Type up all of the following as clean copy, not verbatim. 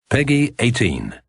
Pegi 18.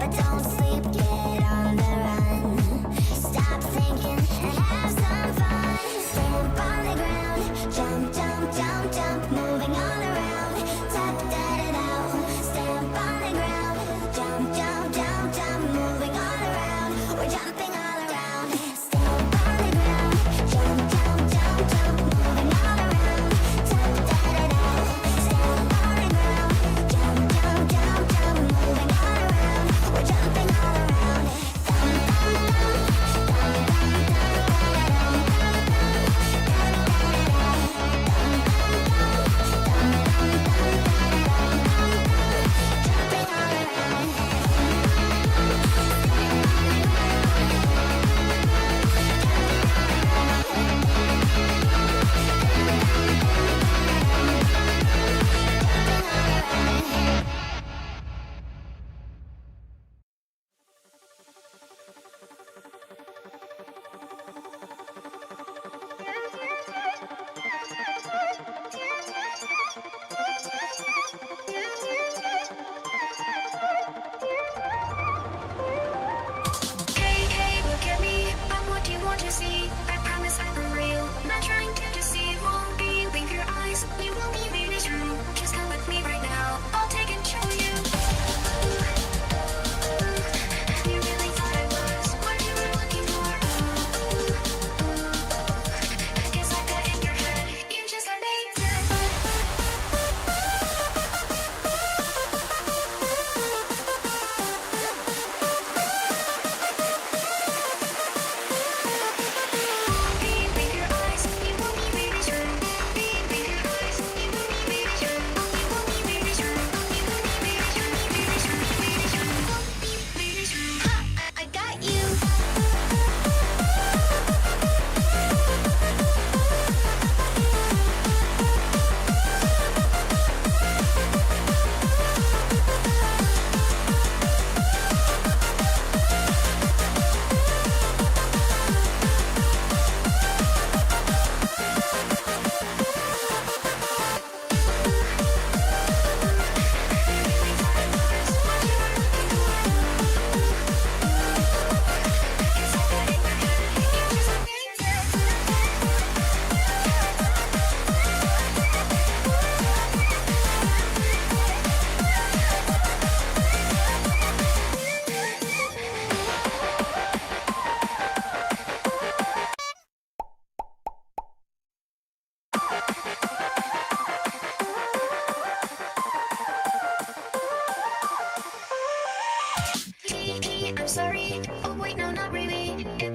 But don't sleep, get on the run. Stop thinking and have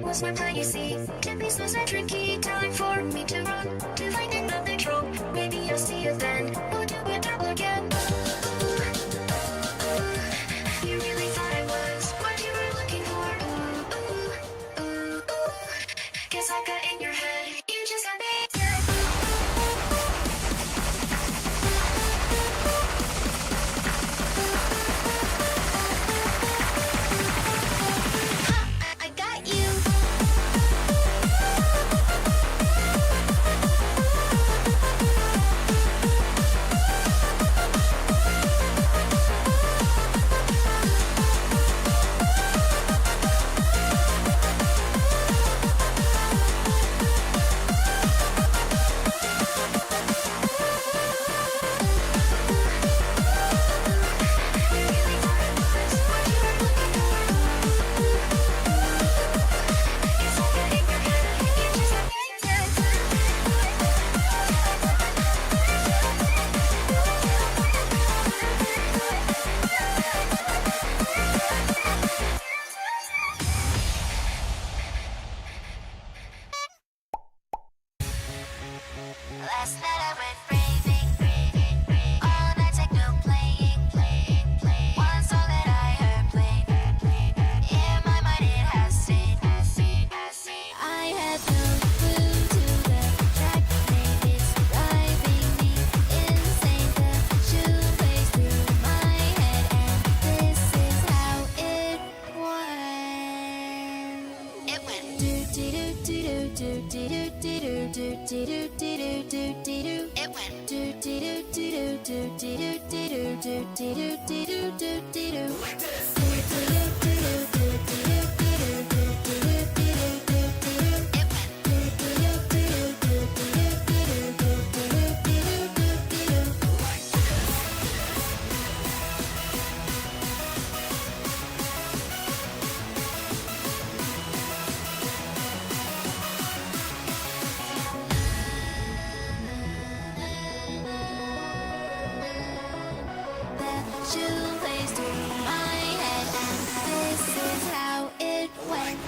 was my plan, you see. 10 piece was a tricky time for me to run, to find another trope. Maybe I'll see you then. We'll do it double again. You really thought I was what you were looking for. Guess I got in your head. You just got me. Last night I went raving, all night techno playing. One song that I heard played, in my mind it has stayed. I have no clue to the track name, it's driving me insane. The tune plays through my head and this is how it went. It went do do do do do do do do do do do do. It went do do do do do do do do do do do do do. Like this. Tune plays through my head and this is how it went.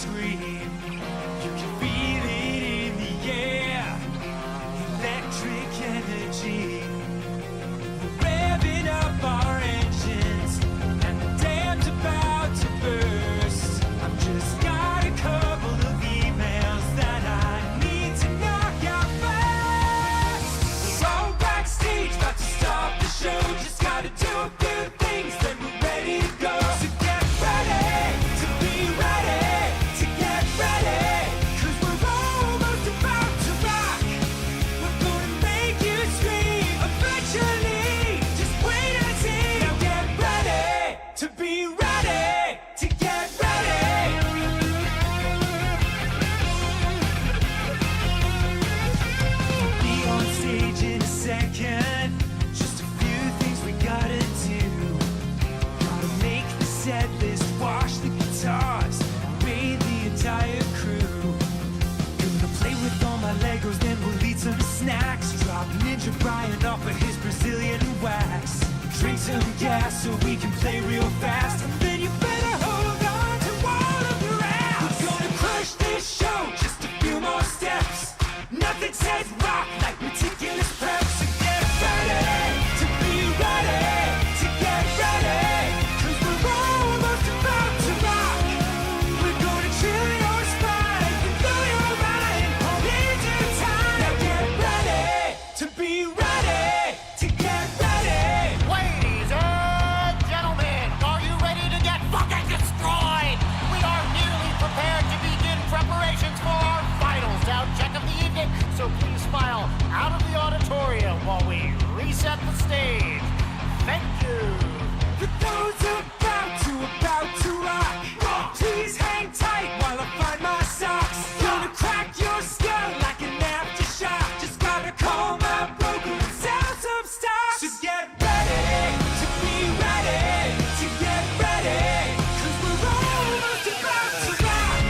scream. You can feel it in the air. Electric energy. We're revving up our engines, and the dam's about to burst. I've just got a couple of emails that I need to knock out fast. We're all backstage, about to start the show. Just gotta do a few things, then we're ready to go. So get ready to be ready, to get ready, 'cause we're almost about to rock. We're gonna make you scream eventually. Just wait and see. Now get ready to be ready, to get ready. Be on stage in a second. Just a few things we gotta do. Gotta make the set list, wash the guitars, bathe the entire crew. Gonna play with all my Legos, then we'll eat some snacks. Drop Ninja Brian off of his Brazilian wax. Drink some gas so we can play real fast. And then you better hold on to all of your ass. We're gonna crush this show, just a few more steps. Nothing says rock like meticulous prep. So get ready to be ready, to get ready, 'cause we're almost about to rock. We're gonna chill your spine and blow your mind all into time. Now get ready to be ready, to get ready. Ladies and gentlemen, are you ready to get fucking destroyed? We are nearly prepared to begin preparations for our final sound check of the evening, so please file out of the auditorium while we reset the stage. Thank you. For those about to rock, please hang tight while I find my socks. Gonna crack your skull like an aftershock. Just gotta call my broker and sell some stock. So get ready to be ready, to get ready, 'cause we're almost about to rock.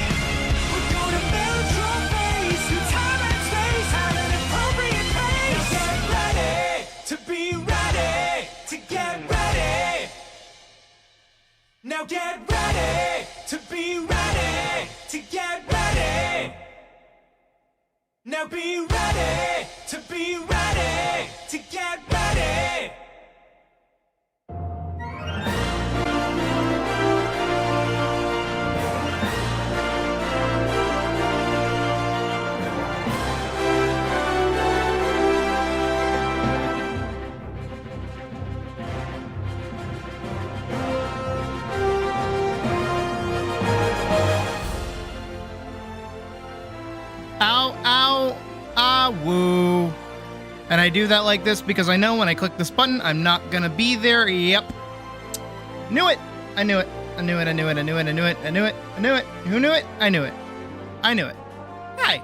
We're gonna melt your face through time and space at an appropriate pace. Get ready to be ready, to get ready. Now get ready to be ready, to get ready. Now be ready to be ready, to get ready. Ow, ow, ah, woo. And I do that like this because I know when I click this button, I'm not gonna be there. Yep. Knew it. I knew it. I knew it. I knew it. I knew it. I knew it. I knew it. I knew it. Who knew it? I knew it. I knew it. Hi.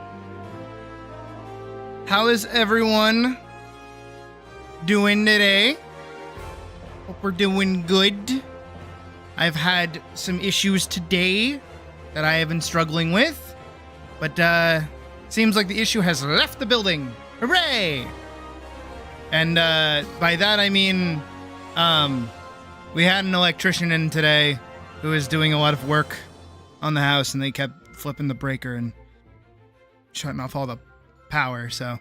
How is everyone doing today? Hope we're doing good. I've had some issues today that I have been struggling with, but seems like the issue has left the building. Hooray! And by that I mean we had an electrician in today who was doing a lot of work on the house, and they kept flipping the breaker and shutting off all the power, so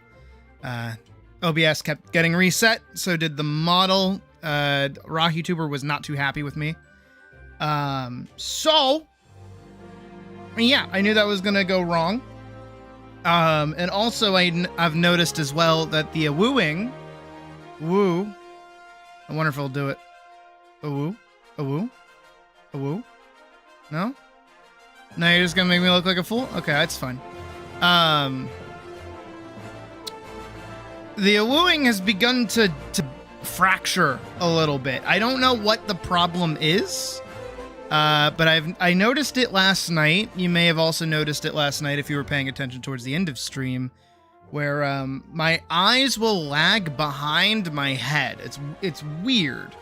OBS kept getting reset, so did the model. Raw YouTuber was not too happy with me. So yeah, I knew that was gonna go wrong. And also I've noticed as well that the wooing, woo, I wonder if it'll do it. A woo, a woo, a woo. No? No, you're just gonna make me look like a fool? Okay, that's fine. The wooing has begun to fracture a little bit. I don't know what the problem is. But I noticed it last night. You may have also noticed it last night if you were paying attention towards the end of stream, where my eyes will lag behind my head. It's weird.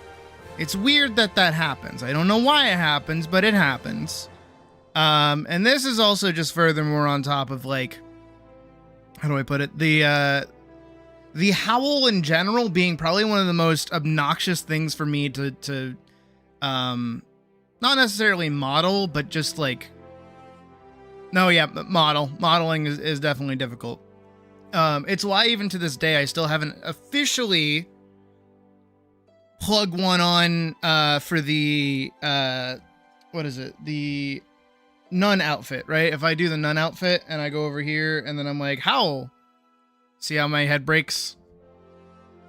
It's weird that happens. I don't know why it happens, but it happens. And this is also just furthermore on top of, like, how do I put it? The howl in general being probably one of the most obnoxious things for me to not necessarily model, but just like No, yeah, but modeling is definitely difficult. It's why even to this day I still haven't officially plugged one on for the what is it? The nun outfit, right? If I do the nun outfit and I go over here and then I'm like, howl. See how my head breaks?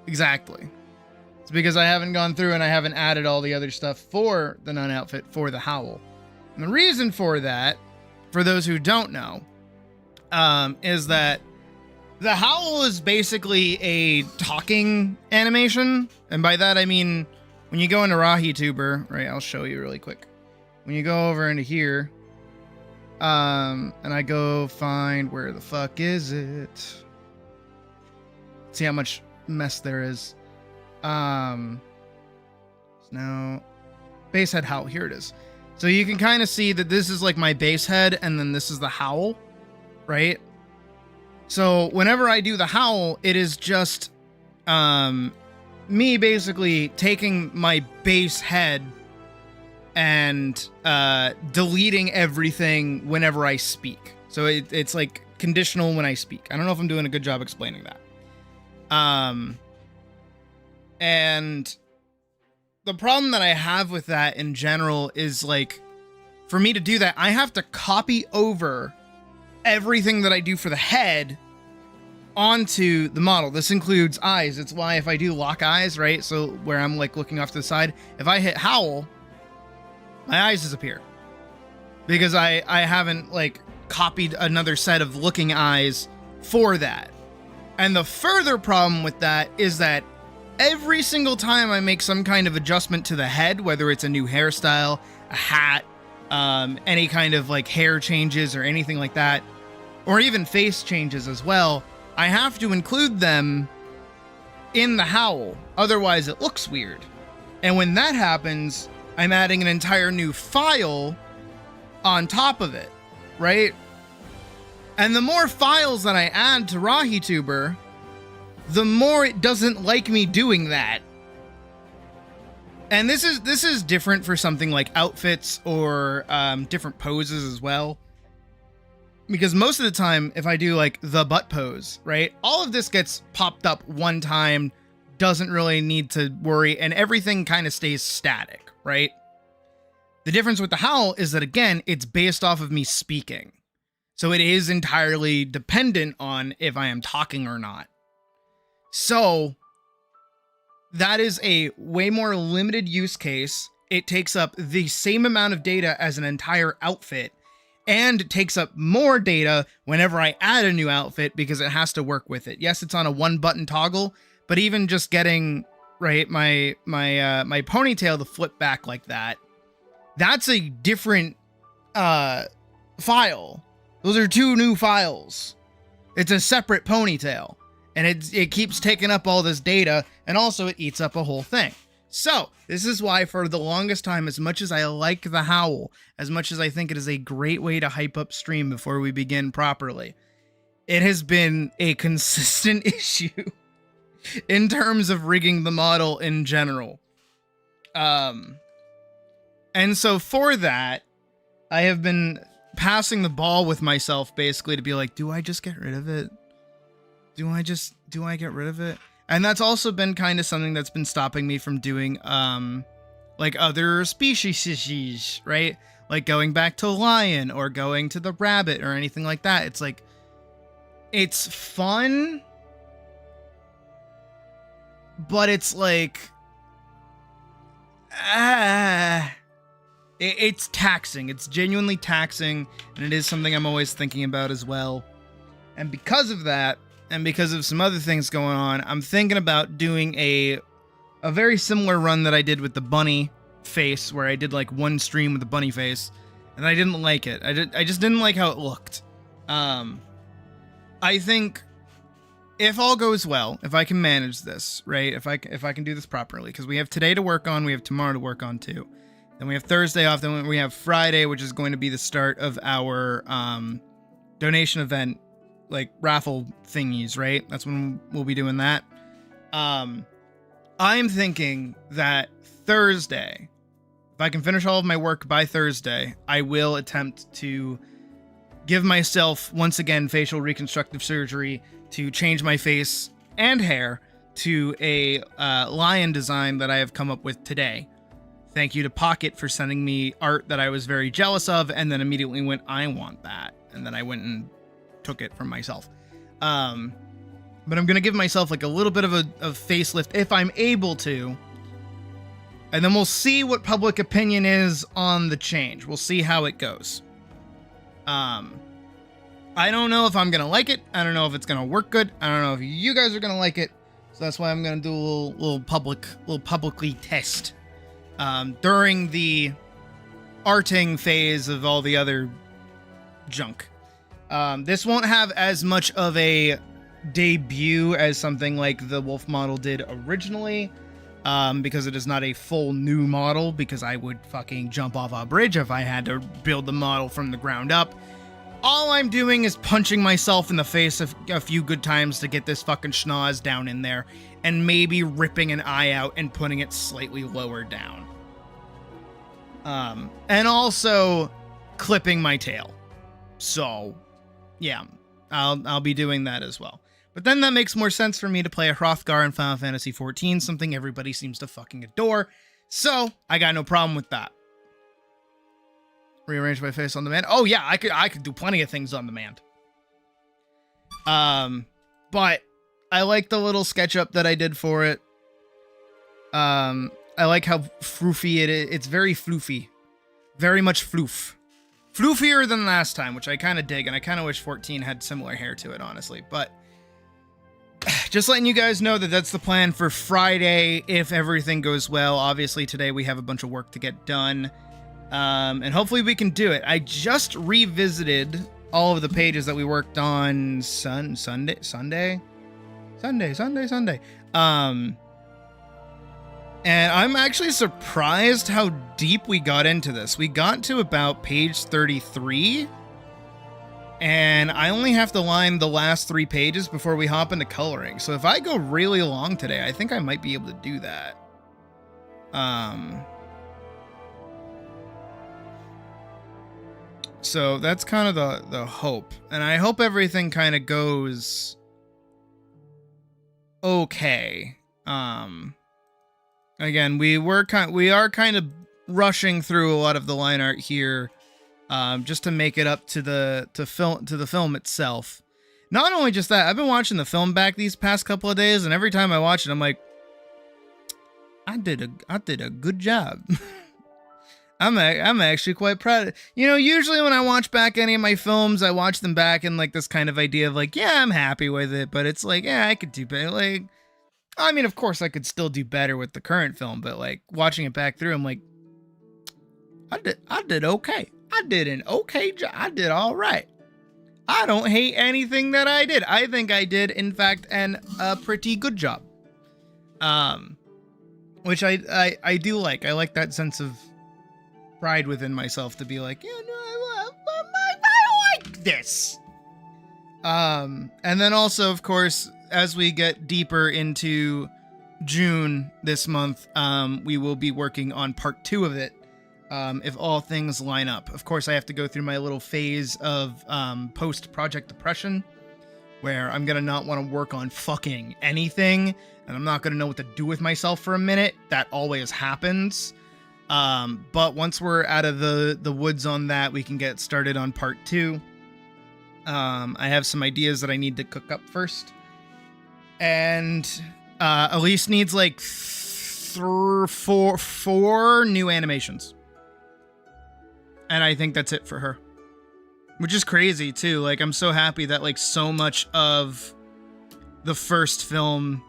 Exactly. It's because I haven't gone through and I haven't added all the other stuff for the nun outfit for the howl. And the reason for that, for those who don't know, is that the howl is basically a talking animation. And by that, I mean, when you go into RahiTuber, right, I'll show you really quick. When you go over into here, and I go find, where the fuck is it? See how much mess there is. So now, base head howl, here it is. So you can kind of see that this is like my base head, and then this is the howl, right? So whenever I do the howl, it is just me basically taking my base head and deleting everything whenever I speak. So it's like conditional when I speak. I don't know if I'm doing a good job explaining that. And the problem that I have with that in general is, like, for me to do that, I have to copy over everything that I do for the head onto the model. This includes eyes. It's why if I do lock eyes, right? So where I'm like looking off to the side, if I hit howl, my eyes disappear because I haven't like copied another set of looking eyes for that. And the further problem with that is that every single time I make some kind of adjustment to the head, whether it's a new hairstyle, a hat, any kind of like hair changes or anything like that, or even face changes as well, I have to include them in the howl. Otherwise it looks weird. And when that happens, I'm adding an entire new file on top of it, right? And the more files that I add to RahiTuber, the more it doesn't like me doing that. And this is different for something like outfits or different poses as well. Because most of the time, if I do like the butt pose, right, all of this gets popped up one time, doesn't really need to worry, and everything kind of stays static, right? The difference with the howl is that, again, it's based off of me speaking. So it is entirely dependent on if I am talking or not. So that is a way more limited use case. It takes up the same amount of data as an entire outfit, and it takes up more data whenever I add a new outfit because it has to work with it. Yes, it's on a one button toggle, but even just getting right my ponytail to flip back like that, that's a different file. Those are two new files. It's a separate ponytail. And it keeps taking up all this data, and also it eats up a whole thing. So, this is why for the longest time, as much as I like the howl, as much as I think it is a great way to hype up stream before we begin properly, it has been a consistent issue in terms of rigging the model in general. And so for that, I have been passing the ball with myself basically to be like, do I just get rid of it? Do I get rid of it? And that's also been kind of something that's been stopping me from doing, like other species, right? Like going back to lion or going to the rabbit or anything like that. It's like, it's fun, but it's like, it's taxing. It's genuinely taxing, and it is something I'm always thinking about as well. And because of that, and because of some other things going on, I'm thinking about doing a very similar run that I did with the bunny face, where I did like one stream with the bunny face, and I didn't like it. I just didn't like how it looked. I think if all goes well, if I can manage this, right? If I can do this properly, because we have today to work on, we have tomorrow to work on too. Then we have Thursday off, then we have Friday, which is going to be the start of our donation event, like raffle thingies, right? That's when we'll be doing that. I'm thinking that Thursday, if I can finish all of my work by Thursday, I will attempt to give myself, once again, facial reconstructive surgery to change my face and hair to a lion design that I have come up with today. Thank you to Pocket for sending me art that I was very jealous of, and then immediately went, I want that. And then I went and took it from myself. But I'm going to give myself like a little bit of a facelift if I'm able to. And then we'll see what public opinion is on the change. We'll see how it goes. I don't know if I'm going to like it. I don't know if it's going to work good. I don't know if you guys are going to like it. So that's why I'm going to do a little publicly test during the arting phase of all the other junk. This won't have as much of a debut as something like the Wolf model did originally, because it is not a full new model, because I would fucking jump off a bridge if I had to build the model from the ground up. All I'm doing is punching myself in the face a few good times to get this fucking schnoz down in there, and maybe ripping an eye out and putting it slightly lower down. And also clipping my tail. So, yeah, I'll be doing that as well. But then that makes more sense for me to play a Hrothgar in Final Fantasy XIV, something everybody seems to fucking adore. So, I got no problem with that. Rearrange my face on demand. Oh yeah, I could do plenty of things on demand. But I like the little SketchUp that I did for it. I like how floofy it is. It's very floofy. Very much floof. Floofier than last time, which I kind of dig, and I kind of wish 14 had similar hair to it, honestly. But just letting you guys know that that's the plan for Friday, if everything goes well. Obviously, today we have a bunch of work to get done. And hopefully we can do it. I just revisited all of the pages that we worked on Sunday. And I'm actually surprised how deep we got into this. We got to about page 33, and I only have to line the last 3 pages before we hop into coloring. So if I go really long today, I think I might be able to do that. So that's kind of the hope. And I hope everything kind of goes okay. Again, we are kind of rushing through a lot of the line art here, just to make it up to the film itself. Not only just that, I've been watching the film back these past couple of days, and every time I watch it, I'm like, I did a good job. I'm actually quite proud. Usually when I watch back any of my films, I watch them back in like this kind of idea of like, yeah, I'm happy with it, but it's like, yeah, I could do better. Like, I mean, of course I could still do better with the current film, but like watching it back through, I'm like, I did okay. I did an okay job. I did all right. I don't hate anything that I did. I think I did, in fact, a pretty good job. Which I do like. I like that sense of pride within myself to be like, yeah, no, I like this. And then also, of course, as we get deeper into June this month, we will be working on part 2 of it, if all things line up. Of course, I have to go through my little phase of post-project depression, where I'm gonna not want to work on fucking anything, and I'm not gonna know what to do with myself for a minute. That always happens. But once we're out of the woods on that, we can get started on part 2. I have some ideas that I need to cook up first. And Elise needs like 4 new animations. And I think that's it for her. Which is crazy too. Like, I'm so happy that like so much of the first film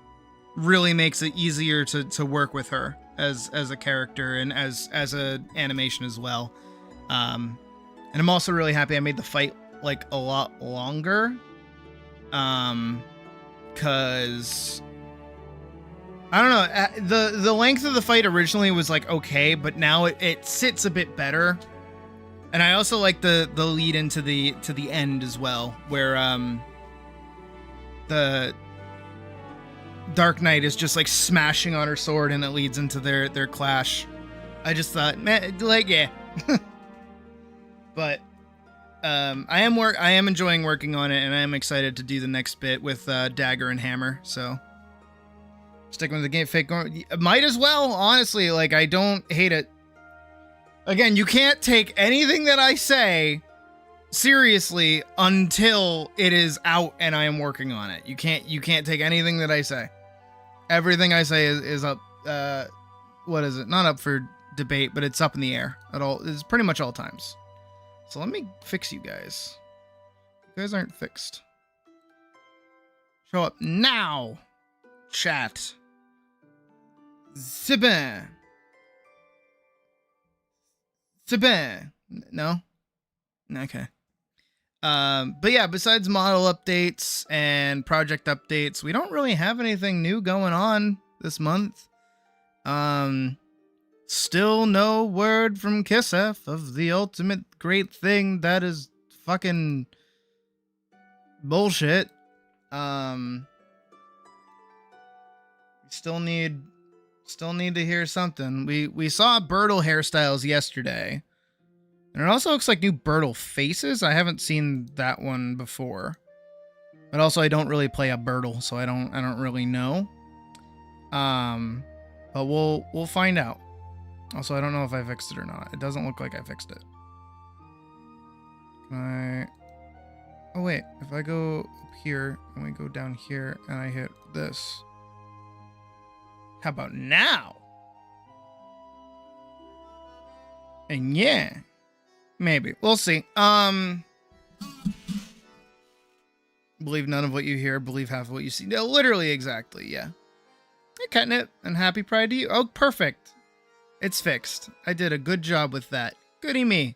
really makes it easier to work with her as a character and as a animation as well. And I'm also really happy I made the fight like a lot longer. Cause I don't know, the length of the fight originally was like okay, but now it sits a bit better. And I also like the lead into the end as well, where the Dark Knight is just like smashing on her sword and it leads into their clash. I just thought, man, like, yeah. But I am enjoying working on it, and I am excited to do the next bit with Dagger and Hammer. So sticking with the game fake, might as well. Honestly, like I don't hate it. Again, you can't take anything that I say seriously until it is out and I am working on it. You can't take anything that I say. Everything I say is up. What is it? Not up for debate, but it's up in the air at all. It's pretty much all times. So let me fix you guys. You guys aren't fixed. Show up now, chat. Zibin. No? Okay. But yeah, besides model updates and project updates, we don't really have anything new going on this month. Still no word from Kissef of the ultimate great thing that is fucking bullshit. Still need to hear something. We saw Birtle hairstyles yesterday. And it also looks like new Birtle faces. I haven't seen that one before. But also I don't really play a Birtle, so I don't really know. But we'll find out. Also, I don't know if I fixed it or not. It doesn't look like I fixed it. Oh wait, if I go up here and we go down here and I hit this. How about now? And yeah, maybe. We'll see. Believe none of what you hear, believe half of what you see. No, literally, exactly, yeah. Hey, Catnip, and happy Pride to you. Oh, perfect. It's fixed. I did a good job with that. Goody me.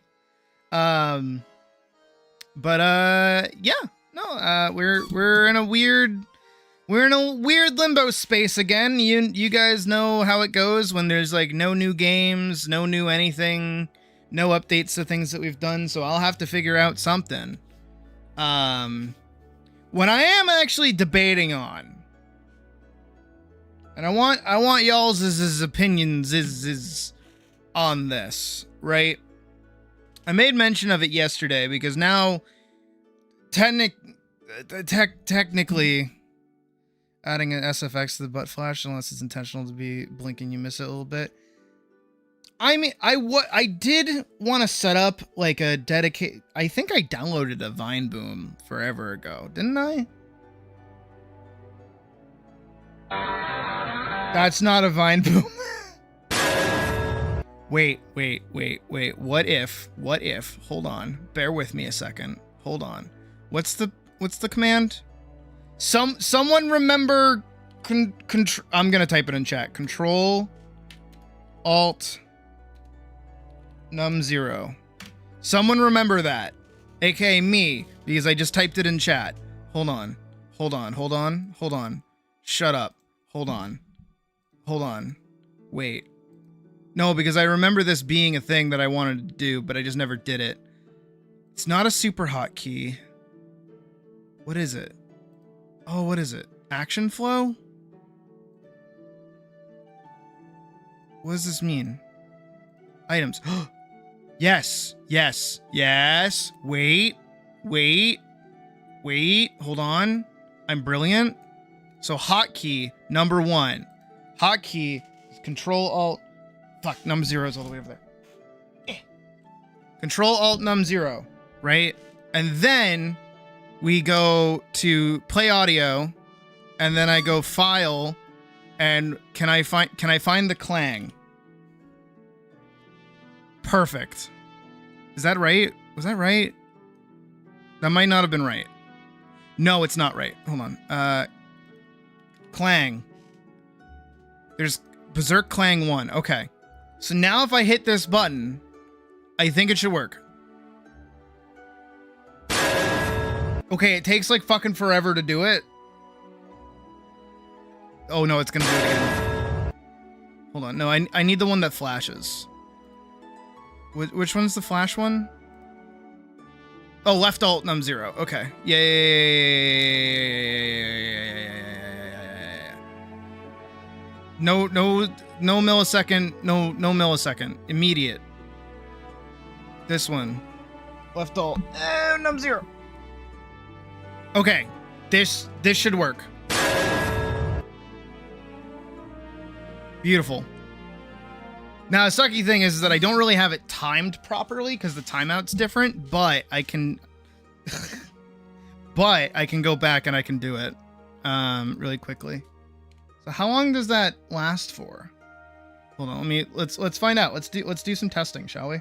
Yeah. No, we're in a weird limbo space again. You guys know how it goes when there's like no new games, no new anything, no updates to things that we've done, so I'll have to figure out something. What I am actually debating on, and I want y'all's opinions is on this, right? I made mention of it yesterday because now technically adding an SFX to the butt flash, unless it's intentional to be blinking, you miss it a little bit. I mean, I did want to set up like a dedicate. I think I downloaded a Vine Boom forever ago, didn't I? That's not a Vine Boom. Wait. What if? Hold on. Bear with me a second. Hold on. What's the command? Someone remember I'm going to type it in chat. Control Alt Num 0. Someone remember that. AKA me, because I just typed it in chat. Hold on. Shut up. Hold on. Wait. No, because I remember this being a thing that I wanted to do, but I just never did it. It's not a super hotkey. What is it? Oh, what is it? Action flow? What does this mean? Items. Yes. Wait. Hold on. I'm brilliant. So hotkey number 1. Hotkey is Control Alt. Fuck, num 0 is all the way over there. Control Alt Num 0, right? And then we go to play audio, and then I go file, and can I find the clang? Perfect. Is that right? Was that right? That might not have been right. No, it's not right. Hold on. Clang. There's Berserk Clang 1. Okay. So now if I hit this button, I think it should work. Okay, it takes like fucking forever to do it. Oh no, it's gonna do it again. Hold on. No, I need the one that flashes. Which one's the flash one? Oh, left alt num 0. Okay. Yeah. No millisecond. No millisecond. Immediate. This one. Left alt. Num 0. Okay. This should work. Beautiful. Now, the sucky thing is that I don't really have it timed properly because the timeout's different, but I can go back and I can do it really quickly. So how long does that last for? Hold on, let's find out. Let's do some testing, shall we?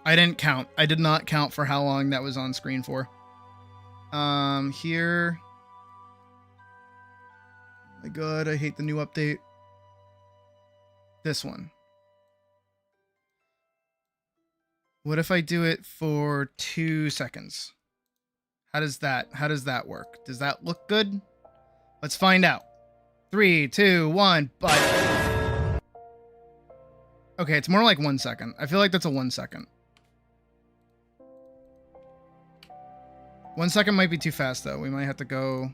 I didn't count. I did not count for how long that was on screen for. Here. My god, I hate the new update. This one. What if I do it for 2 seconds? How does that work? Does that look good? Let's find out. 3, 2, 1, but okay, it's more like 1 second. I feel like that's a 1 second. 1 second might be too fast though. We might have to go.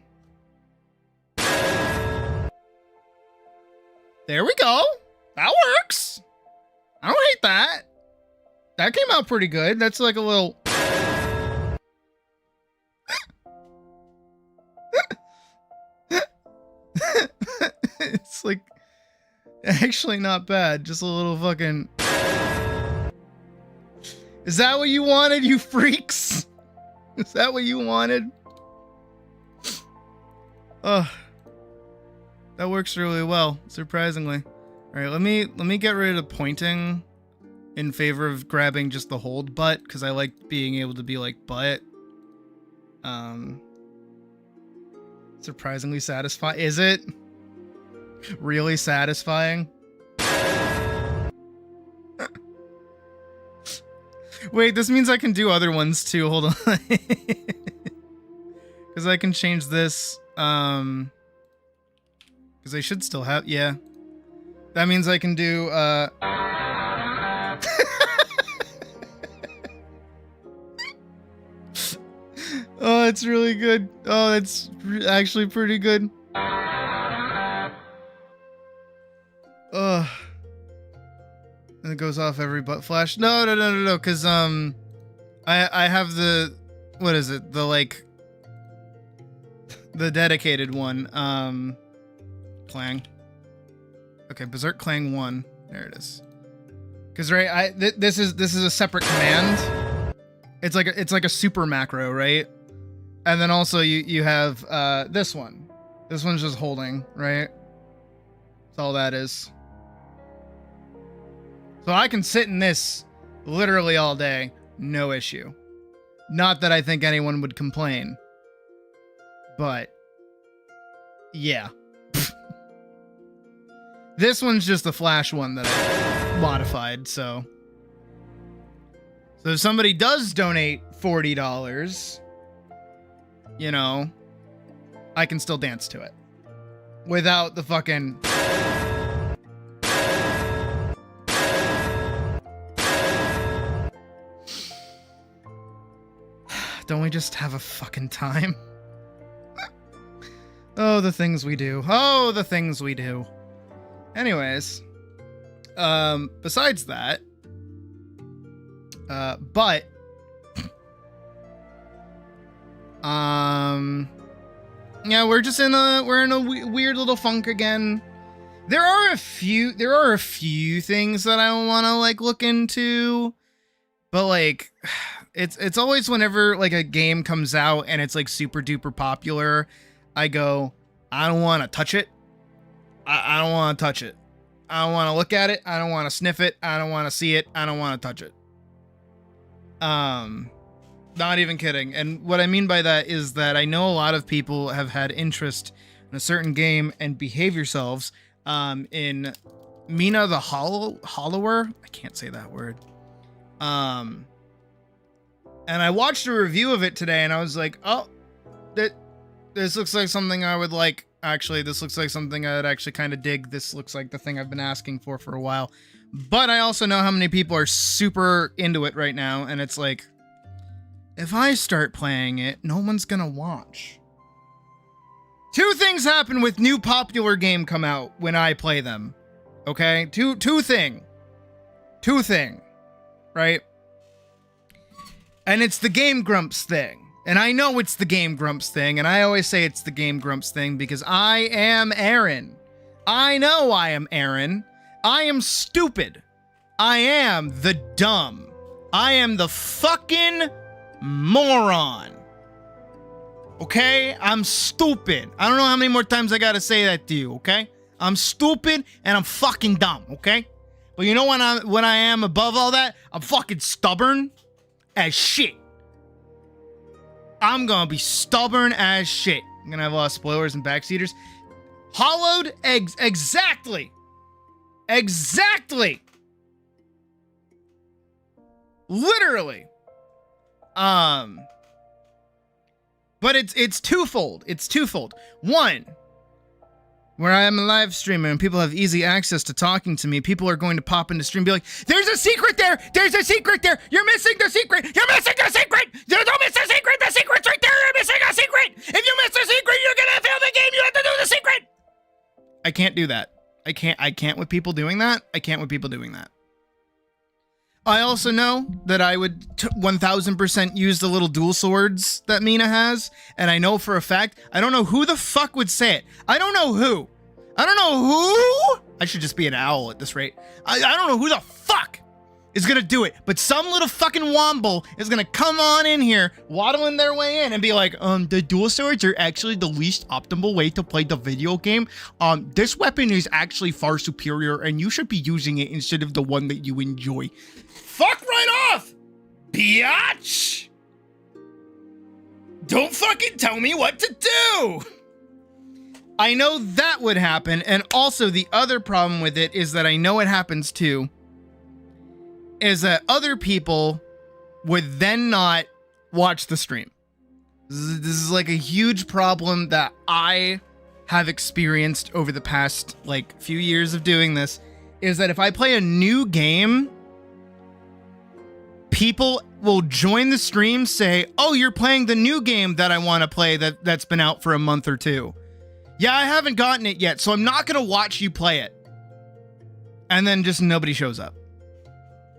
There we go. That works. I don't hate that. That came out pretty good. That's like a little. It's like actually not bad. Just a little fucking. Is that what you wanted, you freaks? Is that what you wanted? Ugh. That works really well, surprisingly. All right, let me get rid of pointing in favor of grabbing just the hold butt because I like being able to be like butt. Surprisingly satisfying. Is it really satisfying? Wait, this means I can do other ones too. Hold on. Because I can change this. Because I should still have. Yeah. That means I can do. Oh, it's really good. Oh, it's actually pretty good. Ugh. And it goes off every butt flash. No, because I have the, what is it? The like the dedicated one. Clang. Okay, Berserk Clang 1. There it is. Because right, this is a separate command. It's like a super macro, right? And then also you have this one. This one's just holding, right? That's all that is. So I can sit in this literally all day, no issue. Not that I think anyone would complain. But yeah. This one's just the flash one that I modified, so if somebody does donate $40, you know, I can still dance to it without the fucking Don't we just have a fucking time? Oh, the things we do. Oh, the things we do. Anyways, besides that, but, yeah, we're in a weird little funk again. There are a few things that I want to like look into, but like, it's always whenever like a game comes out and it's like super duper popular, I go, I don't want to touch it. I don't want to touch it. I don't want to look at it. I don't want to sniff it. I don't want to see it. I don't want to touch it. Not even kidding. And what I mean by that is that I know a lot of people have had interest in a certain game and behave yourselves in Mina the Hollower. I can't say that word. And I watched a review of it today and I was like, oh, this looks like something I would like. Actually, this looks like something I'd actually kind of dig. This looks like the thing I've been asking for a while. But I also know how many people are super into it right now. And it's like, if I start playing it, no one's going to watch. Two things happen with new popular game come out when I play them. Okay? Two two thing, right? And it's the Game Grumps thing. And I know it's the Game Grumps thing, and I always say it's the Game Grumps thing because I am Aaron. I know I am Aaron. I am stupid. I am the dumb. I am the fucking moron. Okay? I'm stupid. I don't know how many more times I gotta say that to you, okay? I'm stupid and I'm fucking dumb, okay? But you know when I am above all that? I'm fucking stubborn as shit. I'm gonna be stubborn as shit. I'm gonna have a lot of spoilers and backseaters. Hollowed eggs. Exactly. Exactly. Literally. But it's twofold. It's twofold. One, where I am a live streamer and people have easy access to talking to me, people are going to pop into stream and be like, there's a secret there! There's a secret there! You're missing the secret! You're missing the secret! Don't miss the secret! The secret's right there! You're missing a secret! If you miss the secret, you're gonna fail the game! You have to do the secret! I can't do that. I can't with people doing that. I can't with people doing that. I also know that I would 1000% use the little dual swords that Mina has, and I know for a fact, I don't know who the fuck would say it. I don't know who. I don't know who. I should just be an owl at this rate. I don't know who the fuck is gonna do it, but some little fucking womble is gonna come on in here, waddling their way in and be like, the dual swords are actually the least optimal way to play the video game. This weapon is actually far superior and you should be using it instead of the one that you enjoy. Fuck right off, biatch! Don't fucking tell me what to do! I know that would happen, and also the other problem with it is that I know it happens too, is that other people would then not watch the stream. This is like a huge problem that I have experienced over the past like few years of doing this, is that if I play a new game, people will join the stream, say, oh, you're playing the new game that I want to play that's been out for a month or two. Yeah, I haven't gotten it yet, so I'm not going to watch you play it. And then just nobody shows up.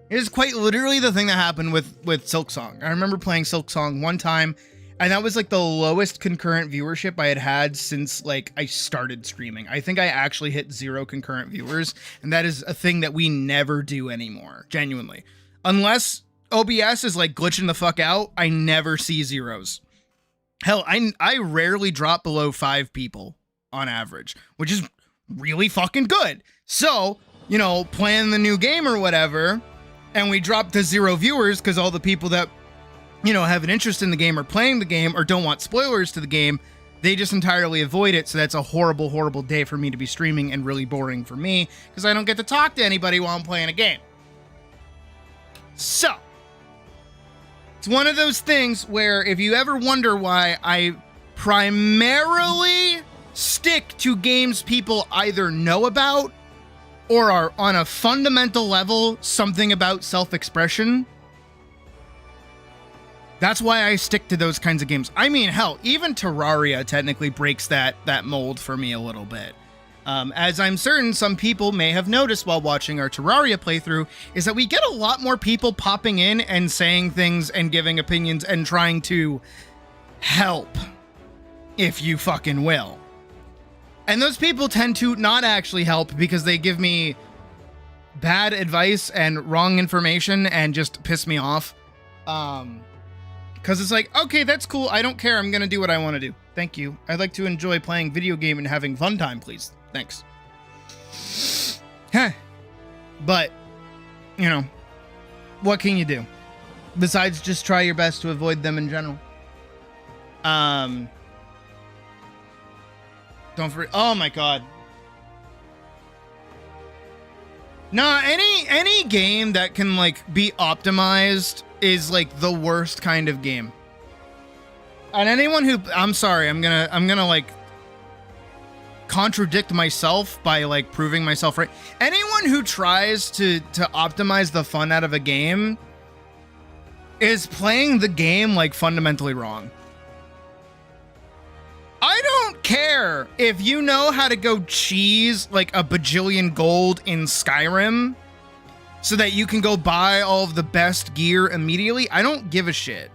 It is quite literally the thing that happened with Silksong. I remember playing Silksong one time, and that was like the lowest concurrent viewership I had had since like I started streaming. I think I actually hit 0 concurrent viewers, and that is a thing that we never do anymore, genuinely. Unless OBS is like glitching the fuck out, I never see zeros. Hell, I rarely drop below 5 people on average, which is really fucking good. So, you know, playing the new game or whatever, and we drop to 0 viewers because all the people that, you know, have an interest in the game or playing the game or don't want spoilers to the game, they just entirely avoid it. So that's a horrible, horrible day for me to be streaming and really boring for me because I don't get to talk to anybody while I'm playing a game. So, it's one of those things where if you ever wonder why I primarily stick to games people either know about or are on a fundamental level something about self-expression, that's why I stick to those kinds of games. I mean, hell, even Terraria technically breaks that mold for me a little bit. As I'm certain some people may have noticed while watching our Terraria playthrough, is that we get a lot more people popping in and saying things and giving opinions and trying to help, if you fucking will. And those people tend to not actually help because they give me bad advice and wrong information and just piss me off. Because it's like, okay, that's cool. I don't care. I'm going to do what I want to do. Thank you. I'd like to enjoy playing video game and having fun time, please. Thanks. Huh. But, you know, what can you do? Besides just try your best to avoid them in general. Don't forget. Oh my god. Nah, any game that can like be optimized is like the worst kind of game. And anyone who, I'm sorry, I'm gonna like contradict myself by like proving myself right. Anyone who tries to optimize the fun out of a game is playing the game like fundamentally wrong. I don't care if you know how to go cheese like a bajillion gold in Skyrim. so that you can go buy all of the best gear immediately. I don't give a shit.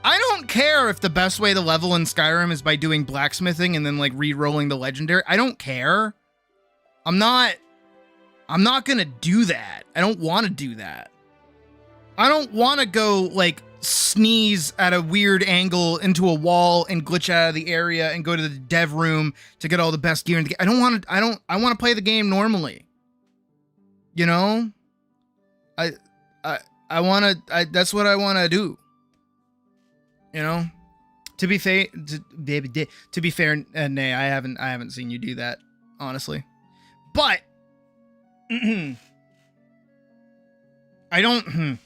I don't care if the best way to level in Skyrim is by doing blacksmithing and then like re-rolling the legendary. I don't care. I'm not gonna do that. I don't want to do that. I don't want to go like sneeze at a weird angle into a wall and glitch out of the area and go to the dev room to get all the best gear in the game. I want to play the game normally. You know? That's what I want to do. You know? To be fair, nay, I haven't seen you do that, honestly. But I don't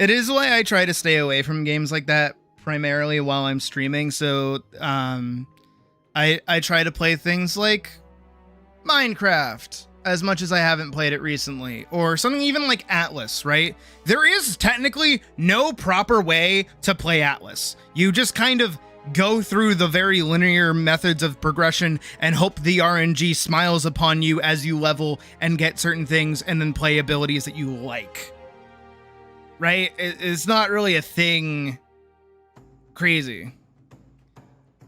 it is why I try to stay away from games like that primarily while I'm streaming. So I try to play things like Minecraft as much as I haven't played it recently, or something even like Atlas, right? There is technically no proper way to play Atlas. You just kind of go through the very linear methods of progression and hope the RNG smiles upon you as you level and get certain things and then play abilities that you like. Right? It's not really a thing crazy.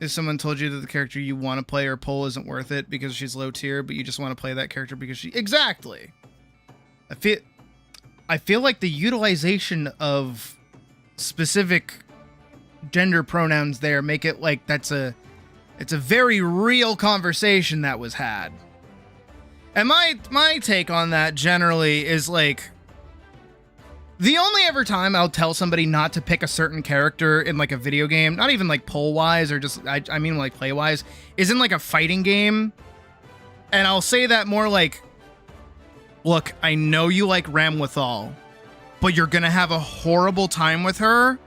If someone told you that the character you want to play or pull isn't worth it because she's low tier, but you just want to play that character because she... Exactly. I feel like the utilization of specific gender pronouns there make it like it's a very real conversation that was had. And my take on that generally is like, the only ever time I'll tell somebody not to pick a certain character in like a video game, not even like poll wise or just, I mean like play wise, is in like a fighting game. And I'll say that more like, look, I know you like Ramwithal, but you're gonna have a horrible time with her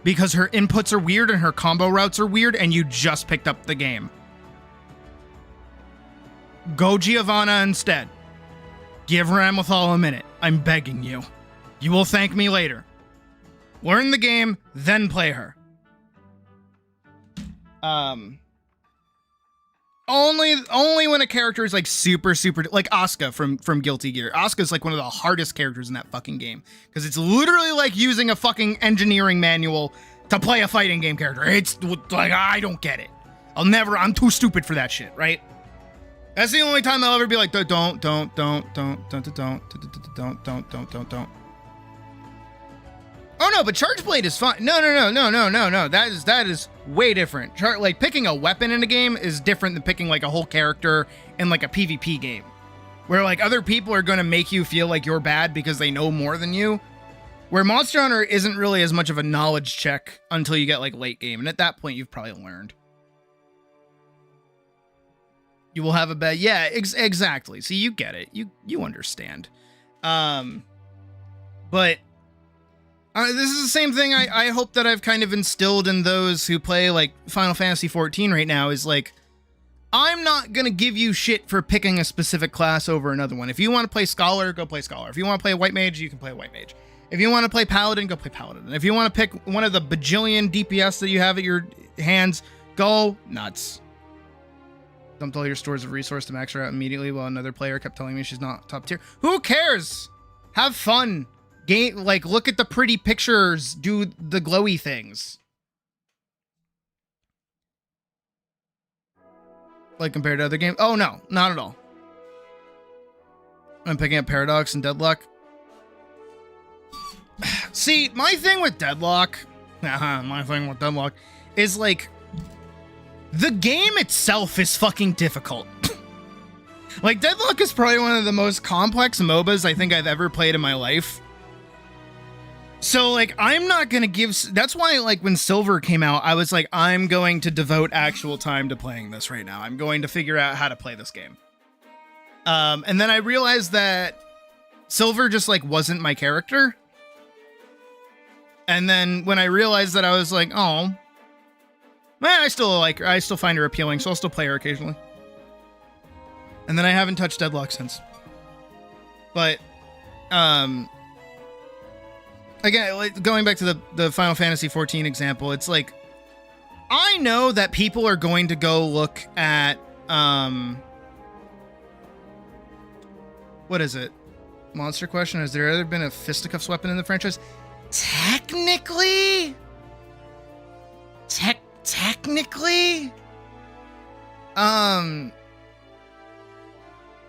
because her inputs are weird and her combo routes are weird and you just picked up the game. Go Giovanna instead. Give Ramwithal a minute. I'm begging you. You will thank me later. Learn the game, then play her. Only when a character is like super like Asuka from Guilty Gear. Asuka's like one of the hardest characters in that fucking game because it's literally like using a fucking engineering manual to play a fighting game character. It's like, I don't get it. I'm too stupid for that shit, right? That's the only time I'll ever be like, don't. Oh no, but Charge Blade is fine. No. That is way different. Like picking a weapon in a game is different than picking like a whole character in like a PvP game, where like other people are gonna make you feel like you're bad because they know more than you. Where Monster Hunter isn't really as much of a knowledge check until you get like late game, and at that point you've probably learned. You will have a bad, yeah, exactly. See, you get it. You understand. But this is the same thing I hope that I've kind of instilled in those who play like Final Fantasy 14 right now is like, I'm not going to give you shit for picking a specific class over another one. If you want to play Scholar, go play Scholar. If you want to play White Mage, you can play White Mage. If you want to play Paladin, go play Paladin. If you want to pick one of the bajillion DPS that you have at your hands, go nuts. Dumped all your stores of resource to max her out immediately while another player kept telling me she's not top tier. Who cares? Have fun. Game, like, look at the pretty pictures, do the glowy things. Like, compared to other games? Oh, no, not at all. I'm picking up Paradox and Deadlock. See, my thing with Deadlock is, like, the game itself is fucking difficult. Like, Deadlock is probably one of the most complex MOBAs I think I've ever played in my life. So, like, I'm not gonna give... That's why, like, when Silver came out, I was like, I'm going to devote actual time to playing this right now. I'm going to figure out how to play this game. And then I realized that Silver just, like, wasn't my character. And then when I realized that, I was like, oh... Man, I still find her appealing, so I'll still play her occasionally. And then I haven't touched Deadlock since. But, again, going back to the Final Fantasy 14 example, it's like, I know that people are going to go look at, what is it? Monster question, has there ever been a fisticuffs weapon in the franchise? Technically,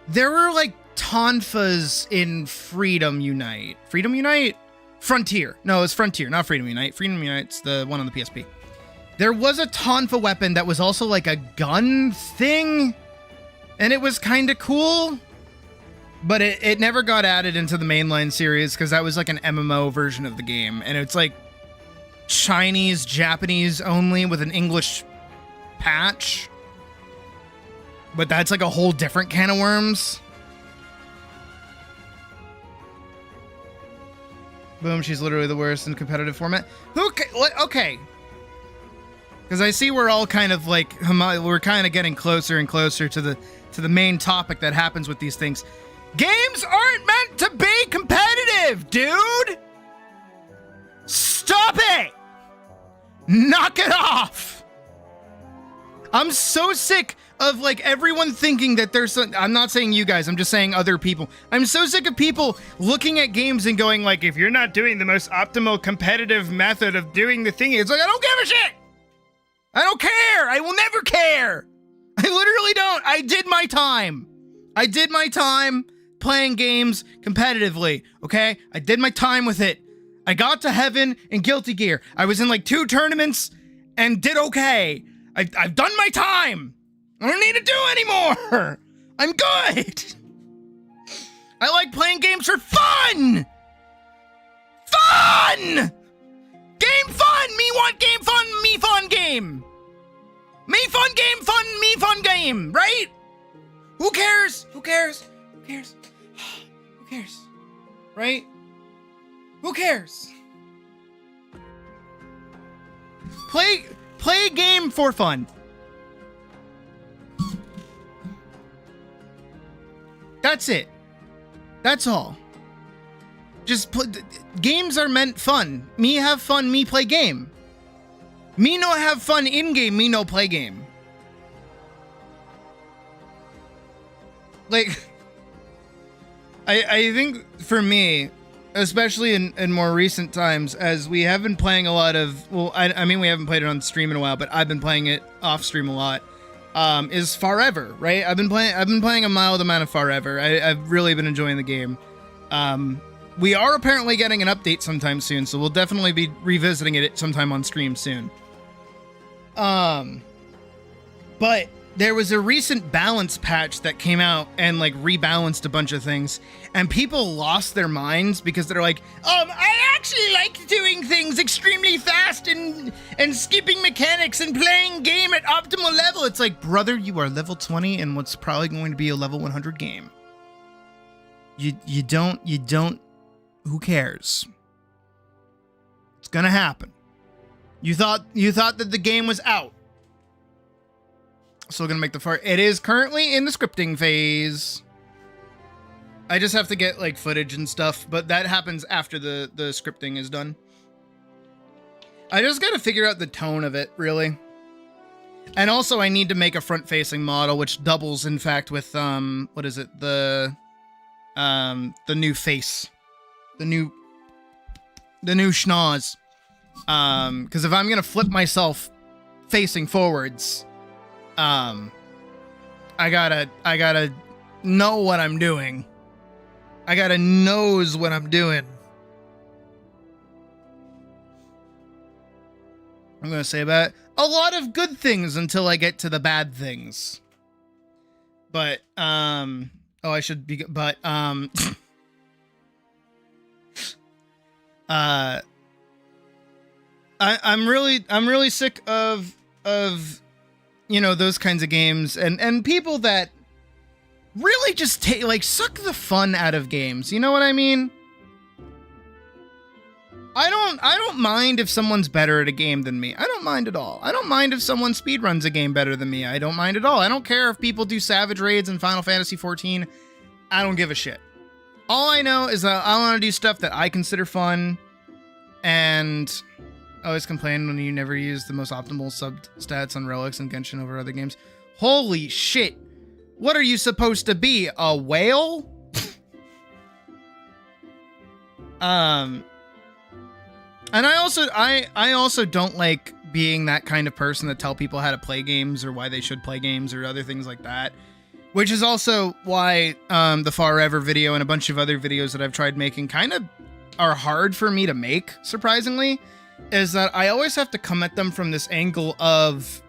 there were like tonfas in Freedom Unite. Freedom Unite? Frontier. No, it's Frontier, not Freedom Unite. Freedom Unite's the one on the PSP. There was a tonfa weapon that was also like a gun thing, and it was kind of cool, but it never got added into the mainline series because that was like an MMO version of the game, and it's like Chinese, Japanese only with an English patch. But that's like a whole different can of worms. Boom, she's literally the worst in competitive format. Okay. Because I see we're all kind of like, we're kind of getting closer and closer to the main topic that happens with these things. Games aren't meant to be competitive, dude! Stop it! Knock it off! I'm so sick of like everyone thinking that there's I'm not saying you guys, I'm just saying other people. I'm so sick of people looking at games and going like, if you're not doing the most optimal competitive method of doing the thing, it's like, I don't give a shit! I don't care! I will never care! I literally don't! I did my time playing games competitively, okay? I did my time with it. I got to heaven in Guilty Gear. I was in like 2 tournaments and did okay. I've done my time. I don't need to do anymore. I'm good. I like playing games for fun. Fun! Game fun! Me want game fun, me fun game. Me fun game, fun, me fun game, right? Who cares? Who cares? Who cares? Who cares? Right? Who cares? Play a game for fun. That's it. That's all. Just games are meant fun. Me have fun, me play game. Me no have fun in game, me no play game. Like, I think for me, especially in more recent times, as we have been playing a lot of, well, I mean, we haven't played it on stream in a while, but I've been playing it off stream a lot, is Forever, right? I've been playing a mild amount of Forever. I've really been enjoying the game. We are apparently getting an update sometime soon, so we'll definitely be revisiting it sometime on stream soon. But there was a recent balance patch that came out and like rebalanced a bunch of things, and people lost their minds because they're like, I actually like doing things extremely fast and skipping mechanics and playing game at optimal level. It's like, brother, you are level 20 in what's probably going to be a level 100 game. You don't, who cares? It's gonna happen. You thought that the game was out. Still gonna make the fart. It is currently in the scripting phase. I just have to get like footage and stuff, but that happens after the scripting is done. I just gotta figure out the tone of it, really. And also I need to make a front-facing model, which doubles, in fact, with what is it? The new face. The new schnoz. Because if I'm gonna flip myself facing forwards, I gotta know what I'm doing. I gotta knows what I'm doing. I'm gonna say about a lot of good things until I get to the bad things. But, oh, I should be, but, I'm really sick of, you know, those kinds of games and people that really just suck the fun out of games. You know what I mean? I don't mind if someone's better at a game than me. I don't mind at all. I don't mind if someone speedruns a game better than me. I don't mind at all. I don't care if people do Savage Raids in Final Fantasy 14. I don't give a shit. All I know is that I want to do stuff that I consider fun, And I always complain when you never use the most optimal sub stats on relics and Genshin over other games. Holy shit. What are you supposed to be? A whale? And I also don't like being that kind of person that tell people how to play games or why they should play games or other things like that. Which is also why the Forever video and a bunch of other videos that I've tried making kind of are hard for me to make, surprisingly, is that I always have to come at them from this angle of,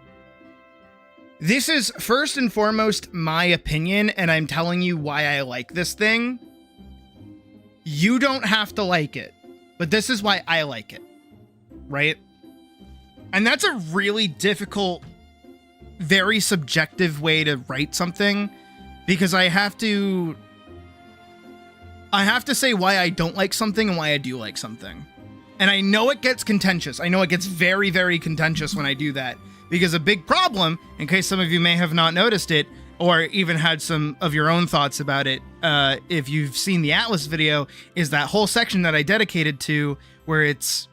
this is first and foremost my opinion, and I'm telling you why I like this thing. You don't have to like it, but this is why I like it, right? And that's a really difficult, very subjective way to write something, because I have to say why I don't like something and why I do like something. And I know it gets contentious. I know it gets very, very contentious when I do that, because a big problem, in case some of you may have not noticed it, or even had some of your own thoughts about it, if you've seen the Atlas video, is that whole section that I dedicated to where it's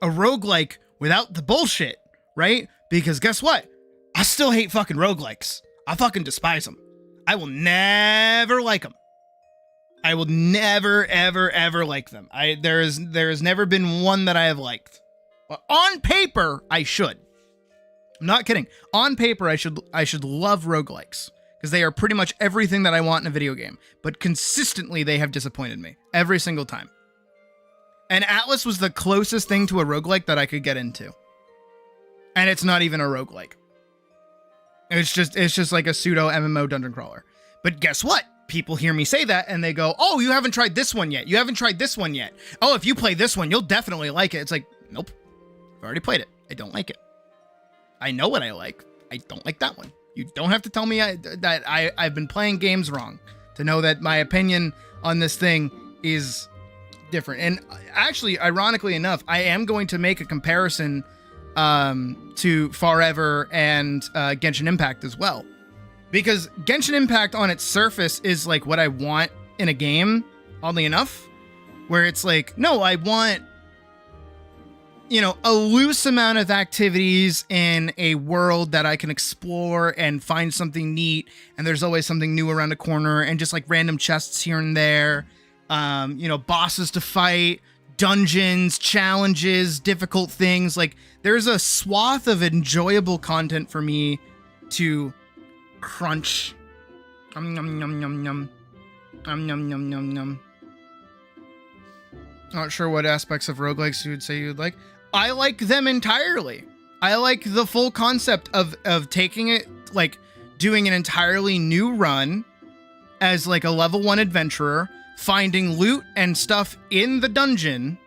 a roguelike without the bullshit, right? Because guess what? I still hate fucking roguelikes. I fucking despise them. I will never like them. I will never, ever, ever like them. There has never been one that I have liked. But on paper, I should. I'm not kidding. On paper, I should love roguelikes, because they are pretty much everything that I want in a video game. But consistently, they have disappointed me every single time. And Atlas was the closest thing to a roguelike that I could get into. And it's not even a roguelike. It's just like a pseudo MMO dungeon crawler. But guess what? People hear me say that and they go, oh, you haven't tried this one yet. You haven't tried this one yet. Oh, if you play this one, you'll definitely like it. It's like, nope. I've already played it. I don't like it. I know what I like. I don't like that one. You don't have to tell me that I've been playing games wrong to know that my opinion on this thing is different. And actually, ironically enough, I am going to make a comparison to Forever and Genshin Impact as well. Because Genshin Impact on its surface is like what I want in a game, oddly enough, where it's like, no, I want, a loose amount of activities in a world that I can explore and find something neat. And there's always something new around the corner, and just like random chests here and there, bosses to fight, dungeons, challenges, difficult things. Like, there's a swath of enjoyable content for me to crunch. Yum, yum, yum, yum, yum. Yum, yum, yum, yum, yum. Not sure what aspects of roguelikes you would say you'd like. I like them entirely. I like the full concept of taking it, like, doing an entirely new run as, like, a level 1 adventurer, finding loot and stuff in the dungeon,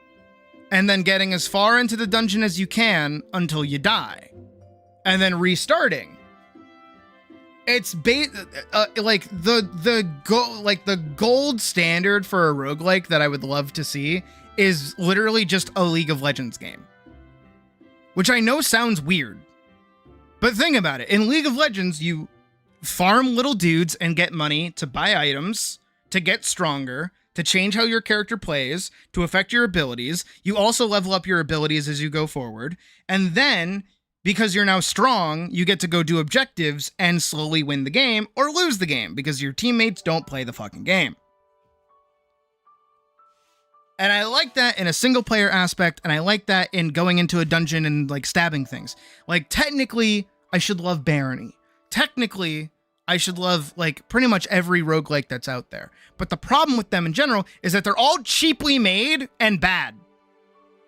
and then getting as far into the dungeon as you can until you die, and then restarting. It's like the gold standard for a roguelike that I would love to see is literally just a League of Legends game. Which I know sounds weird, but think about it. In League of Legends, you farm little dudes and get money to buy items, to get stronger, to change how your character plays, to affect your abilities. You also level up your abilities as you go forward. And then, because you're now strong, you get to go do objectives and slowly win the game or lose the game because your teammates don't play the fucking game. And I like that in a single player aspect, and I like that in going into a dungeon and like stabbing things. Like, technically, I should love Barony. Technically, I should love like pretty much every roguelike that's out there. But the problem with them in general is that they're all cheaply made and bad.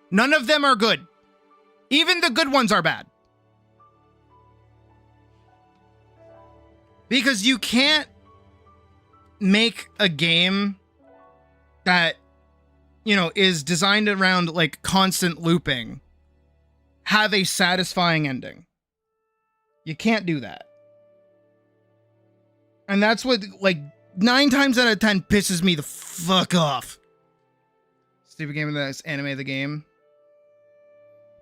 None of them are good. Even the good ones are bad. Because you can't make a game that, is designed around like constant looping have a satisfying ending. You can't do that. And that's what, like, 9 times out of 10 pisses me the fuck off. Stupid game that's anime the game.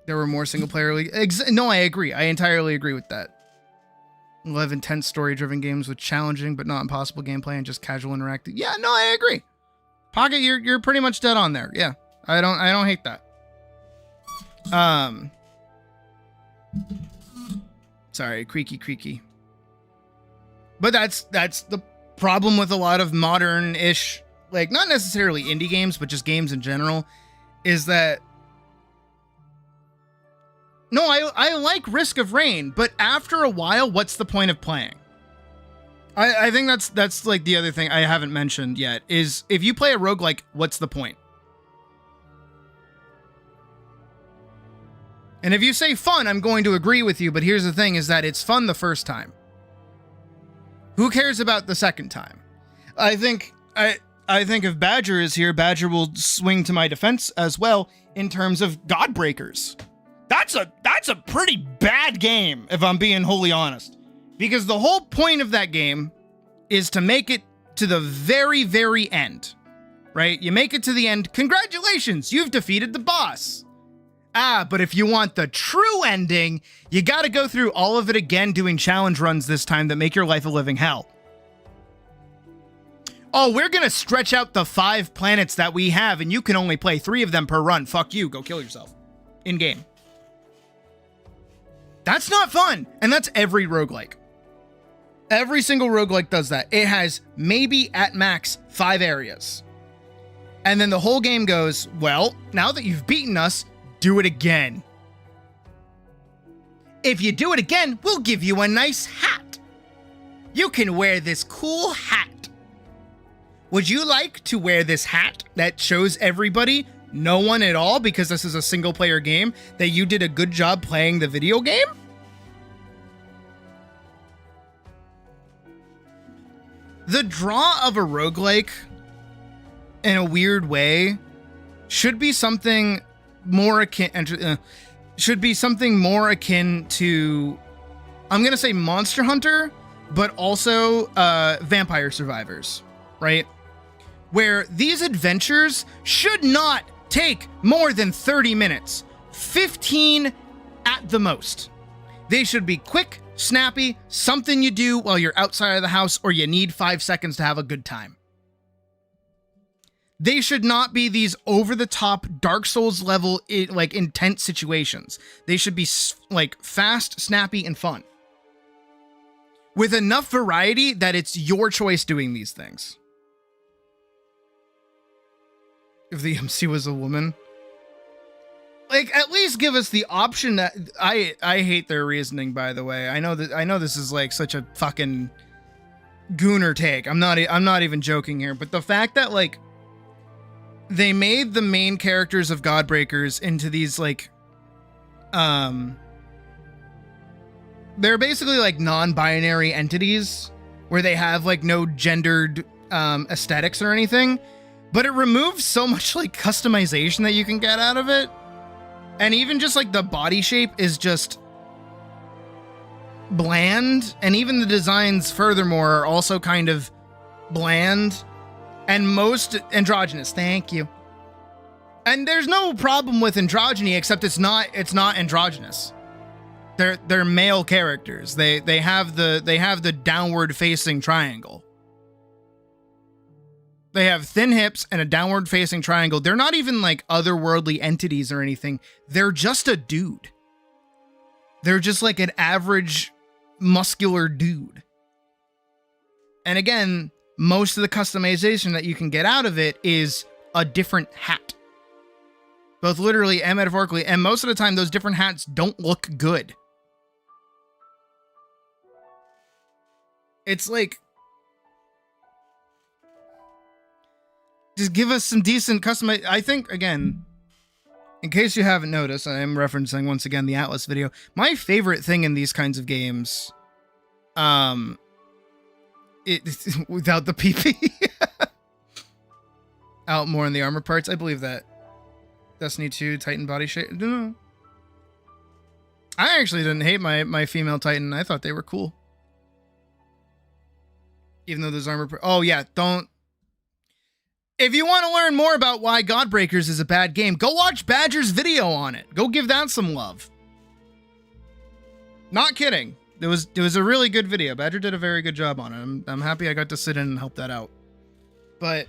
There were more single player no, I agree. I entirely agree with that. Love intense story-driven games with challenging but not impossible gameplay and just casual interactive. Yeah, no, I agree. Pocket, you're pretty much dead on there. Yeah, I don't hate that. Sorry, creaky. But that's the problem with a lot of modern-ish, like, not necessarily indie games, but just games in general, is that no, I like Risk of Rain, but after a while, what's the point of playing? I think that's like the other thing I haven't mentioned yet, is if you play a roguelike, what's the point? And if you say fun, I'm going to agree with you, but here's the thing, is that it's fun the first time. Who cares about the second time? I think if Badger is here, Badger will swing to my defense as well in terms of Godbreakers. That's a pretty bad game, if I'm being wholly honest. Because the whole point of that game is to make it to the very, very end. Right? You make it to the end. Congratulations, you've defeated the boss. But if you want the true ending, you gotta go through all of it again doing challenge runs this time that make your life a living hell. Oh, we're gonna stretch out the 5 planets that we have, and you can only play 3 of them per run. Fuck you, go kill yourself. In-game. That's not fun, and that's every roguelike. Every single roguelike does that. It has maybe at max 5 areas. And then the whole game goes, well, now that you've beaten us, do it again. If you do it again, we'll give you a nice hat. You can wear this cool hat. Would you like to wear this hat that shows everybody, no one at all, because this is a single player game, that you did a good job playing the video game? The draw of a roguelike, in a weird way, should be something more akin to, I'm gonna say Monster Hunter, but also Vampire Survivors, right? Where these adventures should not take more than 30 minutes, 15 at the most. They should be quick, snappy, something you do while you're outside of the house or you need 5 seconds to have a good time. They should not be these over-the-top Dark Souls level, like, intense situations. They should be, like, fast, snappy, and fun. With enough variety that it's your choice doing these things. If the MC was a woman. Like, at least give us the option that... I hate their reasoning, by the way. I know this is, like, such a fucking gooner take. I'm not even joking here. But the fact that, like, they made the main characters of Godbreakers into these, like, they're basically like non-binary entities where they have like no gendered aesthetics or anything, but it removes so much like customization that you can get out of it. And even just like the body shape is just bland, and even the designs furthermore are also kind of bland. And most androgynous, thank you. And there's no problem with androgyny, except it's not androgynous. They're male characters. They have the downward facing triangle. They have thin hips and a downward facing triangle. They're not even like otherworldly entities or anything. They're just a dude. They're just like an average muscular dude. And again, most of the customization that you can get out of it is a different hat. Both literally and metaphorically, and most of the time those different hats don't look good. It's like, just give us some decent customization. I think, again, in case you haven't noticed, I am referencing once again the Atlas video. My favorite thing in these kinds of games, without the PP. Out more in the armor parts. I believe that. Destiny 2 Titan body shape. No. I actually didn't hate my female Titan. I thought they were cool. Even though those armor... Oh yeah, don't... If you want to learn more about why Godbreakers is a bad game, go watch Badger's video on it. Go give that some love. Not kidding. It was a really good video. Badger did a very good job on it. I'm happy I got to sit in and help that out. But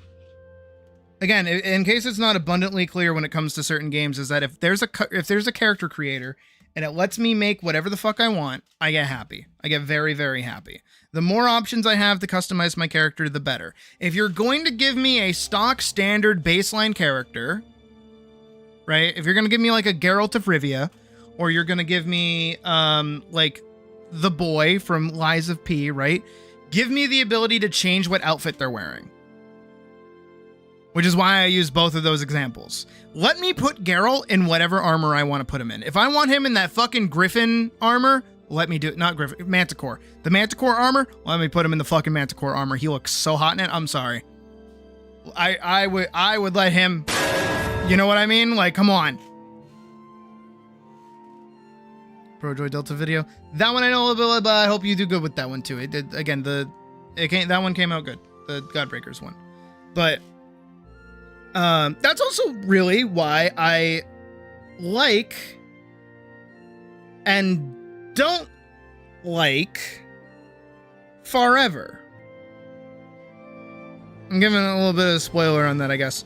again, in case it's not abundantly clear when it comes to certain games, is that if there's a character creator and it lets me make whatever the fuck I want, I get happy. I get very, very happy. The more options I have to customize my character, the better. If you're going to give me a stock standard baseline character, right? If you're going to give me like a Geralt of Rivia, or you're going to give me like the boy from Lies of P, right? Give me the ability to change what outfit they're wearing. Which is why I use both of those examples. Let me put Geralt in whatever armor I want to put him in. If I want him in that fucking Griffin armor, let me do it. Not Griffin, Manticore. The Manticore armor, let me put him in the fucking Manticore armor. He looks so hot in it. I'm sorry. I would let him, you know what I mean? Like, come on. Projoy Delta video. That one I know a little bit, but I hope you do good with that one too. It did, again, that one came out good. The Godbreakers one. But that's also really why I like and don't like Forever. I'm giving a little bit of a spoiler on that, I guess.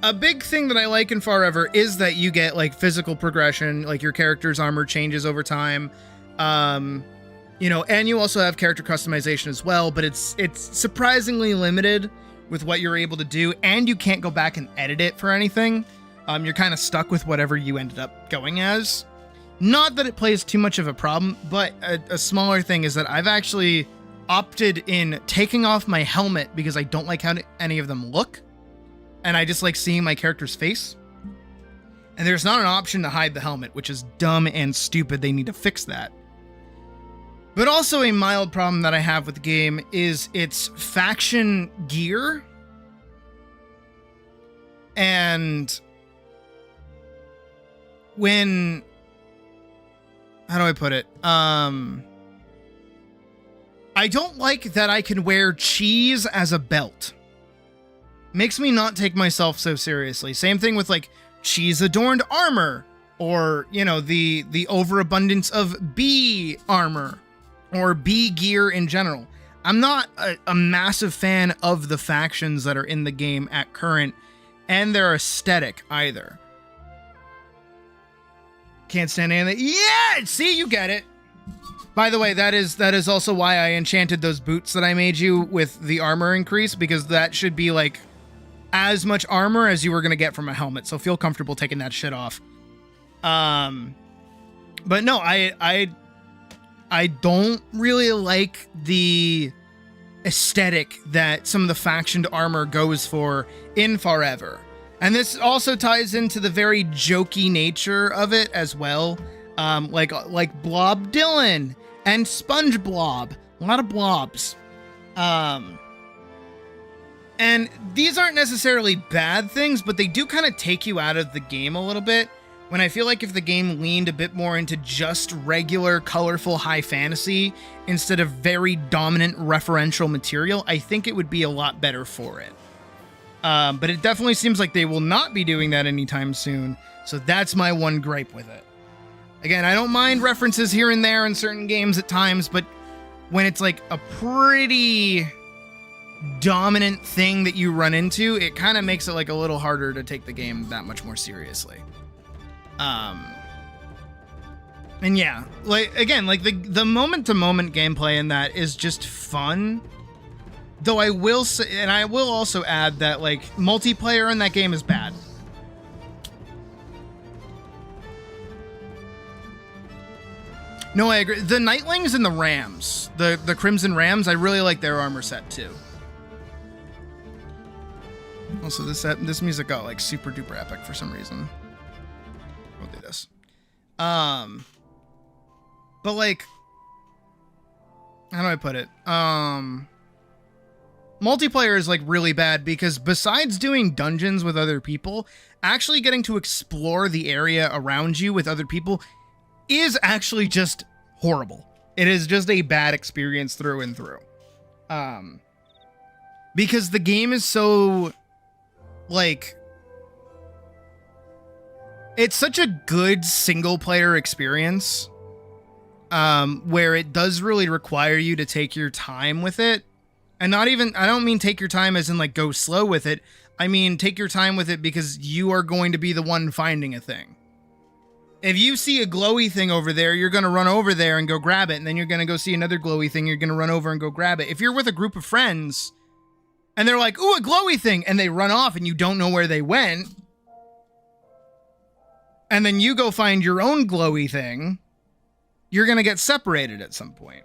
A big thing that I like in Forever is that you get like physical progression, like your character's armor changes over time. You know, and you also have character customization as well, but it's surprisingly limited with what you're able to do, and you can't go back and edit it for anything. You're kind of stuck with whatever you ended up going as. Not that it plays too much of a problem, but a smaller thing is that I've actually opted in taking off my helmet because I don't like how any of them look, and I just like seeing my character's face. And there's not an option to hide the helmet, which is dumb and stupid. They need to fix that. But also a mild problem that I have with the game is its faction gear. And when, how do I put it? I don't like that I can wear cheese as a belt. Makes me not take myself so seriously. Same thing with like cheese adorned armor, or, you know, the overabundance of bee armor, or bee gear in general. I'm not a massive fan of the factions that are in the game at current, and their aesthetic either. Can't stand any of that. Yeah! See, you get it. By the way, that is also why I enchanted those boots that I made you with the armor increase, because that should be like as much armor as you were going to get from a helmet. So feel comfortable taking that shit off. But no, I don't really like the aesthetic that some of the factioned armor goes for in Forever. And this also ties into the very jokey nature of it as well. Like Blob Dylan and Sponge Blob. A lot of blobs. And these aren't necessarily bad things, but they do kind of take you out of the game a little bit. When I feel like if the game leaned a bit more into just regular, colorful high fantasy instead of very dominant referential material, I think it would be a lot better for it. But it definitely seems like they will not be doing that anytime soon, so that's my one gripe with it. Again, I don't mind references here and there in certain games at times, but when it's like a pretty dominant thing that you run into, it kind of makes it like a little harder to take the game that much more seriously. And yeah, like, again, like the moment-to-moment gameplay in that is just fun. Though I will say, and I will also add that, like, multiplayer in that game is bad. No, I agree. The Nightlings and the Rams, the Crimson Rams, I really like their armor set too. Also, this music got like super duper epic for some reason. We'll do this. But like, how do I put it? Multiplayer is like really bad because besides doing dungeons with other people, actually getting to explore the area around you with other people is actually just horrible. It is just a bad experience through and through. Because the game is so, like, it's such a good single player experience, where it does really require you to take your time with it And not even, I don't mean take your time as in like go slow with it. I mean, take your time with it because you are going to be the one finding a thing. If you see a glowy thing over there, you're going to run over there and go grab it. And then you're going to go see another glowy thing. You're going to run over and go grab it. If you're with a group of friends and they're like, ooh, a glowy thing, and they run off and you don't know where they went, and then you go find your own glowy thing, you're going to get separated at some point.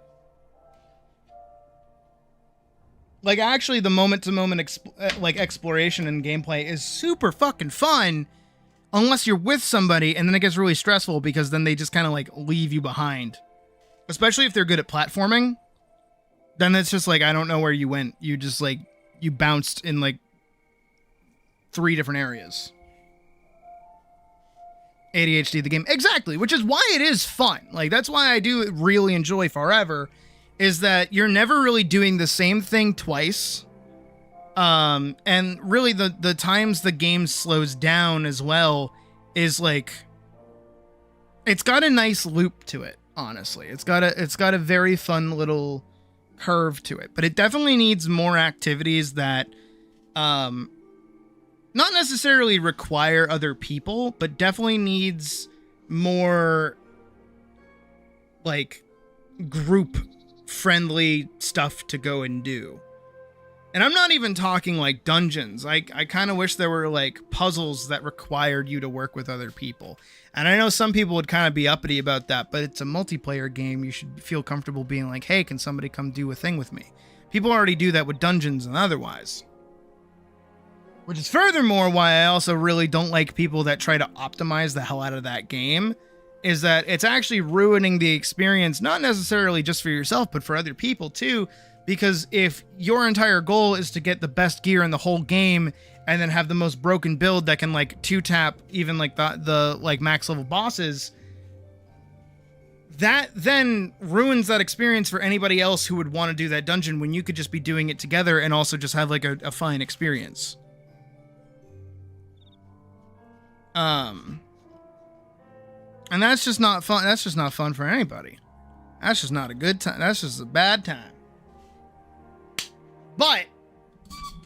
Like, actually, the moment-to-moment exploration and gameplay is super fucking fun unless you're with somebody, and then it gets really stressful because then they just kind of, like, leave you behind. Especially if they're good at platforming. Then it's just like, I don't know where you went. You just, like, you bounced in, like, 3 different areas. ADHD the game. Exactly, which is why it is fun. Like, that's why I do really enjoy Forever, is that you're never really doing the same thing twice. And really the times the game slows down as well is like, it's got a nice loop to it, honestly. It's got a very fun little curve to it, but it definitely needs more activities that, not necessarily require other people, but definitely needs more like group friendly stuff to go and do. And I'm not even talking like dungeons. I kind of wish there were like puzzles that required you to work with other people. And I know some people would kind of be uppity about that, but it's a multiplayer game. You should feel comfortable being like, hey, can somebody come do a thing with me? People already do that with dungeons and otherwise. Which is furthermore why I also really don't like people that try to optimize the hell out of that game, is that it's actually ruining the experience, not necessarily just for yourself, but for other people too. Because if your entire goal is to get the best gear in the whole game and then have the most broken build that can like 2-tap even like the like max level bosses, that then ruins that experience for anybody else who would want to do that dungeon when you could just be doing it together and also just have like a fine experience. And that's just not fun. That's just not fun for anybody. That's just not a good time. That's just a bad time. But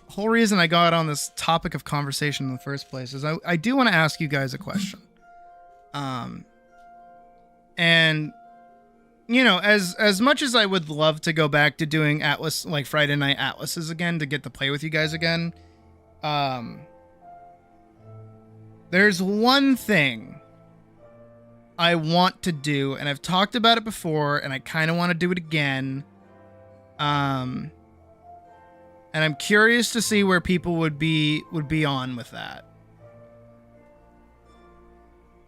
the whole reason I got on this topic of conversation in the first place is I do want to ask you guys a question. And you know, as much as I would love to go back to doing Atlas, like Friday Night Atlases again, to get to play with you guys again, there's one thing I want to do, and I've talked about it before, and I kind of want to do it again. And I'm curious to see where people would be on with that.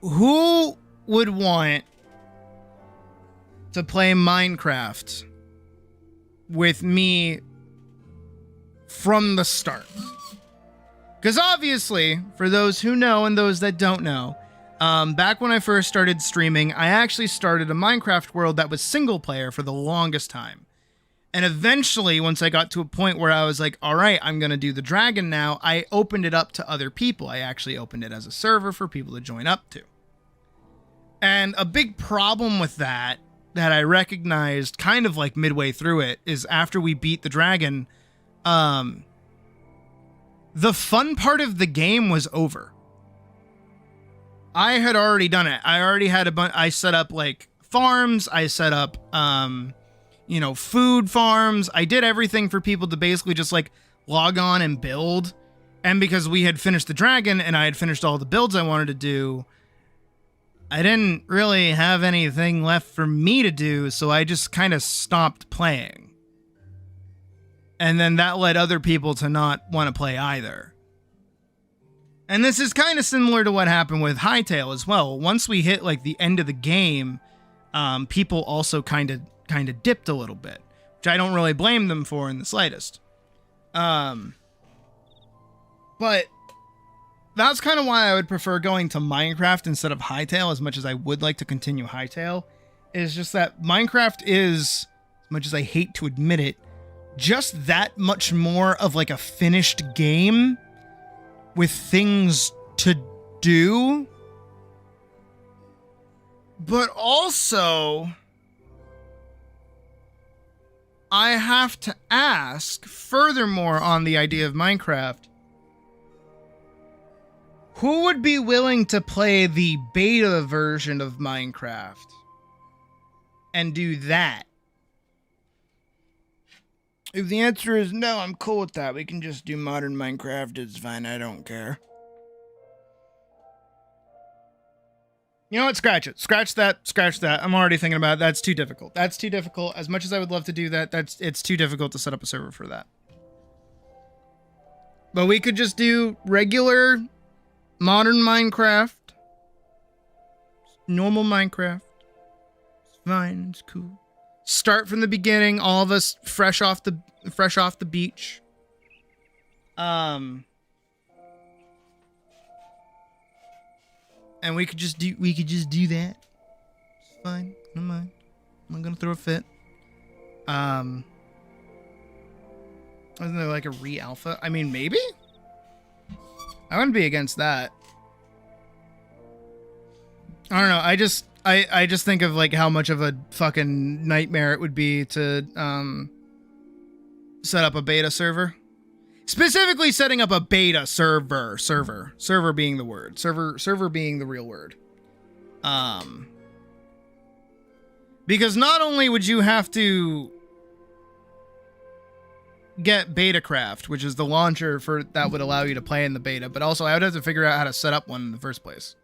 Who would want to play Minecraft with me from the start? Because obviously, for those who know and those that don't know, back when I first started streaming, I actually started a Minecraft world that was single player for the longest time. And eventually, once I got to a point where I was like, all right, I'm going to do the dragon now, I opened it up to other people. I actually opened it as a server for people to join up to. And a big problem with that I recognized kind of like midway through it is after we beat the dragon, the fun part of the game was over. I had already done it. I already had I set up like farms. I set up, food farms. I did everything for people to basically just like log on and build. And because we had finished the dragon and I had finished all the builds I wanted to do, I didn't really have anything left for me to do. So I just kind of stopped playing. And then that led other people to not want to play either. And this is kind of similar to what happened with Hytale as well. Once we hit like the end of the game, people also kind of dipped a little bit, which I don't really blame them for in the slightest. But that's kind of why I would prefer going to Minecraft instead of Hytale, as much as I would like to continue Hytale. Is just that Minecraft is, as much as I hate to admit it, just that much more of like a finished game with things to do. But also, I have to ask, furthermore, on the idea of Minecraft, who would be willing to play the beta version of Minecraft and do that? If the answer is no, I'm cool with that. We can just do modern Minecraft. It's fine. I don't care. You know what? Scratch it. Scratch that. Scratch that. I'm already thinking about it. That's too difficult. That's too difficult. As much as I would love to do that, it's too difficult to set up a server for that. But we could just do regular modern Minecraft. Normal Minecraft. It's fine. It's cool. Start from the beginning, all of us fresh off the beach. And we could just do that. It's fine. Never mind. I'm not gonna throw a fit. Isn't there like a re-alpha? I mean, maybe? I wouldn't be against that. I don't know. I just think of like how much of a fucking nightmare it would be to set up a beta server. Specifically setting up a beta server being the word. Server being the real word. Because not only would you have to get Betacraft, which is the launcher for that would allow you to play in the beta, but also I would have to figure out how to set up one in the first place.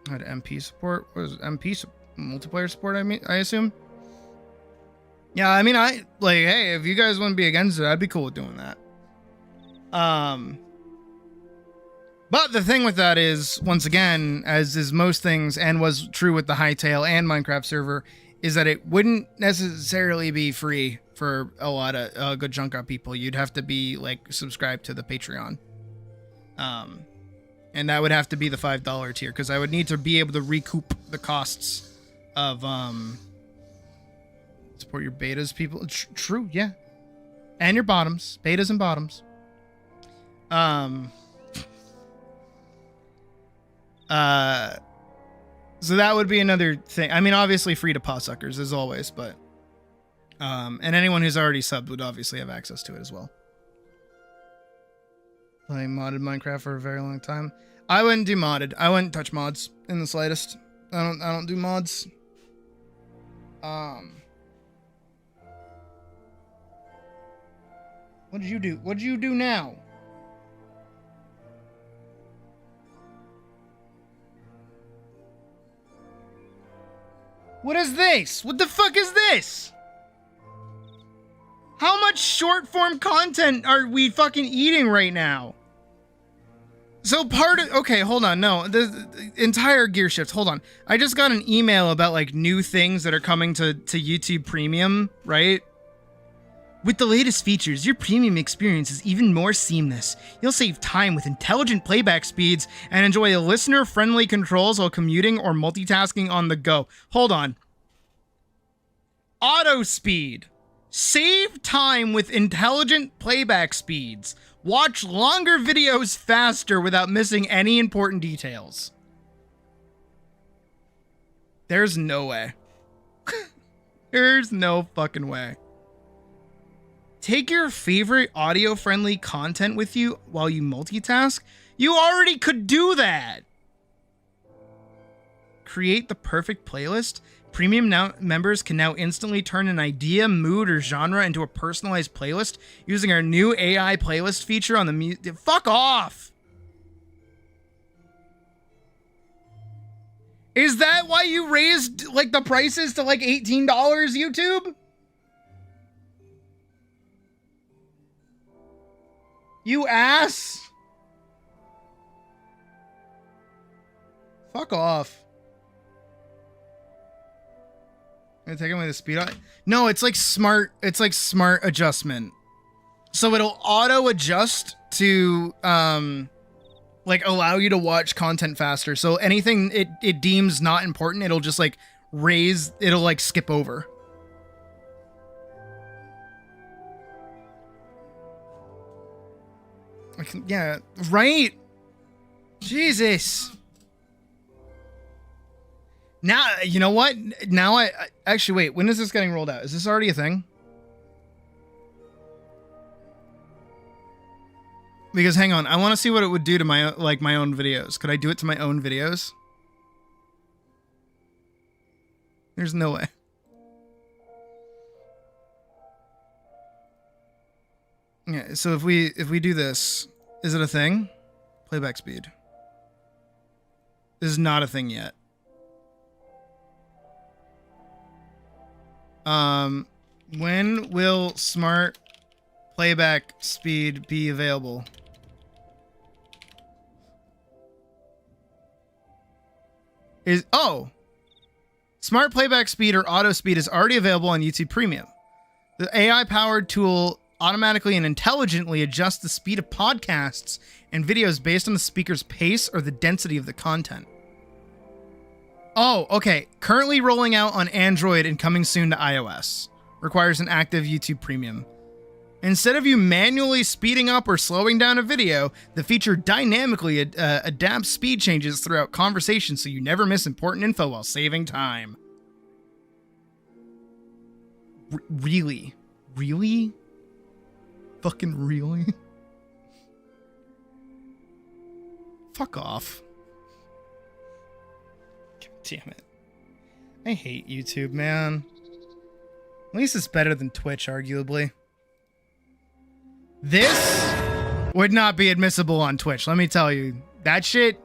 Had MP support? What is MP multiplayer support? I assume. Yeah, I mean, hey, if you guys wouldn't be against it, I'd be cool with doing that. But the thing with that is, once again, as is most things, and was true with the Hightail and Minecraft server, is that it wouldn't necessarily be free for a lot of a good chunk of people. You'd have to be like subscribed to the Patreon. And that would have to be the $5 tier, because I would need to be able to recoup the costs of support your betas, people. True, yeah. And your bottoms. Betas and bottoms. So that would be another thing. I mean, obviously free to paw suckers as always, but and anyone who's already subbed would obviously have access to it as well. Playing modded Minecraft for a very long time. I wouldn't do modded. I wouldn't touch mods in the slightest. I don't do mods. What did you do? What did you do now? What is this? What the fuck is this? How much short form content are we fucking eating right now? So okay, hold on. No, the entire gear shift. Hold on. I just got an email about like new things that are coming to YouTube Premium, right? With the latest features, your premium experience is even more seamless. You'll save time with intelligent playback speeds and enjoy listener-friendly controls while commuting or multitasking on the go. Hold on. Auto speed. Save time with intelligent playback speeds. Watch longer videos faster without missing any important details. There's no way. There's no fucking way. Take your favorite audio-friendly content with you while you multitask? You already could do that! Create the perfect playlist? Premium members can now instantly turn an idea, mood, or genre into a personalized playlist using our new AI playlist feature on the Fuck off! Is that why you raised, like, the prices to, like, $18, YouTube? You ass! Fuck off. Gonna take away the speed on. No, it's like smart adjustment. So it'll auto adjust to like allow you to watch content faster. So anything it deems not important, it'll just like it'll like skip over. Yeah, right? Jesus. Now, you know what? Now actually, wait, when is this getting rolled out? Is this already a thing? Because hang on, I want to see what it would do to my own videos. Could I do it to my own videos? There's no way. Yeah, so if we do this, is it a thing? Playback speed. This is not a thing yet. When will smart playback speed be available? Smart playback speed or auto speed is already available on YouTube Premium. The AI-powered tool automatically and intelligently adjusts the speed of podcasts and videos based on the speaker's pace or the density of the content. Oh, okay. Currently rolling out on Android and coming soon to iOS. Requires an active YouTube Premium. Instead of you manually speeding up or slowing down a video, the feature dynamically adapts speed changes throughout conversations so you never miss important info while saving time. Really? Really? Fucking really? Fuck off. God damn it. I hate YouTube, man. At least it's better than Twitch, arguably. This would not be admissible on Twitch, let me tell you. That shit.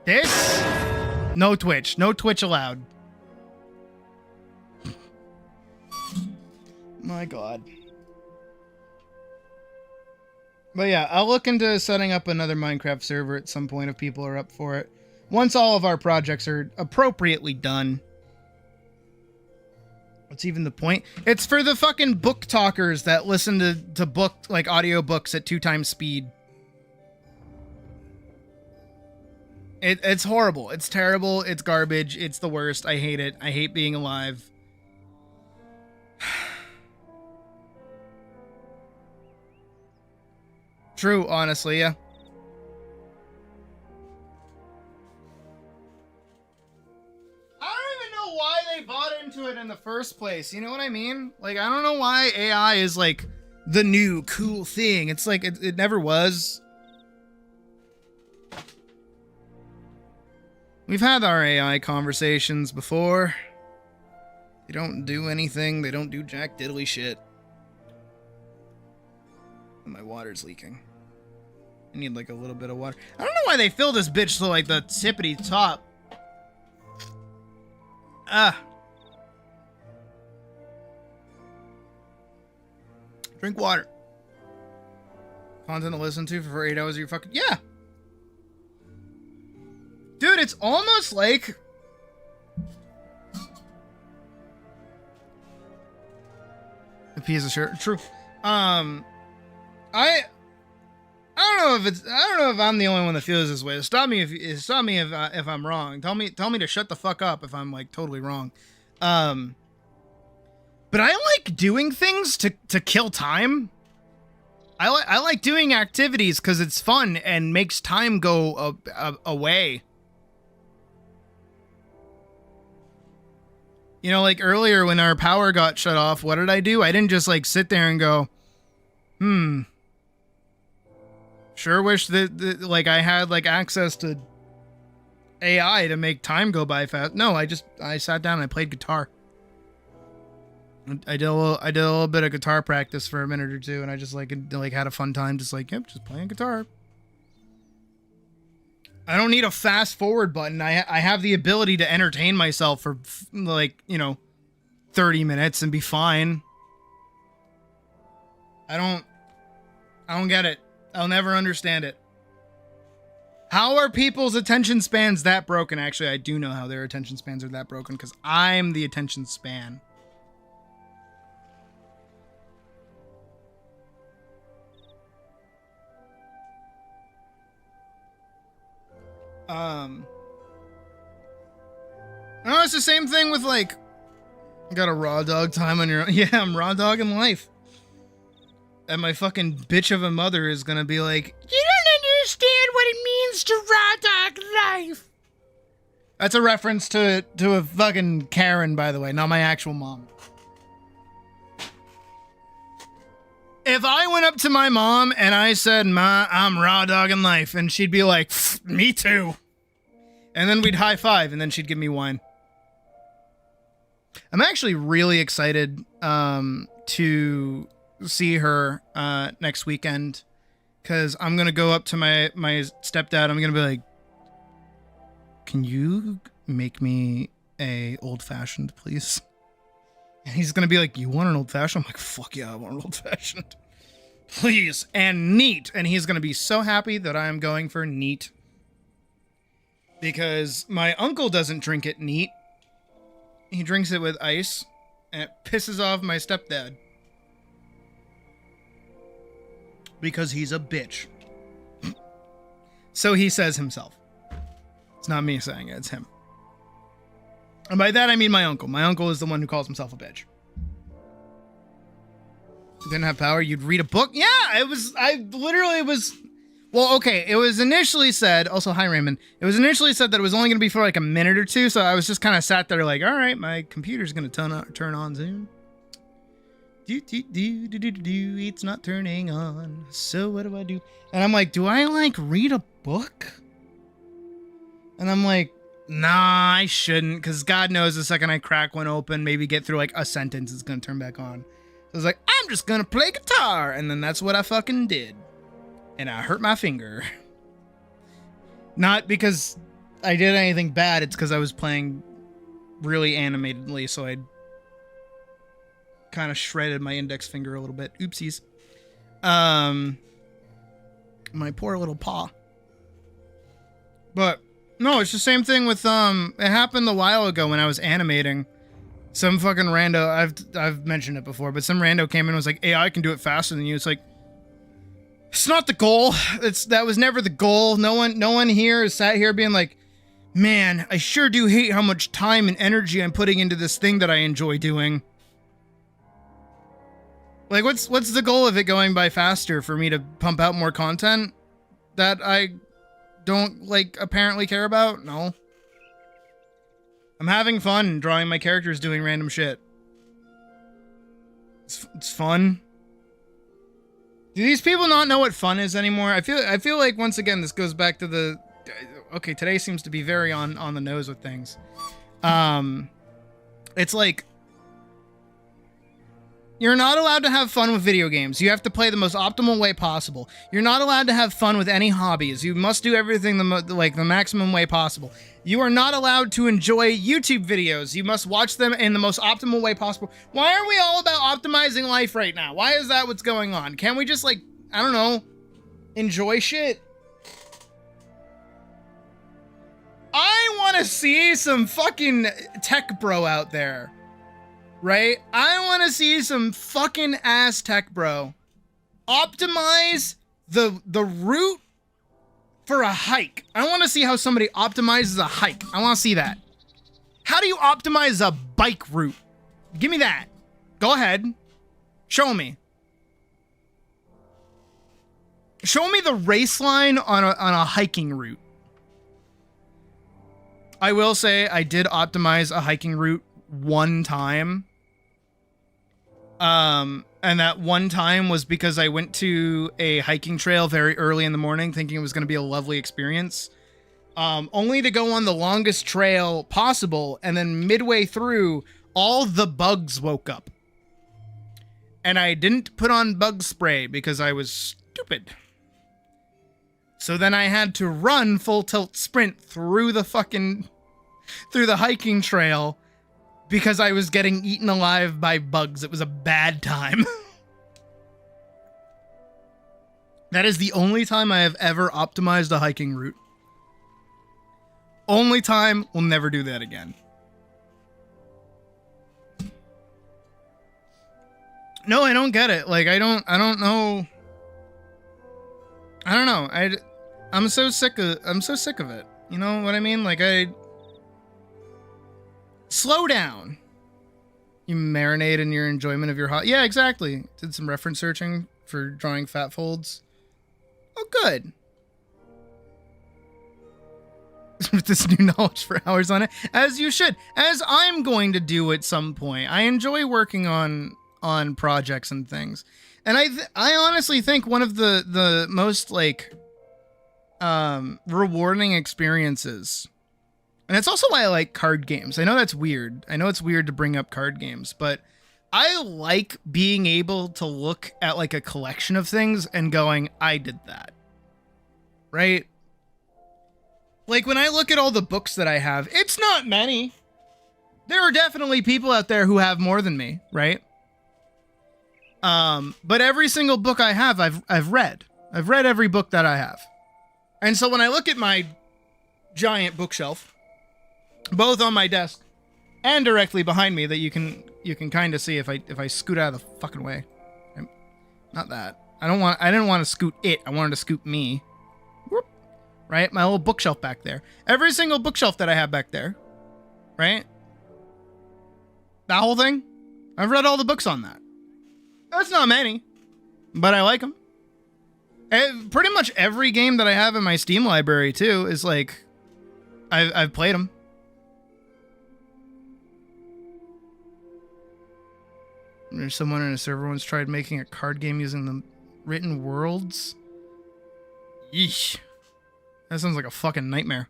This? No Twitch. No Twitch allowed. My God. But yeah, I'll look into setting up another Minecraft server at some point if people are up for it. Once all of our projects are appropriately done. What's even the point? It's for the fucking book talkers that listen to book, like audio books at 2x speed. It's horrible. It's terrible. It's garbage. It's the worst. I hate it. I hate being alive. True, honestly, yeah. I don't even know why they bought into it in the first place. You know what I mean? Like, I don't know why AI is like the new cool thing. It's like, it never was. We've had our AI conversations before. They don't do anything. They don't do jack diddly shit. And my water's leaking. I need like a little bit of water. I don't know why they fill this bitch to like the tippity top. Drink water. Content to listen to for 8 hours of your fucking... Yeah! Dude, it's almost like... a piece of shirt. True. I don't know if I'm the only one that feels this way. Stop me if I'm wrong. Tell me to shut the fuck up if I'm like totally wrong. But I like doing things to kill time. I like doing activities because it's fun and makes time go away. You know, like earlier when our power got shut off, what did I do? I didn't just like sit there and go, sure wish that like I had like access to AI to make time go by fast. No, I sat down and I played guitar. I did a little bit of guitar practice for a minute or two, and I just like had a fun time, just like, yep, just playing guitar. I don't need a fast forward button. I have the ability to entertain myself for like, 30 minutes and be fine. I don't get it. I'll never understand it. How are people's attention spans that broken? Actually, I do know how their attention spans are that broken because I'm the attention span. No, it's the same thing with like, you got a raw dog time on your own. Yeah, I'm raw dogging life. And my fucking bitch of a mother is gonna be like, you don't understand what it means to raw dog life. That's a reference to a fucking Karen, by the way, not my actual mom. If I went up to my mom and I said, "Ma, I'm raw dogging life," and she'd be like, "Me too," and then we'd high five, and then she'd give me wine. I'm actually really excited to see her next weekend, because I'm gonna go up to my stepdad. I'm gonna be like, "Can you make me a old fashioned, please?" And he's gonna be like, "You want an old fashioned?" I'm like, "Fuck yeah, I want an old fashioned, please, and neat." And he's gonna be so happy that I am going for neat, because my uncle doesn't drink it neat. He drinks it with ice, and it pisses off my stepdad because he's a bitch. So he says himself. It's not me saying it, it's him. And by that I mean my uncle. My uncle is the one who calls himself a bitch. If you didn't have power, you'd read a book? Yeah, it was well, okay, it was initially said, also, hi Raymond, it was initially said that it was only going to be for like a minute or two, so I was just kind of sat there like, all right, my computer's going to turn on soon. It's not turning on, so what do I do? And I'm like, do I like read a book? And I'm like, nah, I shouldn't, because God knows the second I crack one open, maybe get through like a sentence, it's going to turn back on. So I was like, I'm just going to play guitar, and then that's what I fucking did. And I hurt my finger. Not because I did anything bad, it's because I was playing really animatedly, so I kind of shredded my index finger a little bit. Oopsies. My poor little paw. But no, it's the same thing with it happened a while ago when I was animating. Some fucking rando, I've mentioned it before, but some rando came in and was like, AI can do it faster than you. It's like, it's not the goal. That was never the goal. No one here is sat here being like, man, I sure do hate how much time and energy I'm putting into this thing that I enjoy doing. Like, what's the goal of it going by faster? For me to pump out more content that I don't, like, apparently care about? No. I'm having fun drawing my characters doing random shit. It's fun. Do these people not know what fun is anymore? I feel like, once again, this goes back to the... Okay, today seems to be very on the nose with things. It's like... You're not allowed to have fun with video games. You have to play the most optimal way possible. You're not allowed to have fun with any hobbies. You must do everything the maximum way possible. You are not allowed to enjoy YouTube videos. You must watch them in the most optimal way possible. Why are we all about optimizing life right now? Why is that what's going on? Can't we just, like, I don't know, enjoy shit? I want to see some fucking tech bro out there. Right? I want to see some fucking ass tech bro optimize the route for a hike. I want to see how somebody optimizes a hike. I want to see that. How do you optimize a bike route? Give me that. Go ahead. Show me. Show me the race line on a hiking route. I will say I did optimize a hiking route one time. And that one time was because I went to a hiking trail very early in the morning thinking it was going to be a lovely experience. Only to go on the longest trail possible, and then midway through, all the bugs woke up. And I didn't put on bug spray because I was stupid. So then I had to run full tilt sprint through the hiking trail because I was getting eaten alive by bugs. It was a bad time. That is the only time I have ever optimized a hiking route. Only time, we'll never do that again. No, I don't get it. Like, I don't know. I don't know. I'm so sick of it. You know what I mean? Like, slow down. You marinate in your enjoyment of your hot. Yeah, exactly. Did some reference searching for drawing fat folds. Oh, good. with this new knowledge for hours on it, as you should, as I'm going to do at some point. I enjoy working on projects and things, and I honestly think one of the most like rewarding experiences, and it's also why I like card games. I know that's weird. I know it's weird to bring up card games, but I like being able to look at like a collection of things and going, I did that. Right? Like when I look at all the books that I have, it's not many. There are definitely people out there who have more than me, right? But every single book I have, I've read. I've read every book that I have. And so when I look at my giant bookshelf, both on my desk and directly behind me, that you can kind of see if I scoot out of the fucking way. Not that. I didn't want to scoot it. I wanted to scoot me. Whoop. Right? My little bookshelf back there. Every single bookshelf that I have back there. Right? That whole thing. I've read all the books on that. That's not many, but I like them. Pretty much every game that I have in my Steam library too is like, I've played them. There's someone in a server once tried making a card game using the written worlds. Yeesh. That sounds like a fucking nightmare.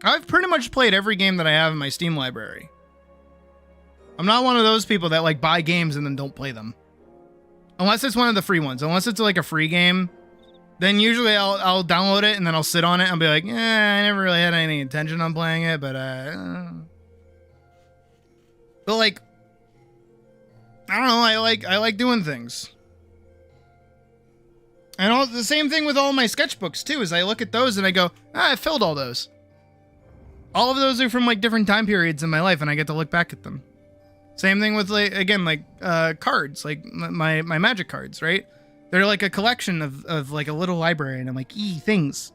I've pretty much played every game that I have in my Steam library. I'm not one of those people that like buy games and then don't play them. Unless it's one of the free ones. Unless it's like a free game, then usually I'll download it and then I'll sit on it and be like, I never really had any intention on playing it, but like, I don't know, I like doing things. And the same thing with all my sketchbooks too, is I look at those and I go, I filled all those. All of those are from like different time periods in my life and I get to look back at them. Same thing with cards, like my magic cards, right? They're like a collection of like a little library and I'm like, things.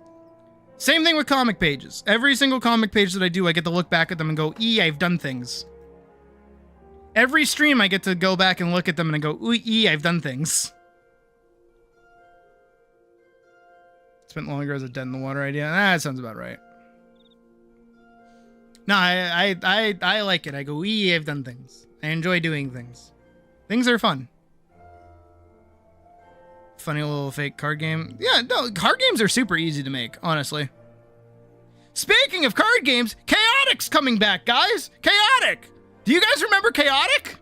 Same thing with comic pages. Every single comic page that I do, I get to look back at them and go, I've done things. Every stream I get to go back and look at them and I go, I've done things. Spent longer as a dead in the water idea. That sounds about right. No, I like it. I go, I've done things. I enjoy doing things. Things are fun. Funny little fake card game. Yeah, no, card games are super easy to make, honestly. Speaking of card games, Chaotic's coming back, guys. Chaotic. Do you guys remember Chaotic?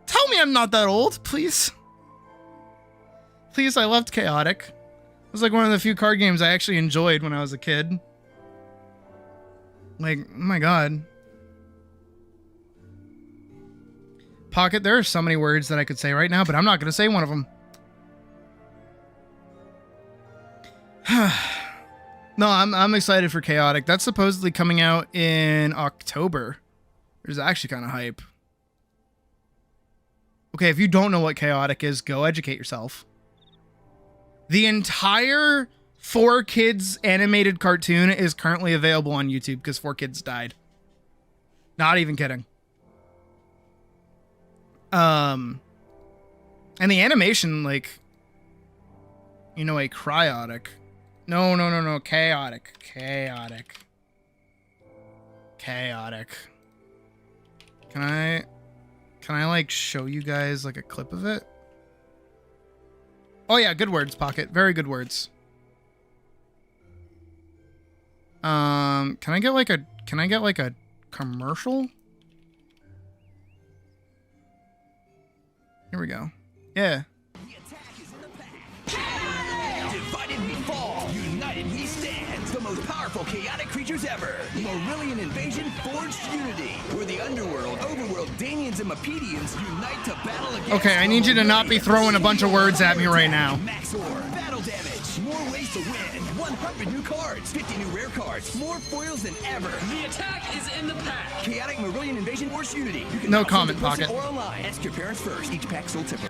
Tell me I'm not that old, please. Please, I loved Chaotic. It was like one of the few card games I actually enjoyed when I was a kid. Like, oh my god. Pocket, there are so many words that I could say right now, but I'm not going to say one of them. No, I'm excited for Chaotic. That's supposedly coming out in October. It's actually kind of hype. Okay, if you don't know what Chaotic is, go educate yourself. The entire 4Kids animated cartoon is currently available on YouTube because 4Kids died. Not even kidding. And the animation, like, you know, a cryotic. No, chaotic. Can I like show you guys like a clip of it? Oh yeah, good words, Pocket. Very good words. Can I get like a commercial? Here we go. Yeah. Divided we fall, united we stand. The most powerful chaotic creatures ever. Marillion Invasion Forged Unity. Where the underworld, overworld, Danians, and Mapedians unite to battle against... Okay, I need you to not be throwing a bunch of words at me right now. Max Ore, battle damage, more ways to win, 100 new cards, 50 new rare cards, more foils than ever. The attack is in the pack. Chaotic Marillion Invasion Forged Unity. You can No download comment, in person Pocket. or online. Ask your parents first. Each pack sold separately.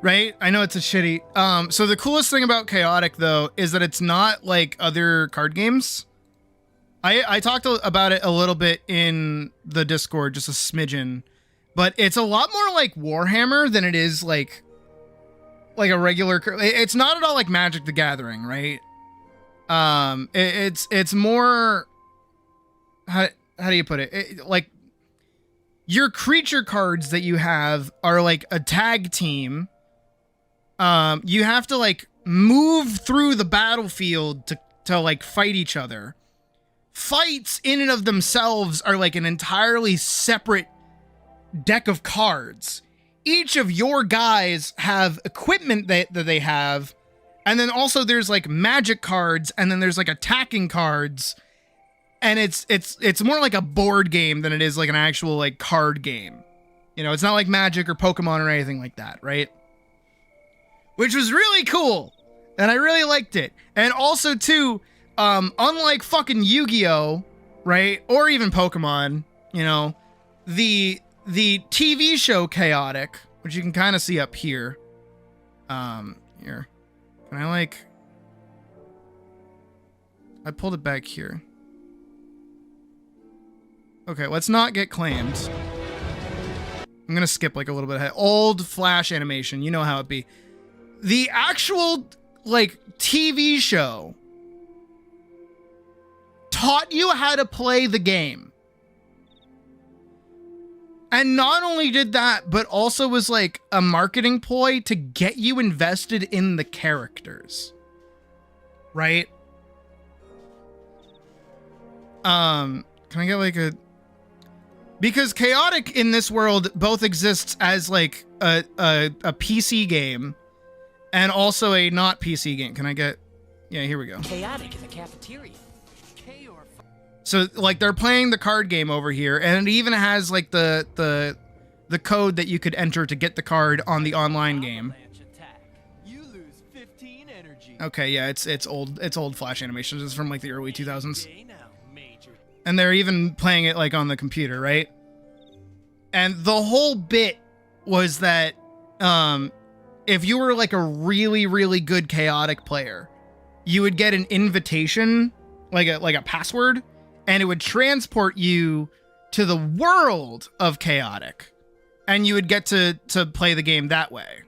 Right? I know it's a shitty. So the coolest thing about Chaotic, though, is that it's not like other card games. I talked about it a little bit in the Discord, just a smidgen, but it's a lot more like Warhammer than it is like a regular. It's not at all like Magic the Gathering, right? It's more, how do you put it? Like, your creature cards that you have are like a tag team. You have to like move through the battlefield to like fight each other. Fights in and of themselves are like an entirely separate deck of cards. Each of your guys have equipment that they have, and then also there's like magic cards, and then there's like attacking cards, and it's more like a board game than it is like an actual like card game. You know, it's not like Magic or Pokemon or anything like that, right? Which was really cool, and I really liked it. And also too, unlike fucking Yu-Gi-Oh, right, or even Pokemon, you know, the TV show Chaotic, which you can kind of see up here. Here. Can I like... I pulled it back here. Okay, let's not get claimed. I'm gonna skip like a little bit ahead. Old Flash animation, you know how it be. The actual, like, TV show taught you how to play the game. And not only did that, but also was like a marketing ploy to get you invested in the characters. Right? Can I get like a... Because Chaotic in this world both exists as like a PC game and also a not PC game. Can I get... Yeah, here we go. Chaotic is a cafeteria. So, like, they're playing the card game over here, and it even has, like, the code that you could enter to get the card on the online game. You lose 15 energy. Okay, yeah, it's old Flash animations. It's from, like, the early 2000s. And they're even playing it, like, on the computer, right? And the whole bit was that, if you were, like, a really, really good Chaotic player, you would get an invitation, like a password, and it would transport you to the world of Chaotic, and you would get to play the game that way,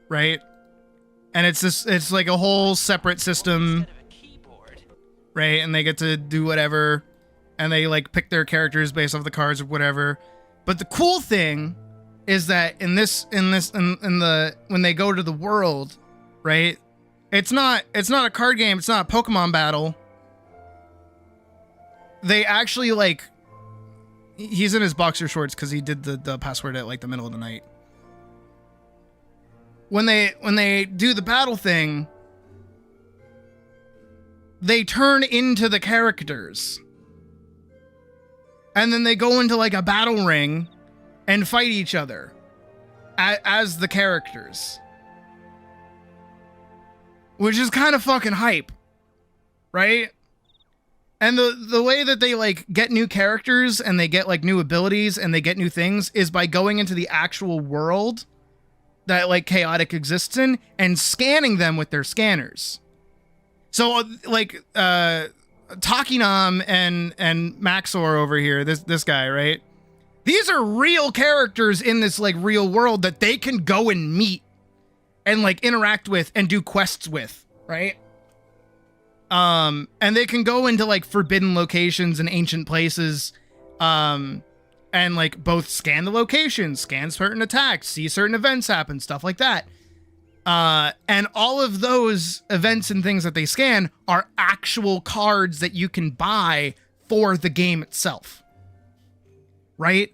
right? And it's like a whole separate system, right? And they get to do whatever, and they like pick their characters based off the cards or whatever. But the cool thing is that in the when they go to the world, right? It's not a card game. It's not a Pokemon battle. They actually, like, he's in his boxer shorts because he did the password at, like, the middle of the night. When they do the battle thing, they turn into the characters. And then they go into, like, a battle ring and fight each other as the characters. Which is kind of fucking hype, right? And the way that they, like, get new characters and they get, like, new abilities and they get new things is by going into the actual world that, like, Chaotic exists in and scanning them with their scanners. So, like, Takinam and Maxor over here, this guy, right? These are real characters in this, like, real world that they can go and meet and, like, interact with and do quests with, right? And they can go into, like, forbidden locations and ancient places, and, like, both scan the location, scan certain attacks, see certain events happen, stuff like that. And all of those events and things that they scan are actual cards that you can buy for the game itself. Right?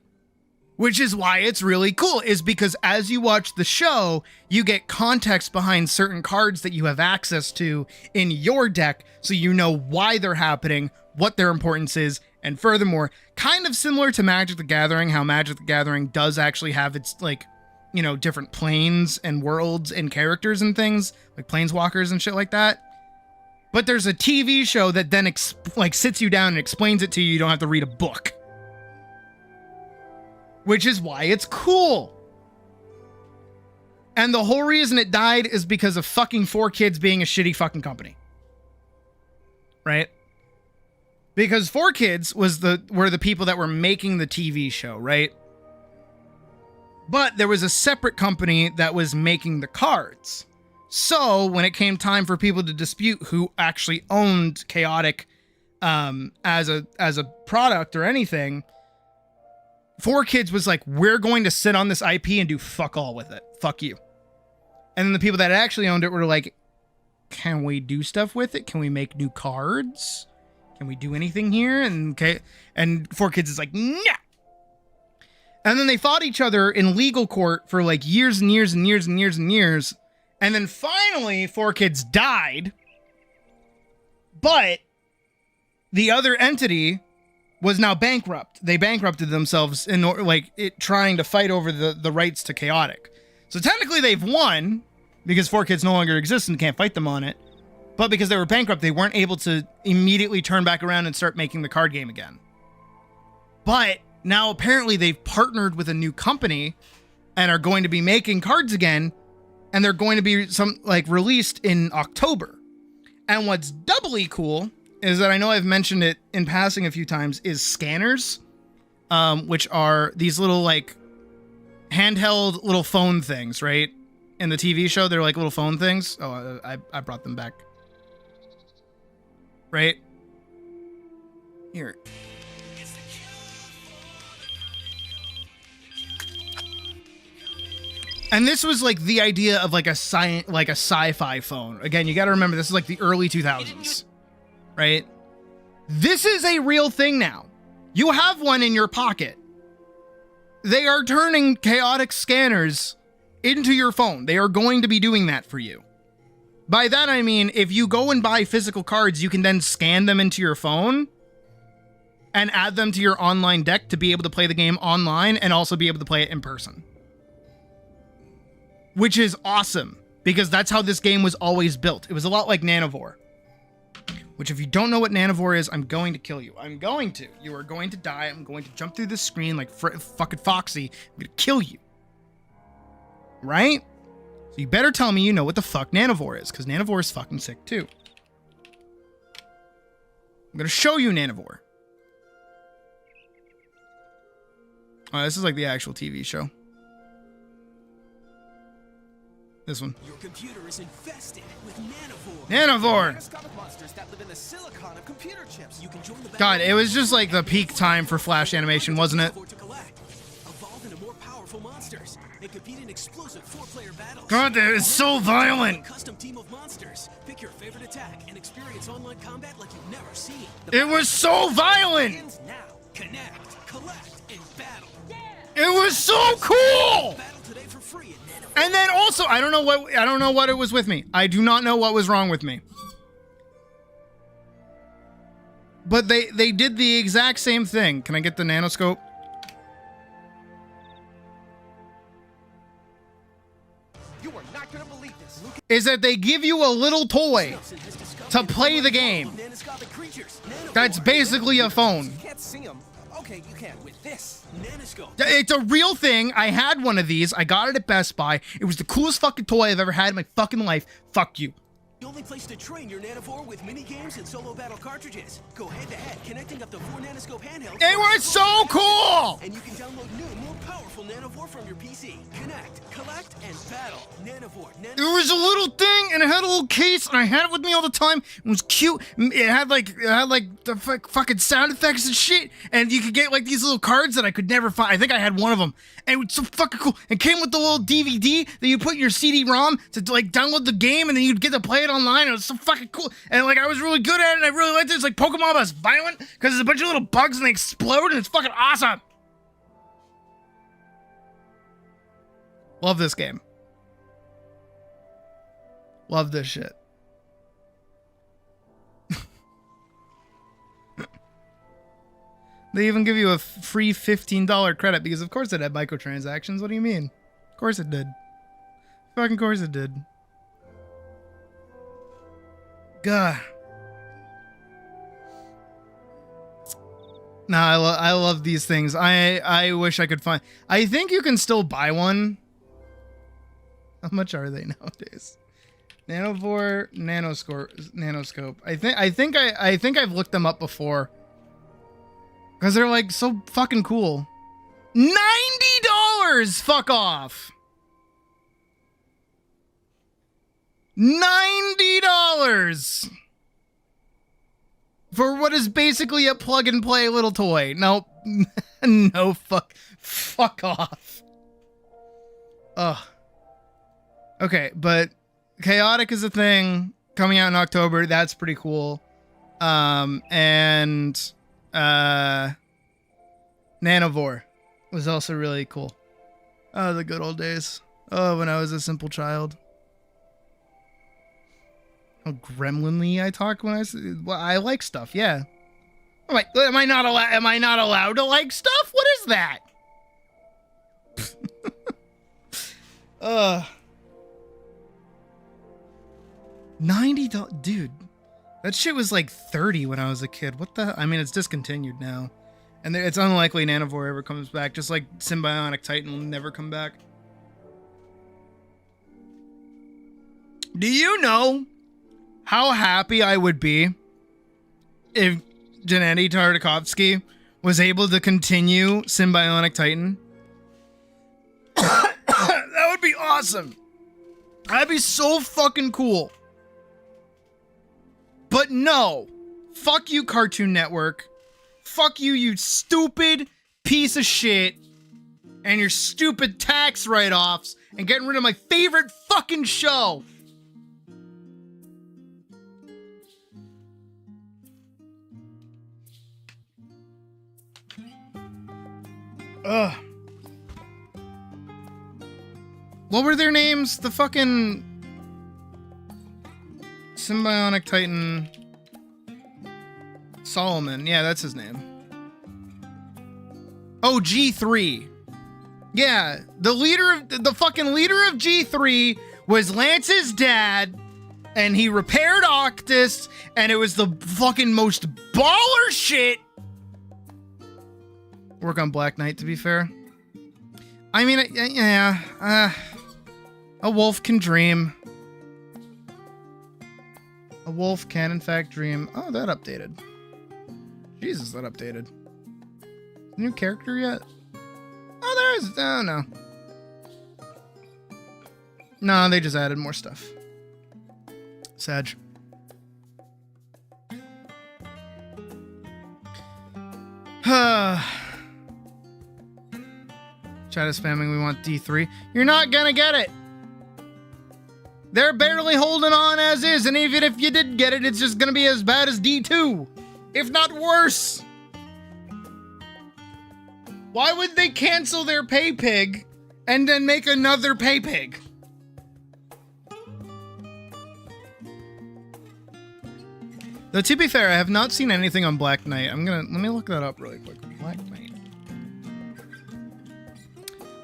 Which is why it's really cool, is because as you watch the show, you get context behind certain cards that you have access to in your deck, so you know why they're happening, what their importance is, and furthermore, kind of similar to Magic the Gathering, how Magic the Gathering does actually have its, like, you know, different planes and worlds and characters and things, like planeswalkers and shit like that. But there's a TV show that then, like, sits you down and explains it to you. You don't have to read a book. Which is why it's cool. And the whole reason it died is because of fucking 4Kids being a shitty fucking company. Right? Because 4Kids were the people that were making the TV show, right? But there was a separate company that was making the cards. So when it came time for people to dispute who actually owned Chaotic as a product or anything, 4Kids was like, we're going to sit on this IP and do fuck all with it. Fuck you. And then the people that actually owned it were like, can we do stuff with it? Can we make new cards? Can we do anything here? And 4Kids is like, nah. And then they fought each other in legal court for like years and years and years and years and years. And then finally 4Kids died. But the other entity was now bankrupt. They bankrupted themselves in trying to fight over the rights to Chaotic. So technically they've won because 4Kids no longer exists and can't fight them on it. But because they were bankrupt, they weren't able to immediately turn back around and start making the card game again. But now apparently they've partnered with a new company and are going to be making cards again, and they're going to be released in October. And what's doubly cool is that I know I've mentioned it in passing a few times is scanners, which are these little handheld little phone things, right? In the TV show, they're like little phone things. Oh, I brought them back. Right? Here. And this was like the idea of like a sci-fi phone. Again, you got to remember this is like the early 2000s, right? This is a real thing now. You have one in your pocket. They are turning Chaotic scanners into your phone. They are going to be doing that for you. By that, I mean, if you go and buy physical cards, you can then scan them into your phone and add them to your online deck to be able to play the game online and also be able to play it in person. Which is awesome, because that's how this game was always built. It was a lot like Nanivore. Which, if you don't know what Nanivore is, I'm going to kill you. I'm going to. You are going to die. I'm going to jump through this screen like fucking Foxy. I'm going to kill you. Right? So you better tell me you know what the fuck Nanivore is, because Nanivore is fucking sick too. I'm going to show you Nanivore. Oh, this is like the actual TV show. This one. Your computer is infested with Nanivore. Nanivore! Microscopic monsters that live in the silicon of computer chips. You can join the God, it was just like the peak time for Flash animation, wasn't it? Evolve into more powerful monsters and compete in explosive 4-player battles. God, that is so violent. Custom team of monsters. Pick your favorite attack and experience online combat like you've never seen. It was so violent. Begins now. Connect, collect, and battle. It was so cool. Battle today for free at Nanivore. And then also, I don't know what it was with me. I do not know what was wrong with me. But they did the exact same thing. Can I get the nanoscope? You are not gonna believe this. Is that they give you a little toy to play the game. That's basically a phone. You can't see them. Okay, you can with this nanoscope. It's a real thing. I had one of these. I got it at Best Buy. It was the coolest fucking toy I've ever had in my fucking life. Fuck you. The only place to train your Nanivore with mini games and solo battle cartridges. Go head to head, connecting up to 4 nanoscope handhelds. It was so cool! And you can download new, more powerful Nanivore from your PC. Connect, collect, and battle. Nanivore. It was a little thing, and it had a little case, and I had it with me all the time. It was cute. It had like the fucking sound effects and shit, and you could get like these little cards that I could never find. I think I had one of them, and it was so fucking cool. It came with the little DVD that you put in your CD-ROM to like download the game, and then you'd get to play it online. It was so fucking cool, and like I was really good at it, and I really liked it. It's like Pokemon, but it's violent because there's a bunch of little bugs and they explode, and it's fucking awesome. Love this game. Love this shit. They even give you a free $15 credit because of course it had microtransactions. What do you mean? Of course it did. Fucking course it did. God. Nah, I love these things. I wish I could find. I think you can still buy one. How much are they nowadays? Nanivore nanoscope. I think I've looked them up before. Cause they're like so fucking cool. $90! Fuck off. $90 for what is basically a plug and play little toy. Nope. No, fuck off. Ugh. Okay, but Chaotic is a thing coming out in October. That's pretty cool. And Nanovore was also really cool. Oh, the good old days. Oh, when I was a simple child. How gremlinly I talk when I like stuff. Yeah. Am I not allowed to like stuff? What is that? $90, dude. That shit was like 30 when I was a kid. What the? I mean, it's discontinued now, and it's unlikely Nanovore ever comes back. Just like Symbionic Titan will never come back. Do you know how happy I would be if Gennady Tartakovsky was able to continue Symbionic Titan? That would be awesome. That'd be so fucking cool. But no. Fuck you, Cartoon Network. Fuck you, you stupid piece of shit. And your stupid tax write-offs. And getting rid of my favorite fucking show. Ugh. What were their names? The fucking Symbionic Titan Solomon. Yeah, that's his name. Oh, G3. Yeah, the fucking leader of G3 was Lance's dad, and he repaired Octus, and it was the fucking most baller shit. Work on Black Knight, to be fair. I mean, yeah, a wolf can dream. A wolf can, in fact, dream. Oh, that updated. Jesus, that updated. New character yet? Oh, there is. Oh, no. No, they just added more stuff. Sag. Chat is spamming, we want D3. You're not gonna get it! They're barely holding on as is, and even if you did get it, it's just gonna be as bad as D2. If not worse. Why would they cancel their pay pig and then make another pay pig? Though, to be fair, I have not seen anything on Black Knight. Let me look that up really quick. Black Knight.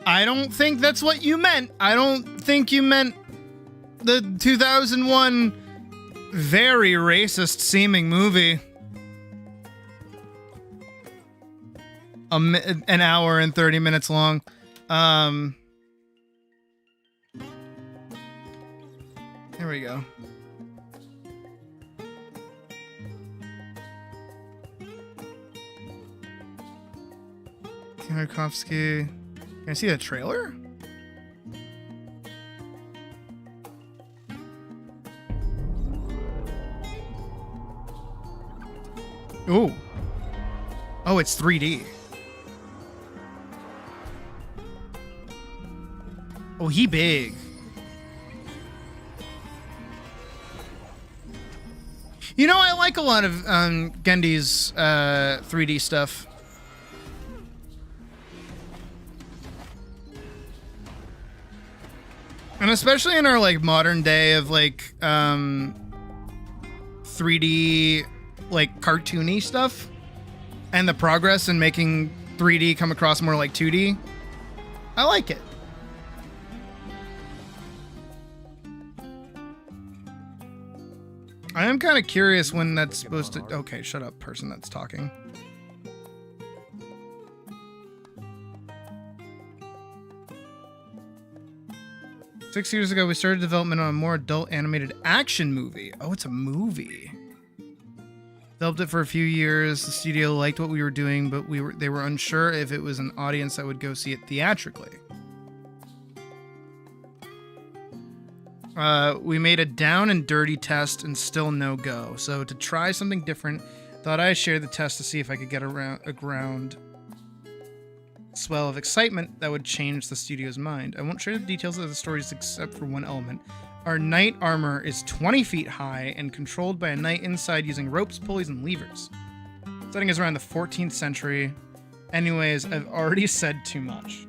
I don't think that's what you meant. I don't think you meant the 2001 very racist seeming movie. An hour and 30 minutes long. Here we go. Tarkovsky. Can I see the trailer? Ooh. Oh, it's 3D. Oh, he big. You know, I like a lot of Gendy's 3D stuff. And especially in our like modern day of like 3D like cartoony stuff and the progress in making 3D come across more like 2D. I like it. I am kind of curious when that's supposed to... Okay, shut up, person that's talking. Six years ago, we started development on a more adult animated action movie. Oh, it's a movie. Developed it for a few years. The studio liked what we were doing, but they were unsure if it was an audience that would go see it theatrically. We made a down and dirty test and still no go. So to try something different, thought I'd share the test to see if I could get a ground swell of excitement that would change the studio's mind. I won't share the details of the stories except for one element. Our knight armor is 20 feet high and controlled by a knight inside using ropes, pulleys, and levers. Setting is around the 14th century. Anyways, I've already said too much.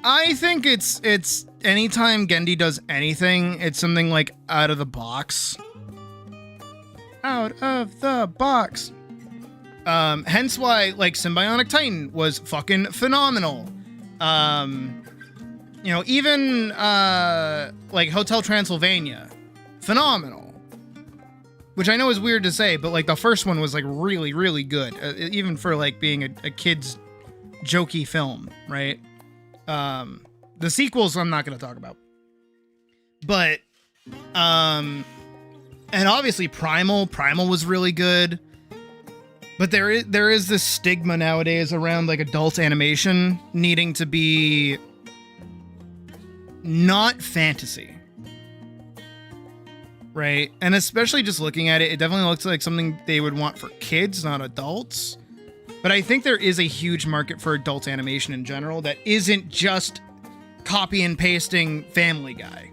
I think it's anytime Gendy does anything, it's something like out of the box. Out of the box. Hence why like Symbionic Titan was fucking phenomenal. You know, even like Hotel Transylvania, phenomenal. Which I know is weird to say, but like the first one was like really, really good, even for like being a kid's jokey film, right? The sequels I'm not going to talk about, but and obviously Primal was really good, but there is this stigma nowadays around like adult animation needing to be not fantasy. Right? And especially just looking at it, it definitely looks like something they would want for kids, not adults. But I think there is a huge market for adult animation in general that isn't just copy and pasting Family Guy.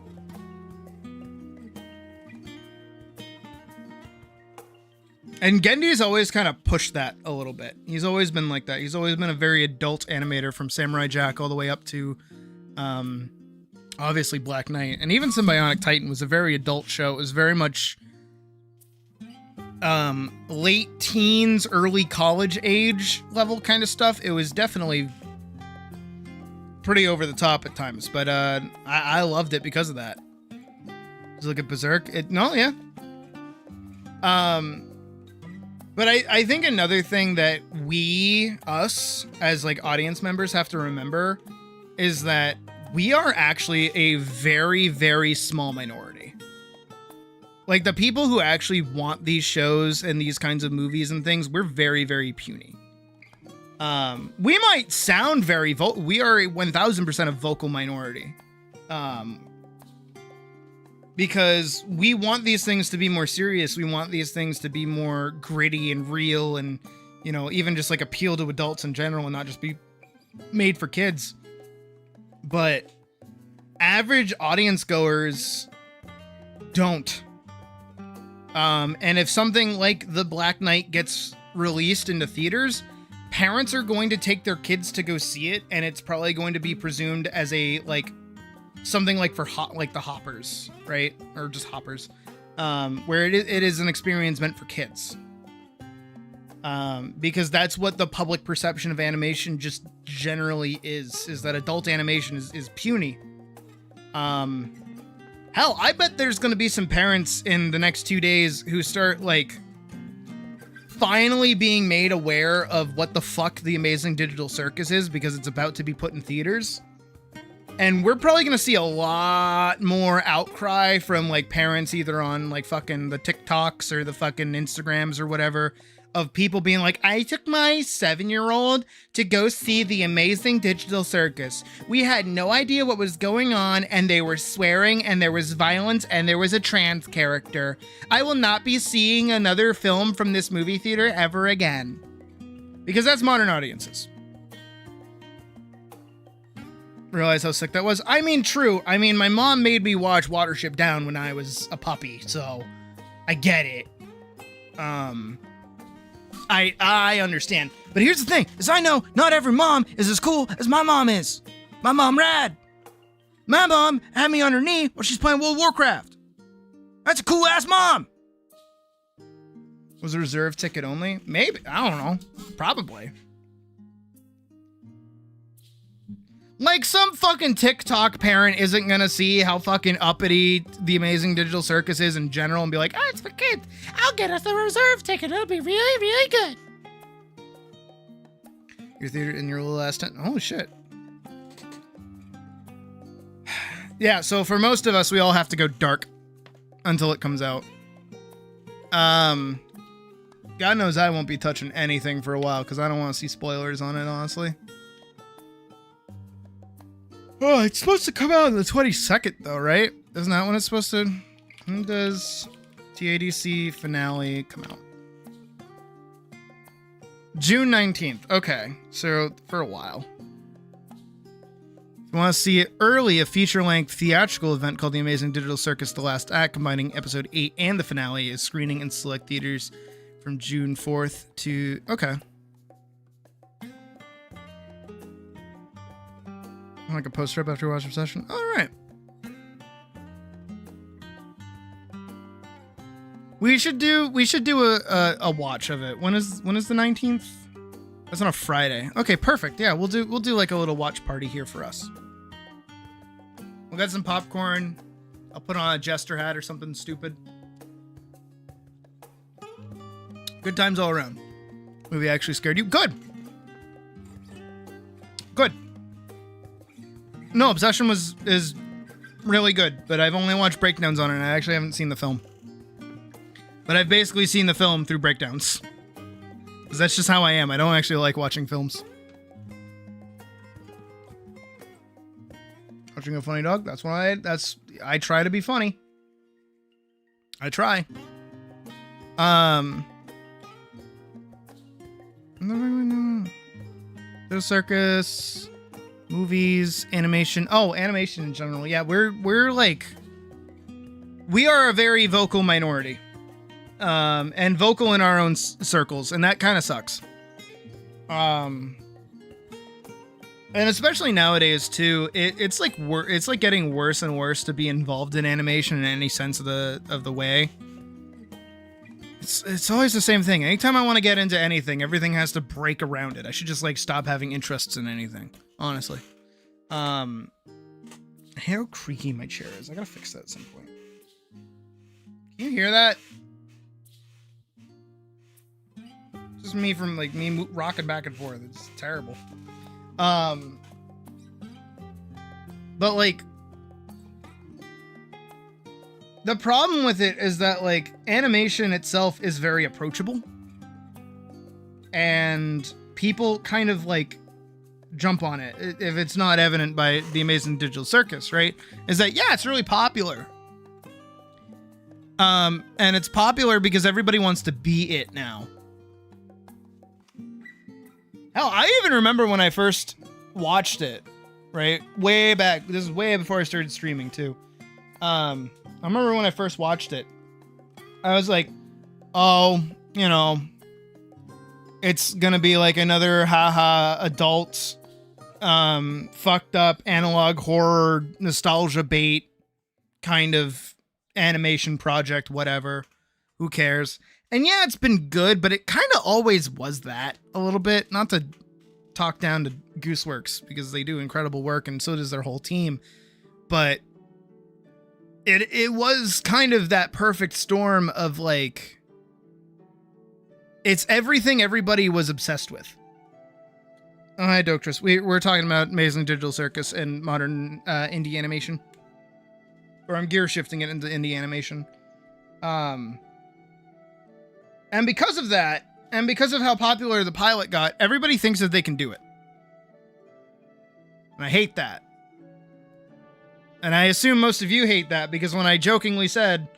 And Gendy's always kind of pushed that a little bit. He's always been like that. He's always been a very adult animator from Samurai Jack all the way up to obviously Black Knight. And even Symbionic Titan was a very adult show. It was very much late teens, early college age level kind of stuff. It was definitely pretty over the top at times, but I loved it because of that. Just look at Berserk. But I think another thing that us as like audience members have to remember is that we are actually a very, very small minority. Like the people who actually want these shows and these kinds of movies and things, we're very, very puny. We might sound very we are a 1000% a vocal minority. Because we want these things to be more serious. We want these things to be more gritty and real and, you know, even just like appeal to adults in general and not just be made for kids. But average audience goers don't. And if something like The Black Knight gets released into theaters, parents are going to take their kids to go see it, and it's probably going to be presumed as a like something like for like the Hoppers, right? Or just Hoppers, where it is an experience meant for kids. Because that's what the public perception of animation just generally is that adult animation is puny. Hell, I bet there's going to be some parents in the next 2 days who start like finally being made aware of what the fuck The Amazing Digital Circus is because it's about to be put in theaters. And we're probably going to see a lot more outcry from like parents either on like fucking the TikToks or the fucking Instagrams or whatever of people being like, I took my 7-year-old to go see The Amazing Digital Circus. We had no idea what was going on, and they were swearing, and there was violence, and there was a trans character. I will not be seeing another film from this movie theater ever again. Because that's modern audiences. Realize how sick that was? I mean, true. I mean, my mom made me watch Watership Down when I was a puppy, so I get it. I understand. But here's the thing, is I know not every mom is as cool as my mom is. My mom rad. My mom had me on her knee while she's playing World of Warcraft. That's a cool ass mom. Was a reserve ticket only? Maybe. I don't know. Probably. Like some fucking TikTok parent isn't gonna see how fucking uppity The Amazing Digital Circus is in general and be like, oh, it's for kids. I'll get us a reserve ticket. It'll be really, really good. Your theater in your little ass tent. Holy shit. Yeah, so for most of us, we all have to go dark until it comes out. God knows I won't be touching anything for a while because I don't want to see spoilers on it, honestly. Oh, it's supposed to come out on the 22nd, though, right? Isn't that when it's supposed to? When does TADC finale come out? June 19th. Okay, so for a while. If you want to see it early, a feature-length theatrical event called The Amazing Digital Circus The Last Act, combining episode 8 and the finale, is screening in select theaters from June 4th to... Okay. Like a post-trip after watching session? Alright. We should do a watch of it. When is the 19th? That's on a Friday. Okay, perfect. Yeah, we'll do like a little watch party here for us. We'll get some popcorn. I'll put on a jester hat or something stupid. Good times all around. Movie actually scared you? Good. Good. No, Obsession is really good, but I've only watched breakdowns on it, and I actually haven't seen the film. But I've basically seen the film through breakdowns. Because that's just how I am. I don't actually like watching films. Watching a funny dog? That's why I try to be funny. I try. The circus, movies, animation. Oh, animation in general. Yeah, we're like, we are a very vocal minority. And vocal in our own circles, and that kind of sucks. And especially nowadays too, it's like getting worse and worse to be involved in animation in any sense of the way. It's always the same thing. Anytime I want to get into anything, everything has to break around it. I should just like stop having interests in anything, honestly. How creaky my chair is. I gotta fix that at some point. Can you hear that? Just me from like me rocking back and forth. It's terrible. But like the problem with it is that like animation itself is very approachable, and people kind of like jump on it if it's not evident by The Amazing Digital Circus, right? Is that yeah, it's really popular. And it's popular because everybody wants to be it now. Hell, I even remember when I first watched it, right? Way back. This is way before I started streaming, too. I remember when I first watched it, I was like, oh, you know, it's gonna be like another haha adult, fucked up analog horror nostalgia bait kind of animation project, whatever. Who cares? And yeah, it's been good, but it kind of always was that a little bit. Not to talk down to Gooseworks, because they do incredible work and so does their whole team. But it was kind of that perfect storm of like, it's everything everybody was obsessed with. Oh, hi, Doctress. We're talking about Amazing Digital Circus and modern indie animation. Or I'm gear shifting it into indie animation. And because of that, and because of how popular the pilot got, everybody thinks that they can do it. And I hate that. And I assume most of you hate that, because when I jokingly said,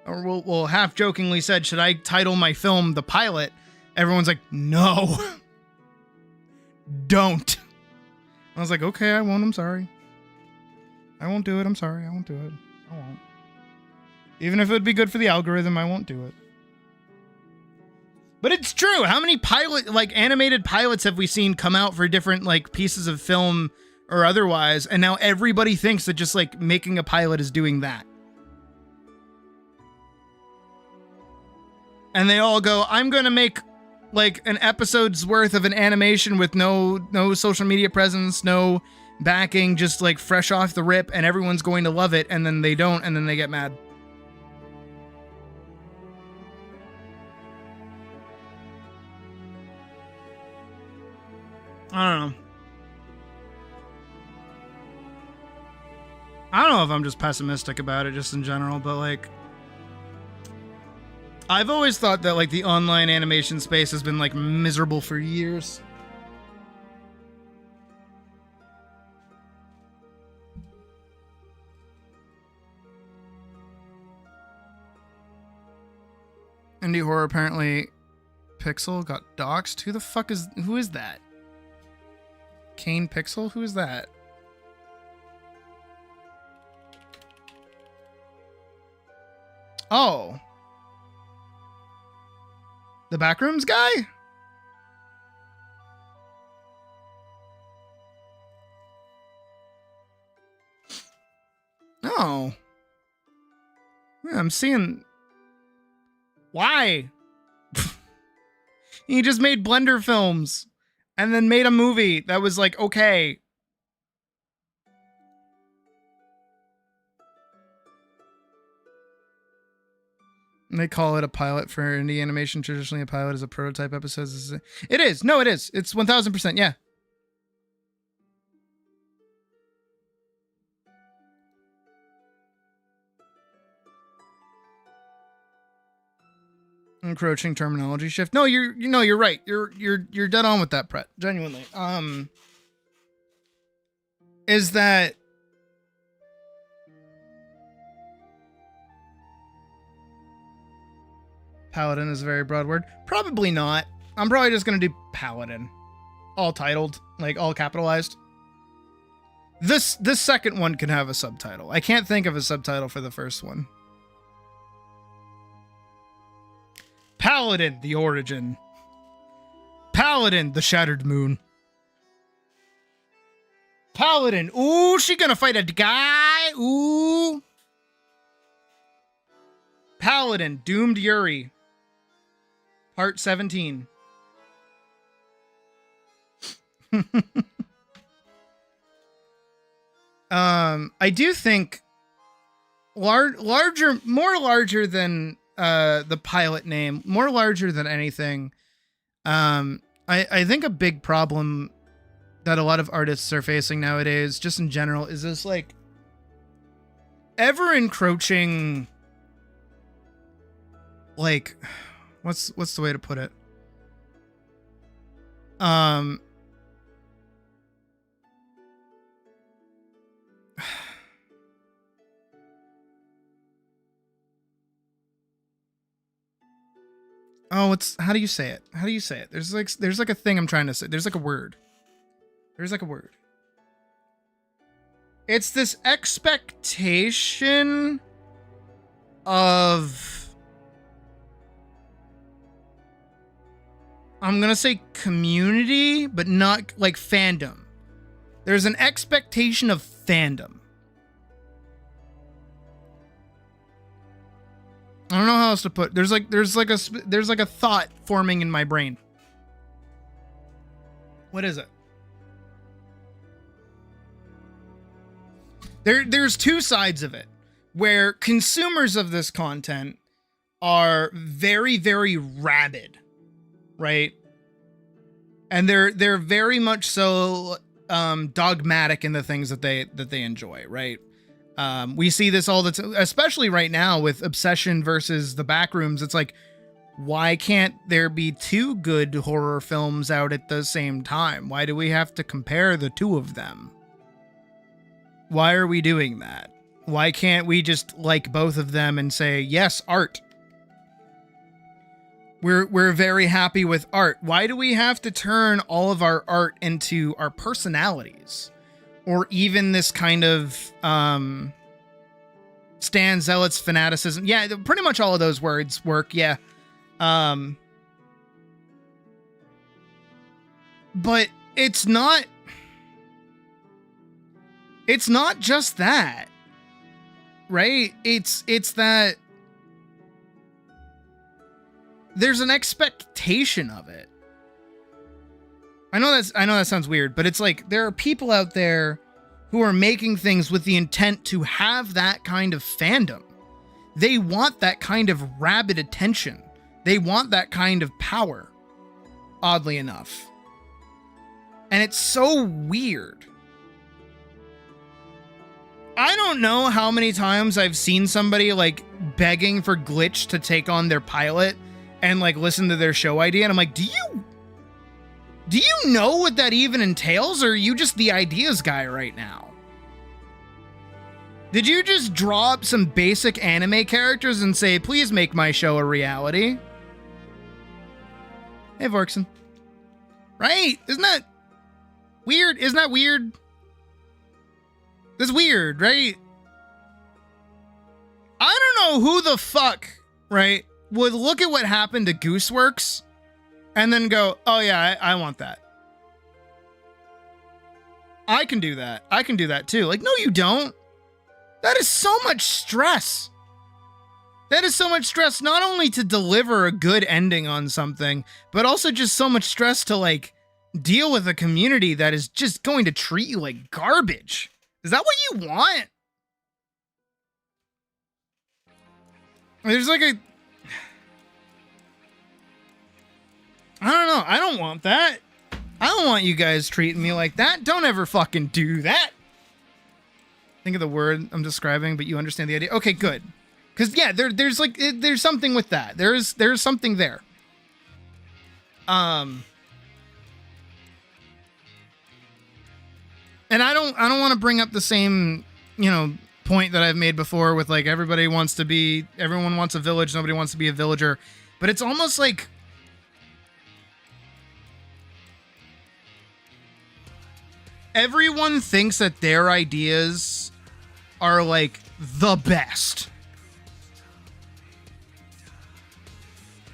or well half jokingly said, should I title my film The Pilot? Everyone's like, no. Don't. I was like, okay, I won't. I'm sorry. I won't do it. I'm sorry. I won't do it. I won't. Even if it would be good for the algorithm, I won't do it. But it's true. How many animated pilots have we seen come out for different like pieces of film or otherwise, and now everybody thinks that just like making a pilot is doing that. And they all go, I'm going to make like an episode's worth of an animation with no social media presence, no backing, just like fresh off the rip, and everyone's going to love it, and then they don't, and then they get mad. I don't know. I don't know if I'm just pessimistic about it just in general, but like, I've always thought that like the online animation space has been like miserable for years. Indie horror apparently Pixel got doxxed. Who is that? Kane Pixel? Who is that? Oh. The Backrooms guy? Oh. Yeah, I'm seeing... Why? He just made Blender films and then made a movie that was like, okay. And they call it a pilot for indie animation. Traditionally, a pilot is a prototype episode. It is. No, it is. It's 1000%. Yeah. Encroaching terminology shift. No, you're right. You're dead on with that, Brett. Genuinely. Is that Paladin is a very broad word? Probably not. I'm probably just gonna do Paladin. All titled, like all capitalized. This second one can have a subtitle. I can't think of a subtitle for the first one. Paladin, the origin. Paladin, the shattered moon. Paladin, ooh, she gonna fight a guy, ooh. Paladin, doomed Yuri. Part 17. I do think more larger than the pilot name, more larger than anything. I think a big problem that a lot of artists are facing nowadays, just in general, is this like ever encroaching, like, what's the way to put it? Oh, how do you say it? How do you say it? There's like a thing I'm trying to say. There's like a word. It's this expectation of, I'm gonna say community, but not like fandom. There's an expectation of fandom. I don't know how else to put. There's like a thought forming in my brain. What is it? There's two sides of it, where consumers of this content are very, very rabid, right? And they're very much so dogmatic in the things that they enjoy, right? We see this all the time, especially right now with Obsession versus the Backrooms. It's like, why can't there be two good horror films out at the same time? Why do we have to compare the two of them? Why are we doing that? Why can't we just like both of them and say, yes, art? We're very happy with art. Why do we have to turn all of our art into our personalities? Or even this kind of Stan Zealot's fanaticism. Yeah, pretty much all of those words work, yeah. But it's not just that, right? It's that there's an expectation of it. I know that sounds weird, but it's like there are people out there who are making things with the intent to have that kind of fandom. They want that kind of rabid attention. They want that kind of power, oddly enough. And it's so weird. I don't know how many times I've seen somebody like begging for Glitch to take on their pilot and like listen to their show idea, and I'm like, do you know what that even entails, or are you just the ideas guy right now? Did you just draw up some basic anime characters and say, please make my show a reality? Hey, Vorkson. Right? Isn't that weird? Isn't that weird? That's weird, right? I don't know who the fuck, right, would look at what happened to Gooseworks and then go, oh yeah, I want that. I can do that. I can do that too. Like, no, you don't. That is so much stress. That is so much stress, not only to deliver a good ending on something, but also just so much stress to like deal with a community that is just going to treat you like garbage. Is that what you want? There's like a... I don't know. I don't want that. I don't want you guys treating me like that. Don't ever fucking do that. Think of the word I'm describing, but you understand the idea. Okay, good. Because yeah, there's like there's something with that. There's something there. And I don't want to bring up the same, point that I've made before with like everyone wants a village, nobody wants to be a villager. But it's almost like everyone thinks that their ideas are like the best.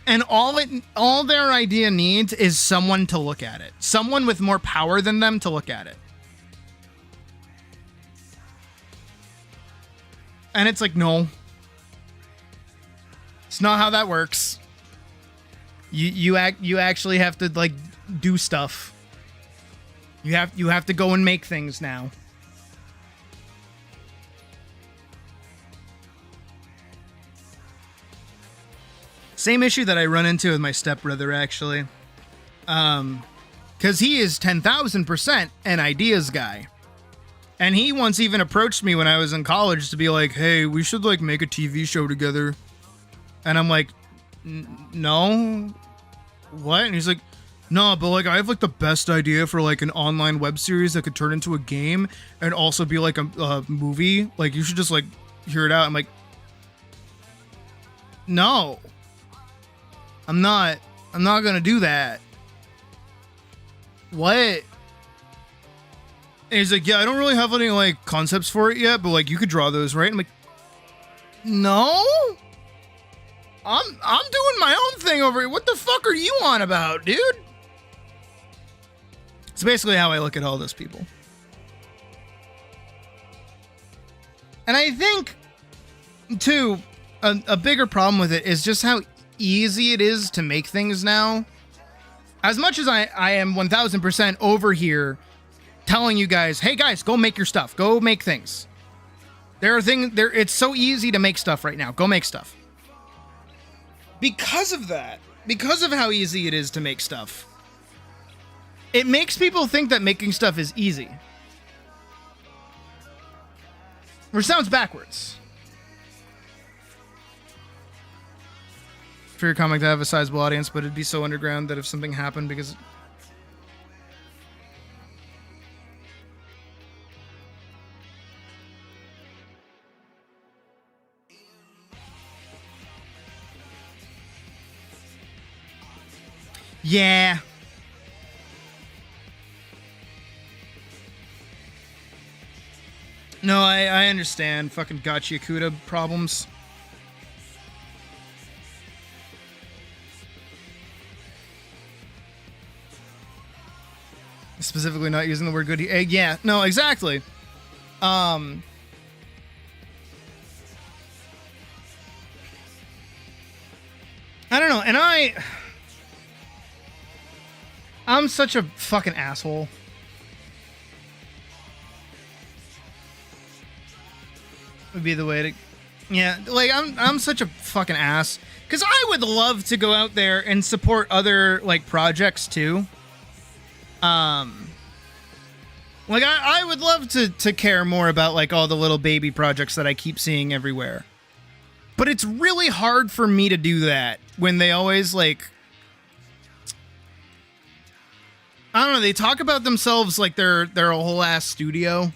And all their idea needs is someone to look at it. Someone with more power than them to look at it. And it's like, no. It's not how that works. You actually have to like do stuff. You have to go and make things now. Same issue that I run into with my stepbrother, actually. Because he is 10,000% an ideas guy. And he once even approached me when I was in college to be like, hey, we should like make a TV show together. And I'm like, no. What? And he's like, no, but like I have like the best idea for like an online web series that could turn into a game and also be like a movie. Like you should just like hear it out. I'm like, no. I'm not gonna do that. What? And he's like, yeah, I don't really have any like concepts for it yet, but like you could draw those, right? I'm like, no, I'm doing my own thing over here. What the fuck are you on about, dude? It's basically how I look at all those people. And I think, too, a bigger problem with it is just how easy it is to make things now. As much as I am 1000% over here telling you guys, hey guys, go make your stuff. Go make things. There are things there. It's so easy to make stuff right now. Go make stuff. Because of that, because of how easy it is to make stuff, it makes people think that making stuff is easy. Which sounds backwards. For your comic to have a sizable audience, but it'd be so underground that if something happened because... Yeah. No, I understand. Fucking Gachi Yakuta problems. Specifically not using the word good. Yeah, no, exactly. I don't know, and I'm such a fucking asshole. Would be the way to... Yeah, like, I'm such a fucking ass. Because I would love to go out there and support other, like, projects, too. When Like, I would love to care more about, like, all the little baby projects that I keep seeing everywhere. But it's really hard for me to do that when they always, like... I don't know, they talk about themselves like they're a whole-ass studio.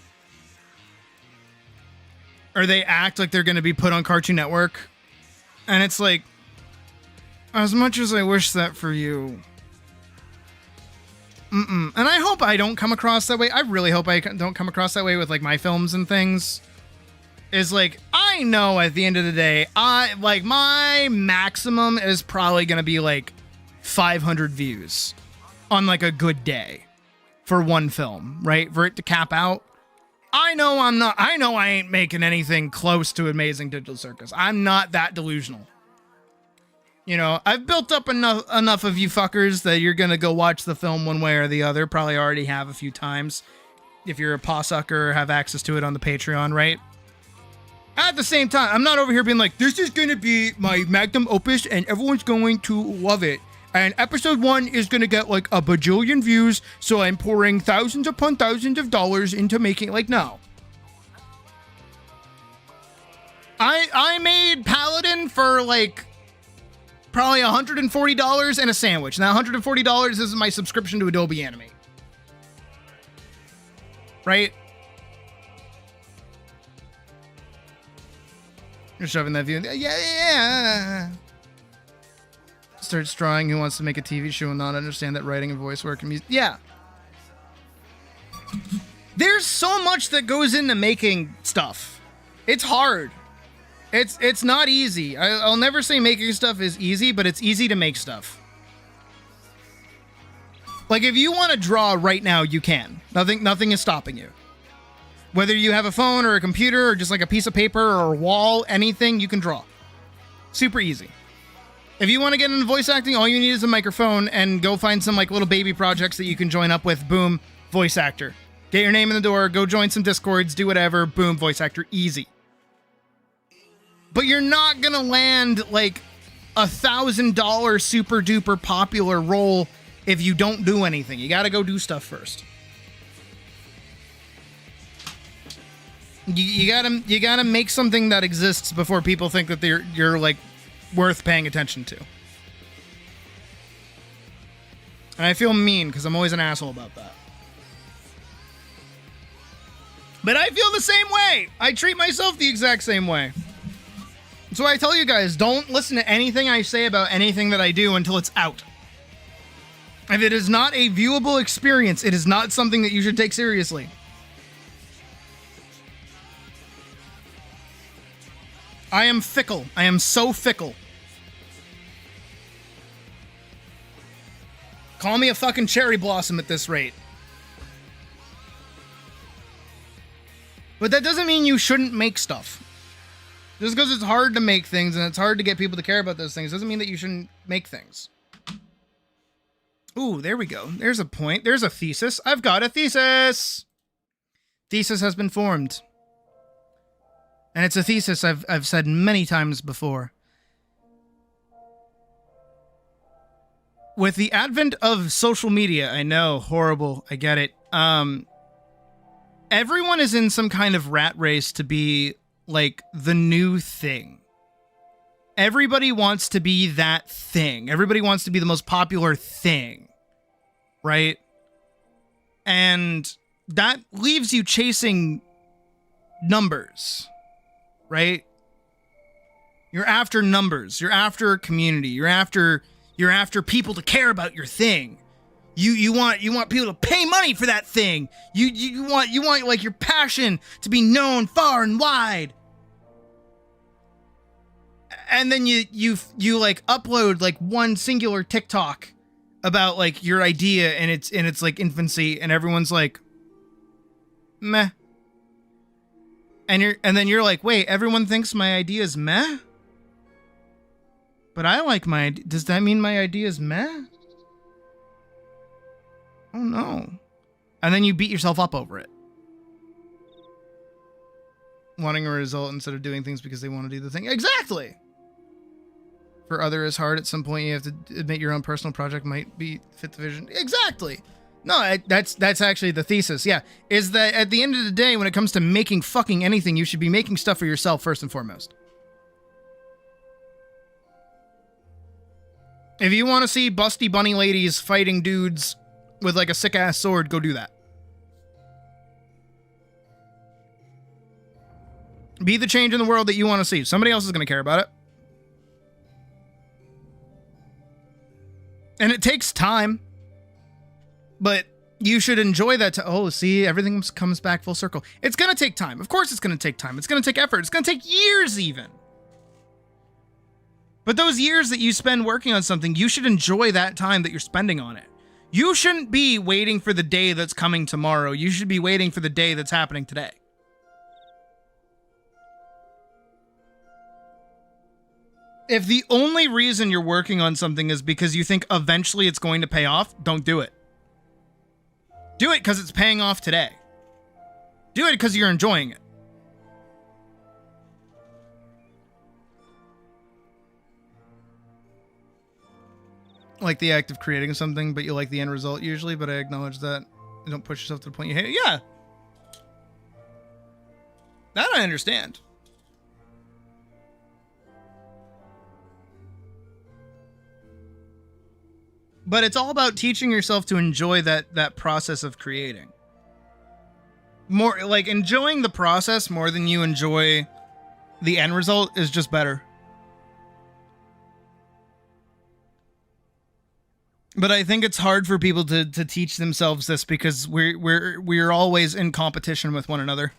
Or they act like they're going to be put on Cartoon Network. And it's like... As much as I wish that for you... And I hope I don't come across that way. I really hope I don't come across that way with, like, my films and things. Is, like, I know at the end of the day, my maximum is probably going to be, like, 500 views on, like, a good day for one film, right? For it to cap out. I know I ain't making anything close to Amazing Digital Circus. I'm not that delusional. You know, I've built up enough of you fuckers that you're going to go watch the film one way or the other. Probably already have a few times. If you're a paw sucker or have access to it on the Patreon, right? At the same time, I'm not over here being like, this is going to be my magnum opus and everyone's going to love it. And episode 1 is going to get like a bajillion views. So I'm pouring thousands upon thousands of dollars into making, like, no. I made Paladin for like... probably $140 and a sandwich. Now, $140 is my subscription to Adobe Animate. Right? You're shoving that view. Yeah. Starts drawing who wants to make a TV show and not understand that writing and voice work and music. Yeah. There's so much that goes into making stuff. It's hard. It's not easy. I'll never say making stuff is easy, but it's easy to make stuff. Like, if you want to draw right now, you can. Nothing is stopping you. Whether you have a phone or a computer or just like a piece of paper or a wall, anything, you can draw. Super easy. If you want to get into voice acting, all you need is a microphone and go find some like little baby projects that you can join up with. Boom, voice actor. Get your name in the door, go join some Discords, do whatever. Boom, voice actor. Easy. But you're not gonna land like $1,000 super duper popular role if you don't do anything. You gotta go do stuff first. You gotta make something that exists before people think that you're like worth paying attention to. And I feel mean because I'm always an asshole about that. But I feel the same way. I treat myself the exact same way. So I tell you guys, don't listen to anything I say about anything that I do until it's out. If it is not a viewable experience, it is not something that you should take seriously. I am fickle. I am so fickle. Call me a fucking cherry blossom at this rate. But that doesn't mean you shouldn't make stuff. Just because it's hard to make things and it's hard to get people to care about those things doesn't mean that you shouldn't make things. Ooh, there we go. There's a point. There's a thesis. I've got a thesis. Thesis has been formed. And it's a thesis I've said many times before. With the advent of social media, I know, horrible, I get it. Everyone is in some kind of rat race to be like the new thing. Everybody wants to be that thing. Everybody wants to be the most popular thing. Right? And that leaves you chasing numbers. Right? You're after numbers. You're after community. You're after people to care about your thing. You want people to pay money for that thing. You want like your passion to be known far and wide. And then you like upload like one singular TikTok about like your idea and it's like infancy and everyone's like meh. And then you're like, wait, everyone thinks my idea is meh? But I like my idea. Does that mean my idea is meh? Oh no. And then you beat yourself up over it. Wanting a result instead of doing things because they want to do the thing. Exactly! For other is hard. At some point you have to admit your own personal project might fit the vision. Exactly! No, that's actually the thesis. Yeah, is that at the end of the day, when it comes to making fucking anything, you should be making stuff for yourself first and foremost. If you want to see busty bunny ladies fighting dudes with like a sick ass sword, go do that. Be the change in the world that you want to see. Somebody else is going to care about it. And it takes time. But you should enjoy that. Oh, see, everything comes back full circle. It's going to take time. Of course it's going to take time. It's going to take effort. It's going to take years even. But those years that you spend working on something, you should enjoy that time that you're spending on it. You shouldn't be waiting for the day that's coming tomorrow. You should be waiting for the day that's happening today. If the only reason you're working on something is because you think eventually it's going to pay off, don't do it. Do it because it's paying off today. Do it because you're enjoying it. Like the act of creating something, but you like the end result usually, but I acknowledge that. You don't push yourself to the point you hate it. Yeah. That I understand. But it's all about teaching yourself to enjoy that process of creating. More like enjoying the process more than you enjoy the end result is just better. But I think it's hard for people to teach themselves this because we're always in competition with one another.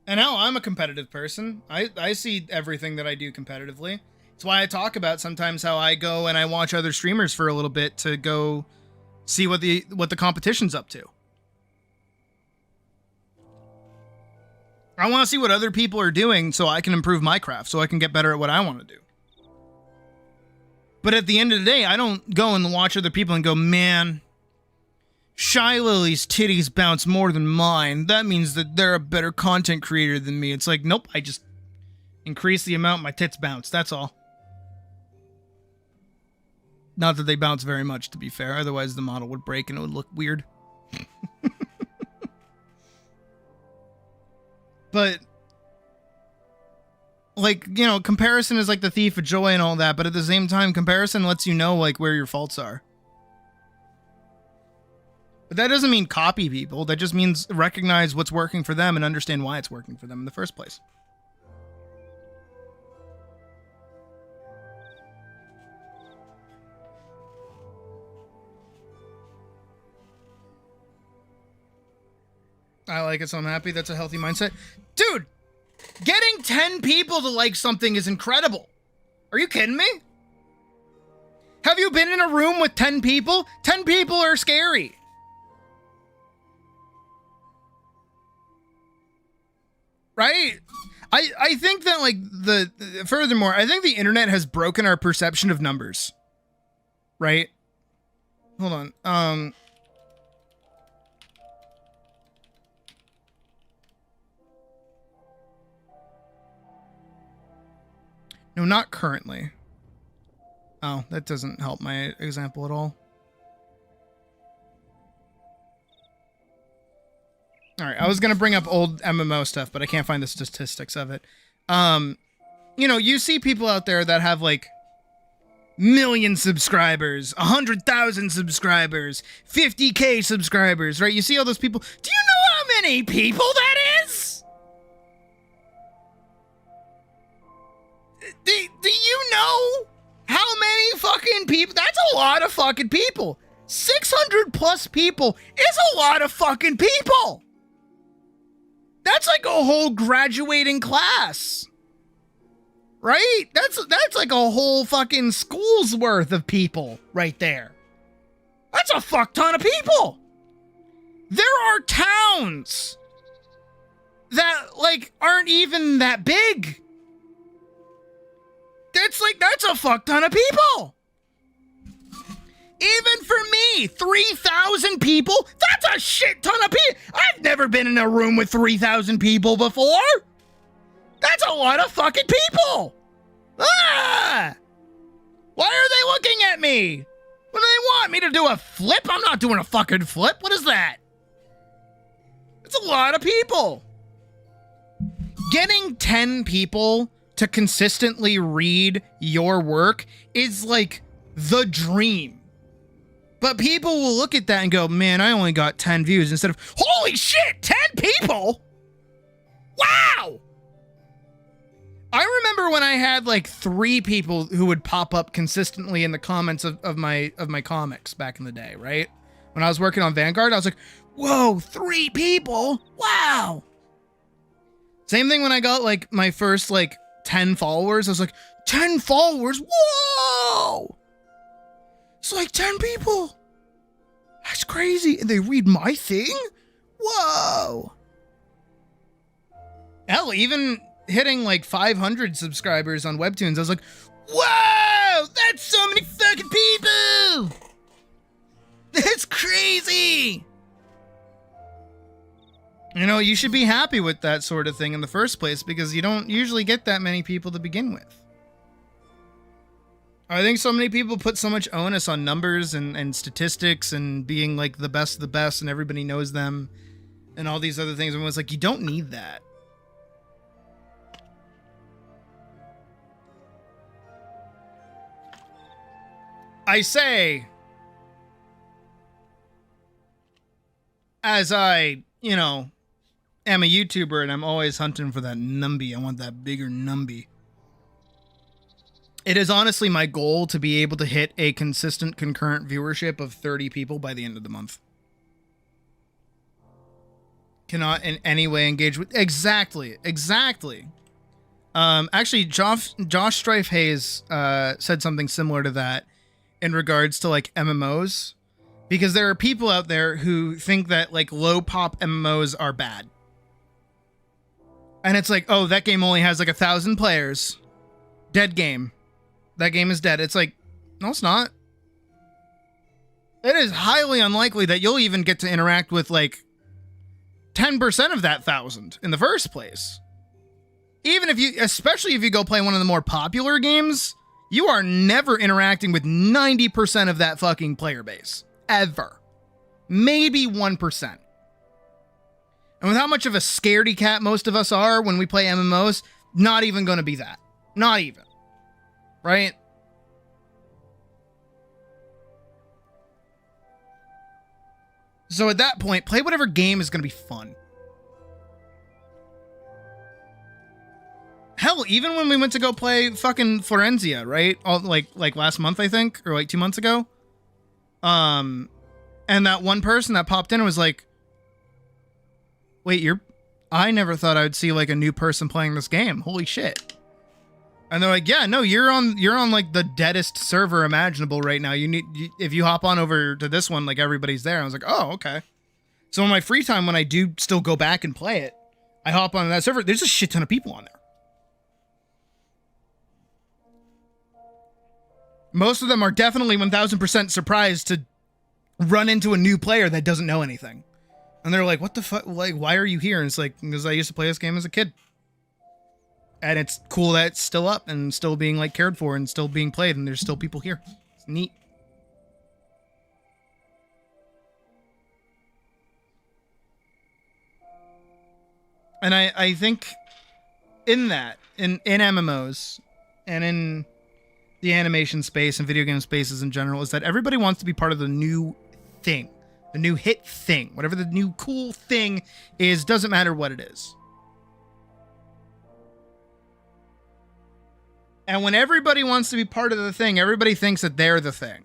And now I'm a competitive person. I see everything that I do competitively. It's why I talk about sometimes how I go and I watch other streamers for a little bit to go see what the competition's up to. I want to see what other people are doing so I can improve my craft, so I can get better at what I want to do. But at the end of the day, I don't go and watch other people and go, man, Shy Lily's titties bounce more than mine. That means that they're a better content creator than me. It's like, nope, I just increase the amount my tits bounce. That's all. Not that they bounce very much, to be fair. Otherwise, the model would break and it would look weird. But, like, you know, comparison is like the thief of joy and all that. But at the same time, comparison lets you know, like, where your faults are. But that doesn't mean copy people. That just means recognize what's working for them and understand why it's working for them in the first place. I like it, so I'm happy. That's a healthy mindset. Dude, getting 10 people to like something is incredible. Are you kidding me? Have you been in a room with 10 people? 10 people are scary. Right? I think that, like, furthermore, I think the internet has broken our perception of numbers. Right? Hold on. No, not currently. Oh, that doesn't help my example at all. All right, I was going to bring up old MMO stuff, but I can't find the statistics of it. You know, you see people out there that have, like, 1 million subscribers, 100,000 subscribers, 50K subscribers, right? You see all those people. Do you know how many people that is? Do you know how many fucking people? That's a lot of fucking people. 600 plus people is a lot of fucking people. That's like a whole graduating class. Right? That's like a whole fucking school's worth of people right there. That's a fuck ton of people. There are towns that, like, aren't even that big. That's a fuck ton of people. Even for me, 3,000 people, that's a shit ton of people. I've never been in a room with 3,000 people before. That's a lot of fucking people. Ah! Why are they looking at me? What do they want? Me to do a flip? I'm not doing a fucking flip. What is that? It's a lot of people. Getting 10 people to consistently read your work is like the dream. But people will look at that and go, man, I only got 10 views instead of, holy shit, 10 people? Wow! I remember when I had like 3 people who would pop up consistently in the comments of my comics back in the day, right? When I was working on Vanguard, I was like, whoa, 3 people? Wow! Same thing when I got like my first like 10 followers. I was like, 10 followers? Whoa! It's like 10 people. That's crazy. And they read my thing? Whoa! Hell, even hitting like 500 subscribers on Webtoons, I was like, whoa! That's so many fucking people! That's crazy! You know, you should be happy with that sort of thing in the first place because you don't usually get that many people to begin with. I think so many people put so much onus on numbers and statistics and being like the best of the best and everybody knows them and all these other things. And it's like, you don't need that. I say, as I, you know, am a YouTuber and I'm always hunting for that numby. I want that bigger numby. It is honestly my goal to be able to hit a consistent concurrent viewership of 30 people by the end of the month. Cannot in any way engage with... Exactly. Actually, Josh Strife Hayes said something similar to that in regards to like MMOs. Because there are people out there who think that like low pop MMOs are bad. And it's like, oh, that game only has like 1,000 players. Dead game. That game is dead. It's like, no, it's not. It is highly unlikely that you'll even get to interact with like 10% of that 1,000 in the first place. Even if you, especially if you go play one of the more popular games, you are never interacting with 90% of that fucking player base. Ever. Maybe 1%. And with how much of a scaredy cat most of us are when we play MMOs, not even going to be that. Not even. Right? So at that point, play whatever game is going to be fun. Hell, even when we went to go play fucking Florenzia, right? Like last month, I think, or like 2 months ago. And that one person that popped in was like, wait, I never thought I would see like a new person playing this game. Holy shit. And they're like, yeah, no, you're on like the deadest server imaginable right now. If you hop on over to this one, like everybody's there. I was like, oh, okay. So in my free time, when I do still go back and play it, I hop on that server. There's a shit ton of people on there. Most of them are definitely 1,000% surprised to run into a new player that doesn't know anything. And they're like, what the fuck? Like, why are you here? And it's like, because I used to play this game as a kid. And it's cool that it's still up and still being like cared for and still being played. And there's still people here. It's neat. And I think in that, in MMOs and in the animation space and video game spaces in general, is that everybody wants to be part of the new thing, the new hit thing, whatever the new cool thing is, doesn't matter what it is. And when everybody wants to be part of the thing, everybody thinks that they're the thing.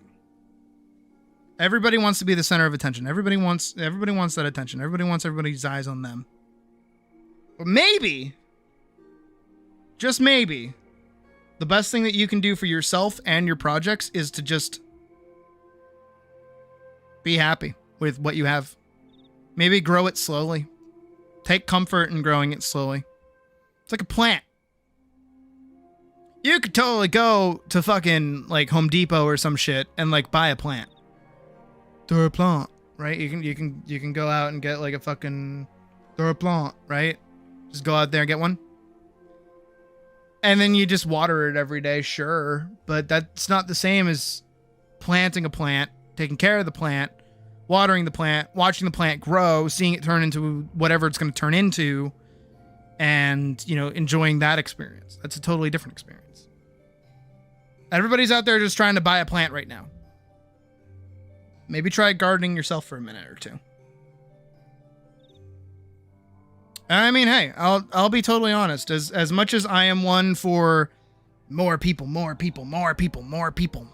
Everybody wants to be the center of attention. Everybody wants that attention. Everybody wants everybody's eyes on them. But maybe, just maybe, the best thing that you can do for yourself and your projects is to just be happy with what you have. Maybe grow it slowly. Take comfort in growing it slowly. It's like a plant. You could totally go to fucking like Home Depot or some shit and like buy a plant. Throw a plant, right? You can go out and get like a fucking throw a plant, right? Just go out there and get one. And then you just water it every day, sure. But that's not the same as planting a plant, taking care of the plant, watering the plant, watching the plant grow, seeing it turn into whatever it's going to turn into, and, you know, enjoying that experience. That's a totally different experience. Everybody's out there just trying to buy a plant right now. Maybe try gardening yourself for a minute or two. I mean, hey, I'll be totally honest. As much as I am one for more people, more people, more people, more people,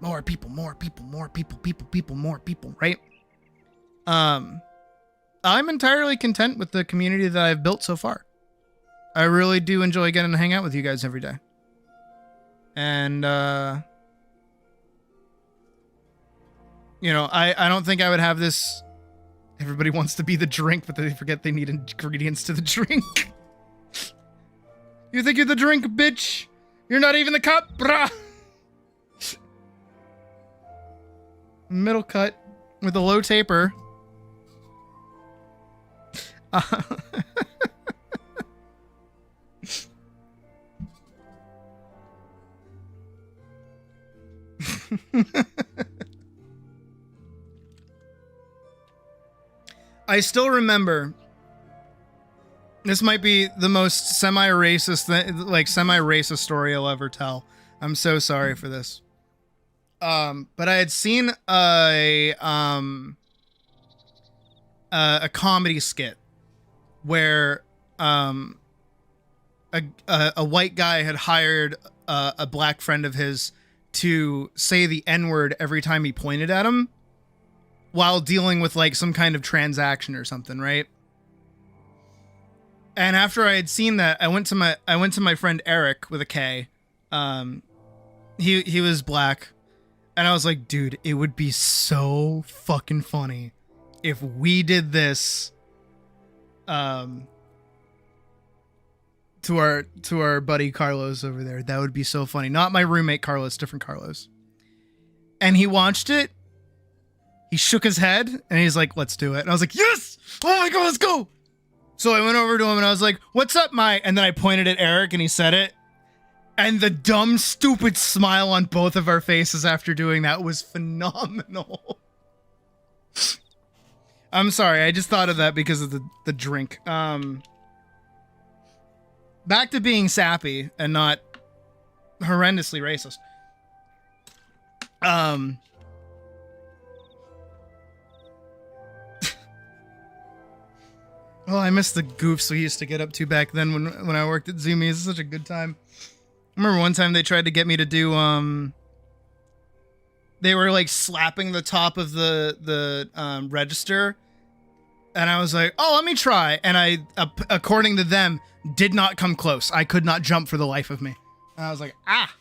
more people, more people, more people, more people, right? I'm entirely content with the community that I've built so far. I really do enjoy getting to hang out with you guys every day. And you know, I don't think I would have this. Everybody wants to be the drink, but they forget they need ingredients to the drink. You think you're the drink, bitch? You're not even the cup, brah. Middle cut with a low taper. I still remember, this might be the most semi-racist story I'll ever tell. I'm so sorry for this. But I had seen a comedy skit where a white guy had hired a black friend of his to say the N-word every time he pointed at him, while dealing with like some kind of transaction or something, right? And after I had seen that, I went to my friend Eric with a K. He was black, and I was like, dude, it would be so fucking funny if we did this to our buddy Carlos over there. That would be so funny. Not my roommate Carlos, different Carlos. And he watched it. He shook his head and he's like, let's do it. And I was like, yes! Oh my God, let's go! So I went over to him and I was like, what's up, Mike? And then I pointed at Eric and he said it. And the dumb, stupid smile on both of our faces after doing that was phenomenal. I'm sorry, I just thought of that because of the drink. Back to being sappy and not horrendously racist. Oh, I miss the goofs we used to get up to back then when I worked at Zoomies. It's such a good time. I remember one time they tried to get me to do, they were like slapping the top of the register. And I was like, oh, let me try. And I, according to them, did not come close. I could not jump for the life of me. And I was like, ah.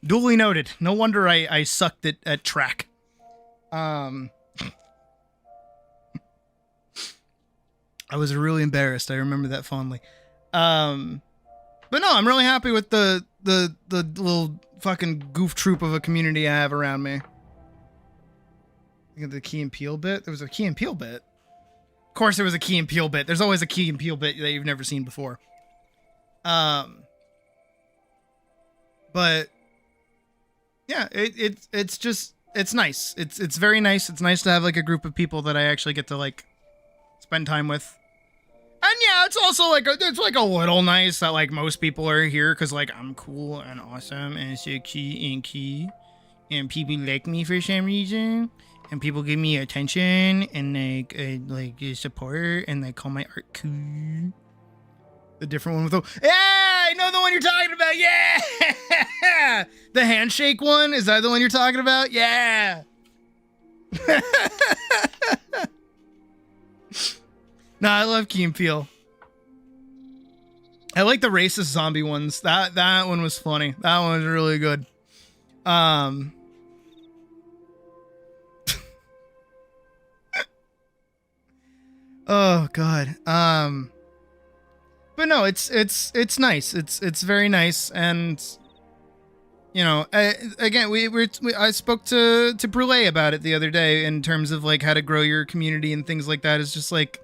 Duly noted. No wonder I sucked at track. I was really embarrassed. I remember that fondly. But no, I'm really happy with the little fucking goof troop of a community I have around me. Look at the Key and Peele bit. There was a Key and Peele bit. Of course there was a Key and Peele bit. There's always a Key and Peele bit that you've never seen before. But yeah, it's just, it's nice. It's very nice. It's nice to have like a group of people that I actually get to like spend time with. And yeah, it's also like it's like a little nice that like most people are here because like I'm cool and awesome and so key and people like me for some reason and people give me attention and like support and they call my art cool. The different one with the yeah, I know the one you're talking about. Yeah, the handshake one, is that the one you're talking about? Yeah. No, I love Key and Peele. I like the racist zombie ones. That one was funny. That one was really good. Oh God. But no, it's nice. It's very nice, and you know, I spoke to Brule about it the other day in terms of like how to grow your community and things like that. It's just like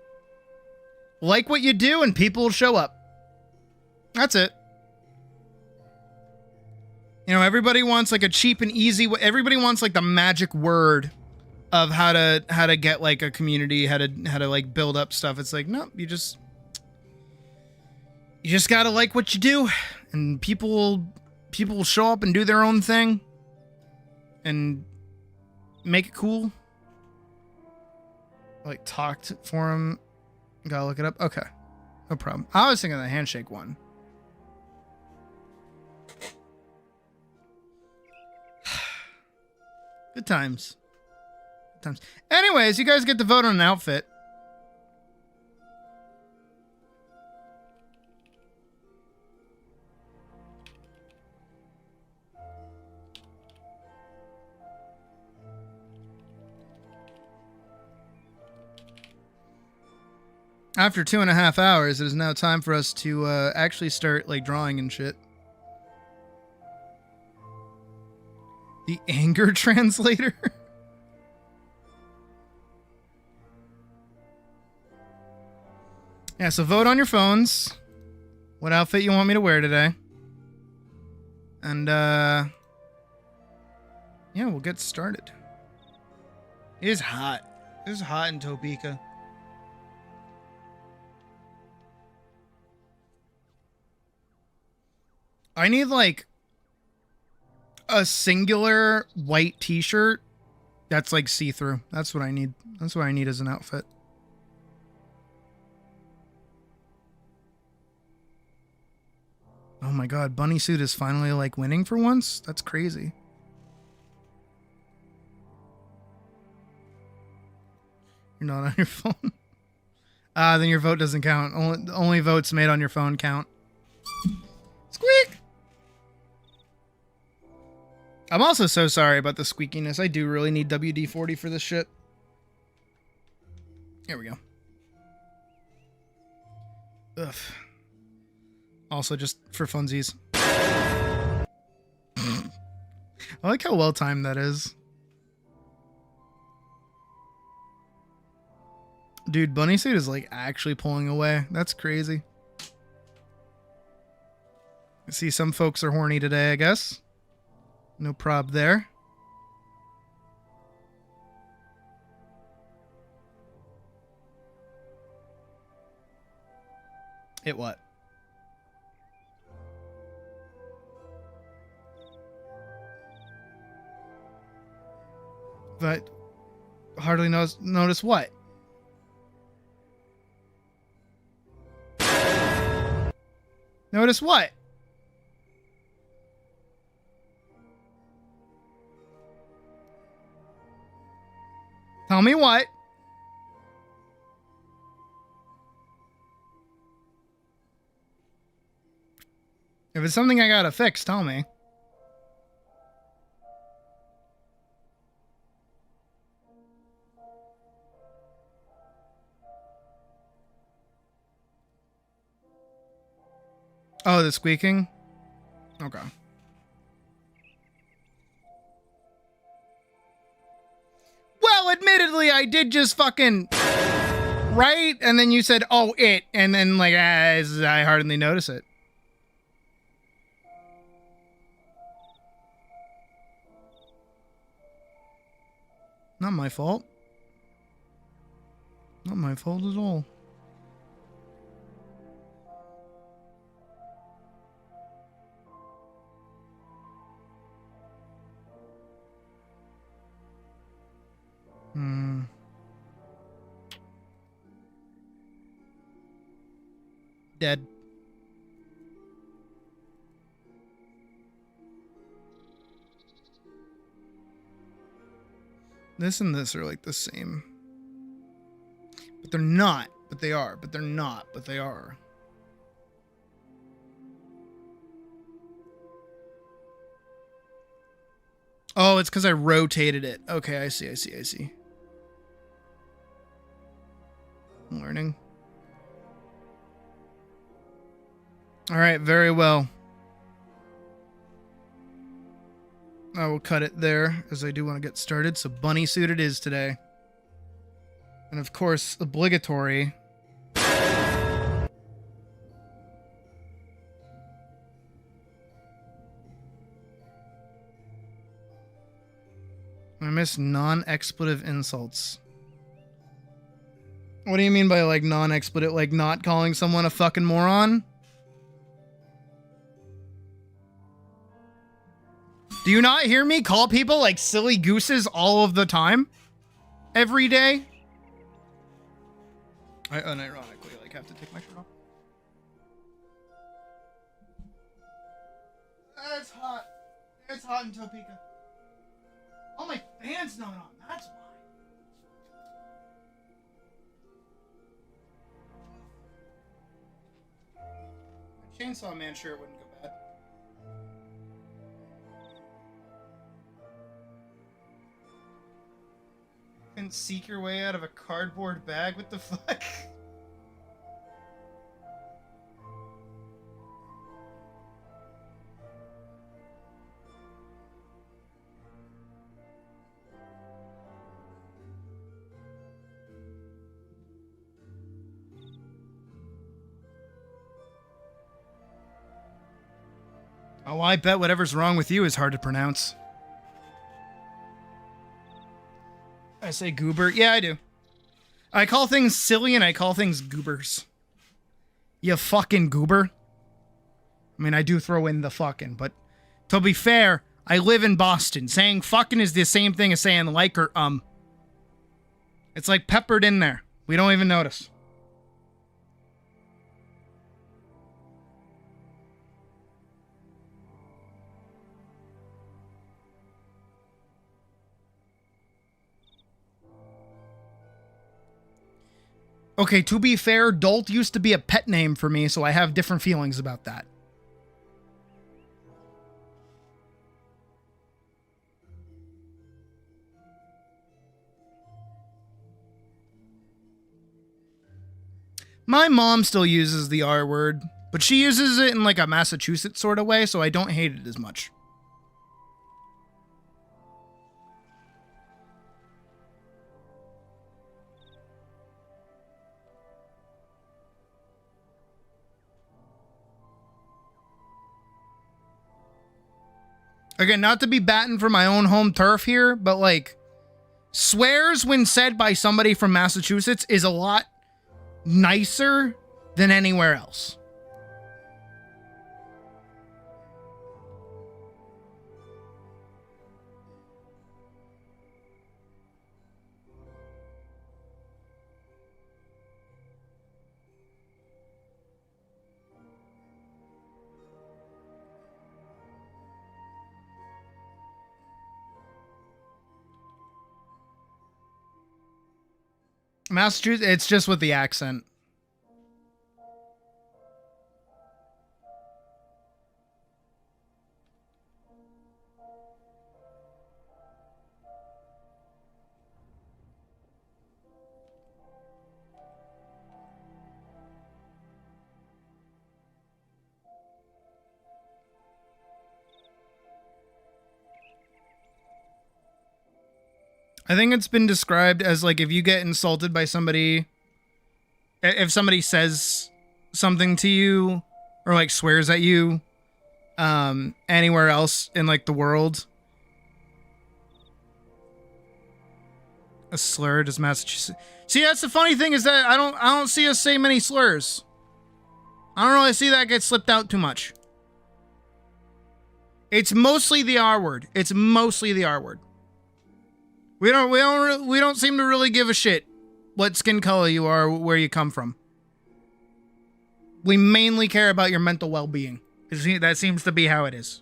what you do and people will show up. That's it. You know, everybody wants like a cheap and easy way. Everybody wants like the magic word of how to get like a community, how to like build up stuff. It's like, no, you just gotta like what you do, and people will show up and do their own thing and make it cool. Like talked for him. Gotta look it up. Okay, no problem. I was thinking of the handshake one. Good times. Good times. Anyways, you guys get to vote on an outfit. After 2.5 hours, it is now time for us to actually start like drawing and shit. The anger translator? Yeah, so vote on your phones. What outfit you want me to wear today. And, yeah, we'll get started. It is hot. It is hot in Topeka. I need, like, a singular white t-shirt that's like see-through. That's what I need. That's what I need as an outfit. Oh my god, bunny suit is finally like winning for once? That's crazy. You're not on your phone? Then your vote doesn't count. Only votes made on your phone count. Squeak! I'm also so sorry about the squeakiness. I do really need WD-40 for this shit. Here we go. Ugh. Also, just for funsies. I like how well timed that is. Dude, bunny suit is like actually pulling away. That's crazy. I see some folks are horny today, I guess. No prob there. It what? But hardly notice what? Notice what? Tell me what? If it's something I gotta fix, tell me. Oh, the squeaking? Okay. Well, admittedly, I did just fucking... Right? And then you said, oh, it. And then, like, I hardly notice it. Not my fault. Not my fault at all. Dead. This and this are like the same. But they're not. But they are. But they're not. But they are. Oh, it's because I rotated it. Okay, I see. I'm learning. All right, very well. I will cut it there, as I do want to get started. So bunny suit it is today. And of course, obligatory. I miss non-expletive insults. What do you mean by like non-expletive? Like not calling someone a fucking moron? Do you not hear me call people like silly gooses all of the time? Every day? I unironically like have to take my shirt off. It's hot. It's hot in Topeka. Oh, my fan's not on. That's why. A Chainsaw Man shirt wouldn't go bad. Couldn't seek your way out of a cardboard bag? What the fuck? Oh, I bet whatever's wrong with you is hard to pronounce. I say goober. Yeah, I do. I call things silly and I call things goobers. You fucking goober. I mean, I do throw in the fucking, but to be fair, I live in Boston. Saying fucking is the same thing as saying like or It's like peppered in there. We don't even notice. Okay, to be fair, Dolt used to be a pet name for me, so I have different feelings about that. My mom still uses the R word, but she uses it in like a Massachusetts sort of way, so I don't hate it as much. Again, not to be batting for my own home turf here, but like, swears when said by somebody from Massachusetts is a lot nicer than anywhere else. Massachusetts, it's just with the accent. I think it's been described as like if you get insulted by somebody, if somebody says something to you or like swears at you anywhere else in like the world, a slur does Massachusetts. See, that's the funny thing is that I don't see us say many slurs. I don't really see that get slipped out too much. It's mostly the R word. It's mostly the R word. We don't seem to really give a shit what skin color you are, where you come from. We mainly care about your mental well-being. That seems to be how it is.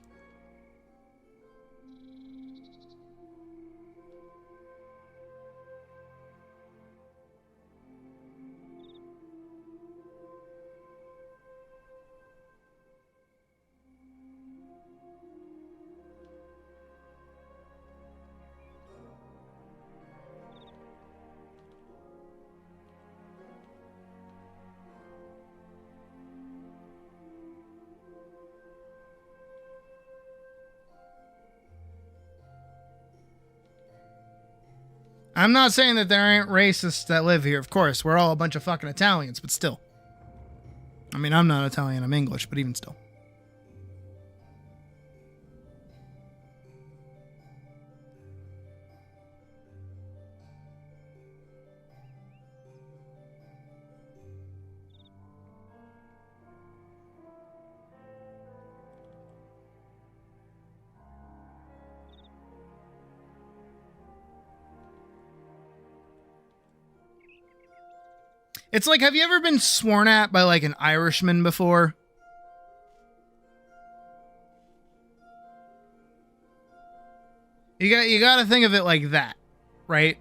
I'm not saying that there ain't racists that live here. Of course, we're all a bunch of fucking Italians, but still. I mean, I'm not Italian, I'm English, but even still. It's like, have you ever been sworn at by like an Irishman before? You got to think of it like that, right?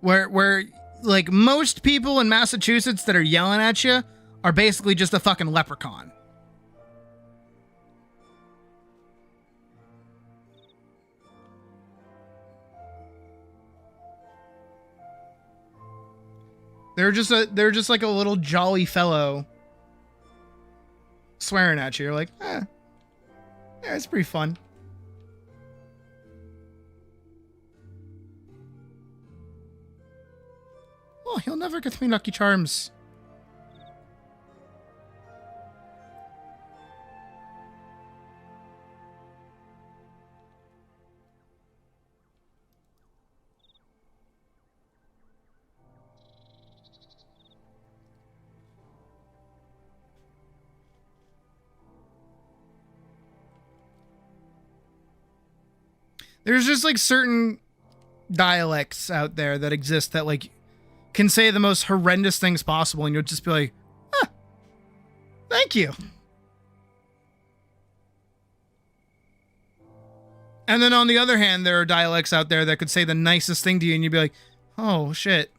Where like most people in Massachusetts that are yelling at you are basically just a fucking leprechaun. They're just like a little jolly fellow swearing at you. You're like, yeah, it's pretty fun. Oh, he'll never get me Lucky Charms. There's just like certain dialects out there that exist that like can say the most horrendous things possible, and you'll just be like, thank you. And then on the other hand, there are dialects out there that could say the nicest thing to you, and you'd be like, oh shit.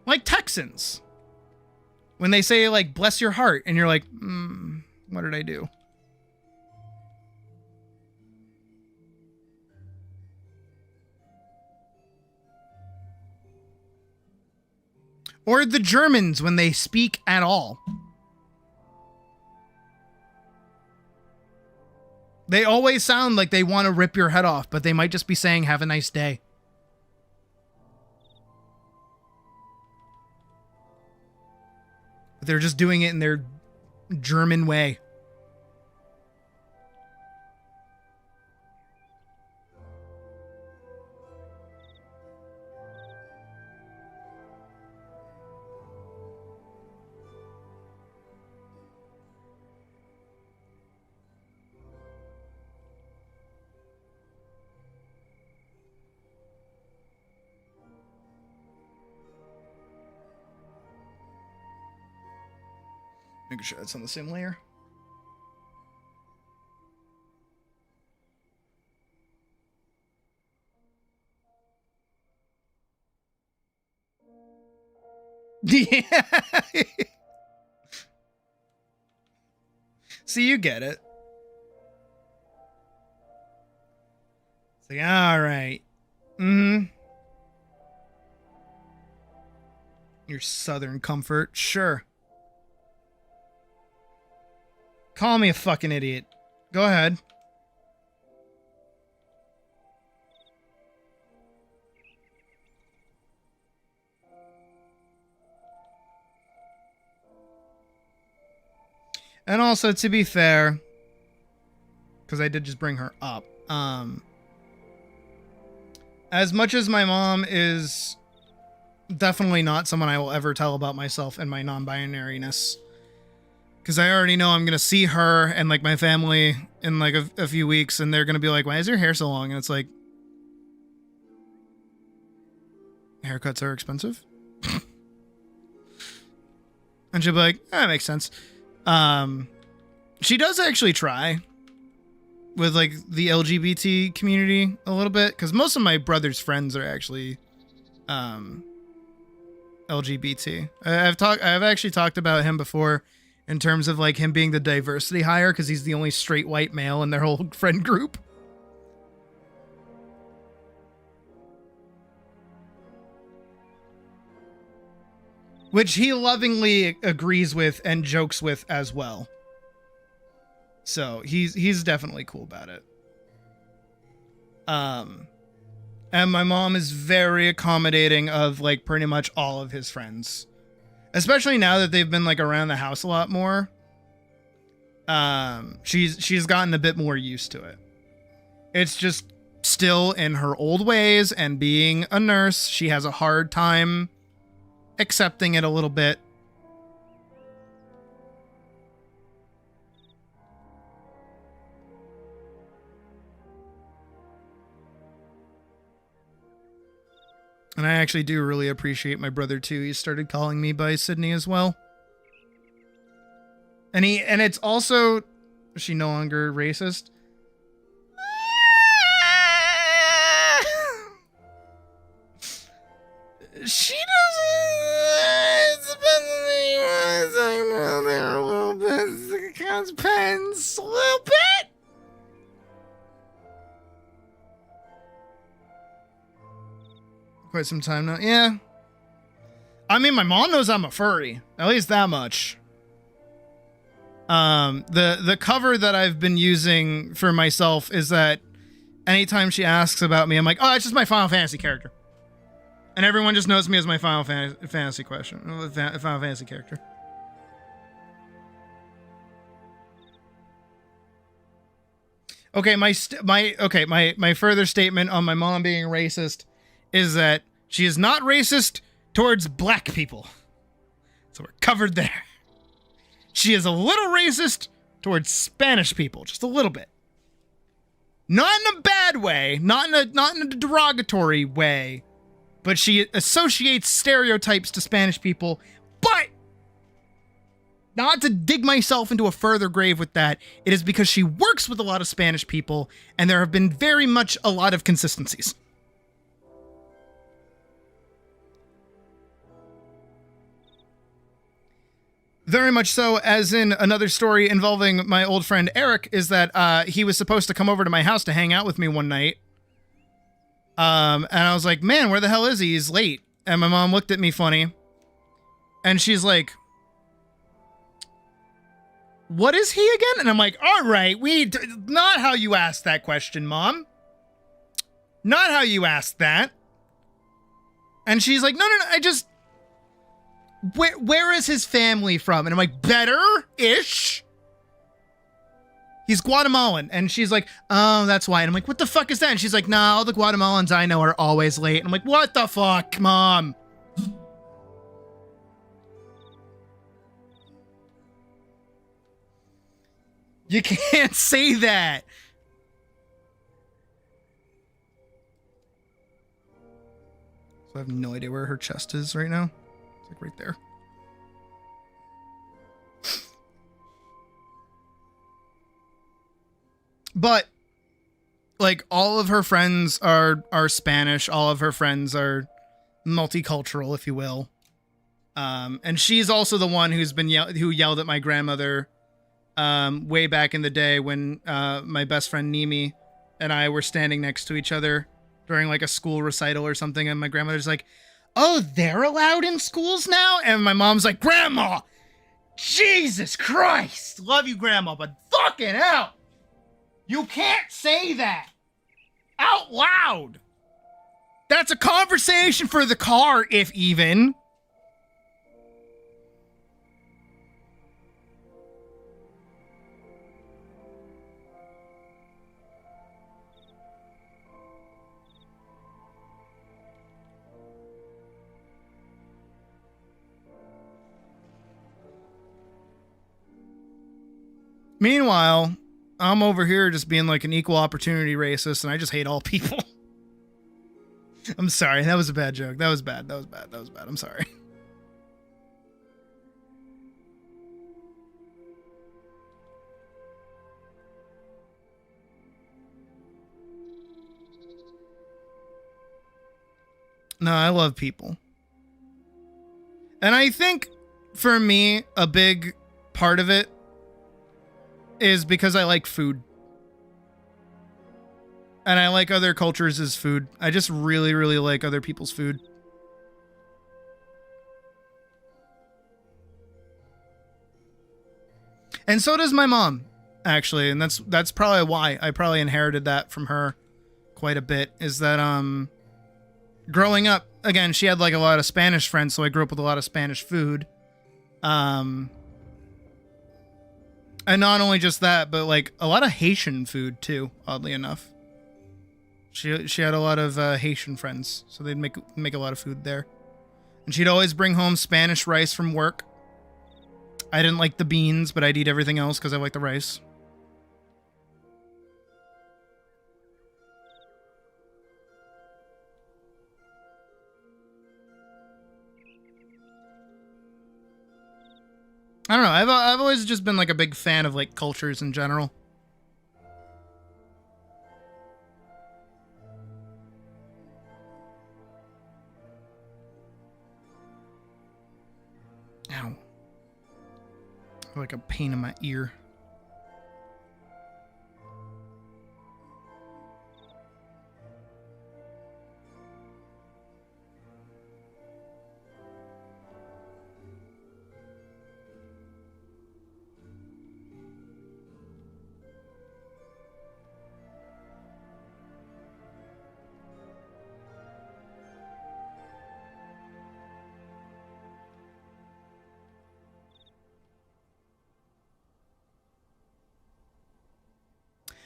Like Texans. When they say like, bless your heart, and you're like, what did I do? Or the Germans when they speak at all. They always sound like they want to rip your head off, but they might just be saying, have a nice day. But they're just doing it in their German way. Making sure that's on the same layer. Yeah. See, you get it. It's like, all right. Your Southern comfort, sure. Call me a fucking idiot. Go ahead. And also, to be fair, because I did just bring her up, as much as my mom is definitely not someone I will ever tell about myself and my non-binariness, because I already know I'm going to see her and like my family in like a few weeks, and they're going to be like, why is your hair so long? And it's like, haircuts are expensive. And she'll be like, that makes sense. She does actually try with like the LGBT community a little bit, because most of my brother's friends are actually LGBT. I've actually talked about him before in terms of like him being the diversity hire, because he's the only straight white male in their whole friend group. Which he lovingly agrees with and jokes with as well. So he's definitely cool about it. And my mom is very accommodating of like pretty much all of his friends. Especially now that they've been like around the house a lot more. She's gotten a bit more used to it. It's just still in her old ways, and being a nurse, she has a hard time accepting it a little bit. And I actually do really appreciate my brother too. He started calling me by Sydney as well. And it's also, is she no longer racist? She doesn't. It depends a little bit. Quite some time now. Yeah. I mean, my mom knows I'm a furry. At least that much. The cover that I've been using for myself is that anytime she asks about me, I'm like, oh, it's just my Final Fantasy character. And everyone just knows me as my Final Fantasy Final Fantasy character. Okay, my further statement on my mom being racist is that she is not racist towards black people. So we're covered there. She is a little racist towards Spanish people, just a little bit. Not in a bad way, not in a derogatory way, but she associates stereotypes to Spanish people. But not to dig myself into a further grave with that, it is because she works with a lot of Spanish people, and there have been very much a lot of consistencies. Very much so, as in another story involving my old friend Eric, is that he was supposed to come over to my house to hang out with me one night. And I was like, man, where the hell is he? He's late. And my mom looked at me funny. And she's like, what is he again? And I'm like, all right, not how you asked that question, Mom. Not how you asked that. And she's like, no, I just... Where is his family from? And I'm like, better-ish? He's Guatemalan. And she's like, oh, that's why. And I'm like, what the fuck is that? And she's like, nah, all the Guatemalans I know are always late. And I'm like, what the fuck, Mom? You can't say that. So I have no idea where her chest is right now. It's like right there. But like all of her friends are Spanish. All of her friends are multicultural, if you will. And she's also the one who yelled at my grandmother way back in the day when my best friend Nimi and I were standing next to each other during like a school recital or something, and my grandmother's like, oh, they're allowed in schools now? And my mom's like, Grandma, Jesus Christ, love you, Grandma, but fucking hell, you can't say that out loud. That's a conversation for the car, if even. Meanwhile, I'm over here just being like an equal opportunity racist, and I just hate all people. I'm sorry. That was a bad joke. That was bad. I'm sorry. No, I love people. And I think for me, a big part of it is because I like food. And I like other cultures' food. I just really, really like other people's food. And so does my mom, actually. And that's probably why I probably inherited that from her quite a bit, is that growing up, again, she had like a lot of Spanish friends, so I grew up with a lot of Spanish food. And not only just that, but like a lot of Haitian food too, oddly enough. She had a lot of Haitian friends, so they'd make a lot of food there. And she'd always bring home Spanish rice from work. I didn't like the beans, but I'd eat everything else because I like the rice. I don't know. I've always just been like a big fan of like cultures in general. Ow. Like a pain in my ear.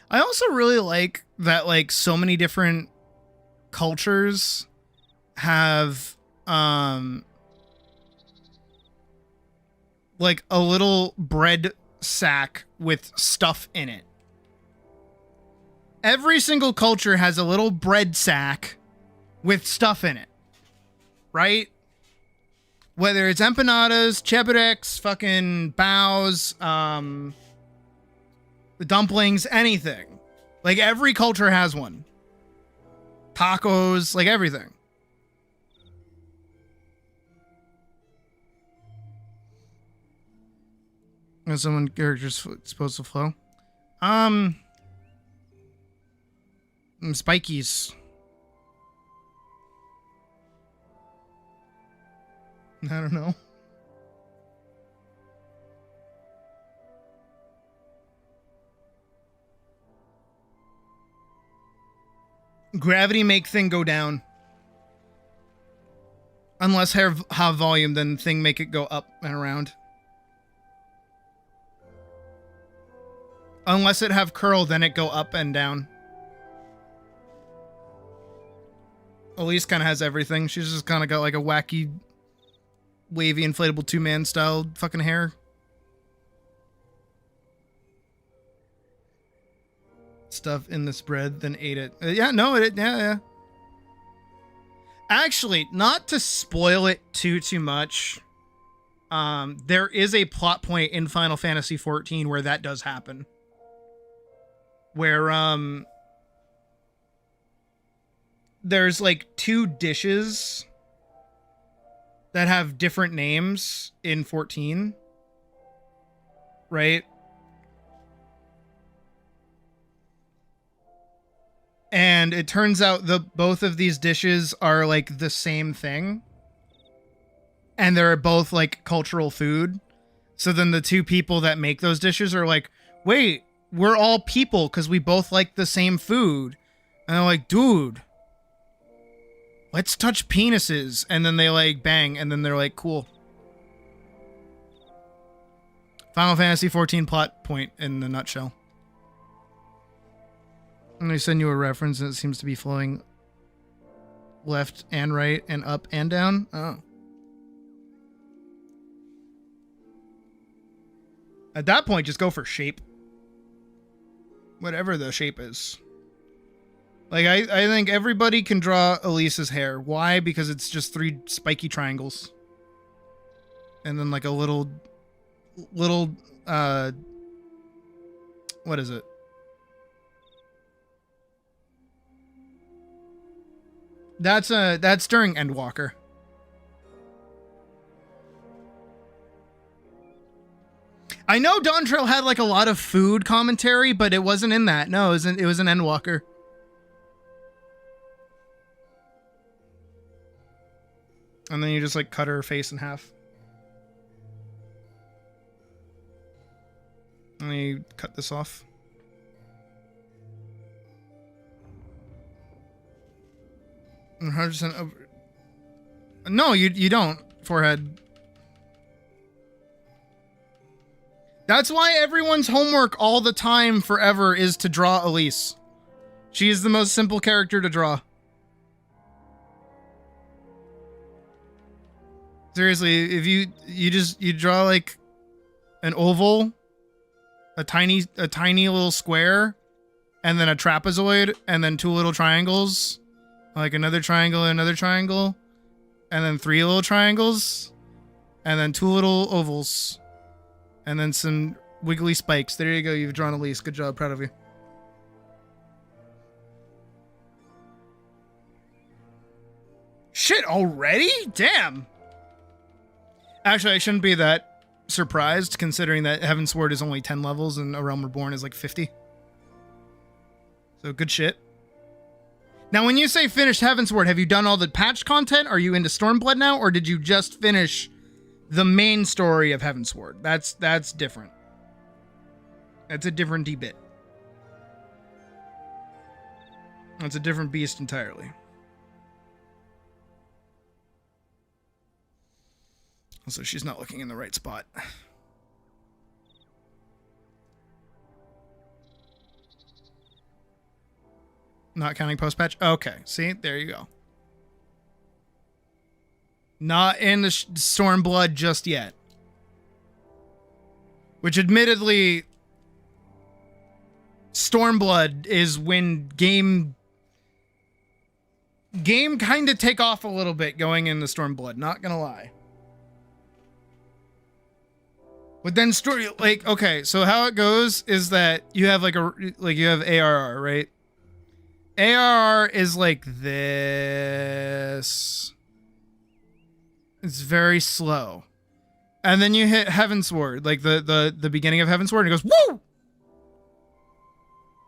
I also really like that like so many different cultures have like a little bread sack with stuff in it. Every single culture has a little bread sack with stuff in it. Right? Whether it's empanadas, cheburecs, fucking bows, the dumplings, anything. Like every culture has one. Tacos, like everything. Is someone character's supposed to flow? Spikies. I don't know. Gravity make thing go down. Unless have volume, then thing make it go up and around. Unless it have curl, then it go up and down. Elise kind of has everything. She's just kind of got like a wacky, wavy, inflatable two-man style fucking hair. Stuff in this bread, then ate it. Yeah. Actually, not to spoil it too much, there is a plot point in Final Fantasy XIV where that does happen. Where, there's like two dishes that have different names in 14. Right? And it turns out both of these dishes are like the same thing. And they're both like cultural food. So then the two people that make those dishes are like, wait, we're all people because we both like the same food. And they're like, dude, let's touch penises. And then they like bang. And then they're like, cool. Final Fantasy XIV plot point in the nutshell. I'm going to send you a reference and it seems to be flowing left and right and up and down. Oh. At that point, just go for shape. Whatever the shape is. Like, I think everybody can draw Elise's hair. Why? Because it's just 3 spiky triangles. And then like a little, what is it? That's during Endwalker. I know Dawntrail had like a lot of food commentary, but it wasn't in that. No, it was an Endwalker. And then you just like cut her face in half. And then you cut this off. And 100% over. No, you don't. Forehead. That's why everyone's homework all the time forever is to draw Elise. She is the most simple character to draw. Seriously, if you draw like an oval, a tiny little square, and then a trapezoid, and then 2 little triangles, like another triangle, and then 3 little triangles, and then 2 little ovals. And then some wiggly spikes. There you go. You've drawn a lease. Good job. Proud of you. Shit, already? Damn. Actually, I shouldn't be that surprised considering that Heaven's Sword is only 10 levels and A Realm Reborn is like 50. So good shit. Now, when you say finished Heaven's Sword, have you done all the patch content? Are you into Stormblood now? Or did you just finish the main story of Heaven's Sword? That's different. That's a different D-bit. That's a different beast entirely. Also, she's not looking in the right spot. Not counting post-patch? Okay, see? There you go. Not in the Stormblood just yet. Which admittedly, Stormblood is when game kind of take off a little bit going into Stormblood, not gonna lie. But then story, like, okay, so how it goes is that you have you have ARR, right? ARR is like this. It's very slow. And then you hit Heavensward, like the beginning of Heavensward, and it goes, woo!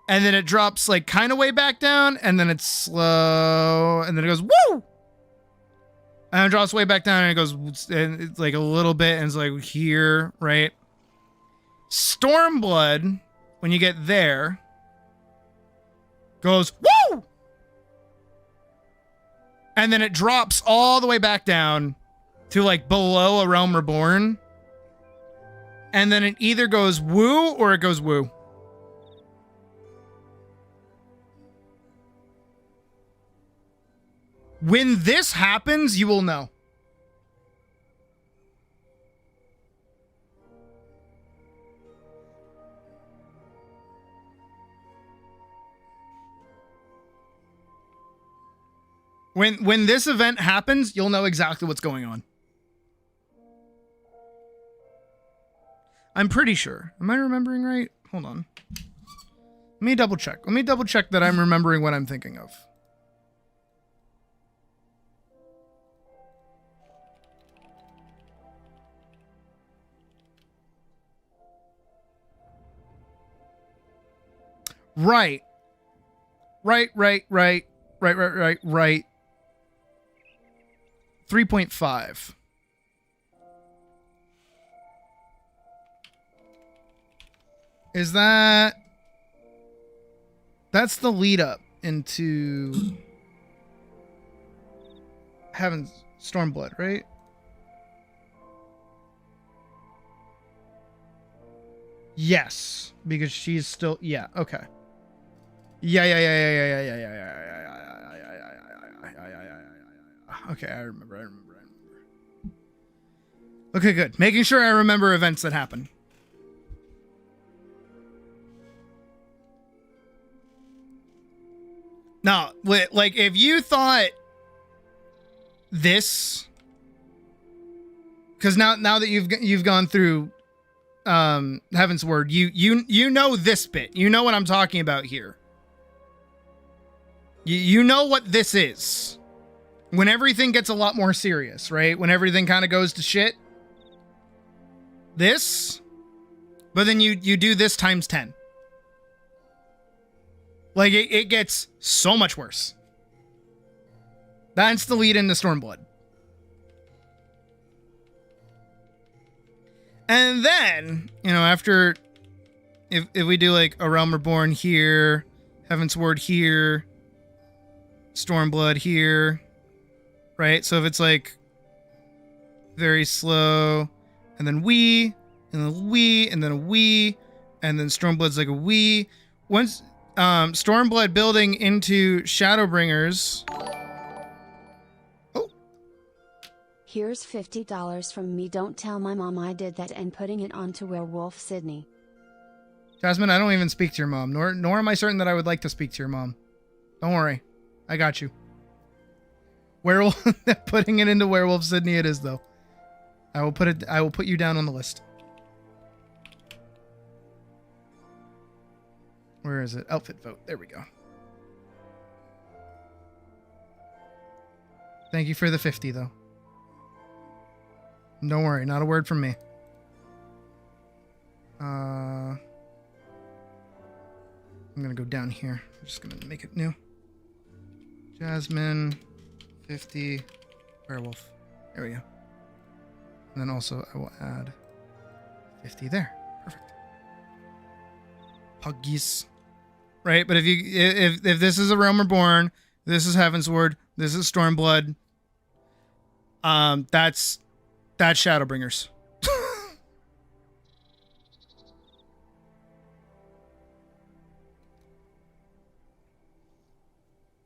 And then it drops like kind of way back down, and then it's slow, and then it goes, woo! And it drops way back down, and it goes, and it's like a little bit, and it's like here, right? Stormblood, when you get there, goes, woo! And then it drops all the way back down to like below A Realm Reborn. And then it either goes woo or it goes woo. When this happens, you will know. When this event happens, you'll know exactly what's going on. I'm pretty sure. Am I remembering right? Hold on. Let me double check. Let me double check that I'm remembering what I'm thinking of. Right. Right. 3.5. Is that... That's the lead up into Heaven's Stormblood, right? Yes, because she's still... Yeah, okay. Yeah. Okay, I remember. Okay, good. Making sure I remember events that happen. Now, like, if you thought this, because now that you've gone through Heaven's Word, you know this bit. You know what I'm talking about here. You know what this is. When everything gets a lot more serious, right? When everything kind of goes to shit. This. But then you do this times 10. Like, it gets so much worse. That's the lead into Stormblood. And then, you know, after... If we do, like, A Realm Reborn here, Heaven's Ward here, Stormblood here... Right? So if it's like very slow, and then wee, and then a wee, and then a wee, and then Stormblood's like a wee. Once Stormblood building into Shadowbringers. Oh. Here's $50 from me. Don't tell my mom I did that, and putting it onto Werewolf Sydney. Jasmine, I don't even speak to your mom, nor am I certain that I would like to speak to your mom. Don't worry. I got you. Werewolf, putting it into Werewolf Sydney it is, though. I will put you down on the list. Where is it? Outfit vote. There we go. Thank you for the 50, though. Don't worry, not a word from me. I'm gonna go down here. I'm just gonna make it new. Jasmine, 50, werewolf. There we go. And then also I will add 50 there. Perfect. Puggies. Right, but if this is a Realm Reborn, this is Heavensward, this is Stormblood. That's Shadowbringers.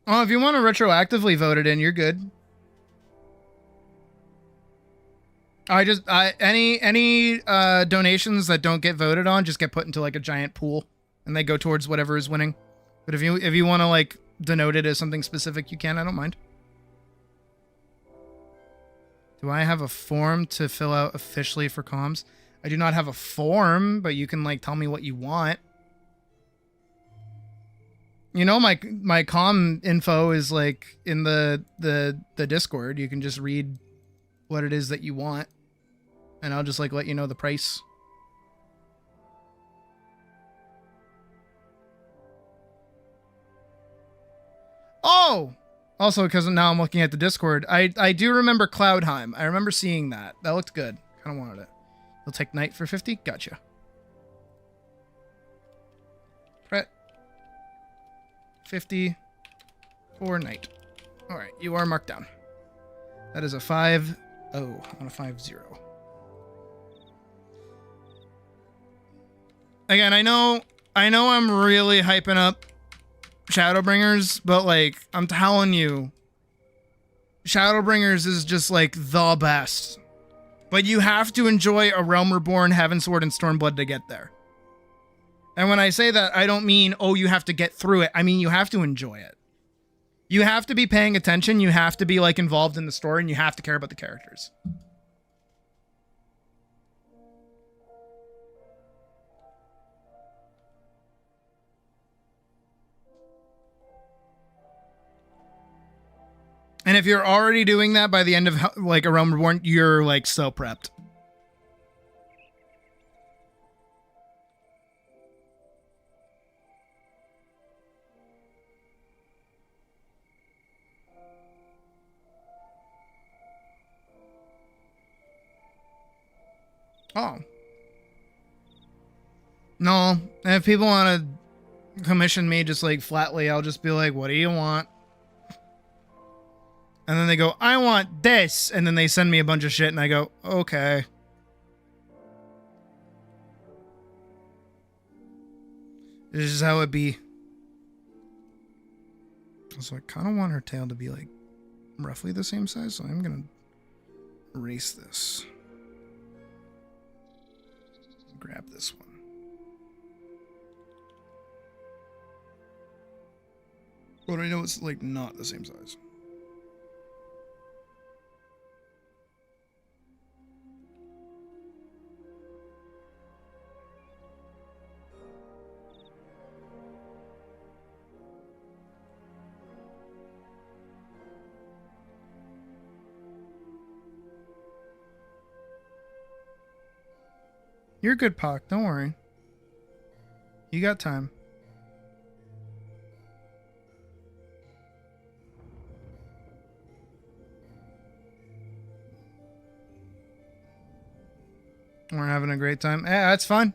Oh, if you want to retroactively vote it in, you're good. Any donations that don't get voted on just get put into like a giant pool, and they go towards whatever is winning. But if you want to like denote it as something specific, you can. I don't mind. Do I have a form to fill out officially for comms? I do not have a form, but you can like tell me what you want. You know, my comm info is like in the Discord. You can just read what it is that you want, and I'll just like let you know the price. Oh, also because now I'm looking at the Discord, I do remember Cloudheim. I remember seeing that. That looked good. Kind of wanted it. You'll take Knight for 50. Gotcha. Pret 50 for Knight. All right, you are marked down. That is a 5-0 on a 5-0. Again, I know I'm really hyping up Shadowbringers, but like I'm telling you, Shadowbringers is just like the best. But you have to enjoy a Realm Reborn, Heavensward, and Stormblood to get there. And when I say that, I don't mean, oh, you have to get through it. I mean, you have to enjoy it. You have to be paying attention. You have to be like involved in the story, and you have to care about the characters. And if you're already doing that by the end of like a Realm Reborn, you're like so prepped. Oh. No, if people want to commission me just like flatly, I'll just be like, what do you want? And then they go, I want this. And then they send me a bunch of shit and I go, okay. This is how it be. So I kind of want her tail to be like roughly the same size. So I'm going to erase this. Grab this one. But I know it's like not the same size. You're good, Pac. Don't worry. You got time. We're having a great time. Yeah, that's fine.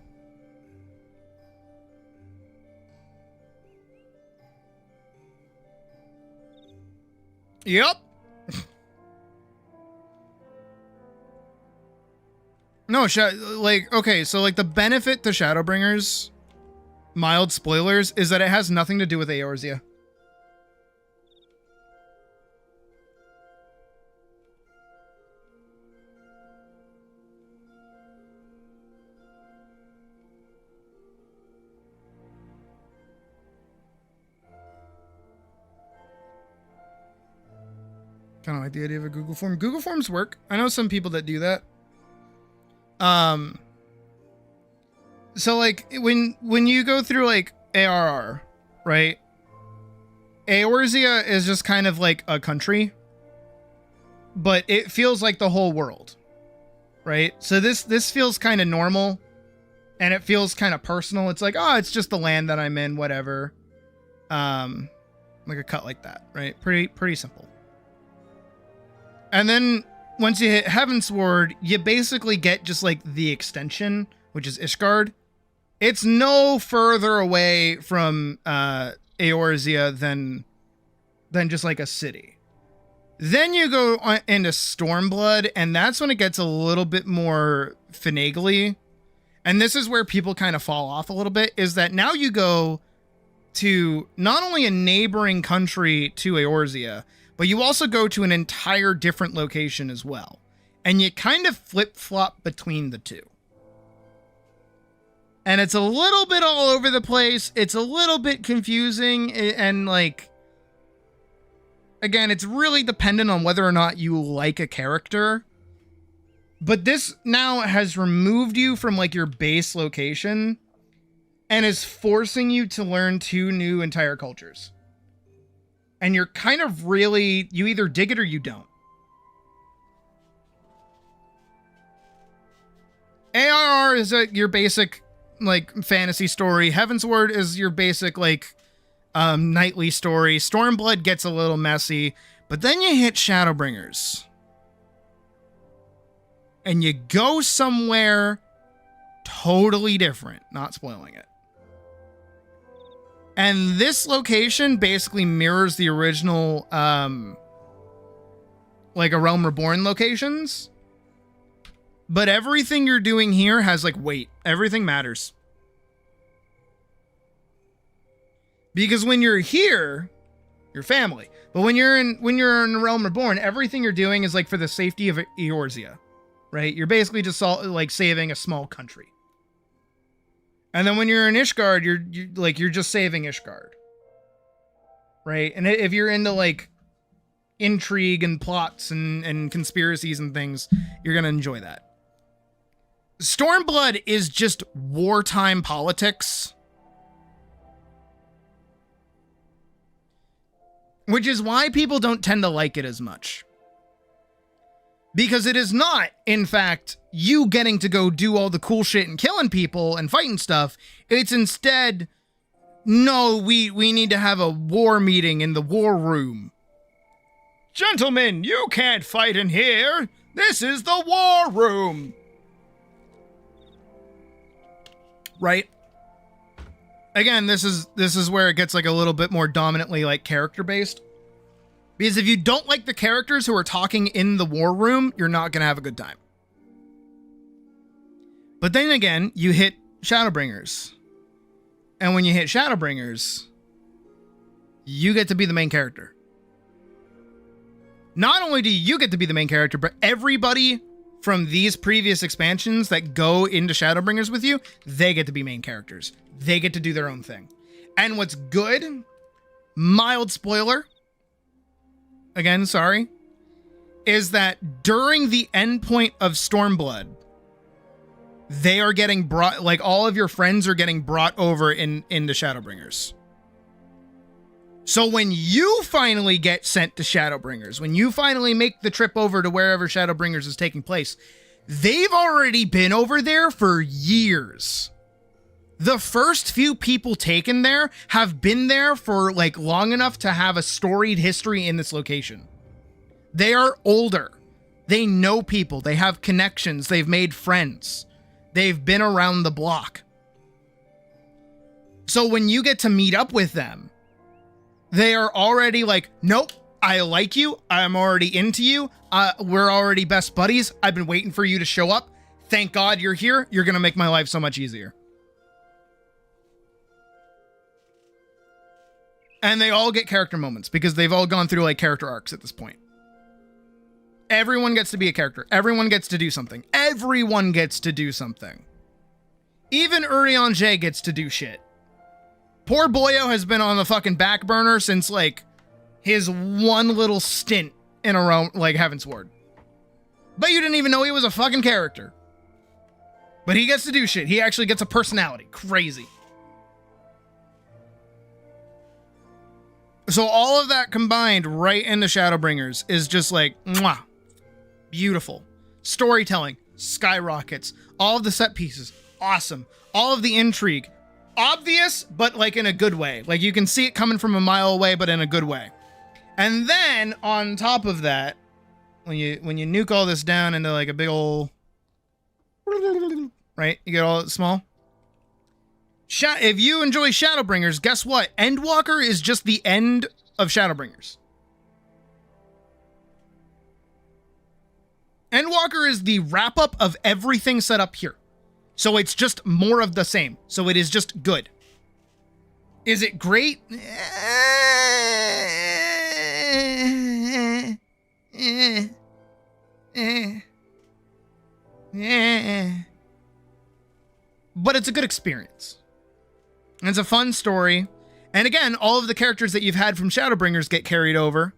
Yep. No, like, okay, so like the benefit to Shadowbringers, mild spoilers, is that it has nothing to do with Eorzea. Kind of like the idea of a Google form. Google Forms work. I know some people that do that. So like when you go through like ARR, right? Eorzea is just kind of like a country, but it feels like the whole world, right? So this feels kind of normal, and it feels kind of personal. It's like, oh, it's just the land that I'm in, whatever. Like a cut like that, right? Pretty simple. And then once you hit Heavensward, you basically get just like the extension, which is Ishgard. It's no further away from Eorzea than just like a city. Then you go into Stormblood, and that's when it gets a little bit more finagly. And this is where people kind of fall off a little bit, is that now you go to not only a neighboring country to Eorzea, but you also go to an entire different location as well. And you kind of flip-flop between the two. And it's a little bit all over the place. It's a little bit confusing. And like, again, it's really dependent on whether or not you like a character. But this now has removed you from like your base location and is forcing you to learn 2 new entire cultures. And you're kind of really, you either dig it or you don't. ARR is your basic like fantasy story. Heavensward is your basic like knightly story. Stormblood gets a little messy, but then you hit Shadowbringers. And you go somewhere totally different, not spoiling it. And this location basically mirrors the original, like A Realm Reborn locations. But everything you're doing here has like weight. Everything matters. Because when you're here, you're family. But when you're in A Realm Reborn, everything you're doing is like for the safety of Eorzea, right? You're basically just like saving a small country. And then when you're in Ishgard, you're just saving Ishgard. Right? And if you're into like intrigue and plots and conspiracies and things, you're going to enjoy that. Stormblood is just wartime politics. Which is why people don't tend to like it as much. Because it is not, in fact, you getting to go do all the cool shit and killing people and fighting stuff. It's instead, no, we need to have a war meeting in the war room. Gentlemen, you can't fight in here. This is the war room. Right? Again, this is where it gets like a little bit more dominantly like character based. Because if you don't like the characters who are talking in the war room, you're not going to have a good time. But then again, you hit Shadowbringers. And when you hit Shadowbringers, you get to be the main character. Not only do you get to be the main character, but everybody from these previous expansions that go into Shadowbringers with you, they get to be main characters. They get to do their own thing. And what's good, mild spoiler, again, sorry, is that during the endpoint of Stormblood, they are getting brought, like all of your friends are getting brought over into Shadowbringers. So when you finally get sent to Shadowbringers, when you finally make the trip over to wherever Shadowbringers is taking place, they've already been over there for years. The first few people taken there have been there for like long enough to have a storied history in this location. They are older. They know people. They have connections. They've made friends. They've been around the block. So when you get to meet up with them, they are already like, nope, I like you. I'm already into you. We're already best buddies. I've been waiting for you to show up. Thank God you're here. You're going to make my life so much easier. And they all get character moments because they've all gone through like character arcs at this point. Everyone gets to be a character. Everyone gets to do something. Everyone gets to do something. Even Urianger gets to do shit. Poor Boyo has been on the fucking back burner since like his one little stint in a realm like Heavensward. But you didn't even know he was a fucking character. But he gets to do shit. He actually gets a personality. Crazy. So all of that combined right into Shadowbringers is just like, mwah, beautiful. Storytelling skyrockets. All of the set pieces, awesome. All of the intrigue, obvious, but like in a good way. Like you can see it coming from a mile away, but in a good way. And then on top of that, when you nuke all this down into like a big old, right? You get all it small. If you enjoy Shadowbringers, guess what? Endwalker is just the end of Shadowbringers. Endwalker is the wrap-up of everything set up here. So it's just more of the same. So it is just good. Is it great? But it's a good experience. And it's a fun story. And again, all of the characters that you've had from Shadowbringers get carried over.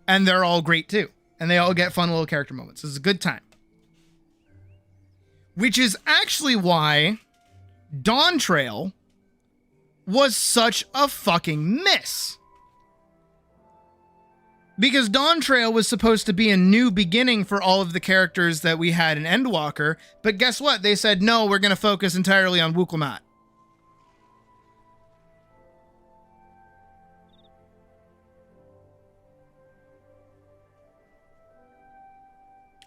And they're all great too. And they all get fun little character moments. It's a good time. Which is actually why Dawn Trail was such a fucking miss. Because Dawn Trail was supposed to be a new beginning for all of the characters that we had in Endwalker. But guess what? They said, no, we're going to focus entirely on Wukelmat.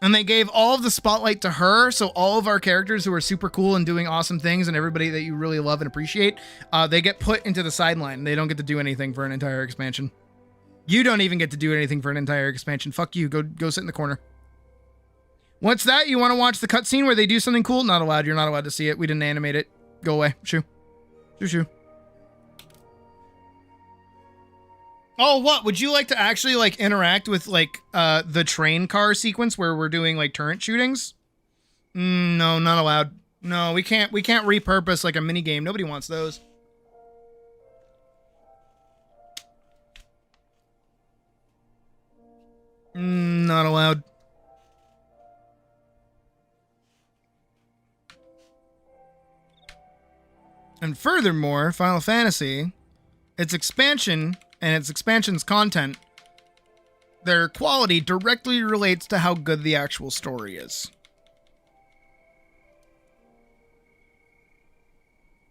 And they gave all of the spotlight to her, so all of our characters who are super cool and doing awesome things and everybody that you really love and appreciate, they get put into the sideline. They don't get to do anything for an entire expansion. You don't even get to do anything for an entire expansion. Fuck you. Go sit in the corner. What's that? You want to watch the cutscene where they do something cool? Not allowed. You're not allowed to see it. We didn't animate it. Go away. Shoo. Shoo, shoo. Oh, what? Would you like to actually, like, interact with, like, the train car sequence where we're doing, like, turret shootings? No, not allowed. No, we can't repurpose, like, a mini game. Nobody wants those. Not allowed. And furthermore, Final Fantasy, its expansion and its expansion's content, their quality directly relates to how good the actual story is.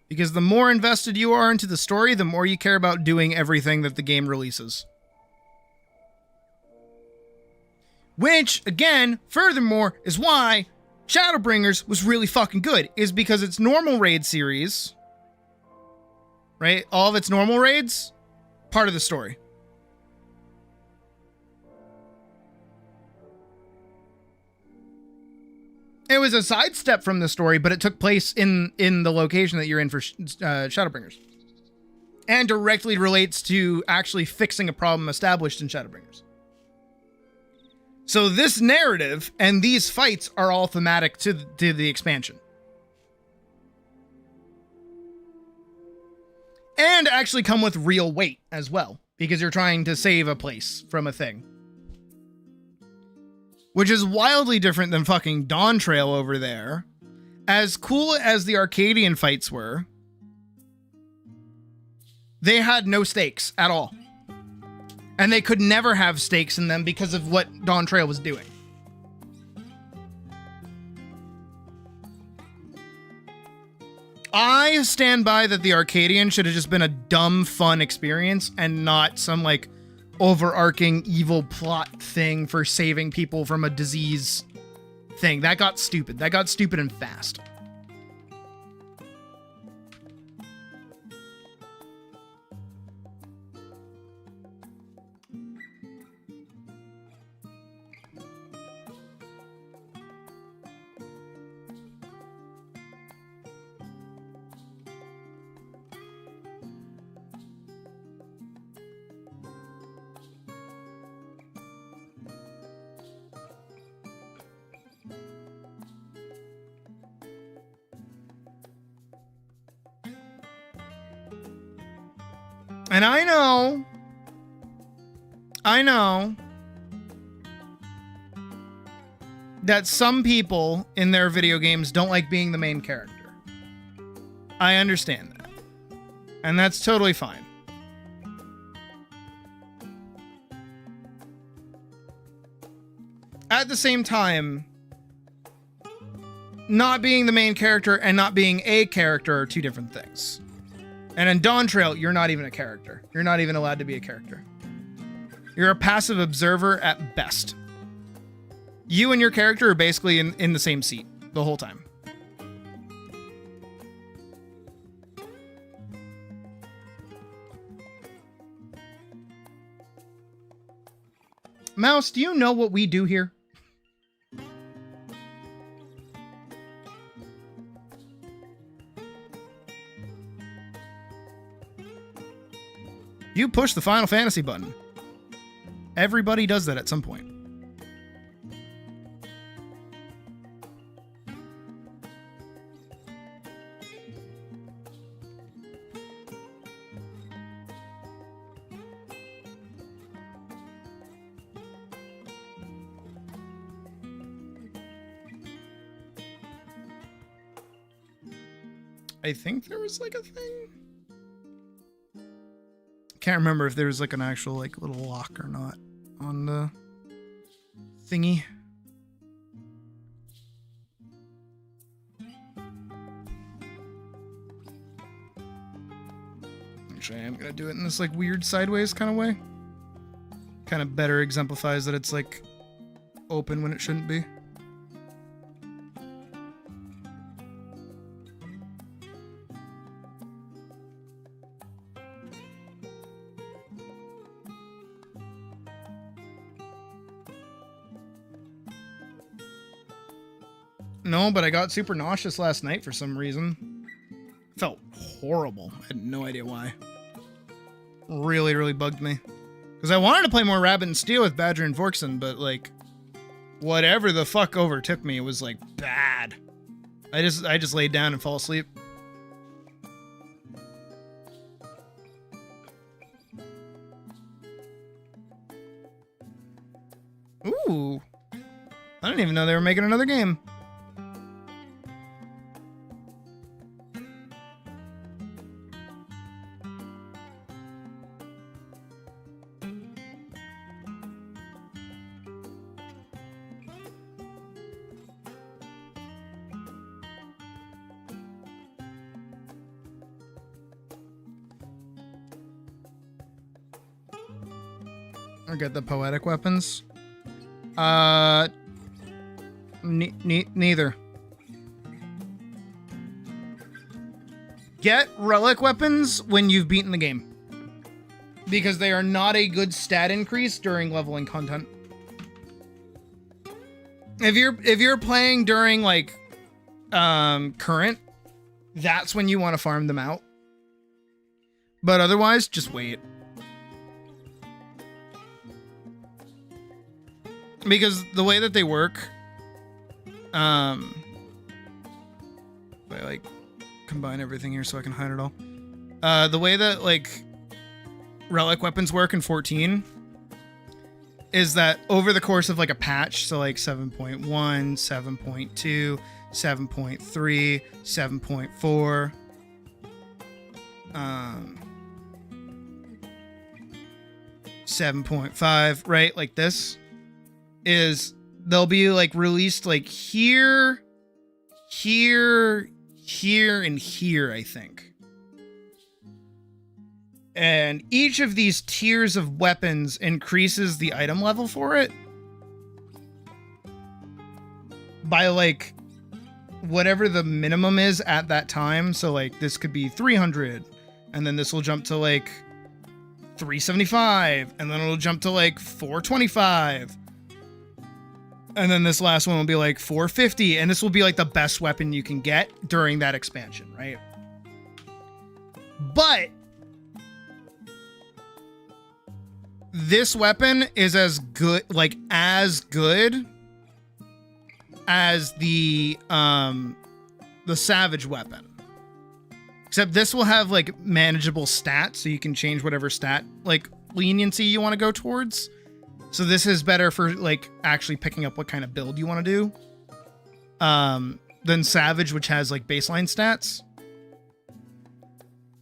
Because the more invested you are into the story, the more you care about doing everything that the game releases. Which, again, furthermore, is why Shadowbringers was really fucking good, is because its normal raid series, right? All of its normal raids, part of the story. It was a sidestep from the story, but it took place in the location that you're in for Shadowbringers. And directly relates to actually fixing a problem established in Shadowbringers. So this narrative and these fights are all thematic to the expansion. And actually come with real weight as well, because you're trying to save a place from a thing. Which is wildly different than fucking Dawn Trail over there. As cool as the Arcadian fights were, they had no stakes at all. And they could never have stakes in them because of what Dawn Trail was doing. I stand by that the Arcadian should have just been a dumb, fun experience and not some, like, overarching evil plot thing for saving people from a disease thing. That got stupid. That got stupid and fast. And I know that some people in their video games don't like being the main character. I understand that. And that's totally fine. at the same time, not being the main character and not being a character are two different things. And in Dawn Trail, you're not even a character. You're not even allowed to be a character. You're a passive observer at best. You and your character are basically in the same seat the whole time. Mouse, do you know what we do here? You push the Final Fantasy button. Everybody does that at some point. I think there was like a thing. Can't remember if there was like an actual like little lock or not on the thingy. Actually, I am gonna do it in this like weird sideways kind of way. Kind of better exemplifies that it's like open when it shouldn't be. No, but I got super nauseous last night for some reason. Felt horrible. I had no idea why. Really, really bugged me. Because I wanted to play more Rabbit and Steel with Badger and Vorkson, but like, whatever the fuck overtook me, it was like bad. I just laid down and fell asleep. Ooh. I didn't even know they were making another game. Or get the poetic weapons. Neither. Get relic weapons when you've beaten the game, because they are not a good stat increase during leveling content. If you're playing during like current, that's when you want to farm them out. But otherwise, just wait. Because the way that they work, I like combine everything here so I can hide it all. The way that like relic weapons work in 14 is that over the course of like a patch, so like 7.1, 7.2, 7.3, 7.4, 7.5, right? Like this. Is they'll be like released like here, here, here, and here, I think. And each of these tiers of weapons increases the item level for it by like whatever the minimum is at that time. So like this could be 300, and then this will jump to like 375, and then it'll jump to like 425. And then this last one will be like 450, and this will be like the best weapon you can get during that expansion, right? But this weapon is as good, like as good as the Savage weapon. Except this will have like manageable stats, so you can change whatever stat like leniency you want to go towards. So this is better for like actually picking up what kind of build you want to do than Savage, which has like baseline stats.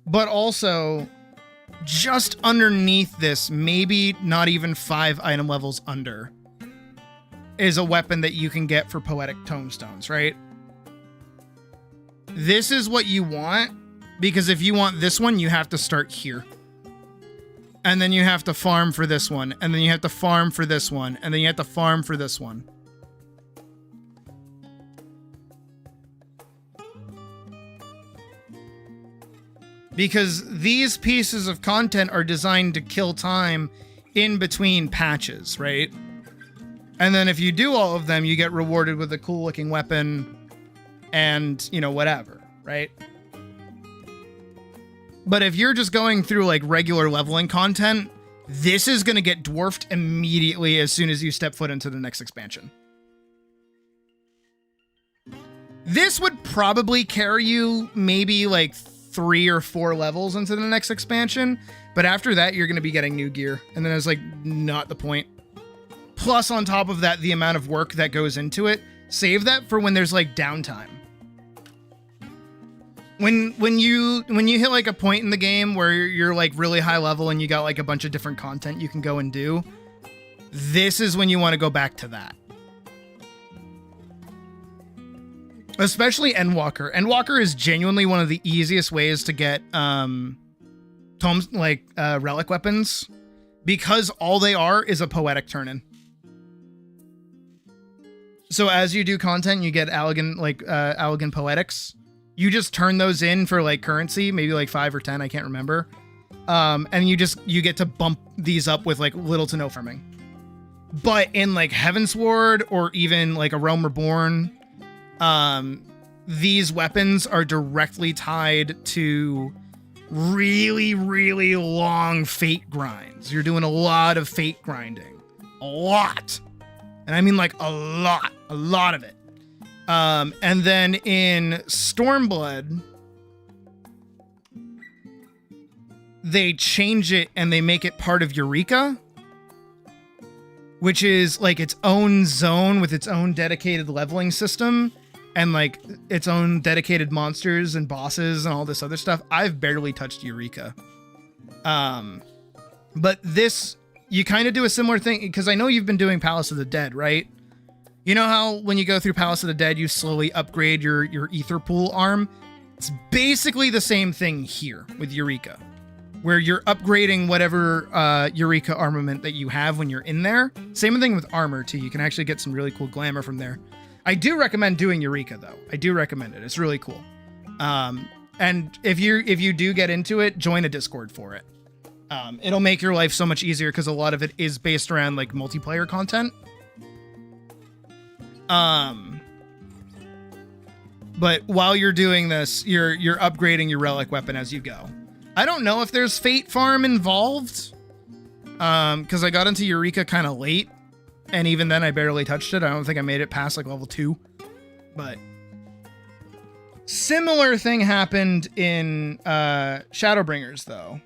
But also just underneath this, maybe not even 5 item levels under, is a weapon that you can get for poetic tomestones, right? This is what you want, because if you want this one, you have to start here. And then you have to farm for this one, and then you have to farm for this one, and then you have to farm for this one. Because these pieces of content are designed to kill time in between patches, right? And then if you do all of them, you get rewarded with a cool looking weapon and, you know, whatever, right? But if you're just going through like regular leveling content, this is going to get dwarfed immediately as soon as you step foot into the next expansion. This would probably carry you maybe like 3 or 4 levels into the next expansion, but after that you're going to be getting new gear, and then it's like not the point. Plus on top of that, the amount of work that goes into it. Save that for when there's like downtime. When you hit like a point in the game where you're like really high level and you got like a bunch of different content you can go and do, this is when you want to go back to that. Especially Endwalker. Endwalker is genuinely one of the easiest ways to get relic weapons, because all they are is a poetic turn-in. So as you do content, you get Allegan Poetics. You just turn those in for like currency, maybe like 5 or 10, I can't remember. And you get to bump these up with like little to no farming. But in like Heavensward or even like a Realm Reborn, these weapons are directly tied to really, really long fate grinds. You're doing a lot of fate grinding. A lot. And I mean like a lot of it. And then in Stormblood, they change it and they make it part of Eureka, which is like its own zone with its own dedicated leveling system and like its own dedicated monsters and bosses and all this other stuff. I've barely touched Eureka. But this, you kind of do a similar thing, because I know you've been doing Palace of the Dead, right? You know how when you go through Palace of the Dead, you slowly upgrade your ether pool arm? It's basically the same thing here with Eureka, where you're upgrading whatever Eureka armament that you have when you're in there. Same thing with armor too. You can actually get some really cool glamour from there. I do recommend doing Eureka though. I do recommend it. It's really cool. And if you do get into it, join a Discord for it. It'll make your life so much easier because a lot of it is based around like multiplayer content. But while you're doing this, you're upgrading your relic weapon as you go. I don't know if there's Fate Farm involved, because I got into Eureka kind of late, and even then I barely touched it. I don't think I made it past like level 2. But similar thing happened in Shadowbringers though,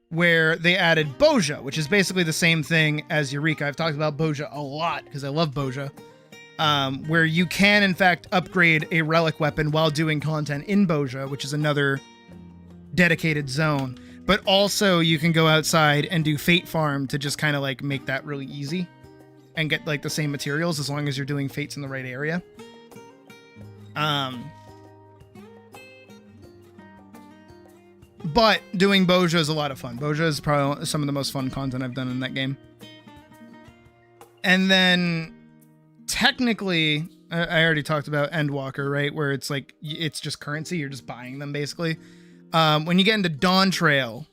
where they added Boja, which is basically the same thing as Eureka. I've talked about Boja a lot because I love Boja. Where you can, in fact, upgrade a relic weapon while doing content in Boja, which is another dedicated zone. But also you can go outside and do Fate Farm to just kind of like make that really easy and get like the same materials as long as you're doing Fates in the right area. But doing Boja is a lot of fun. Boja is probably some of the most fun content I've done in that game. And then technically, I already talked about Endwalker, right? Where it's like, it's just currency. You're just buying them basically. When you get into Dawn Trail,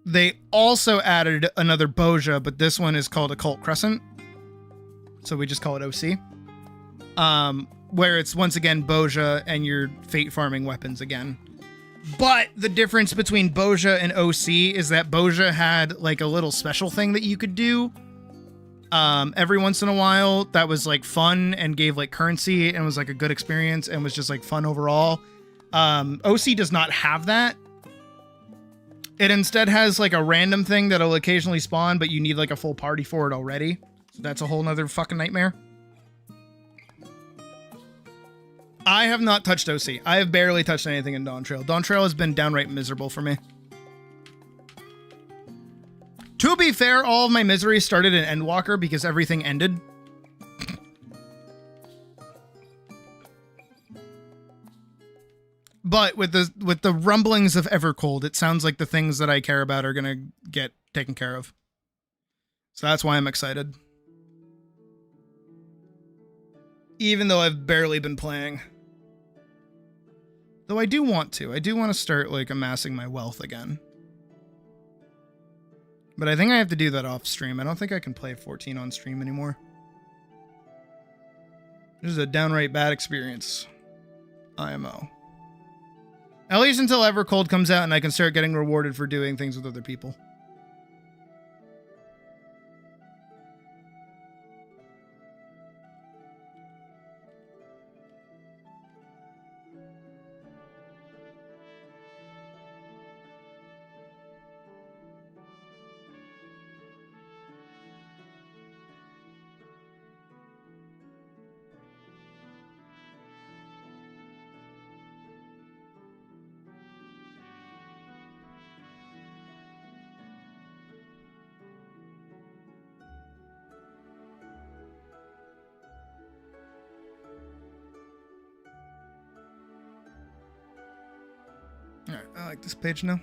they also added another Boja, but this one is called Occult Crescent. So we just call it OC. Where it's once again Boja and you're fate farming weapons again. But the difference between Boja and OC is that Boja had like a little special thing that you could do every once in a while that was like fun and gave like currency and was like a good experience and was just like fun overall. OC does not have that. It instead has like a random thing that'll occasionally spawn, but you need like a full party for it already. So that's a whole nother fucking nightmare. I have not touched OC. I have barely touched anything in Dawn Trail. Dawn Trail has been downright miserable for me. To be fair, all of my misery started in Endwalker because everything ended. But with the rumblings of Evercold, it sounds like the things that I care about are gonna get taken care of. So that's why I'm excited. Even though I've barely been playing. Though I do want to. I do want to start, like, amassing my wealth again. But I think I have to do that off stream. I don't think I can play 14 on stream anymore. This is a downright bad experience. IMO. At least until Evercold comes out and I can start getting rewarded for doing things with other people. Alright, I like this page now.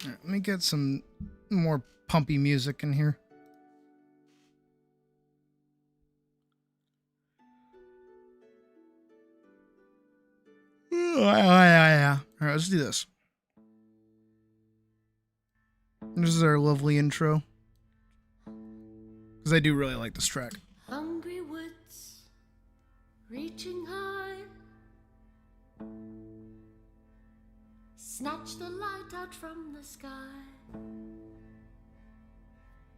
All right, let me get some more pumpy music in here. All right, let's do this. This is our lovely intro. Because I do really like this track. Hungry woods, reaching high, snatch the light out from the sky.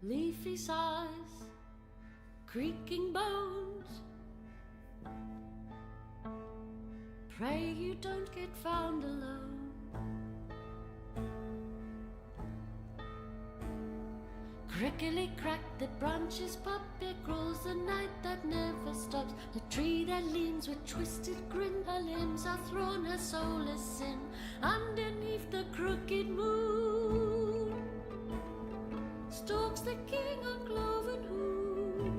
Leafy sighs, creaking bones, pray you don't get found alone. Crickly crack, the branches pop, there grows the night that never stops. The tree that leans with twisted grin, her limbs are thrown, her soul is sin. Underneath the crooked moon stalks the king on cloven hoof,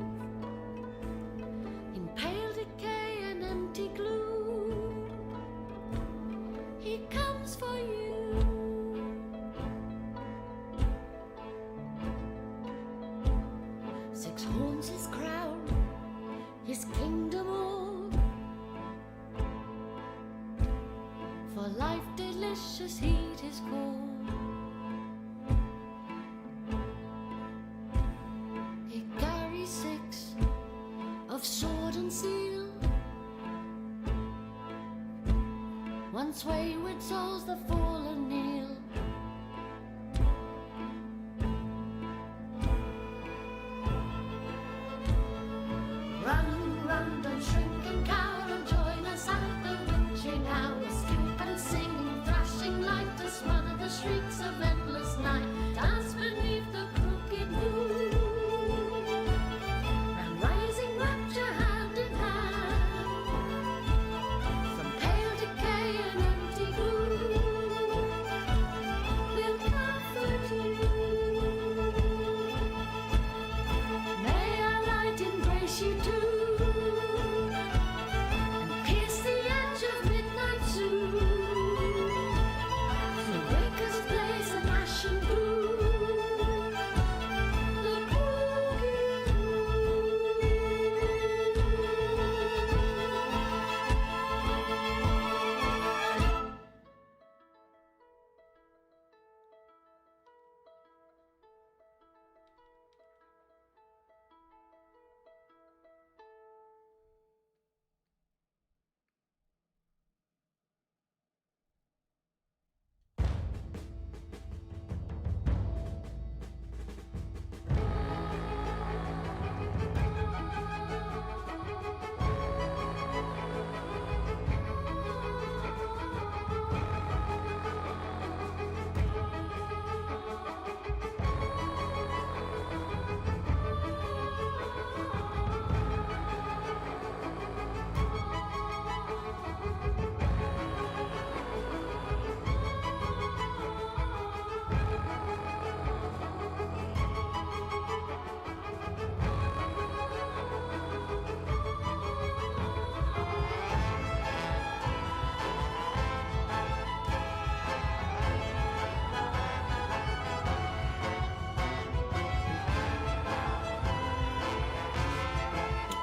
in pale decay and empty gloom. He comes for you. Six horns his crown, his kingdom all, for life delicious heed his call. He carries six of sword and seal, once wayward souls the fallen kneel. Run, run, don't shrink and cower, and join us at the witching hour. Skip and sing, thrashing light to smother the shrieks of endless night. Dance beneath the crooked moon, and rising rapture hand in hand, from pale decay and empty gloom, we'll comfort you. May our light embrace you too, and pierce the edge of midnight soon, the wakest blaze and ashen gloom, the crooked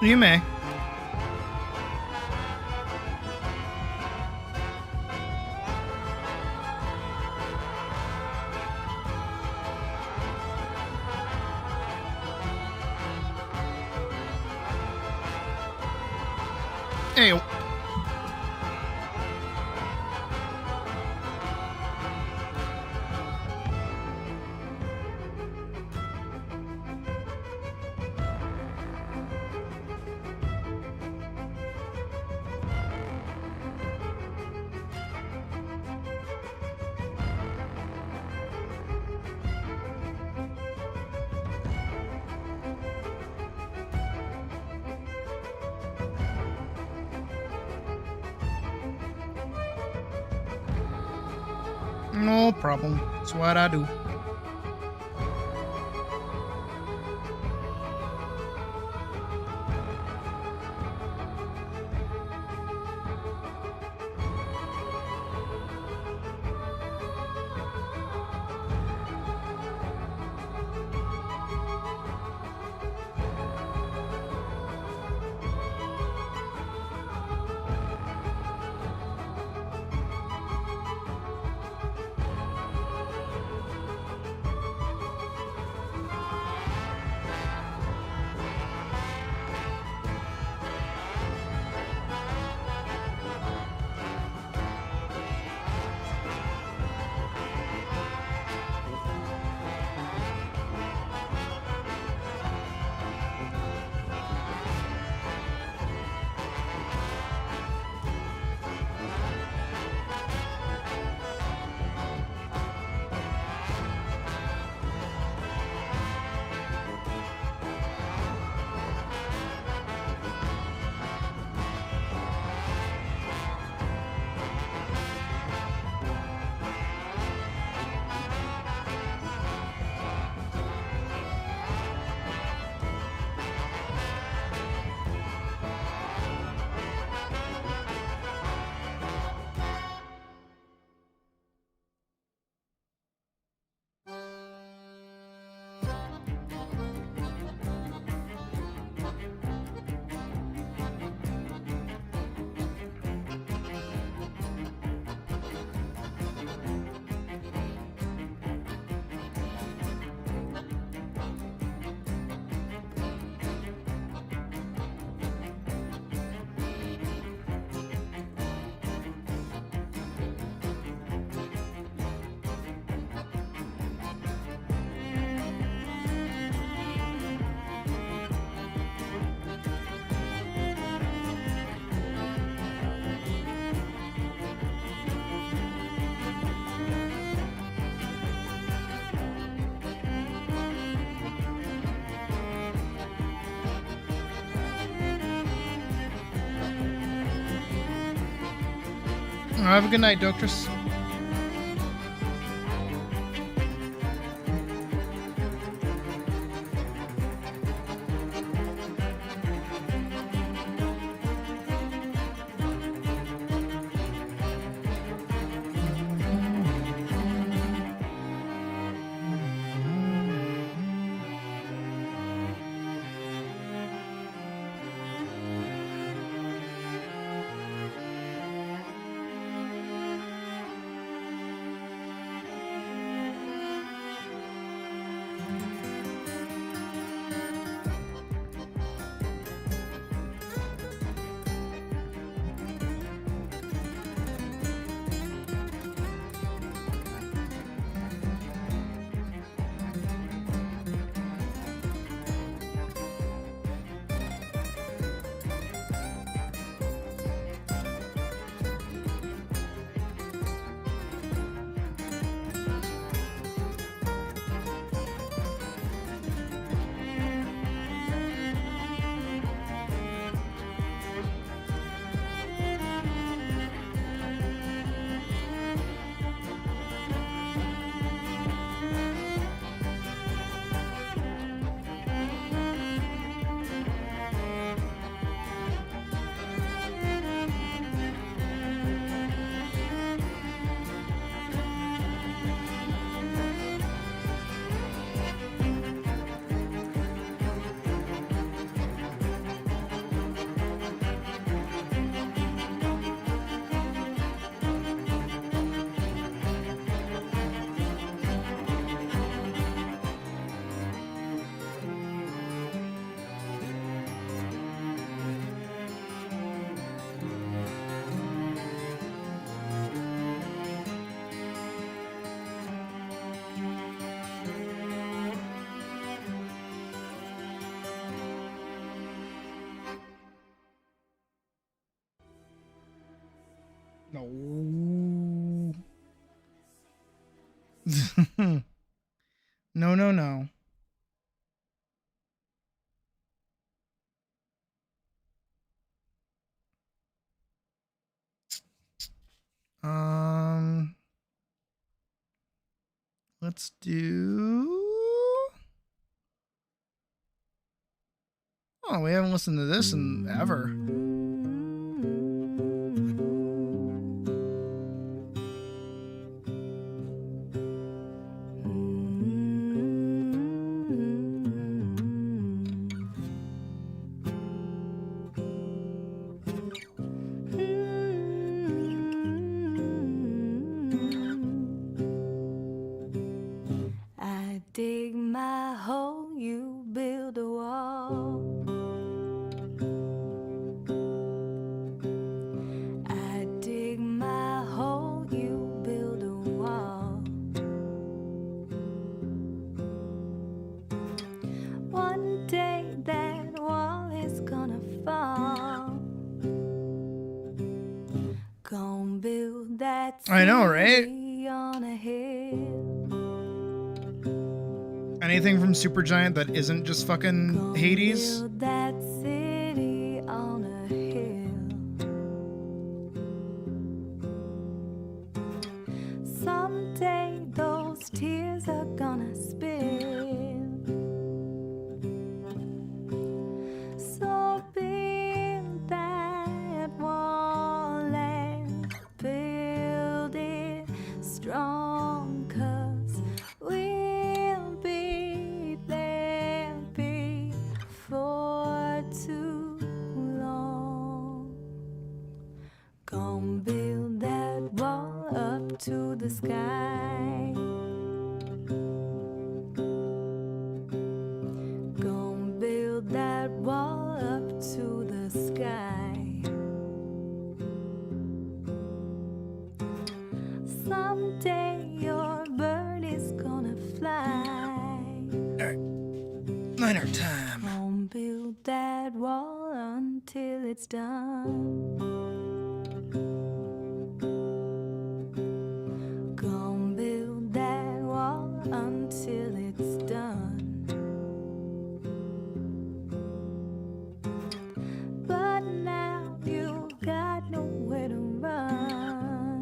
You may. Hey. No problem. That's what I do. Have a good night, Doctress. No. No, no, no. Let's do... Oh, we haven't listened to this in ever. I dig my hole, you build a wall. I dig my hole, you build a wall. One day that wall is gonna fall. Gonna build that I know, right? city on a hill. Anything from Supergiant that isn't just fucking Hades? Build that city on a hill. Someday those tears are gonna spill. So build that wall and build it strong, 'cause we'll be there before too long. Gonna build that wall up to the sky. Gonna build that wall up to the sky. Someday your bird is gonna fly. Minor time. Gonna build that wall until it's done. Gonna build that wall until it's done. But now you've got nowhere to run.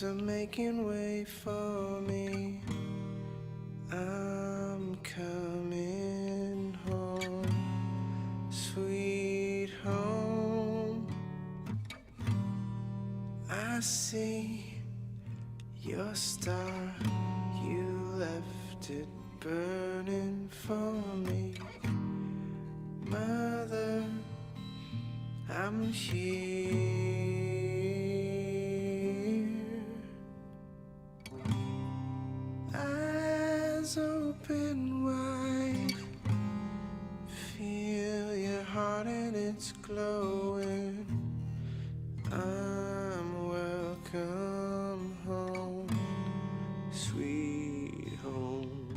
to making way for me. I'm coming home, sweet home. I see your star, you left it burning for me. Mother, I'm here. Eyes open wide, feel your heart and it's glowing. I'm welcome home, sweet home.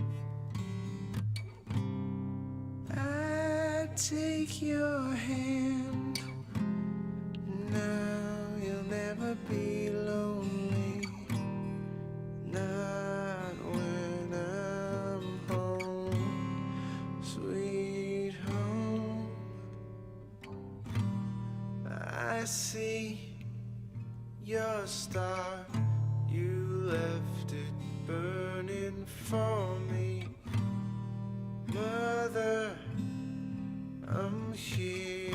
I take your hand, now you'll never be lonely. Not when I'm home, sweet home. I see your star, you left it burning for me. Mother, I'm here.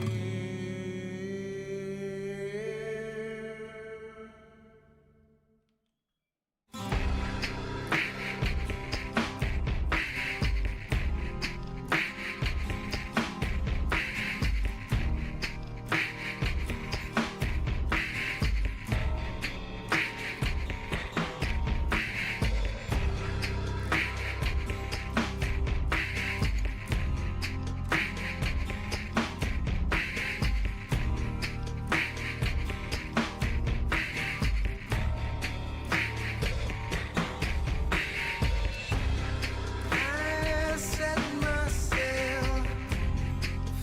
I set my sail,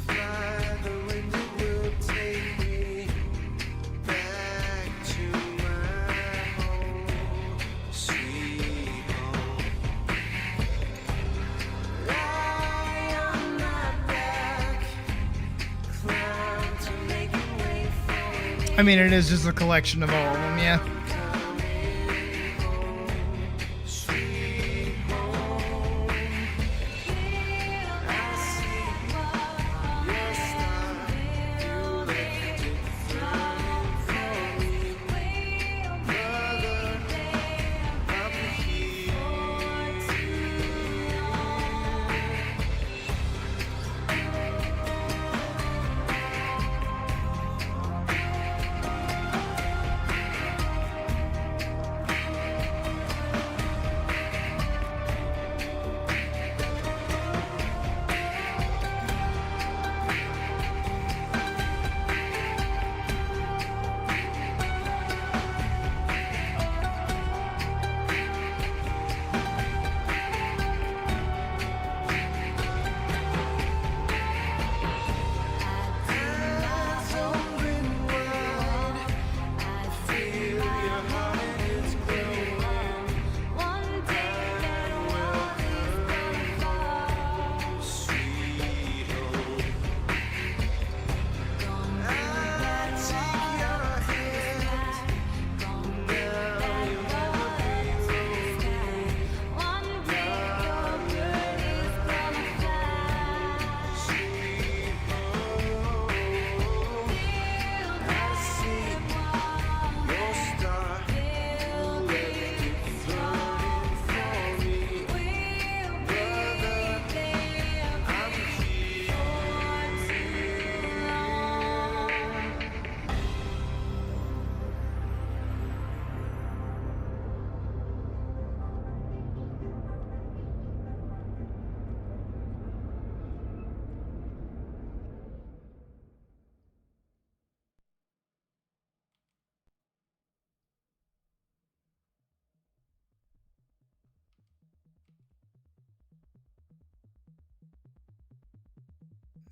fly the wind, it will take me back to my home, sweet home. Lie on my back, climb to make a way for me. I mean, it is just a collection of all of them, yeah. Sweet home. I see your star, you left it burning for me. Mother, I'm here. Eyes open wide, feel your heart and it's glowing. One day that world is gonna fall. Sweet home. I take your hand, now you'll never be lonely. One day your bird is gonna fly. Sweet home. I see your star, you left it burning for me. Brother, I'm here.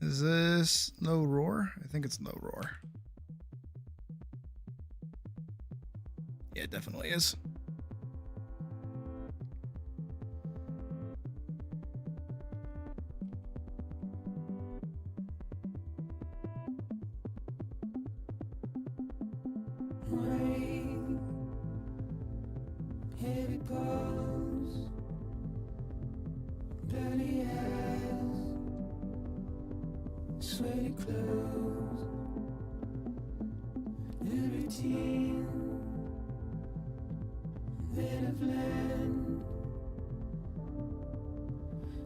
Is this No Roar? I think it's No Roar. Yeah, it definitely is. pose, dirty eyes, sweaty clothes, the routine that I've learned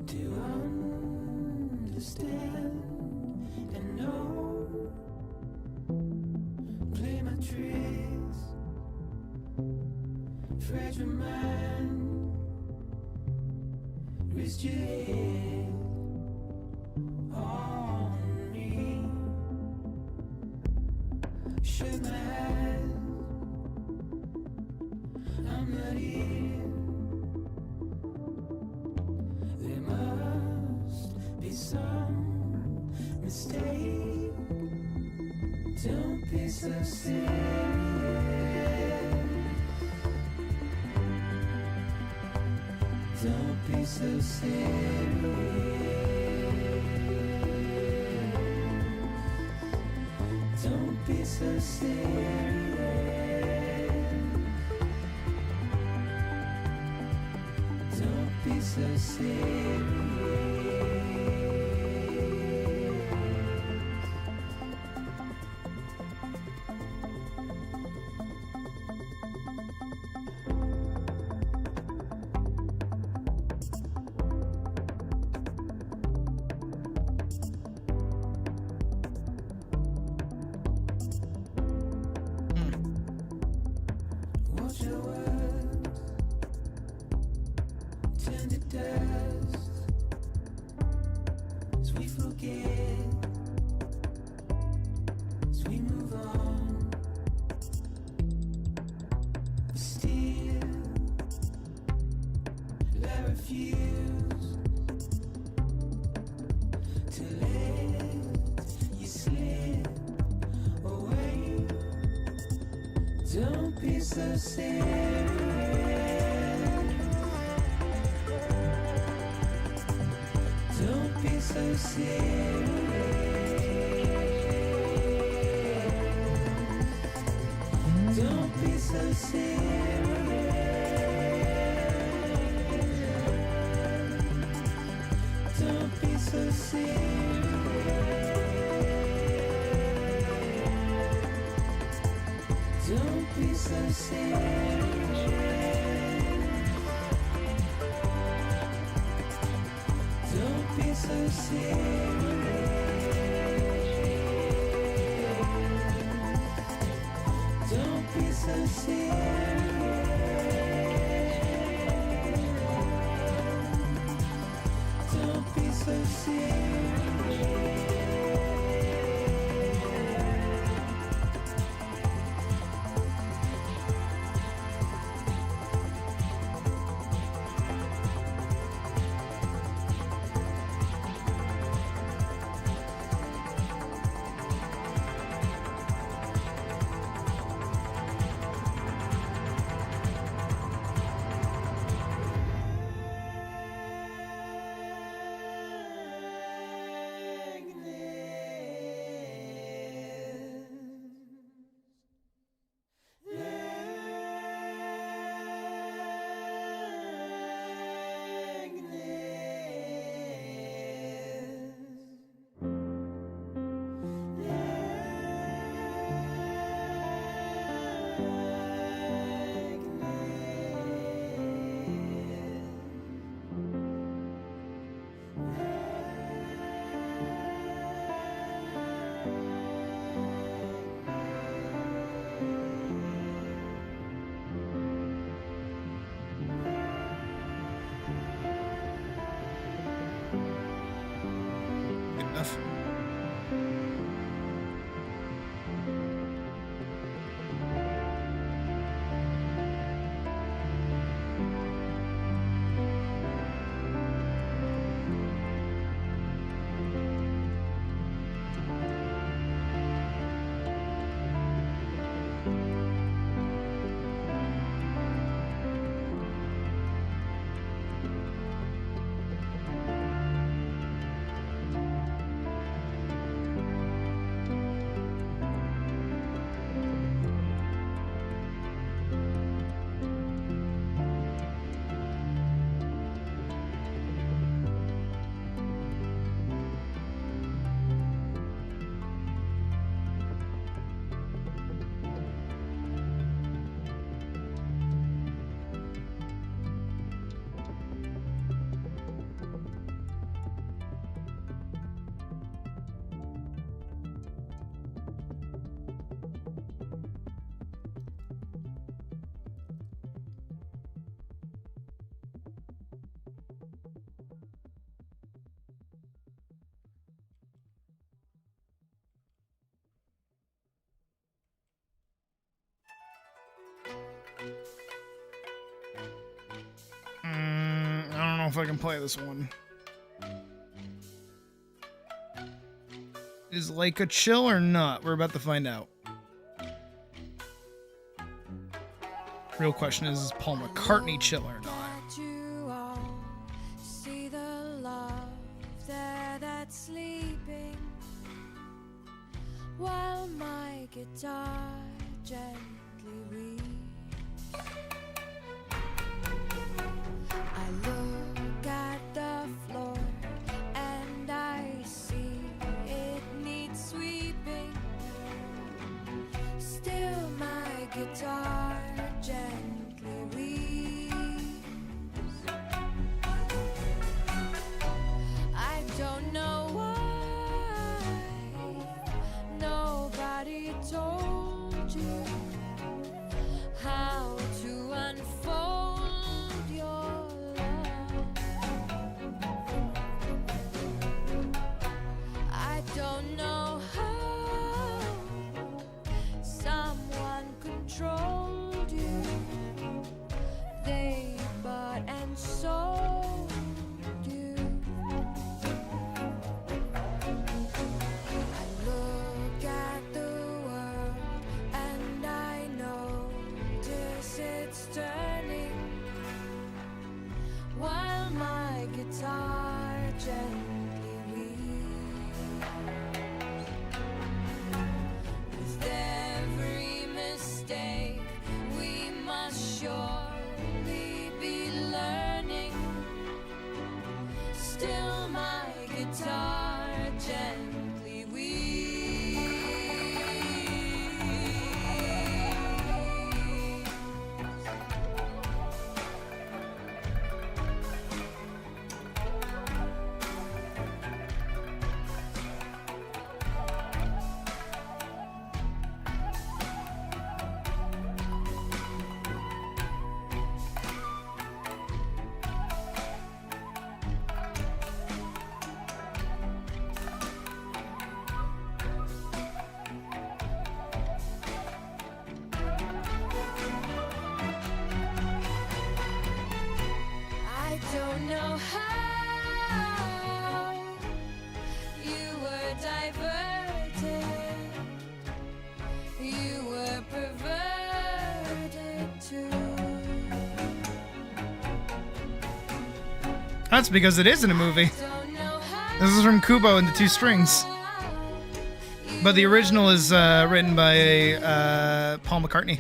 to understand and know. Play my tricks, fragile mind, rest your head on me. Shut my eyes, I'm not here. There must be some mistake. Don't be so serious. Don't be so serious. Don't be so serious. Don't be so serious. Watch your words turn to dust as we forget, as we move on. Still, I refuse to let you slip away. Don't be so serious. Don't be so serious. Don't be so serious. Don't be so serious. Don't be so serious. Don't be so serious. Don't be so serious. Don't be so serious. know if I can play this one. Is Leica chill or not? We're about to find out. Real question is Paul McCartney chill or not? You all see the love there that's sleeping while my guitar gently weeps. I look at the floor and I see it needs sweeping. Still my guitar gently weeps. I don't know why nobody told you how to unfold your love. I don't know how someone controlled you. They bought and sold you. I look at the world and I notice it's turning while my guitar gently weeps. With every mistake we must surely be learning. Still my guitar gently weeps. I don't know how you were diverted, you were perverted too. That's because it isn't a movie. Don't know how This is from Kubo and the Two Strings. But the original is written by Paul McCartney.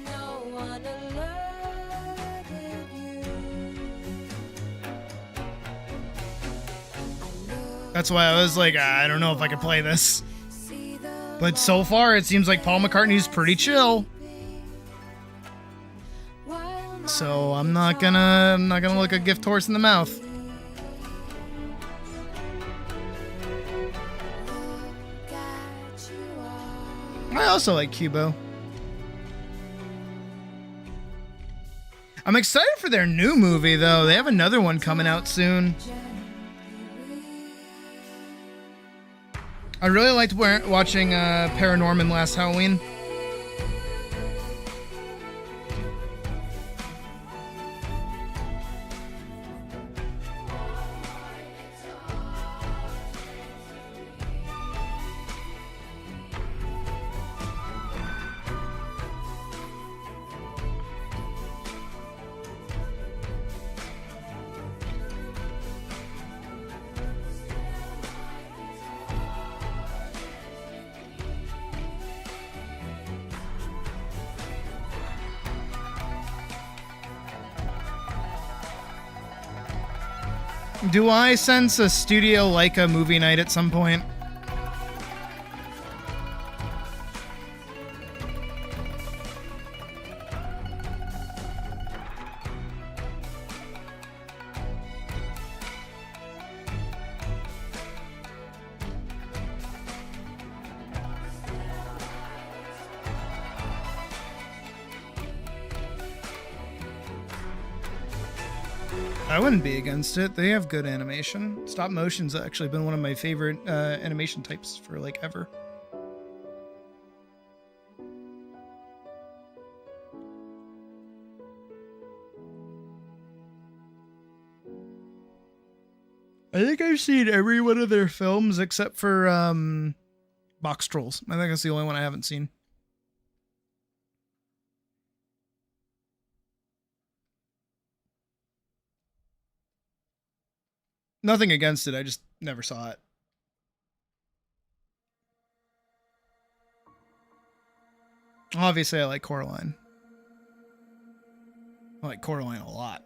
no one alerted you. That's why I was like, I don't know if I can play this. See the But so far, it seems like Paul McCartney's pretty chill. while my So I'm not gonna look a gift horse in the mouth. look at you all. I also like Kubo. I'm excited for their new movie, though. They have another one coming out soon. I really liked watching Paranorman last Halloween. Do I sense a Studio Leica movie night at some point? I wouldn't be against it. They have good animation. Stop motion's actually been one of my favorite animation types for like ever. think I've seen every one of their films except for Box Trolls. I think that's the only one I haven't seen. Nothing against it, I just never saw it. Obviously, I like Coraline. I like Coraline a lot.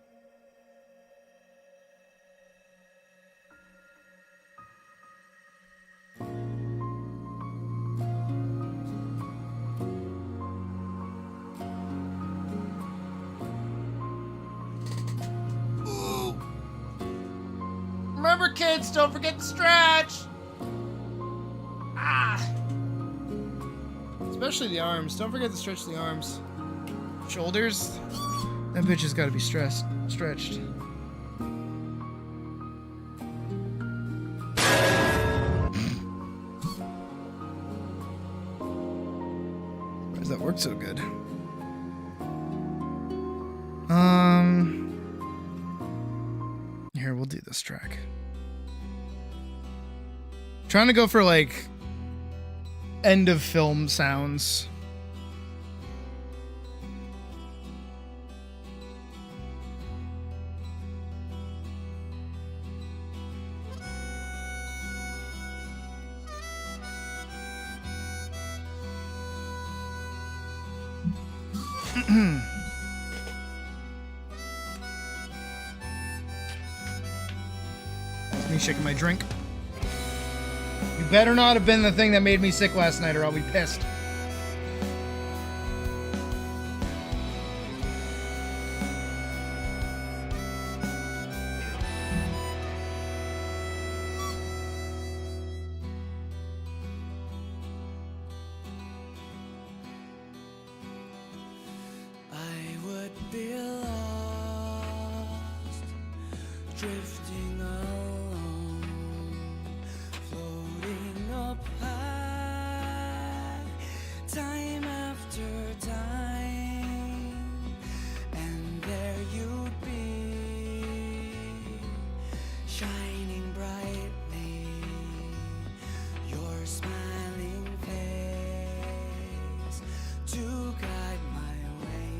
Remember, kids, don't forget to stretch. Ah. Especially the arms. Don't forget to stretch the arms. Shoulders. That bitch has got to be stretched. Why does that work so good? Here, we'll do this track. Trying to go for like end of film sounds. Me shaking my drink. You better not have been the thing that made me sick last night, or I'll be pissed. I would be lost, drifting alone, floating up high, time after time, and there you'd be, shining brightly, your smiling face to guide my way.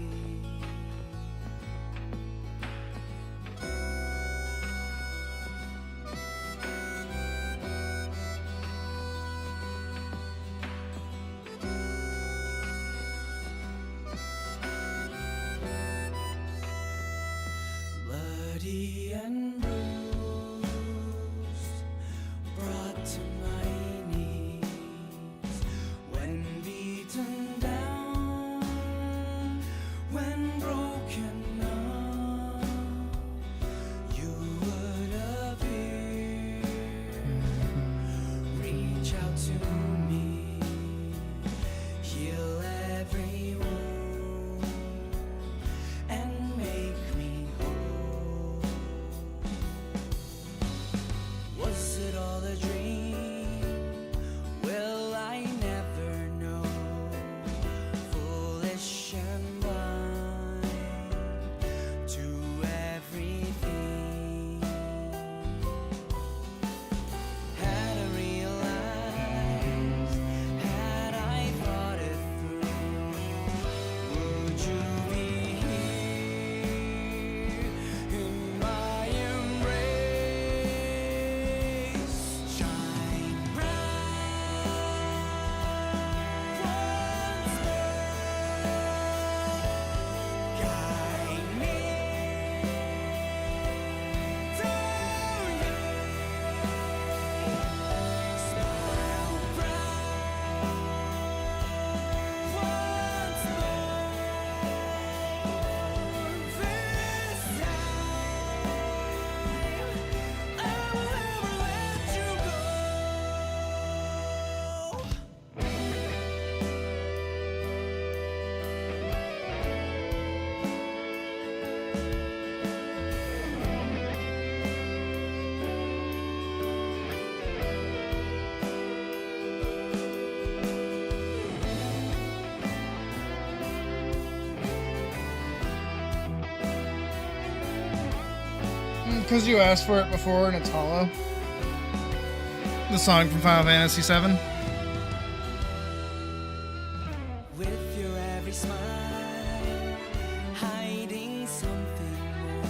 Because you asked for it before and it's hollow. The song from Final Fantasy VII. With your every smile, hiding something more.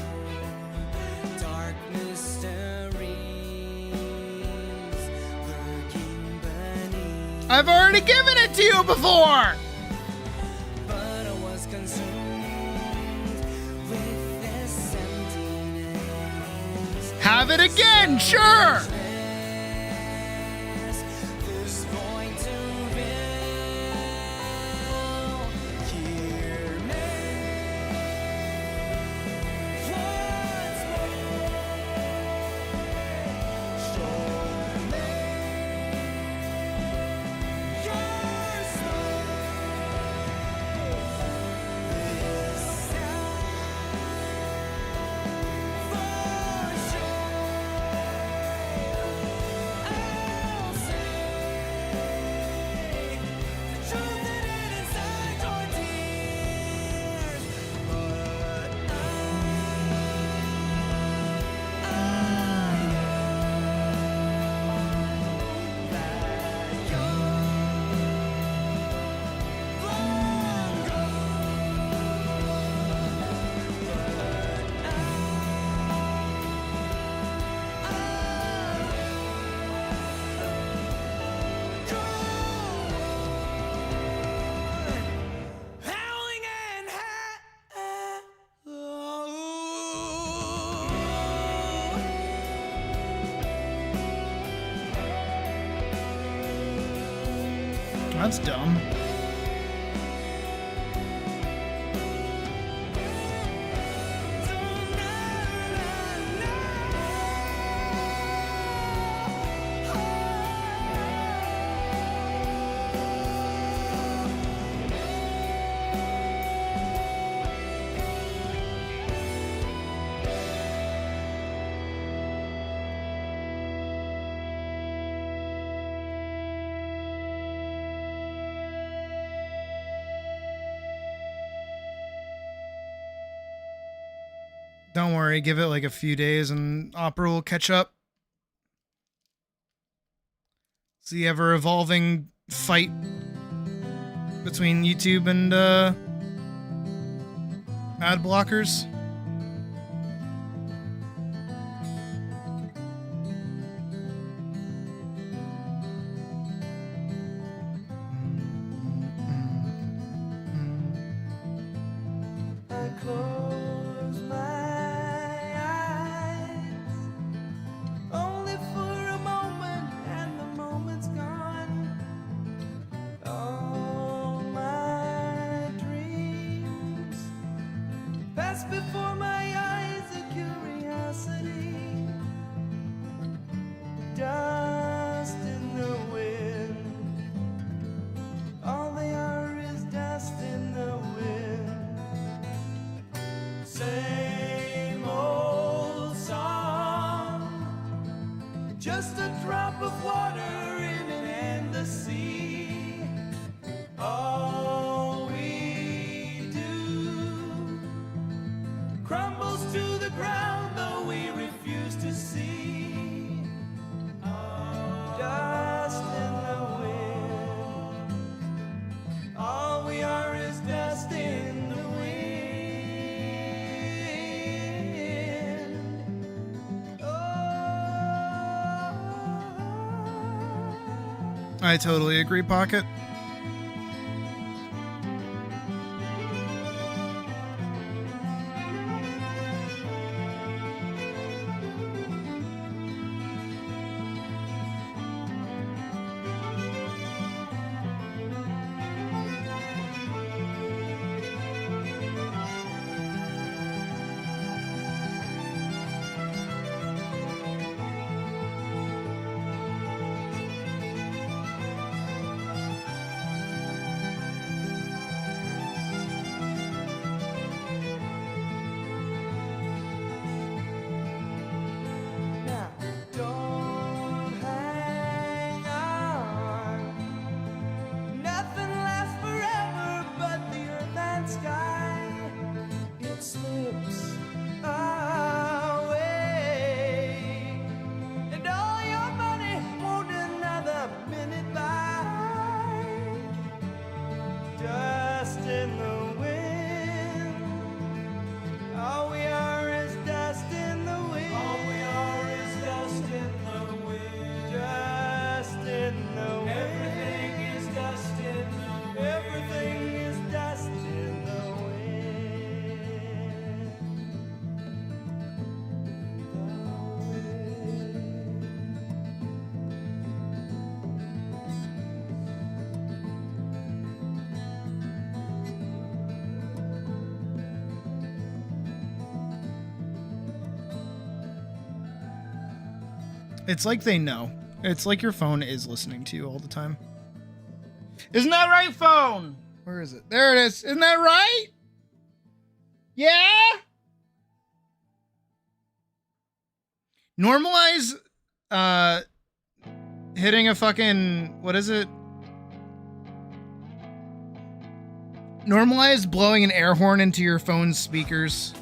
Dark mysteries lurking beneath. I've already given it to you before! But I was consumed with this emptiness. Have it again, sure! This going to real. Hear me once more. Show me your soul. This sound for sure. I'll say the truth that is inside your tears, but I howling and That's dumb. Don't worry, give it like a few days and Opera will catch up. It's the ever evolving fight between YouTube and ad blockers. I close my eyes only for a moment, and the moment's gone. All my dreams pass before my eyes, a curiosity, dust in the wind. All they are is dust in the wind. Same old song, just a drop of water in an endless sea. All we do crumbles to the ground, though we refuse to see. Dust in the wind. All we are is dust in the wind. I totally agree, Pocket. It's like they know. It's like your phone is listening to you all the time. Isn't that right, phone? Where is it? There it is. Isn't that right? Yeah? Normalize hitting a fucking, what is it? Normalize blowing an air horn into your phone's speakers.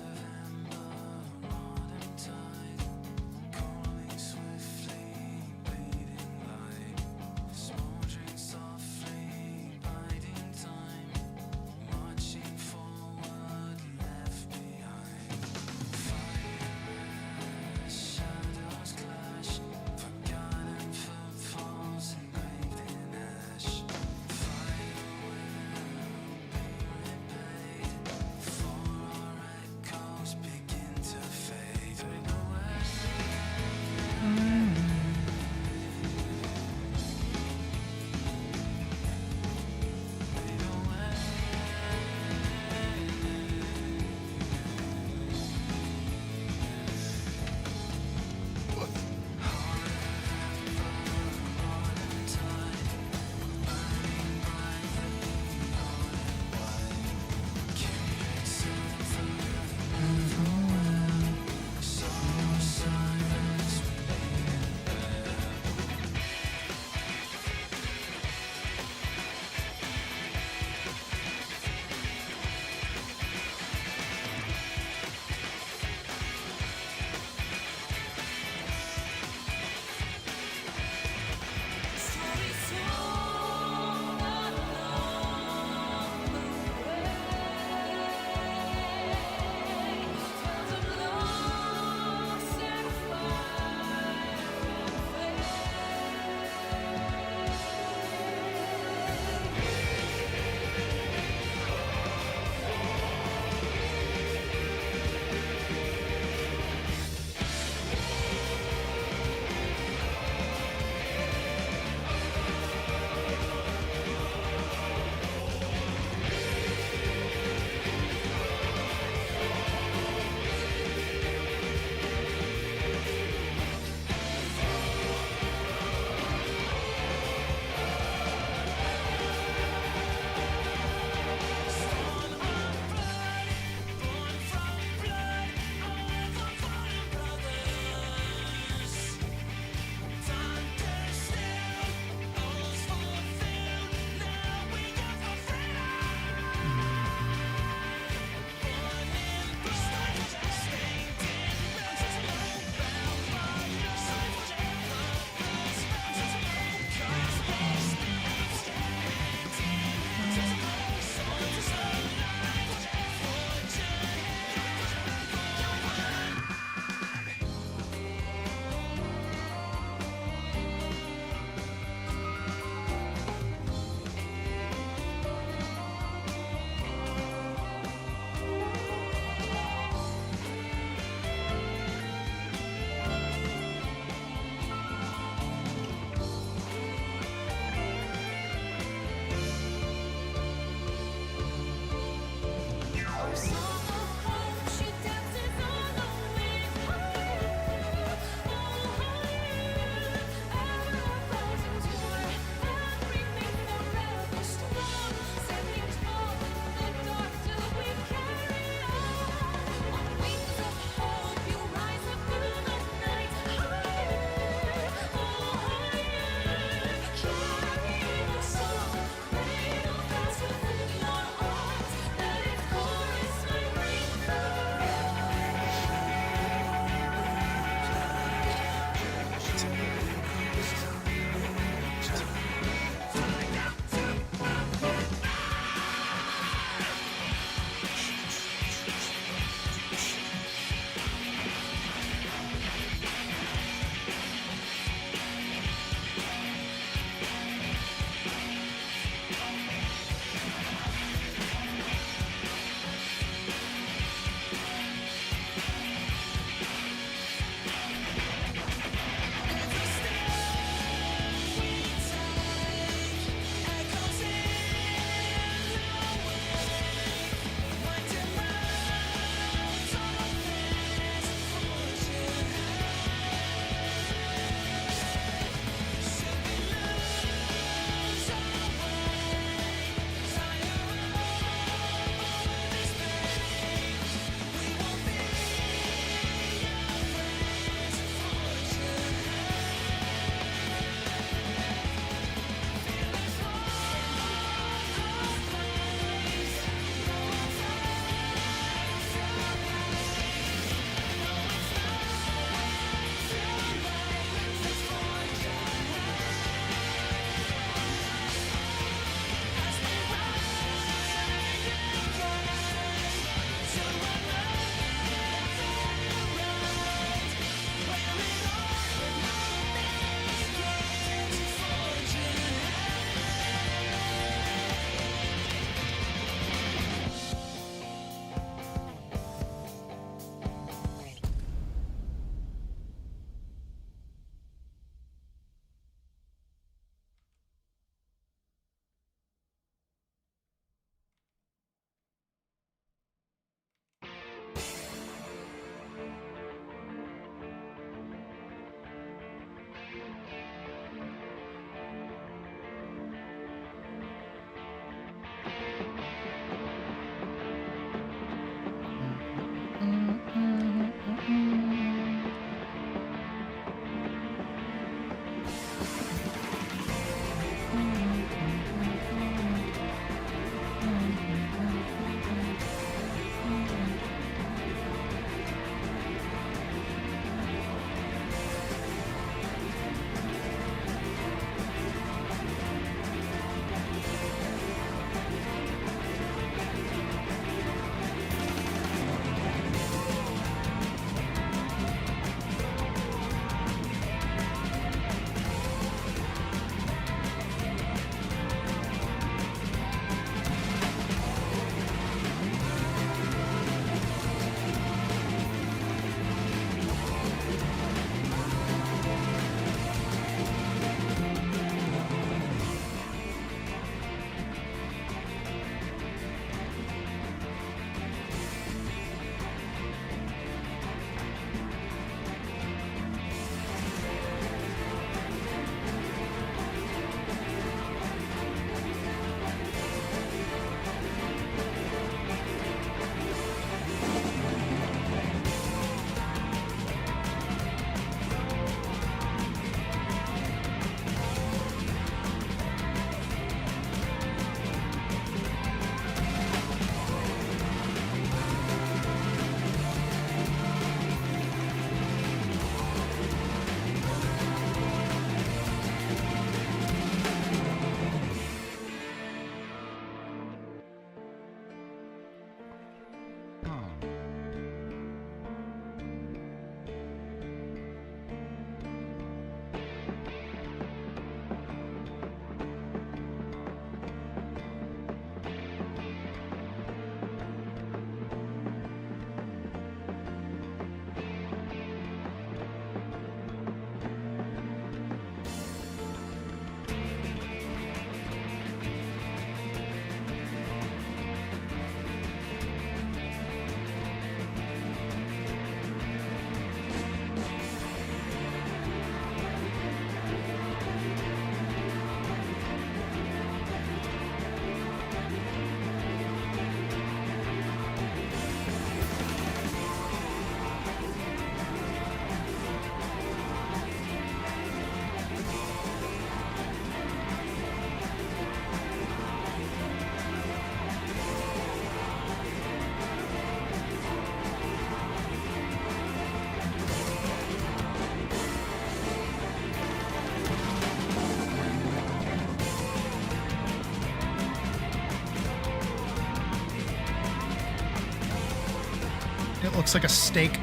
that looks like a steak.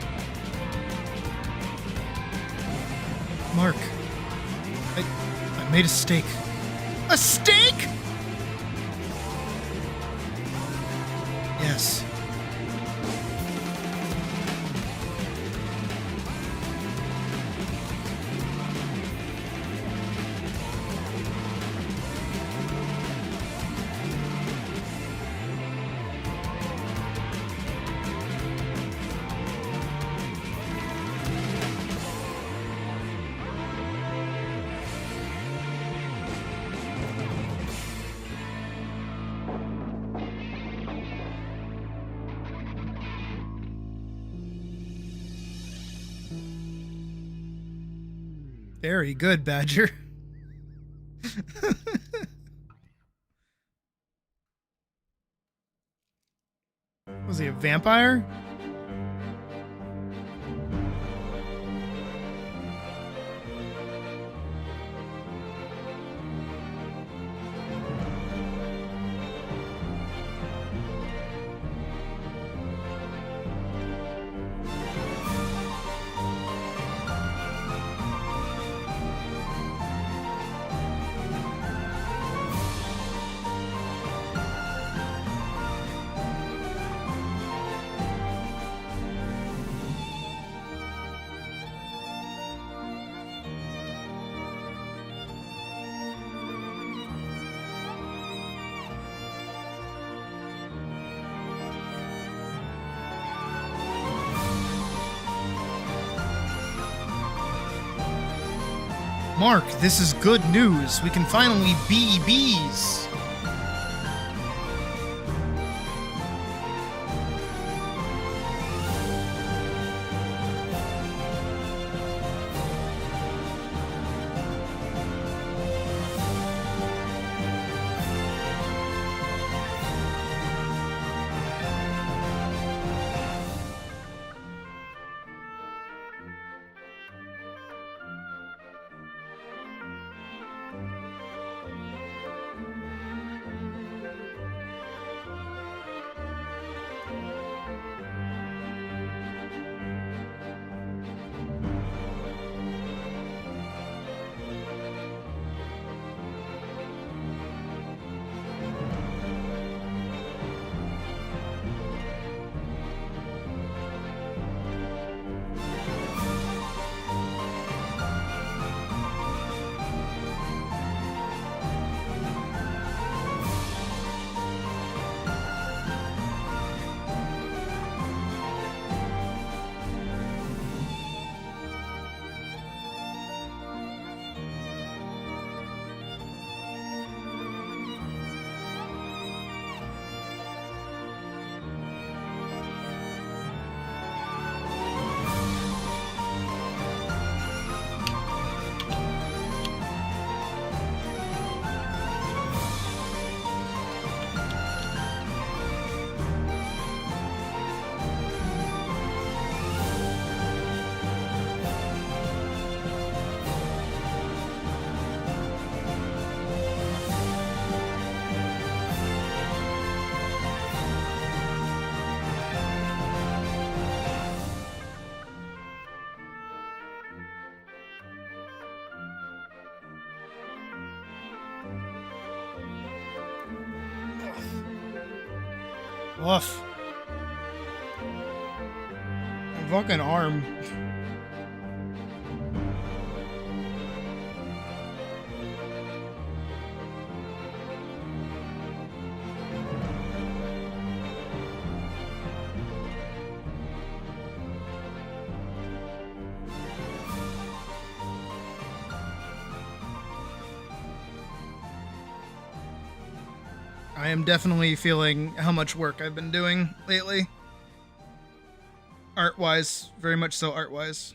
Mark, I made a steak. A steak?! Yes. Very good, Badger. Was he a vampire? Mark, this is good news. We can finally be bees. Woof. A fucking arm. I am definitely feeling how much work I've been doing lately. Art-wise, very much so art-wise.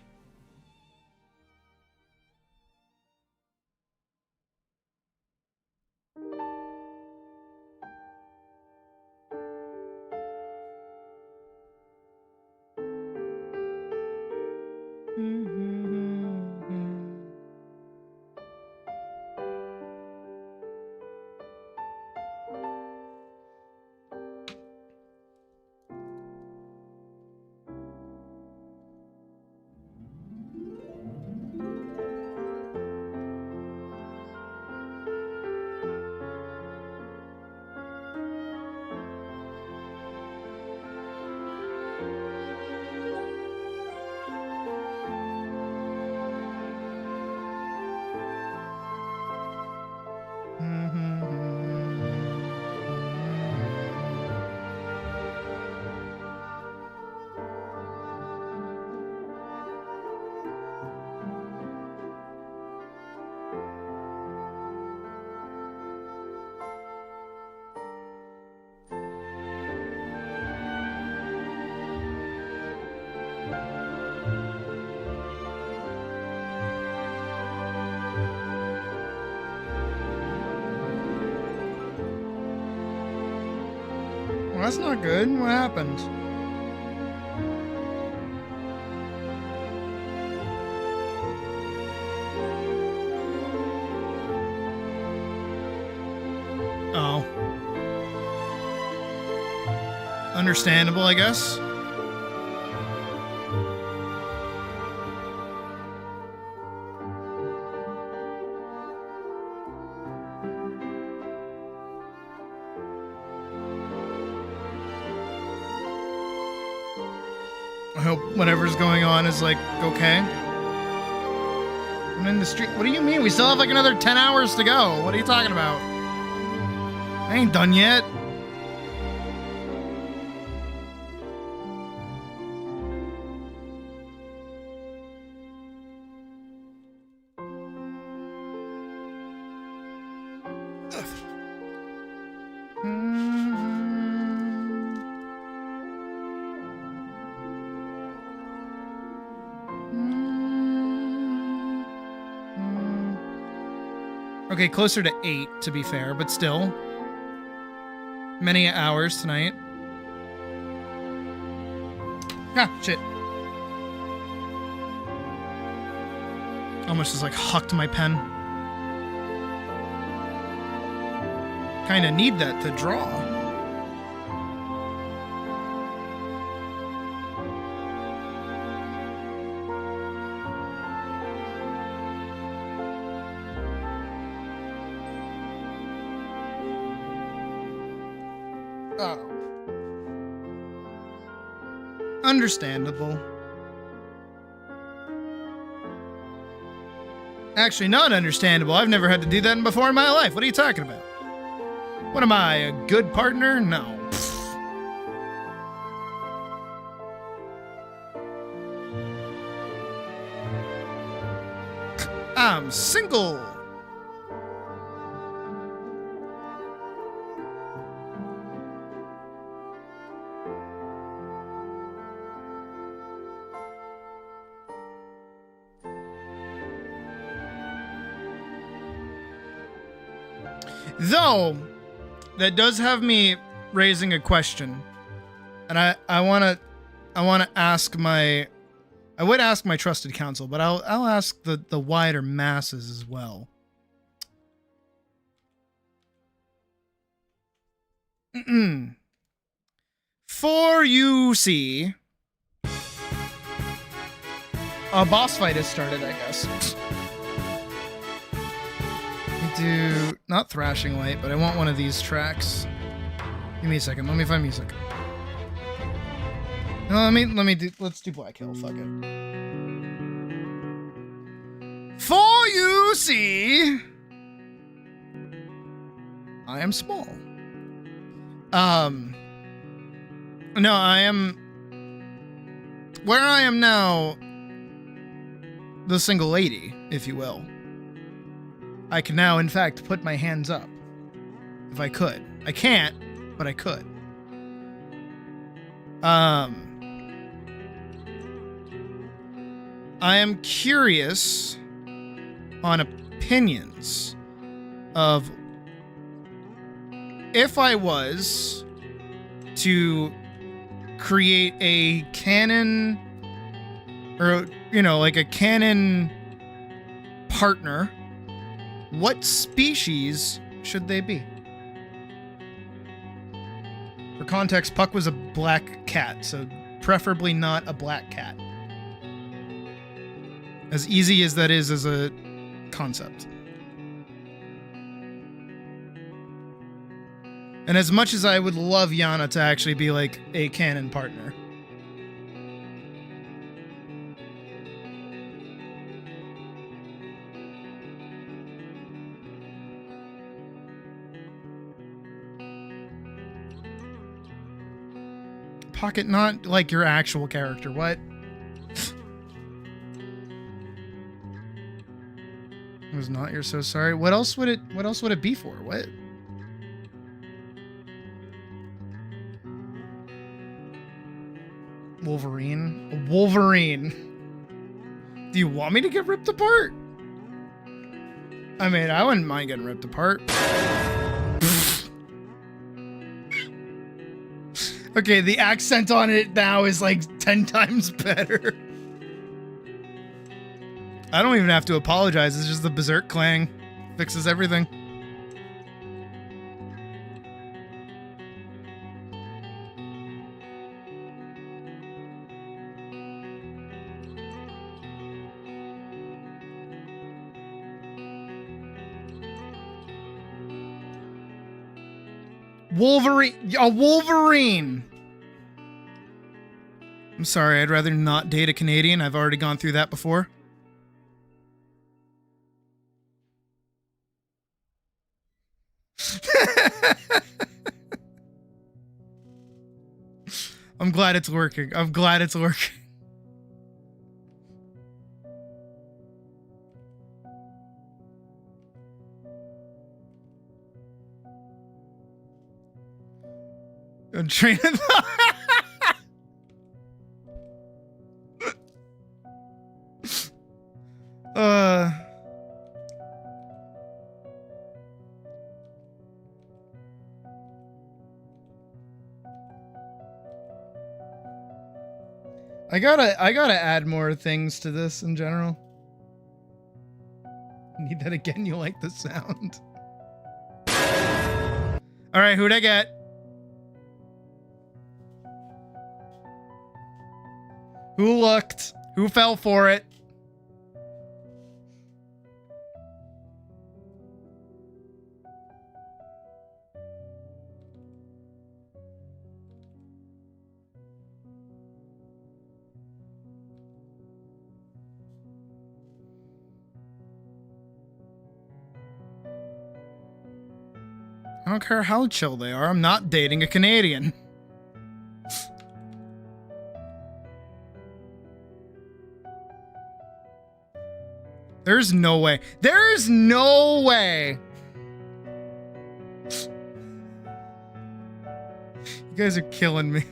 That's not good. What happened? Oh. Understandable, I guess. I hope whatever's going on is, like, okay. I'm in the street. What do you mean? We still have, like, another 10 hours to go. What are you talking about? I ain't done yet. Okay, closer to 8, to be fair, but still. Many hours tonight. Ah, shit. Almost just like hucked my pen. Kinda need that to draw. Oh. Understandable. Actually, not understandable. I've never had to do that before in my life. What are you talking about? What am I, a good partner? No. Pfft. I'm single. Though, that does have me raising a question, and I wanna ask I would ask my trusted counsel, but I'll ask the wider masses as well. For you see, a boss fight has started, I guess. Do not thrashing light, but I want one of these tracks. Give me a second. Let me find music. No, let's do Black Hill. Fuck it. For you see, I am small. No, I am where I am now, the single lady, if you will. I can now, in fact, put my hands up. If I could. I can't, but I could. I am curious on opinions of if I was to create a canon, or, you know, like a canon partner, what species should they be? For context, Puck was a black cat, so preferably not a black cat. As easy as that is as a concept. And as much as I would love Yana to actually be like a canon partner. Pocket, not like your actual character. What? It was not. You're so sorry. What else would it be for? What? Wolverine. Wolverine. Do you want me to get ripped apart? I mean, I wouldn't mind getting ripped apart. Okay, the accent on it now is like 10 times better. I don't even have to apologize. It's just the Berserk clang. Fixes everything. Wolverine. A Wolverine. I'm sorry. I'd rather not date a Canadian. I've already gone through that before. I'm glad it's working. I'm glad it's working. I'm training. I gotta add more things to this in general. Need that again, you like the sound. Alright, who'd I get? Who looked? Who fell for it? I don't care how chill they are. I'm not dating a Canadian. There's no way. There's no way. You guys are killing me.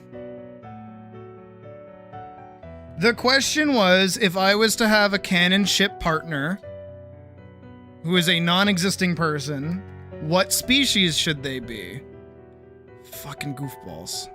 The question was, if I was to have a canon ship partner who is a non-existing person, what species should they be? Fucking goofballs.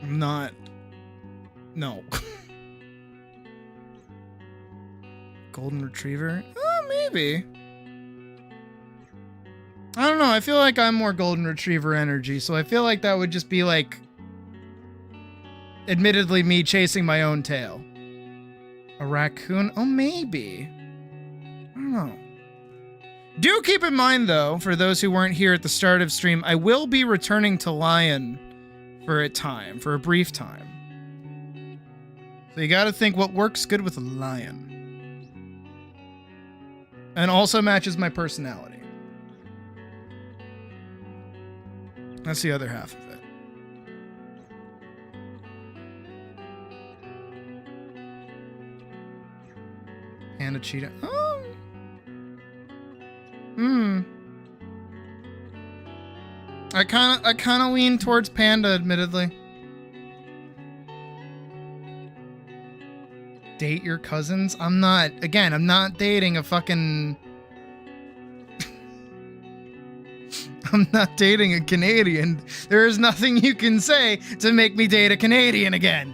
I'm not. No. Golden Retriever? Oh, maybe. I don't know. I feel like I'm more Golden Retriever energy, so I feel like that would just be like, admittedly, me chasing my own tail. A raccoon? Oh, maybe. I don't know. Do keep in mind, though, for those who weren't here at the start of stream, I will be returning to Lion for a time, for a brief time. So you gotta think what works good with a lion. And also matches my personality. That's the other half of it. And a cheetah. Oh! I kinda lean towards panda, admittedly. Date your cousins? I'm not dating a fucking... I'm not dating a Canadian. There is nothing you can say to make me date a Canadian again.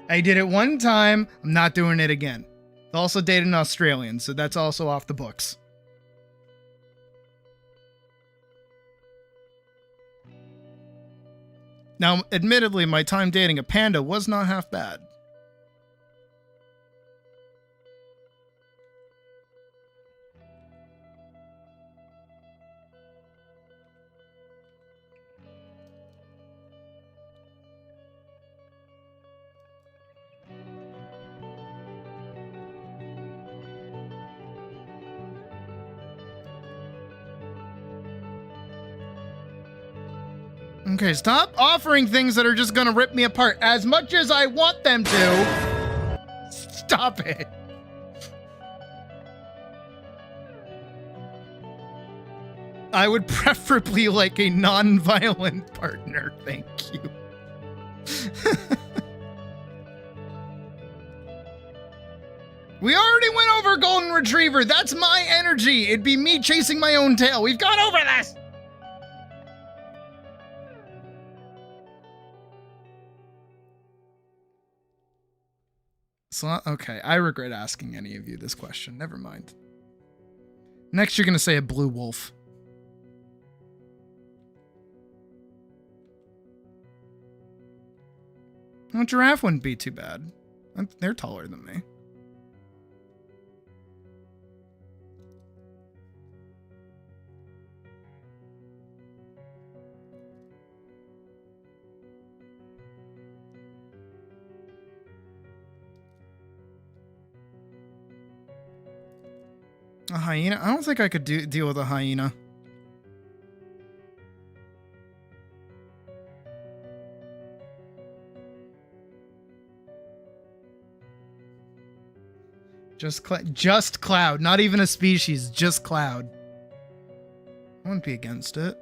I did it one time, I'm not doing it again. I also dated an Australian, so that's also off the books. Now, admittedly, my time dating a panda was not half bad. Okay, stop offering things that are just gonna rip me apart as much as I want them to. Stop it. I would preferably like a non-violent partner, thank you. We already went over Golden Retriever. That's my energy. It'd be me chasing my own tail. We've gone over this. So, okay, I regret asking any of you this question. Never mind. Next, you're going to say a blue wolf. Well, giraffe wouldn't be too bad. They're taller than me. A hyena? I don't think I could deal with a hyena. Just cloud. Not even a species. Just cloud. I wouldn't be against it.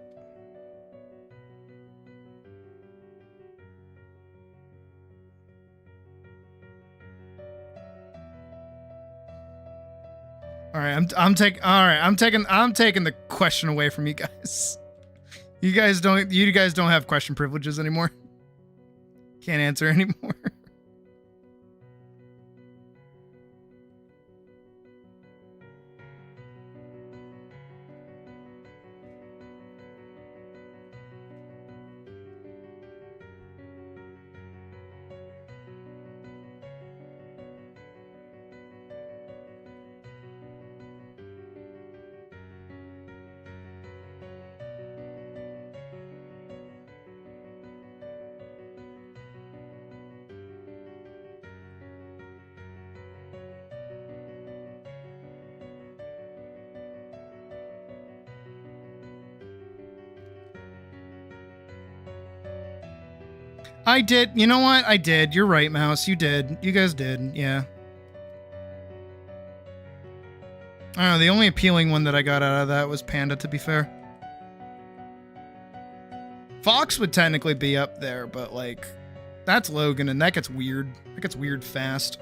All right, I'm taking the question away from you guys. You guys don't have question privileges anymore. Can't answer anymore. I did. You know what? I did. You're right, Mouse. You did. You guys did. Yeah. I don't know. The only appealing one that I got out of that was Panda, to be fair. Fox would technically be up there, but, like, that's Logan, and that gets weird. That gets weird fast.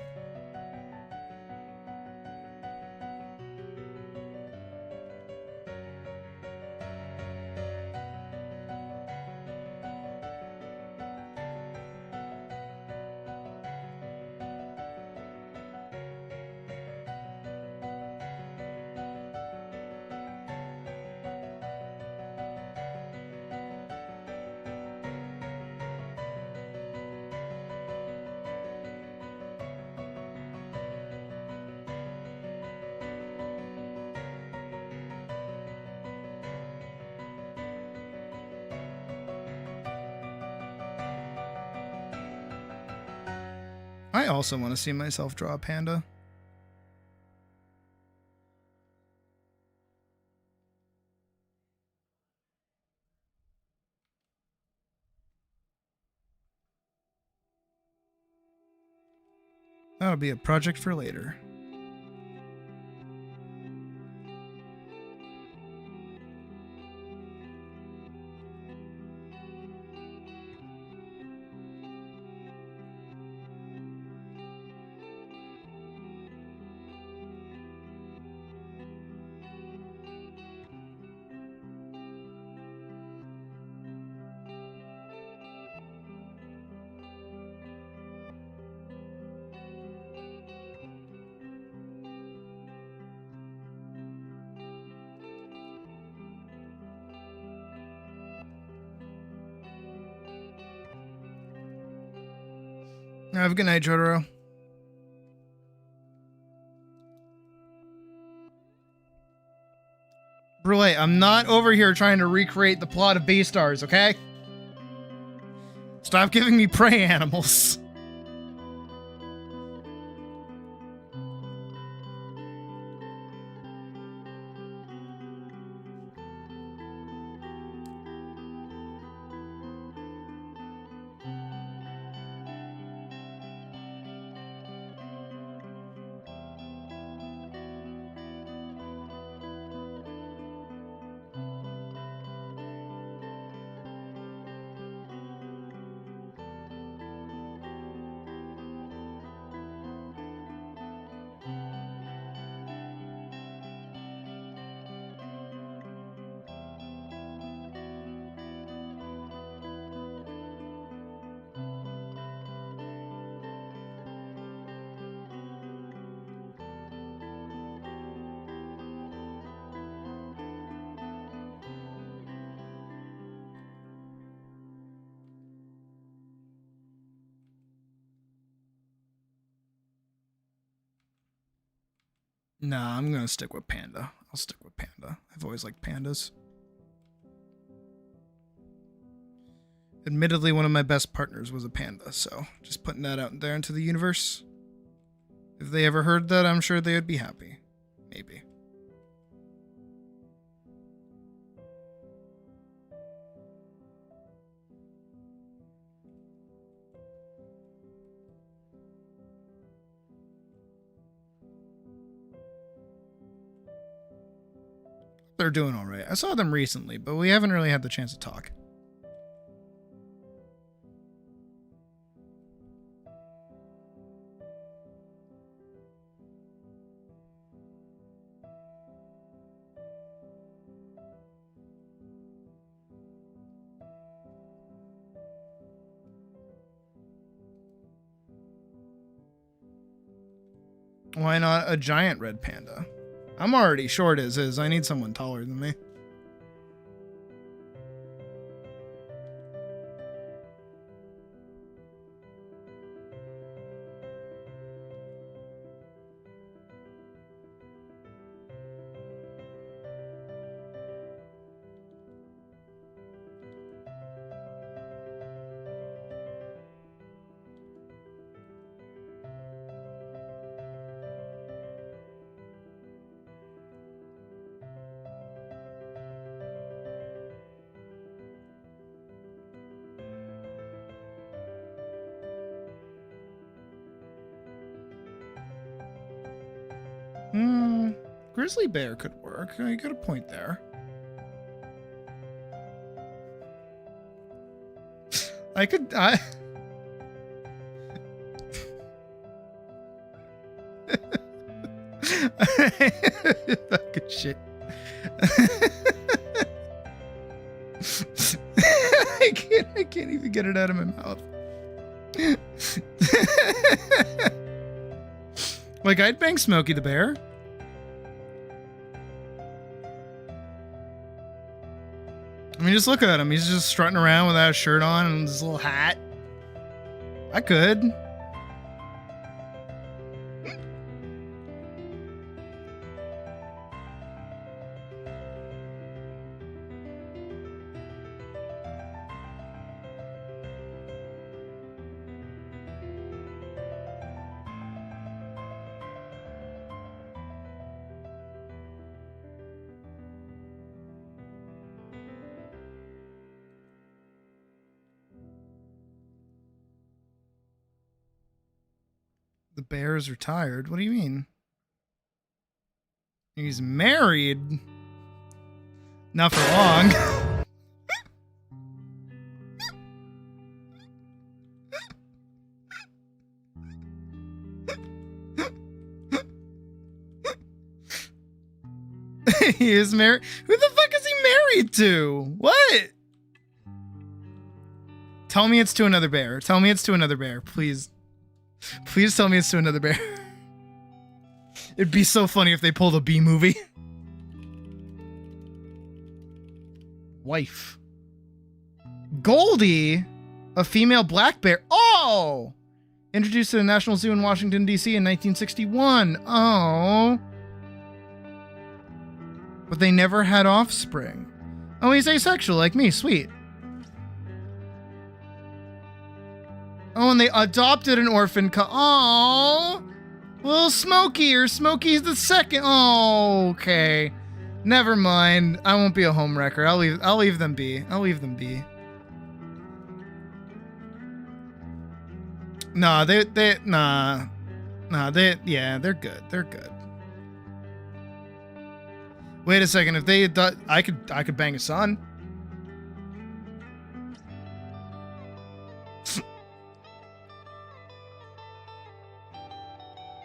I also want to see myself draw a panda. That'll be a project for later. Have a good night, Jotaro. Brule, I'm not over here trying to recreate the plot of Beastars, okay? Stop giving me prey animals. Nah, I'm gonna stick with panda. I'll stick with panda. I've always liked pandas. Admittedly, one of my best partners was a panda, so just putting that out there into the universe. If they ever heard that, I'm sure they would be happy. Maybe. They're doing all right. I saw them recently, but we haven't really had the chance to talk. Why not a giant red panda? I'm already short as is. I need someone taller than me. Grizzly bear could work. You got a point there. I fucking shit. I can't even get it out of my mouth. Like, I'd bang Smokey the Bear. I mean, just look at him. He's just strutting around without a shirt on and his little hat. I could. The bear is retired. What do you mean? He's married. Not for long. He is married. Who the fuck is he married to? What? Tell me it's to another bear. Tell me it's to another bear, please. Please tell me it's to another bear. It'd be so funny if they pulled a B movie. Wife. Goldie, a female black bear. Oh! Introduced to the National Zoo in Washington, D.C. in 1961. Oh. But they never had offspring. Oh, he's asexual like me. Sweet. Oh, and they adopted an orphan oh, little Smokey, or Smokey's the second. Oh, okay. Never mind. I won't be a homewrecker. I'll leave them be. I'll leave them be. Nah, they're good. They're good. Wait a second. If they I could bang a son.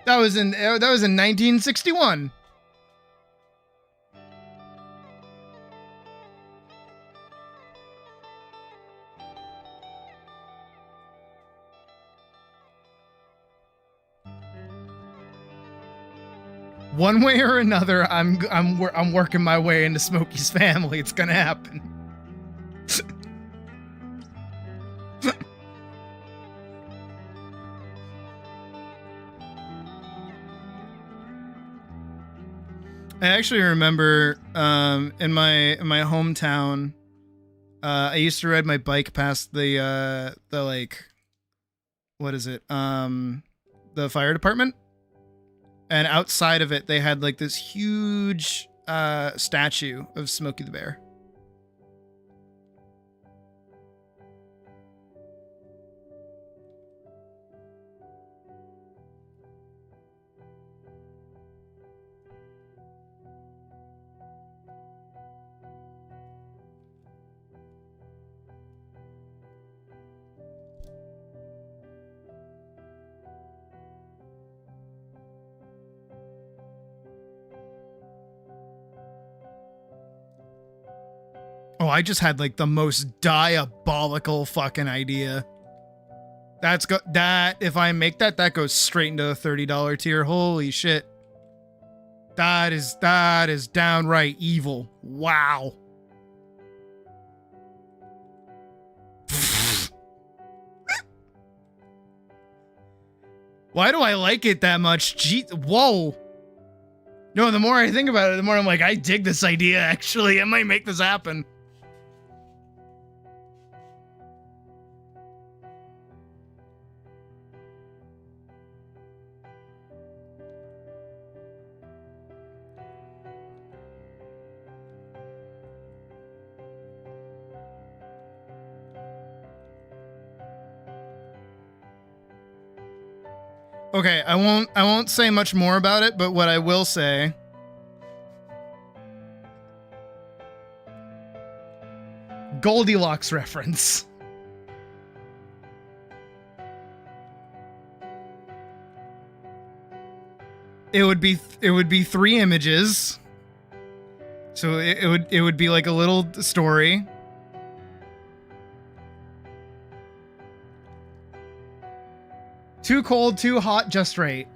That was in 1961. One way or another, I'm working my way into Smokey's family. It's gonna happen. I actually remember in my hometown, I used to ride my bike past the like, what is it? The fire department. And outside of it, they had like this huge statue of Smokey the Bear. Oh, I just had like the most diabolical fucking idea. That if I make that goes straight into the $30 tier. Holy shit. That is downright evil. Wow. Why do I like it that much? Gee, whoa. No, the more I think about it, the more I'm like, I dig this idea, actually. I might make this happen. Okay, I won't say much more about it, but what I will say Goldilocks reference. It would be 3 images. So it would be like a little story. Too cold, too hot, just right.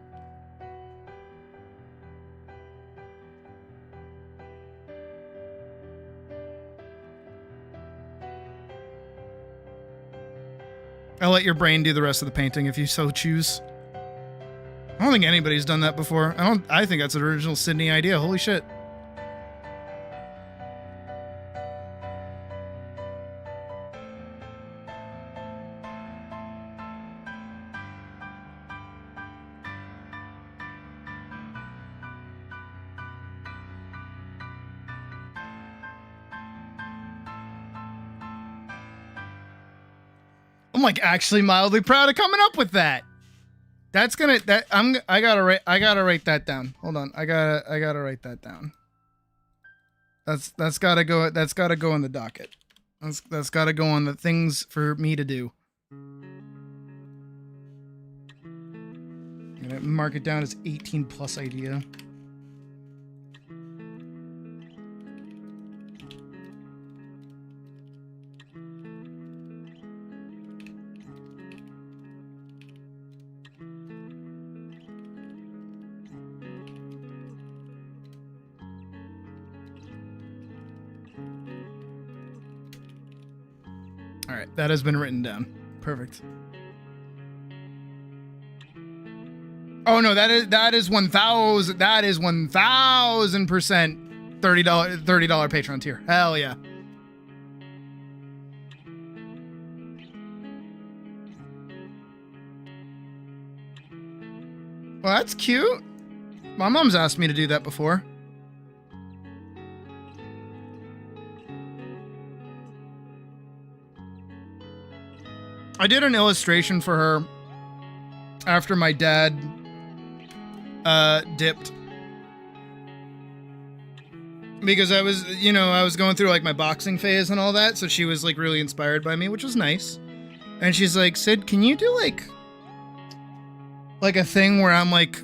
I'll let your brain do the rest of the painting if you so choose. I don't think anybody's done that before. I think that's an original Sydney idea. Holy shit. I'm like actually mildly proud of coming up with that. That's gonna I gotta write that down. Hold on. I gotta write that down. That's gotta go in the docket. That's gotta go on the things for me to do. I'm gonna mark it down as 18 plus idea. All right, that has been written down. Perfect. Oh no, that is 1,000. That is 1,000% $30 Patreon tier. Hell yeah. Well, that's cute. My mom's asked me to do that before. I did an illustration for her after my dad dipped. Because I was going through like my boxing phase and all that, so she was like really inspired by me, which was nice. And she's like, "Sid, can you do like a thing where I'm like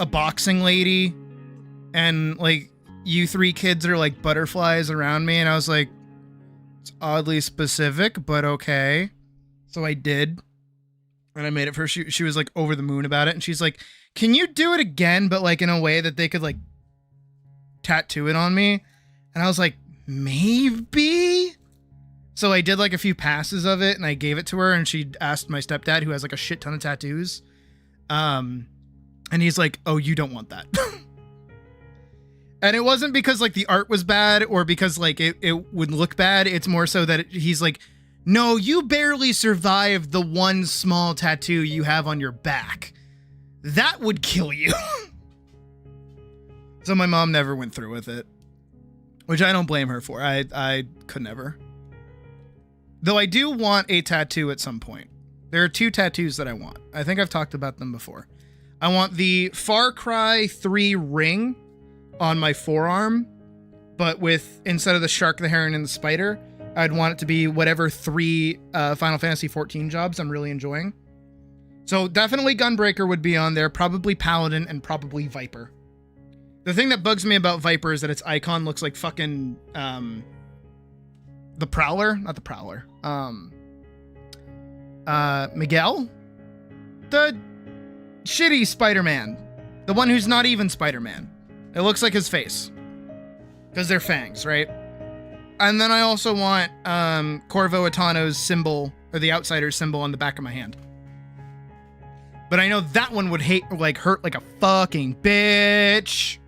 a boxing lady and like you 3 kids are like butterflies around me?" And I was like, it's oddly specific, but okay. So I did, and I made it for her. She was like over the moon about it, and she's like, "Can you do it again, but like in a way that they could like tattoo it on me?" And I was like, maybe. So I did like a few passes of it, and I gave it to her, and she asked my stepdad, who has like a shit ton of tattoos, and he's like, "Oh, you don't want that." And it wasn't because like the art was bad or because like it would look bad. It's more so that he's like, no, you barely survived the one small tattoo you have on your back. That would kill you. So my mom never went through with it, which I don't blame her for. I could never. Though I do want a tattoo at some point. There are 2 tattoos that I want. I think I've talked about them before. I want the Far Cry 3 ring on my forearm, but with, instead of the shark, the heron, and the spider, I'd want it to be whatever 3 Final Fantasy 14 jobs I'm really enjoying. So definitely Gunbreaker would be on there, probably Paladin, and probably Viper. The thing that bugs me about Viper is that its icon looks like fucking the Prowler, not the Prowler. Miguel? The shitty Spider-Man. The one who's not even Spider-Man. It looks like his face. Because they're fangs, right? And then I also want Corvo Atano's symbol, or the Outsider's symbol on the back of my hand. But I know that one would hurt like a fucking bitch.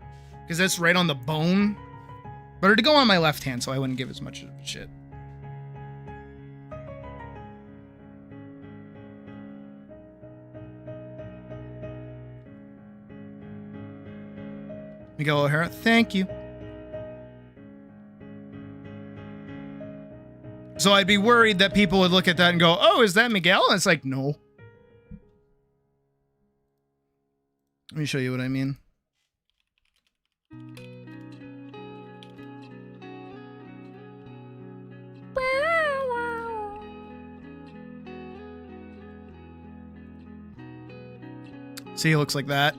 Because that's right on the bone. But it'd go on my left hand, so I wouldn't give as much of a shit. Miguel O'Hara, thank you. So I'd be worried that people would look at that and go, oh, is that Miguel? And it's like, no. Let me show you what I mean. See, it looks like that.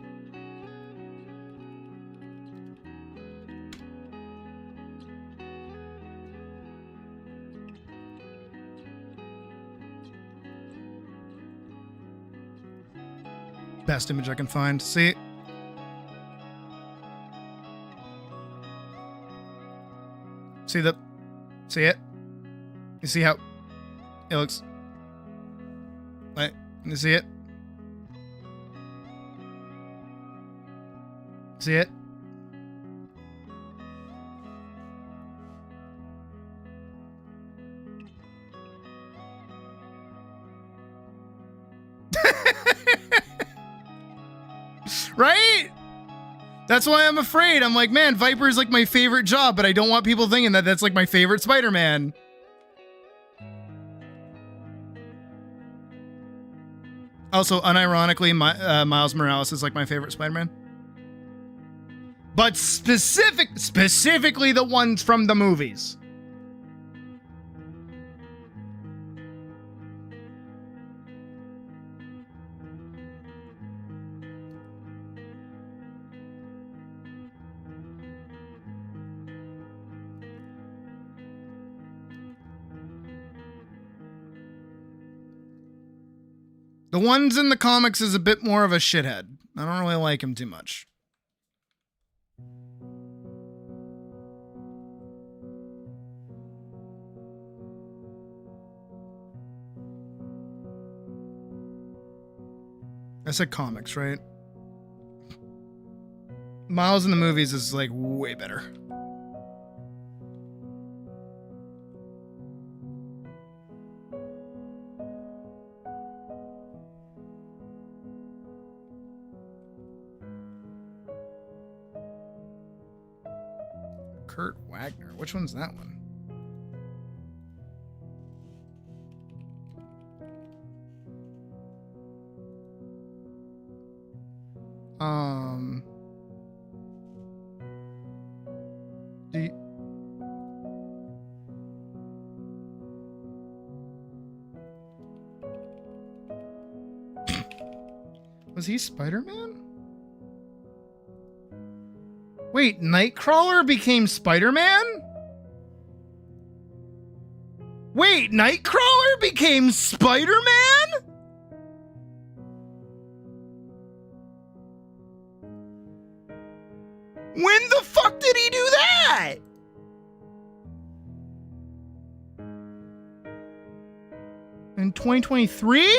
Best image I can find. See? See it? You see how it looks? Wait, you see it? See it? Right? That's why I'm afraid. I'm like, man, Viper is like my favorite job, but I don't want people thinking that that's like my favorite Spider-Man. Also, unironically, Miles Morales is like my favorite Spider-Man. But specifically the ones from the movies. The ones in the comics is a bit more of a shithead. I don't really like him too much. I said comics, right? Miles in the movies is like way better. Kurt Wagner. Which one's that one? Was he Spider-Man? Wait, Nightcrawler became Spider-Man? Wait, Nightcrawler became Spider-Man? When the fuck did he do that? In 2023?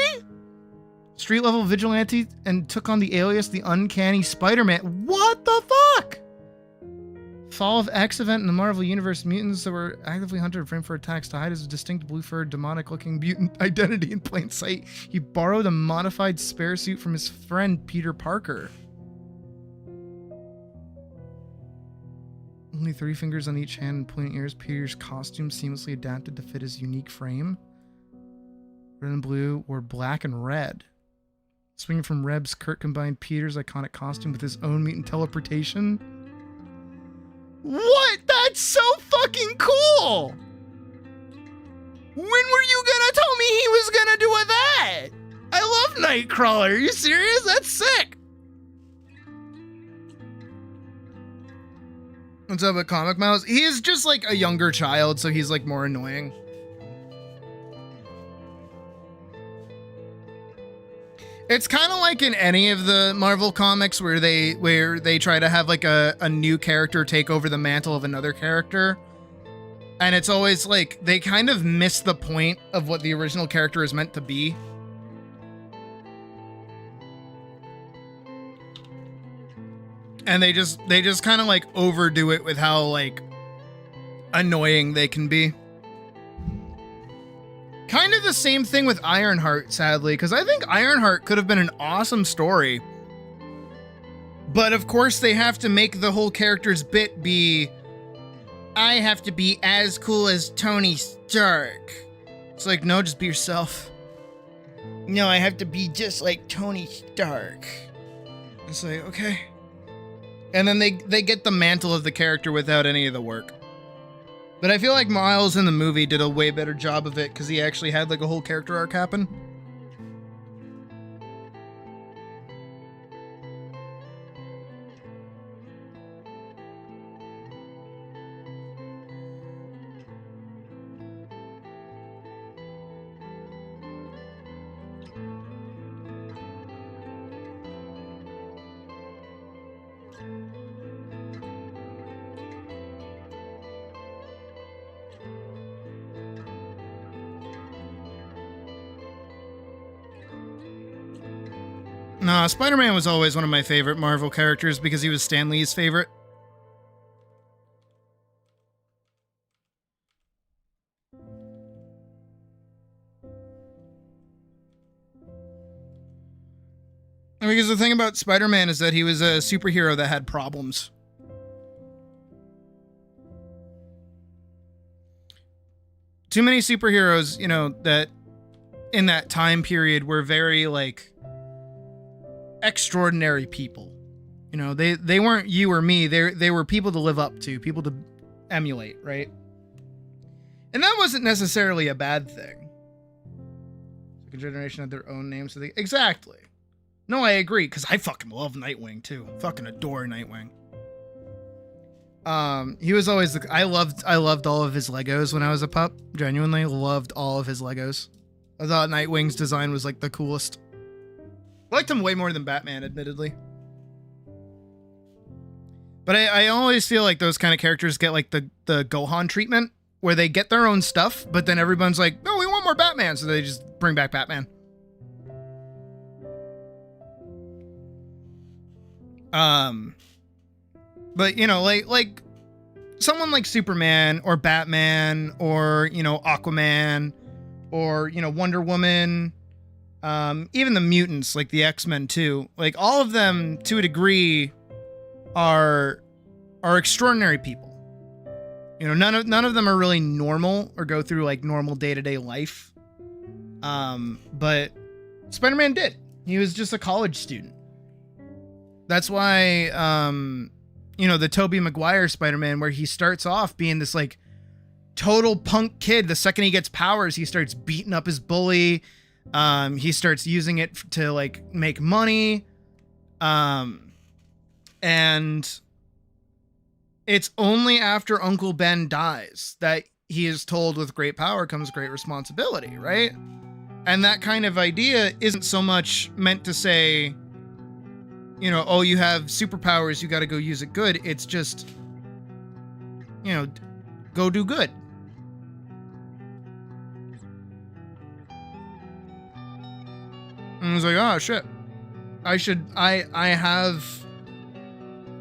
Street level vigilante and took on the alias the Uncanny Spider-Man. What the fuck? Fall of X event in the Marvel Universe, mutants that were actively hunted and framed for attacks to hide his distinct blue-furred, demonic-looking mutant identity in plain sight. He borrowed a modified spare suit from his friend Peter Parker. Only 3 fingers on each hand and pointing ears, Peter's costume seamlessly adapted to fit his unique frame. Red and blue were black and red. Swinging from Rebs, Kurt combined Peter's iconic costume with his own mutant teleportation. What? That's so fucking cool! When were you gonna tell me he was gonna do that? I love Nightcrawler. Are you serious? That's sick. What's up with Comic Mouse? He is just like a younger child, so he's like more annoying. It's kind of like in any of the Marvel comics where they try to have like a new character take over the mantle of another character. And it's always like they kind of miss the point of what the original character is meant to be. And they just kind of like overdo it with how like annoying they can be. Kind of the same thing with Ironheart, sadly, because I think Ironheart could have been an awesome story. But of course they have to make the whole character's bit be, I have to be as cool as Tony Stark. It's like, no, just be yourself. No, I have to be just like Tony Stark. It's like, okay. And then they get the mantle of the character without any of the work. But I feel like Miles in the movie did a way better job of it because he actually had like a whole character arc happen. Nah, Spider-Man was always one of my favorite Marvel characters because he was Stan Lee's favorite. And because the thing about Spider-Man is that he was a superhero that had problems. Too many superheroes, you know, that in that time period were very like extraordinary people. You know, they weren't you or me. They were people to live up to, people to emulate, right? And that wasn't necessarily a bad thing. Second generation had their own names, so they exactly. No, I agree, because I fucking love Nightwing too. Fucking adore Nightwing. He was always I loved all of his Legos when I was a pup. Genuinely loved all of his Legos. I thought Nightwing's design was like the coolest. I liked him way more than Batman, admittedly. But I always feel like those kind of characters get like the Gohan treatment, where they get their own stuff, but then everyone's like, no, we want more Batman, so they just bring back Batman. But you know, like someone like Superman or Batman or, you know, Aquaman or, you know, Wonder Woman, even the mutants, like the X-Men too, like all of them to a degree are extraordinary people. You know, none of them are really normal or go through like normal day-to-day life. But Spider-Man did. He was just a college student. That's why, you know, the Tobey Maguire Spider-Man, where he starts off being this like total punk kid. The second he gets powers, he starts beating up his bully. He starts using it to like make money. And it's only after Uncle Ben dies that he is told with great power comes great responsibility, right? And that kind of idea isn't so much meant to say, you know, oh, you have superpowers, you got to go use it good. It's just, you know, go do good. And I was like, oh shit, I have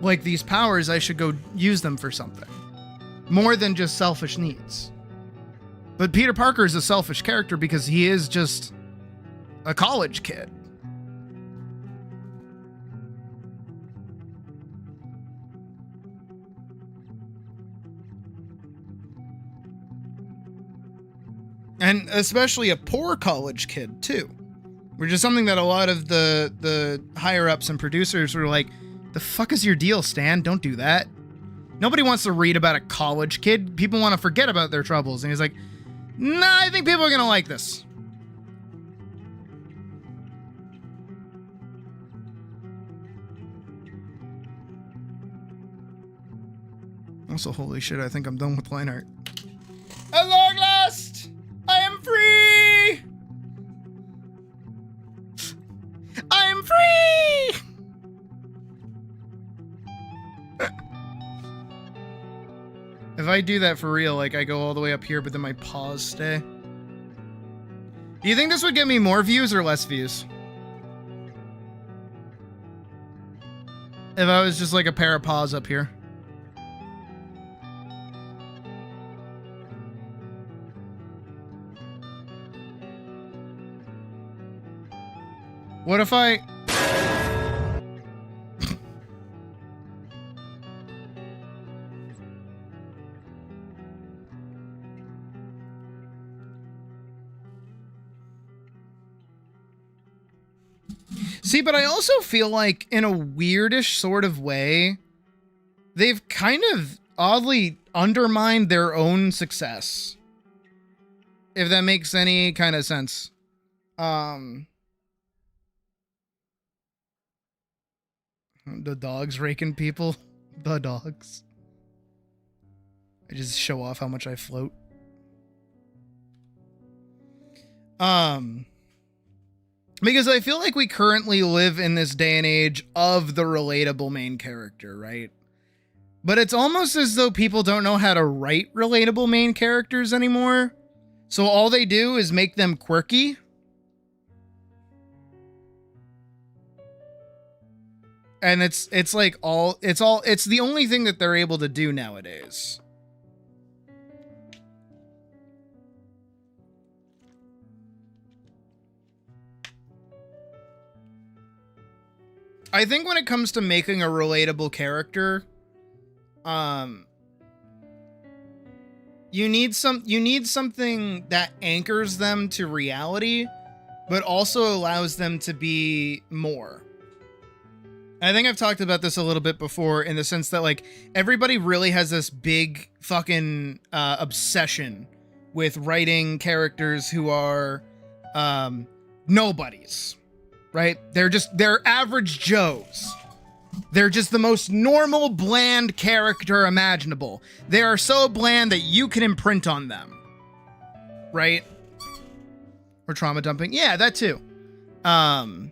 like these powers, I should go use them for something more than just selfish needs. But Peter Parker is a selfish character because he is just a college kid. And especially a poor college kid too, which is something that a lot of the higher ups and producers were like, the fuck is your deal, Stan? Don't do that. Nobody wants to read about a college kid. People want to forget about their troubles. And he's like, nah, I think people are going to like this. Also, holy shit, I think I'm done with line art. At long last, I am free! I am free! If I do that for real, like I go all the way up here, but then my paws stay. Do you think this would get me more views or less views? If I was just like a pair of paws up here. What if I... See, but I also feel like in a weirdish sort of way, they've kind of oddly undermined their own success. If that makes any kind of sense. The dogs raking people. The dogs. I just show off how much I float. Because I feel like we currently live in this day and age of the relatable main character, right? But it's almost as though people don't know how to write relatable main characters anymore. So all they do is make them quirky. And it's the only thing that they're able to do nowadays. I think when it comes to making a relatable character, you need something that anchors them to reality, but also allows them to be more. I think I've talked about this a little bit before in the sense that like everybody really has this big fucking obsession with writing characters who are nobodies. Right? They're average Joes. They're just the most normal, bland character imaginable. They are so bland that you can imprint on them. Right? Or trauma dumping. Yeah, that too. And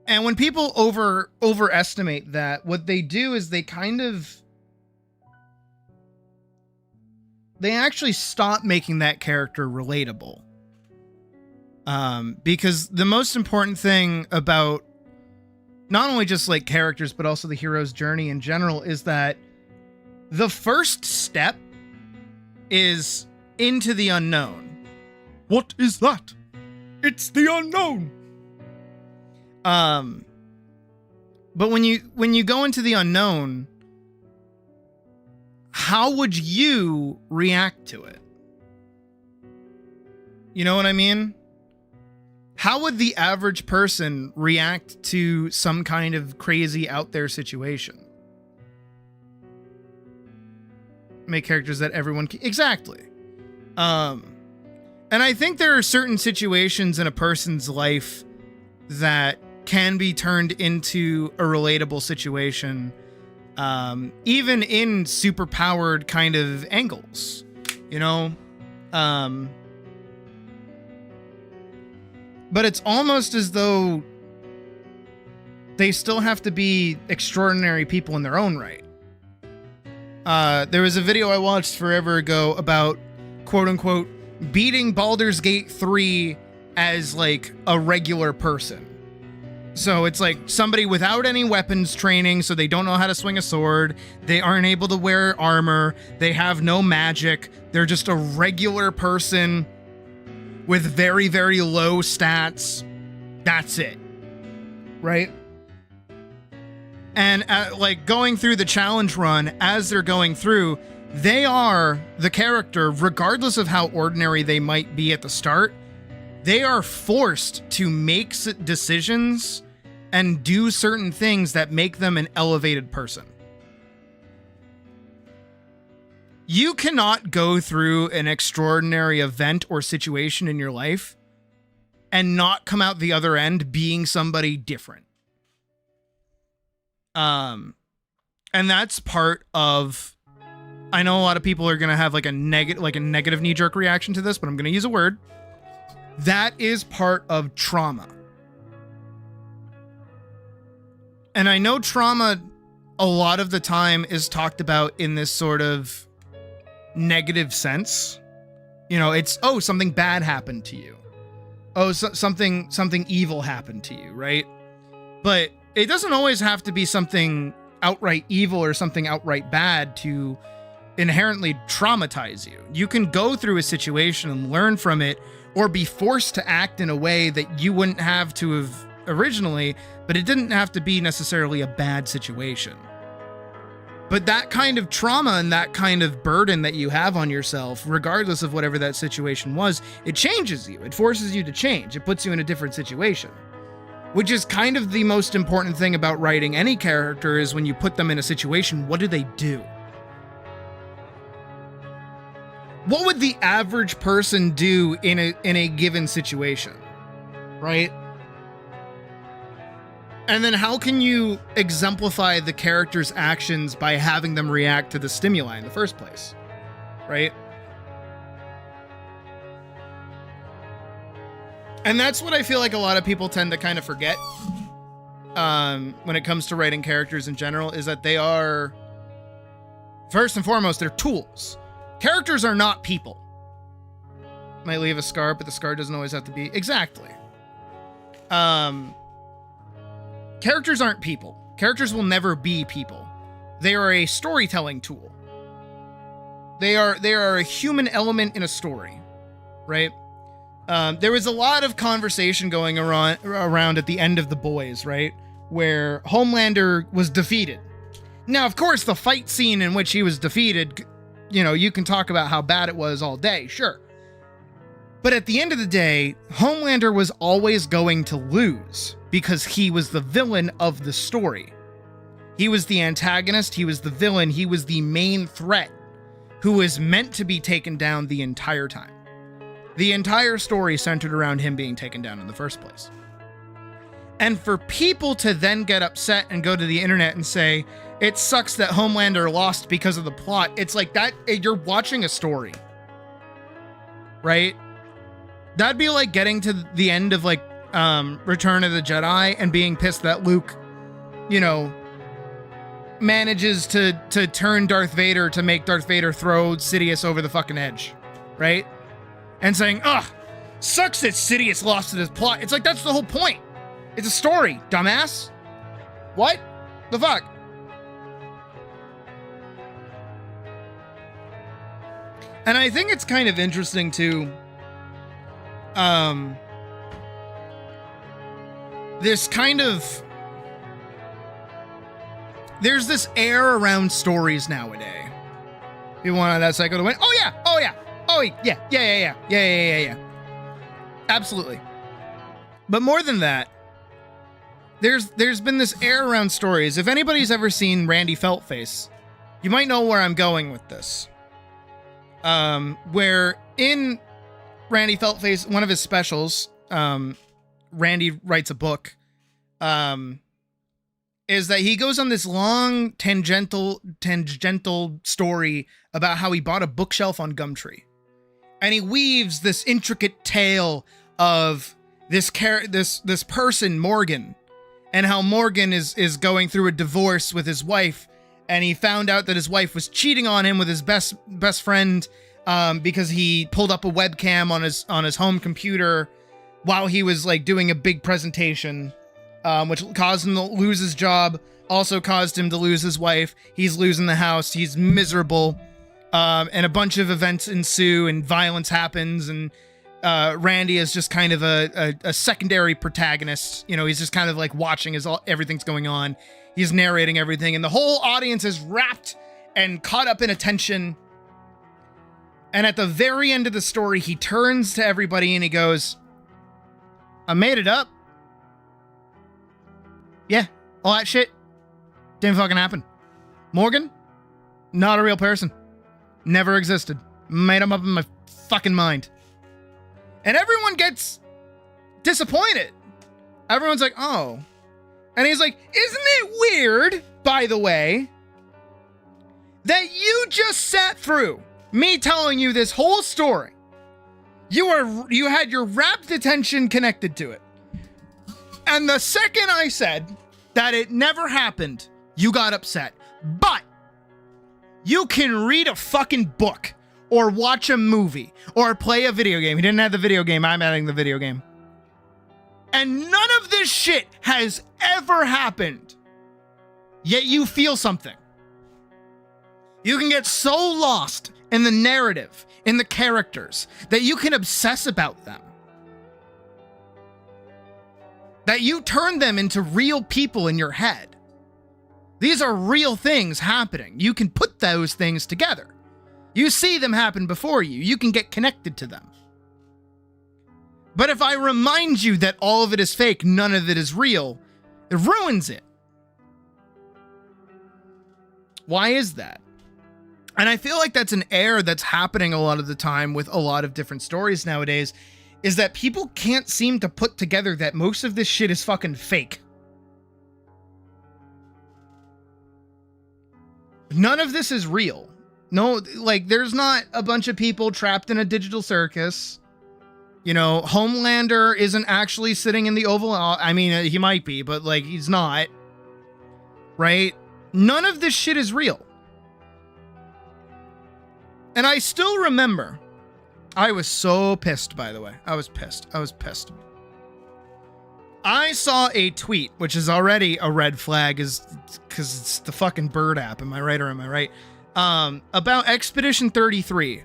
when people overestimate that, what they do is they actually stop making that character relatable. Because the most important thing about not only just like characters, but also the hero's journey in general is that the first step is into the unknown. What is that? It's the unknown. But when you go into the unknown, how would you react to it? You know what I mean? How would the average person react to some kind of crazy out there situation? Make characters that everyone can... Exactly. And I think there are certain situations in a person's life that can be turned into a relatable situation, even in superpowered kind of angles, you know? But it's almost as though they still have to be extraordinary people in their own right. There was a video I watched forever ago about, quote unquote, beating Baldur's Gate 3 as like a regular person. So it's like somebody without any weapons training, so they don't know how to swing a sword. They aren't able to wear armor. They have no magic. They're just a regular person with very, very low stats. That's it. Right? And like going through the challenge run, as they're going through, they are the character, regardless of how ordinary they might be at the start. They are forced to make decisions and do certain things that make them an elevated person. You cannot go through an extraordinary event or situation in your life and not come out the other end being somebody different. And that's part of, I know a lot of people are going to have like a negative knee-jerk reaction to this, but I'm going to use a word. That is part of trauma. And I know trauma a lot of the time is talked about in this sort of negative sense. You know, it's, oh, something bad happened to you. Oh, something evil happened to you, right? But it doesn't always have to be something outright evil or something outright bad to inherently traumatize you. You can go through a situation and learn from it, or be forced to act in a way that you wouldn't have to have originally, but it didn't have to be necessarily a bad situation. But that kind of trauma and that kind of burden that you have on yourself, regardless of whatever that situation was, it changes you. It forces you to change. It puts you in a different situation. Which is kind of the most important thing about writing any character, is when you put them in a situation, what do they do? What would the average person do in a given situation, right? And then how can you exemplify the character's actions by having them react to the stimuli in the first place, right? And that's what I feel like a lot of people tend to kind of forget when it comes to writing characters in general, is that they are, first and foremost, they're tools. Characters are not people. Might leave a scar, but the scar doesn't always have to be. Exactly. Characters aren't people. Characters will never be people. They are a storytelling tool. They are a human element in a story, right? There was a lot of conversation going around at the end of The Boys, right? Where Homelander was defeated. Now, of course, the fight scene in which he was defeated, you know, you can talk about how bad it was all day, sure. But at the end of the day, Homelander was always going to lose because he was the villain of the story. He was the antagonist, he was the villain, he was the main threat who was meant to be taken down the entire time. The entire story centered around him being taken down in the first place. And for people to then get upset and go to the internet and say, it sucks that Homelander lost because of the plot, it's like that, you're watching a story, right? That'd be like getting to the end of like Return of the Jedi and being pissed that Luke, you know, manages to turn Darth Vader to make Darth Vader throw Sidious over the fucking edge, right? And saying, ugh, sucks that Sidious lost to this plot. It's like, that's the whole point. It's a story, dumbass. What the fuck? And I think it's kind of interesting too, this kind of, there's this air around stories nowadays. You want that cycle to win? Oh yeah, oh yeah, oh yeah. Absolutely. But more than that, there's been this air around stories. If anybody's ever seen Randy Feltface, you might know where I'm going with this. Where in Randy Feltface, one of his specials, Randy writes a book, is that he goes on this long tangential story about how he bought a bookshelf on Gumtree. And he weaves this intricate tale of this person, Morgan, and how Morgan is going through a divorce with his wife, and he found out that his wife was cheating on him with his best friend, because he pulled up a webcam on his home computer while he was like doing a big presentation, which caused him to lose his job, also caused him to lose his wife. He's losing the house. He's miserable. And a bunch of events ensue and violence happens. And Randy is just kind of a secondary protagonist. You know, he's just kind of like watching as everything's going on. He's narrating everything. And the whole audience is wrapped and caught up in attention. And at the very end of the story, he turns to everybody and he goes, I made it up. Yeah, all that shit didn't fucking happen. Morgan, not a real person. Never existed. Made him up in my fucking mind. And everyone gets disappointed. Everyone's like, oh. And he's like, isn't it weird, by the way, that you just sat through me telling you this whole story? You had your rapt attention connected to it. And the second I said that it never happened, you got upset. But you can read a fucking book or watch a movie or play a video game. He didn't have the video game. I'm adding the video game. And none of this shit has ever happened. Yet you feel something. You can get so lost in the narrative, in the characters, that you can obsess about them. That you turn them into real people in your head. These are real things happening. You can put those things together. You see them happen before you. You can get connected to them. But if I remind you that all of it is fake, none of it is real, it ruins it. Why is that? And I feel like that's an error that's happening a lot of the time with a lot of different stories nowadays, is that people can't seem to put together that most of this shit is fucking fake. None of this is real. No, like, there's not a bunch of people trapped in a digital circus. You know, Homelander isn't actually sitting in the Oval Office. I mean, he might be, but, like, he's not. Right? None of this shit is real. And I still remember, I was so pissed, by the way. I was pissed. I saw a tweet, which is already a red flag, is because it's the fucking Bird app. Am I right or am I right? About Expedition 33,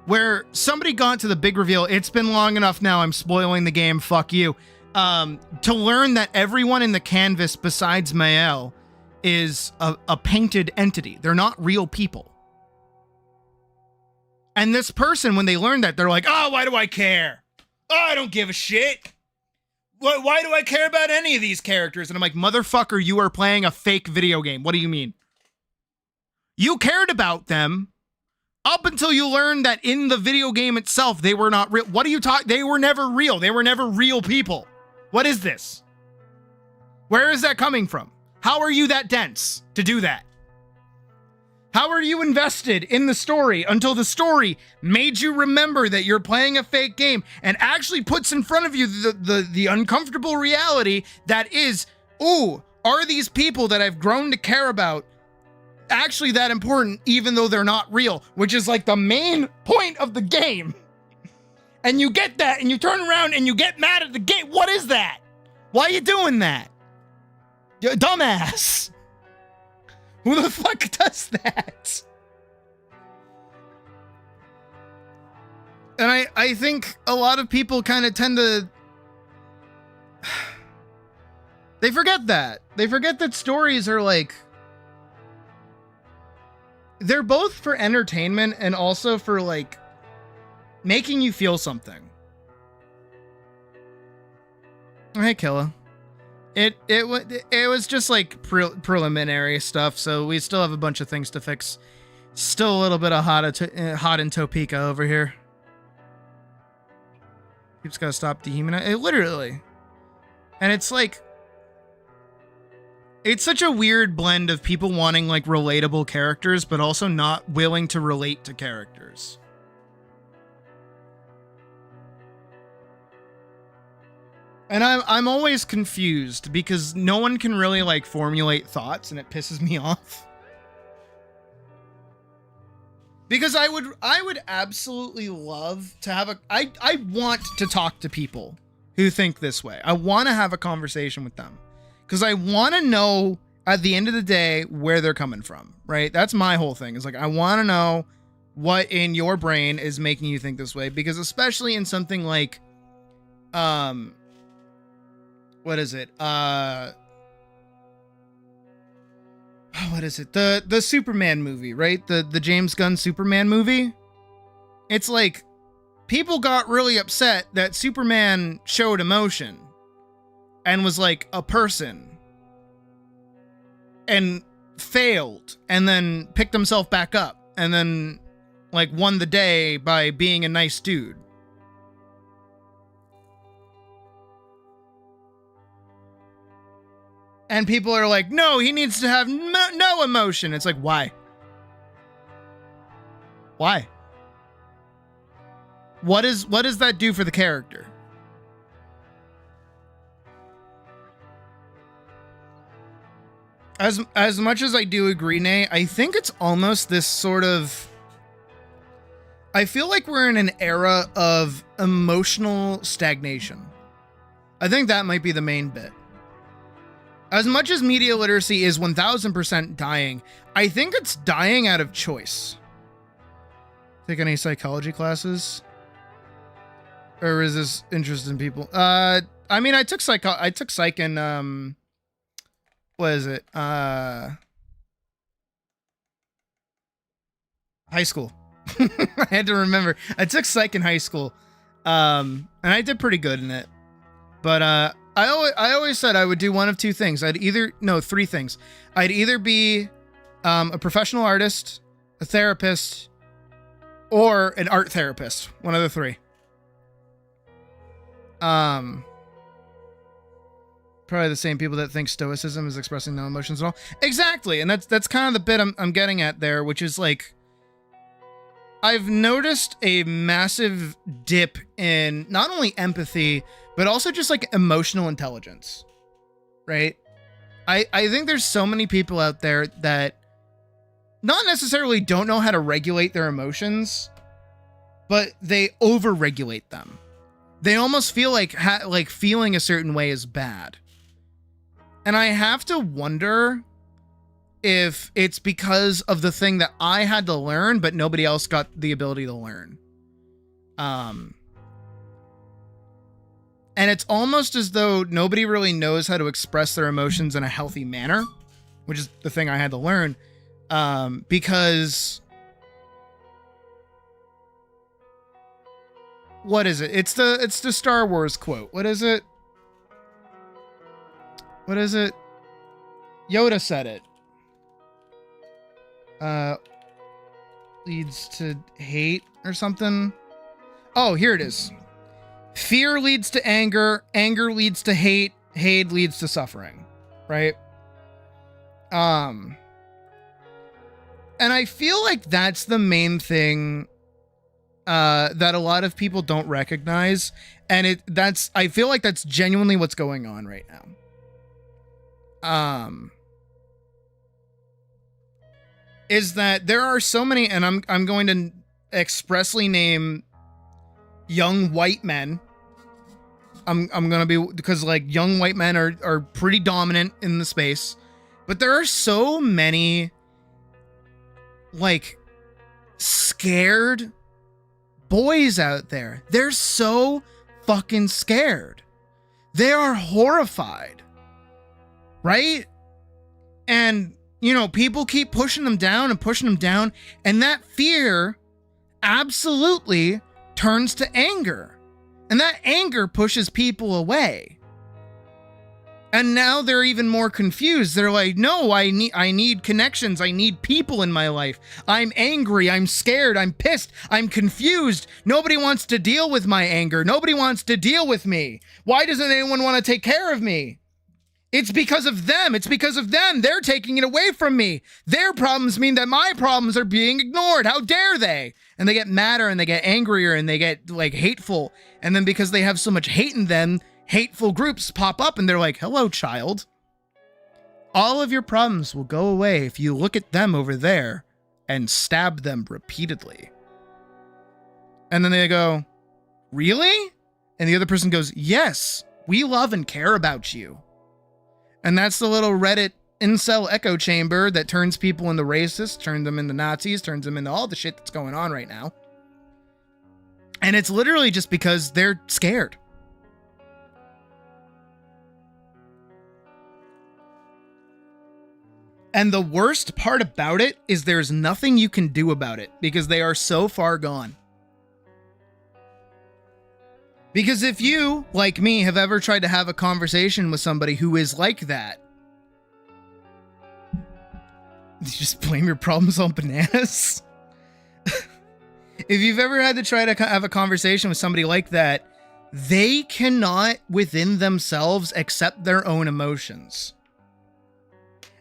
where somebody got to the big reveal. It's been long enough now. I'm spoiling the game. Fuck you. To learn that everyone in the canvas besides Mael is a painted entity. They're not real people. And this person, when they learn that, they're like, oh, why do I care? Oh, I don't give a shit. Why do I care about any of these characters? And I'm like, motherfucker, you are playing a fake video game. What do you mean? You cared about them up until you learned that in the video game itself, they were not real. What are you talking? They were never real. They were never real people. What is this? Where is that coming from? How are you that dense to do that? How are you invested in the story until the story made you remember that you're playing a fake game and actually puts in front of you the uncomfortable reality that is, ooh, are these people that I've grown to care about actually that important, even though they're not real, which is like the main point of the game. And you get that and you turn around and you get mad at the game. What is that? Why are you doing that? You're a dumbass. Who the fuck does that? And I think a lot of people kind of tend to... They forget that. They forget that stories are like... They're both for entertainment and also for like making you feel something. Hey, Killa. It was just like preliminary stuff, so we still have a bunch of things to fix. Still a little bit of hot in Topeka over here. Keeps gotta stop dehumanizing. Literally. And it's like... It's such a weird blend of people wanting like relatable characters, but also not willing to relate to characters. And I'm always confused because no one can really like formulate thoughts, and it pisses me off. Because I would absolutely love to have I want to talk to people who think this way. I want to have a conversation with them because I want to know at the end of the day where they're coming from, right? That's my whole thing. Is like, I want to know what in your brain is making you think this way, because especially in something like, what is it? What is it? The Superman movie, right? The James Gunn Superman movie. It's like people got really upset that Superman showed emotion and was like a person and failed and then picked himself back up and then like won the day by being a nice dude. And people are like, no, he needs to have no emotion. It's like, why? Why? What does that do for the character? As much as I do agree, Nay, I think it's almost this sort of... I feel like we're in an era of emotional stagnation. I think that might be the main bit. As much as media literacy is 1000% dying, I think it's dying out of choice. Take any psychology classes? Or is this interest in people? I mean, I took psych in, what is it? High school. I had to remember. I took psych in high school. And I did pretty good in it. But, I always said I would do one of two things. Three things. I'd either be a professional artist, a therapist, or an art therapist. One of the three. Probably the same people that think stoicism is expressing no emotions at all. Exactly, and that's kind of the bit I'm getting at there, which is like, I've noticed a massive dip in not only empathy, but also just like emotional intelligence, right? I think there's so many people out there that not necessarily don't know how to regulate their emotions, but they over-regulate them. They almost feel like feeling a certain way is bad. And I have to wonder if it's because of the thing that I had to learn, but nobody else got the ability to learn. And it's almost as though nobody really knows how to express their emotions in a healthy manner, which is the thing I had to learn. Because what is it? It's the Star Wars quote. What is it? What is it? Yoda said it. Leads to hate or something. Oh, here it is. Fear leads to anger. Anger leads to hate. Hate leads to suffering. Right? And I feel like that's the main thing that a lot of people don't recognize. And I feel like that's genuinely what's going on right now. Is that there are so many, and I'm going to expressly name young white men. I'm gonna be, because like young white men are pretty dominant in the space, but there are so many like scared boys out there. They're so fucking scared. They are horrified. Right? And, you know, people keep pushing them down and pushing them down. And that fear absolutely turns to anger. And that anger pushes people away. And now they're even more confused. They're like, no, I need connections. I need people in my life. I'm angry. I'm scared. I'm pissed. I'm confused. Nobody wants to deal with my anger. Nobody wants to deal with me. Why doesn't anyone want to take care of me? It's because of them. It's because of them. They're taking it away from me. Their problems mean that my problems are being ignored. How dare they? And they get madder and they get angrier and they get like hateful. And then because they have so much hate in them, hateful groups pop up and they're like, hello, child. All of your problems will go away if you look at them over there and stab them repeatedly. And then they go, really? And the other person goes, yes, we love and care about you. And that's the little Reddit incel echo chamber that turns people into racists, turns them into Nazis, turns them into all the shit that's going on right now. And it's literally just because they're scared. And the worst part about it is there's nothing you can do about it because they are so far gone. Because if you, like me, have ever tried to have a conversation with somebody who is like that, you just blame your problems on bananas. If you've ever had to try to have a conversation with somebody like that, they cannot within themselves accept their own emotions.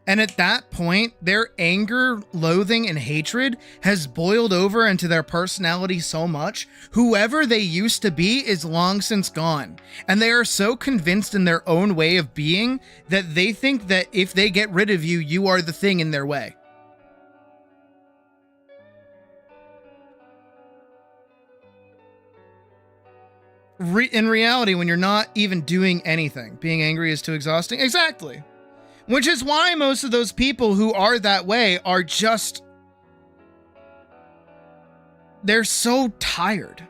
And at that point, their anger, loathing, and hatred has boiled over into their personality so much, whoever they used to be is long since gone. And they are so convinced in their own way of being that they think that if they get rid of you, you are the thing in their way. In reality, when you're not even doing anything, being angry is too exhausting. Exactly. Which is why most of those people who are that way are just... they're so tired.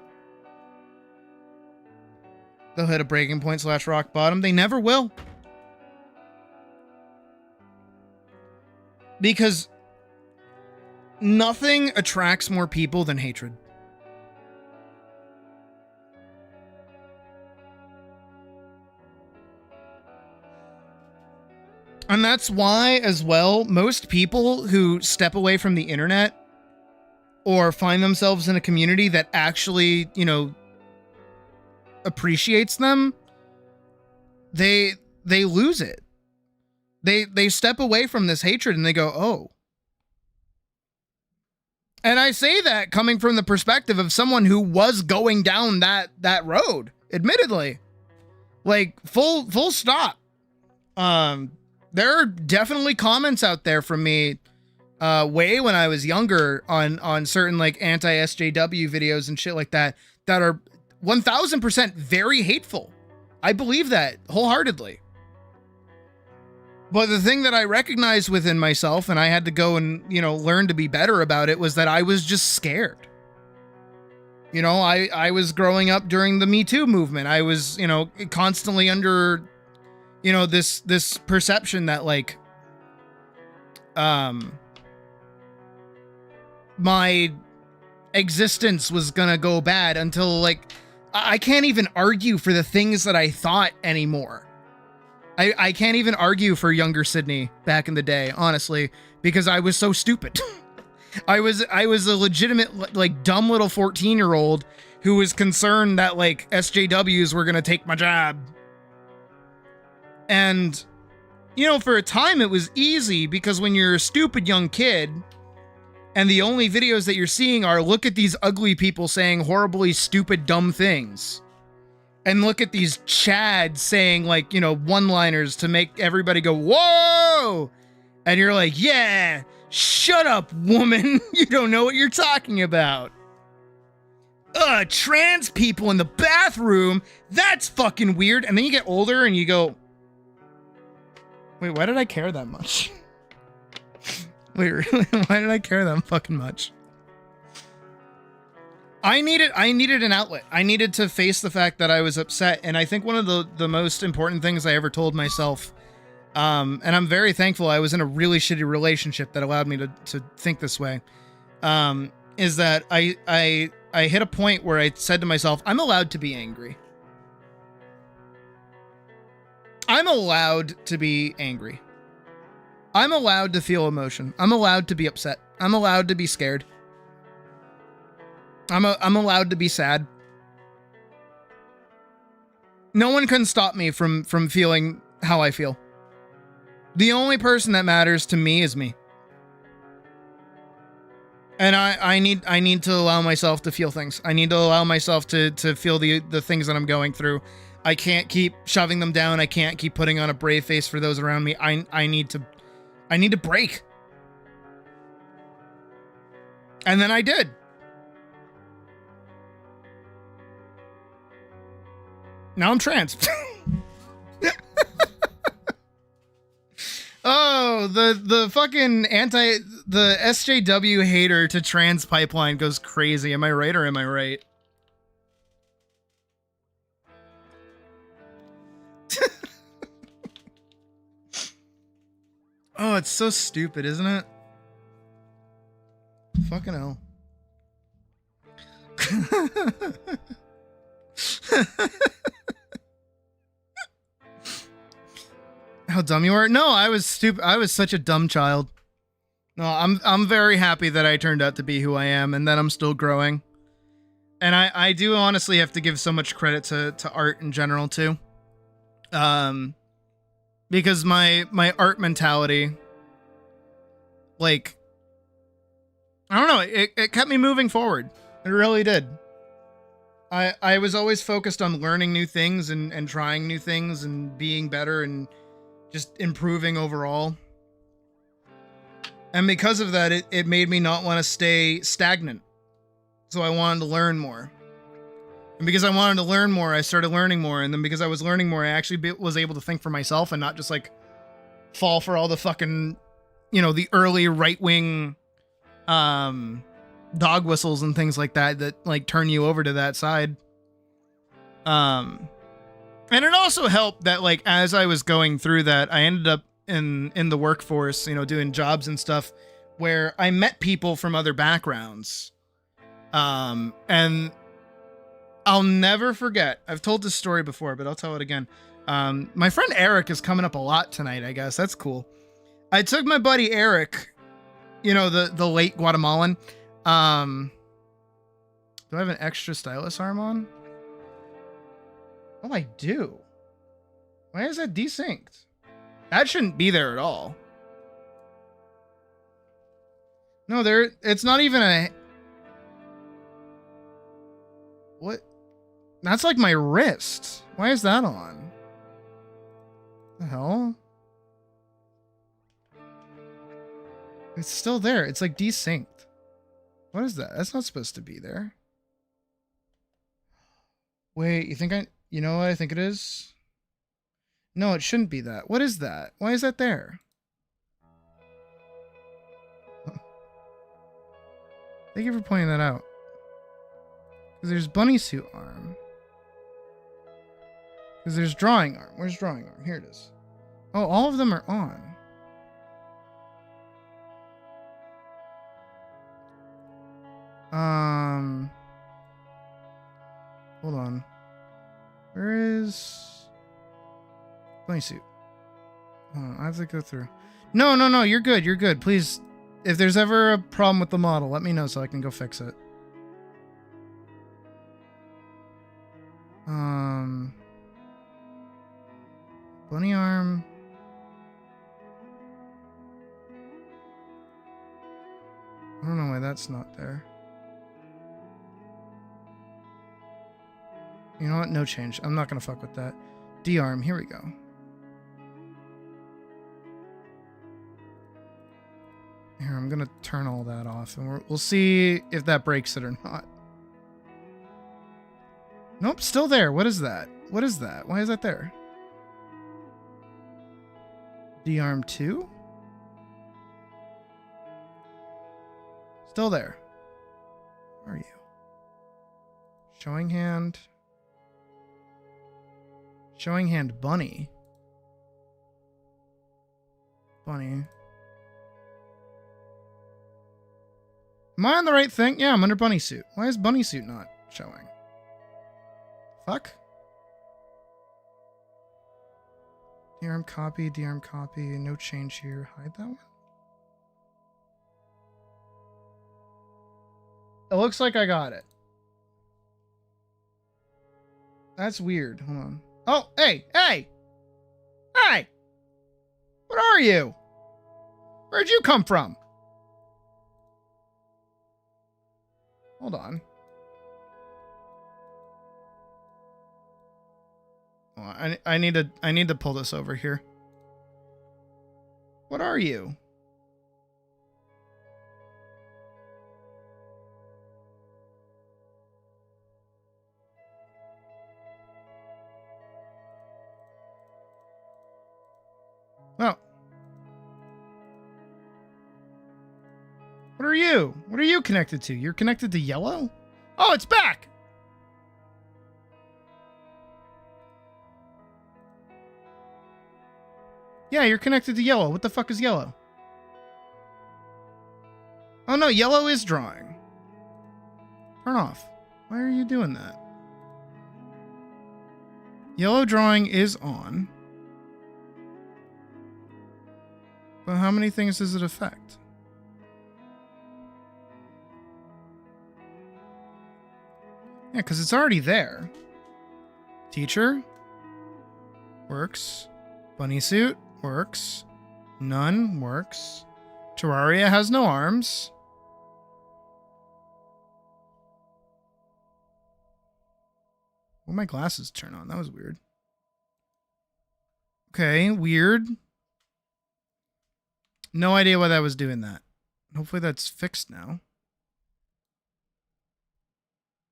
They'll hit a breaking point / rock bottom. They never will. Because nothing attracts more people than hatred. And that's why, as well, most people who step away from the internet or find themselves in a community that actually, you know, appreciates them, they lose it. They step away from this hatred and they go, oh. And I say that coming from the perspective of someone who was going down that road, admittedly. Like, full stop. There are definitely comments out there from me way when I was younger on certain like anti-SJW videos and shit like that are 1000% very hateful. I believe that wholeheartedly. But the thing that I recognized within myself, and I had to go and, you know, learn to be better about it, was that I was just scared. You know, I was growing up during the Me Too movement. I was, you know, constantly under... you know, this perception that like, my existence was gonna go bad until like, I can't even argue for the things that I thought anymore. I can't even argue for younger Sydney back in the day, honestly, because I was so stupid. I was a legitimate, like, dumb little 14-year-old who was concerned that like SJWs were gonna take my job. And, you know, for a time it was easy because when you're a stupid young kid and the only videos that you're seeing are look at these ugly people saying horribly stupid, dumb things. And look at these chads saying like, you know, one-liners to make everybody go, whoa! And you're like, yeah, shut up, woman. You don't know what you're talking about. Trans people in the bathroom. That's fucking weird. And then you get older and you go, wait, why did I care that much? Wait, really? Why did I care that fucking much? I needed an outlet. I needed to face the fact that I was upset. And I think one of the most important things I ever told myself, and I'm very thankful I was in a really shitty relationship that allowed me to think this way, is that I hit a point where I said to myself, I'm allowed to be angry. I'm allowed to be angry. I'm allowed to feel emotion. I'm allowed to be upset. I'm allowed to be scared. I'm allowed to be sad. No one can stop me from feeling how I feel. The only person that matters to me is me. And I need to allow myself to feel things. I need to allow myself to feel the things that I'm going through. I can't keep shoving them down. I can't keep putting on a brave face for those around me. I need to break. And then I did. Now I'm trans. Oh, the fucking the SJW hater to trans pipeline goes crazy. Am I right or am I right? Oh, it's so stupid, isn't it? Fucking hell. How dumb you are? No, I was stupid. I was such a dumb child. No, I'm very happy that I turned out to be who I am and that I'm still growing. And I do honestly have to give so much credit to art in general too. Because my art mentality, like, I don't know, it kept me moving forward. It really did. I was always focused on learning new things and trying new things and being better and just improving overall. And because of that, it made me not want to stay stagnant. So I wanted to learn more. And because I wanted to learn more, I started learning more. And then because I was learning more, I actually was able to think for myself and not just like fall for all the fucking, you know, the early right-wing dog whistles and things like that like turn you over to that side. And it also helped that, like, as I was going through that, I ended up in the workforce, you know, doing jobs and stuff where I met people from other backgrounds. And I'll never forget, I've told this story before, but I'll tell it again. My friend Eric is coming up a lot tonight, I guess. That's cool. I took my buddy Eric, you know, the late Guatemalan. Do I have an extra stylus arm on? Oh, I do. Why is that desynced? That shouldn't be there at all. No, it's not even a... What? That's like my wrist. Why is that on? The hell? It's still there. It's like desynced. What is that? That's not supposed to be there. Wait, you know what I think it is? No, it shouldn't be that. What is that? Why is that there? Thank you for pointing that out. Because there's bunny suit arm. Because there's drawing arm. Where's drawing arm? Here it is. Oh, all of them are on. Hold on. Where is bunny suit? Hold on, I have to go through. No, you're good. You're good. Please, if there's ever a problem with the model, let me know so I can go fix it. Bunny arm. I don't know why that's not there. You know what? No change. I'm not gonna fuck with that. D arm. Here we go. Here, I'm gonna turn all that off, and we'll see if that breaks it or not. Nope, still there. What is that? What is that? Why is that there? D arm 2? Still there. Where are you? Showing hand. Showing hand bunny. Bunny. Am I on the right thing? Yeah, I'm under bunny suit. Why is bunny suit not showing? Fuck. D-arm copy, no change here. Hide that one. It looks like I got it. That's weird. Hold on. Oh, hey! Hey! What are you? Where'd you come from? Hold on. Oh, I need to pull this over here. What are you? What are you? What are you connected to? You're connected to yellow? Oh, it's back! Yeah, you're connected to yellow. What the fuck is yellow? Oh no, yellow is drawing. Turn off. Why are you doing that? Yellow drawing is on. But how many things does it affect? Yeah, because it's already there. Teacher works. Bunny suit works. None works. Terraria has no arms. Well, my glasses turn on. That was weird. Okay, weird. No idea why that was doing that. Hopefully that's fixed now.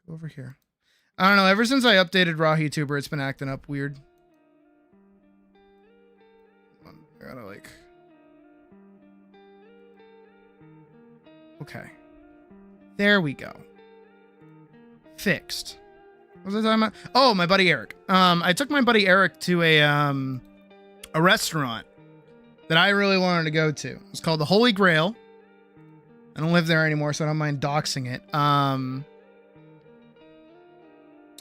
Go over here. I don't know. Ever since I updated Raw YouTuber, it's been acting up weird. I gotta like... Okay. There we go. Fixed. What was I talking about? Oh, my buddy Eric. I took my buddy Eric to a restaurant that I really wanted to go to. It's called the Holy Grail. I don't live there anymore, so I don't mind doxing it.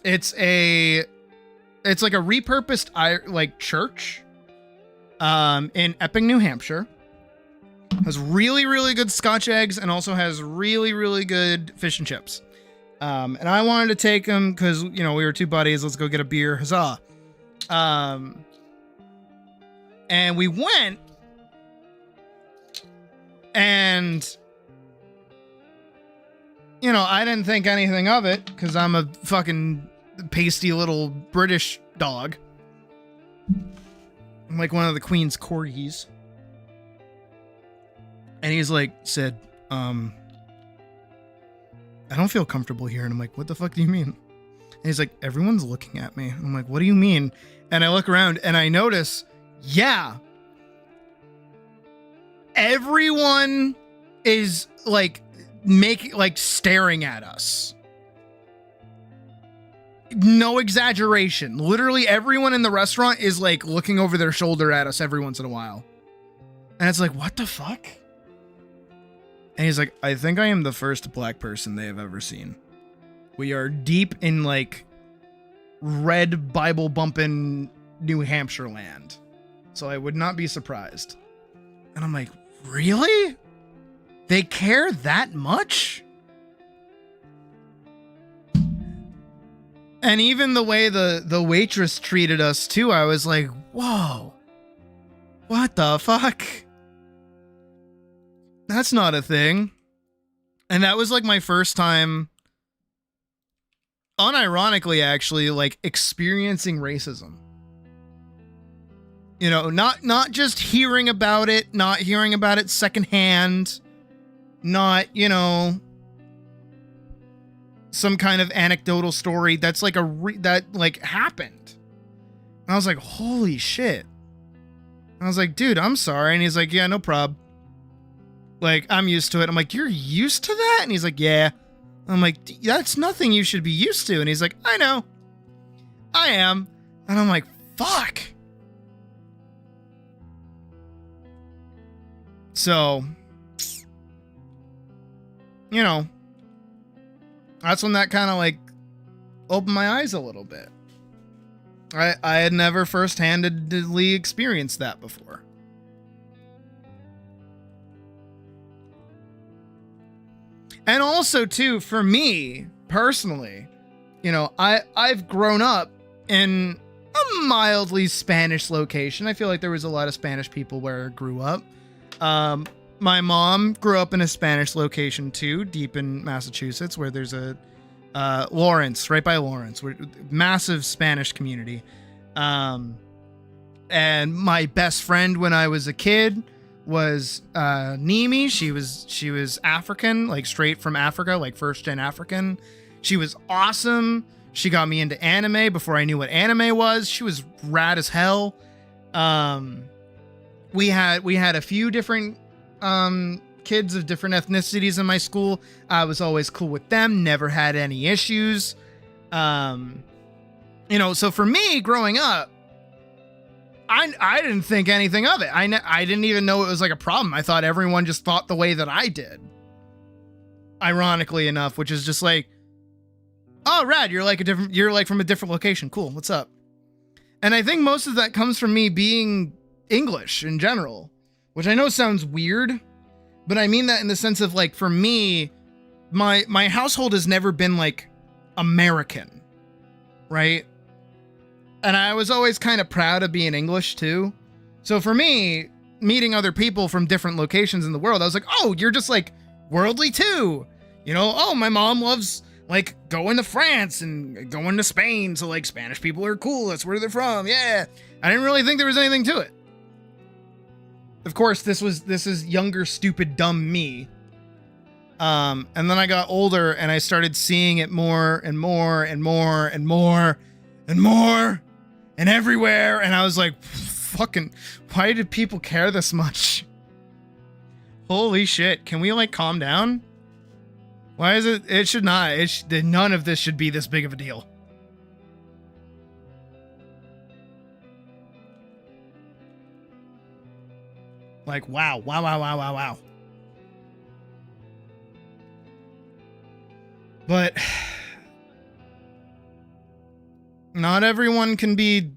It's like a repurposed church in Epping, New Hampshire. Has really, really good Scotch eggs and also has really, really good fish and chips. And I wanted to take him because, you know, we were two buddies. Let's go get a beer. Huzzah. And we went and, you know, I didn't think anything of it because I'm a fucking pasty little British dog. I'm like one of the Queen's corgis. And he's like, said, I don't feel comfortable here. And I'm like, what the fuck do you mean? And he's like, everyone's looking at me. I'm like, what do you mean? And I look around and I notice, yeah, everyone is like staring at us. No exaggeration. Literally everyone in the restaurant is like looking over their shoulder at us every once in a while. And it's like, what the fuck? And he's like, I think I am the first black person they have ever seen. We are deep in like red Bible bumping New Hampshire land. So I would not be surprised. And I'm like, really? They care that much? And even the way the waitress treated us too, I was like, whoa, what the fuck? That's not a thing. And that was like my first time, unironically actually, like experiencing racism. You know, not just hearing about it, not hearing about it secondhand, not, you know, some kind of anecdotal story that's like that like happened. And I was like, holy shit. I was like, dude, I'm sorry. And he's like, yeah, no prob. Like, I'm used to it. I'm like, you're used to that? And he's like, yeah. I'm like, that's nothing you should be used to. And he's like, I know. I am. And I'm like, fuck. So, you know, that's when that kind of like opened my eyes a little bit. I had never first-handedly experienced that before. And also, too, for me, personally, you know, I've grown up in a mildly Spanish location. I feel like there was a lot of Spanish people where I grew up. My mom grew up in a Spanish location, too, deep in Massachusetts, where there's a Lawrence, right by Lawrence, massive Spanish community. And my best friend when I was a kid was Nimi. She was African, like straight from Africa, like first gen African. She was awesome. She got me into anime before I knew what anime was. She was rad as hell. We had a few different kids of different ethnicities in my school. I was always cool with them, never had any issues. You know, so for me growing up, I didn't think anything of it. I didn't even know it was like a problem. I thought everyone just thought the way that I did. Ironically enough, which is just like, oh, rad, you're like from a different location. Cool, what's up? And I think most of that comes from me being English in general, which I know sounds weird, but I mean that in the sense of like, for me, my household has never been like American, right? And I was always kind of proud of being English too. So for me, meeting other people from different locations in the world, I was like, oh, you're just like worldly too. You know, oh, my mom loves like going to France and going to Spain. So like Spanish people are cool. That's where they're from. Yeah. I didn't really think there was anything to it. Of course, this is younger, stupid, dumb me. And then I got older and I started seeing it more and more and more and more and more and everywhere. And I was like, fucking, why did people care this much? Holy shit. Can we like calm down? Why is it? It should not. None of this should be this big of a deal. Like, wow, wow, wow, wow, wow, wow. But not everyone can be,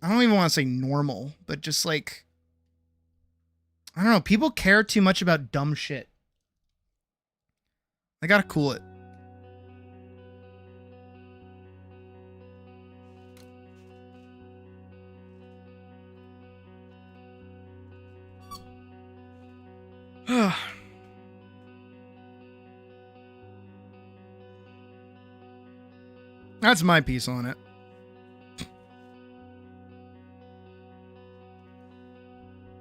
I don't even want to say normal, but just like, I don't know, people care too much about dumb shit. I gotta cool it. That's my piece on it.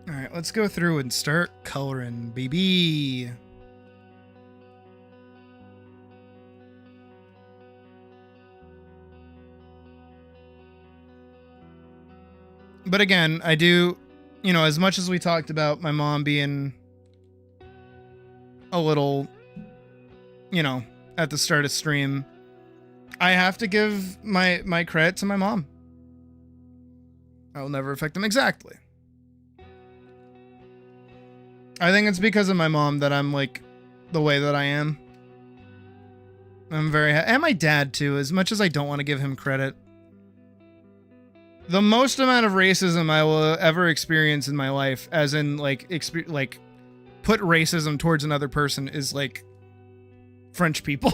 All right, let's go through and start coloring, baby. But again, I do, you know, as much as we talked about my mom being a little, you know, at the start of stream, I have to give my credit to my mom. I will never affect them exactly. I think it's because of my mom that I'm like the way that I am. I'm very and my dad too, as much as I don't want to give him credit. The most amount of racism I will ever experience in my life, as in like put racism towards another person, is like French people.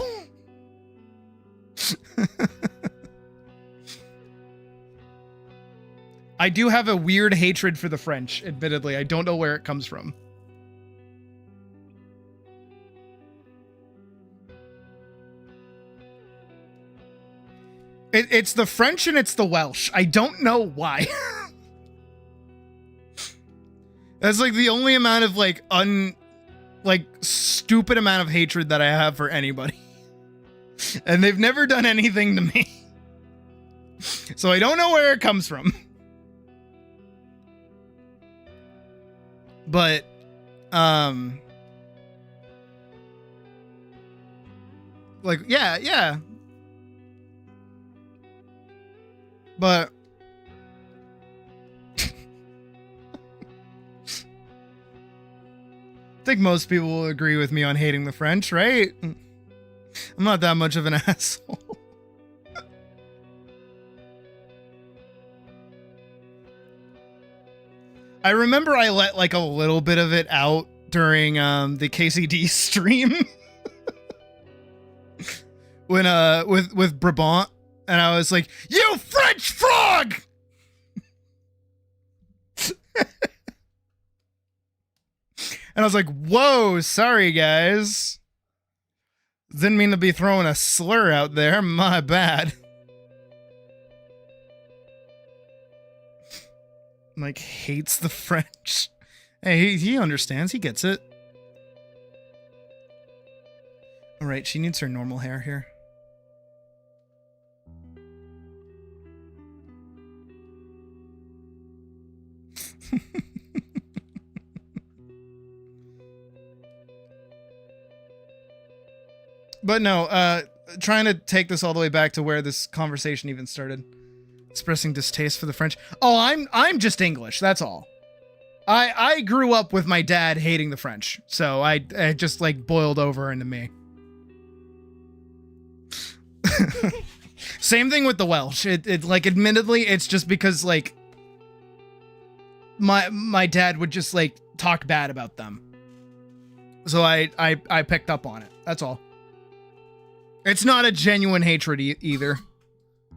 I do have a weird hatred for the French, admittedly. I don't know where it comes from. It's the French and it's the Welsh. I don't know why. That's like the only amount of like stupid amount of hatred that I have for anybody. And they've never done anything to me. So I don't know where it comes from. But like yeah. But I think most people will agree with me on hating the French, right? I'm not that much of an asshole. I remember I let like a little bit of it out during the KCD stream when with Brabant. And I was like, you French frog! And I was like, whoa, sorry guys. Didn't mean to be throwing a slur out there, my bad. Like, hates the French. Hey, he understands, he gets it. Alright, she needs her normal hair here. But no, trying to take this all the way back to where this conversation even started. Expressing distaste for the French. Oh, I'm just English. That's all. I grew up with my dad hating the French, so I just like boiled over into me. Same thing with the Welsh. It like admittedly it's just because like my dad would just like talk bad about them. So I picked up on it. That's all. It's not a genuine hatred either.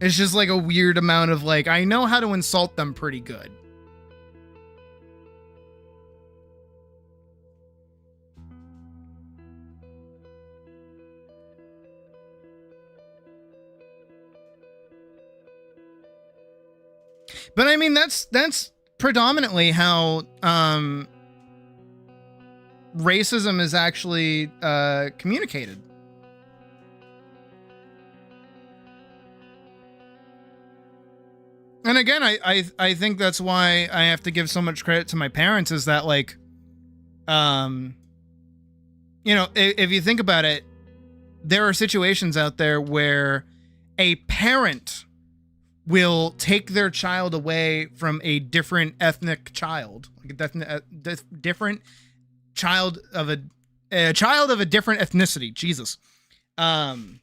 It's just like a weird amount of like, I know how to insult them pretty good. But I mean, that's predominantly how racism is actually communicated. And again, I think that's why I have to give so much credit to my parents is that like, you know, if you think about it, there are situations out there where a parent will take their child away from a different ethnic child, like a different child of a child of a different ethnicity, Jesus, and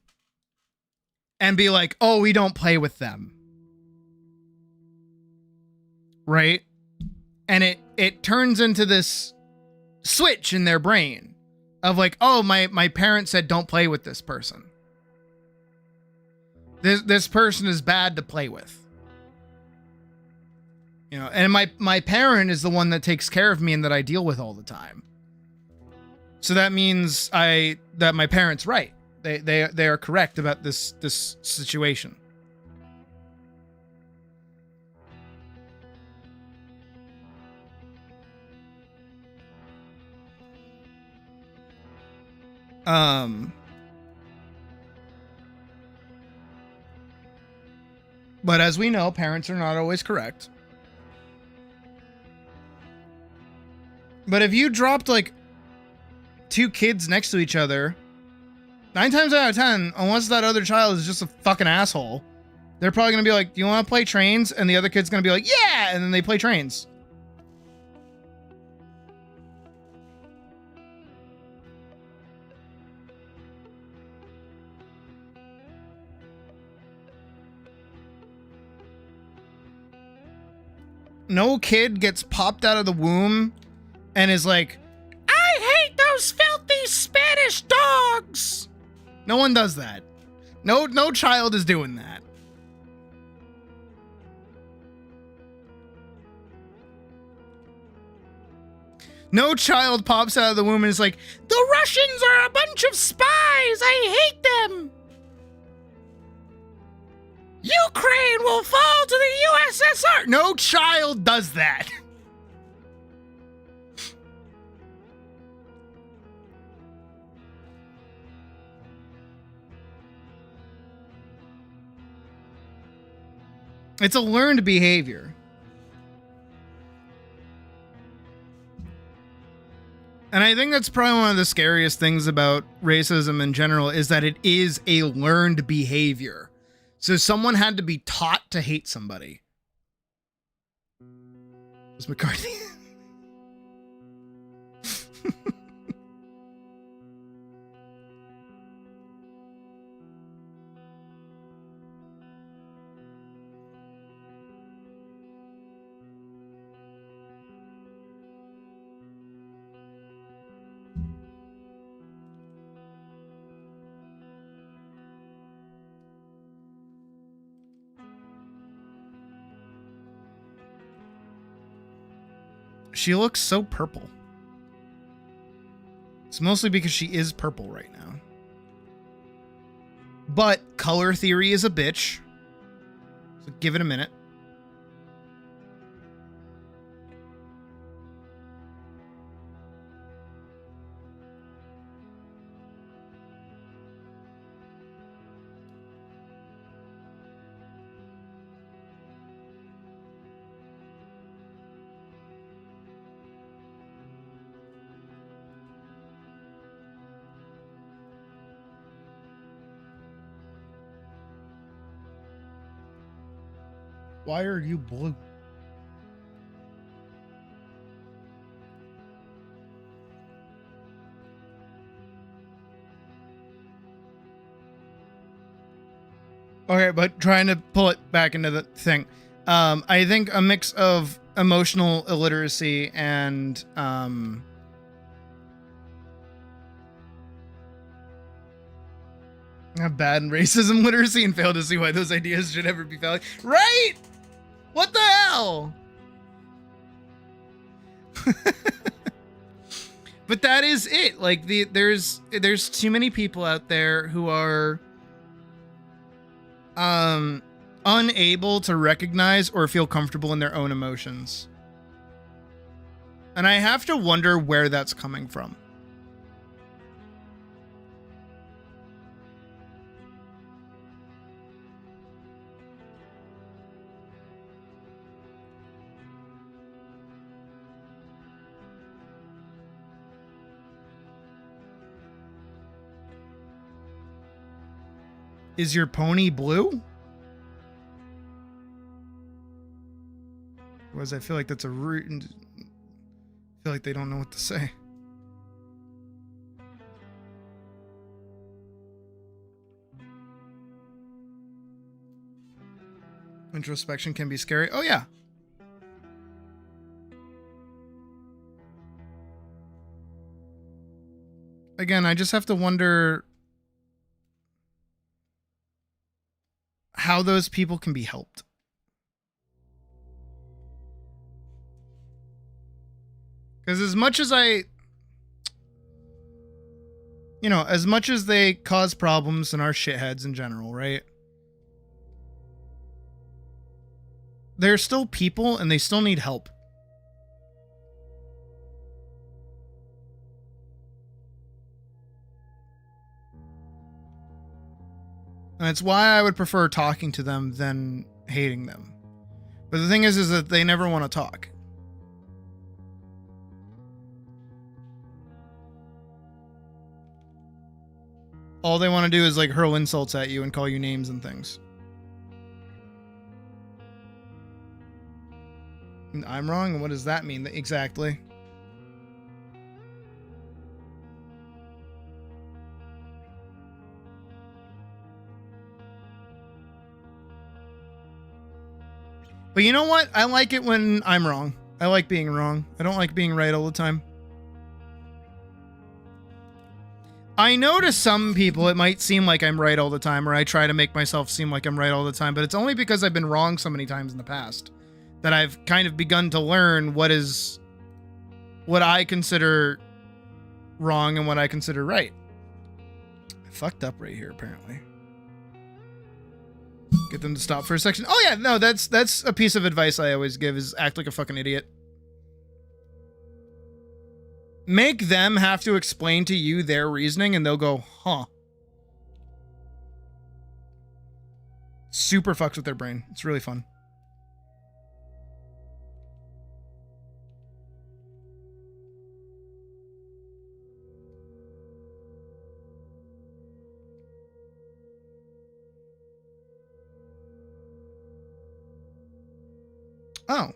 be like, oh, we don't play with them. Right? And it turns into this switch in their brain of like, oh, my parents said don't play with this person. This person is bad to play with. You know, and my parent is the one that takes care of me and that I deal with all the time. So that means that my parents right. They are correct about this situation. But as we know, parents are not always correct. But if you dropped like two kids next to each other, 9 times out of 10, unless that other child is just a fucking asshole, they're probably gonna be like, do you want to play trains? And the other kid's gonna be like, yeah! And then they play trains. No kid gets popped out of the womb and is like, I hate those filthy Spanish dogs. No one does that. No child is doing that. No child pops out of the womb and is like, the Russians are a bunch of spies. I hate them. Ukraine will fall to the USSR. No child does that. It's a learned behavior. And I think that's probably one of the scariest things about racism in general is that it is a learned behavior. So someone had to be taught to hate somebody. Was McCarthy? She looks so purple. It's mostly because she is purple right now. But color theory is a bitch. So give it a minute. Why are you blue? Okay, but trying to pull it back into the thing. I think a mix of emotional illiteracy and bad and racism literacy, and fail to see why those ideas should ever be valid. Right? What the hell? But that is it. Like there's too many people out there who are unable to recognize or feel comfortable in their own emotions. And I have to wonder where that's coming from. Is your pony blue? Whereas I feel like that's a root. I feel like they don't know what to say. Introspection can be scary. Oh yeah. Again, I just have to wonder how those people can be helped. Because as much as as much as they cause problems and are shitheads in general, right? They're still people and they still need help. And it's why I would prefer talking to them than hating them. But the thing is that they never want to talk. All they want to do is like hurl insults at you and call you names and things. And I'm wrong? And what does that mean exactly? But you know what? I like it when I'm wrong. I like being wrong. I don't like being right all the time. I know to some people it might seem like I'm right all the time, or I try to make myself seem like I'm right all the time, but it's only because I've been wrong so many times in the past that I've kind of begun to learn what I consider wrong and what I consider right. I fucked up right here, apparently. Get them to stop for a section. Oh yeah, no, that's a piece of advice I always give is act like a fucking idiot. Make them have to explain to you their reasoning and they'll go, huh. Super fucks with their brain. It's really fun. Oh.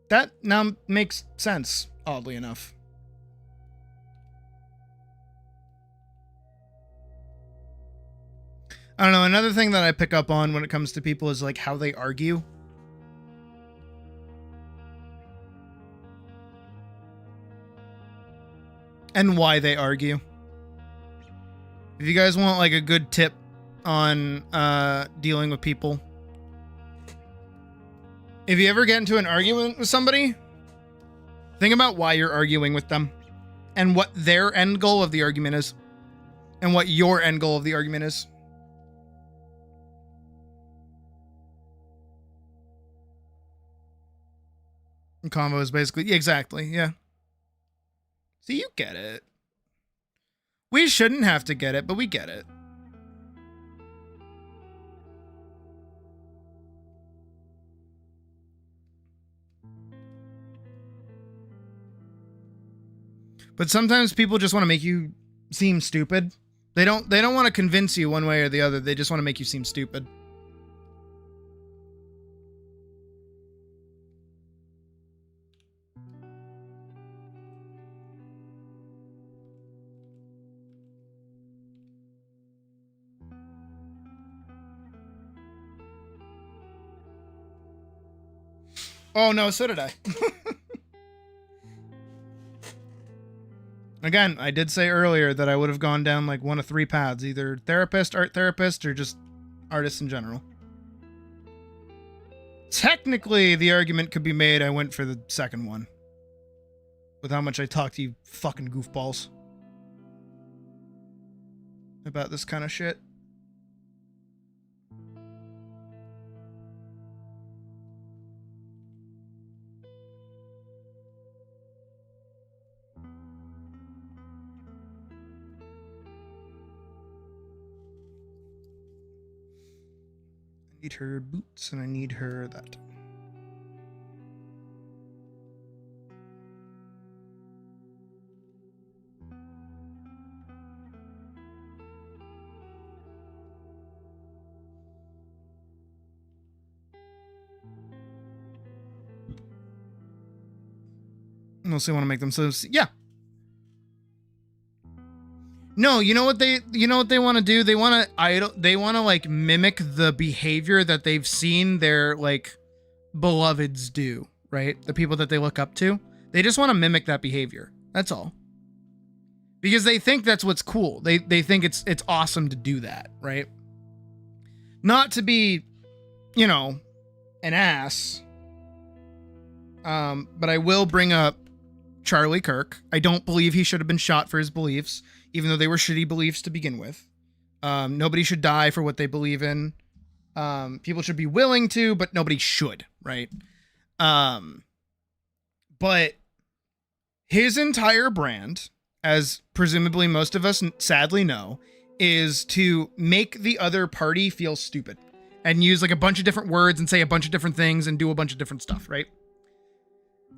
That now makes sense, oddly enough. I don't know, another thing that I pick up on when it comes to people is like how they argue. And why they argue. If you guys want like a good tip on dealing with people, if you ever get into an argument with somebody, think about why you're arguing with them and what their end goal of the argument is and what your end goal of the argument is. And combo is basically, exactly, yeah. See, you get it. We shouldn't have to get it, but we get it. But sometimes people just want to make you seem stupid. They don't want to convince you one way or the other. They just want to make you seem stupid. Oh no, so did I. Again, I did say earlier that I would have gone down like one of three paths, either therapist, art therapist, or just artists in general. Technically, the argument could be made I went for the second one. With how much I talk to you fucking goofballs about this kind of shit. I need her boots and I need her that. Unless they want to make themselves, yeah. No, you know what they want to do? They want to like mimic the behavior that they've seen their like beloveds do, right? The people that they look up to. They just want to mimic that behavior. That's all. Because they think that's what's cool. They think it's awesome to do that, right? Not to be, you know, an ass. But I will bring up Charlie Kirk. I don't believe he should have been shot for his beliefs, even though they were shitty beliefs to begin with. Nobody should die for what they believe in. People should be willing to, but nobody should, right? But his entire brand, as presumably most of us sadly know, is to make the other party feel stupid and use like a bunch of different words and say a bunch of different things and do a bunch of different stuff, right?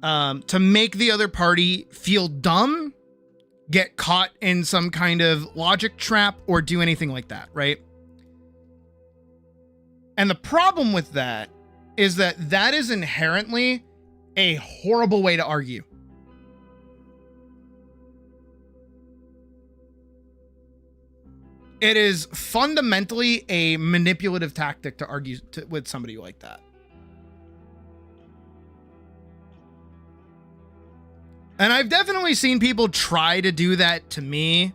To make the other party feel dumb, get caught in some kind of logic trap, or do anything like that, right? And the problem with that is that that is inherently a horrible way to argue. It is fundamentally a manipulative tactic to argue with somebody like that. And I've definitely seen people try to do that to me.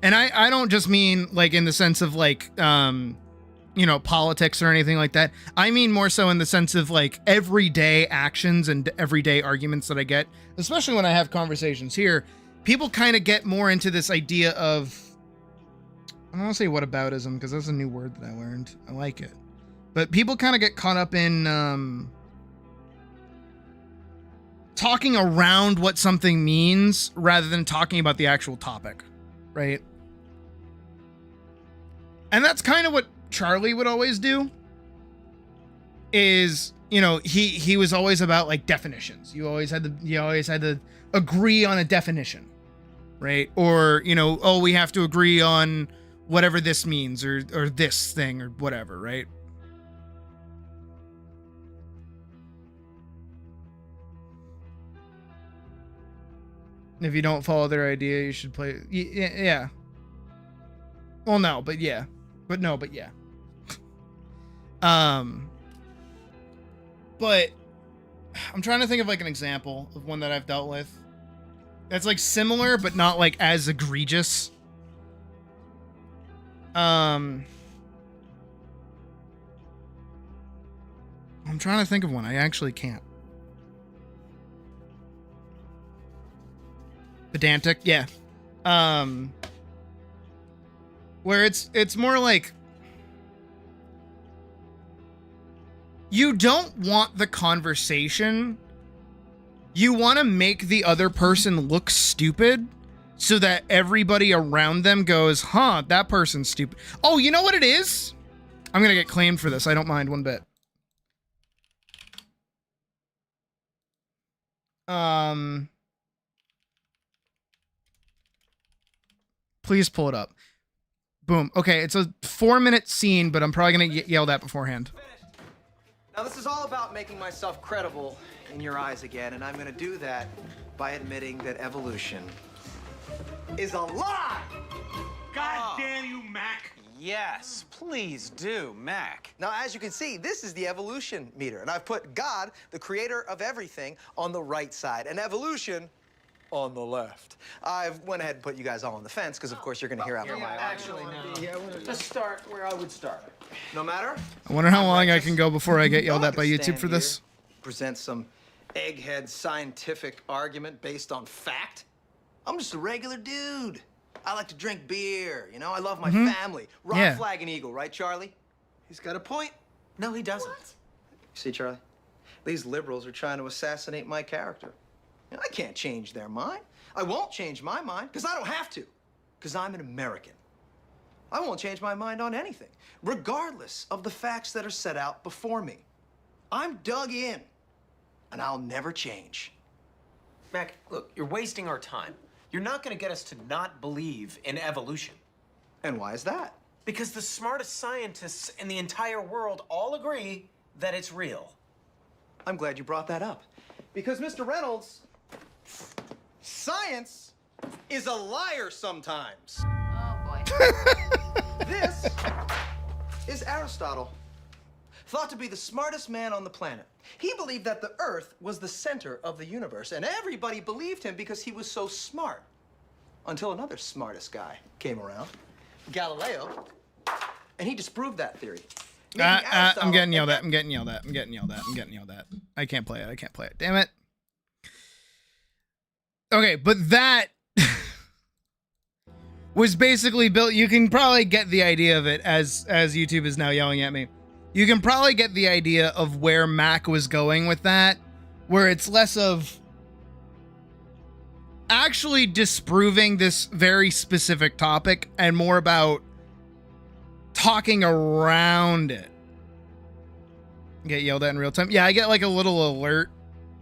And I don't just mean like in the sense of like, you know, politics or anything like that. I mean more so in the sense of like everyday actions and everyday arguments that I get, especially when I have conversations here. People kind of get more into this idea of, I don't want to say whataboutism because that's a new word that I learned. I like it. But people kind of get caught up in talking around what something means rather than talking about the actual topic, right? And that's kind of what Charlie would always do. Is, you know, he was always about like definitions. You always had to agree on a definition, right? Or, you know, oh, we have to agree on whatever this means or this thing or whatever, right? If you don't follow their idea, you should play. Yeah. Well, no, but yeah. But no, but yeah. But I'm trying to think of like an example of one that I've dealt with that's like similar, but not like as egregious. I'm trying to think of one. I actually can't. Pedantic, yeah. Where it's more like you don't want the conversation. You want to make the other person look stupid so that everybody around them goes, huh, that person's stupid. Oh, you know what it is? I'm going to get claimed for this. I don't mind one bit. Please pull it up. Boom. Okay, it's a 4-minute scene, but I'm probably going to get yelled at beforehand. Now, this is all about making myself credible in your eyes again, and I'm going to do that by admitting that evolution is a lie! God damn you, Mac! yes, please do, Mac. Now, as you can see, this is the evolution meter, and I've put God, the creator of everything, on the right side, and evolution on the left. I've went ahead and put you guys all on the fence, because of course you're gonna hear out my Actually, no. Let's start where I would start. No matter. I wonder how long I can go before I get yelled I at by can YouTube stand for this. here, present some egghead scientific argument based on fact. I'm just a regular dude. I like to drink beer, you know? I love my family. Rock, Yeah. flag, and eagle, right, Charlie? He's got a point. No, he doesn't. See, Charlie? These liberals are trying to assassinate my character. And I can't change their mind. I won't change my mind, because I don't have to. Because I'm an American. I won't change my mind on anything, regardless of the facts that are set out before me. I'm dug in, and I'll never change. Mac, look, you're wasting our time. You're not going to get us to not believe in evolution. And why is that? Because the smartest scientists in the entire world all agree that it's real. I'm glad you brought that up. Because, Mr. Reynolds, science is a liar sometimes. Oh, boy. This is Aristotle, thought to be the smartest man on the planet. He believed that the Earth was the center of the universe, and everybody believed him because he was so smart. Until another smartest guy came around, Galileo, and he disproved that theory. I'm getting yelled at. I'm getting yelled at. I'm getting yelled at. I'm getting yelled at. I can't play it. I can't play it. Damn it. Okay, but that was basically built. You can probably get the idea of it as YouTube is now yelling at me. You can probably get the idea of where Mac was going with that, where it's less of actually disproving this very specific topic and more about talking around it. Get yelled at in real time. Yeah, I get like a little alert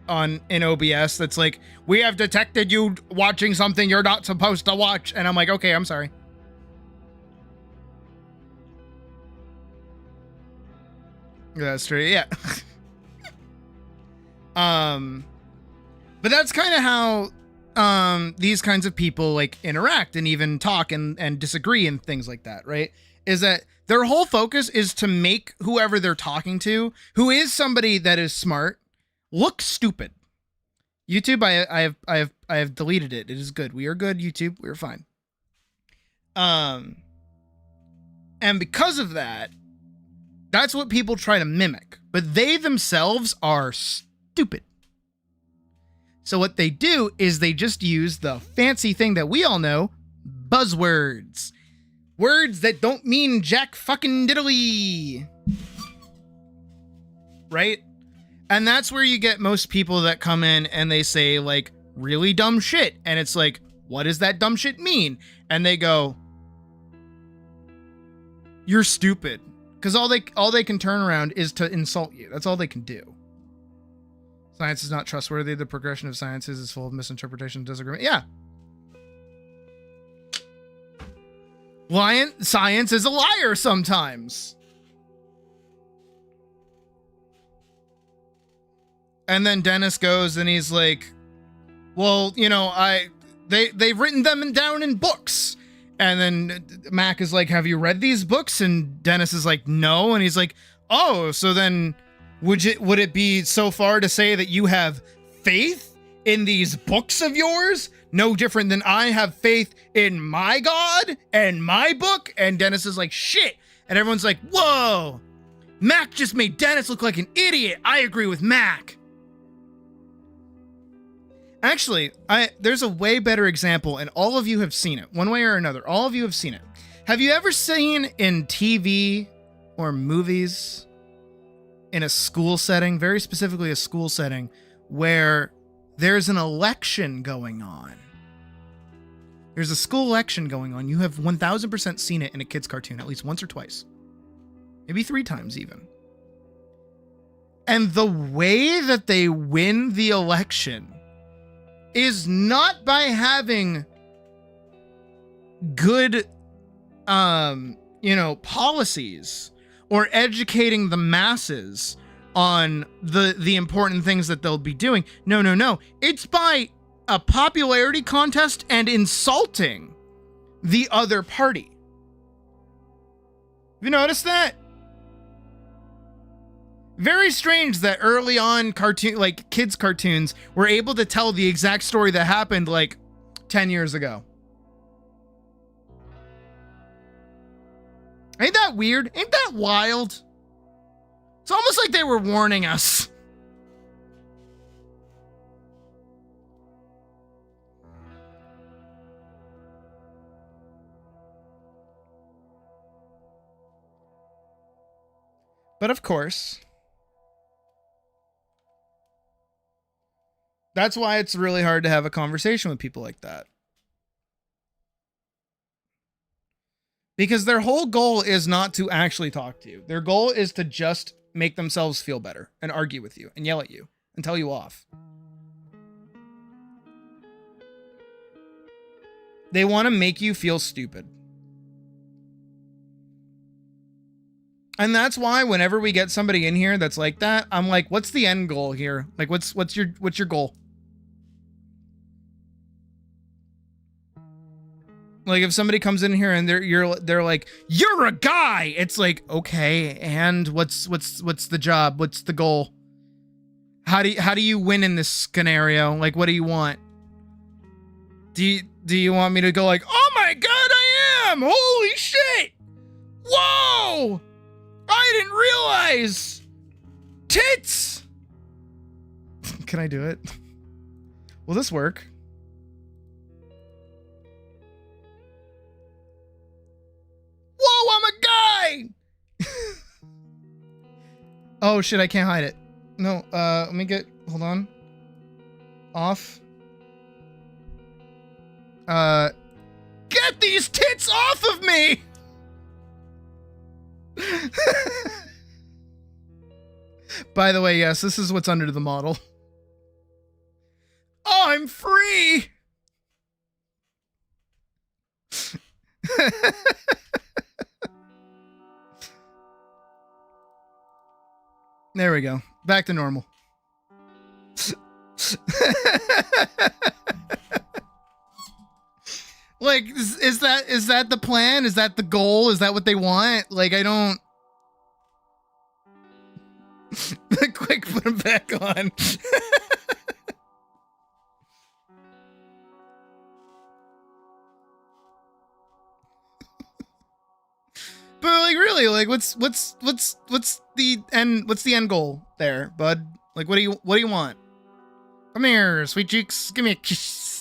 in OBS that's like, we have detected you watching something you're not supposed to watch. And I'm like, okay, I'm sorry. That's true, yeah. But that's kind of how these kinds of people like interact and even talk and disagree and things like that, right? Is that their whole focus is to make whoever they're talking to, who is somebody that is smart, look stupid. YouTube, I have deleted it. It is good. We are good, YouTube. We are fine. And because of that, that's what people try to mimic, but they themselves are stupid. So what they do is they just use the fancy thing that we all know, buzzwords. Words that don't mean jack fucking diddly. Right? And that's where you get most people that come in and they say like really dumb shit. And it's like, what does that dumb shit mean? And they go, you're stupid. Because all they can turn around is to insult you. That's all they can do. Science is not trustworthy. The progression of sciences is full of misinterpretation and disagreement. Yeah. Science is a liar sometimes. And then Dennis goes and he's like, well, you know, they've written them down in books. And then Mac is like, have you read these books? And Dennis is like, no. And he's like, oh, so then would it be so far to say that you have faith in these books of yours? No different than I have faith in my God and my book? And Dennis is like, shit. And everyone's like, whoa, Mac just made Dennis look like an idiot. I agree with Mac. Actually, there's a way better example, and all of you have seen it, one way or another. All of you have seen it. Have you ever seen in TV or movies, in a school setting, very specifically a school setting, where there's an election going on? There's a school election going on. You have 1000% seen it in a kid's cartoon, at least once or twice. Maybe 3 times even. And the way that they win the election is not by having good, policies or educating the masses on the important things that they'll be doing. No. It's by a popularity contest and insulting the other party. you noticed that? Very strange that early on kids cartoons were able to tell the exact story that happened like 10 years ago. Ain't that weird? Ain't that wild? It's almost like they were warning us. But of course, that's why it's really hard to have a conversation with people like that. Because their whole goal is not to actually talk to you. Their goal is to just make themselves feel better and argue with you and yell at you and tell you off. They want to make you feel stupid. And that's why whenever we get somebody in here that's like that, I'm like, what's the end goal here? Like, what's your goal? Like, if somebody comes in here and they're like, you're a guy, it's like, okay, and what's the job? What's the goal? How do you win in this scenario? Like, what do you want? Do you want me to go like, oh my god, I am! Holy shit! Whoa! I didn't realize! Tits! Can I do it? Will this work? Whoa, I'm a guy! Oh shit, I can't hide it. No, let me hold on. Off. Get these tits off of me! By the way, yes, this is what's under the model. Oh, I'm free! There we go. Back to normal. Like, is that the plan? Is that the goal? Is that what they want? Like, I don't... Quick, put them back on. But like, really, like, what's the end goal there, bud? Like, what do you want? Come here, sweet cheeks. Give me a kiss.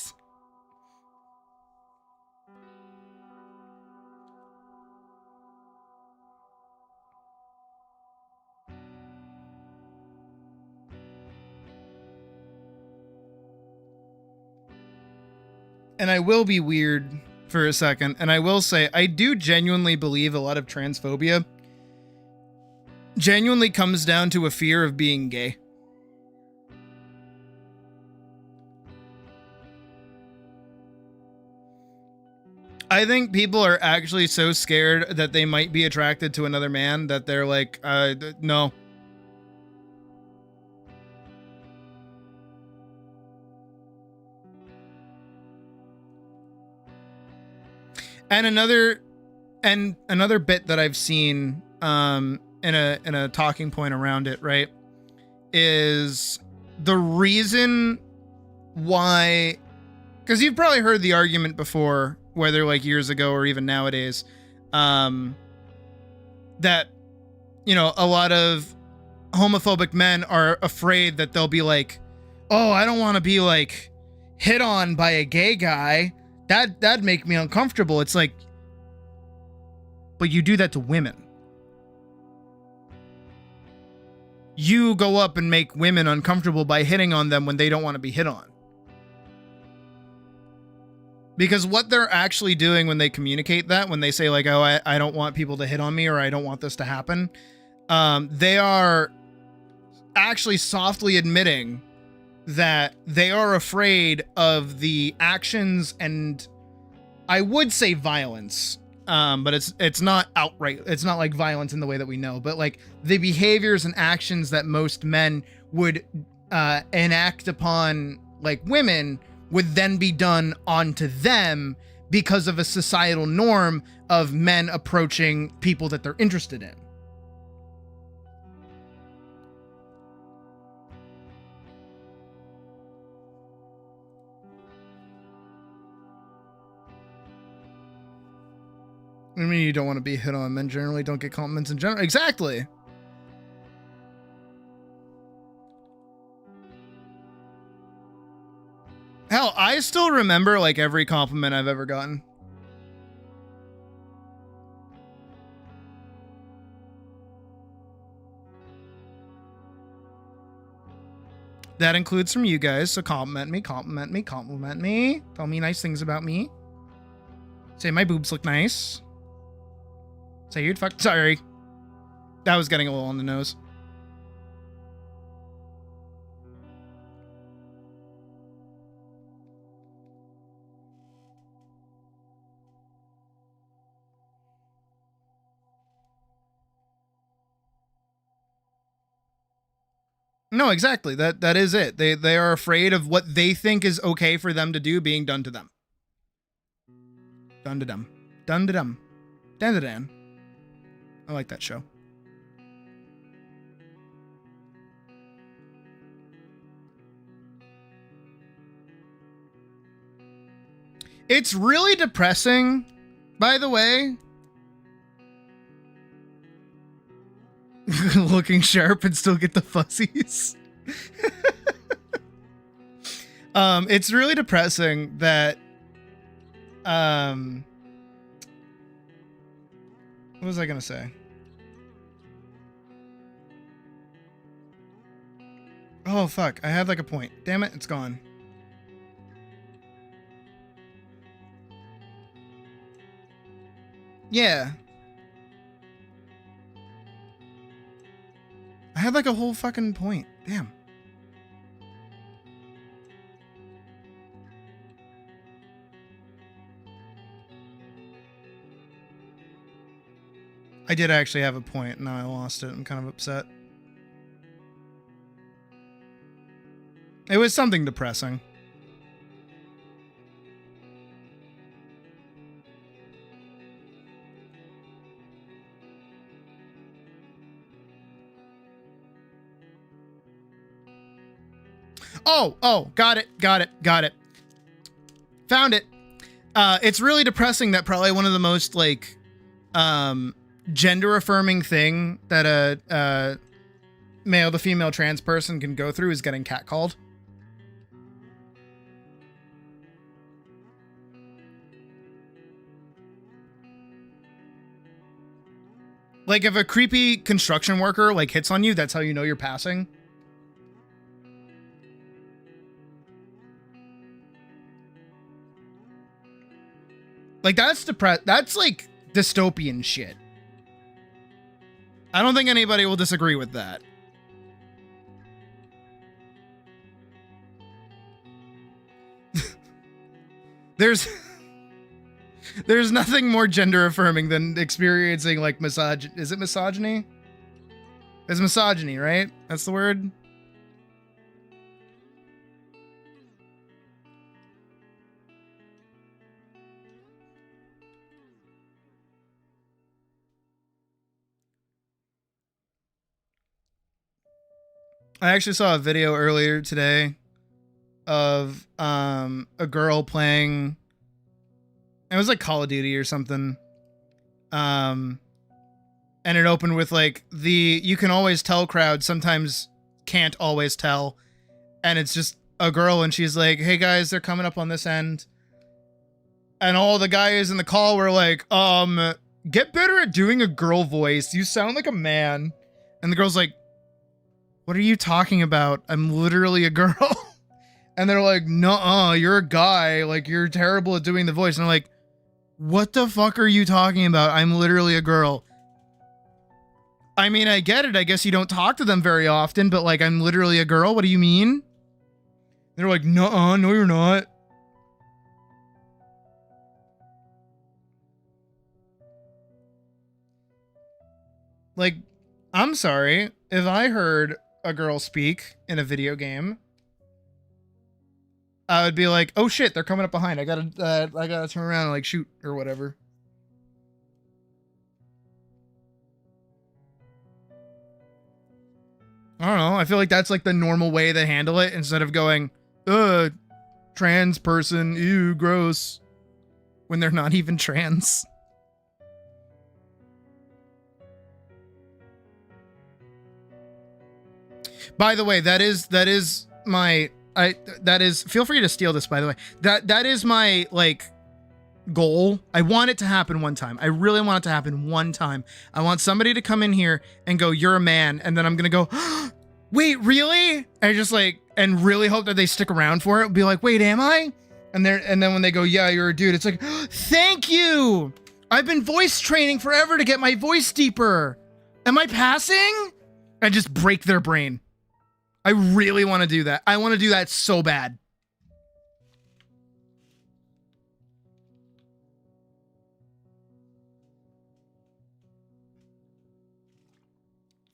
And I will be weird for a second, and I will say, I do genuinely believe a lot of transphobia genuinely comes down to a fear of being gay. I think people are actually so scared that they might be attracted to another man that they're like, no. And another bit that I've seen in a talking point around it, right, is the reason why, because you've probably heard the argument before, whether like years ago or even nowadays, that, you know, a lot of homophobic men are afraid that they'll be like, oh, I don't want to be like hit on by a gay guy. That'd make me uncomfortable. It's like, but you do that to women. You go up and make women uncomfortable by hitting on them when they don't want to be hit on. Because what they're actually doing when they communicate that, when they say like, oh, I don't want people to hit on me, or I don't want this to happen, they are actually softly admitting that they are afraid of the actions and, I would say, violence, but it's not outright. It's not like violence in the way that we know, but like the behaviors and actions that most men would enact upon like women would then be done onto them because of a societal norm of men approaching people that they're interested in. I mean, you don't want to be hit on. Men generally don't get compliments in general. Exactly. Hell, I still remember like every compliment I've ever gotten. That includes from you guys, so compliment me, compliment me, compliment me. Tell me nice things about me. Say my boobs look nice. Say you'd fuck. Sorry. That was getting a little on the nose. No, exactly. That is it. They are afraid of what they think is okay for them to do being done to them. Done to them. Done to them. Dan to Dan. I like that show. It's really depressing, by the way. Looking sharp and still get the fuzzies. It's really depressing that what was I gonna say? Oh fuck, I had like a point. Damn it, it's gone. Yeah. I had like a whole fucking point. Damn. I did actually have a point, and now I lost it. I'm kind of upset. It was something depressing. Oh, got it. Found it. It's really depressing that probably one of the most like gender affirming thing that a male to female trans person can go through is getting catcalled. Like if a creepy construction worker like hits on you, that's how you know you're passing. Like that's like dystopian shit. I don't think anybody will disagree with that. There's nothing more gender affirming than experiencing like is it misogyny? It's misogyny, right? That's the word. I actually saw a video earlier today of a girl playing, it was like Call of Duty or something. And it opened with like the you can always tell crowd sometimes can't always tell. And it's just a girl and she's like, "Hey guys, they're coming up on this end." And all the guys in the call were like, "Get better at doing a girl voice. You sound like a man." And the girl's like, "What are you talking about? I'm literally a girl." And they're like, "Nuh-uh, you're a guy. Like, you're terrible at doing the voice." And I'm like, "What the fuck are you talking about? I'm literally a girl." I mean, I get it. I guess you don't talk to them very often, but like, I'm literally a girl. What do you mean? They're like, "Nuh-uh, no, you're not." Like, I'm sorry. If I heard a girl speak in a video game, I would be like, oh shit, they're coming up behind. I gotta turn around and like shoot or whatever. I don't know. I feel like that's like the normal way to handle it instead of going, trans person, ew, gross, when they're not even trans. By the way, that is my feel free to steal this, by the way. That is my like goal. I want it to happen one time. I really want it to happen one time. I want somebody to come in here and go, "You're a man," and then I'm gonna go, "Wait, really?" I just like and really hope that they stick around for it. Be like, "Wait, am I?" And then when they go, "Yeah, you're a dude," it's like, "Thank you. I've been voice training forever to get my voice deeper. Am I passing?" I just break their brain. I really want to do that. I want to do that so bad.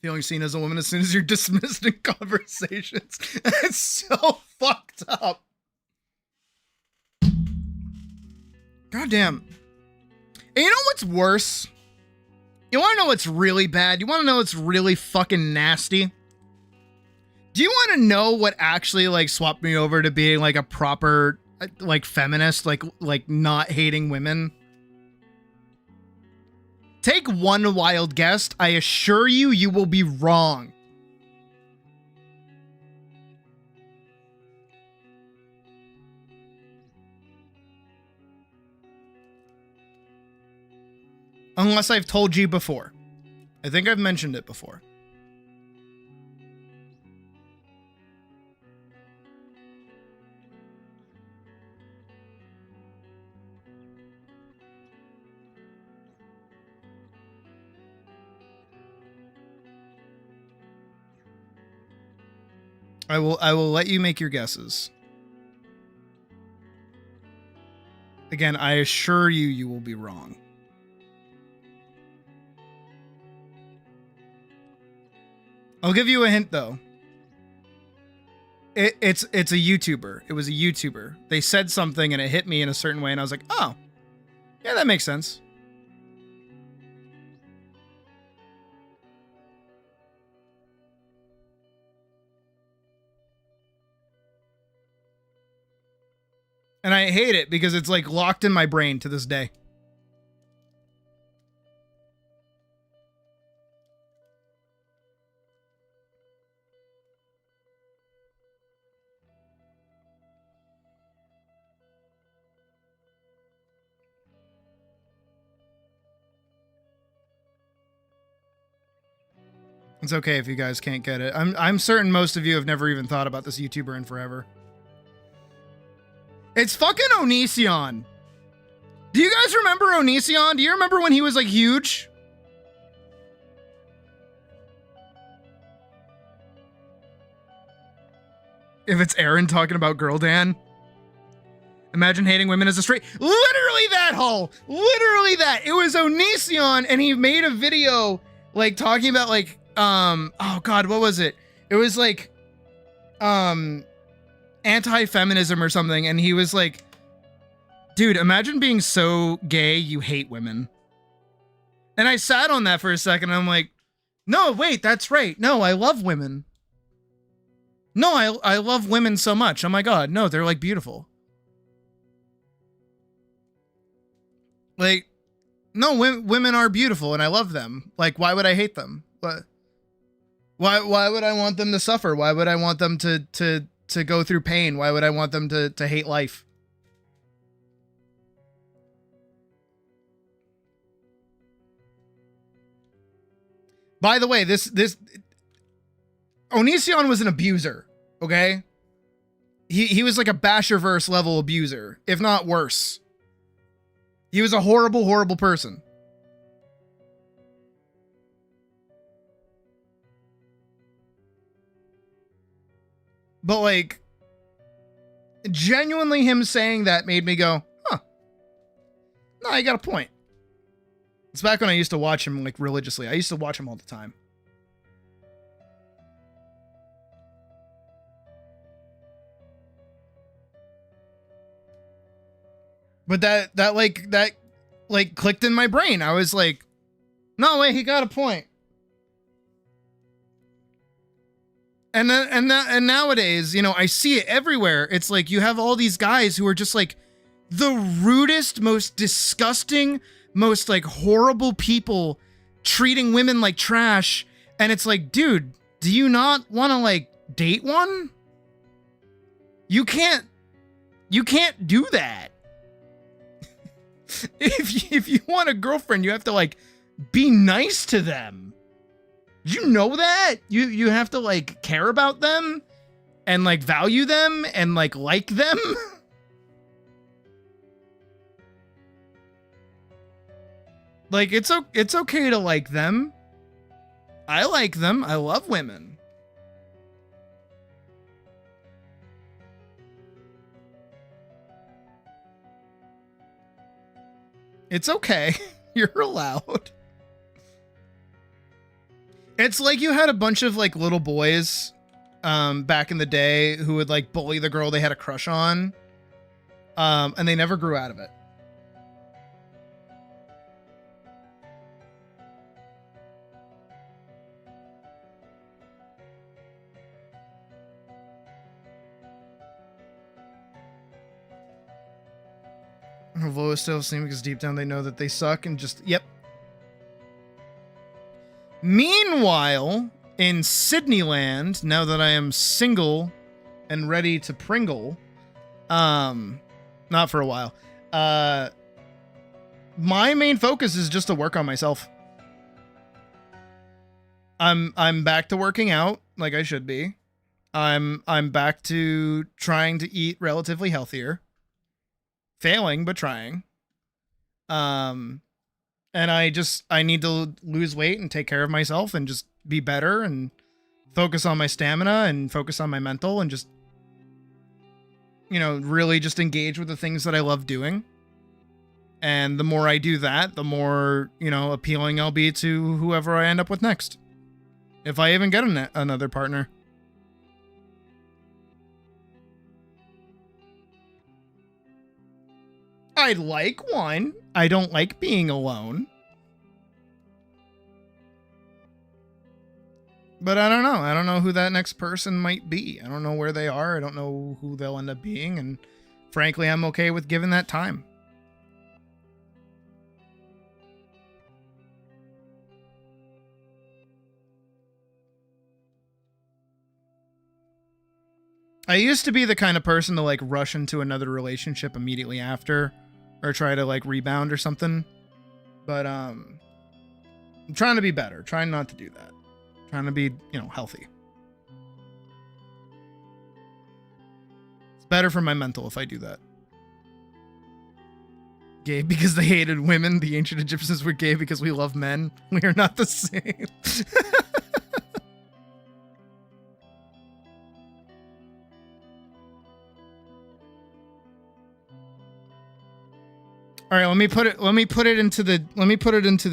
Feeling seen as a woman as soon as you're dismissed in conversations. It's so fucked up. Goddamn. And you know what's worse? You want to know what's really bad? You want to know what's really fucking nasty? Do you want to know what actually like swapped me over to being like a proper like feminist, like not hating women? Take one wild guess. I assure you, you will be wrong. Unless I've told you before. I think I've mentioned it before. I will let you make your guesses. Again, I assure you, you will be wrong. I'll give you a hint though. It's a YouTuber. It was a YouTuber. They said something and it hit me in a certain way and I was like, oh, yeah, that makes sense. And I hate it because it's like locked in my brain to this day. It's okay if you guys can't get it. I'm certain most of you have never even thought about this YouTuber in forever. It's fucking Onision. Do you guys remember Onision? Do you remember when he was like huge? If it's Aaron talking about Girl Dan. Imagine hating women as a straight. Literally that, Hull. Literally that. It was Onision and he made a video like talking about like, oh God, what was it? It was like, anti-feminism or something, and he was like, dude, imagine being so gay you hate women. And I sat on that for a second and I'm like, no, wait, that's right. No, I love women. No, I love women so much. Oh my God, no, they're like beautiful. Like, no, women are beautiful and I love them. Like, why would I hate them? But why would I want them to suffer? Why would I want them to go through pain? Why would I want them to hate life? By the way, this Onision was an abuser, okay? He was like a Basherverse level abuser, if not worse. He was a horrible, horrible person. But like, genuinely him saying that made me go, huh. No, you got a point. It's back when I used to watch him like religiously. I used to watch him all the time. But that clicked in my brain. I was like, no, wait, he got a point. And nowadays, you know, I see it everywhere. It's like you have all these guys who are just like the rudest, most disgusting, most like horrible people treating women like trash. And it's like, dude, do you not want to like date one? You can't do that. If you want a girlfriend, you have to like be nice to them. Did you know that? You have to like care about them and like value them and like them. Like it's okay to like them. I like them. I love women. It's okay. You're allowed. It's like you had a bunch of like little boys back in the day who would like bully the girl they had a crush on. And they never grew out of it. Although it's still same because deep down they know that they suck and just, yep. Meanwhile, in Sydneyland, now that I am single and ready to Pringle, not for a while, my main focus is just to work on myself. I'm back to working out like I should be. I'm back to trying to eat relatively healthier. Failing, but trying. And I need to lose weight and take care of myself and just be better and focus on my stamina and focus on my mental and just, you know, really just engage with the things that I love doing. And the more I do that, the more, you know, appealing I'll be to whoever I end up with next. If I even get another partner. I like one. I don't like being alone. But I don't know. I don't know who that next person might be. I don't know where they are. I don't know who they'll end up being. And frankly, I'm okay with giving that time. I used to be the kind of person to like rush into another relationship immediately after. Or try to like rebound or something. But I'm trying to be better. Trying not to do that. Trying to be, you know, healthy. It's better for my mental if I do that. Gay because they hated women. The ancient Egyptians were gay because we love men. We are not the same. All right, let me put it into the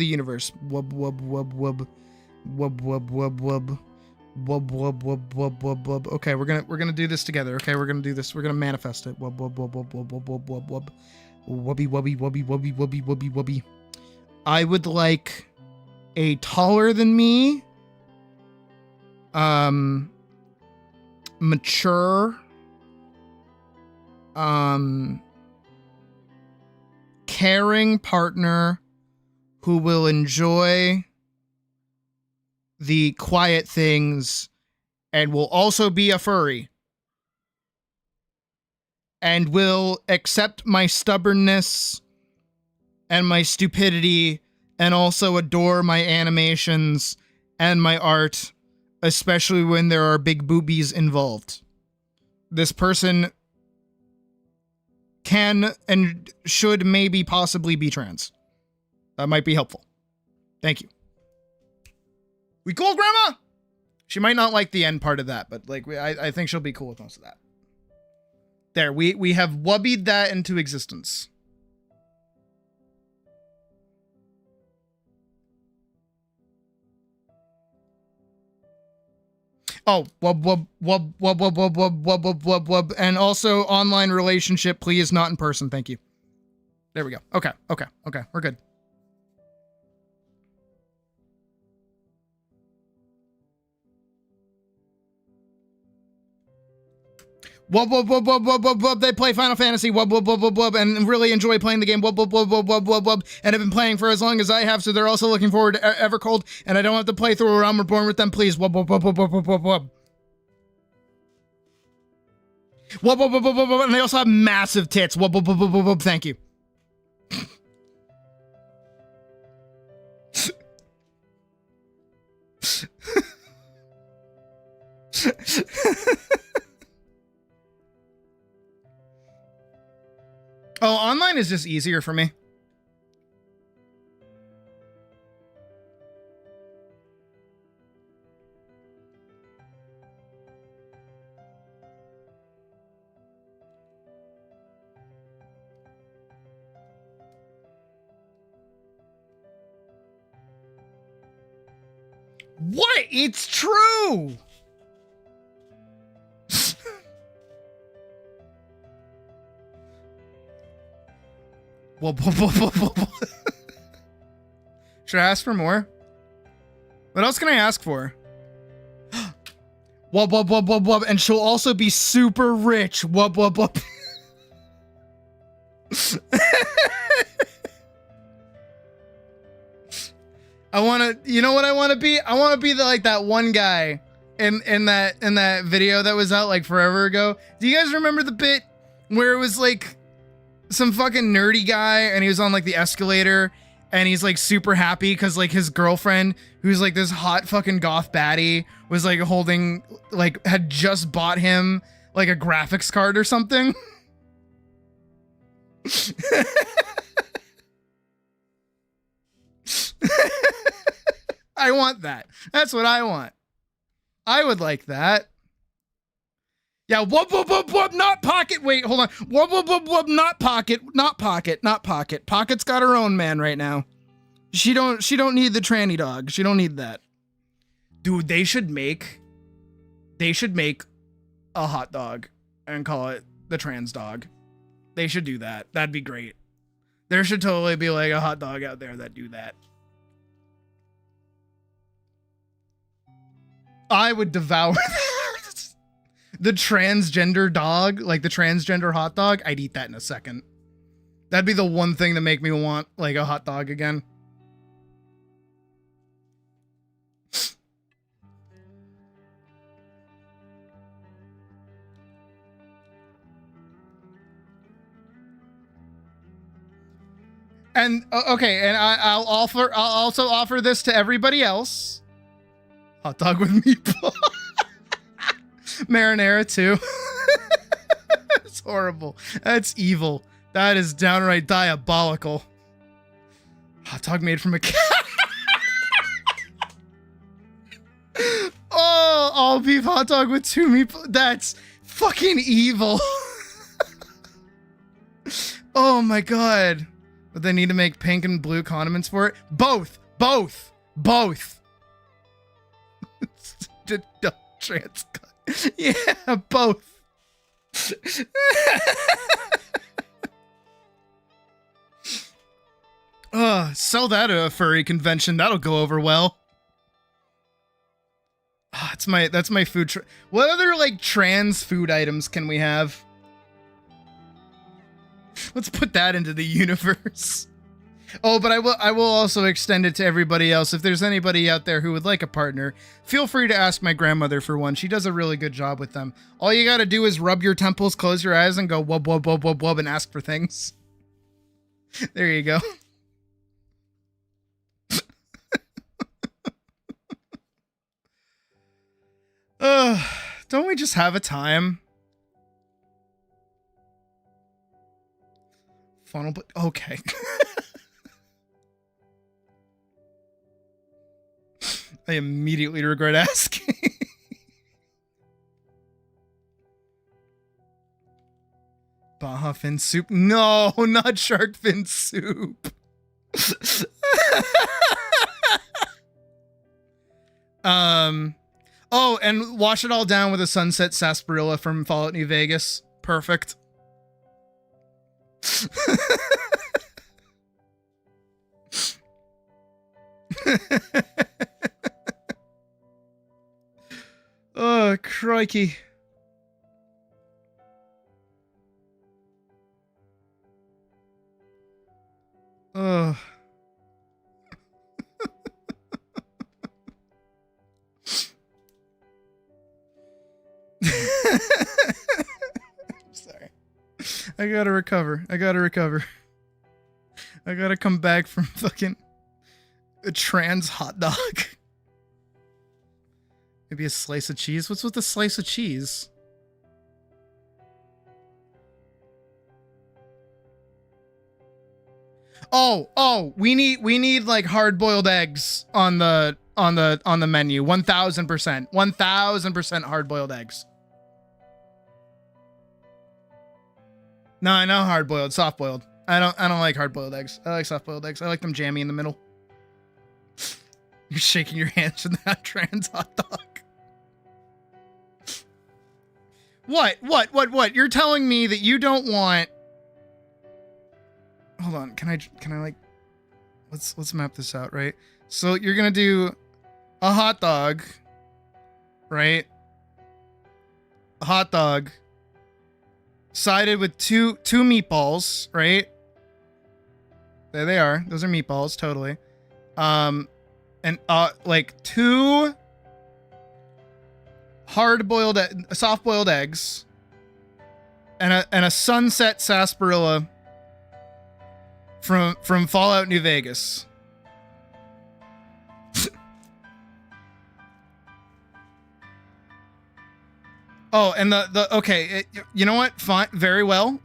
universe. Wub wub wub wub wub wub wub wub wub wub wub wub wub wub. Okay, we're gonna do this together. Okay, we're gonna do this. We're gonna manifest it. Wub wub wub wub wub wub wub wub wub. Wubby wubby wubby wubby wubby wubby wubby. I would like a taller than me, mature, caring partner who will enjoy the quiet things and will also be a furry and will accept my stubbornness and my stupidity and also adore my animations and my art, especially when there are big boobies involved. This person can and should maybe possibly be trans. That might be helpful. Thank you. We cool, Grandma? She might not like the end part of that, but like I think she'll be cool with most of that. There, we have wubbied that into existence. Oh, wub wub wub wub wub wub wub wub wub wub wub, and also online relationship, please, not in person. Thank you. There we go. Okay. We're good. Wub, wub, wub, wub, wub, wub, wub. They play Final Fantasy, wub, wub, wub, wub, wub, and really enjoy playing the game, wub, wub, wub, wub, wub, wub, wub, and have been playing for as long as I have, so they're also looking forward to Evercold, and I don't have to play through a Realm Reborn with them, please, wub, wub, wub, wub, wub, wub, wub, wub. Wub, wub, wub, wub, wub, wub, and they also have massive tits, wub, wub, wub, wub, wub, wub, thank you. Oh, online is just easier for me. What? It's true! Should I ask for more? What else can I ask for? Wub, wub, wub, wub, wub, and she'll also be super rich. Wub, wub, wub. I want to, you know what I want to be? I want to be like that one guy in that video that was out like forever ago. Do you guys remember the bit where it was like some fucking nerdy guy and he was on like the escalator and he's like super happy because like his girlfriend, who's like this hot fucking goth baddie, was like holding, like had just bought him like a graphics card or something? I want that. That's what I want. I would like that. Yeah, wub, wub, wub, wub, not pocket. Wait, hold on. Wub, wub, wub, wub, not pocket, not pocket, not pocket. Pocket's got her own man right now. She don't need the tranny dog. She don't need that. Dude, they should make a hot dog and call it the trans dog. They should do that. That'd be great. There should totally be like a hot dog out there that do that. I would devour the transgender dog, like the transgender hot dog. I'd eat that in a second. That'd be the one thing to make me want like a hot dog again. And okay, and I'll also offer this to everybody else. Hot dog with meatball. Marinara too. It's horrible. That's evil. That is downright diabolical. Hot dog made from a cat. Oh, all beef hot dog with 2 meatballs. That's fucking evil. Oh my god. But they need to make pink and blue condiments for it. Both. Trans. Yeah, both. Sell that at a furry convention. That'll go over well. That's my food. What other like trans food items can we have? Let's put that into the universe. Oh, but I will also extend it to everybody else. If there's anybody out there who would like a partner, feel free to ask my grandmother for one. She does a really good job with them. All you got to do is rub your temples, close your eyes, and go wub, wub, wub, wub, wub, and ask for things. There you go. Don't we just have a time? Funnel, but okay. I immediately regret asking. Baja fin soup? No, not shark fin soup. Oh, and wash it all down with a sunset sarsaparilla from Fallout New Vegas. Perfect. Oh, crikey. Oh. Sorry. I gotta recover. I gotta come back from fucking a trans hot dog. Maybe a slice of cheese? What's with the slice of cheese? Oh, we need like hard-boiled eggs on the menu. 1000%. 1000% hard-boiled eggs. No, not hard-boiled, soft-boiled. I don't like hard-boiled eggs. I like soft-boiled eggs. I like them jammy in the middle. You're shaking your hands in that trans hot dog. What? You're telling me that you don't want... Hold on, can I like... Let's map this out, right? So you're gonna do a hot dog, right? A hot dog sided with two meatballs, right? There they are. Those are meatballs, totally. And like 2 hard-boiled, soft-boiled eggs, and a sunset sarsaparilla from Fallout New Vegas. Oh, and okay, you know what? Fine, very well.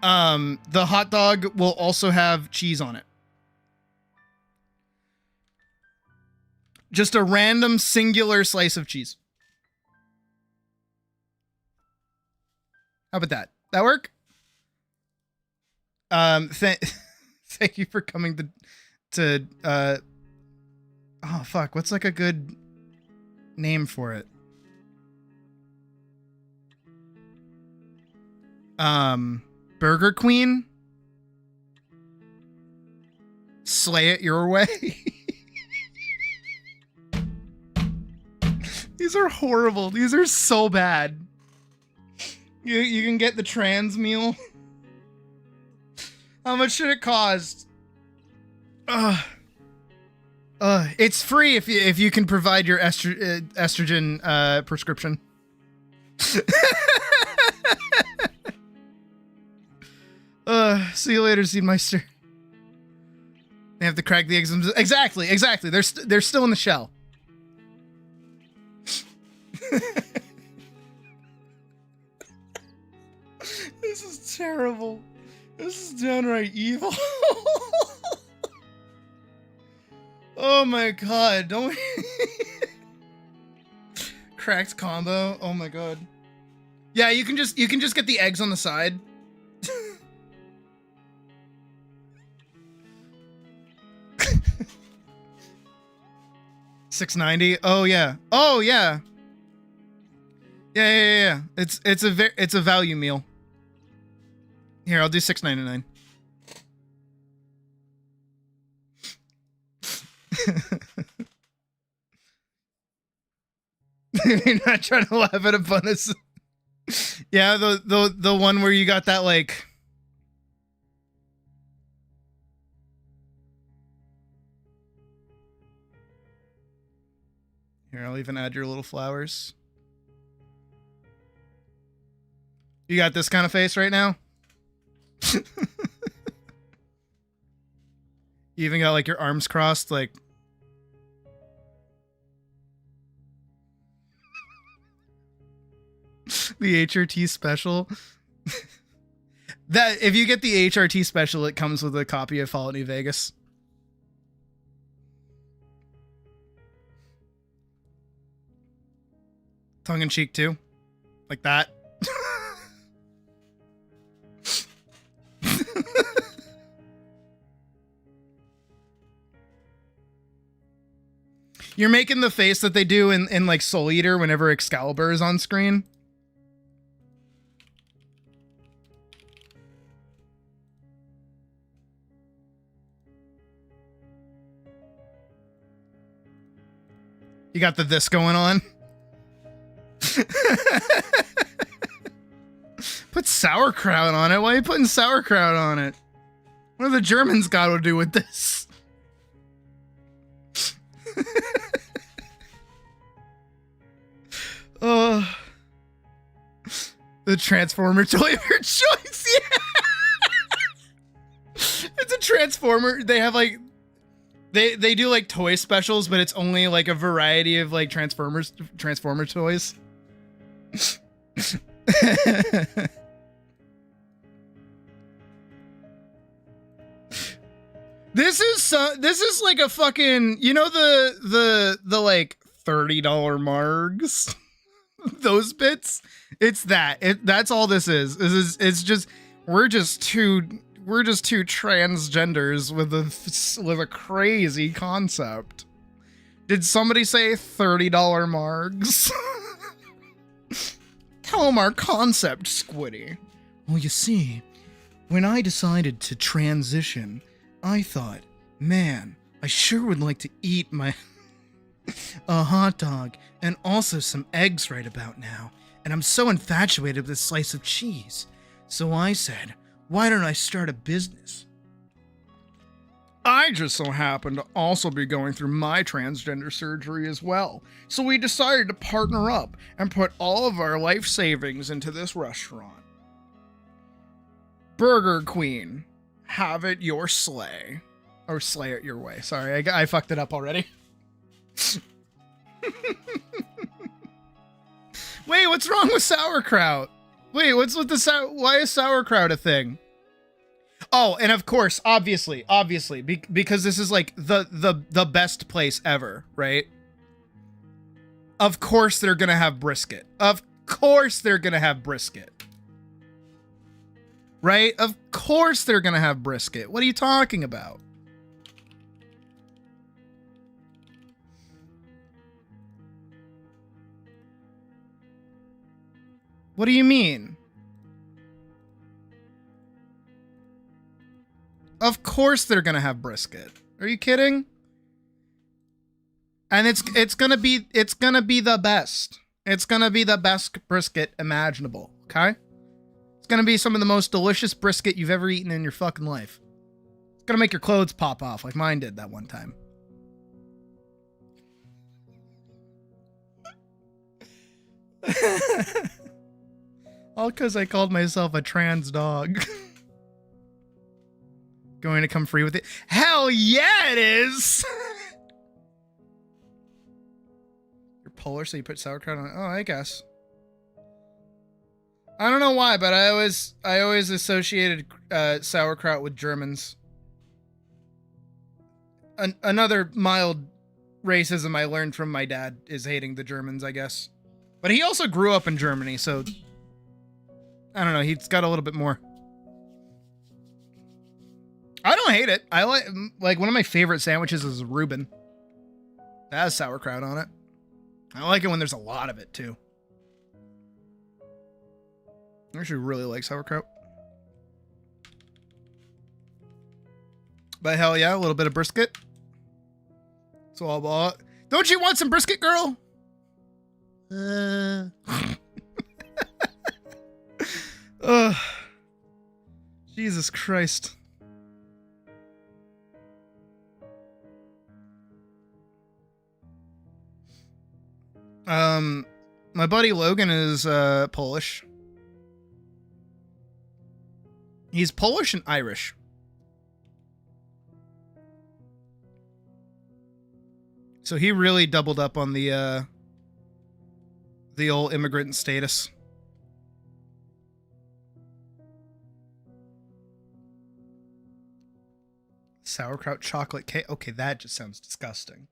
The hot dog will also have cheese on it. Just a random singular slice of cheese. How about that? That work? Thank you for coming to oh fuck, what's like a good name for it? Burger Queen? Slay it your way. These are horrible. These are so bad. You can get the trans meal. How much should it cost? It's free if you can provide your estrogen prescription. See you later, Seedmeister. They have to crack the eggs. Exactly. They're still in the shell. This is terrible. This is downright evil. Oh my god, don't cracked combo. Oh my god. Yeah, you can just get the eggs on the side. $6.90. Oh yeah. Yeah. It's a value meal. Here, I'll do $6.99. You're not trying to laugh at a bonus. Yeah, the one where you got that like. Here, I'll even add your little flowers. You got this kind of face right now? You even got like your arms crossed, like. The HRT special. That if you get the HRT special, it comes with a copy of Fallout New Vegas. Tongue in cheek too, like that. You're making the face that they do in like Soul Eater whenever Excalibur is on screen. You got the this going on. Put sauerkraut on it. Why are you putting sauerkraut on it? What have the Germans got to do with this? The Transformer toy of your choice. Yeah. It's a Transformer. They have like they do like toy specials, but it's only like a variety of like Transformer toys. This is like a fucking, you know, the like $30 margs. Those bits, it's that. That's all this is. It's just we're just two transgenders with a crazy concept. Did somebody say $30 margs? Tell them our concept, Squiddy. Well, you see, when I decided to transition, I thought, man, I sure would like to eat a hot dog and also some eggs right about now. And I'm so infatuated with this slice of cheese. So I said, why don't I start a business? I just so happen to also be going through my transgender surgery as well. So we decided to partner up and put all of our life savings into this restaurant. Burger Queen, have it your slay. Or slay it your way. Sorry, I fucked it up already. Wait, what's wrong with sauerkraut? Wait, what's with the why is sauerkraut a thing? Oh, and of course, obviously, because this is like the best place ever, right? Of course they're gonna have brisket. Of course they're gonna have brisket. Right? Of course they're gonna have brisket. What are you talking about? What do you mean? Of course they're gonna have brisket. Are you kidding? And it's gonna be the best. It's gonna be the best brisket imaginable, okay? It's gonna be some of the most delicious brisket you've ever eaten in your fucking life. It's gonna make your clothes pop off like mine did that one time. All because I called myself a trans dog. Going to come free with it? Hell yeah, it is! You're Polish, so you put sauerkraut on it? Oh, I guess. I don't know why, but I always associated sauerkraut with Germans. Another mild racism I learned from my dad is hating the Germans, I guess. But he also grew up in Germany, so I don't know, he's got a little bit more. I don't hate it. I like one of my favorite sandwiches is Reuben. That has sauerkraut on it. I like it when there's a lot of it too. I actually really like sauerkraut. But hell yeah, a little bit of brisket. It's all about. Don't you want some brisket, girl? Jesus Christ. My buddy Logan is Polish. He's Polish and Irish. So he really doubled up on the old immigrant status. Sauerkraut chocolate cake. Okay, that just sounds disgusting.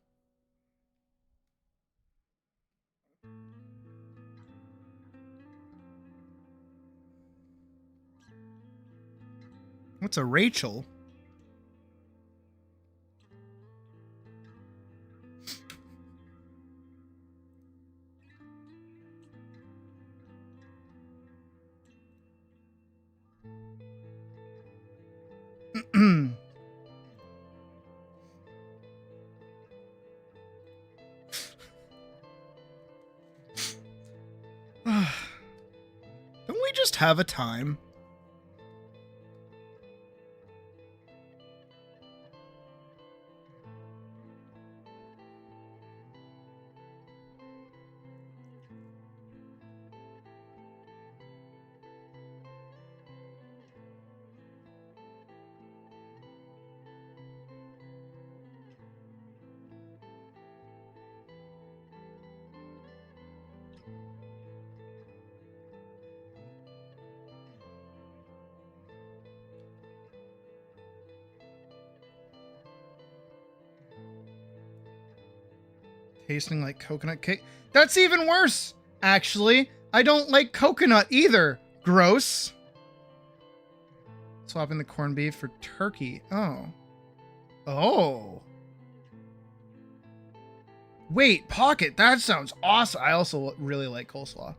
What's a Rachel? just have a time? Tasting like coconut cake. That's even worse, actually. I don't like coconut either. Gross. Swapping the corned beef for turkey. Oh. Oh. Wait, Pocket, that sounds awesome. I also really like coleslaw.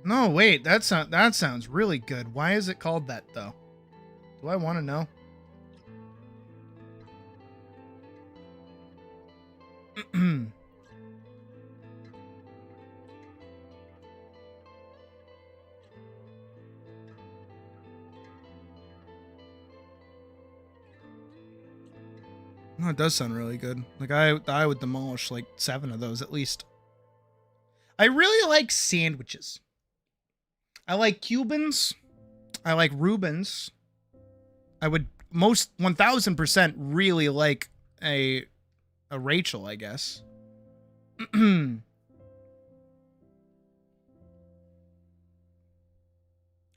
No, wait, that sounds really good. Why is it called that, though? Do I want to know? No, it does sound really good. Like I would demolish like 7 of those at least. I really like sandwiches. I like Cubans. I like Reubens. I would most 1000% really like a Rachel, I guess.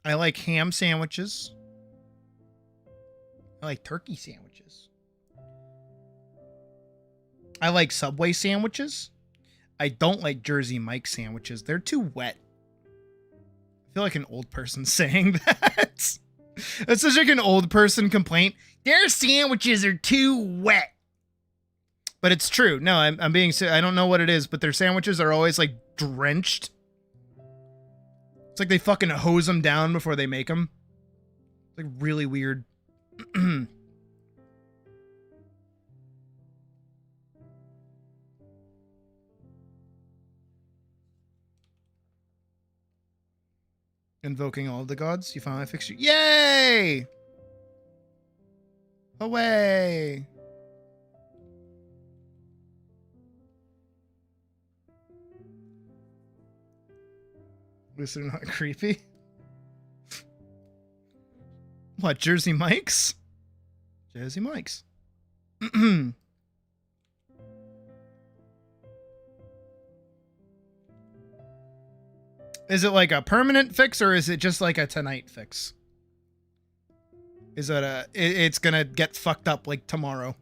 I like ham sandwiches. I like turkey sandwiches. I like Subway sandwiches. I don't like Jersey Mike sandwiches. They're too wet. I feel like an old person saying that. That's such like an old person complaint. Their sandwiches are too wet. But it's true. No, I'm being... I don't know what it is, but their sandwiches are always like drenched. It's like they fucking hose them down before they make them. It's like really weird. Invoking all of the gods. You finally fixed it. Yay! Away! Was it not creepy? What, Jersey Mike's? Jersey Mike's. Is it like a permanent fix or is it just like a tonight fix? Is it it's gonna get fucked up like tomorrow?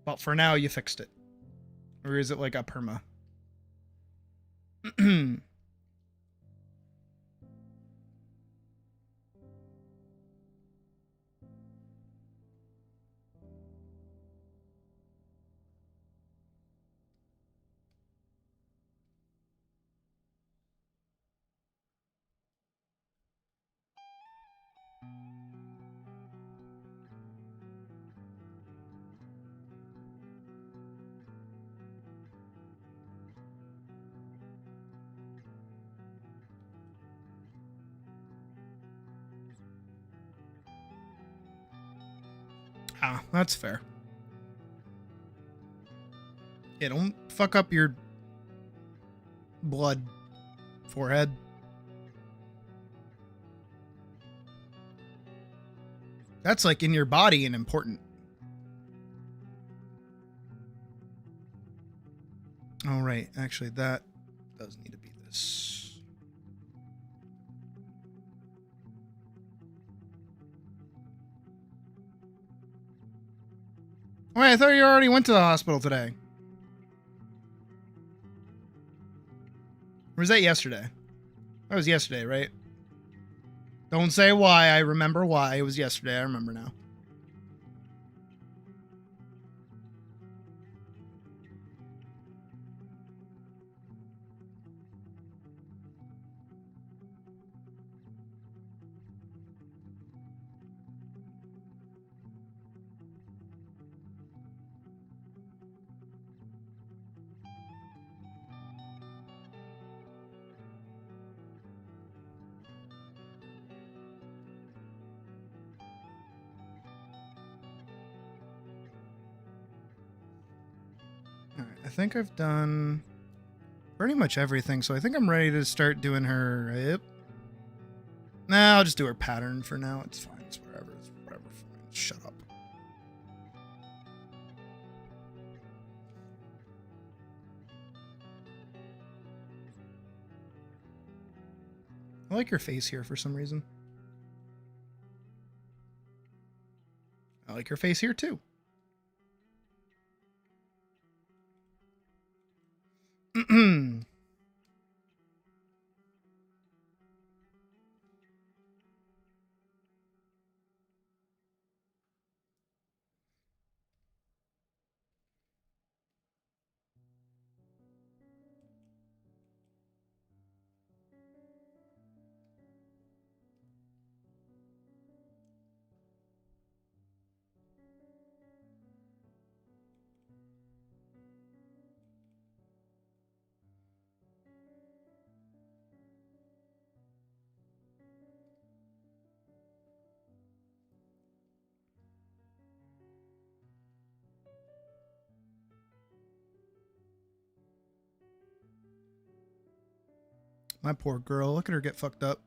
But for now you fixed it. Or is it like a perma? Ah, that's fair. Yeah, don't fuck up your blood forehead. That's like in your body and important. All right, actually that does need to be this. Wait, I thought you already went to the hospital today. Or was that yesterday? That was yesterday, right? Don't say why. I remember why. It was yesterday. I remember now. Alright, I think I've done pretty much everything, so I think I'm ready to start doing her. Yep. Nah, I'll just do her pattern for now. It's fine. It's whatever. It's whatever. Shut up. I like your face here for some reason. I like your face here too. My poor girl. Look at her get fucked up.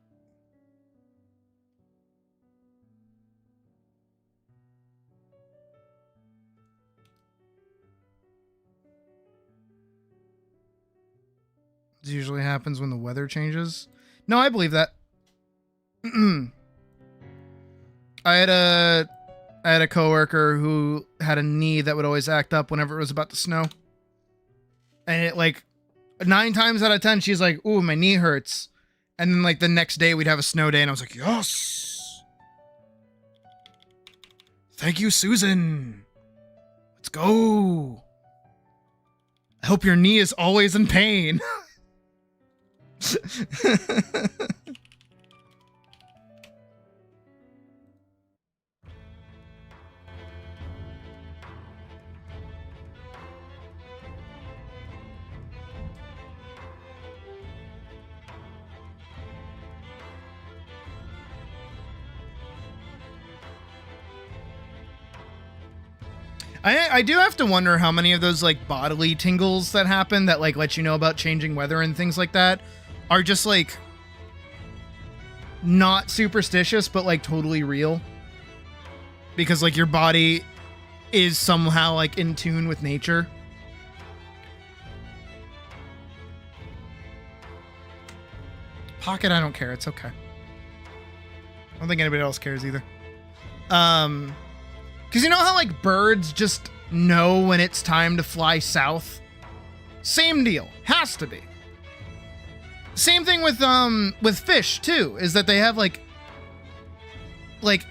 This usually happens when the weather changes. No, I believe that. I had a coworker who had a knee that would always act up whenever it was about to snow. And it like 9 times out of 10, she's like, "Ooh, my knee hurts." And then like the next day we'd have a snow day and I was like, "Yes. Thank you, Susan. Let's go. I hope your knee is always in pain." I do have to wonder how many of those like bodily tingles that happen that like let you know about changing weather and things like that are just like not superstitious but like totally real, because like your body is somehow like in tune with nature. Pocket, I don't care. It's okay. I don't think anybody else cares either. Because you know how like birds just know when it's time to fly south? Same deal. Has to be. Same thing with fish too, is that they have like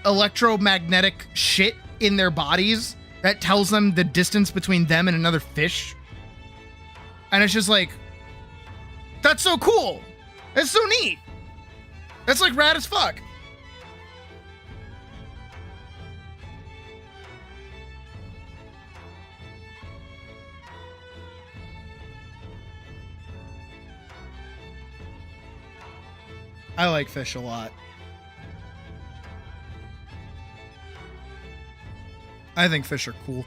electromagnetic shit in their bodies that tells them the distance between them and another fish. And it's just like, that's so cool. That's so neat. That's like rad as fuck. I like fish a lot. I think fish are cool.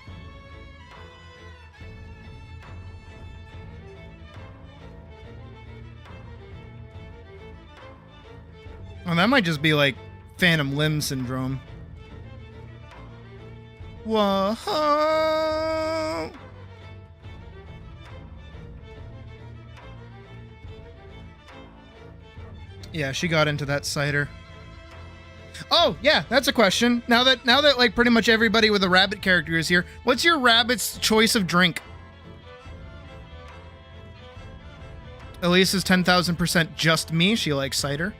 Well, that might just be like phantom limb syndrome. Whoa. Yeah, she got into that cider. Oh, yeah, that's a question. Now that like pretty much everybody with a rabbit character is here, what's your rabbit's choice of drink? Elise is 10,000% just me. She likes cider.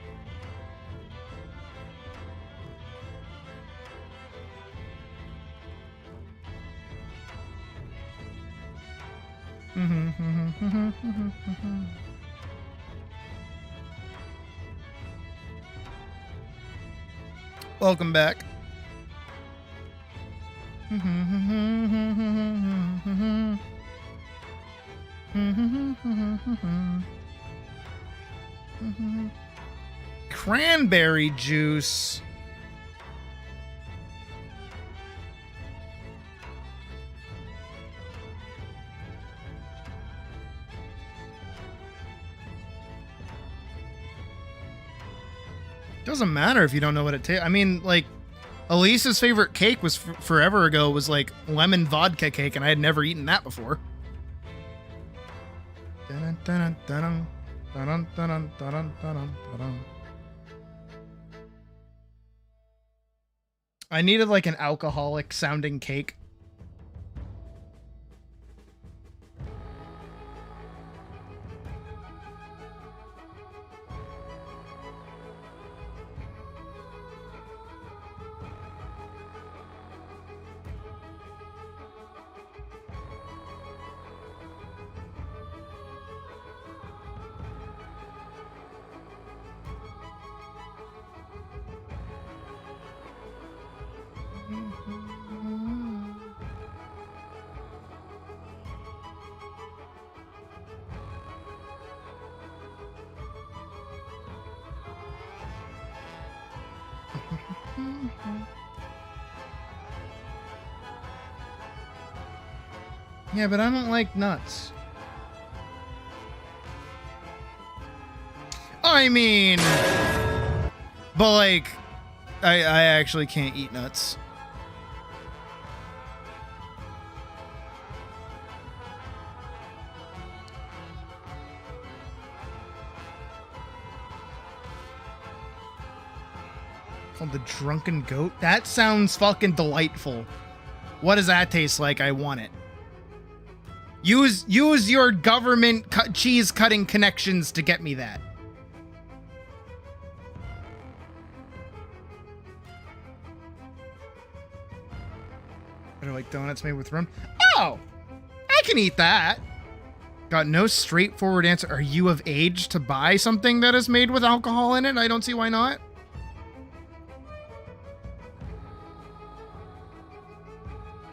Welcome back. Cranberry juice. Doesn't matter if you don't know what it tastes. I mean, like, Elise's favorite cake was forever ago was like lemon vodka cake, and I had never eaten that before. I needed like an alcoholic sounding cake. Yeah, but I don't like nuts. I mean, but like, I actually can't eat nuts. Called the Drunken Goat? That sounds fucking delightful. What does that taste like? I want it. Use your government cheese cutting connections to get me that. I like donuts made with rum. Oh, I can eat that. Got no straightforward answer. Are you of age to buy something that is made with alcohol in it? I don't see why not.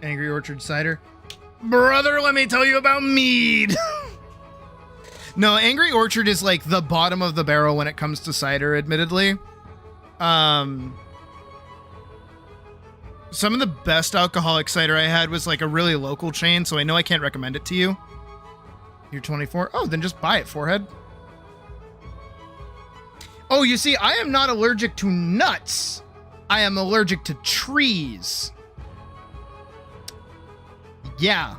Angry Orchard cider. Brother, let me tell you about mead. No, Angry Orchard is like the bottom of the barrel when it comes to cider, admittedly. Some of the best alcoholic cider I had was like a really local chain, so I know I can't recommend it to you. You're 24? Oh, then just buy it, forehead. Oh, you see, I am not allergic to nuts. I am allergic to trees. Yeah.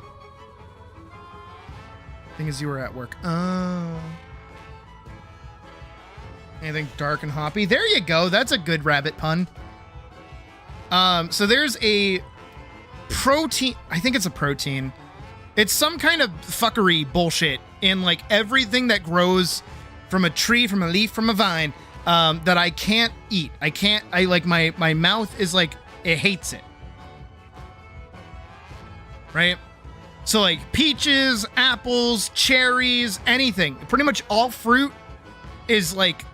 Thing is, you were at work. Oh. Anything dark and hoppy? There you go. That's a good rabbit pun. So there's a protein. I think it's a protein. It's some kind of fuckery bullshit in like everything that grows from a tree, from a leaf, from a vine, that I can't eat. I like my mouth is like, it hates it. Right? So like peaches, apples, cherries, anything. Pretty much all fruit is like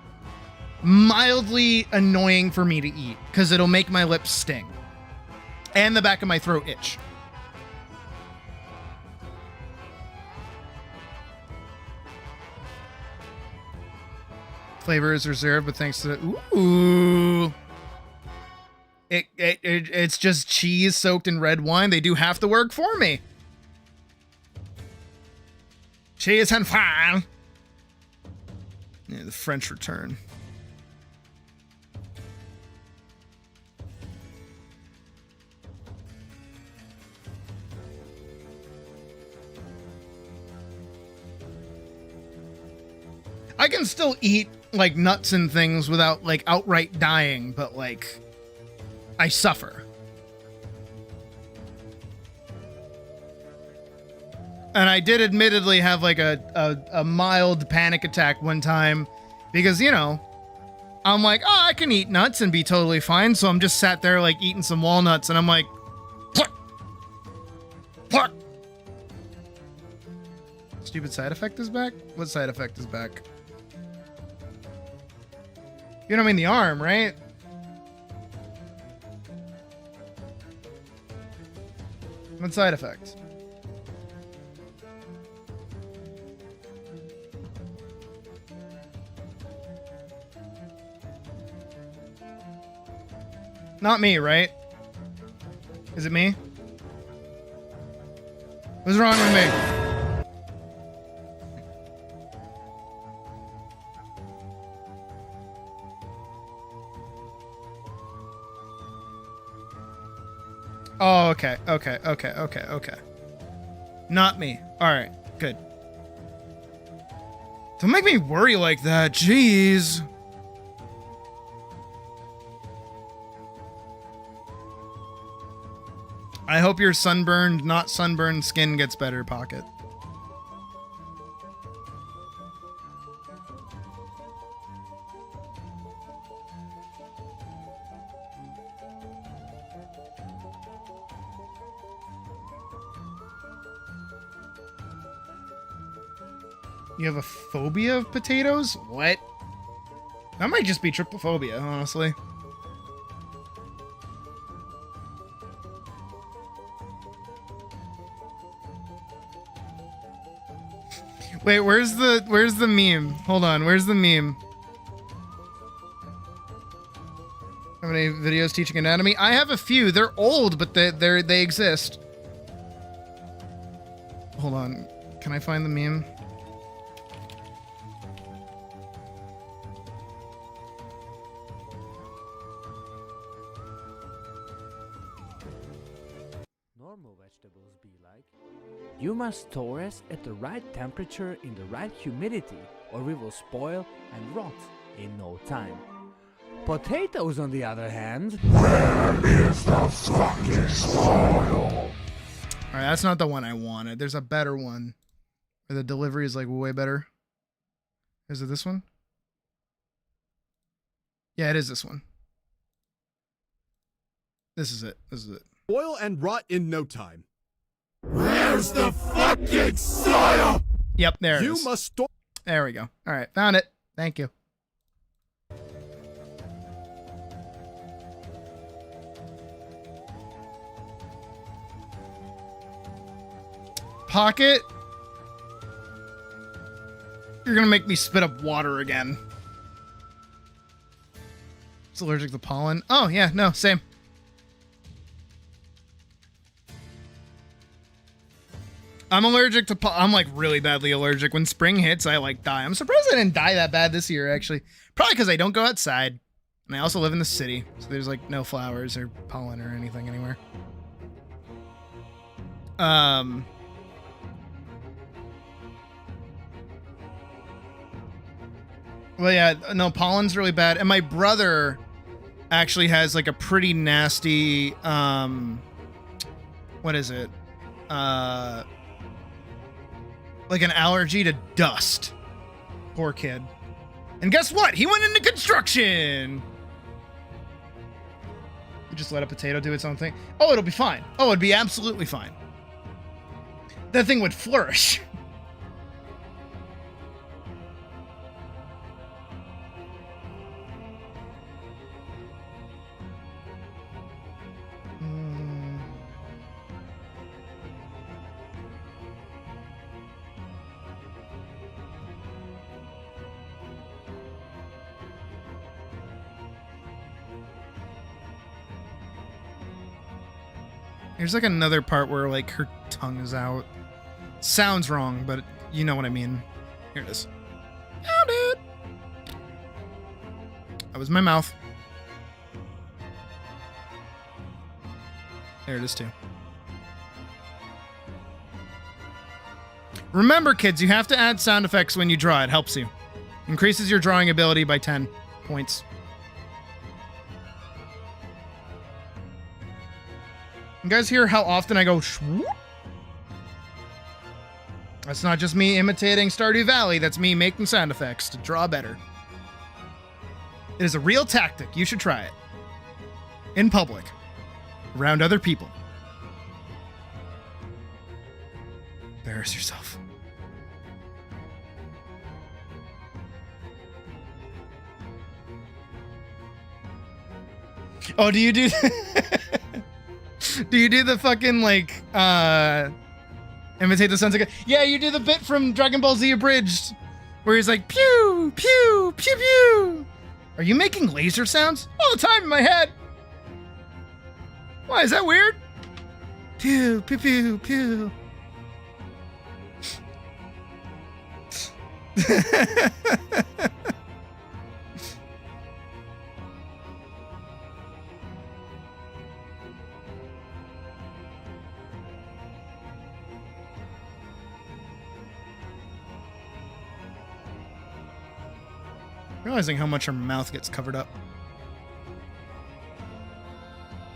mildly annoying for me to eat because it'll make my lips sting and the back of my throat itch. Flavor is reserved, but thanks to the ooh. It's just cheese soaked in red wine. They do half the work for me. Cheese and fine. Yeah, the French return. I can still eat like nuts and things without like outright dying, but like I suffer. And I did admittedly have like a mild panic attack one time because, you know, I'm like, oh, I can eat nuts and be totally fine. So I'm just sat there like eating some walnuts and I'm like, pluck, pluck. Stupid side effect is back? What side effect is back? You know what I mean? The arm, right? What side effect? Not me, right? Is it me? What's wrong with me? Oh, okay. Not me. All right, good. Don't make me worry like that. Jeez. I hope your sunburned, not sunburned skin gets better, Pocket. You have a phobia of potatoes? What? That might just be trypophobia, honestly. Wait, where's the meme? Hold on, where's the meme? How many videos teaching anatomy? I have a few. They're old, but they exist. Hold on. Can I find the meme? Normal vegetables be like. You must store us at the right temperature in the right humidity, or we will spoil and rot in no time. Potatoes, on the other hand. Where is the fucking soil? Alright, that's not the one I wanted. There's a better one. Where the delivery is like way better. Is it this one? Yeah, it is this one. This is it. This is it. Spoil and rot in no time. Where's the fucking soil? Yep, there it You is. must store. There we go. Alright, found it. Thank you. Pocket, you're gonna make me spit up water again. It's allergic to pollen. Oh yeah, no, same. I'm allergic to I'm like really badly allergic. When spring hits, I like die. I'm surprised I didn't die that bad this year, actually. Probably because I don't go outside. And I also live in the city, so there's like no flowers or pollen or anything anywhere. Well, yeah, no, pollen's really bad. And my brother actually has like a pretty nasty, what is it? Like an allergy to dust. Poor kid. And guess what? He went into construction. You just let a potato do its own thing. Oh, it'll be fine. Oh, it'd be absolutely fine. That thing would flourish. There's like another part where like her tongue is out. Sounds wrong, but you know what I mean. Here it is. Found it. That was my mouth. There it is too. Remember, kids, you have to add sound effects when you draw. It helps you. Increases your drawing ability by 10 points. You guys hear how often I go shwoop? That's not just me imitating Stardew Valley, that's me making sound effects to draw better. It is a real tactic. You should try it. In public. Around other people. Embarrass yourself. Oh, do you do... Do you do the fucking, like, imitate the sounds of... Yeah, you do the bit from Dragon Ball Z Abridged, where he's like, pew, pew, pew, pew. Are you making laser sounds? All the time in my head. Why, is that weird? Pew, pew, pew, pew. Realizing how much her mouth gets covered up.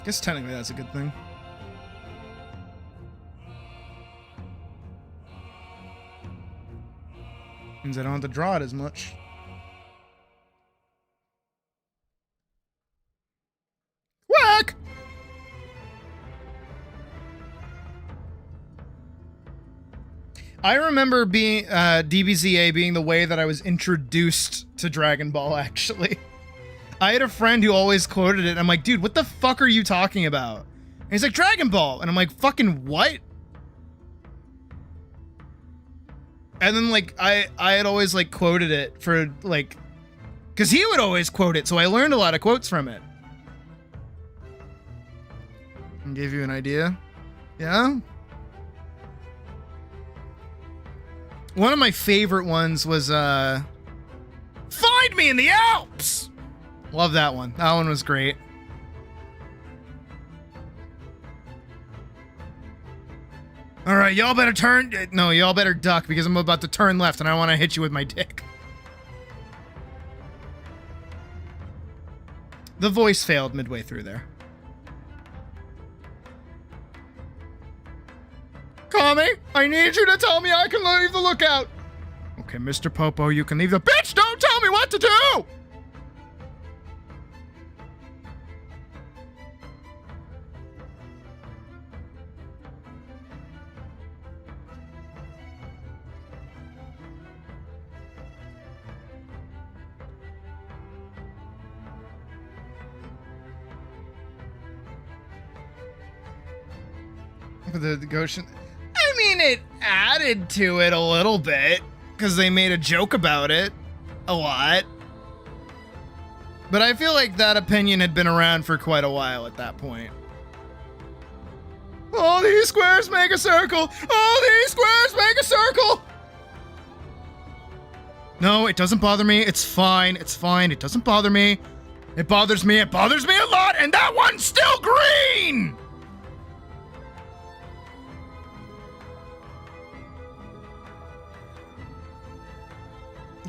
I guess technically that's a good thing. Means I don't have to draw it as much. Whack! I remember being DBZA being the way that I was introduced to Dragon Ball, actually. I had a friend who always quoted it, and I'm like, dude, what the fuck are you talking about? And he's like, Dragon Ball! And I'm like, fucking what? And then, like, I had always, like, quoted it for, like... Because he would always quote it, so I learned a lot of quotes from it. And give you an idea. Yeah? One of my favorite ones was, Find me in the Alps! Love that one. That one was great. All right, y'all better turn... No, y'all better duck because I'm about to turn left and I want to hit you with my dick. The voice failed midway through there. Kami, I need you to tell me I can leave the lookout. Okay, Mr. Popo, you can leave the... Bitch, don't tell me what to do! The Goshen. I mean, it added to it a little bit because they made a joke about it a lot. But I feel like that opinion had been around for quite a while at that point. All these squares make a circle. All these squares make a circle. No, it doesn't bother me. It's fine. It's fine. It doesn't bother me. It bothers me. It bothers me a lot. And that one's still green.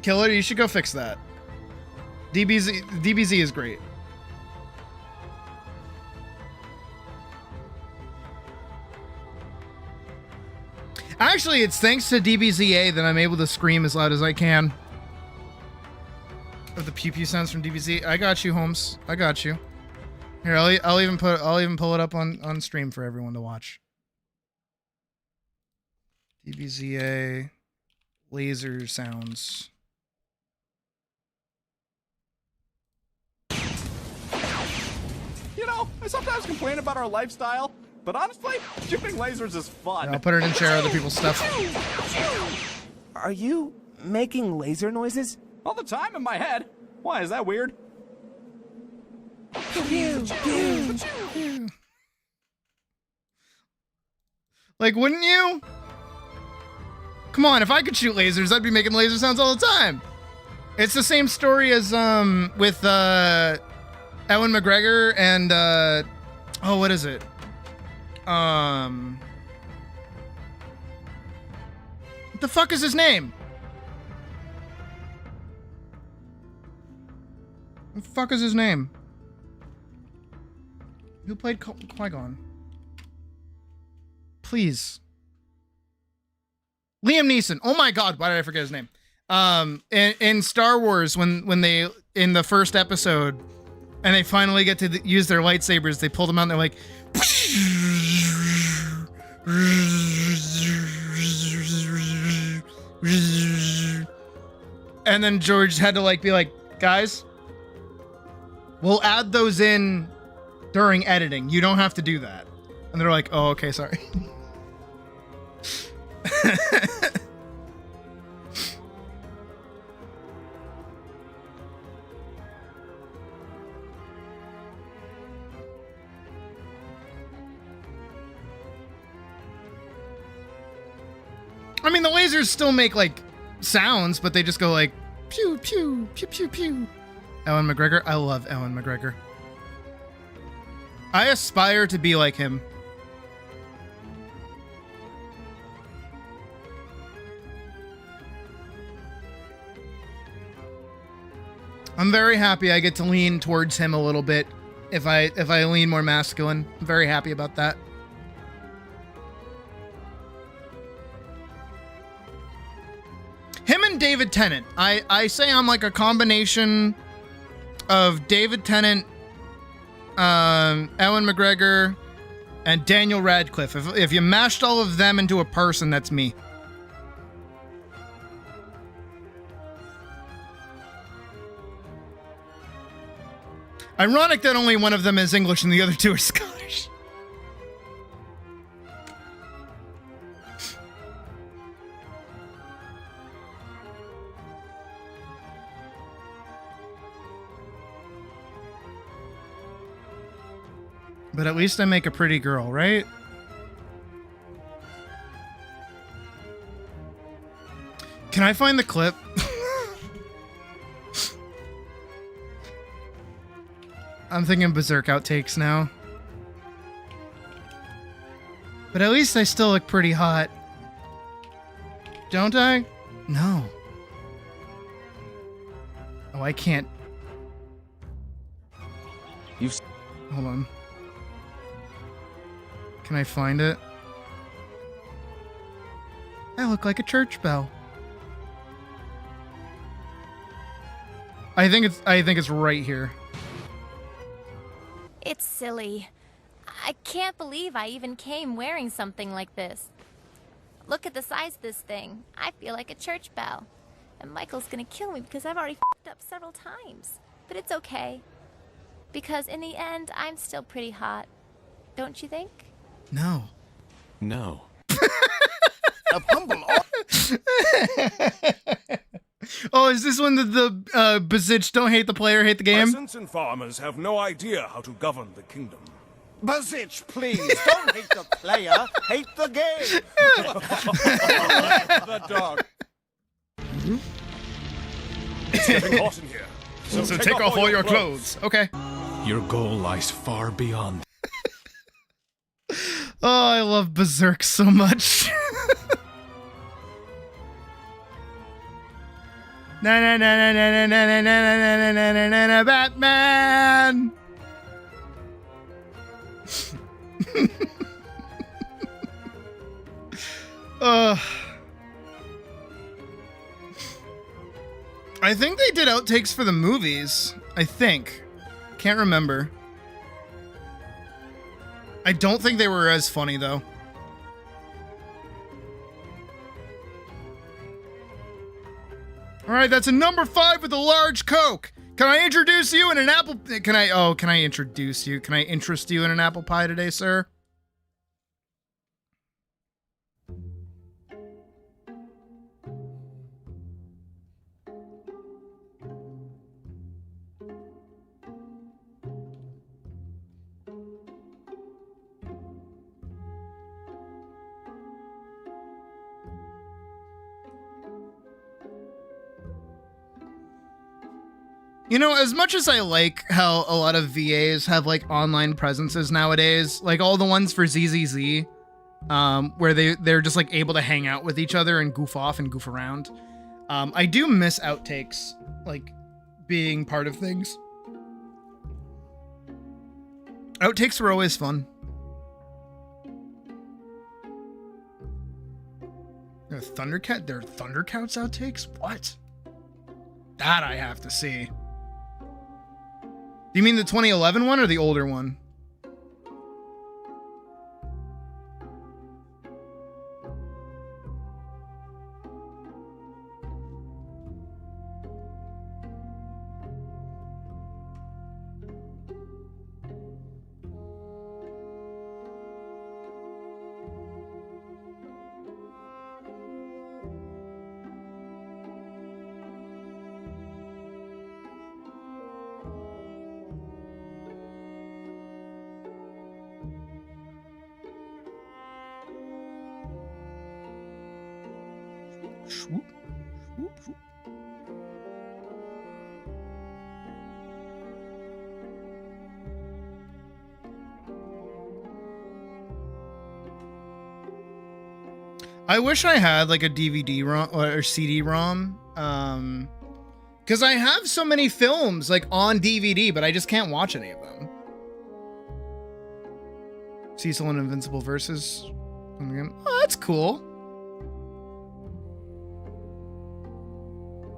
Killer, you should go fix that. DBZ is great. Actually, it's thanks to DBZA that I'm able to scream as loud as I can. Of the pew pew sounds from DBZ. I got you, Holmes. I got you. Here, I'll even pull it up on stream for everyone to watch. DBZA laser sounds. You know, I sometimes complain about our lifestyle, but honestly, shooting lasers is fun. Yeah, I'll put it in share other people's stuff. Are you making laser noises? All the time in my head. Why, is that weird? Like, wouldn't you? Come on, if I could shoot lasers, I'd be making laser sounds all the time. It's the same story as with Ewan McGregor and oh, what is it? What the fuck is his name? What the fuck is his name? Who played Qui-Gon? Please. Liam Neeson. Oh my god, why did I forget his name? In Star Wars, when they, in the first episode, and they finally get to use their lightsabers, they pull them out and they're like... And then George had to like be like, guys, we'll add those in during editing. You don't have to do that. And they're like, oh, okay, sorry. I mean, the lasers still make, like, sounds, but they just go, like, pew, pew, pew, pew, pew. Ewan McGregor. I love Ewan McGregor. I aspire to be like him. I'm very happy I get to lean towards him a little bit. If I lean more masculine, I'm very happy about that. Him and David Tennant. I say I'm like a combination of David Tennant, Ewan McGregor, and Daniel Radcliffe. If you mashed all of them into a person, that's me. Ironic that only one of them is English and the other two are Scottish. But at least I make a pretty girl, right? Can I find the clip? I'm thinking Berserk outtakes now. But at least I still look pretty hot. Don't I? No. Oh, I can't. Hold on. Can I find it? I look like a church bell. I think it's right here. It's silly. I can't believe I even came wearing something like this. Look at the size of this thing. I feel like a church bell. And Michael's gonna kill me because I've already f***ed up several times. But it's okay. Because in the end, I'm still pretty hot. Don't you think? No. No. A humble. Oh, is this one that the Bazitch don't hate the player, hate the game? Peasants and farmers have no idea how to govern the kingdom. Bazitch, please, don't hate the player, hate the game. The dog. It's getting hot in here. So take off all your clothes. Okay. Your goal lies far beyond. Oh, I love Berserk so much. Na na na na na na na na na na na na na Batman. I think they did outtakes for the movies. I think. Can't remember. I don't think they were as funny though. All right, that's a number 5 with a large Coke. Can I introduce you in an apple? Can I introduce you? Can I interest you in an apple pie today, sir? You know, as much as I like how a lot of VAs have like online presences nowadays, like all the ones for ZZZ, where they're just like able to hang out with each other and goof off and goof around. I do miss outtakes, like being part of things. Outtakes were always fun. There are Thundercats outtakes? What? That I have to see. Do you mean the 2011 one or the older one? Swoop, swoop, swoop. I wish I had like a DVD-ROM or CD-ROM, Because I have so many films like on DVD, but I just can't watch any of them. Cecil and Invincible Versus. Oh, that's cool.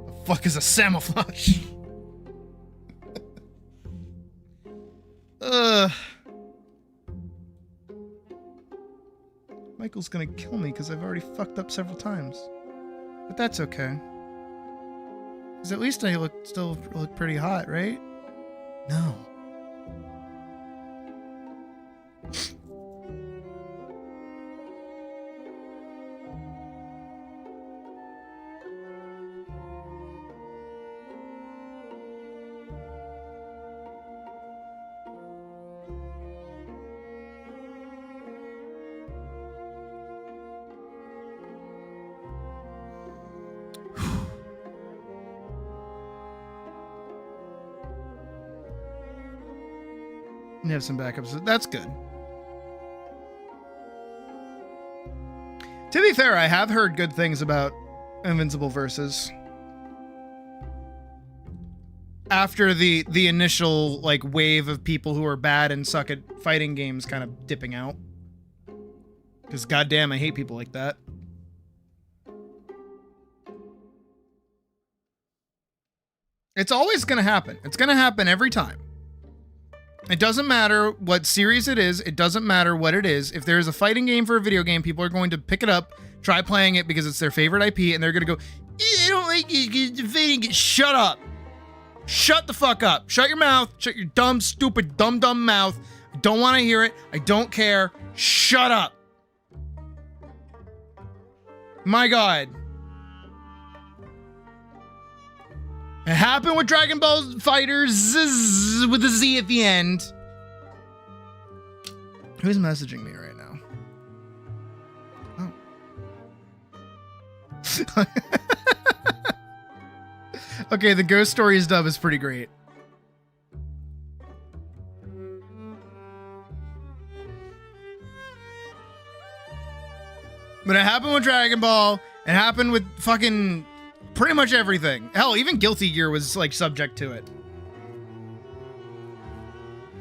The fuck is a camouflage? Michael's gonna kill me because I've already fucked up several times. But that's okay. Because at least I still look pretty hot, right? No. You have some backups. That's good. To be fair, I have heard good things about Invincible Versus. After the initial like wave of people who are bad and suck at fighting games kind of dipping out. Because goddamn, I hate people like that. It's always going to happen. It's going to happen every time. It doesn't matter what series it is. It doesn't matter what it is. If there's a fighting game for a video game, people are going to pick it up, try playing it because it's their favorite IP, and they're going to go, I don't like it. Fighting it. Shut up. Shut the fuck up. Shut your mouth. Shut your dumb, stupid, dumb mouth. I don't want to hear it. I don't care. Shut up. My God. It happened with Dragon Ball Fighters with a Z at the end. Who's messaging me right now? Oh. Okay, the Ghost Stories dub is pretty great. But it happened with Dragon Ball. It happened with fucking pretty much everything. Hell, even Guilty Gear was like subject to it.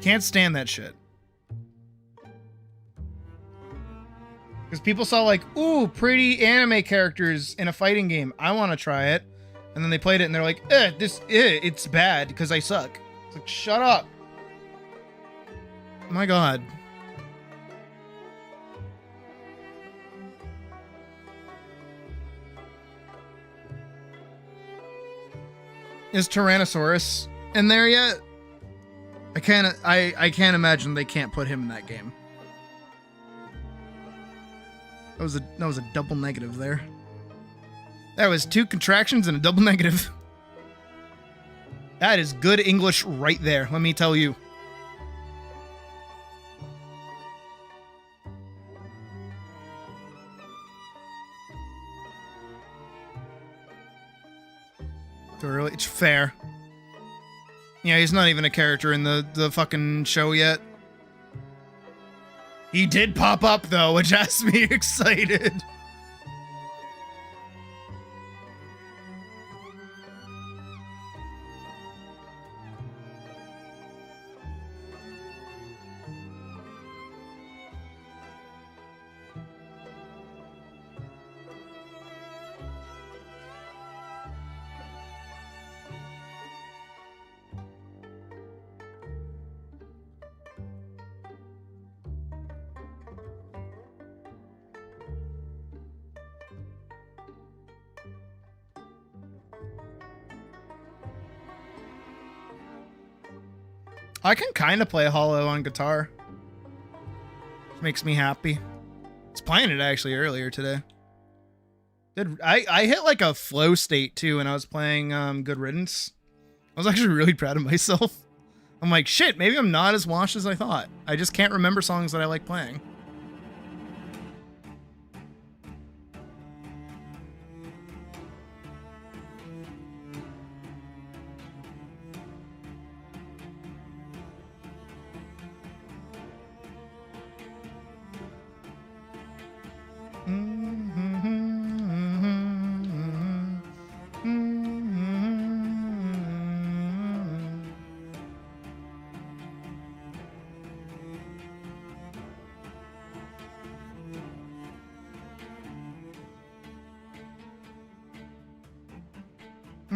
Can't stand that shit. Because people saw like, ooh, pretty anime characters in a fighting game. I want to try it. And then they played it and they're like, it's bad because I suck. It's like, shut up. My God. Is Tyrannosaurus in there yet? I can't imagine they can't put him in that game. That was a double negative there. That was 2 contractions and a double negative. That is good English right there, let me tell you. Really, it's fair. Yeah, he's not even a character in the fucking show yet. He did pop up though, which has me excited. I can kind of play Hollow on guitar. Which makes me happy. I was playing it actually earlier today. I hit like a flow state too when I was playing Good Riddance. I was actually really proud of myself. I'm like, shit, maybe I'm not as washed as I thought. I just can't remember songs that I like playing.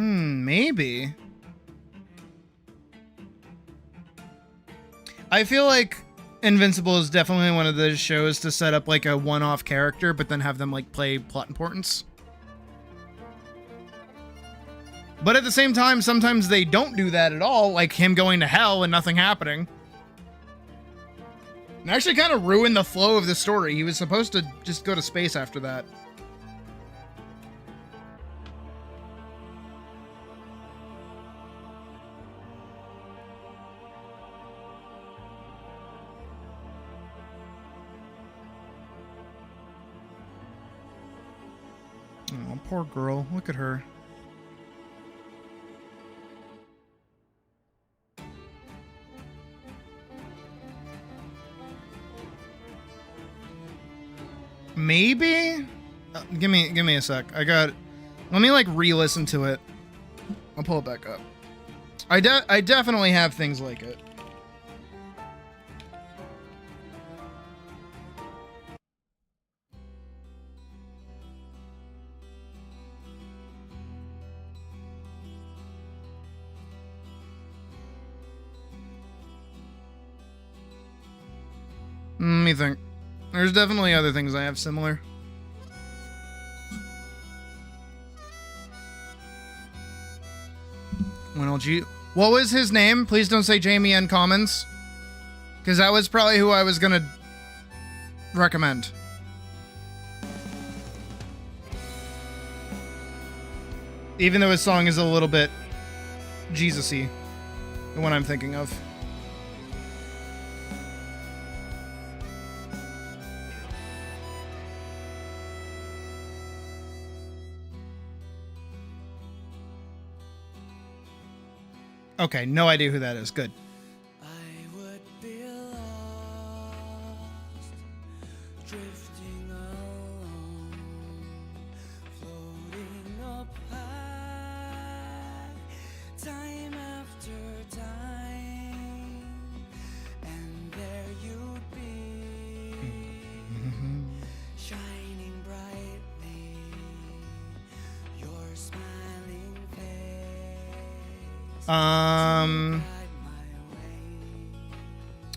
Maybe. I feel like Invincible is definitely one of those shows to set up like a one-off character, but then have them like play plot importance. But at the same time, sometimes they don't do that at all, like him going to hell and nothing happening. And actually kind of ruined the flow of the story. He was supposed to just go to space after that. Oh, poor girl. Look at her. Maybe? Give me a sec. Let me like re-listen to it. I'll pull it back up. I definitely have things like it. Let me think. There's definitely other things I have similar. What was his name? Please don't say Jamie N. Commons. Because that was probably who I was going to recommend. Even though his song is a little bit Jesus-y. The one I'm thinking of. Okay, no idea who that is. Good.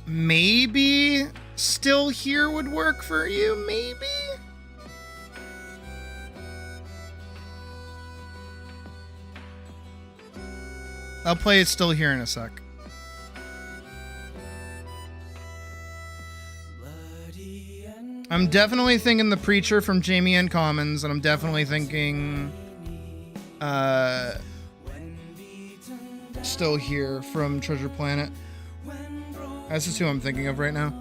Maybe Still Here would work for you, maybe? I'll play it Still Here in a sec. I'm definitely thinking The Preacher from Jamie N. Commons, and I'm definitely thinking Still Here from Treasure Planet. That's just who I'm thinking of right now.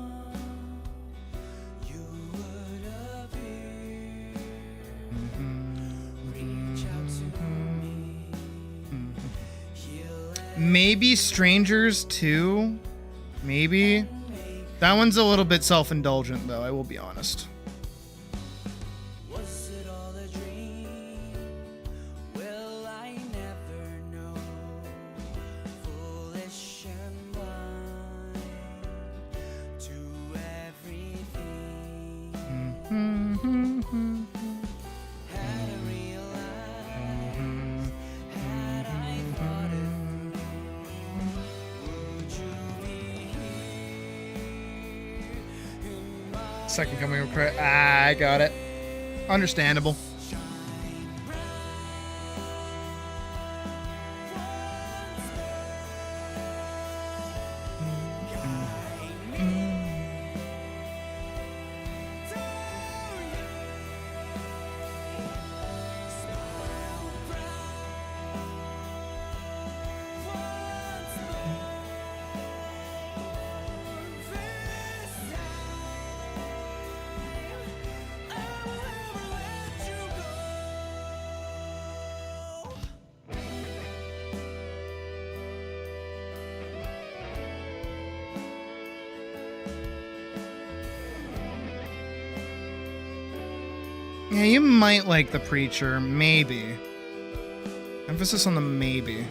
Maybe Strangers too. Maybe. That one's a little bit self-indulgent though, I will be honest. Second Coming of Christ. I got it. Understandable. Yeah, you might like The Preacher, maybe. Emphasis on the maybe.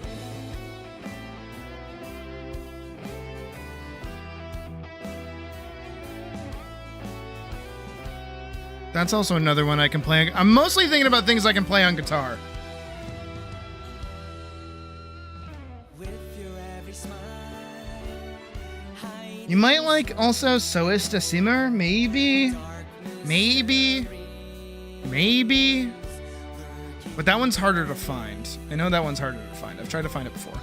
That's also another one I can play. I'm mostly thinking about things I can play on guitar. You might like also Sois de Simmer, maybe. But that one's harder to find. I know that one's harder to find. I've tried to find it before.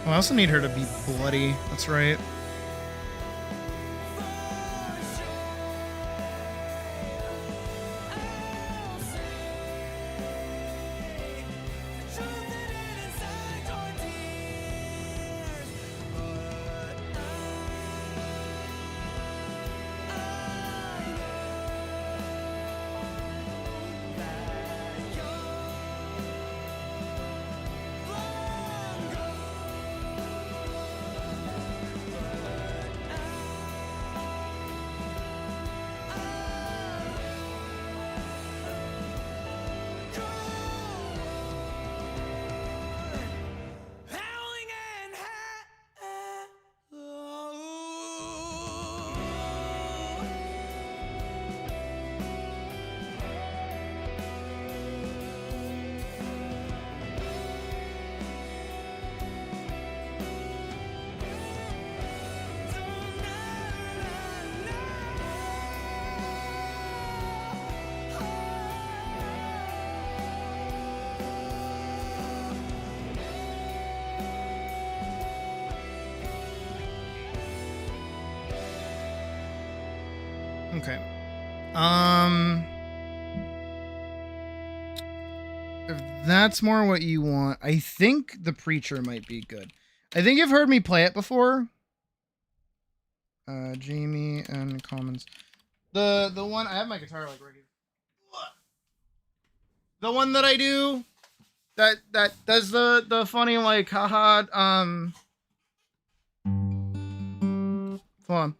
Oh, I also need her to be bloody. That's right. Okay. If that's more what you want, I think the Preacher might be good. I think you've heard me play it before. Jamie and Commons. The one I have my guitar like right here. The one that I do that does the funny like haha hold on.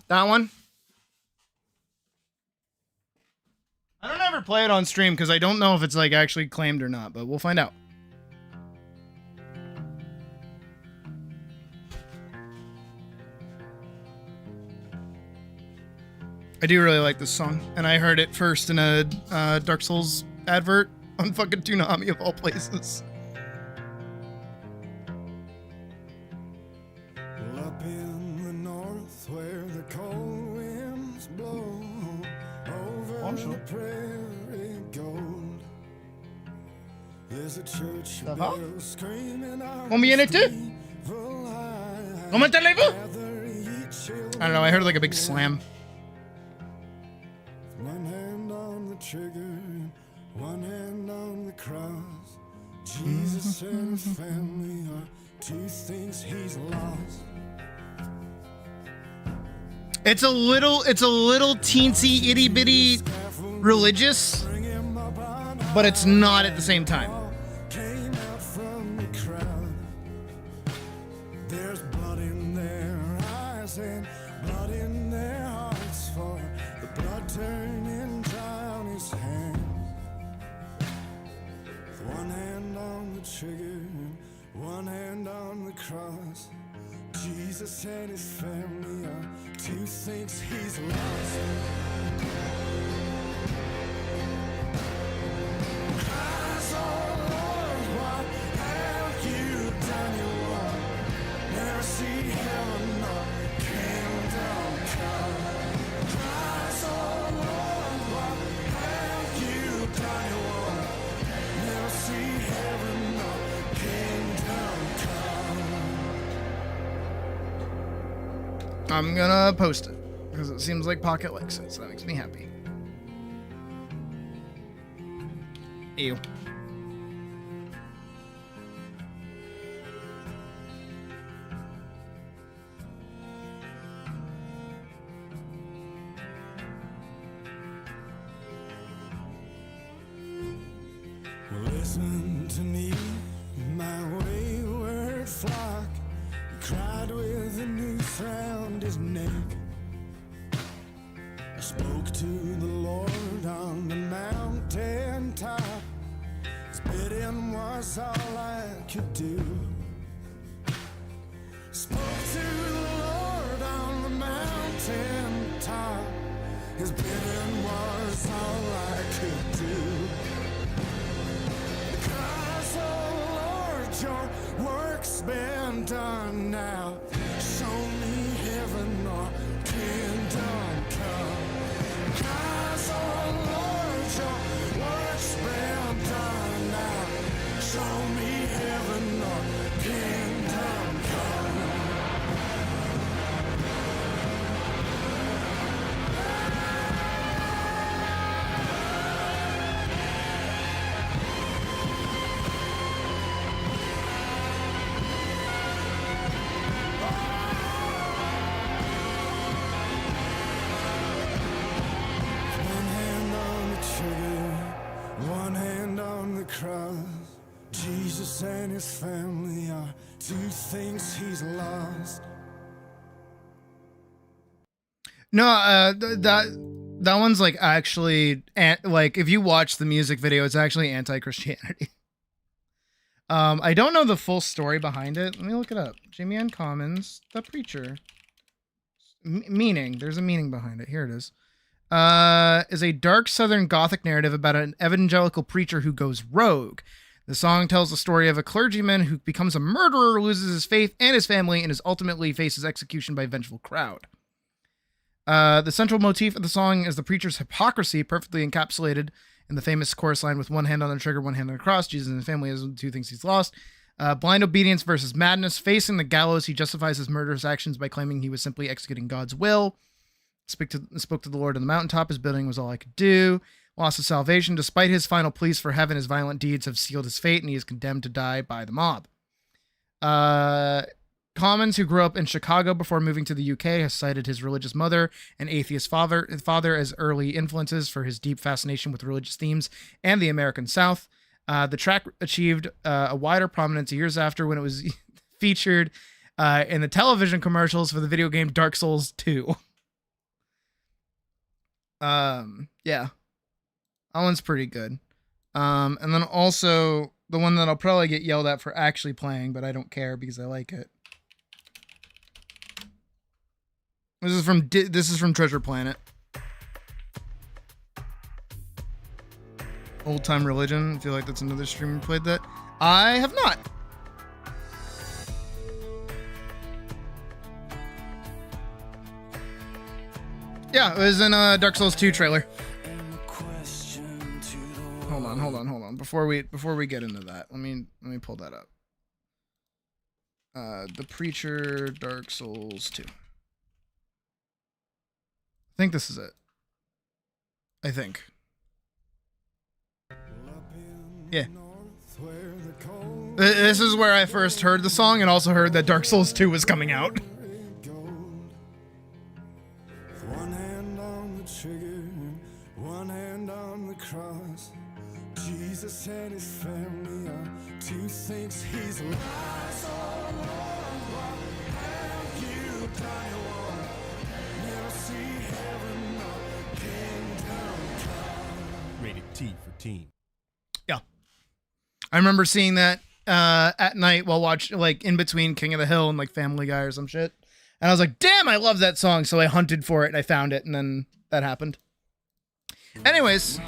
That one? I don't ever play it on stream because I don't know if it's like actually claimed or not, but we'll find out. I do really like this song, and I heard it first in a Dark Souls advert on fucking Toonami of all places. Up in the north where the cold winds blow over the prairie gold, there's a church bell screaming out. Combien es-tu? Comment allez-vous? I don't know, I heard like a big slam. One hand on the trigger, one hand on the cross. Jesus and his family are two things he's lost. It's a little teensy itty bitty religious, but it's not at the same time. Came out from the crowd. There's blood in their eyes and blood in their hearts for the blood turning down his hand. With one hand on the trigger, one hand on the cross. Jesus and his family are two things he's lost. Cries, oh Lord, what have you done? You won't never see heaven or kingdom come. Cries, oh Lord, what have you done? You won't never see heaven or kingdom come. I'm gonna post it because it seems like Pocket likes it, so that makes me happy. Ew. Listen to me, my wayward flock. He cried with a noose round his neck. I spoke to the Lord on the mountain top. His bidding was all I could do. Spoke to the Lord on the mountain top. His bidding was all I could do. Because, oh Lord, your work's been done now. Show me heaven or kingdom come. Because, oh Lord, your work's been done now. Show me heaven or kingdom come. One hand on the cross. Jesus and his family are two things he's lost. No, that one's like actually like if you watch the music video, it's actually anti-Christianity. I don't know the full story behind it. Let me look it up. Jamie Ann Commons, The Preacher. Meaning. There's a meaning behind it. Here it is. Is a dark Southern Gothic narrative about an evangelical preacher who goes rogue. The song tells the story of a clergyman who becomes a murderer, loses his faith and his family, and is ultimately faces execution by a vengeful crowd. The central motif of the song is the preacher's hypocrisy, perfectly encapsulated in the famous chorus line, with one hand on the trigger, one hand on the cross. Jesus and his family is the two things he's lost. Blind obedience versus madness. Facing the gallows, he justifies his murderous actions by claiming he was simply executing God's will. Spoke to the Lord on the mountaintop. His building was all I could do. Loss of salvation. Despite his final pleas for heaven, his violent deeds have sealed his fate, and he is condemned to die by the mob. Commons, who grew up in Chicago before moving to the UK, has cited his religious mother and atheist father as early influences for his deep fascination with religious themes and the American South. The track achieved a wider prominence years after, when it was featured in the television commercials for the video game Dark Souls 2. Yeah, that one's pretty good. And then also the one that I'll probably get yelled at for actually playing, but I don't care because I like it. This is from Treasure Planet. Old Time Religion. I feel like that's another streamer played that. I have not. Yeah, it was in a Dark Souls 2 trailer. Hold on. Before we get into that, let me pull that up. The Preacher, Dark Souls 2. I think this is it. I think. Yeah. This is where I first heard the song and also heard that Dark Souls 2 was coming out. One hand on the trigger, one hand on the cross. Jesus and his family are two things he's lost. Oh Lord, what have you done? Never see heaven or kingdom come. Rated T for teen. Yeah. I remember seeing that at night while like in between King of the Hill and like Family Guy or some shit. And I was like, damn, I love that song. So I hunted for it and I found it, and then that happened. Anyways.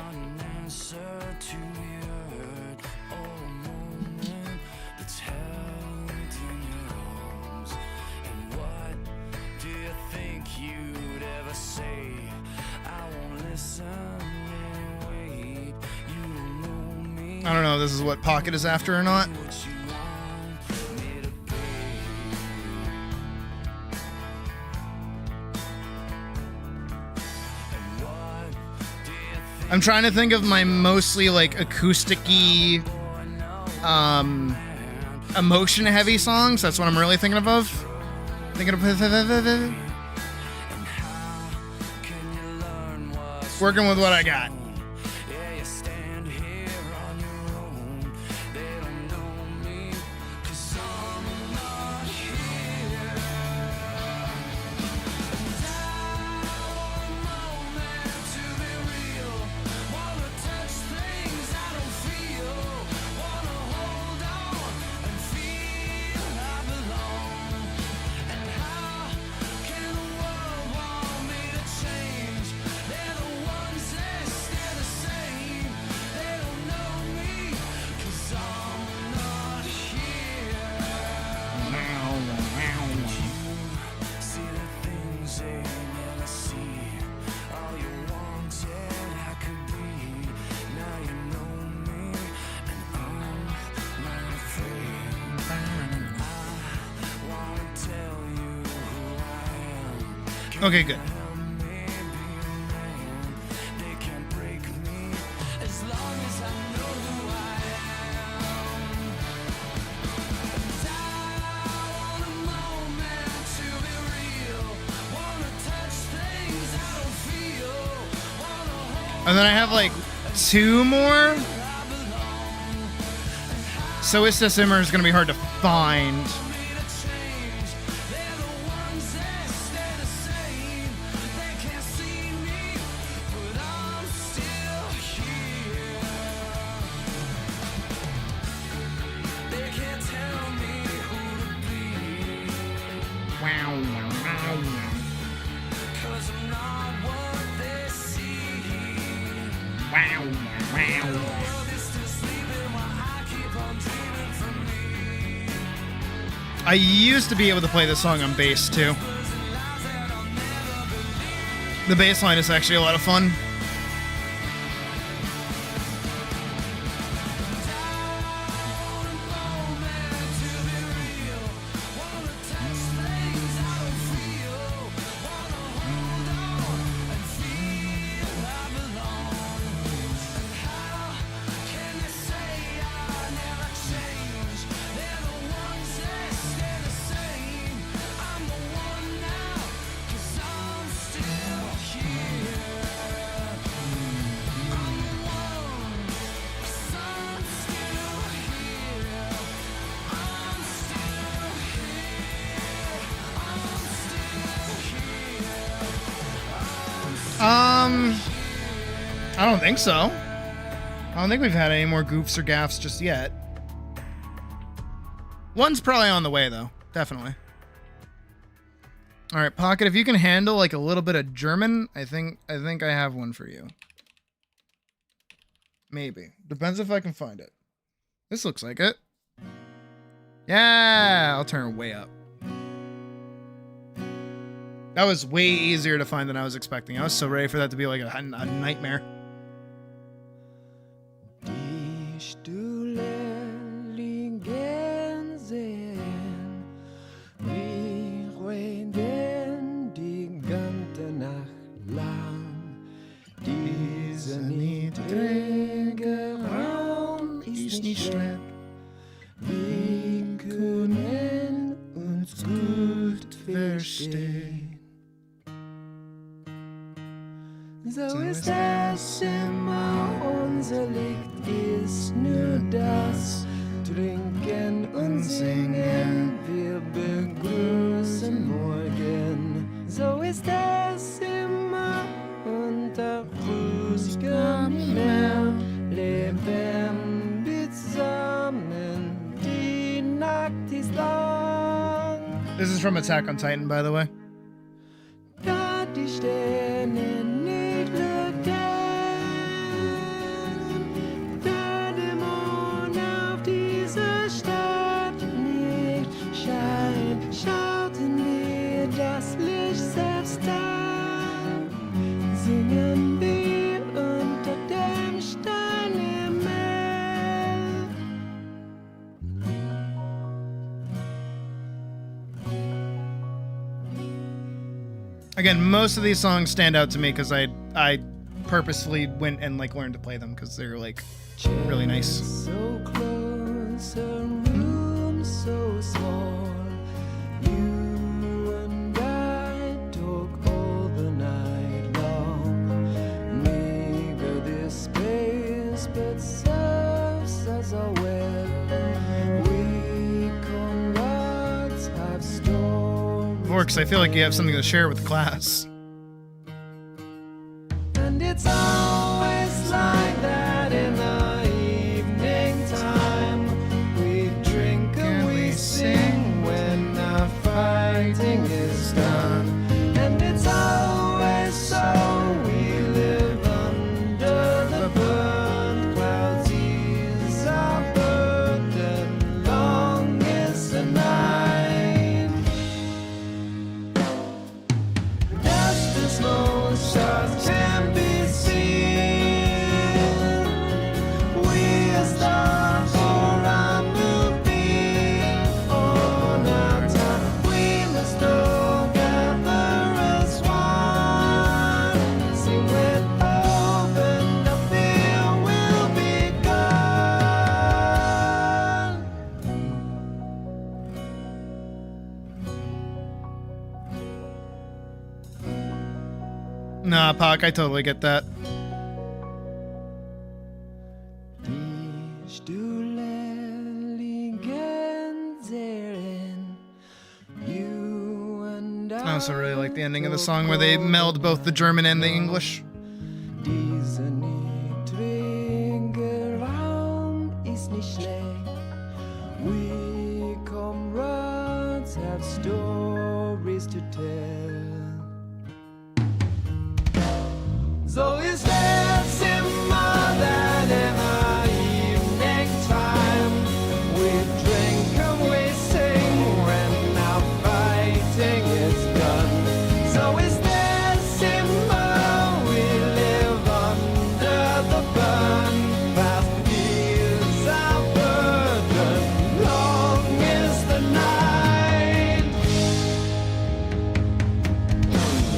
I don't know if this is what Pocket is after or not. I'm trying to think of my mostly like acoustic-y, emotion-heavy songs. That's what I'm really thinking of. Working with what I got. Okay, good. And then I have like 2 more. So Is the Simmer is going to be hard to find. I used to be able to play this song on bass too. The bass line is actually a lot of fun. I don't think so. I don't think we've had any more goofs or gaffs just yet. One's probably on the way though, definitely. All right, Pocket, if you can handle like a little bit of German, I think I have one for you. Maybe. Depends if I can find it. This looks like it. Yeah, I'll turn it way up. That was way easier to find than I was expecting. I was so ready for that to be like a nightmare. Die Stühle liegen sehen, wir reden die ganze Nacht lang. Dieser niedrige Raum ist nicht schlecht. Wir können uns gut verstehen. So ist das immer, unser Licht ist nur das. Trinken und singen, wir begrüßen morgen. So ist das immer, unter ruhigem Meer. Leben zusammen, die Nacht ist lang. This is from Attack on Titan, by the way. Da die Sterne nicht leuchten, da der Mond auf diese Stadt nicht scheint, schauten wir das Licht selbst an, singen wir unter dem Sternenhimmel. Again, most of these songs stand out to me because I purposefully went and like learned to play them because they're like really nice. So close, a room so small. You and I talk all the night long. Maybe this space but serves as a well. We comrades have stories. Vorks, I feel like you have something to share with the class. And it's always like that in the evening time. We drink and we sing when our fighting is done. And it's always so we live under the burnt clouds. Ease our burden, long is the night. Nah, Pac, I totally get that. I also really like the ending of the song where they meld both the German and the English. We comrades have stories to tell. So is there simmer than ever evening time? We drink and we sing when our fighting is done. So is there simmer? We live under the burn. Past feels our burden. Long is the night.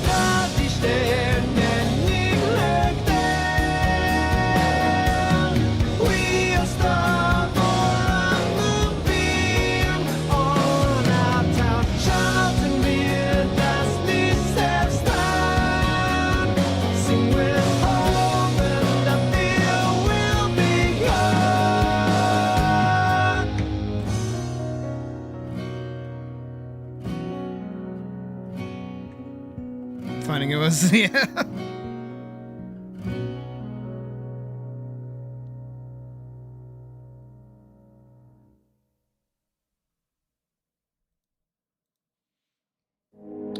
Da die Sterne Finding it was, yeah.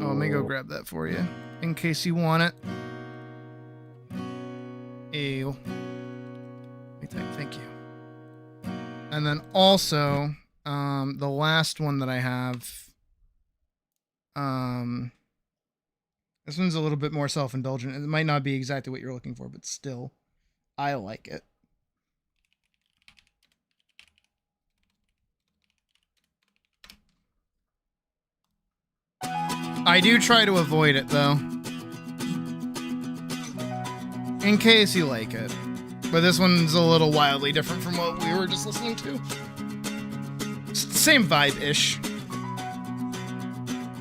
Oh, let me go grab that for you, in case you want it. Ew. Let me type thank you. And then also, the last one that I have, this one's a little bit more self-indulgent. It might not be exactly what you're looking for, but still, I like it. I do try to avoid it, though. In case you like it. But this one's a little wildly different from what we were just listening to. It's the same vibe-ish.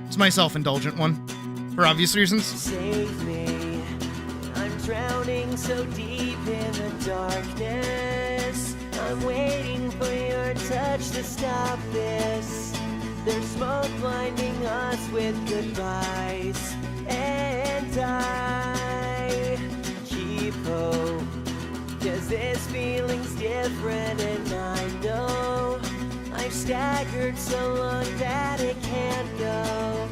It's my self-indulgent one. For obvious reasons. Save me. I'm drowning so deep in the darkness. I'm waiting for your touch to stop this. There's smoke blinding us with goodbyes. And I keep hope. 'Cause this feeling's different and I know I've staggered so long that it can't go.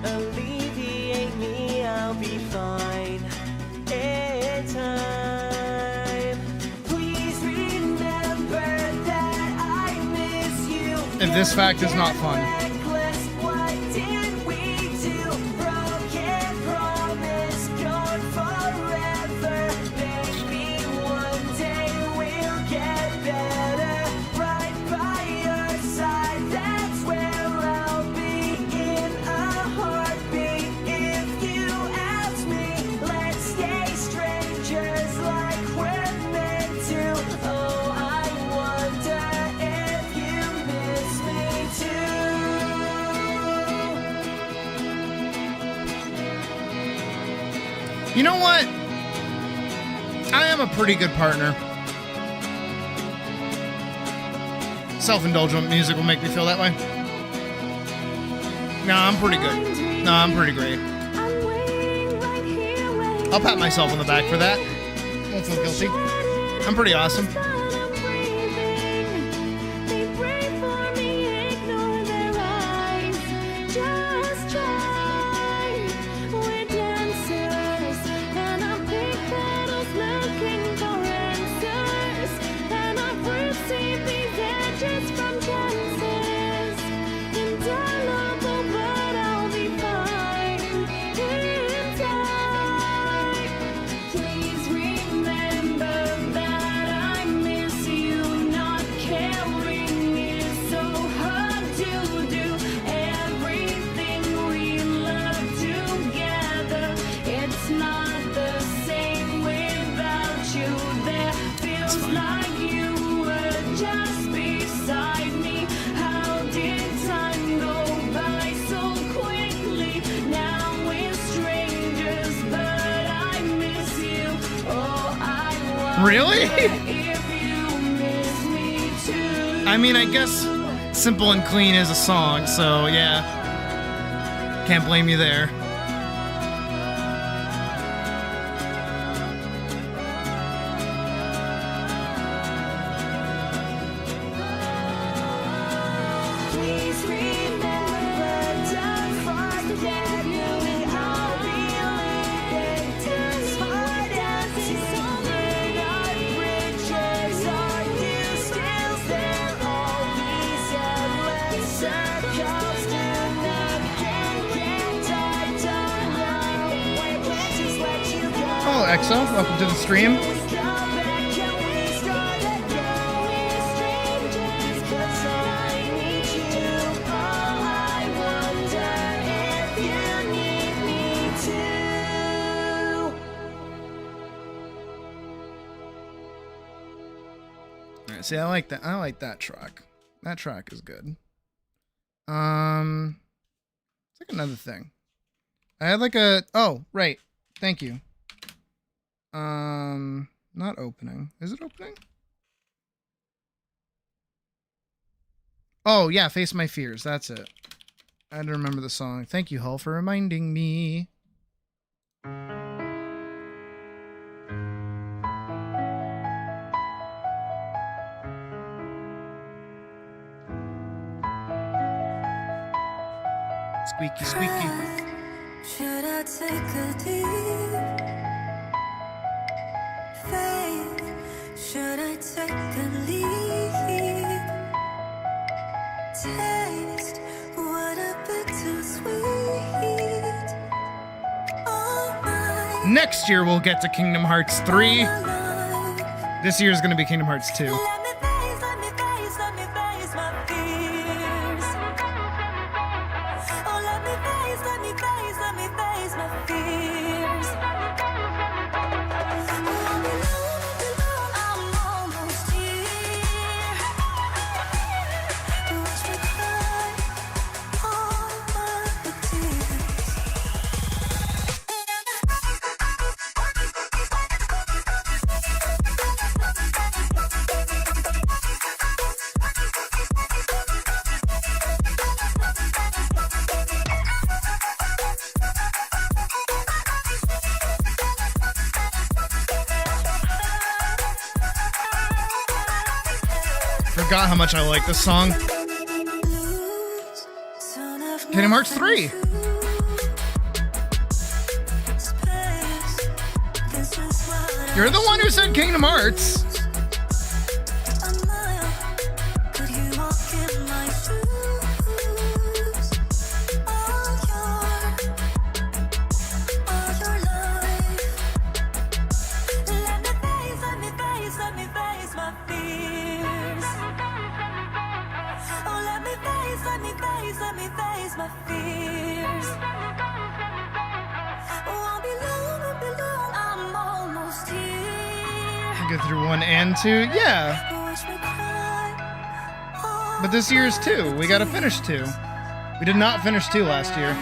Alleviate me, I'll be fine in time. Please remember that I miss you. If this fact is not fun. Reckless, what did we do? Broken promise, gone forever. Maybe one day we'll get better. Right by your side, that's where I'll be in a heartbeat. If you ask me, let's stay strangers like we're meant to. Oh, I wonder if you miss me too. You know what? I am a pretty good partner. Self-indulgent music will make me feel that way. Nah, I'm pretty good. Nah, I'm pretty great. I'll pat myself on the back for that. I don't feel guilty. I'm pretty awesome. They pray for me, ignore their eyes. Just try. We're dancers, and I'm big battles looking for answers. And I've received these edges from chances. Indelible, but I'll be fine in time. Please remember that I miss Really? I mean, I guess Simple and Clean is a song, so yeah. Can't blame you there. Please remember, don't forget who we are. Believe despite us, burn our bridges, our new skills. They're all these endless circles. Do not get don't know. Why can't just let you go? Oh, EXO, welcome to the stream. See, I like that. I like that track. That track is good. It's like another thing. I had like a. Oh, right. Thank you. Not opening. Is it opening? Oh yeah, Face My Fears. That's it. I had to remember the song. Thank you, Hull, for reminding me. Squeaky, squeaky. Should I take a deep faith? Should I take a leap? Taste what a bittersweet. Oh my. Next year we'll get to Kingdom Hearts 3. This year is going to be Kingdom Hearts 2. Let me face my fears. Oh, let me face my fears. I'm almost here. Watch me cry all my tears. Forgot how much I like this song. Kingdom Hearts 3. You're the one who said Kingdom Hearts. Could you walk in my shoes? All your life. Let me face my fears. Oh, let me face my fears. Won't be long, I'm almost here. Go through 1 and 2. Yeah. Watch me cry. But this year's 2. We gotta finish 2. We did not finish 2 last year.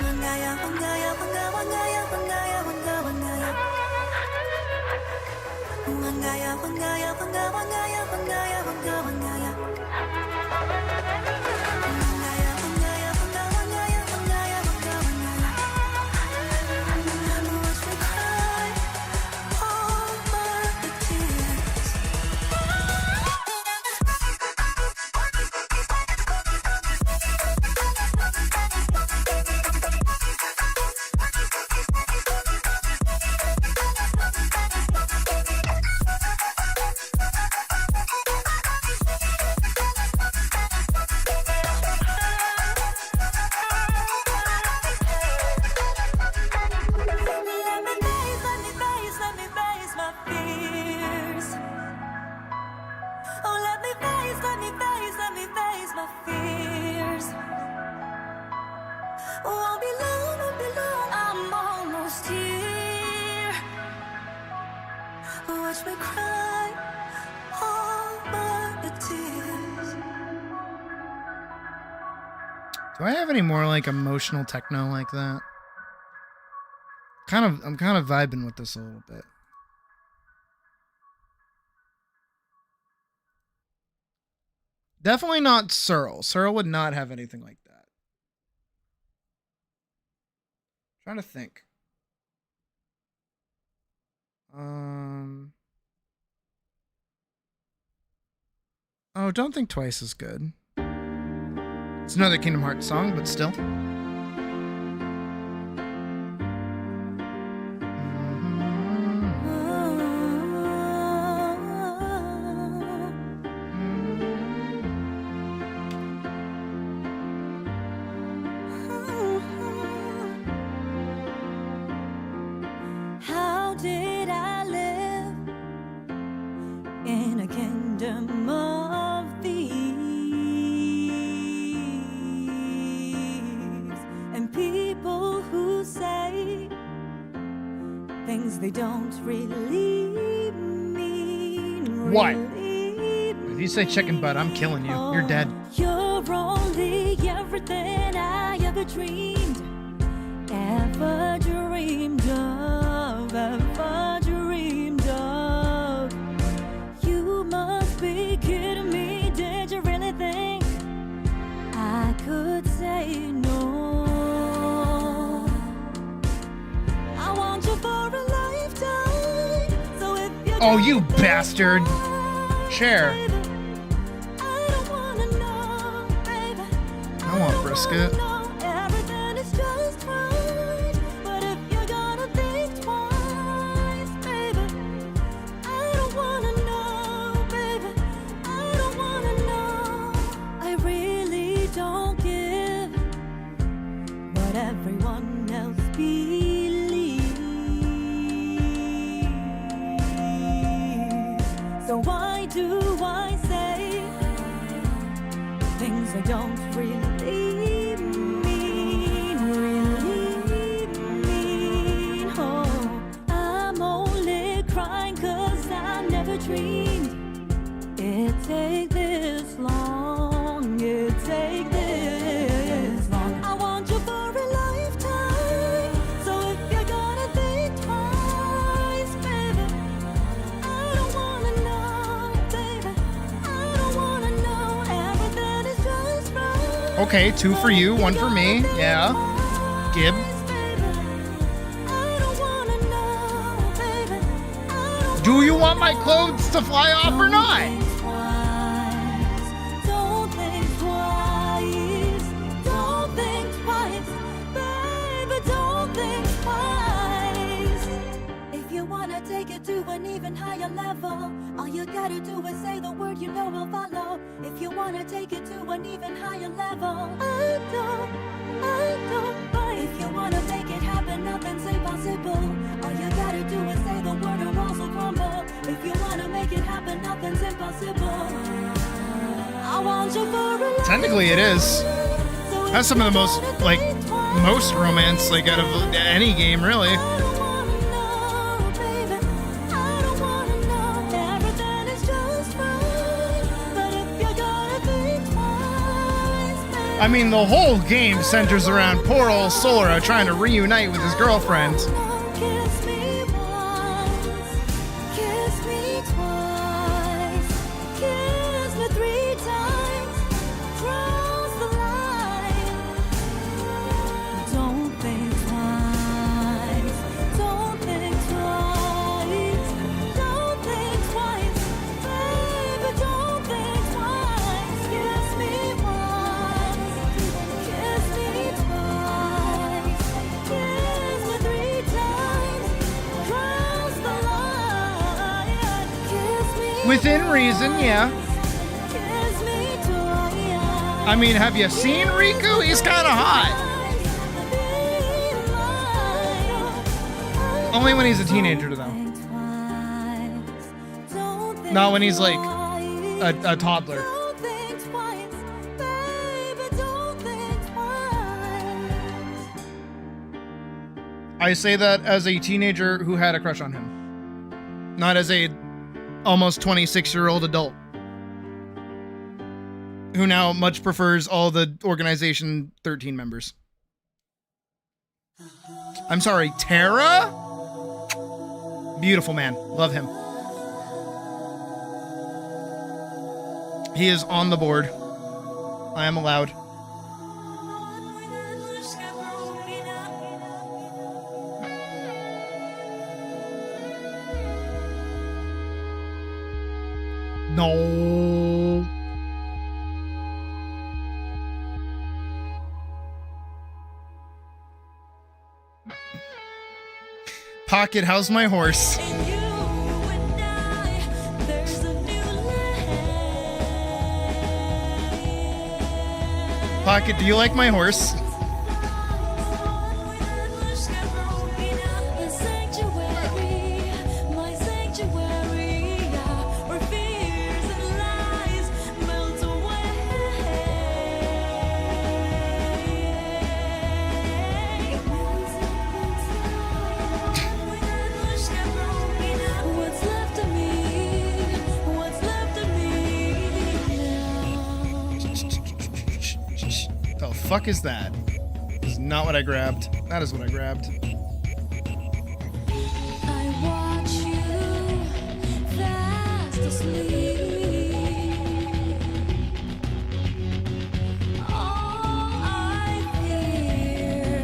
Watch me cry all my tears. Do I have any more like emotional techno like that? I'm kind of vibing with this a little bit. Definitely not Searle. Searle would not have anything like that. Trying to think. Oh, Don't Think Twice is good. It's another Kingdom Hearts song, but still. How did I live in a kingdom of thieves and people who say things they don't really mean? What? If you say chicken butt, I'm killing you. You're dead. You're only everything I ever dreamed of, ever dreamed of. You must be kidding me. Did you really think I could say no? I want you for a lifetime. So if you Oh, you bastard. Chair. I want brisket. everything is just right. But if you're gonna think twice, baby, I don't wanna know, baby. I don't wanna know. I really don't give what everyone else believes. So why do I say things I don't really mean? Oh, I'm only crying 'cause I never dreamed it'd take this long. It'd take this long. I want you for a lifetime. So if you're gonna think twice, baby, I don't wanna know, baby. I don't wanna know. Everything is just right. Okay, 2 for you, 1 for me. Yeah. Gib. Do you want my clothes to fly off or not? Don't think twice. Don't think twice. Baby, don't think twice. If you wanna take it to an even higher level, all you gotta do is say the word, you know I'll follow. If you wanna take it to an even higher level, I don't. But if you wanna make it happen, nothing's impossible. All you gotta do is say the word and walls will crumble. If you wanna make it happen, nothing's impossible. I want you for a Technically, it is. That's some of the most, like, most romance, like, out of any game, really. everything is just right. But if you're gonna think twice, I mean, the whole game centers around poor old Sora trying to reunite with his girlfriend. kiss me once, kiss me twice, kiss me 3 times, cross the line. Don't think twice, don't think twice, don't think twice, baby, don't think twice. Kiss me once, kiss me twice, kiss me 3 times, cross the line. Kiss me Within reason, yeah. kiss me twice. I mean, have you seen Riku? He's kind of hot. Only when he's a teenager, though. Not when he's like a toddler. Don't think twice, baby, don't think twice. I say that as a teenager who had a crush on him, not as a almost 26-year-old adult who now much prefers all the Organization 13 members. I'm sorry, Terra? Beautiful man. Love him. He is on the board. I am allowed. No. Pocket, how's my horse? Pocket, do you like my horse? The fuck is that? This is not what I grabbed. That is what I grabbed. I watch you fast asleep. All I fear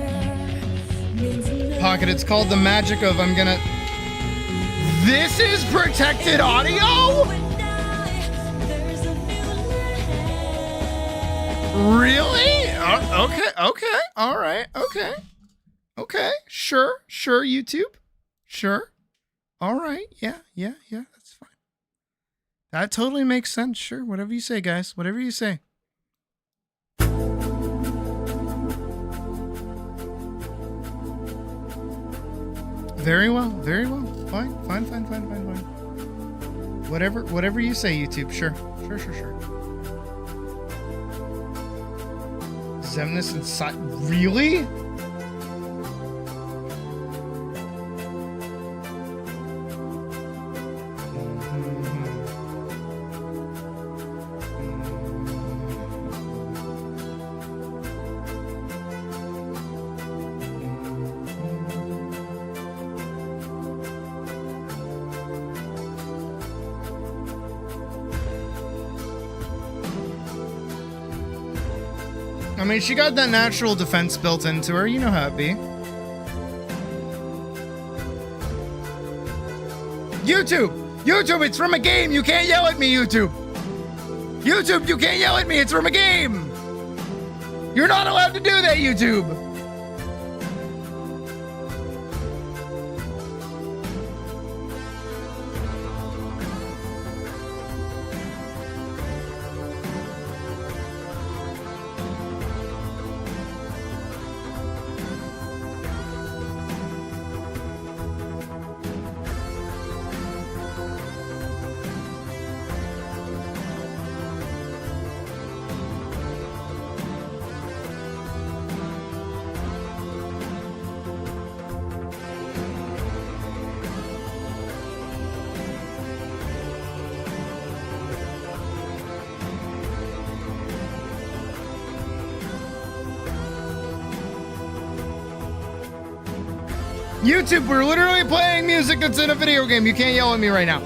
means Pocket, it's called the magic of I'm gonna... This is protected audio? Really? Okay. All right. Okay. Sure, YouTube. Sure. All right. Yeah. That's fine. That totally makes sense. Sure. Whatever you say, guys. Whatever you say. Very well. Fine. Whatever you say, YouTube. Sure. Zemnis inside. Really? I mean, she got that natural defense built into her. You know how it be. YouTube, it's from a game. You can't yell at me, YouTube, you can't yell at me. It's from a game. You're not allowed to do that, YouTube. YouTube, we're literally playing music that's in a video game. You can't yell at me right now.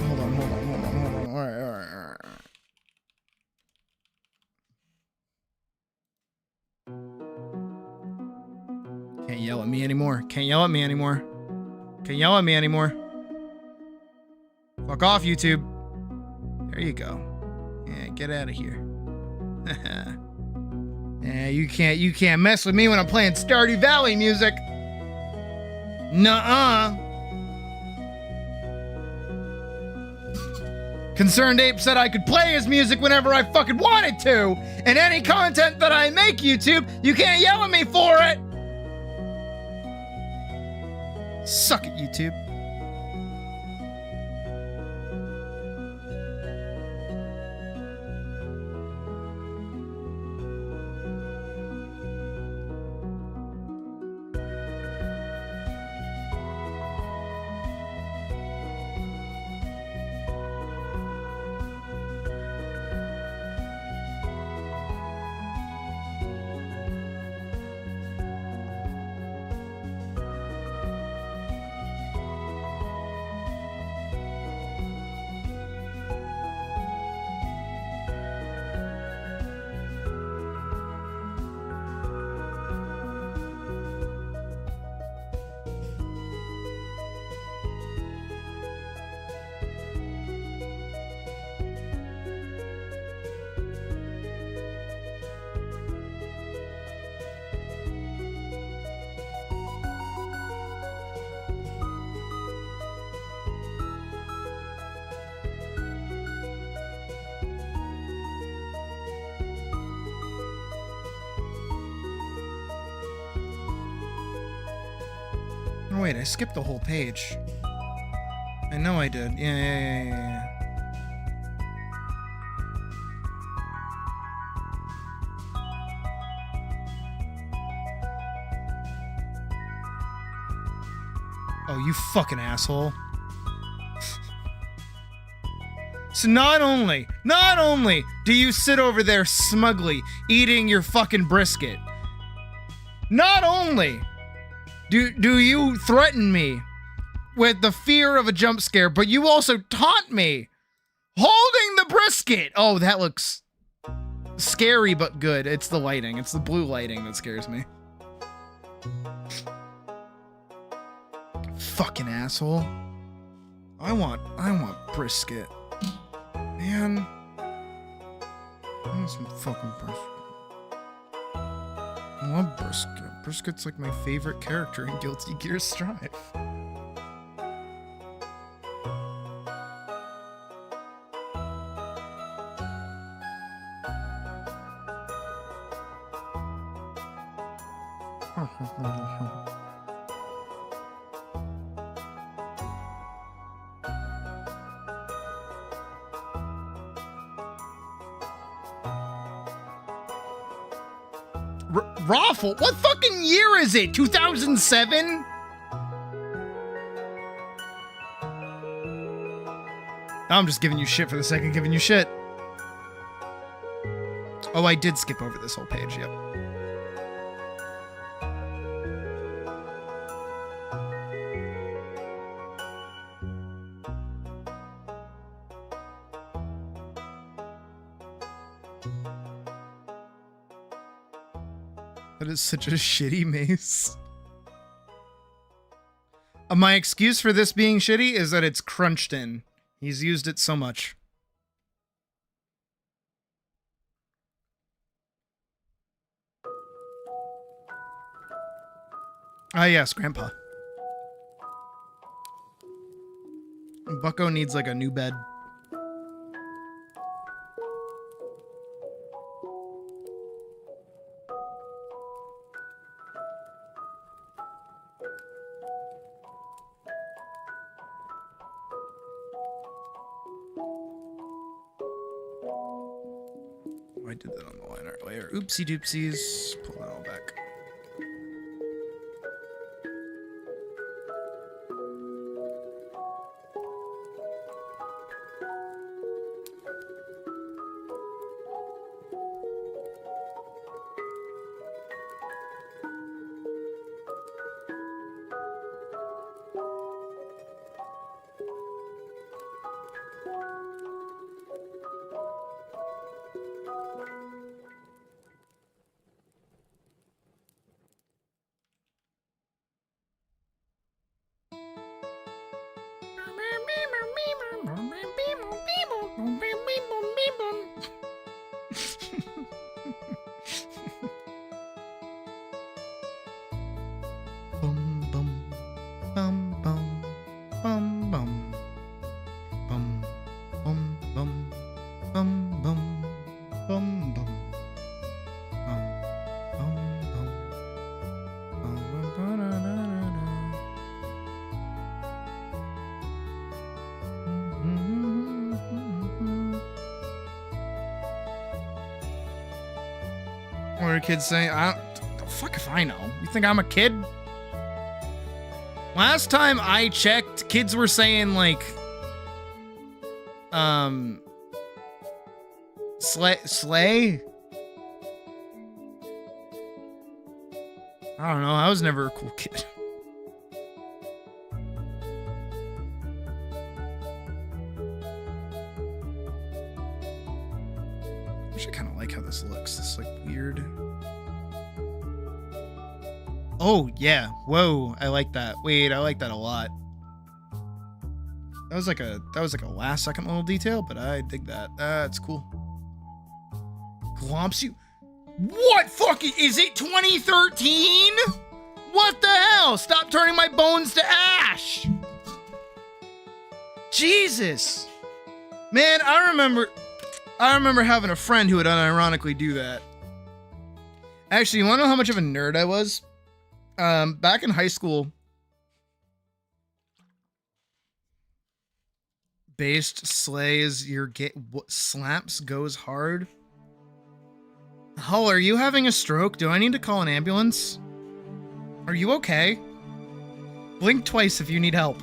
Hold on. All right. Can't yell at me anymore. Fuck off, YouTube. There you go. Yeah, get out of here. Yeah, you can't mess with me when I'm playing Stardew Valley music. Nuh-uh. Concerned Ape said I could play his music whenever I fucking wanted to. And any content that I make, YouTube, you can't yell at me for it. Suck it, YouTube. Oh, wait, I skipped the whole page. I know I did. Yeah. Oh, you fucking asshole. So not only do you sit over there smugly eating your fucking brisket, not only do you threaten me with the fear of a jump scare, but you also taunt me holding the brisket. Oh, that looks scary but good. It's the lighting. It's the blue lighting that scares me. Fucking asshole. I want brisket. Man. I want some fucking brisket. I love brisket. Brisket's like my favorite character in Guilty Gear Strive. Raffle? What fucking year is it? 2007? I'm just giving you shit for the sake of giving you shit. Oh, I did skip over this whole page, yep. That is such a shitty mace. My excuse for this being shitty is that it's crunched in. He's used it so much. Ah, yes, Grandpa. Bucko needs like a new bed. I did that on the liner layer. Oopsie doopsies. Pull that all back. What are kids saying? The fuck if I know. You think I'm a kid? Last time I checked, kids were saying like, slay? I don't know. I was never a cool kid. Actually, I kind of like how this looks. This is like weird. Oh yeah. Whoa. I like that. Wait, I like that a lot. That was like a last second little detail, but I dig that. That's cool. Glomps you. What fucking is it? 2013? What the hell? Stop turning my bones to ash. Jesus. Man, I remember having a friend who would unironically do that. Actually, you want to know how much of a nerd I was? Back in high school, based slays your slaps goes hard. Hull, are you having a stroke? Do I need to call an ambulance? Are you okay? Blink twice if you need help.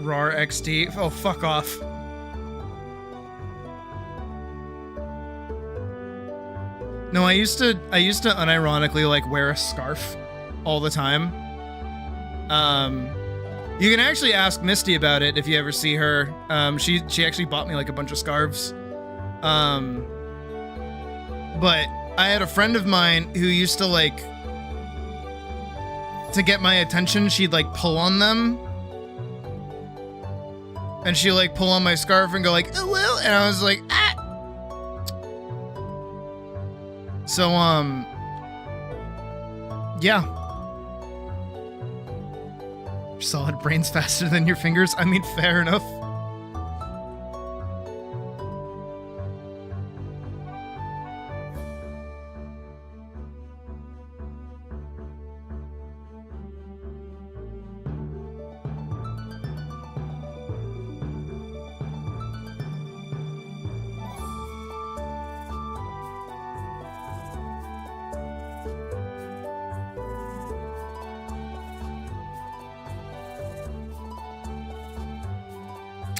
RAR XD. Oh, fuck off. No, I used to unironically like wear a scarf all the time. You can actually ask Misty about it if you ever see her. She actually bought me like a bunch of scarves. But I had a friend of mine who used to like, to get my attention, she'd like pull on them. And she'd like pull on my scarf and go like, oh, well, and I was like, ah. So, yeah. Solid brain's faster than your fingers. I mean, fair enough.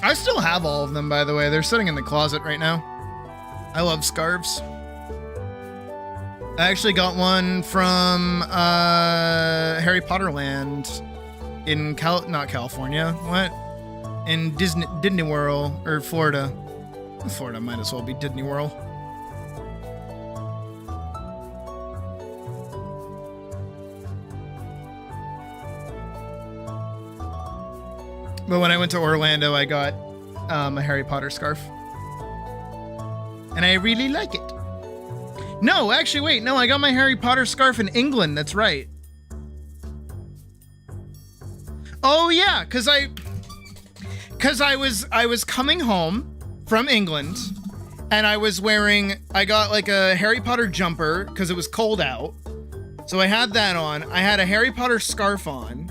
I still have all of them, by the way. They're sitting in the closet right now. I love scarves. I actually got one from Harry Potter Land in not California. What? In Disney World, or Florida. Florida might as well be Disney World. But when I went to Orlando, I got a Harry Potter scarf. And I really like it. No, actually, wait. No, I got my Harry Potter scarf in England. That's right. Oh, yeah, because I was coming home from England, and I got like a Harry Potter jumper because it was cold out. So I had that on. I had a Harry Potter scarf on.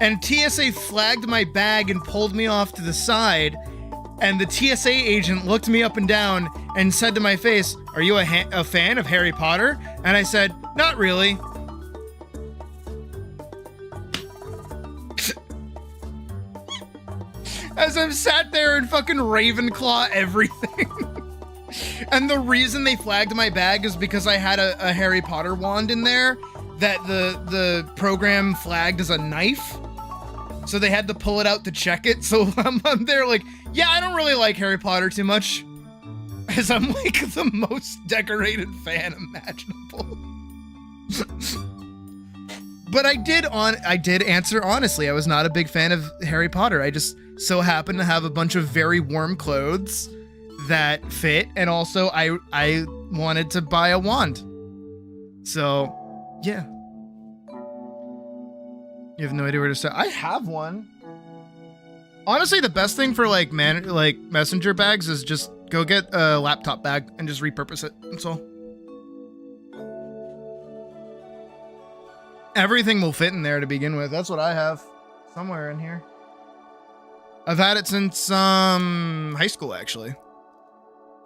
And TSA flagged my bag and pulled me off to the side. And the TSA agent looked me up and down and said to my face, "Are you a fan of Harry Potter?" And I said, "Not really." As I've sat there and fucking Ravenclaw everything. And the reason they flagged my bag is because I had a Harry Potter wand in there that the program flagged as a knife. So they had to pull it out to check it. So I'm there like, yeah, I don't really like Harry Potter too much. As I'm like the most decorated fan imaginable. But I did answer honestly. I was not a big fan of Harry Potter. I just so happened to have a bunch of very warm clothes that fit. And also I wanted to buy a wand. So, yeah. You have no idea where to start. I have one. Honestly, the best thing for like messenger bags is just go get a laptop bag and just repurpose it. That's all. Everything will fit in there to begin with. That's what I have. Somewhere in here. I've had it since high school, actually.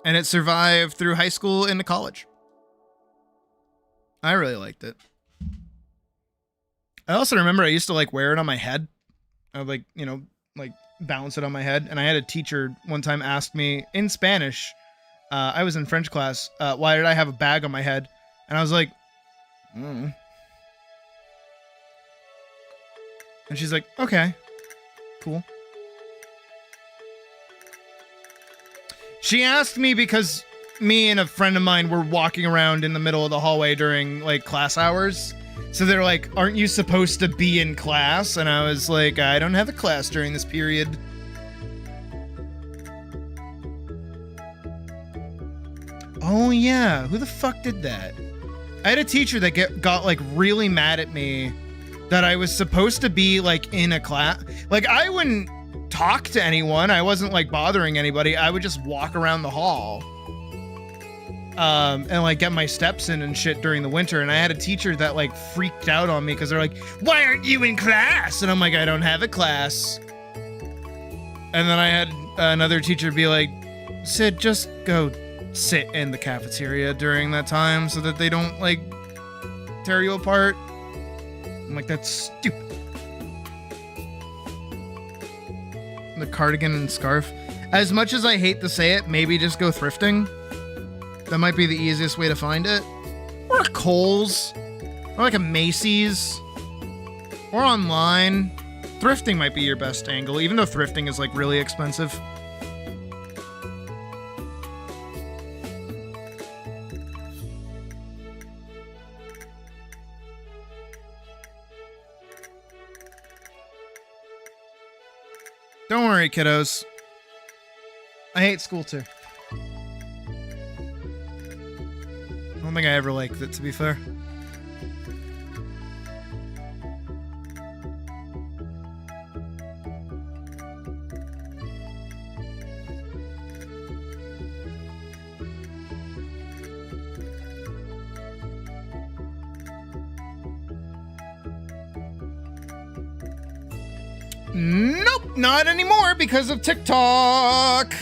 And it survived through high school into college. I really liked it. I also remember I used to like wear it on my head. I would like, you know, like balance it on my head. And I had a teacher one time ask me in Spanish, I was in French class, why did I have a bag on my head? And I was like, And she's like, okay, cool. She asked me because me and a friend of mine were walking around in the middle of the hallway during like class hours. So they're like, aren't you supposed to be in class? And I was like, I don't have a class during this period. Oh yeah, who the fuck did that? I had a teacher that got like really mad at me that I was supposed to be like in a class. Like I wouldn't talk to anyone. I wasn't like bothering anybody. I would just walk around the hall. and like get my steps in and shit during the winter. And I had a teacher that like freaked out on me because they're like, "Why aren't you in class?" And I'm like, "I don't have a class." And then I had another teacher be like, "Sid, just go sit in the cafeteria during that time so that they don't like tear you apart." I'm like, "That's stupid." The cardigan and scarf. As much as I hate to say it, maybe just go thrifting. That might be the easiest way to find it. Or a Kohl's. Or like a Macy's. Or online. Thrifting might be your best angle, even though thrifting is like really expensive. Don't worry, kiddos. I hate school too. I don't think I ever liked it, to be fair. Nope, not anymore because of TikTok.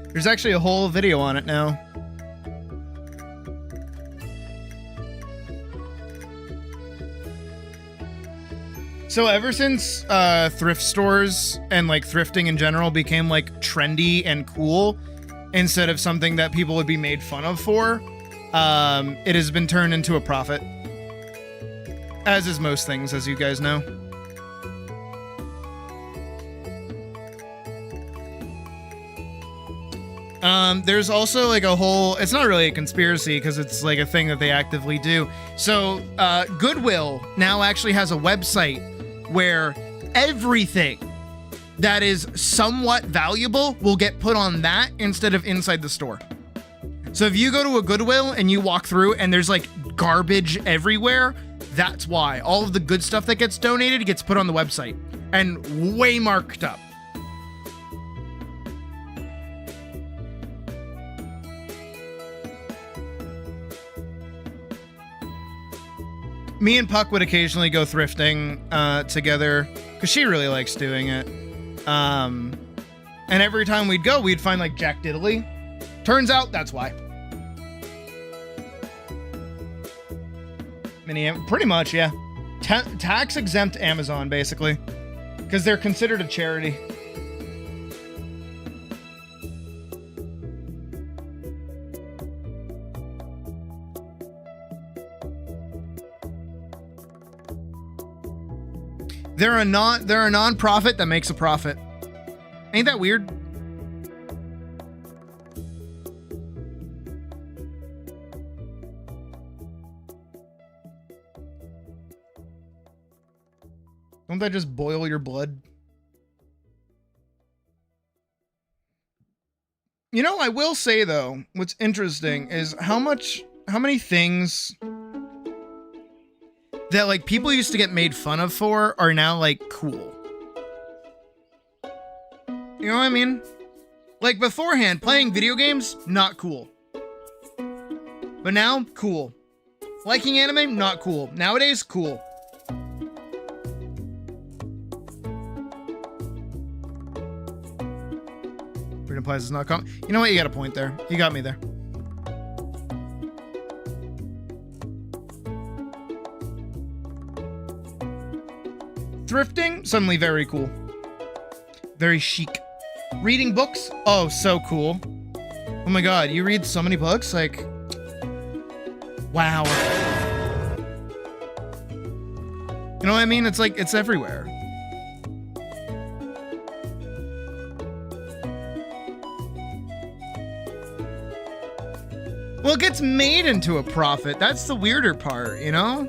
There's actually a whole video on it now. So ever since thrift stores and like thrifting in general became like trendy and cool instead of something that people would be made fun of for, it has been turned into a profit. As is most things, as you guys know. There's also like a whole, it's not really a conspiracy because it's like a thing that they actively do. So, Goodwill now actually has a website where everything that is somewhat valuable will get put on that instead of inside the store. So if you go to a Goodwill and you walk through and there's like garbage everywhere, that's why. All of the good stuff that gets donated gets put on the website and way marked up. Me and Puck would occasionally go thrifting together because she really likes doing it. And every time we'd go, we'd find like Jack Diddley. Turns out that's why. Pretty much, yeah. Tax exempt Amazon, basically. Because they're considered a charity. They're a non-profit that makes a profit. Ain't that weird? Don't that just boil your blood? You know, I will say though, what's interesting is how many things that like people used to get made fun of for are now like cool. You know what I mean? Like beforehand, playing video games, not cool. But now, cool. Liking anime, not cool. Nowadays, cool. Freedom Plaza is not common. You know what? You got a point there. You got me there. Thrifting, suddenly very cool. Very chic. Reading books, oh, so cool. Oh my god, you read so many books? Like, wow. You know what I mean? It's like, it's everywhere. Well, it gets made into a profit. That's the weirder part, you know?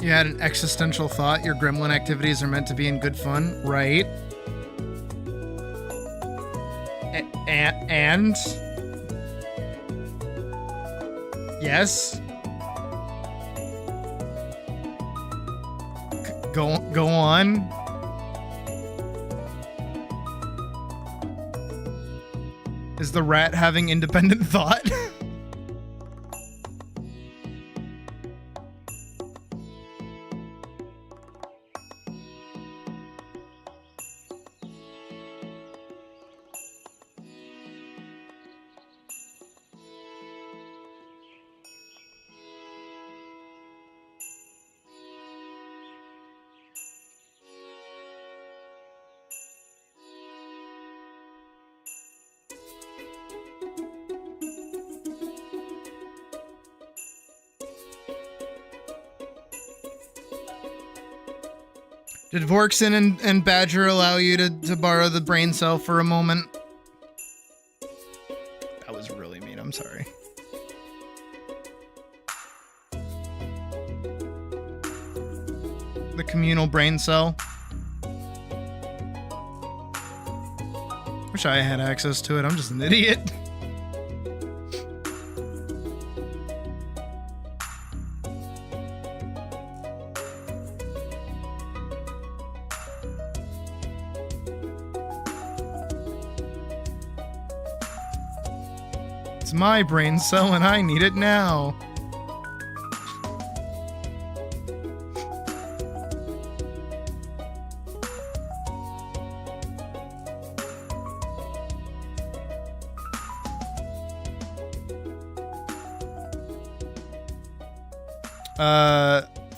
You had an existential thought. Your gremlin activities are meant to be in good fun, right? And yes. Go on. Is the rat having independent thought? Did Vorkson and Badger allow you to borrow the brain cell for a moment? That was really mean, I'm sorry. The communal brain cell. Wish I had access to it, I'm just an idiot. It's my brain cell and I need it now.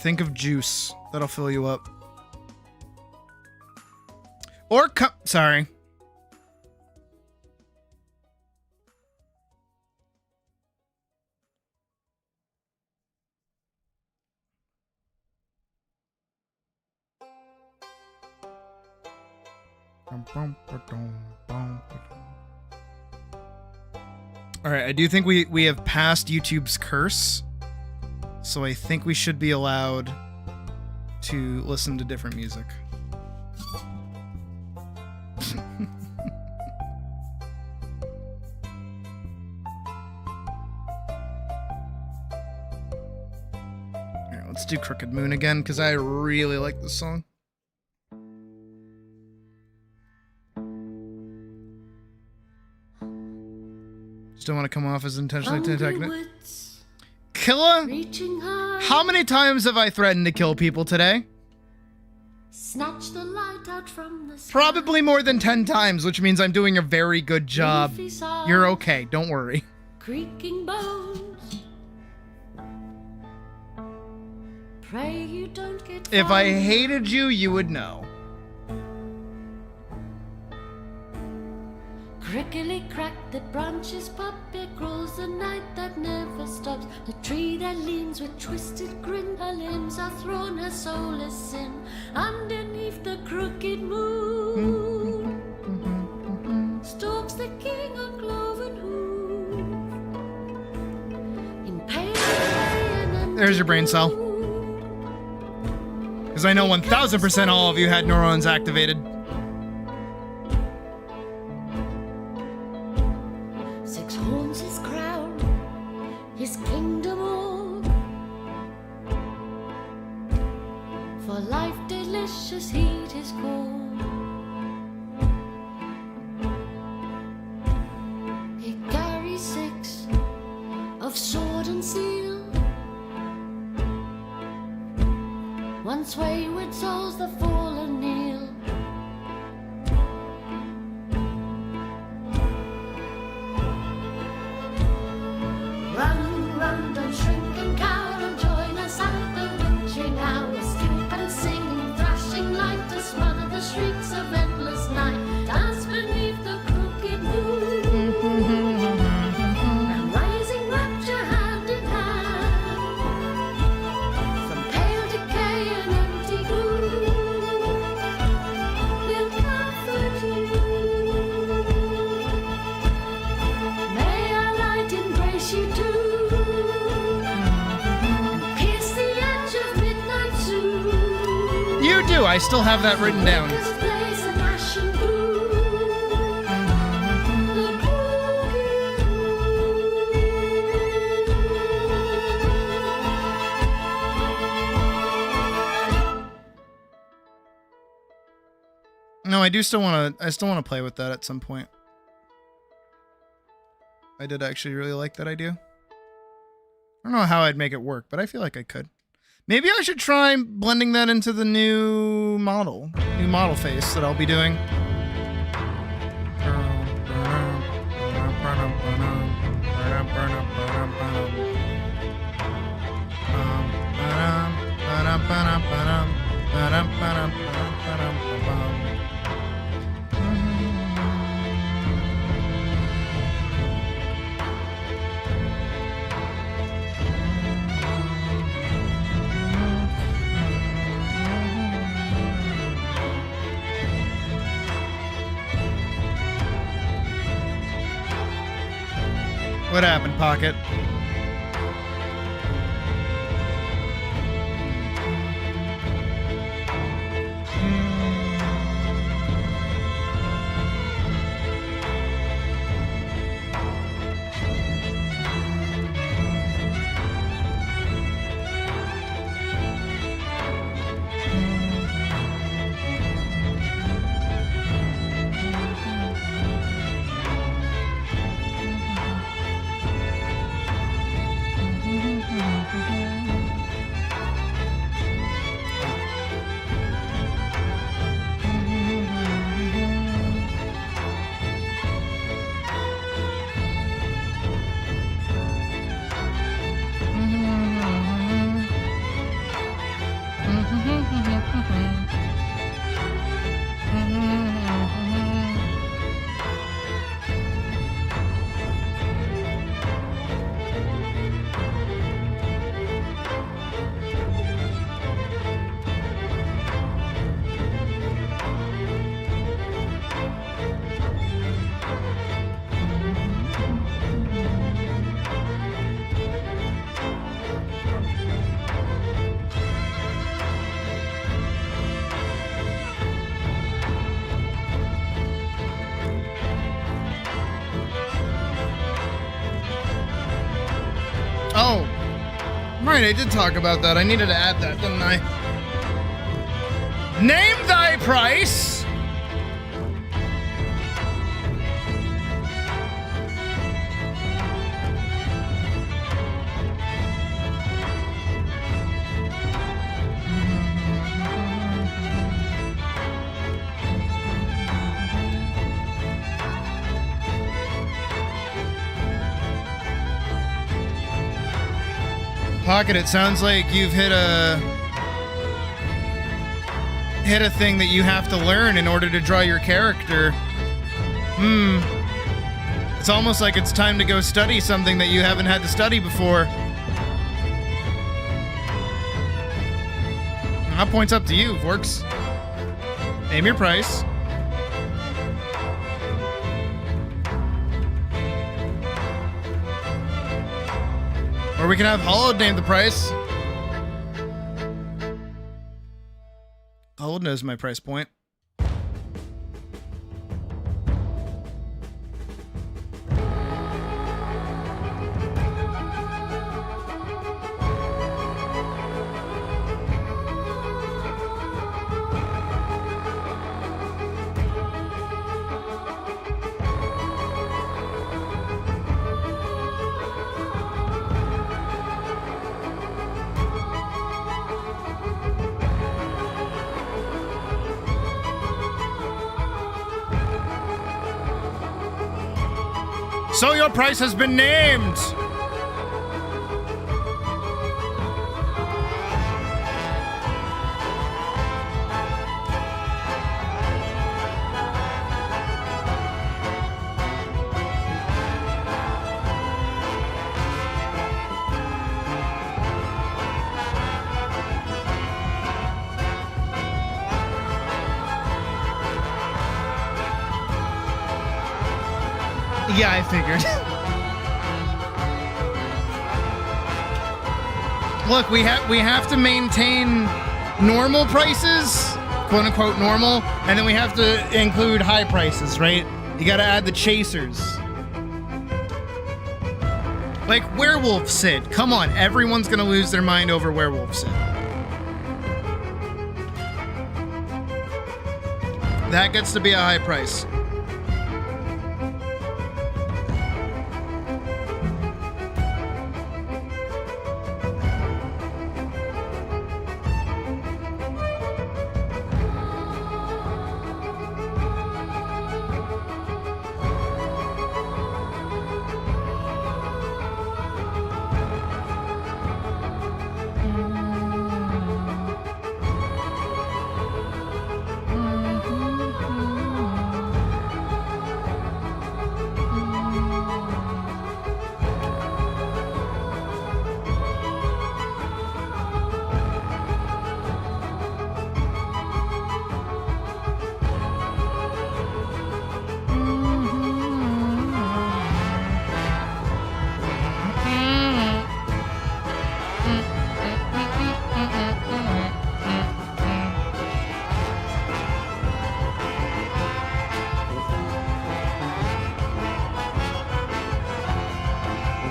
Think of juice. That'll fill you up. Or sorry. Alright, I do think we have passed YouTube's curse. So I think we should be allowed to listen to different music. Here, let's do Crooked Moon again, because I really like this song. Just don't want to come off as intentionally attacking it. Killer? How many times have I threatened to kill people today? Snatch the light out from the sky. Probably more than 10 times, which means I'm doing a very good job. You're okay, don't worry. Creaking bones. Pray you don't get If I hated you, you would know. Crickly crack, the branches pop, it grows the night that never stops. The tree that leans with twisted grin, her limbs are thrown, her soul is sin. Underneath the crooked moon stalks the king on cloven hoof. In pale and There's your brain cell. Because I know 1000% all of you had neurons activated. His crown, his kingdom all. For life delicious heat his call. He carries 6 of sword and seal. Once wayward souls the fallen kneel. Run, run, don't shrink and cower, and join us at the witching hour. Skip and sing, thrashing light to smother the shrieks of endless night. Dance beneath the crooked moon, and rising rapture hand in hand. From pale decay and empty gloom, too. I still have that written down. No, I still want to play with that at some point. I did actually really like that idea. I don't know how I'd make it work, but I feel like I could. Maybe I should try blending that into the new model face that I'll be doing. What happened, Pocket? Oh, right, I did talk about that. I needed to add that, didn't I? Name thy price! Pocket, it sounds like you've hit a thing that you have to learn in order to draw your character. It's almost like it's time to go study something that you haven't had to study before. That point's up to you, Vorks. Name your price. Or we can have Hollowed name the price. Hollowed knows my price point. So your price has been named! Yeah, I figured. Look, we have to maintain normal prices quote unquote normal, and then we have to include high prices, right? You gotta add the chasers. Like Werewolf Sid. Come on, everyone's gonna lose their mind over Werewolf Sid. That gets to be a high price.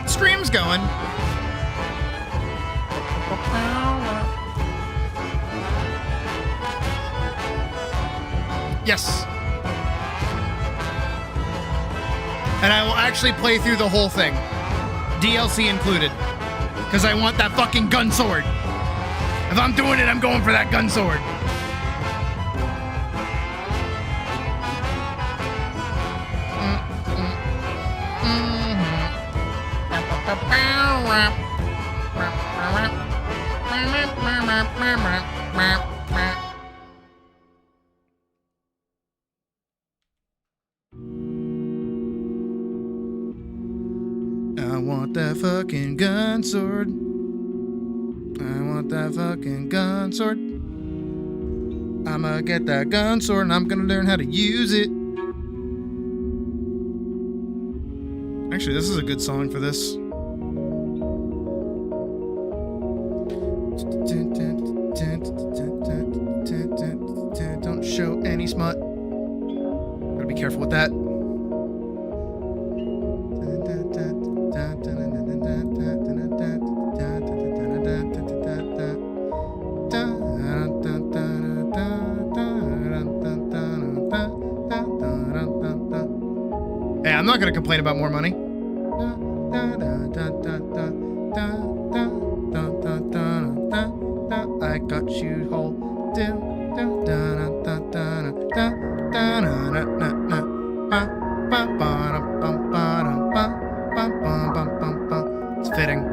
Stream's going. Yes. And I will actually play through the whole thing. DLC included. Because I want that fucking gun sword. If I'm doing it, I'm going for that gun sword. I want that fucking gun sword. I want that fucking gun sword. I'ma get that gun sword and I'm gonna learn how to use it. Actually, this is a good song for this. Don't show any smut. Gotta be careful with that. Hey, I'm not gonna complain about more money. I got you holding. It's fitting.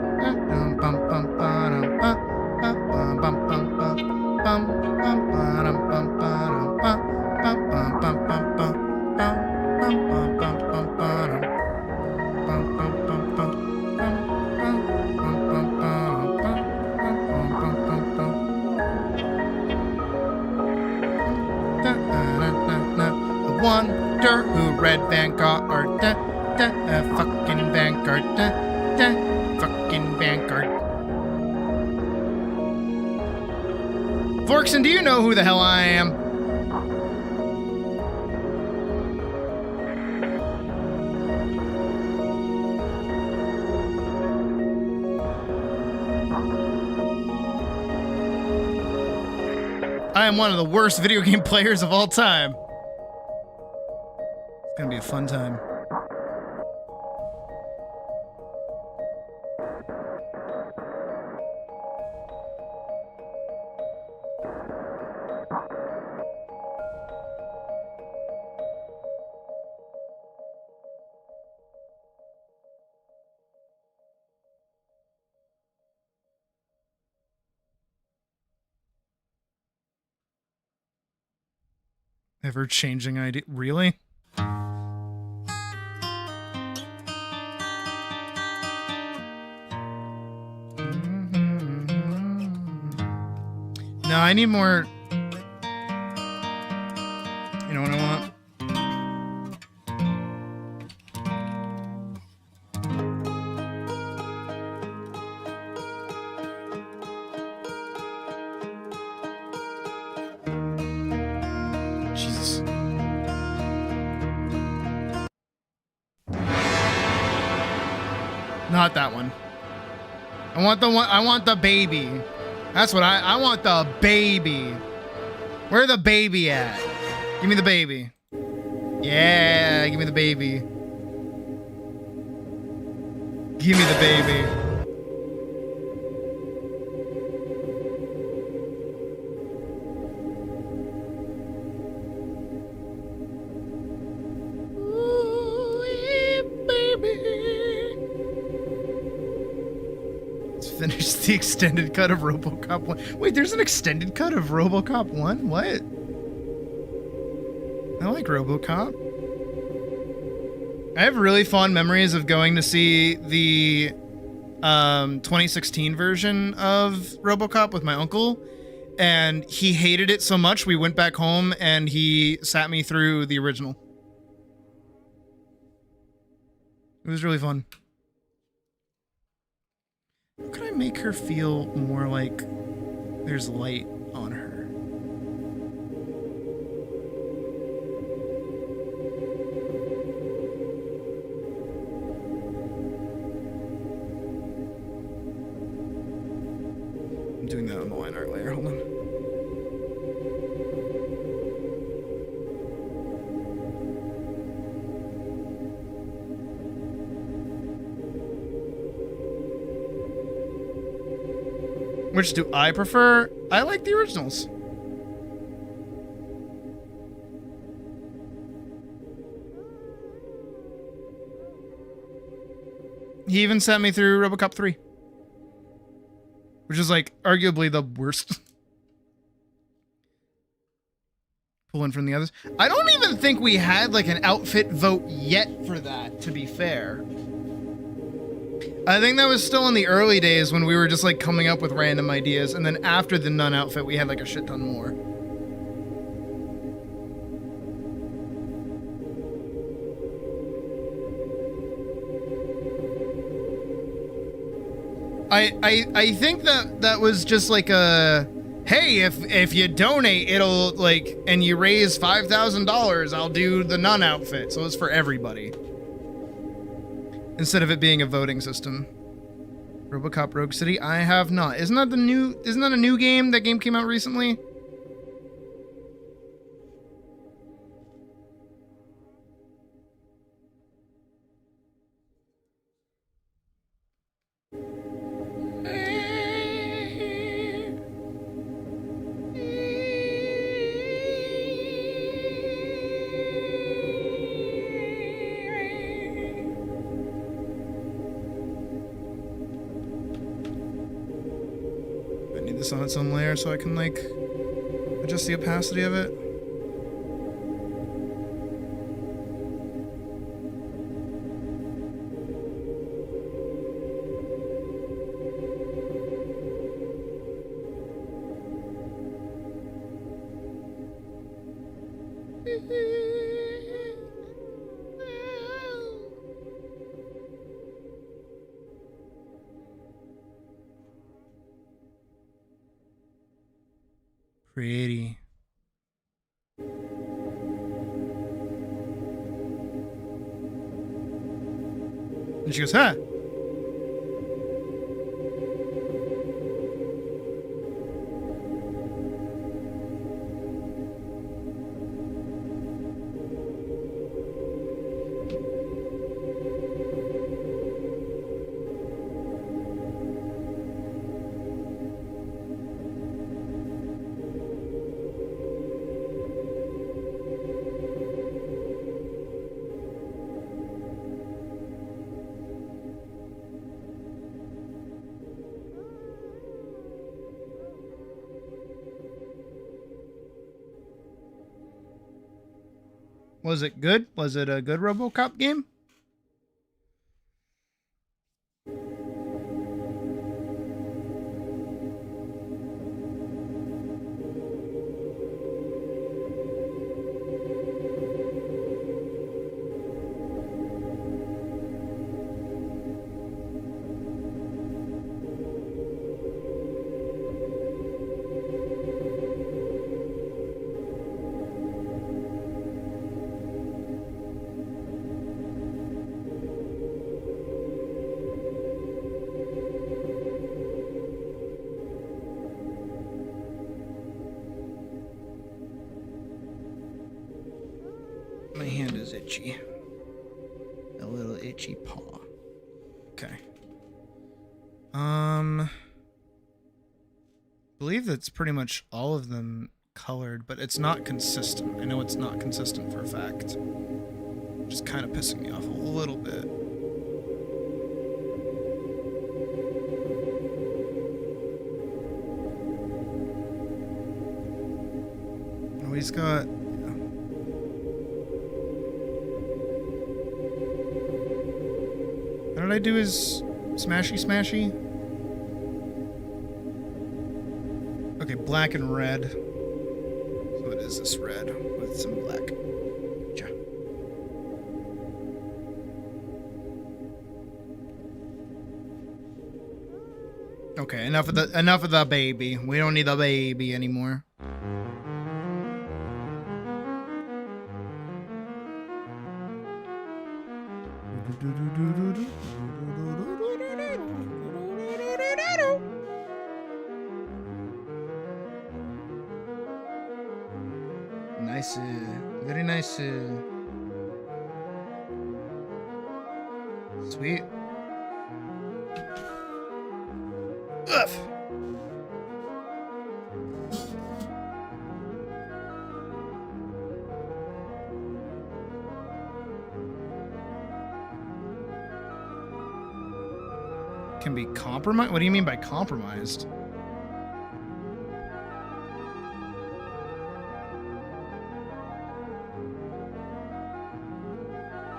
Wonder who read Vanguard, fucking Vanguard, fucking Vanguard. Forkson, do you know who the hell I am? I am one of the worst video game players of all time. It's gonna be a fun time. Ever changing idea? Really? No, I need more. You know what I want? Not that one. I want the one. I want the baby. That's what I want. The baby. Where the baby at? Give me the baby. Yeah, give me the baby. Give me the baby. Finish the extended cut of RoboCop 1. Wait, there's an extended cut of RoboCop 1? What? I like RoboCop. I have really fond memories of going to see the 2016 version of RoboCop with my uncle, and he hated it so much we went back home and he sat me through the original. It was really fun. How can I make her feel more like there's light on her? I'm doing that on the line art layer. Hold on. Which do I prefer? I like the originals. He even sent me through RoboCop 3. Which is like arguably the worst. Pulling from the others. I don't even think we had like an outfit vote yet for that, to be fair. I think that was still in the early days when we were just like coming up with random ideas, and then after the nun outfit we had like a shit ton more. I think that was just like a, hey, if you donate it'll like, and you raise $5,000, I'll do the nun outfit. So it's for everybody. Instead of it being a voting system. RoboCop Rogue City? I have not. Isn't that a new game? That game came out recently? On its own layer so I can like adjust the opacity of it. Pretty. And she goes, huh? Was it good? Was it a good RoboCop game? itchy. A little itchy paw. Okay. I believe that's pretty much all of them colored, but it's not consistent. I know it's not consistent for a fact. Just kind of pissing me off a little bit. Oh, he's got... How did I do his smashy smashy? Okay, black and red. So it is this red with some black. Gotcha. Okay, enough of the baby. We don't need the baby anymore. Nice, very nice. Sweet. Ugh. Can be compromised? What do you mean by compromised?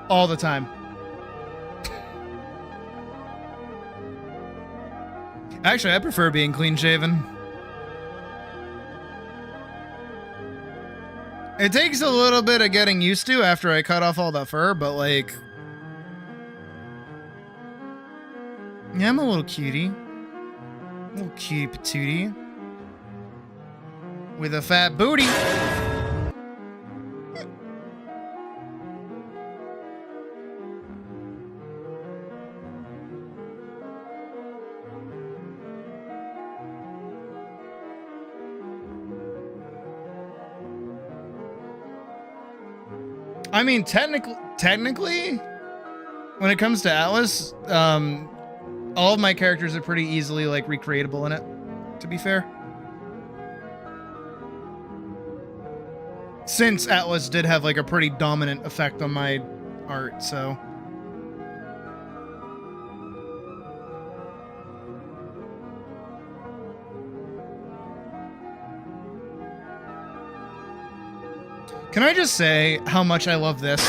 All the time. Actually, I prefer being clean shaven. It takes a little bit of getting used to after I cut off all the fur, but like... Yeah, I'm a little cutie. A little cutie patootie. With a fat booty. I mean, technically, when it comes to Atlas, all of my characters are pretty easily, like, recreatable in it, to be fair. Since Atlas did have, like, a pretty dominant effect on my art, so... Can I just say how much I love this?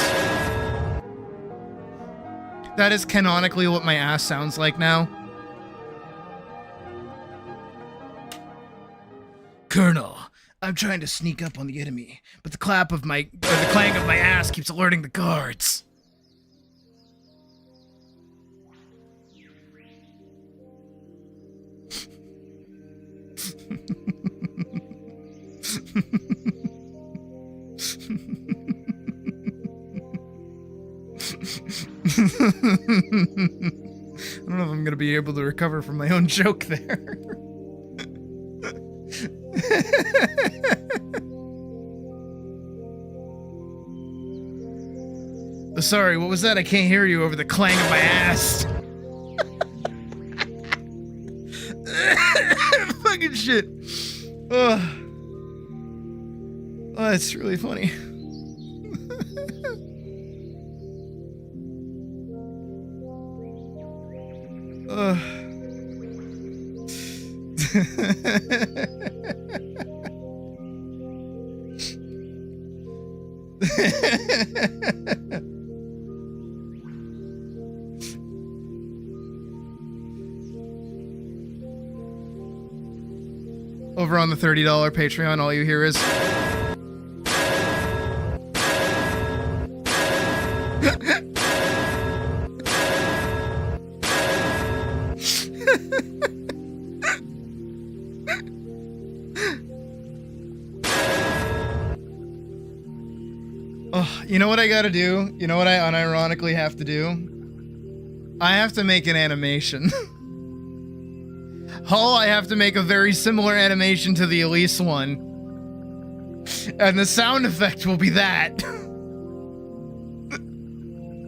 That is canonically what my ass sounds like now. Colonel, I'm trying to sneak up on the enemy, but the clang of my ass keeps alerting the guards. I don't know if I'm gonna be able to recover from my own joke there. Sorry, what was that? I can't hear you over the clang of my ass. Fucking shit. Oh, that's really funny. Over on the $30 Patreon, all you hear is... Oh, you know what I gotta do? You know what I unironically have to do? I have to make an animation. I have to make a very similar animation to the Elise one. And the sound effect will be that.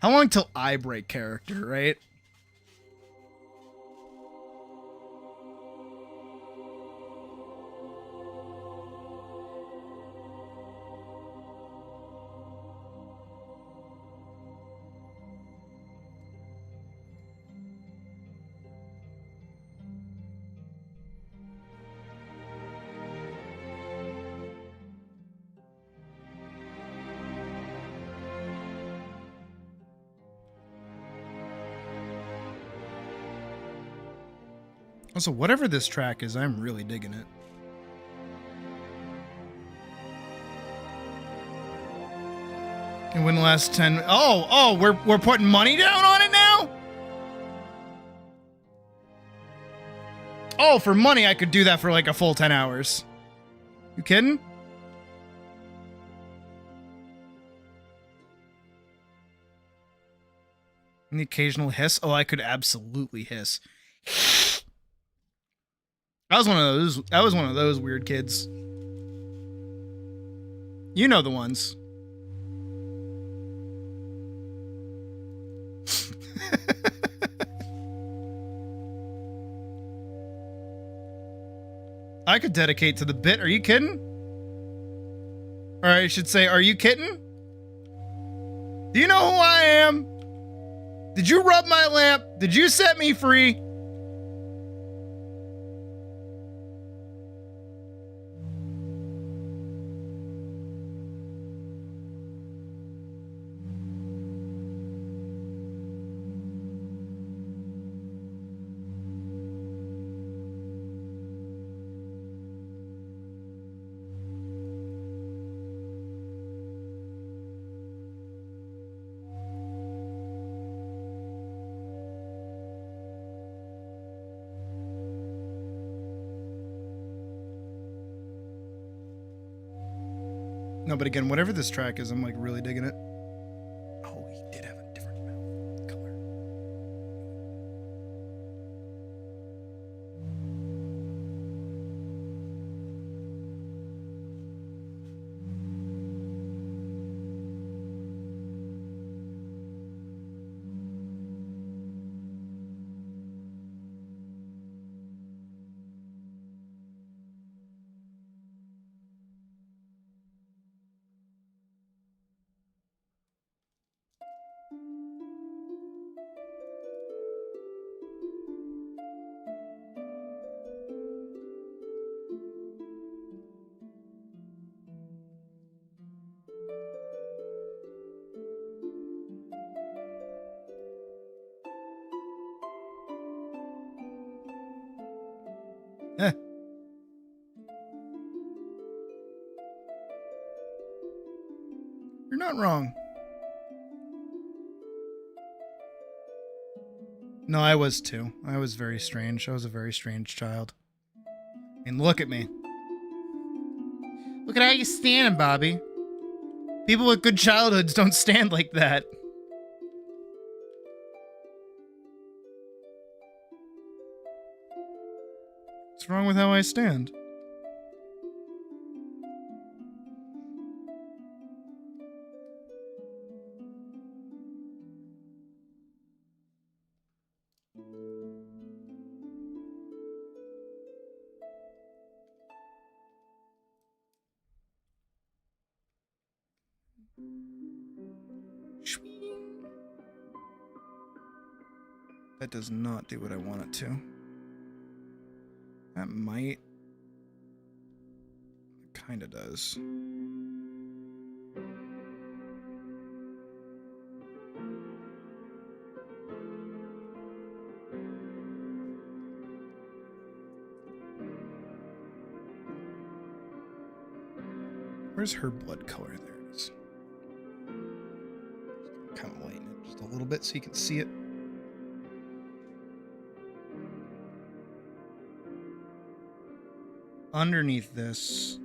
How long till I break character, right? Also, whatever this track is, I'm really digging it. It wouldn't last 10... Oh, we're putting money down on it now? Oh, for money, I could do that for like a full 10 hours. You kidding? And the occasional hiss? Oh, I could absolutely hiss. I was one of those weird kids. You know the ones. I could dedicate to the bit. Are you kidding? Or I should say, are you kidding? Do you know who I am? Did you rub my lamp? Did you set me free? No, but again, whatever this track is, I'm like really digging it. Oh, he did have a different mouth color. Eh. You're not wrong. No, I was too. I was very strange. I was a very strange child. And look at me. Look at how you standing, Bobby. People with good childhoods don't stand like that. What's wrong with how I stand? That does not do what I want it to. That might. It kinda does. Where's her blood color? There it is. Kind of lighten it just a little bit so you can see it. Underneath this.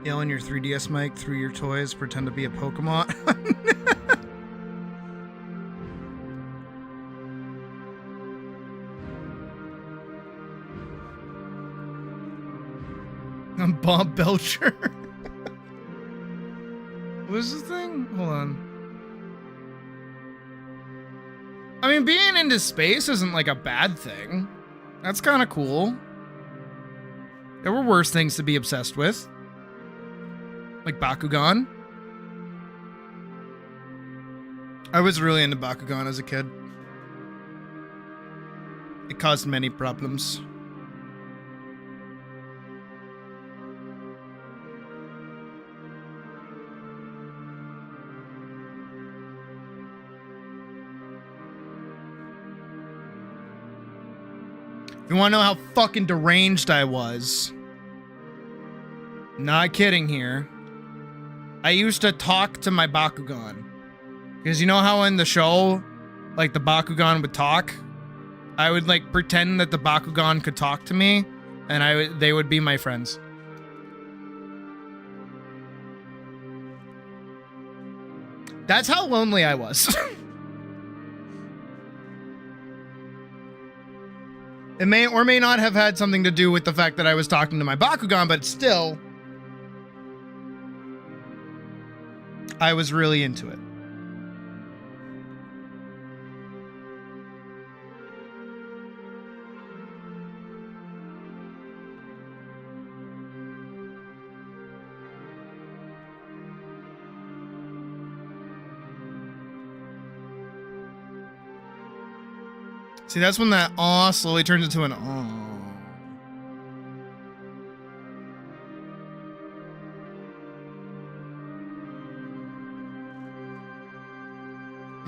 Yell in your 3DS mic through your toys, pretend to be a Pokemon. I'm Bob Belcher. What was the thing? Hold on. I mean, being into space isn't like a bad thing. That's kind of cool. There were worse things to be obsessed with. Like Bakugan. I was really into Bakugan as a kid. It caused many problems. If you want to know how fucking deranged I was, not kidding here, I used to talk to my Bakugan. Because you know how in the show, like, the Bakugan would talk? I would, like, pretend that the Bakugan could talk to me, and they would be my friends. That's how lonely I was. It may or may not have had something to do with the fact that I was talking to my Bakugan, but still, I was really into it. See, that's when that aw slowly turns into an aw.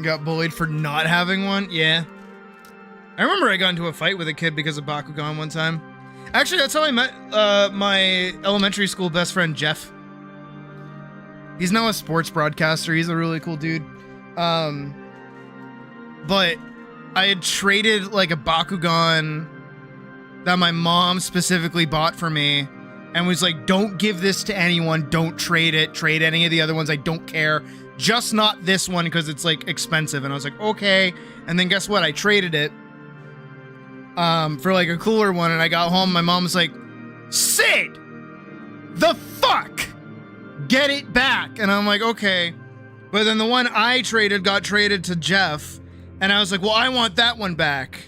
Got bullied for not having one? Yeah. I remember I got into a fight with a kid because of Bakugan one time. Actually, that's how I met my elementary school best friend, Jeff. He's now a sports broadcaster. He's a really cool dude. But I had traded like a Bakugan that my mom specifically bought for me and was like, don't give this to anyone. Don't trade it. Trade any of the other ones. I don't care. Just not this one because it's like expensive. And I was like, okay. And then guess what? I traded it for like a cooler one. And I got home. My mom was like, Sid, the fuck? Get it back. And I'm like, okay. But then the one I traded got traded to Jeff. And I was like, well, I want that one back.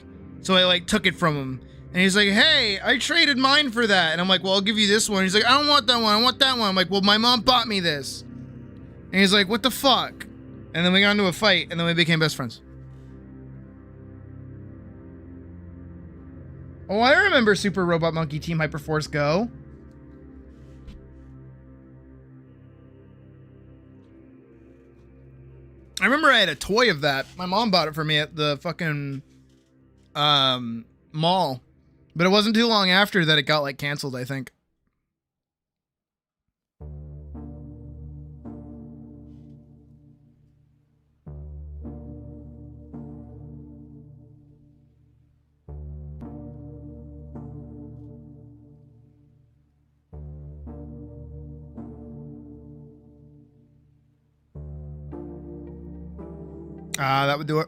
So I like took it from him. And he's like, hey, I traded mine for that. And I'm like, well, I'll give you this one. He's like, I don't want that one. I want that one. I'm like, well, my mom bought me this. And he's like, what the fuck? And then we got into a fight and then we became best friends. Oh, I remember Super Robot Monkey Team Hyperforce Go. I remember I had a toy of that. My mom bought it for me at the fucking mall. But it wasn't too long after that it got like canceled, I think. That would do it.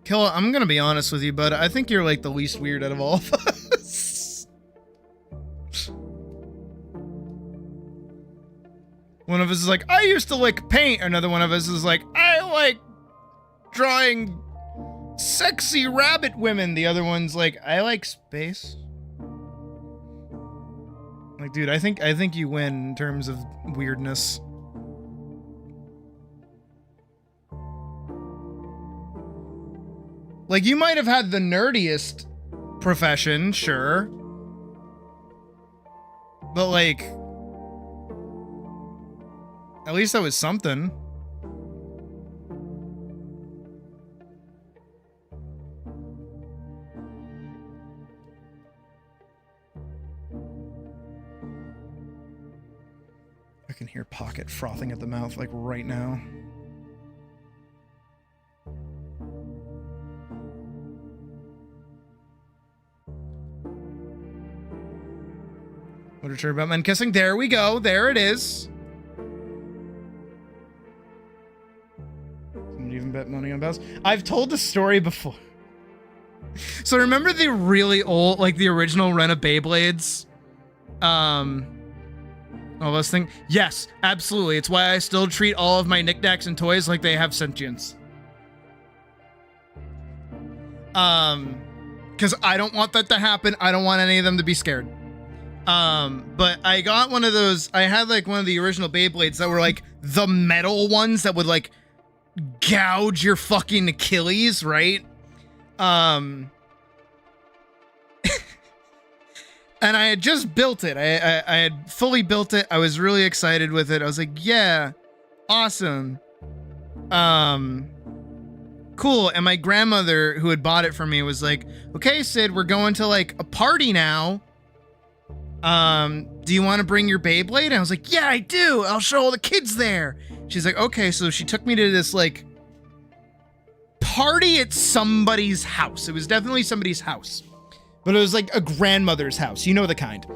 Killa, I'm gonna be honest with you, bud. I think you're like the least weird out of all of us. One of us is like, I used to like paint. Another one of us is like, I like drawing sexy rabbit women. The other one's like, I like space. Like, dude, I think you win in terms of weirdness. Like, you might have had the nerdiest profession, sure. But, like, at least that was something. I can hear Pocket frothing at the mouth, like, right now. Literature about men kissing. There we go. There it is. Someone even bet money on bells. I've told the story before. So remember the really old, like the original run of Beyblades? All those things? Yes, absolutely. It's why I still treat all of my knickknacks and toys like they have sentience. Because I don't want that to happen. I don't want any of them to be scared. But I got one of those. I had like one of the original Beyblades that were like the metal ones that would like gouge your fucking Achilles, right? And I had just built it. I had fully built it. I was really excited with it. I was like, yeah, awesome. Cool. And my grandmother, who had bought it for me, was like, okay, Sid, we're going to like a party now. Do you want to bring your Beyblade? And I was like, yeah, I do. I'll show all the kids there. She's like, okay. So she took me to this like party at somebody's house. It was definitely somebody's house, but it was like a grandmother's house. You know the kind.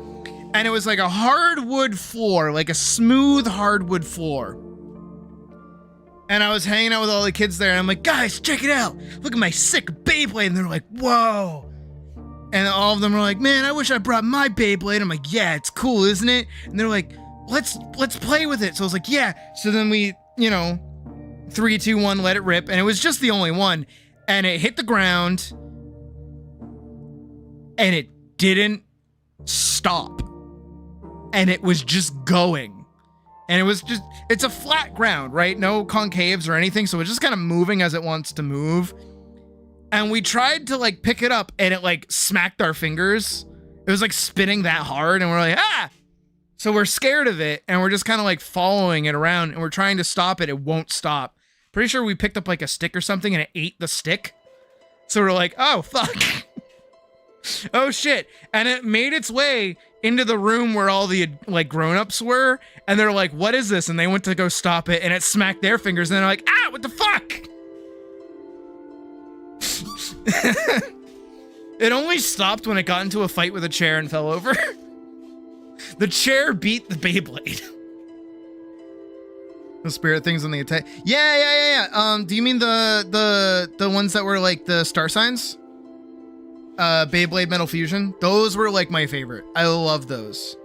And it was like a hardwood floor, like a smooth hardwood floor. And I was hanging out with all the kids there, and I'm like, guys, check it out. Look at my sick Beyblade. And they're like, whoa. And all of them were like, man, I wish I brought my Beyblade. I'm like, yeah, it's cool, isn't it? And they're like, let's play with it. So I was like, yeah. So then we, 3, 2, 1, let it rip. And it was just the only one. And it hit the ground. And it didn't stop. And it was just going. And it was just, it's a flat ground, right? No concaves or anything. So it's just kind of moving as it wants to move. And we tried to like pick it up and it like smacked our fingers. It was like spinning that hard. And we're like, ah! So we're scared of it. And we're just kind of like following it around and we're trying to stop it. It won't stop. Pretty sure we picked up like a stick or something and it ate the stick. So we're like, oh, fuck. Oh, shit. And it made its way into the room where all the like grown-ups were, and they're like, what is this? And they went to go stop it, and it smacked their fingers, and they're like, ah, what the fuck? It only stopped when it got into a fight with a chair and fell over. The chair beat the Beyblade. The spirit things on the attack. Yeah. Do you mean the ones that were like the star signs? Beyblade Metal Fusion. Those were like my favorite. I love those.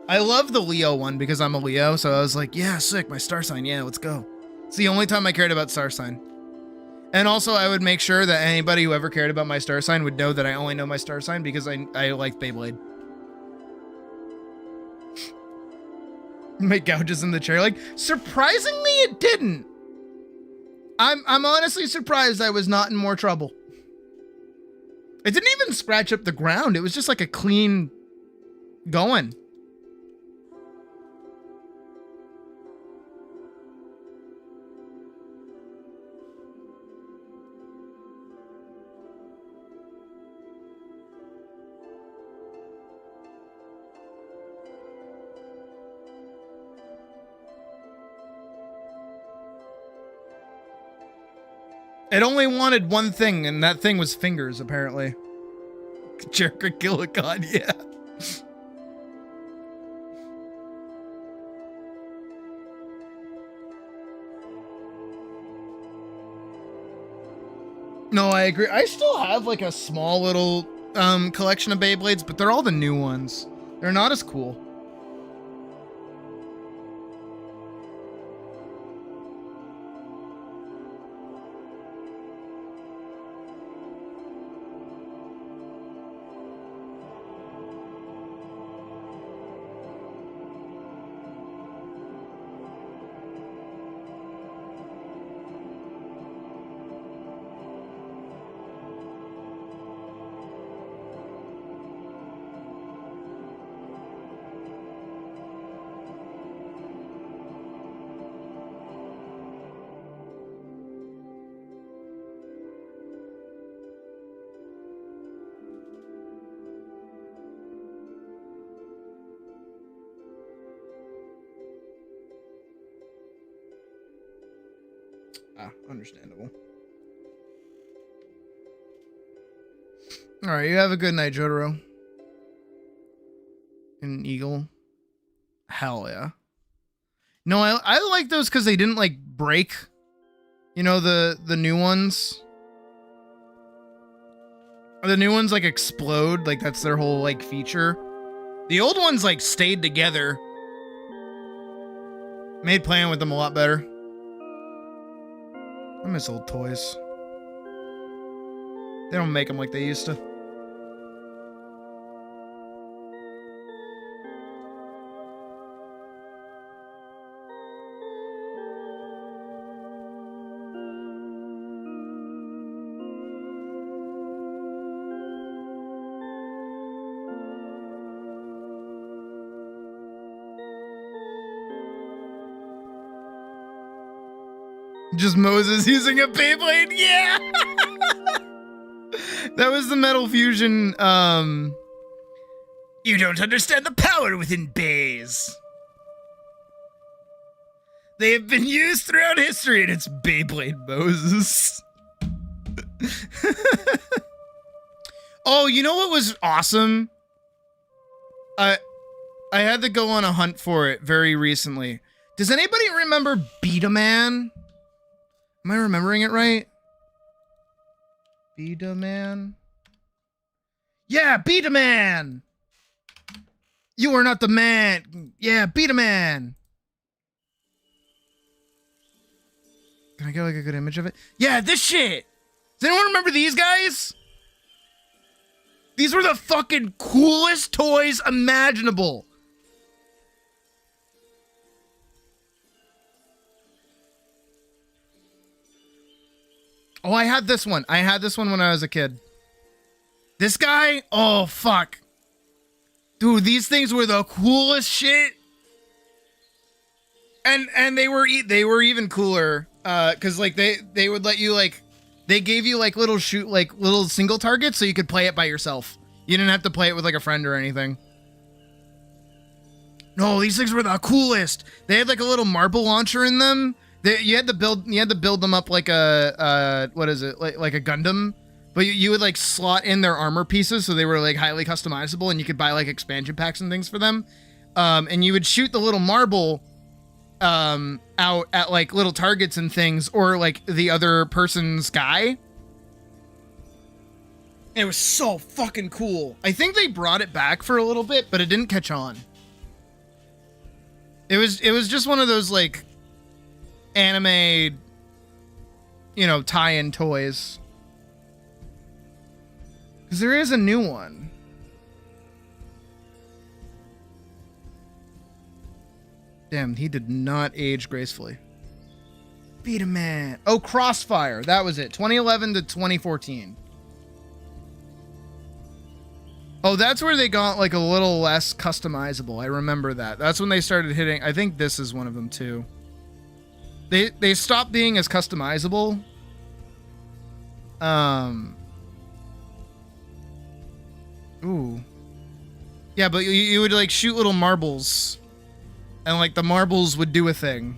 I love the Leo one because I'm a Leo, so I was like, yeah, sick, my star sign. Yeah, let's go. It's the only time I cared about star sign. And also I would make sure that anybody who ever cared about my star sign would know that I only know my star sign because I like Beyblade. Make gouges in the chair. Like, surprisingly, it didn't. I'm honestly surprised I was not in more trouble. It didn't even scratch up the ground. It was just like a clean going. It only wanted one thing, and that thing was fingers, apparently. Jerk or kill a god, yeah. No, I agree. I still have like a small little collection of Beyblades, but they're all the new ones. They're not as cool. Understandable. All right, you have a good night, Jotaro. An eagle. Hell yeah. No, I like those because they didn't like break. You know, the new ones. The new ones like explode, like that's their whole like feature. The old ones like stayed together. Made playing with them a lot better. I miss old toys. They don't make them like they used to. Just Moses using a Beyblade, yeah! That was the Metal Fusion, You don't understand the power within bays. They have been used throughout history, and it's Beyblade Moses. Oh, you know what was awesome? I had to go on a hunt for it very recently. Does anybody remember Beta-Man? Am I remembering it right? Beta-Man? Yeah, Beta-Man! You are not the man! Yeah, Beta-Man! Can I get like a good image of it? Yeah, this shit! Does anyone remember these guys? These were the fucking coolest toys imaginable. Oh, I had this one. I had this one when I was a kid. This guy? Oh, fuck. Dude, these things were the coolest shit. And they were even cooler. Cause like they would let you like, they gave you like little little single targets so you could play it by yourself. You didn't have to play it with like a friend or anything. No, these things were the coolest. They had like a little marble launcher in them. You had to build them up like a what is it, like a Gundam, but you would like slot in their armor pieces so they were like highly customizable, and you could buy like expansion packs and things for them. And you would shoot the little marble out at like little targets and things, or like the other person's guy. It was so fucking cool. I think they brought it back for a little bit, but it didn't catch on. It was just one of those like anime, you know, tie-in toys. Because there is a new one. Damn, he did not age gracefully. Beta-Man. Oh, Crossfire. That was it. 2011 to 2014. Oh, that's where they got like a little less customizable. I remember that. That's when they started hitting. I think this is one of them too. They stopped being as customizable. Ooh. Yeah, but you would like shoot little marbles, and like the marbles would do a thing.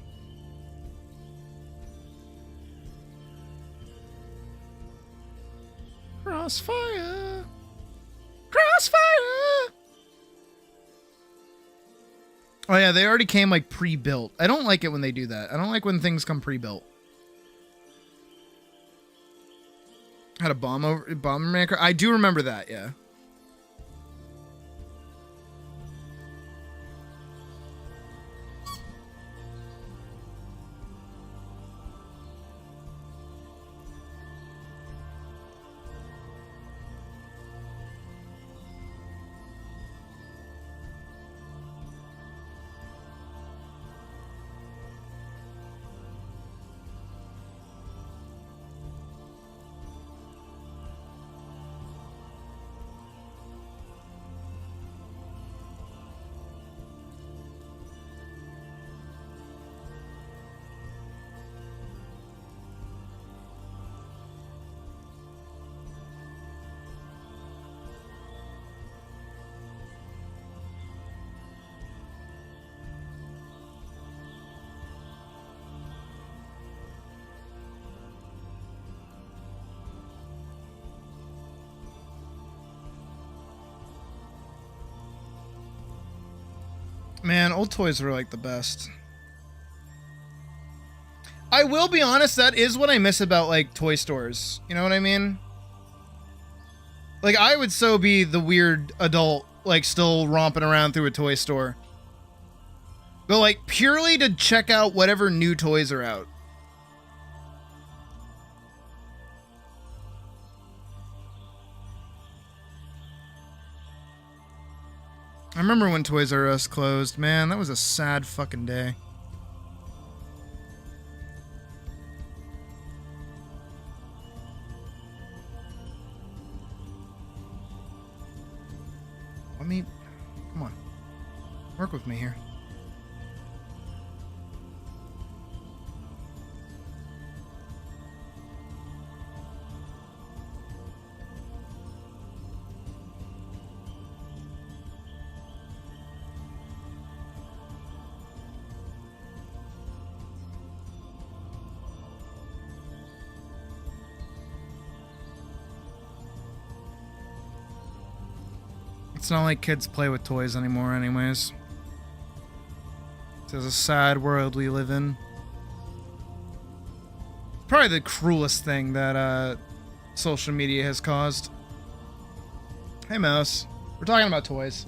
Crossfire. Crossfire. Oh yeah, they already came like pre-built. I don't like it when they do that. I don't like when things come pre-built. Had a bomber maker. I do remember that, yeah. Man, old toys were like the best. I will be honest, that is what I miss about like toy stores. You know what I mean? Like I would so be the weird adult, like still romping around through a toy store. But like purely to check out whatever new toys are out. I remember when Toys R Us closed. Man, that was a sad fucking day. Let me... Come on. Work with me here. It's not like kids play with toys anymore anyways. It's a sad world we live in. Probably the cruelest thing that social media has caused. Hey Mouse, we're talking about toys.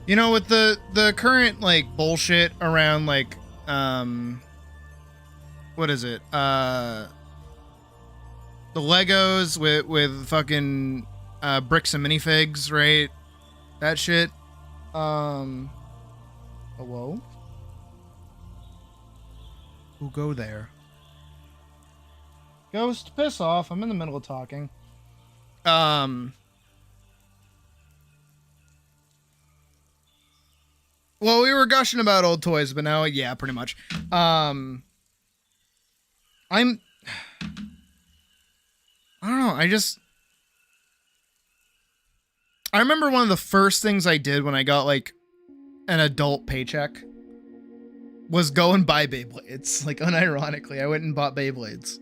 You know, with the current like bullshit around like what is it? The Legos with fucking bricks and minifigs, right? That shit. Hello? Who go there? Ghost, piss off. I'm in the middle of talking. Well, we were gushing about old toys, but now, yeah, pretty much. I don't know, I remember one of the first things I did when I got, like, an adult paycheck was go and buy Beyblades. Like, unironically, I went and bought Beyblades.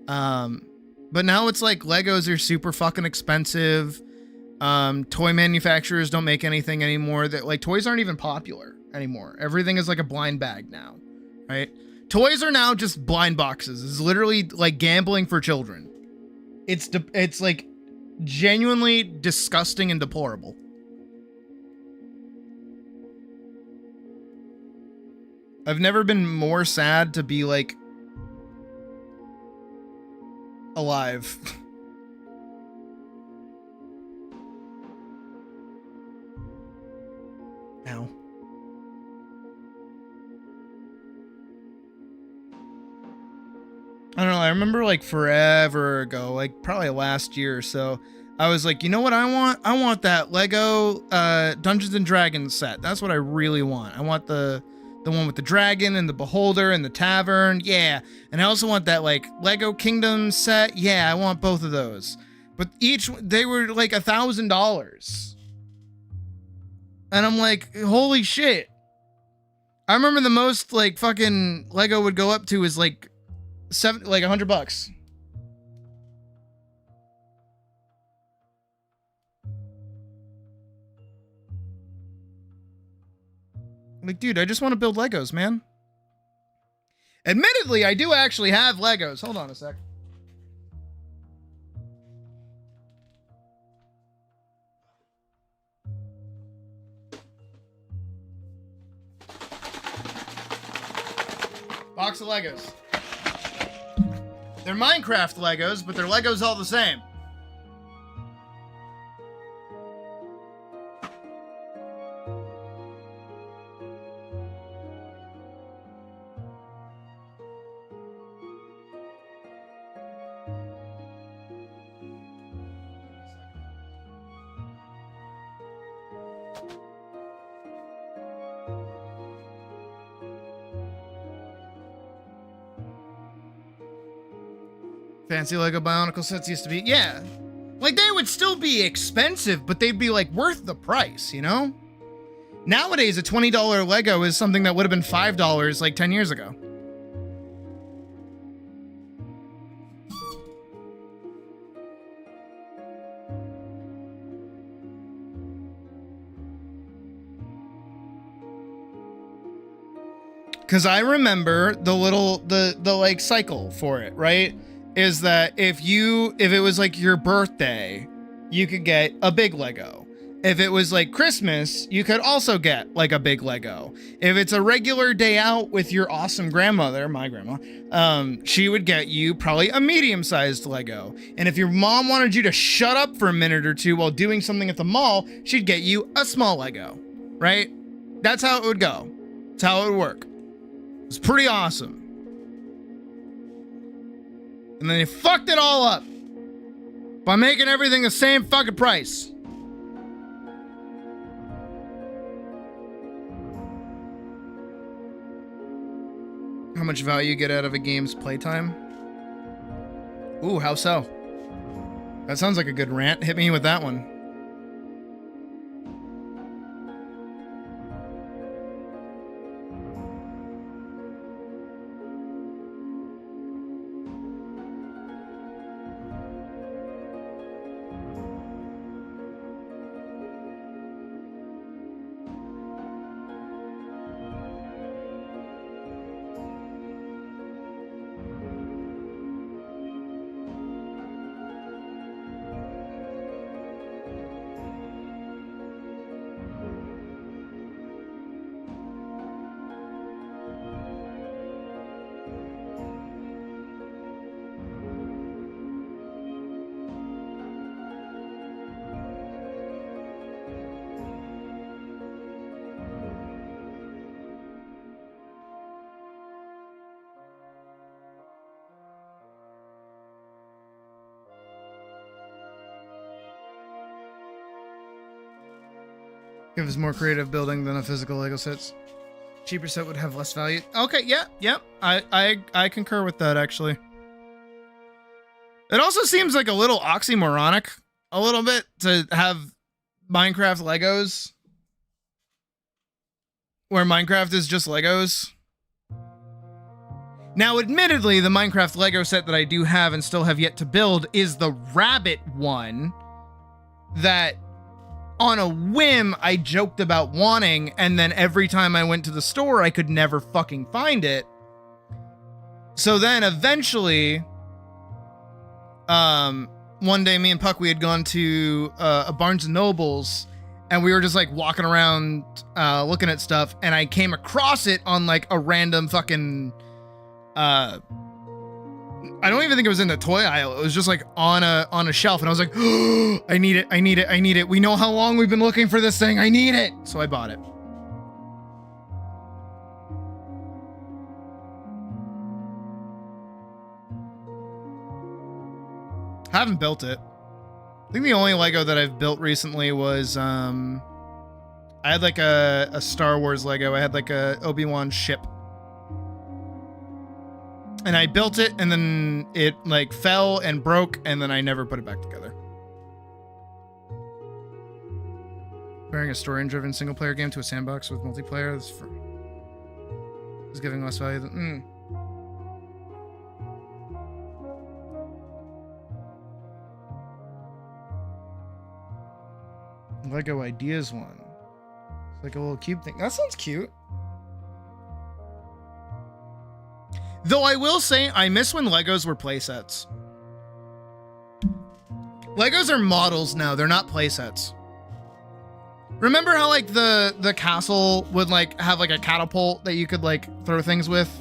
But now it's like Legos are super fucking expensive. Toy manufacturers don't make anything anymore. That like, toys aren't even popular anymore. Everything is like a blind bag now, right? Toys are now just blind boxes. It's literally like gambling for children. It's like genuinely disgusting and deplorable. I've never been more sad to be like alive. Ow. I don't know, I remember like forever ago, like probably last year or so, I was like, you know what I want? I want that Lego Dungeons and Dragons set. That's what I really want. I want the one with the dragon and the beholder and the tavern. Yeah. And I also want that like Lego Kingdom set. Yeah, I want both of those. But they were like $1,000. And I'm like, holy shit. I remember the most like fucking Lego would go up to is like $100. Like, dude, I just want to build Legos, man. Admittedly, I do actually have Legos. Hold on a sec. Box of Legos. They're Minecraft Legos, but they're Legos all the same. Fancy Lego Bionicle sets used to be, yeah. Like, they would still be expensive, but they'd be, like, worth the price, you know? Nowadays, a $20 Lego is something that would have been $5, like, 10 years ago. Cause I remember the like cycle for it, right? Is that if it was like your birthday, you could get a big Lego. If it was like Christmas, you could also get like a big Lego. If it's a regular day out with your awesome grandmother, my grandma, she would get you probably a medium-sized Lego. And if your mom wanted you to shut up for a minute or two while doing something at the mall, she'd get you a small Lego, right? That's how it would go. That's how it would work. It's pretty awesome. And then they fucked it all up by making everything the same fucking price. How much value you get out of a game's playtime? Ooh, how so? That sounds like a good rant. Hit me with that one. Gives more creative building than a physical Lego sets. Cheaper set would have less value. Okay, yeah. I concur with that, actually. It also seems like a little oxymoronic, a little bit, to have Minecraft Legos, where Minecraft is just Legos. Now, admittedly, the Minecraft Lego set that I do have and still have yet to build is the rabbit one that, on a whim, I joked about wanting, and then every time I went to the store, I could never fucking find it. So then eventually, one day me and Puck, we had gone to a Barnes & Noble's, and we were just like walking around looking at stuff, and I came across it on like a random fucking I don't even think it was in the toy aisle. It was just like on a shelf, and I was like, oh, I need it. We know how long we've been looking for this thing. I need it. So I bought it. I haven't built it. I think the only Lego that I've built recently was I had like a Star Wars Lego. I had like a Obi-Wan ship. And I built it, and then it like fell and broke, and then I never put it back together. Comparing a story-driven single-player game to a sandbox with multiplayer is giving less value than... Lego Ideas one. It's like a little cube thing. That sounds cute. Though I will say, I miss when Legos were playsets. Legos are models now, they're not playsets. Remember how like the castle would like have like a catapult that you could like throw things with?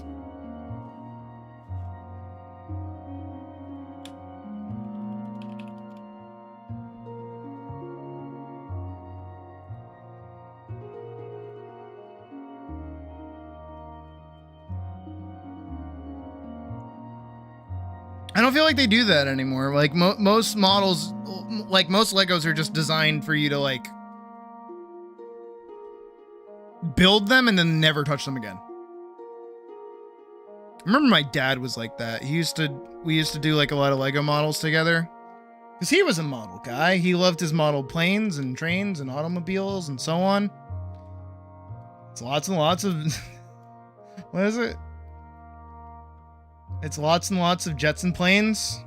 I don't feel like they do that anymore. Like most models, like most Legos are just designed for you to like build them and then never touch them again. I remember my dad was like that. We used to do like a lot of Lego models together. Because he was a model guy. He loved his model planes and trains and automobiles and so on. It's lots and lots of what is it? It's lots and lots of jets and planes.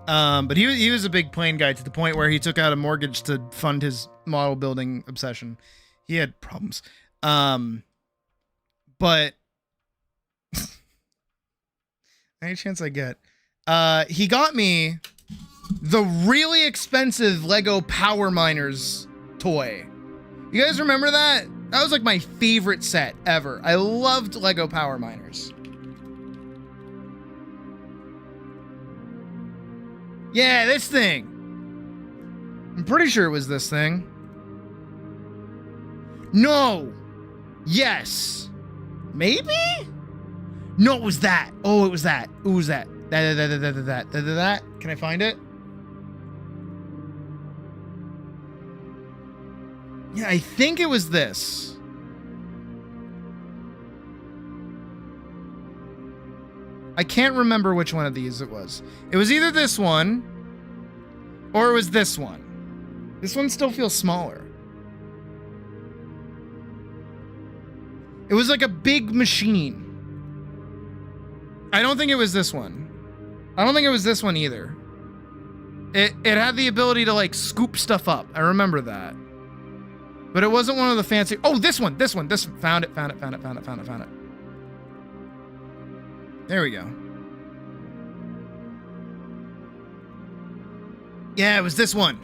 But he was a big plane guy to the point where he took out a mortgage to fund his model building obsession. He had problems. but any chance I get, he got me the really expensive Lego Power Miners toy. You guys remember that? That was like my favorite set ever. I loved Lego Power Miners. Yeah, this thing. I'm pretty sure it was this thing. No. Yes. Maybe? No, it was that. Oh, it was that. It was that. That. Can I find it? Yeah, I think it was this. I can't remember which one of these it was. It was either this one or it was this one. This one still feels smaller. It was like a big machine. I don't think it was this one. I don't think it was this one either. It had the ability to like scoop stuff up. I remember that. But it wasn't one of the fancy. Oh, this one. Found it. There we go. Yeah, it was this one.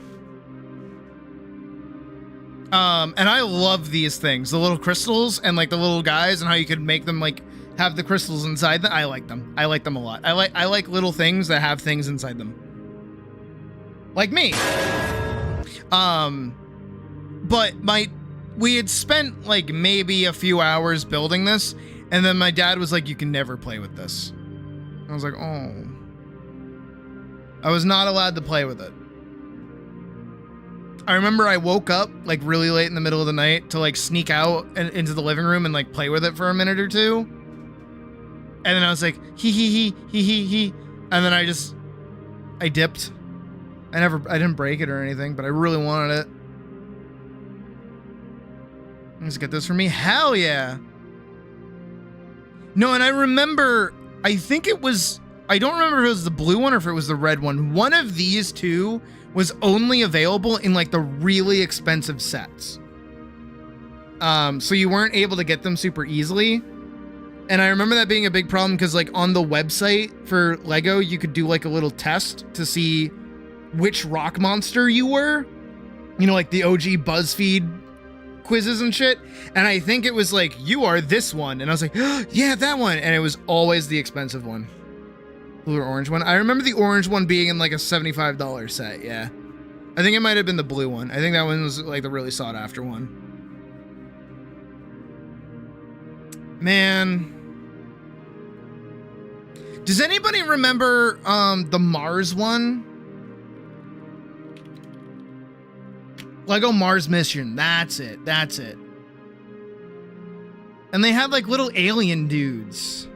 And I love these things, the little crystals and like the little guys and how you could make them like have the crystals inside them. I like them. I like them a lot. I like little things that have things inside them. Like me. But we had spent like maybe a few hours building this, and then my dad was like, you can never play with this. I was like, oh. I was not allowed to play with it. I remember I woke up like really late in the middle of the night to like sneak out into the living room and like play with it for a minute or two. And then I was like, he. And then I dipped. I didn't break it or anything, but I really wanted it. Let's get this for me. Hell yeah. No, and I remember, I think it was, I don't remember if it was the blue one or if it was the red one. One of these two was only available in like the really expensive sets. So you weren't able to get them super easily. And I remember that being a big problem because like on the website for Lego, you could do like a little test to see which rock monster you were. You know, like the OG BuzzFeed quizzes and shit. And I think it was like, you are this one. And I was like, oh, yeah, that one. And it was always the expensive one. Blue or orange one. I remember the orange one being in like a $75 set. Yeah. I think it might have been the blue one. I think that one was like the really sought after one. Man. Does anybody remember the Mars one? Lego Mars Mission. That's it. And they had like little alien dudes.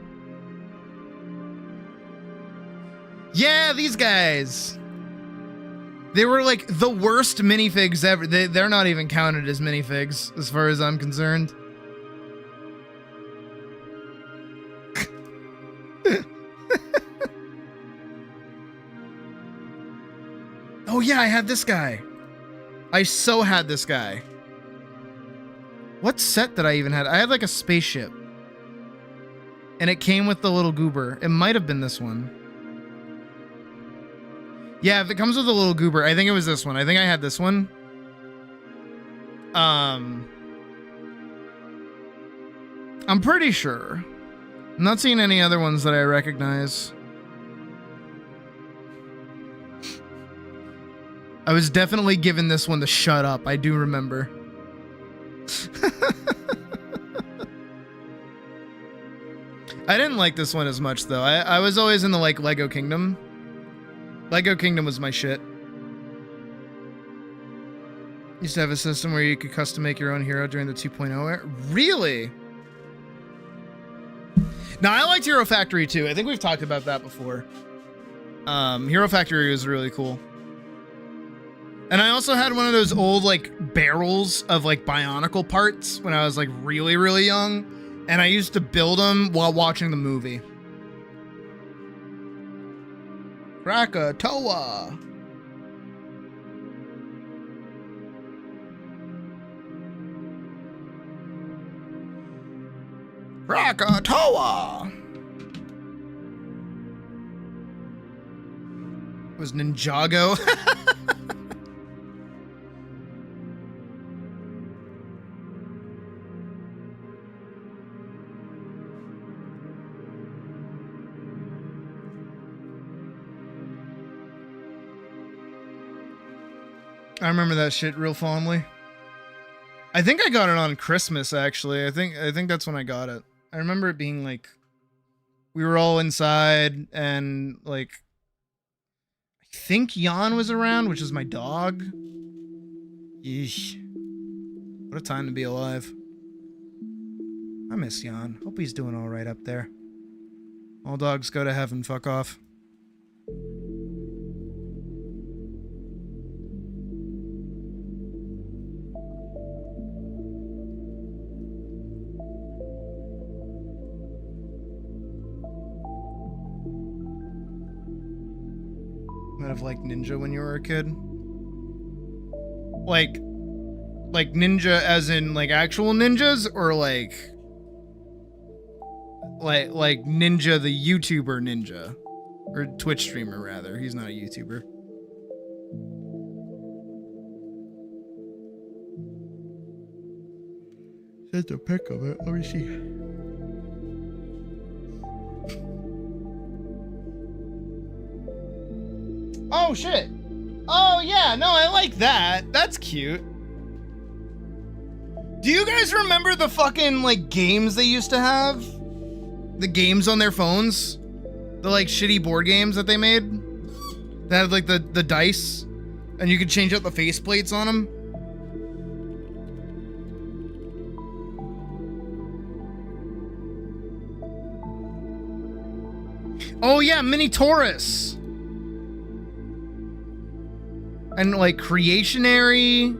Yeah, these guys. They were like the worst minifigs ever. They're not even counted as minifigs as far as I'm concerned. Oh yeah, I had this guy. I so had this guy. What set did I even have? I had like a spaceship. And it came with the little goober. It might have been this one. Yeah, if it comes with a little goober, I think it was this one. I think I had this one. I'm pretty sure. I'm not seeing any other ones that I recognize. I was definitely given this one to shut up. I do remember. I didn't like this one as much though. I was always in the like Lego Kingdom. Lego Kingdom was my shit. Used to have a system where you could custom make your own hero during the 2.0 era. Really? Now I liked Hero Factory too. I think we've talked about that before. Hero Factory was really cool. And I also had one of those old like barrels of like Bionicle parts when I was like really, really young. And I used to build them while watching the movie. Krakatoa. Krakatoa! It was Ninjago. I remember that shit real fondly. I think I got it on Christmas, actually. I think that's when I got it. I remember it being like, we were all inside and like, I think Jan was around, which is my dog. Yeesh. What a time to be alive. I miss Jan. Hope he's doing all right up there. All dogs go to heaven. Fuck off. Might have liked Ninja when you were a kid. Like ninja as in like actual ninjas, or like Ninja the YouTuber Ninja, or Twitch streamer rather. He's not a YouTuber. Sent a pic of it. Let me see. Oh shit! Oh yeah, no, I like that. That's cute. Do you guys remember the fucking like games they used to have? The games on their phones? The like shitty board games that they made? That had like the dice, and you could change out the faceplates on them? Oh yeah, Mini Taurus! And like Creationary.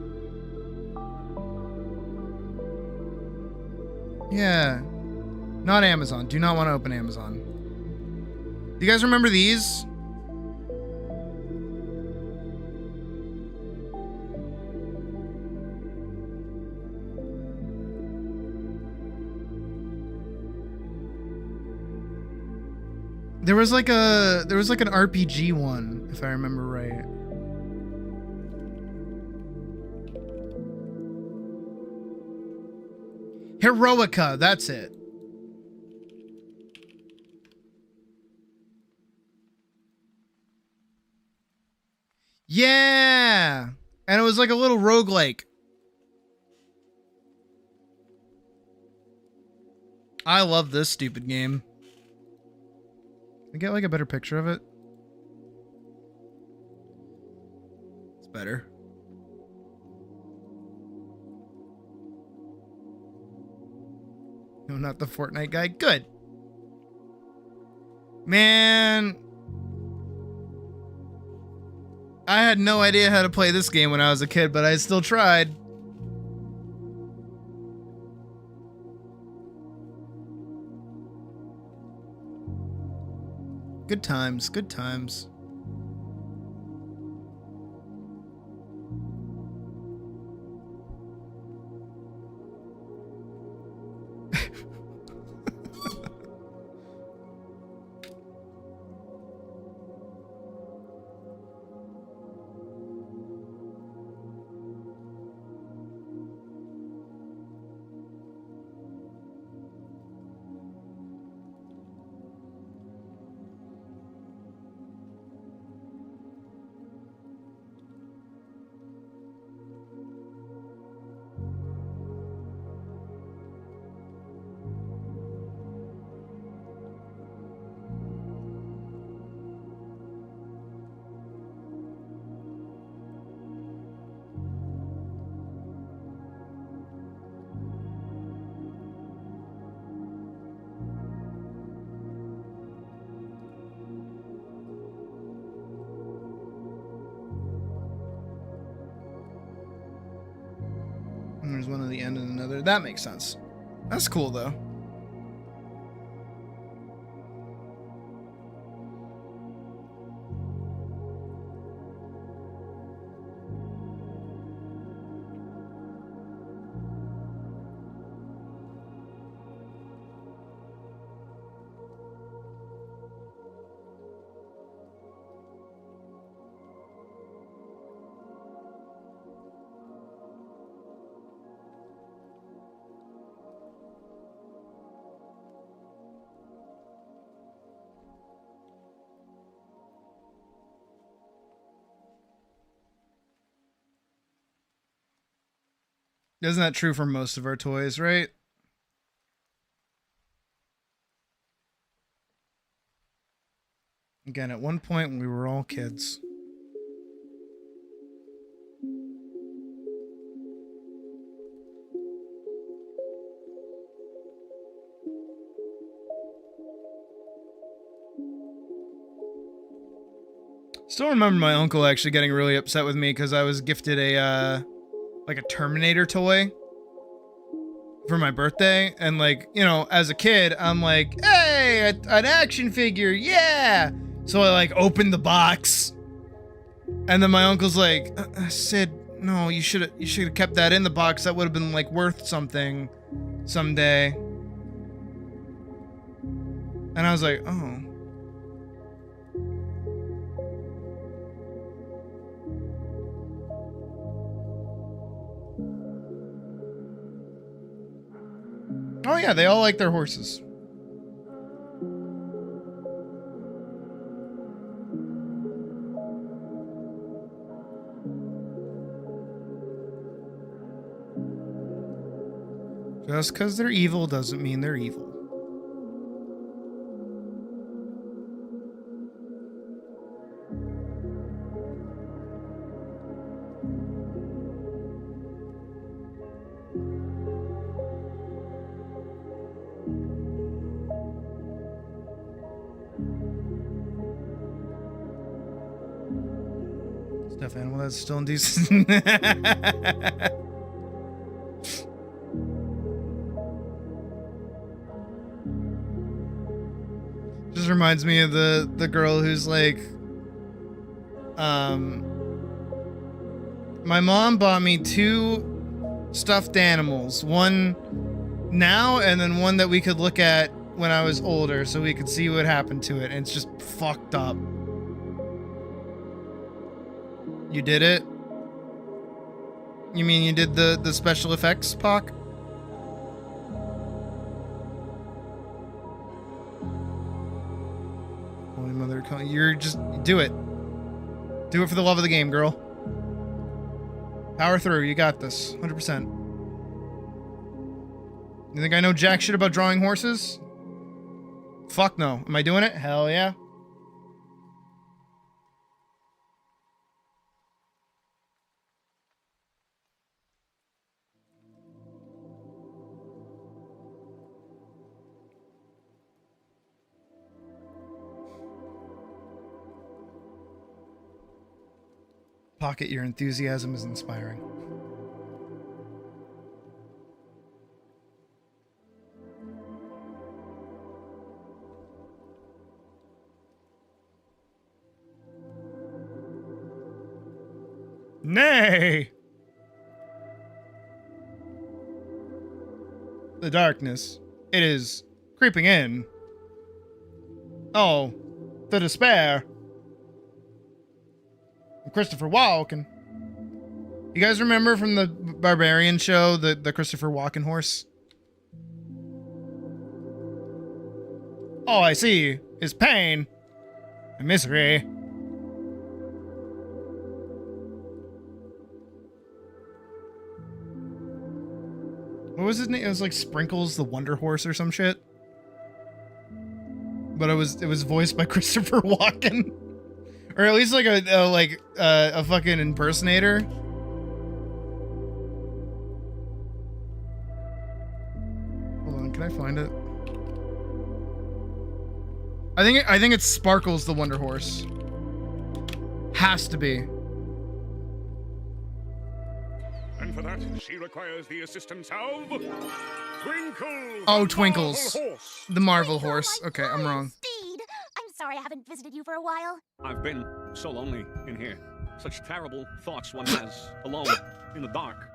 Yeah. Not Amazon. Do not want to open Amazon. Do you guys remember these? There was like an RPG one, if I remember right. Heroica, that's it. Yeah! And it was like a little roguelike. I love this stupid game. Can I get like a better picture of it? It's better. No, not the Fortnite guy. Good. Man. I had no idea how to play this game when I was a kid, but I still tried. Good times, good times. And there's one at the end and another. That makes sense. That's cool, though. Isn't that true for most of our toys, right? Again, at one point we were all kids. Still remember my uncle actually getting really upset with me because I was gifted a like a Terminator toy for my birthday, and like, you know, as a kid I'm like, hey, an action figure, yeah. So I like opened the box, and then my uncle's like, Sid, no, you should have kept that in the box. That would have been like worth something someday. And I was like, oh. Oh yeah, they all like their horses. Just because they're evil doesn't mean they're evil. Stuffed animal that's still indecent. Just reminds me of the girl who's like, my mom bought me 2 stuffed animals, one now and then one that we could look at when I was older so we could see what happened to it, and it's just fucked up. You did it? You mean you did the special effects, Pac? Holy mother, you're just do it. Do it for the love of the game, girl. Power through. You got this. 100%. You think I know jack shit about drawing horses? Fuck no. Am I doing it? Hell yeah. Pocket, your enthusiasm is inspiring. Nay! The darkness. It is creeping in. Oh, the despair. Christopher Walken. You guys remember from the Barbarian show, the Christopher Walken horse? All I see is pain and misery. What was his name? It was like Sprinkles the Wonder Horse or some shit. But it was voiced by Christopher Walken. Or at least like a fucking impersonator. Hold on, can I find it? I think it's Sparkles the Wonder Horse. Has to be. And for that, she requires the assistance of Twinkle. Oh, Twinkles. The Marvel horse. Okay, I'm wrong. Speed! I'm sorry I haven't visited you for a while. I've been so lonely in here. Such terrible thoughts one has, alone, in the dark.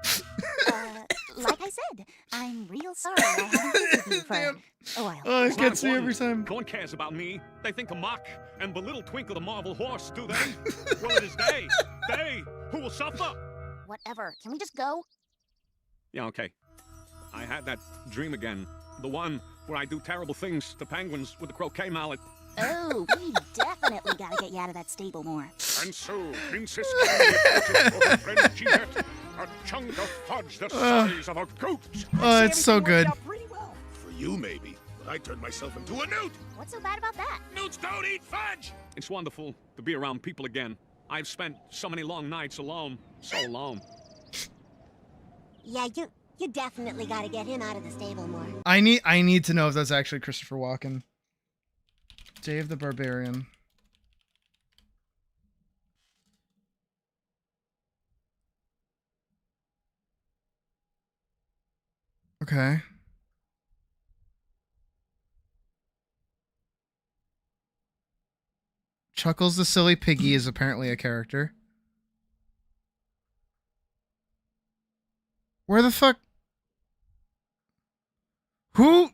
Like I said, I'm real sorry I haven't visited you for a while. Oh, it gets me every time. No one cares about me. They think of mock and belittle Twinkle the Marvel horse, do they? Well, it is they who will suffer. Whatever. Can we just go? Yeah, okay. I had that dream again. The one where I do terrible things to penguins with the croquet mallet. Oh, we definitely gotta get you out of that stable more. And so, Princess Candy approaches for her friend Jeanette, A chunk of fudge the size of a goat. Oh, it's so good. For you, maybe, but I turned myself into a newt. What's so bad about that? Newts don't eat fudge. It's wonderful to be around people again. I've spent so many long nights alone. So alone. Yeah, you definitely gotta get him out of the stable more. I need to know if that's actually Christopher Walken. Dave the Barbarian. Okay. Chuckles the Silly Piggy is apparently a character. Where the fuck? Who?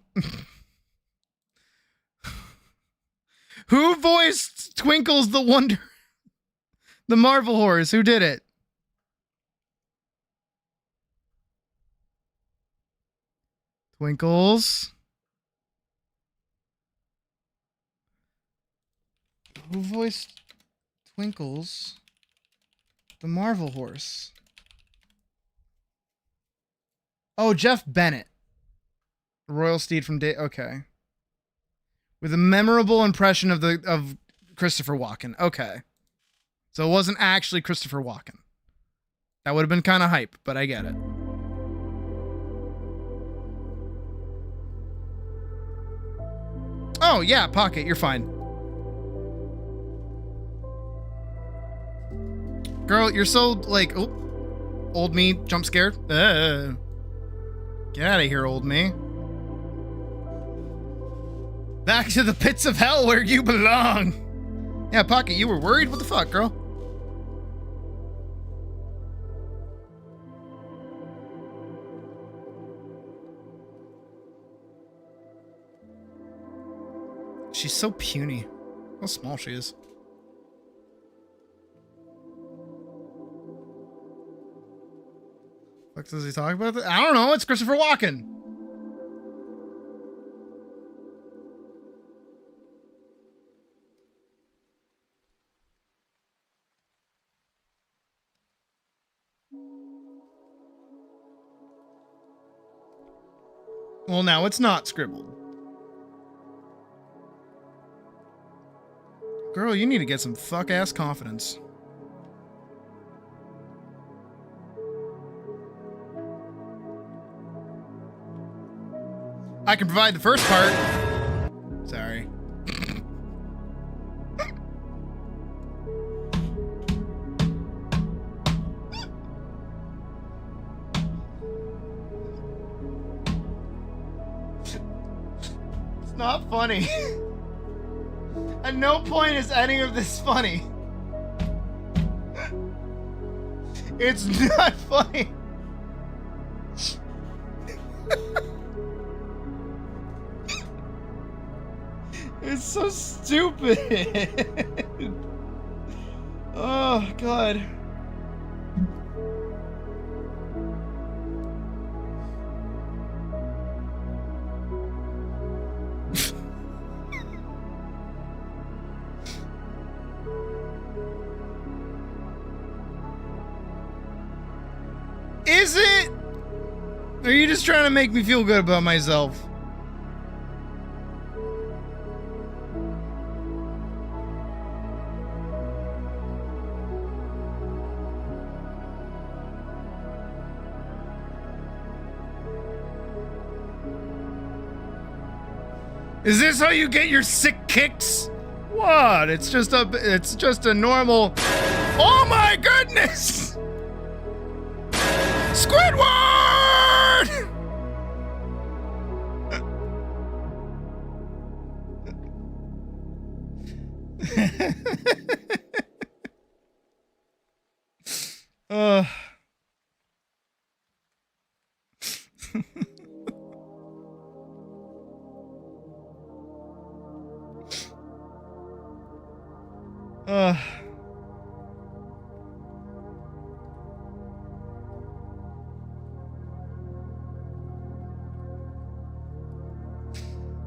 Who voiced Twinkles the Wonder? The Marvel Horse. Who did it? Twinkles. Who voiced Twinkles the Marvel Horse? Oh, Jeff Bennett. Royal Steed from Day. Okay. With a memorable impression of Christopher Walken. Okay. So it wasn't actually Christopher Walken. That would have been kind of hype, but I get it. Oh, yeah, Pocket, you're fine. Girl, you're so, like, oh, old me, jump scared. Get out of here, old me. Back to the pits of hell where you belong. Yeah, Pocket, you were worried? What the fuck, girl? She's so puny. How small she is. What does he talk about? I don't know. It's Christopher Walken. Well, now it's not scribbled. Girl, you need to get some fuck-ass confidence. I can provide the first part. Sorry. It's not funny. At no point is any of this funny. It's not funny. It's so stupid. Oh, God. Is it? Or are you just trying to make me feel good about myself? Is this how you get your sick kicks? What? It's just a normal. Oh my goodness! Squidward!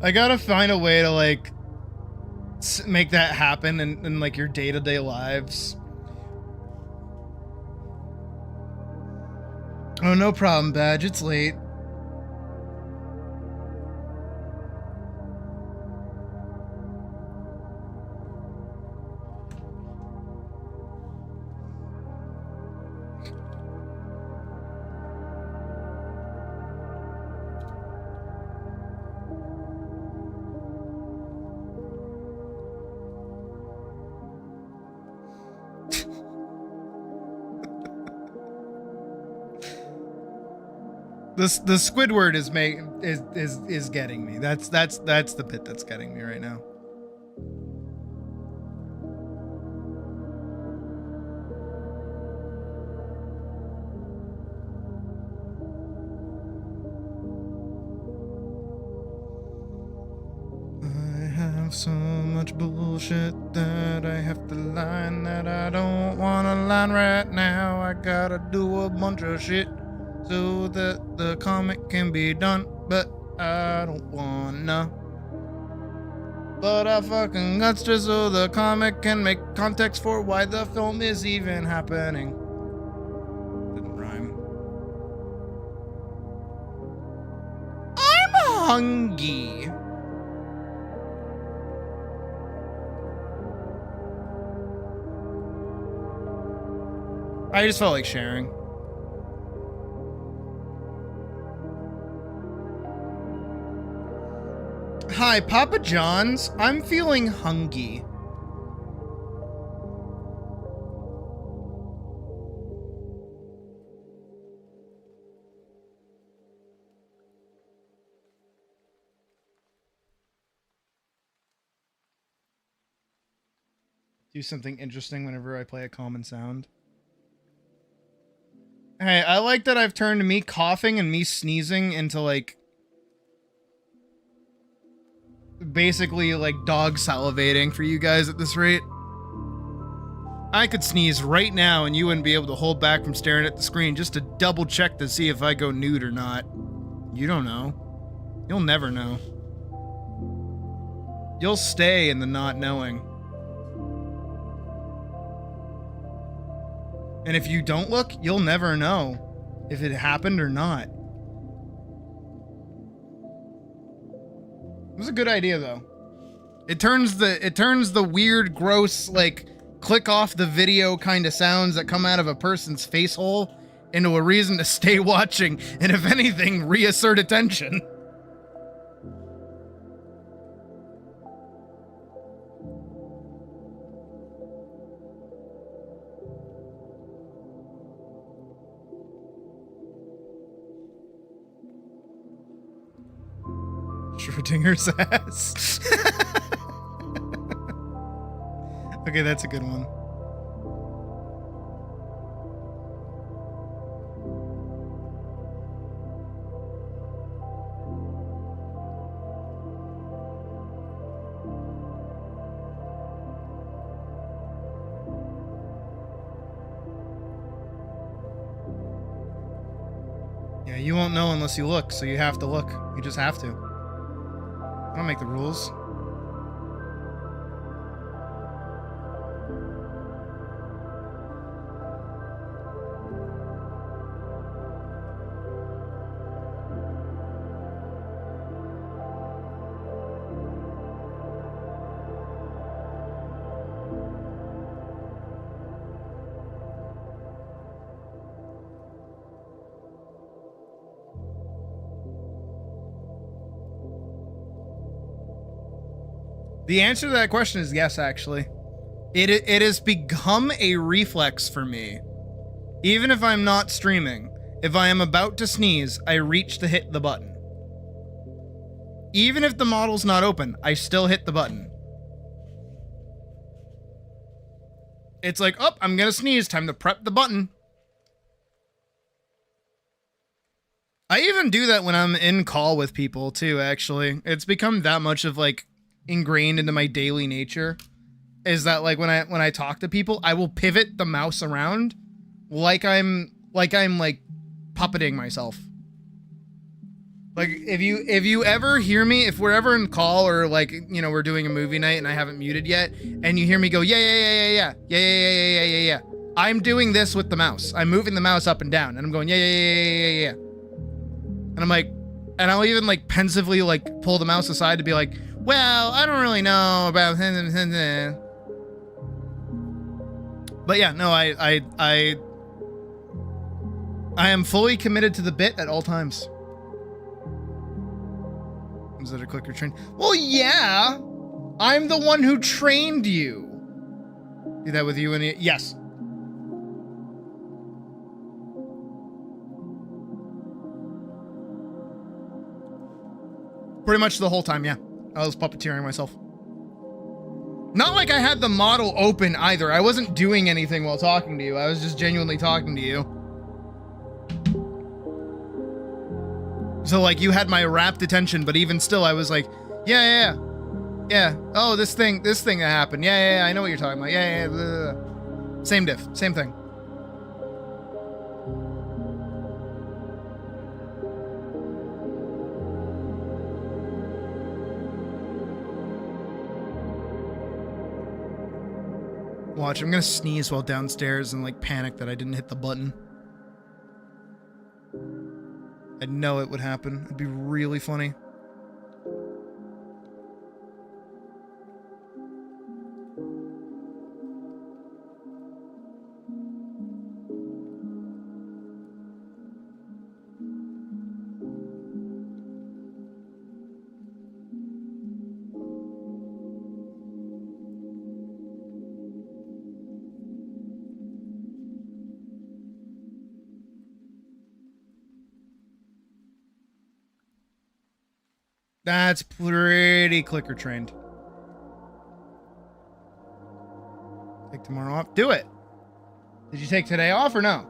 I gotta find a way to like make that happen in like your day-to-day lives. Oh, no problem, Badge. It's late. The Squidward is getting me. That's the bit that's getting me right now. I have so much bullshit that I have to line that I don't wanna line right now. I gotta do a bunch of shit so that the comic can be done, but I don't wanna. But I fucking guts to so the comic can make context for why the film is even happening. Didn't rhyme. I'm hungry. I just felt like sharing. Hi, Papa John's. I'm feeling hungry. Do something interesting whenever I play a common sound. Hey, I like that I've turned me coughing and me sneezing into like basically like dog salivating for you guys at this rate. I could sneeze right now and you wouldn't be able to hold back from staring at the screen just to double check to see if I go nude or not. You don't know. You'll never know. You'll stay in the not knowing. And if you don't look, you'll never know if it happened or not. It was a good idea though. It turns the weird, gross, like click off the video kind of sounds that come out of a person's face hole into a reason to stay watching and, if anything, reassert attention. Schrodinger's ass. Okay, that's a good one. Yeah, you won't know unless you look, so you have to look. You just have to. I don't make the rules. The answer to that question is yes, actually. It has become a reflex for me. Even if I'm not streaming, if I am about to sneeze, I reach to hit the button. Even if the model's not open, I still hit the button. It's like, oh, I'm gonna sneeze, time to prep the button. I even do that when I'm in call with people too, actually. It's become that much of like ingrained into my daily nature, is that like when I talk to people, I will pivot the mouse around like I'm like puppeting myself. Like if you ever hear me, if we're ever in call or like, you know, we're doing a movie night and I haven't muted yet and you hear me go yeah, I'm doing this with the mouse. I'm moving the mouse up and down, and I'm going, yeah. And I'm like, and I'll even like pensively like pull the mouse aside to be like, well, I don't really know about. But yeah, no, I am fully committed to the bit at all times. Is that a clicker train? Well, yeah. I'm the one who trained you. Do that with you and it? Yes. Pretty much the whole time, yeah. I was puppeteering myself. Not like I had the model open either. I wasn't doing anything while talking to you. I was just genuinely talking to you. So like you had my rapt attention, but even still I was like, yeah. Oh, this thing that happened. Yeah, I know what you're talking about. Yeah. Blah, blah, blah. Same diff, same thing. Watch, I'm gonna sneeze while downstairs and like panic that I didn't hit the button. I know it would happen. It'd be really funny. That's pretty clicker trained. Take tomorrow off. Do it. Did you take today off or no?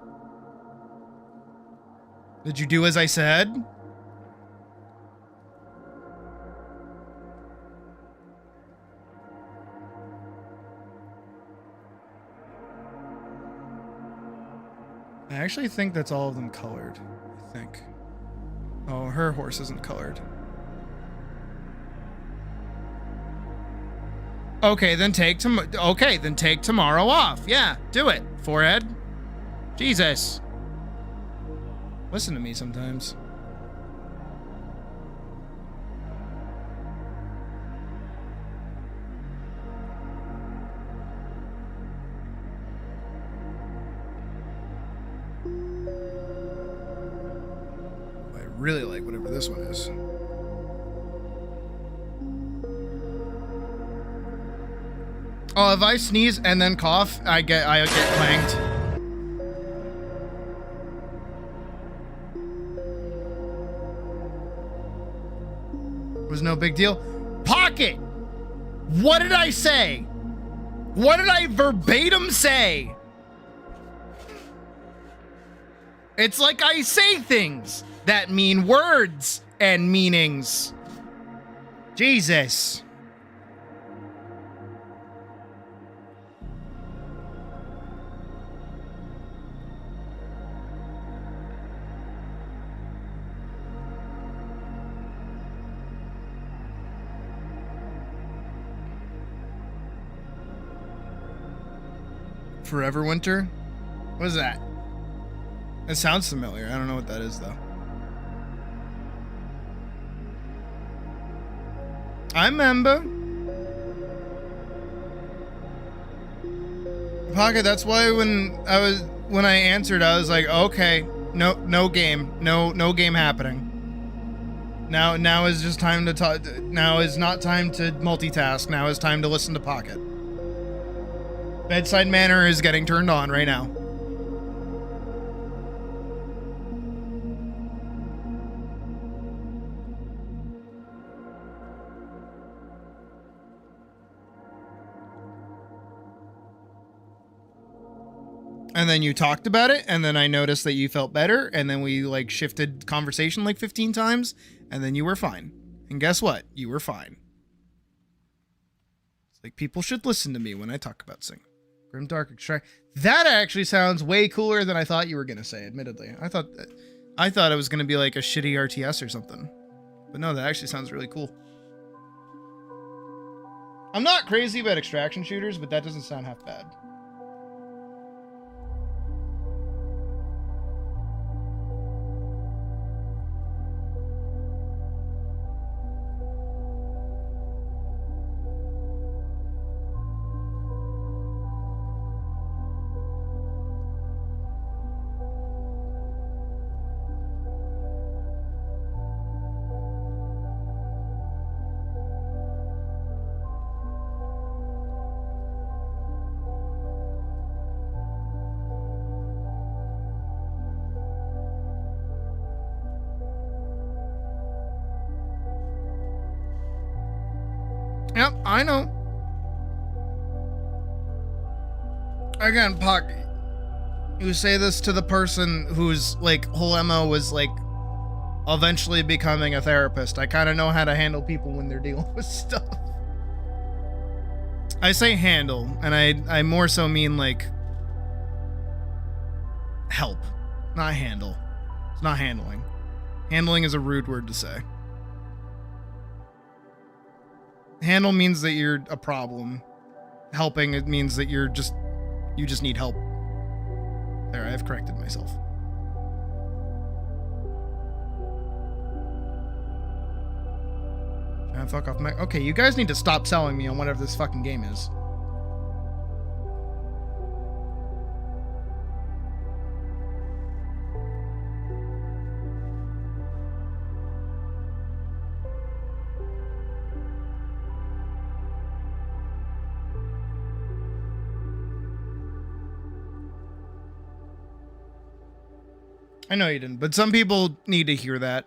Did you do as I said? I actually think that's all of them colored. I think. Oh, her horse isn't colored. Okay, then take tomorrow off. Yeah, do it, forehead. Jesus. Listen to me sometimes. I really like whatever this one is. Oh, if I sneeze and then cough, I get clanged. It was no big deal. Pocket! What did I say? What did I verbatim say? It's like I say things that mean words and meanings. Jesus. Forever Winter? What is that? It sounds familiar. I don't know what that is, though. I remember. Pocket, that's why when I answered, I was like, okay, no game happening. Now is just time to talk. Now is not time to multitask. Now is time to listen to Pocket. Bedside manner is getting turned on right now. And then you talked about it, and then I noticed that you felt better, and then we like shifted conversation like 15 times, and then you were fine. And guess what? You were fine. It's like people should listen to me when I talk about singing. Grim Dark Extract. That actually sounds way cooler than I thought you were gonna say, admittedly. I thought it was gonna be like a shitty RTS or something. But no, that actually sounds really cool. I'm not crazy about extraction shooters, but that doesn't sound half bad. Yep, I know. Again, Puck, you say this to the person whose, like, whole MO was, like, eventually becoming a therapist. I kind of know how to handle people when they're dealing with stuff. I say handle, and I more so mean, like, help, not handle. It's not handling. Handling is a rude word to say. Handle means that you're a problem. Helping, it means that you just need help. There, I have corrected myself. Fuck off, Mac. Okay, you guys need to stop selling me on whatever this fucking game is. I know you didn't, but some people need to hear that.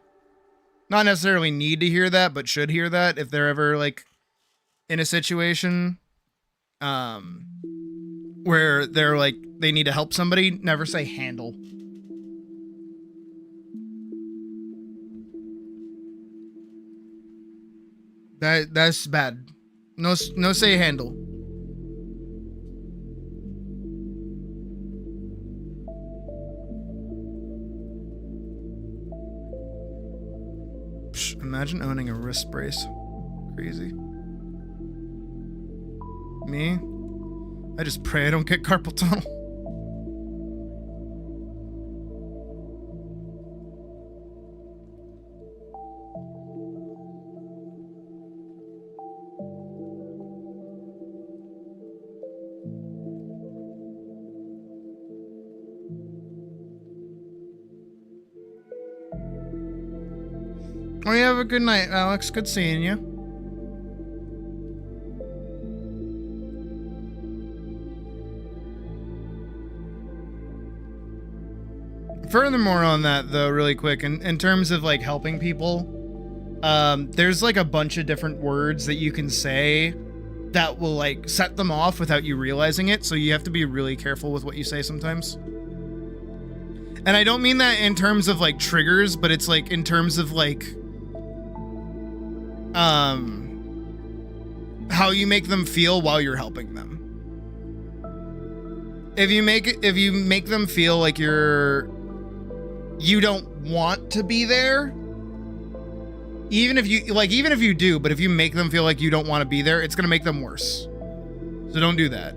Not necessarily need to hear that, but should hear that if they're ever, like, in a situation where they're, like, they need to help somebody. Never say handle. That's bad. No say handle. Imagine owning a wrist brace. Crazy. Me? I just pray I don't get carpal tunnel. Oh, you have a good night, Alex. Good seeing you. Furthermore on that, though, really quick, in terms of, like, helping people, there's, like, a bunch of different words that you can say that will, like, set them off without you realizing it, so you have to be really careful with what you say sometimes. And I don't mean that in terms of, like, triggers, but it's, like, in terms of, like, how you make them feel while you're helping them. If you make them feel like you don't want to be there, even if you do, but if you make them feel like you don't want to be there, it's going to make them worse. So don't do that.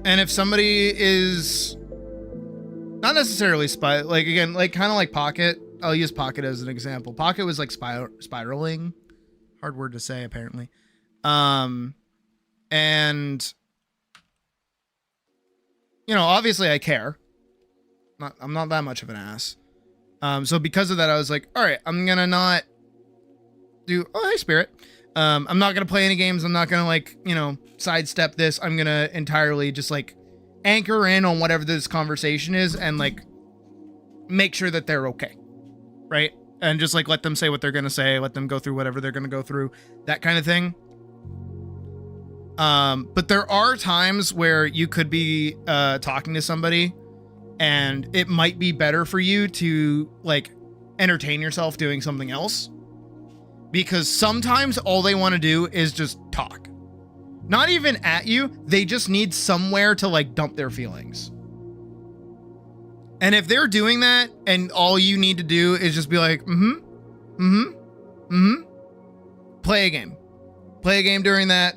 And if somebody is not necessarily like, again, like, kind of like Pocket, I'll use Pocket as an example. Pocket was like spiraling, hard word to say, apparently. And, you know, obviously I care. I'm not that much of an ass. So because of that, I was like, all right, I'm gonna not do, oh, hey, Spirit. I'm not going to play any games. I'm not going to, like, you know, sidestep this. I'm going to entirely just, like, anchor in on whatever this conversation is and, like, make sure that they're okay. Right? And just, like, let them say what they're going to say. Let them go through whatever they're going to go through. That kind of thing. But there are times where you could be talking to somebody and it might be better for you to, like, entertain yourself doing something else. Because sometimes all they want to do is just talk. Not even at you. They just need somewhere to, like, dump their feelings. And if they're doing that and all you need to do is just be like, play a game. Play a game during that.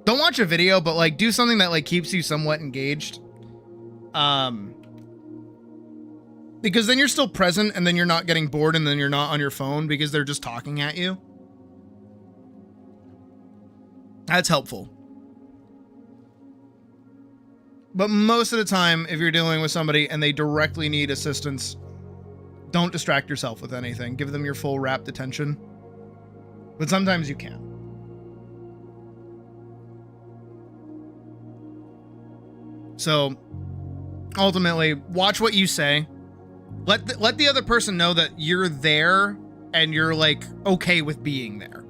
Don't watch a video, but, like, do something that, like, keeps you somewhat engaged. Because then you're still present and then you're not getting bored and then you're not on your phone because they're just talking at you. That's helpful. But most of the time, if you're dealing with somebody and they directly need assistance, don't distract yourself with anything. Give them your full rapt attention. But sometimes you can. So ultimately, watch what you say. Let the other person know that you're there and you're like okay with being there.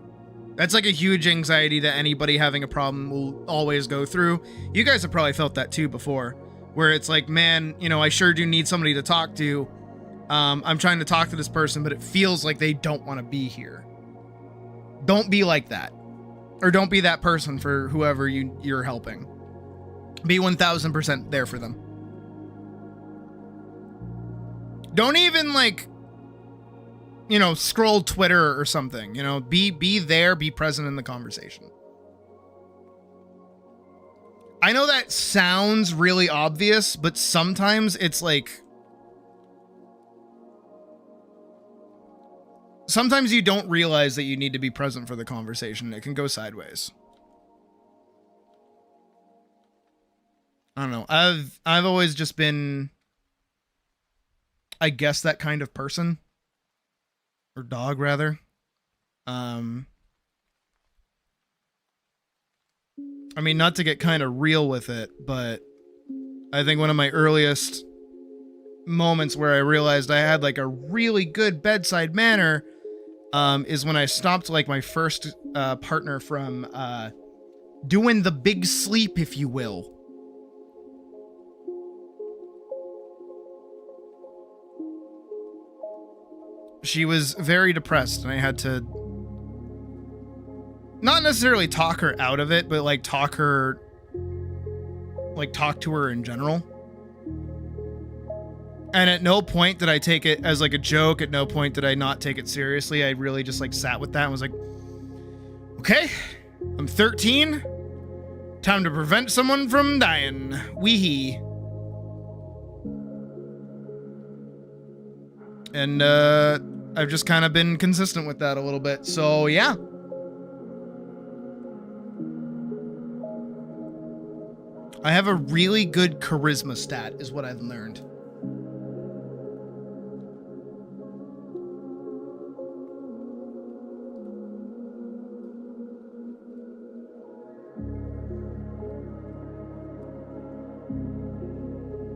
That's like a huge anxiety that anybody having a problem will always go through. You guys have probably felt that too before, where it's like, man, you know, I sure do need somebody to talk to. I'm trying to talk to this person, but it feels like they don't want to be here. Don't be like that. Or don't be that person for whoever you're helping. Be 1000% there for them. Don't even like, you know, scroll Twitter or something, you know, be there, be present in the conversation. I know that sounds really obvious, but sometimes it's like, sometimes you don't realize that you need to be present for the conversation. It can go sideways. I don't know. I've always just been, I guess, that kind of person. Or dog, rather. I mean, not to get kind of real with it, but I think one of my earliest moments where I realized I had like a really good bedside manner is when I stopped like my first partner from doing the big sleep, if you will. She was very depressed and I had to not necessarily talk her out of it, but like talk to her in general. And at no point did I take it as like a joke. At no point did I not take it seriously. I really just like sat with that and was like, okay, I'm 13. Time to prevent someone from dying. Wee-hee. And I've just kind of been consistent with that a little bit. So yeah. I have a really good charisma stat is what I've learned.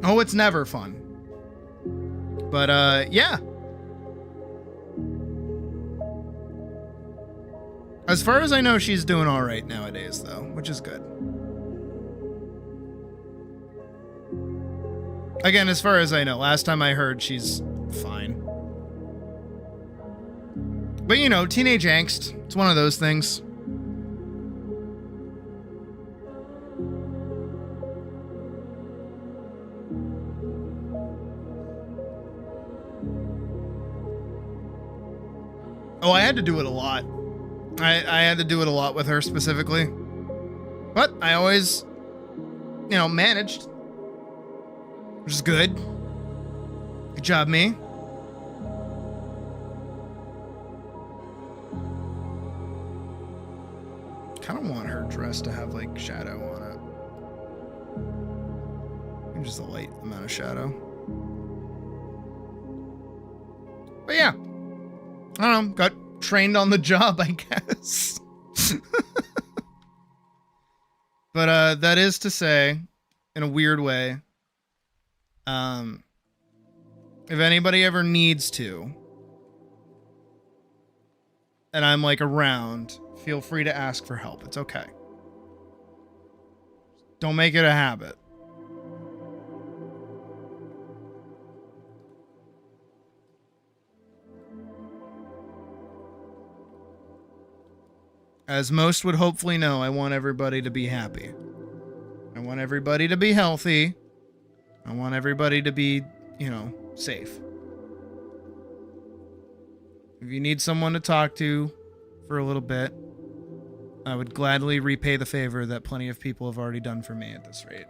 Oh, it's never fun. But yeah. As far as I know, she's doing all right nowadays, though, which is good. Again, as far as I know, last time I heard, she's fine. But, you know, teenage angst, it's one of those things. Oh, I had to do it a lot. I had to do it a lot with her specifically. But I always, you know, managed. Which is good. Good job, me. Kind of want her dress to have, like, shadow on it. Just a light amount of shadow. But yeah. I don't know. Got trained on the job, I guess. But that is to say, in a weird way, if anybody ever needs to, and I'm like around, feel free to ask for help. It's okay. Don't make it a habit. As most would hopefully know, I want everybody to be happy. I want everybody to be healthy. I want everybody to be, you know, safe. If you need someone to talk to for a little bit, I would gladly repay the favor that plenty of people have already done for me at this rate.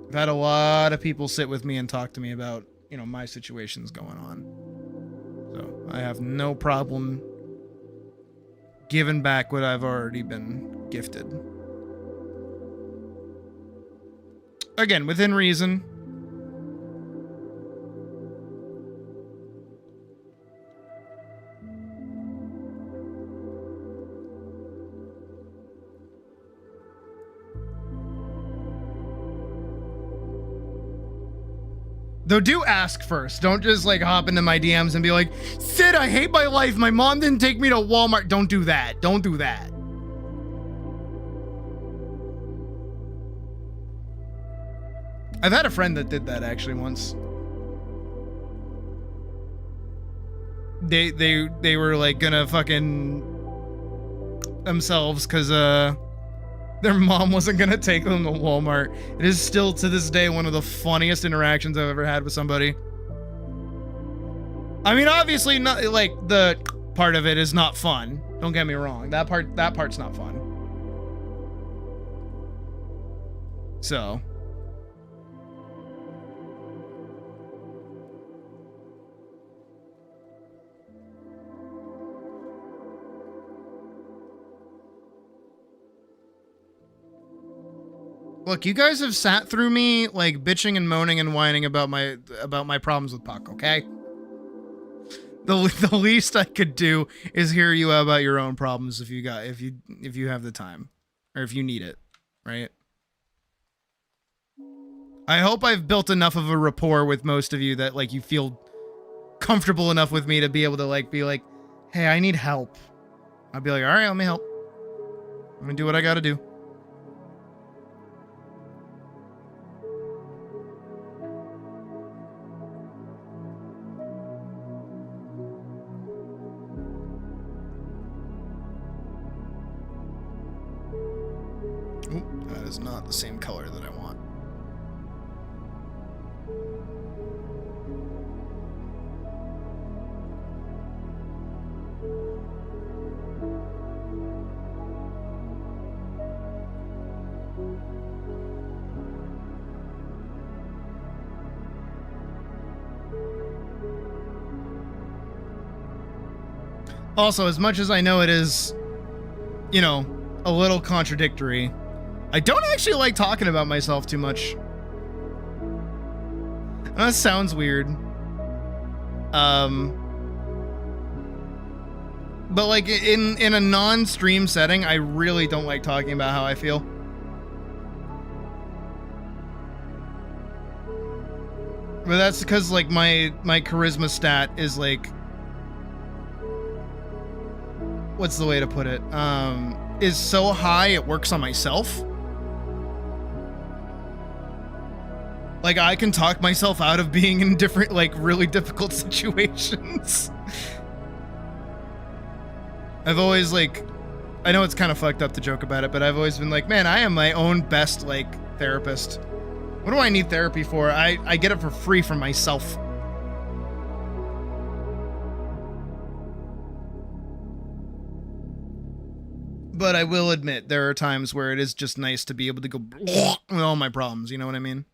I've had a lot of people sit with me and talk to me about, you know, my situations going on. So I have no problem giving back what I've already been gifted. Again, within reason. Though do ask first. Don't just like hop into my DMs and be like, Sid, I hate my life. My mom didn't take me to Walmart. Don't do that. Don't do that. I've had a friend that did that actually once. They were like gonna fucking themselves because their mom wasn't gonna take them to Walmart. It is still to this day one of the funniest interactions I've ever had with somebody. I mean, obviously not like the part of it is not fun. Don't get me wrong. That part's not fun. So look, you guys have sat through me like bitching and moaning and whining about my problems with Puck, okay? The least I could do is hear you about your own problems if you have the time or if you need it, right? I hope I've built enough of a rapport with most of you that like you feel comfortable enough with me to be able to like be like, "Hey, I need help." I'll be like, "All right, let me help. I'm going to do what I got to do." That is not the same color that I want. Also, as much as I know it is, you know, a little contradictory, I don't actually like talking about myself too much. That sounds weird. But like in a non-stream setting, I really don't like talking about how I feel. But that's because like my charisma stat is like, what's the way to put it? Is so high it works on myself. Like, I can talk myself out of being in different, like, really difficult situations. I've always, like, I know it's kind of fucked up to joke about it, but I've always been like, man, I am my own best, like, therapist. What do I need therapy for? I get it for free from myself. But I will admit, there are times where it is just nice to be able to go with all my problems, you know what I mean?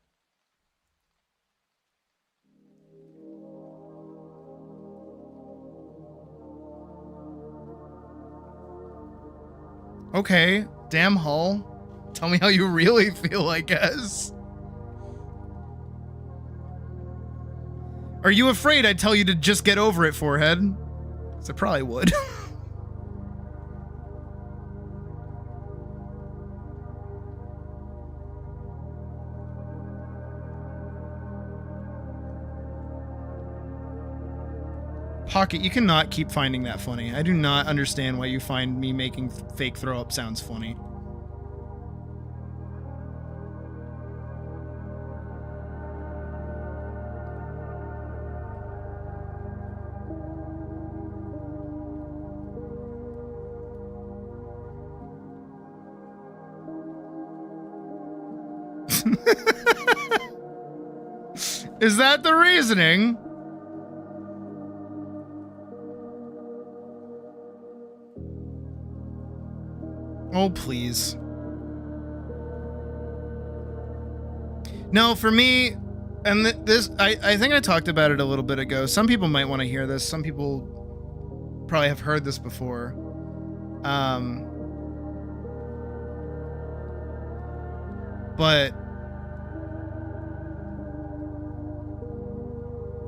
Okay, damn Hull. Tell me how you really feel, I guess. Are you afraid I'd tell you to just get over it, forehead? Because I probably would. Pocket, you cannot keep finding that funny. I do not understand why you find me making fake throw-up sounds funny. Is that the reasoning? Oh, please. No, for me, and this, I think I talked about it a little bit ago. Some people might want to hear this. Some people probably have heard this before. But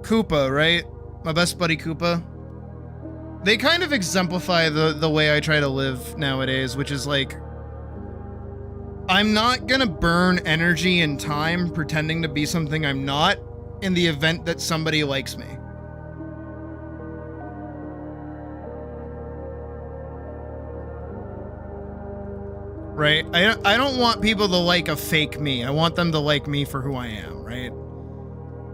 Koopa, right? My best buddy Koopa. They kind of exemplify the way I try to live nowadays, which is like, I'm not gonna burn energy and time pretending to be something I'm not, in the event that somebody likes me. Right? I don't want people to like a fake me. I want them to like me for who I am, right?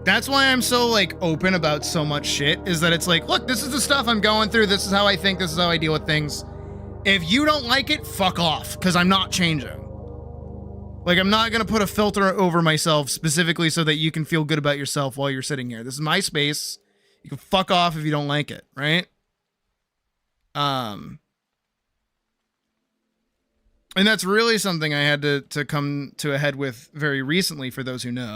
That's why I'm so, like, open about so much shit, is that it's like, look, this is the stuff I'm going through. This is how I think. This is how I deal with things. If you don't like it, fuck off, because I'm not changing. Like, I'm not going to put a filter over myself specifically so that you can feel good about yourself while you're sitting here. This is my space. You can fuck off if you don't like it, right? And that's really something I had to come to a head with very recently, for those who know.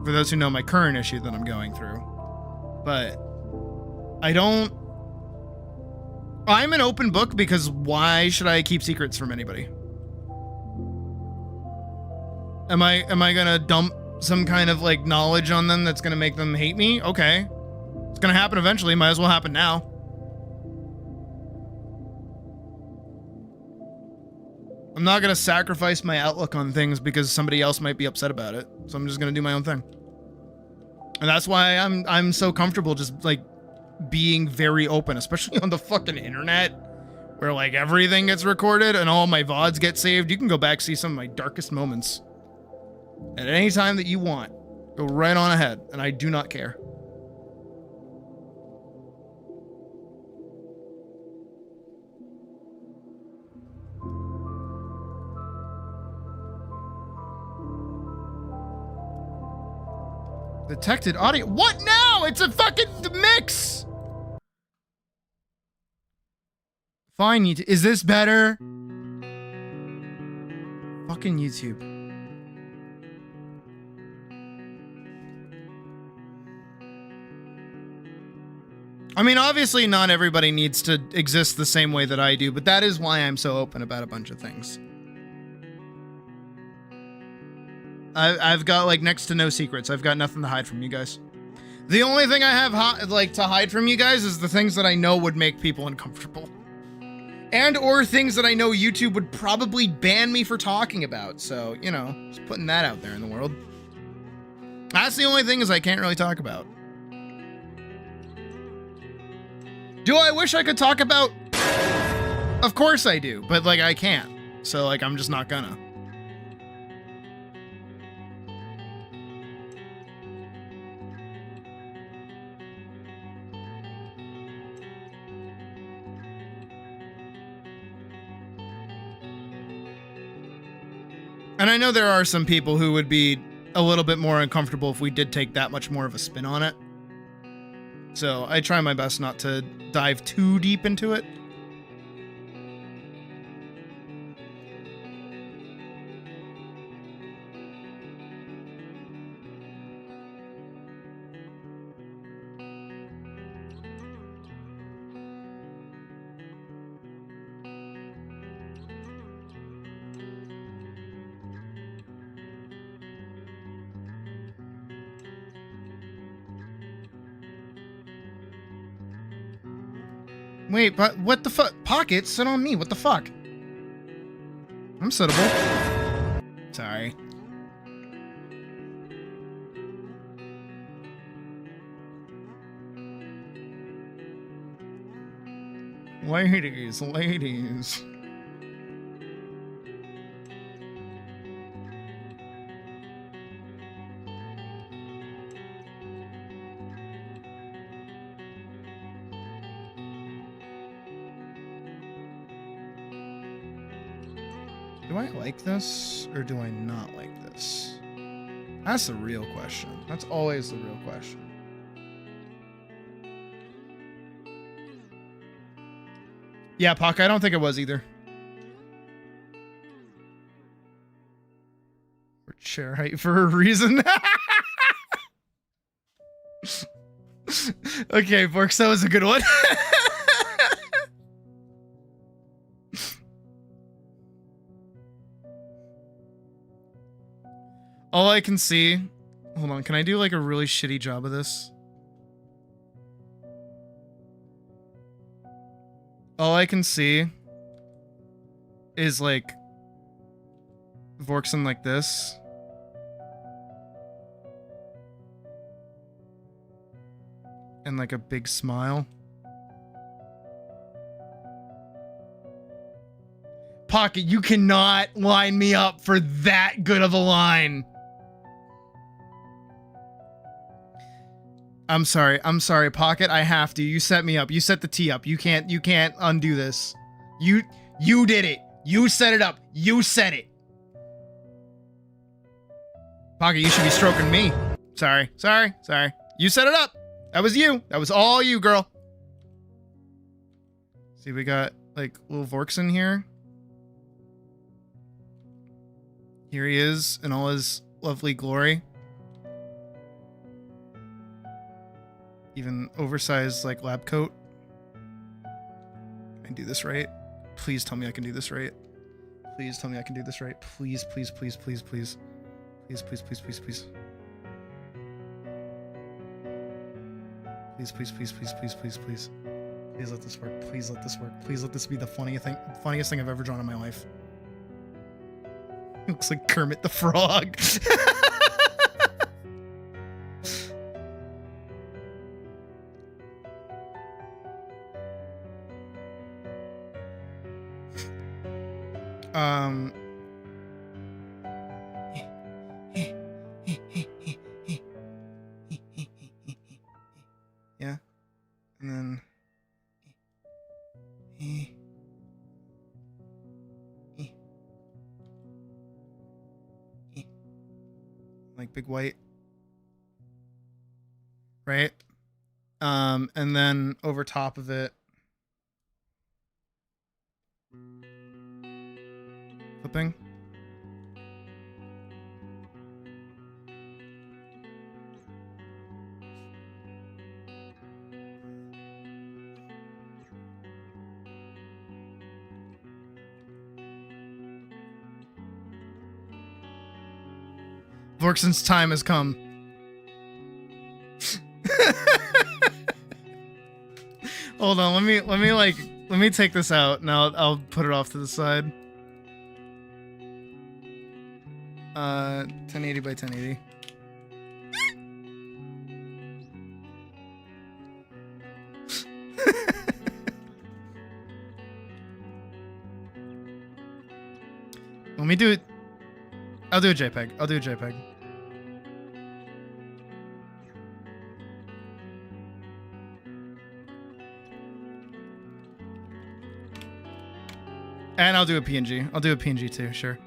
For those who know my current issue that I'm going through. But I'm an open book because why should I keep secrets from anybody? Am I gonna dump some kind of like knowledge on them that's gonna make them hate me? Okay. It's gonna happen eventually, might as well happen now. I'm not gonna sacrifice my outlook on things because somebody else might be upset about it. So I'm just gonna do my own thing. And that's why I'm so comfortable just like being very open, especially on the fucking internet where like everything gets recorded and all my VODs get saved. You can go back, see some of my darkest moments at any time that you want. Go right on ahead, and I do not care. Detected audio. What now? It's a fucking mix. Fine, YouTube. Is this better? Fucking YouTube. I mean, obviously not everybody needs to exist the same way that I do, but that is why I'm so open about a bunch of things. I've got like next to no secrets. I've got nothing to hide from you guys. The only thing I have to hide from you guys is the things that I know would make people uncomfortable. And or things that I know YouTube would probably ban me for talking about. So, you know, just putting that out there in the world. That's the only thing is I can't really talk about. Do I wish I could talk about? Of course I do, but like I can't. So like I'm just not gonna. And I know there are some people who would be a little bit more uncomfortable if we did take that much more of a spin on it. So I try my best not to dive too deep into it. Wait, but what the fuck? Pockets? Sit on me. What the fuck? I'm suitable. Sorry. Ladies. Do I like this or do I not like this? That's the real question. That's always the real question. Yeah, Puck, I don't think it was either. Or chair height for a reason. Okay, Borks, that was a good one. All I can see... Hold on, can I do like a really shitty job of this? All I can see is like Vorkson like this. And like a big smile. Pocket, you cannot line me up for that good of a line. I'm sorry, Pocket, I have to. You set me up. You set the tee up. You can't undo this. You did it. You set it up. You said it. Pocket, you should be stroking me. Sorry. You set it up. That was you. That was all you, girl. See, we got like little Vorkson here. Here he is in all his lovely glory. Even oversized like lab coat. Can I do this right? Please tell me I can do this right. Please tell me I can do this right. Please. Please. Please let this work. Please let this work. Please let this be the funniest thing I've ever drawn in my life. It looks like Kermit the Frog. Yeah. And then like big white. Right? And then over top of it flipping. Vorkson's time has come. Hold on, let me take this out and I'll put it off to the side. 1080 by 1080. Let me do it. I'll do a JPEG. And I'll do a PNG. I'll do a PNG too, sure.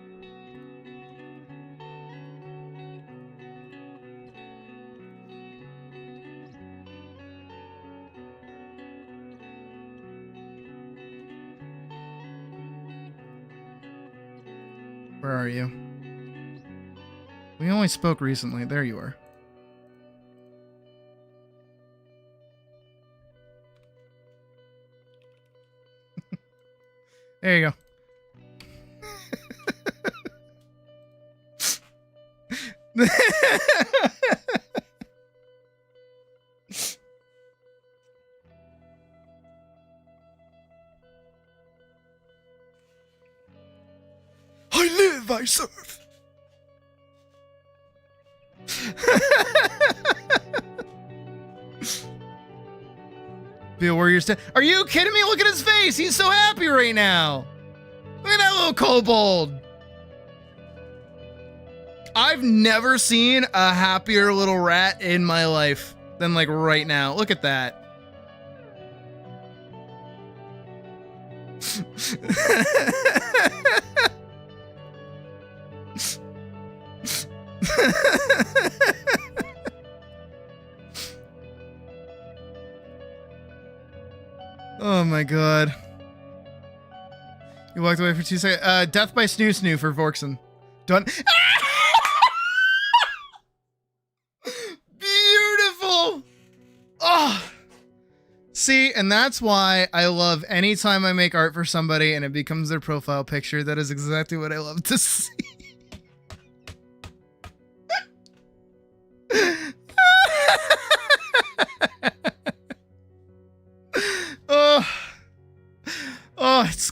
Where are you? We only spoke recently. There you are. There you go. I live, I serve. Be a warrior. Are you kidding me? Look at his face. He's so happy right now. Look at that little kobold. I've never seen a happier little rat in my life than like right now. Look at that. Oh my god. You walked away for 2 seconds. Death by Snoo Snoo for Vorkson. Done. Beautiful. Oh. See, and that's why I love anytime I make art for somebody and it becomes their profile picture. That is exactly what I love to see.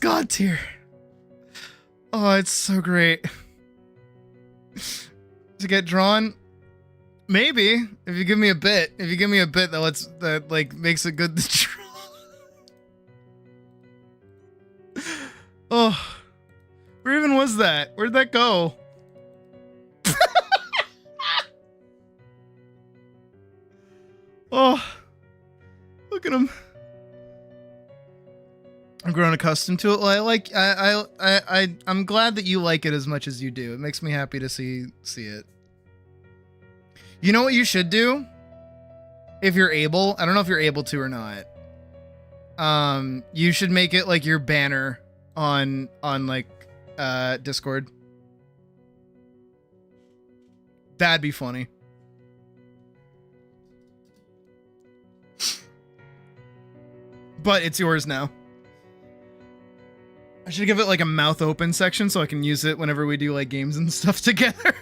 God tier. Oh, it's so great. To get drawn? Maybe. If you give me a bit. If you give me a bit that like makes it good to draw. Oh. Where even was that? Where'd that go? Oh. Look at him. I'm growing accustomed to it. Well, I'm glad that you like it as much as you do. It makes me happy to see it. You know what you should do? If you're able, I don't know if you're able to or not. You should make it like your banner on like Discord. That'd be funny. But it's yours now. I should give it like a mouth open section so I can use it whenever we do like games and stuff together.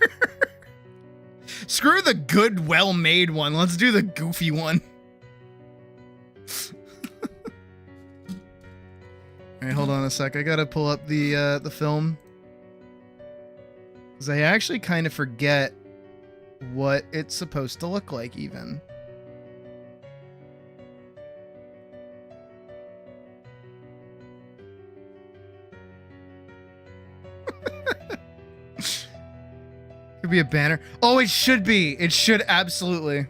Screw the good, well-made one. Let's do the goofy one. Alright, hold on a sec. I gotta pull up the film. Because I actually kind of forget what it's supposed to look like, even. Could be a banner. Oh, it should be. It should absolutely.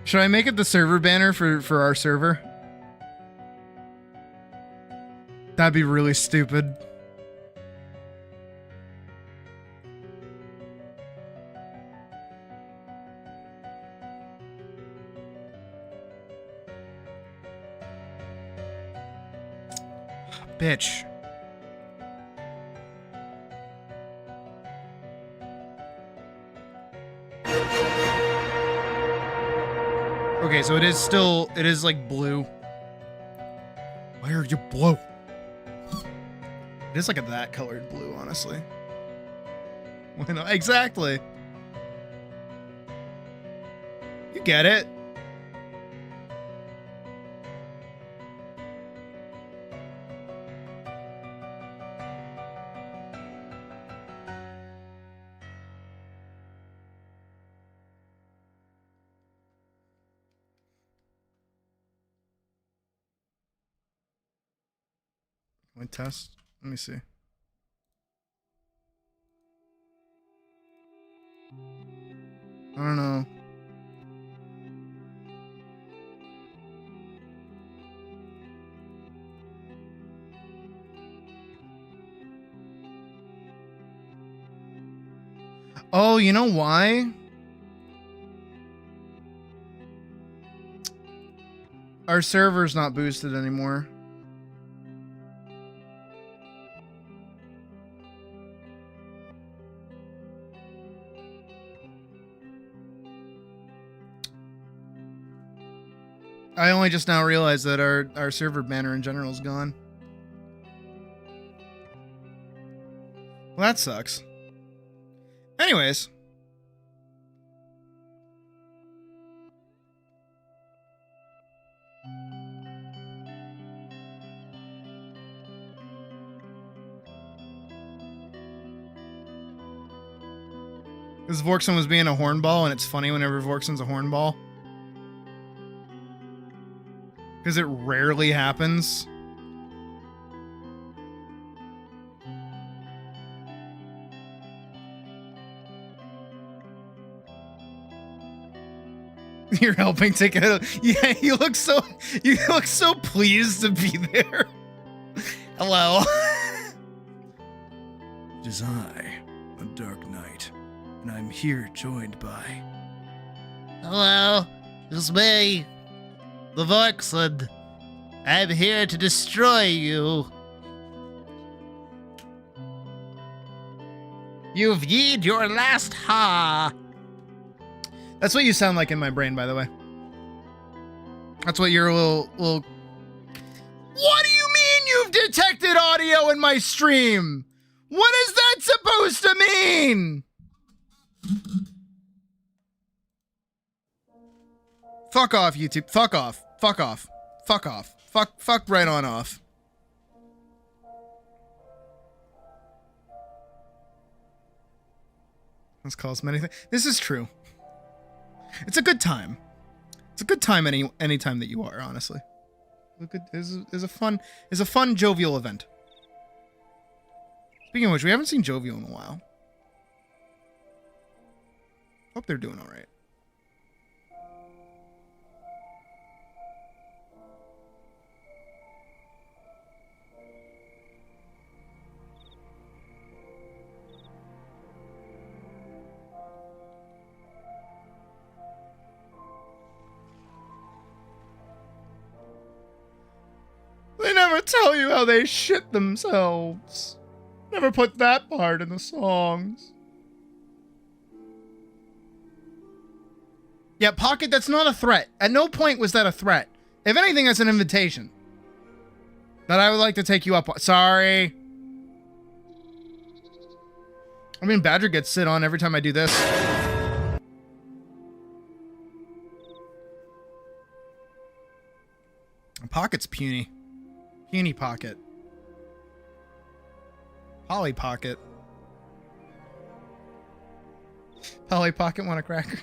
Should I make it the server banner for our server? That'd be really stupid. Bitch. Okay, so it is like blue. Why are you blue? It is like that colored blue, honestly. Why not? Exactly. You get it. My test. Let me see. I don't know. Oh, you know why? Our server's not boosted anymore. I only just now realized that our server banner in general is gone. Well, that sucks. Anyways. Because Vorkson was being a hornball, and it's funny whenever Vorkson's a hornball. Because it rarely happens. You're helping take it. Yeah, you look so pleased to be there. Hello. It is I, a dark knight, and I'm here joined by. Hello, it's me, the Vorkson. I'm here to destroy you. You've yeed your last ha. That's what you sound like in my brain, by the way. That's what your little... What do you mean you've detected audio in my stream? What is that supposed to mean? Fuck off, YouTube. Fuck off. Fuck off. Fuck off. Fuck right on off. Let's call us many things. This is true. It's a good time. It's a good time any time that you are, honestly. Is a fun jovial event. Speaking of which, we haven't seen Jovial in a while. Hope they're doing all right. They never tell you how they shit themselves. Never put that part in the songs. Yeah, Pocket, that's not a threat. At no point was that a threat. If anything, that's an invitation. That I would like to take you up on. Sorry. I mean, Badger gets sit on every time I do this. Pocket's puny. Puny Pocket. Polly Pocket. Polly Pocket want a cracker?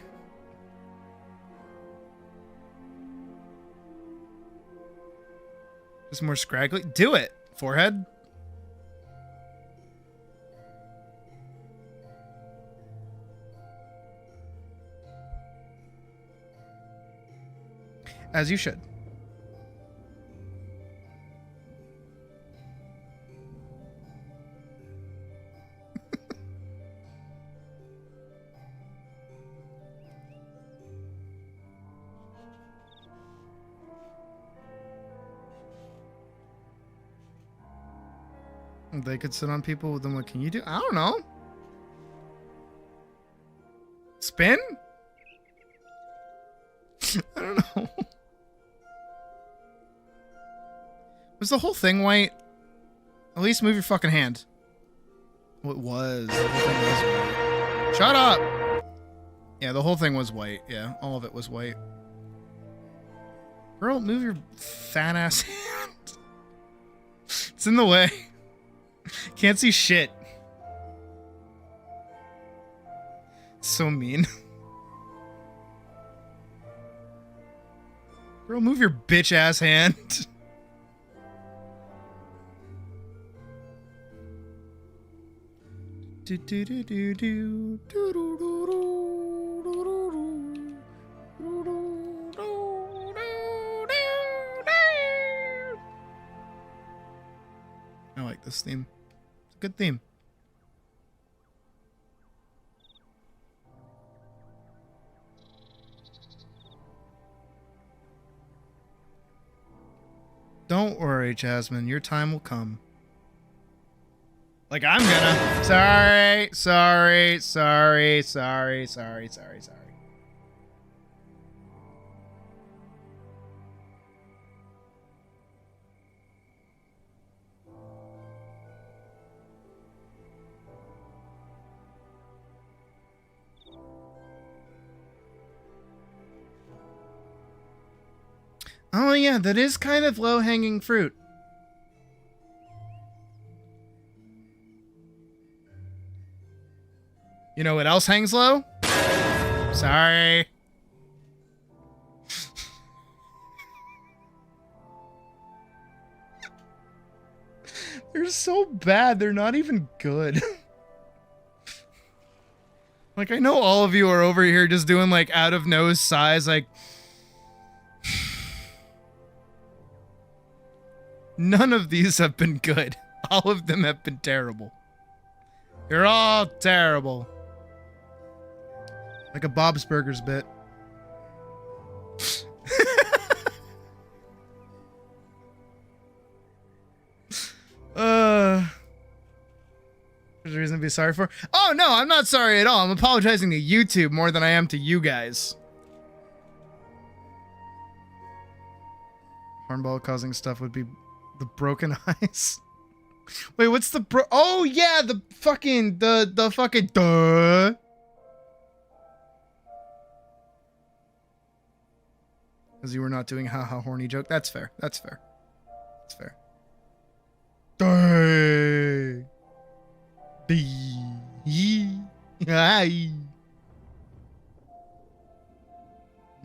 Just more scraggly? Do it, forehead. As you should. They could sit on people with them. What can you do? I don't know. Spin? I don't know. Was the whole thing white? At least move your fucking hand. What was? The whole thing was white. Shut up! Yeah, the whole thing was white. Yeah, all of it was white. Girl, move your fat ass hand. It's in the way. Can't see shit. So mean. Girl, move your bitch ass hand. Do do do do do do do do do. I like this theme. It's a good theme. Don't worry, Jasmine. Your time will come. Like I'm gonna. Sorry. Oh yeah, that is kind of low-hanging fruit. You know what else hangs low? Sorry. They're so bad, they're not even good. Like, I know all of you are over here just doing, like, out-of-nose sighs, like... None of these have been good. All of them have been terrible. You're all terrible. Like a Bob's Burgers bit. There's a reason to be sorry for. Oh no, I'm not sorry at all. I'm apologizing to YouTube more than I am to you guys. Hornball causing stuff would be the broken eyes. Wait, what's the oh yeah, the fucking duh. Because you were not doing haha horny joke. That's fair. That's fair. That's fair. Dang. Aye.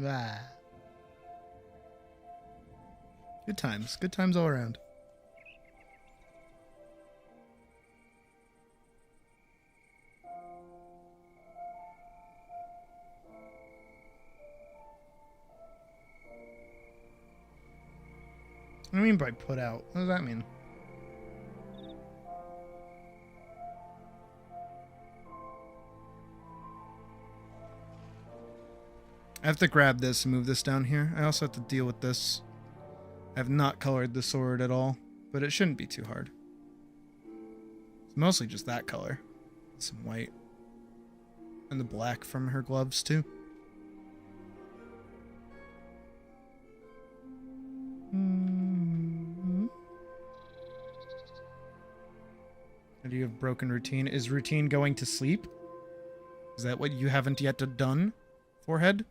Ah. Good times. Good times all around. What do you mean by put out? What does that mean? I have to grab this and move this down here. I also have to deal with this. I have not colored the sword at all, but it shouldn't be too hard. It's mostly just that color. Some white. And the black from her gloves, too. And you have broken routine. Is routine going to sleep? Is that what you haven't yet done? Forehead?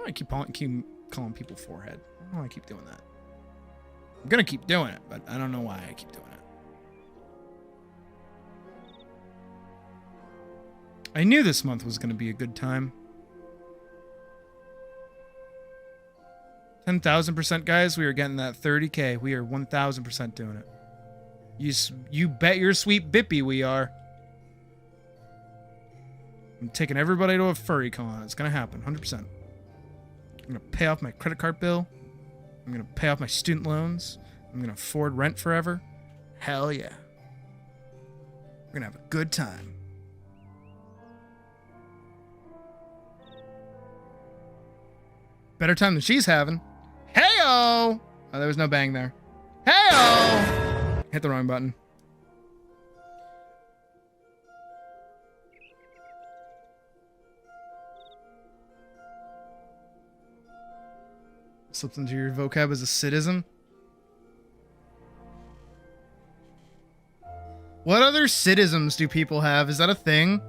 I keep calling people forehead. I don't want to keep doing that. I'm gonna keep doing it, but I don't know why I keep doing it. I knew this month was gonna be a good time. 10,000%, guys. We are getting that 30K. We are 1,000% doing it. You bet your sweet bippy we are. I'm taking everybody to a furry con. It's gonna happen, 100%. I'm gonna pay off my credit card bill. I'm gonna pay off my student loans. I'm gonna afford rent forever. Hell yeah. We're gonna have a good time. Better time than she's having. Hey-o! Oh, there was no bang there. Hey-o! Hit the wrong button. Slipped into your vocab as a citizen. What other citizens do people have? Is that a thing?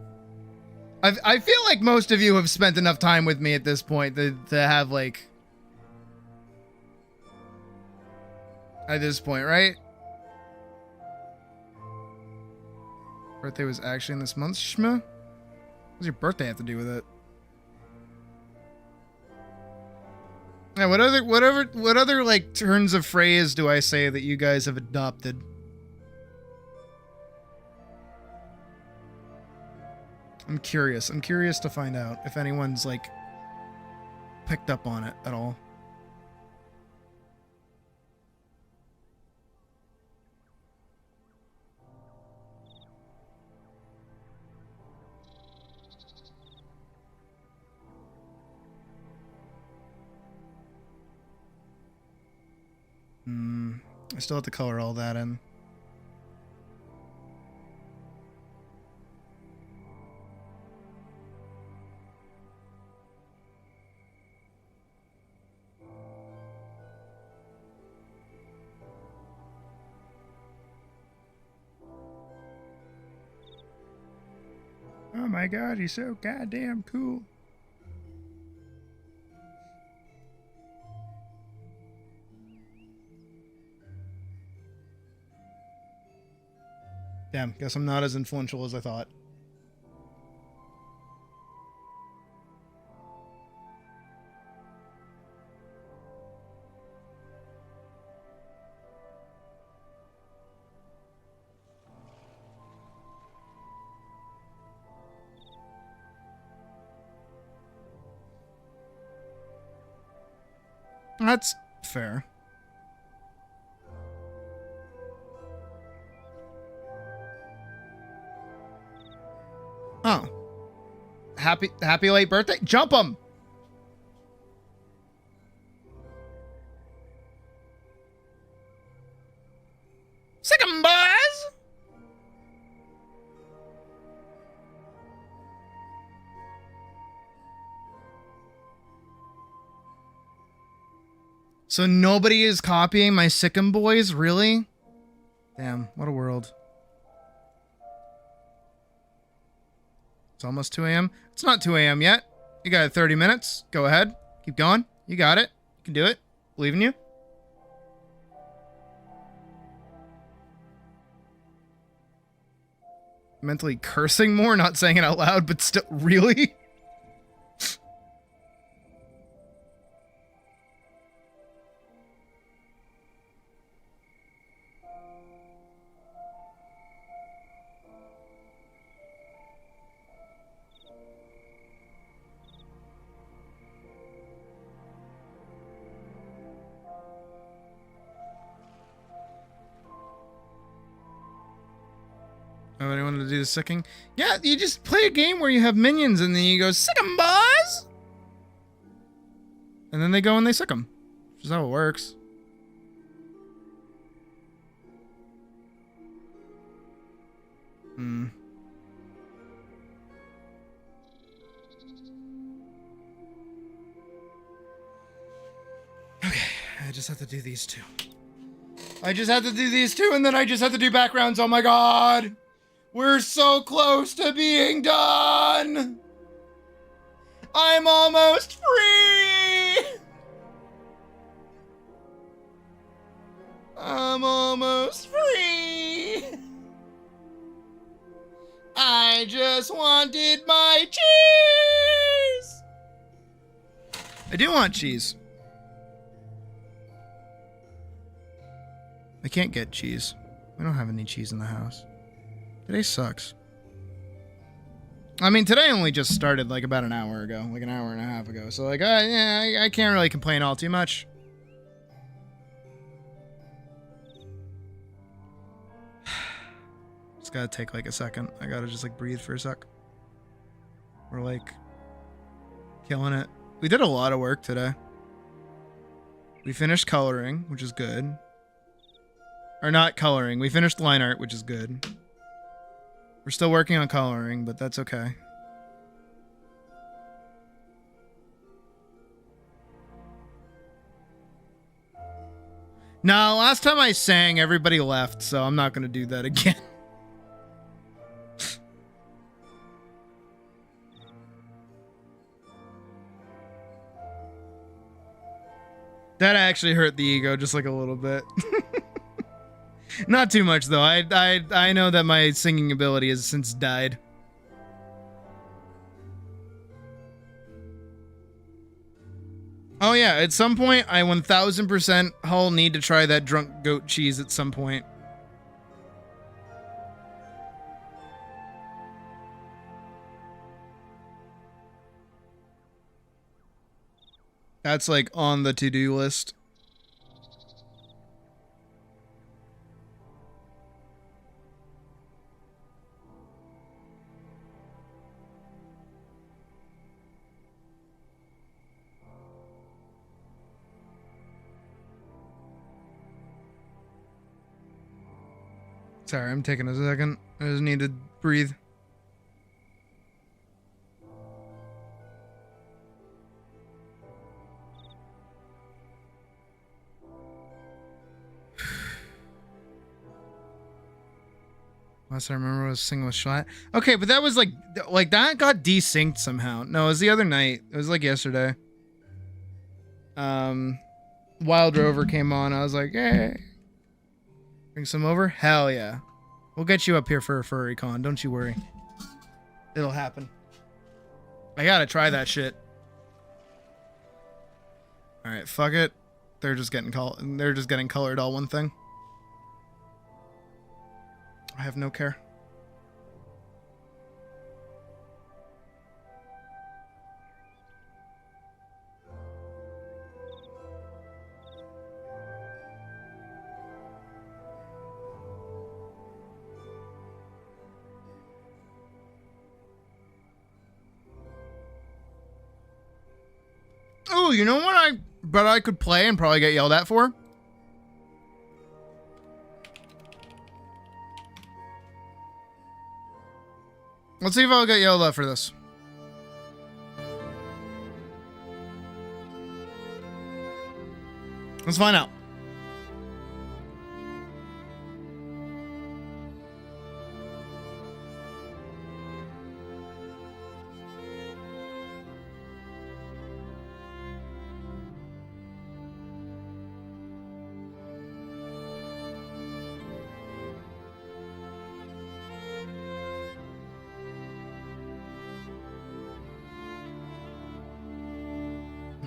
I feel like most of you have spent enough time with me at this point to have, like... At this point, right? Birthday was actually in this month, Shma? What does your birthday have to do with it? Yeah, what other like turns of phrase do I say that you guys have adopted? I'm curious. I'm curious to find out if anyone's like picked up on it at all. I still have to color all that in. Oh my god, he's so goddamn cool. Damn, guess I'm not as influential as I thought. That's fair. Oh. Happy late birthday. Jump him. Sick 'em, boys. So nobody is copying my Sick'em boys, really? Damn, what a world. It's almost 2 a.m. It's not 2 a.m. yet. You got 30 minutes. Go ahead. Keep going. You got it. You can do it. Believe in you. mentally cursing more, not saying it out loud, but still, really? Oh, anyone to do the sicking? Yeah, you just play a game where you have minions and then you go, sick 'em, boys! And then they go and they sick 'em. Which is how it works. Hmm. Okay, I just have to do these two. I just have to do these two and then I just have to do backgrounds. Oh my god! We're so close to being done! I'm almost free! I'm almost free! I just wanted my cheese! I do want cheese. I can't get cheese. We don't have any cheese in the house. Today sucks. I mean, today only just started like about an hour ago, like an hour and a half ago. So like, yeah, I can't really complain all too much. Just gotta take like a second. I gotta just like breathe for a sec. We're like killing it. We did a lot of work today. We finished coloring, which is good. Or not coloring. We finished line art, which is good. We're still working on coloring, but that's okay. No, last time I sang, everybody left, so I'm not going to do that again. That actually hurt the ego just like a little bit. Not too much though. I know that my singing ability has since died. Oh yeah, at some point I 1000% Hull need to try that drunk goat cheese at some point. That's like on the to-do list. Sorry, I'm taking a second. I just need to breathe. Last I remember was singing with Schlatt. Okay, but that was like that got desynced somehow. No, it was the other night. It was like yesterday. Wild Rover came on. I was like, hey. Bring some over? Hell yeah. We'll get you up here for a furry con. Don't you worry. It'll happen. I gotta try that shit. Alright, fuck it. They're just getting colored all one thing. I have no care. Oh, you know what I could play and probably get yelled at for? Let's see if I'll get yelled at for this. Let's find out.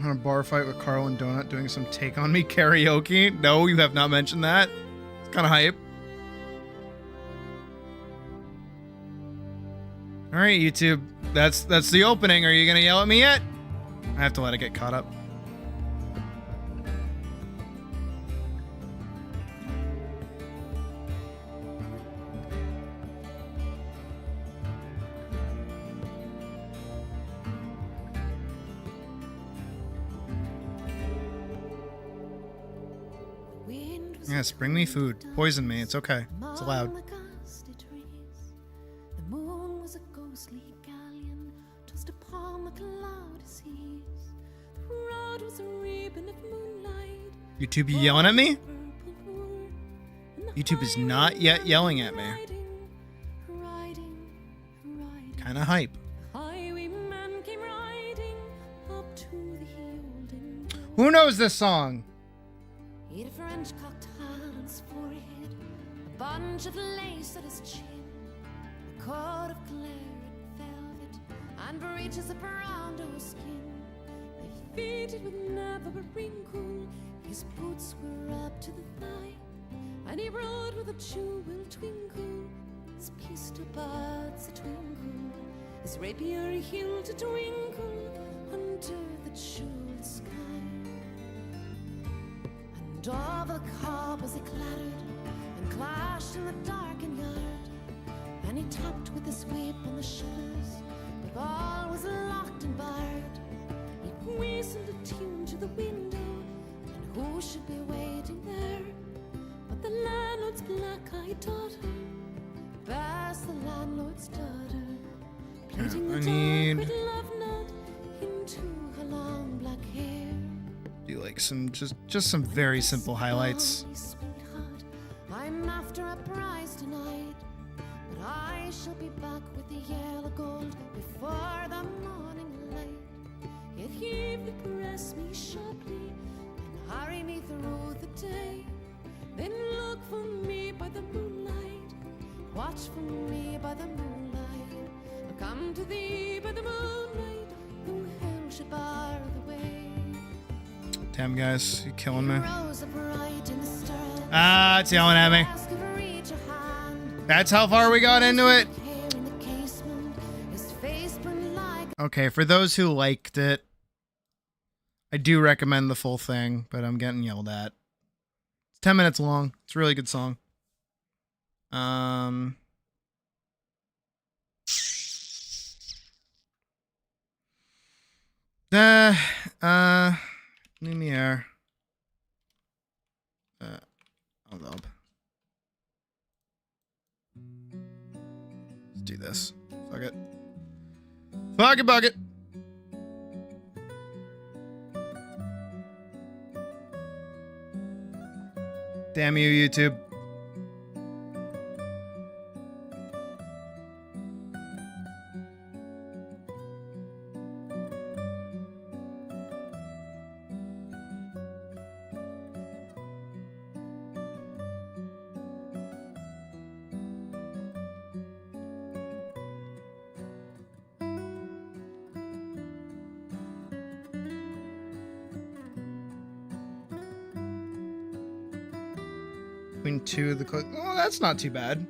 On a bar fight with Carl and Donut doing some Take On Me karaoke. No, you have not mentioned that. It's kind of hype. All right, YouTube. That's the opening. Are you gonna yell at me yet? I have to let it get caught up. Yes, bring me food. Poison me. It's okay. It's allowed. The moon was a ghostly galleon tossed upon the cloudy seas. The road was a ribbon of moonlight. YouTube, you yelling at me? YouTube is not yet yelling at me. Kinda hype. Highwayman came riding up to the Hilden. Who knows this song? He had a French cocked hat on his forehead, a bunch of lace at his chin, a coat of claret velvet, and breeches of brown doe skin. They fitted with never a wrinkle. His boots were up to the thigh, and he rode with a jewel twinkle. His pistol buds a twinkle, his rapier hilt a twinkle under the jeweled sky. And all the cobbles he clattered and clashed in the darkened yard, and he tapped with his whip on the shutters, but all was locked and barred. He whistled a tune to the window, and who should be waiting there but the landlord's black-eyed daughter, Bess, the landlord's daughter, plaiting the dark with love knot into her long black hair. Do like some just some very simple highlights. Sweetheart, I'm after a prize tonight, but I shall be back with the yellow gold before the morning light. Yet he would press me sharply and hurry me through the day. Then look for me by the moonlight, watch for me by the moonlight. I'll come to thee by the moonlight, who hell should bar the way. Damn, guys, you killing me. Rose up right in the stirrups. Ah, it's yelling at me. That's how far we got into it. Okay, for those who liked it, I do recommend the full thing, but I'm getting yelled at. It's 10 minutes long. It's a really good song. Lumiere. Hold up. Let's do this. Fuck it. Fuck it, bucket. Damn you, YouTube. Between two of the clothes. Oh, that's not too bad.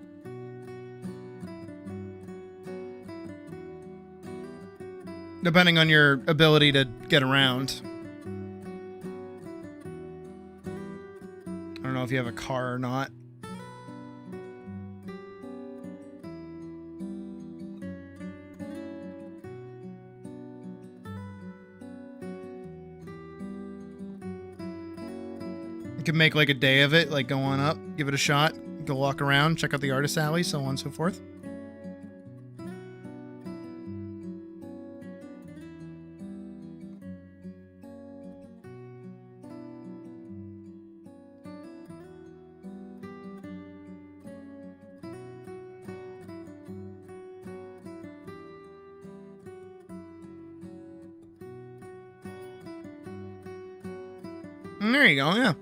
Depending on your ability to get around. I don't know if you have a car or not. You can make like a day of it, like go on up, give it a shot, go walk around, check out the artist alley, so on and so forth. And there you go, yeah.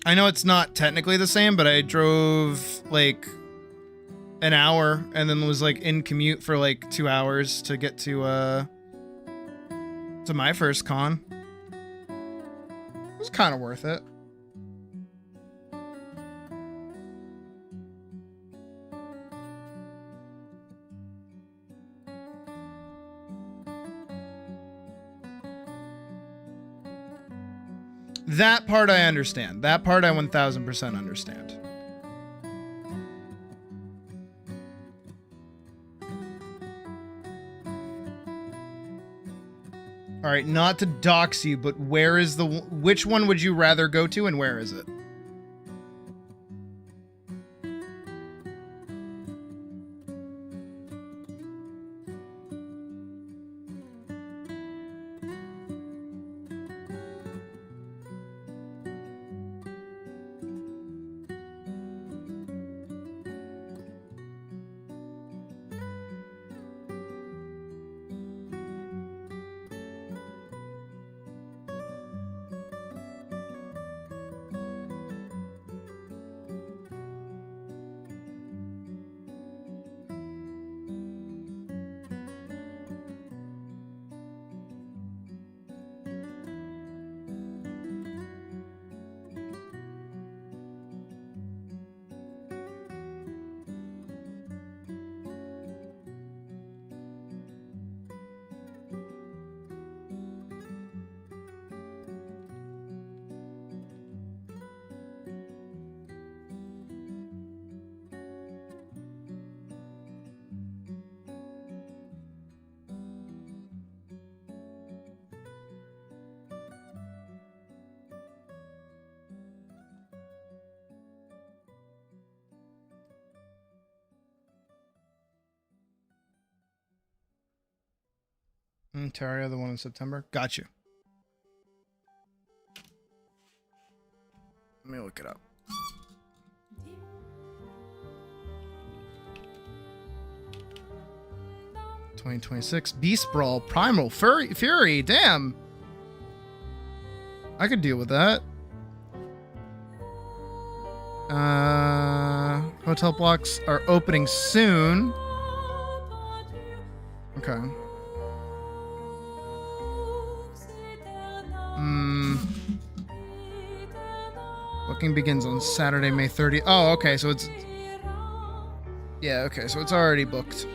I know it's not technically the same, but I drove like an hour and then was like in commute for like 2 hours to get to To my first con. It was kind of worth it. That part I understand. That part I 1000% understand. All right, not to dox you, but where is the... Which one would you rather go to and where is it? Ontario, the one in September. Got you. Let me look it up. $2026 Beast Brawl Primal Fury. Damn. I could deal with that. Hotel blocks are opening soon. Okay. Booking begins on Saturday, May 30th. Oh, okay, so it's... Yeah, okay, so it's already booked.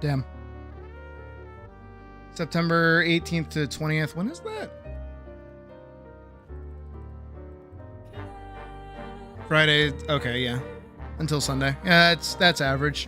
Damn. September 18th to 20th. When is that? Friday. Okay, yeah. Until Sunday. Yeah, that's average.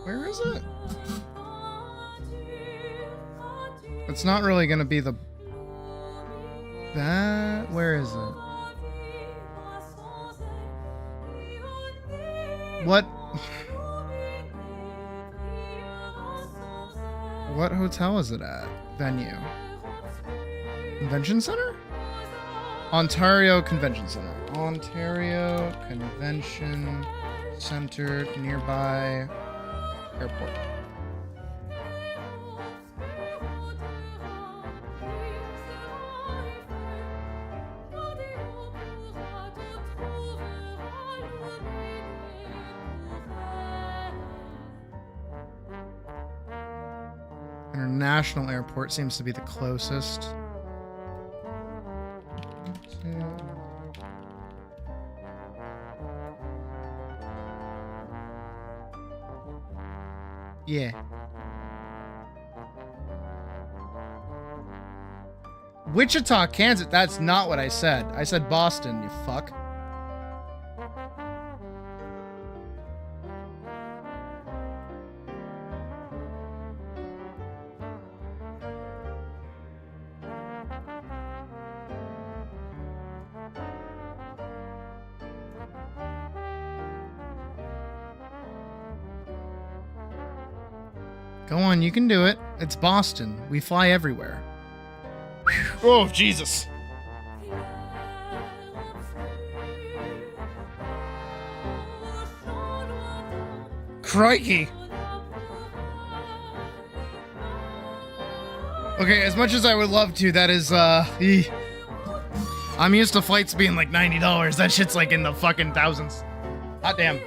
Where is it? It's not really gonna be the... That... Where is it? What? What hotel is it at? Venue. Convention Center? Ontario Convention Center. Ontario Convention Center nearby airport. International Airport seems to be the closest. Yeah. Wichita, Kansas. That's not what I said. I said Boston, you fuck. Go on, you can do it. It's Boston. We fly everywhere. Oh, Jesus. Crikey. Okay, as much as I would love to, that is, I'm used to flights being like $90. That shit's like in the fucking thousands. Hot damn.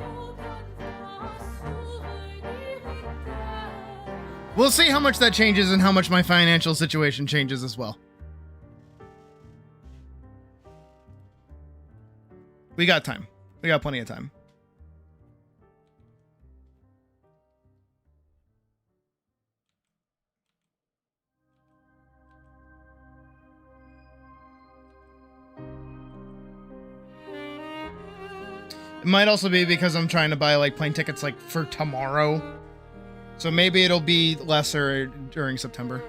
We'll see how much that changes and how much my financial situation changes as well. We got time. We got plenty of time. It might also be because I'm trying to buy like plane tickets like for tomorrow. So maybe it'll be lesser during September.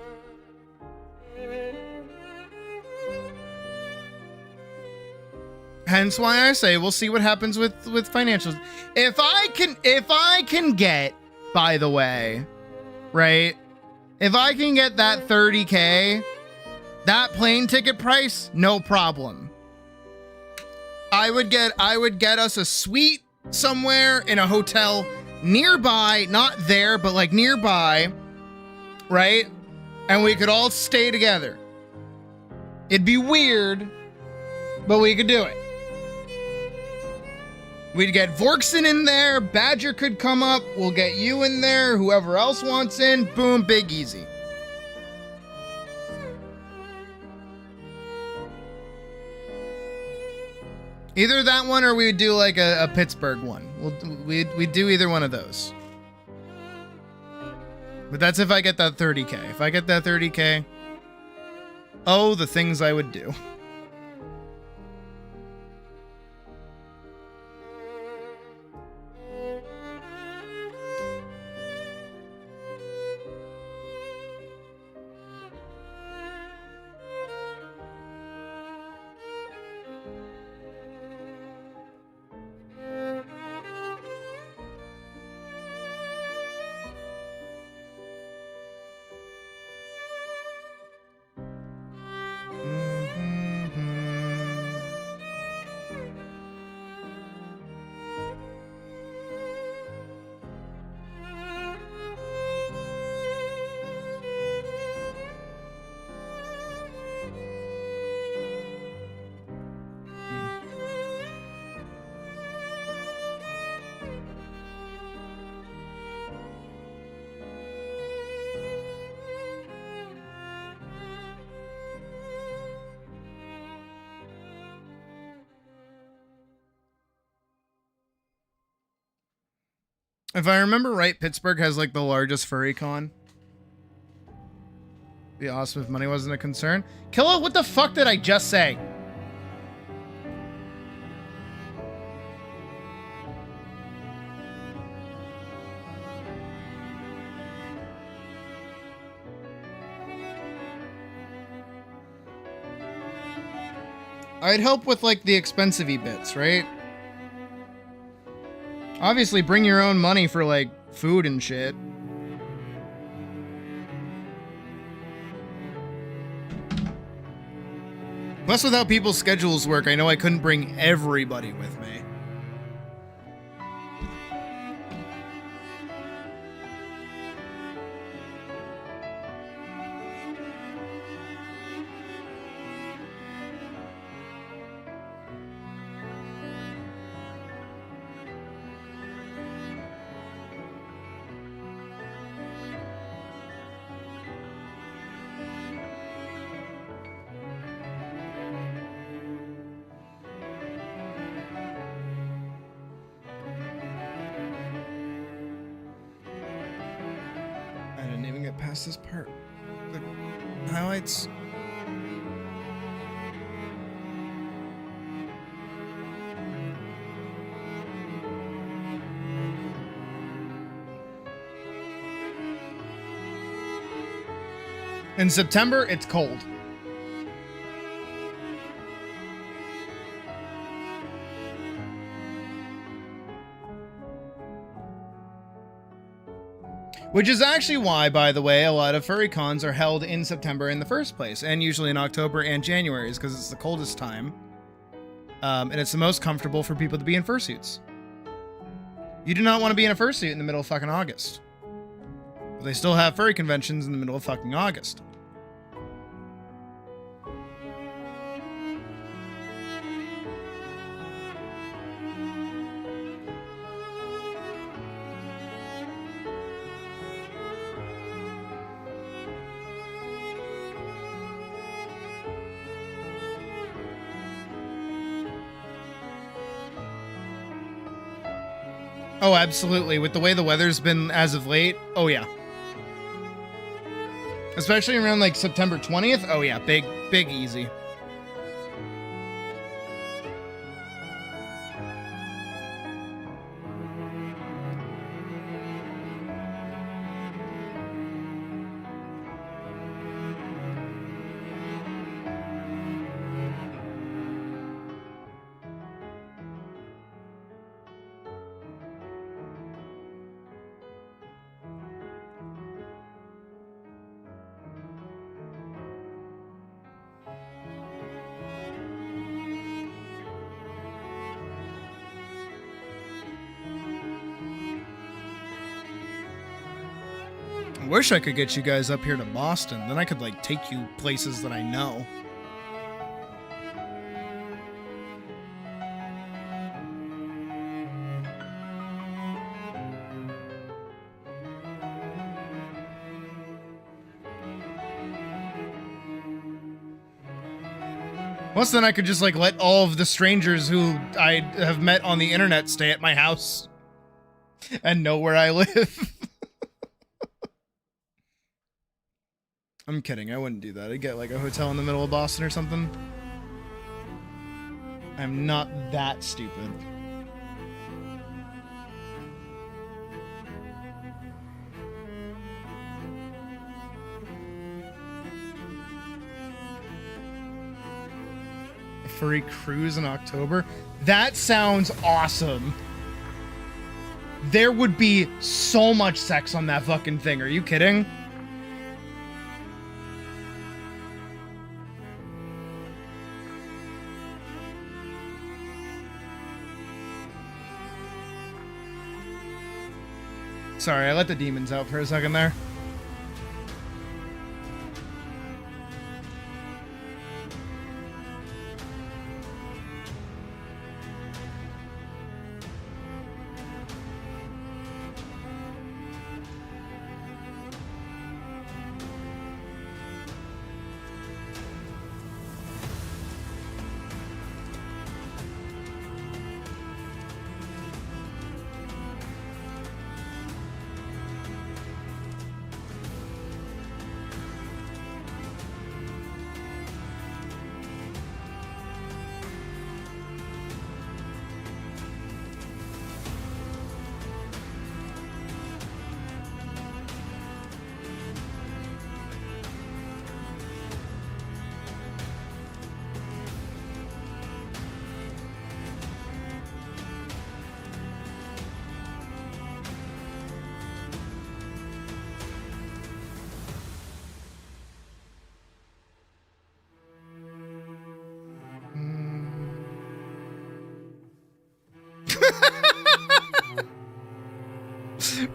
Hence why I say we'll see what happens with financials. If I can get, by the way, right? If I can get that 30K, that plane ticket price, no problem. I would get us a suite somewhere in a hotel nearby, not there, but like nearby, right? And we could all stay together. It'd be weird, but we could do it. We'd get Vorkson in there, Badger could come up, we'll get you in there, whoever else wants in, boom, big easy. Either that one or we would do like a Pittsburgh one. We'd do either one of those. But that's if I get that 30K. If I get that 30K, oh, the things I would do. If I remember right, Pittsburgh has like the largest furry con. Be awesome if money wasn't a concern. Killa, what the fuck did I just say? I'd help with like the expensive-y bits, right? Obviously, bring your own money for, like, food and shit. Plus, with how people's schedules work, I know I couldn't bring everybody with me. This part, the highlights. In September, it's cold. Which is actually why, by the way, a lot of furry cons are held in September in the first place, and usually in October and January, is because it's the coldest time. And it's the most comfortable for people to be in fursuits. You do not want to be in a fursuit in the middle of fucking August. But they still have furry conventions in the middle of fucking August. Oh, absolutely. With the way the weather's been as of late, oh yeah. Especially around like September 20th, oh yeah, big easy. I wish I could get you guys up here to Boston. Then I could, like, take you places that I know. Plus, then I could just, like, let all of the strangers who I have met on the internet stay at my house. And know where I live. I'm kidding, I wouldn't do that. I'd get like a hotel in the middle of Boston or something. I'm not that stupid. A furry cruise in October? That sounds awesome. There would be so much sex on that fucking thing. Are you kidding? Sorry, I let the demons out for a second there.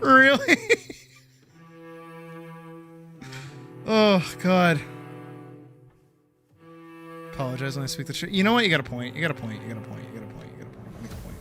Really? Oh, God. Apologize when I speak the truth. You know what? You got a point. You got a point. You got a point. You got a point. You got a point. Make a point.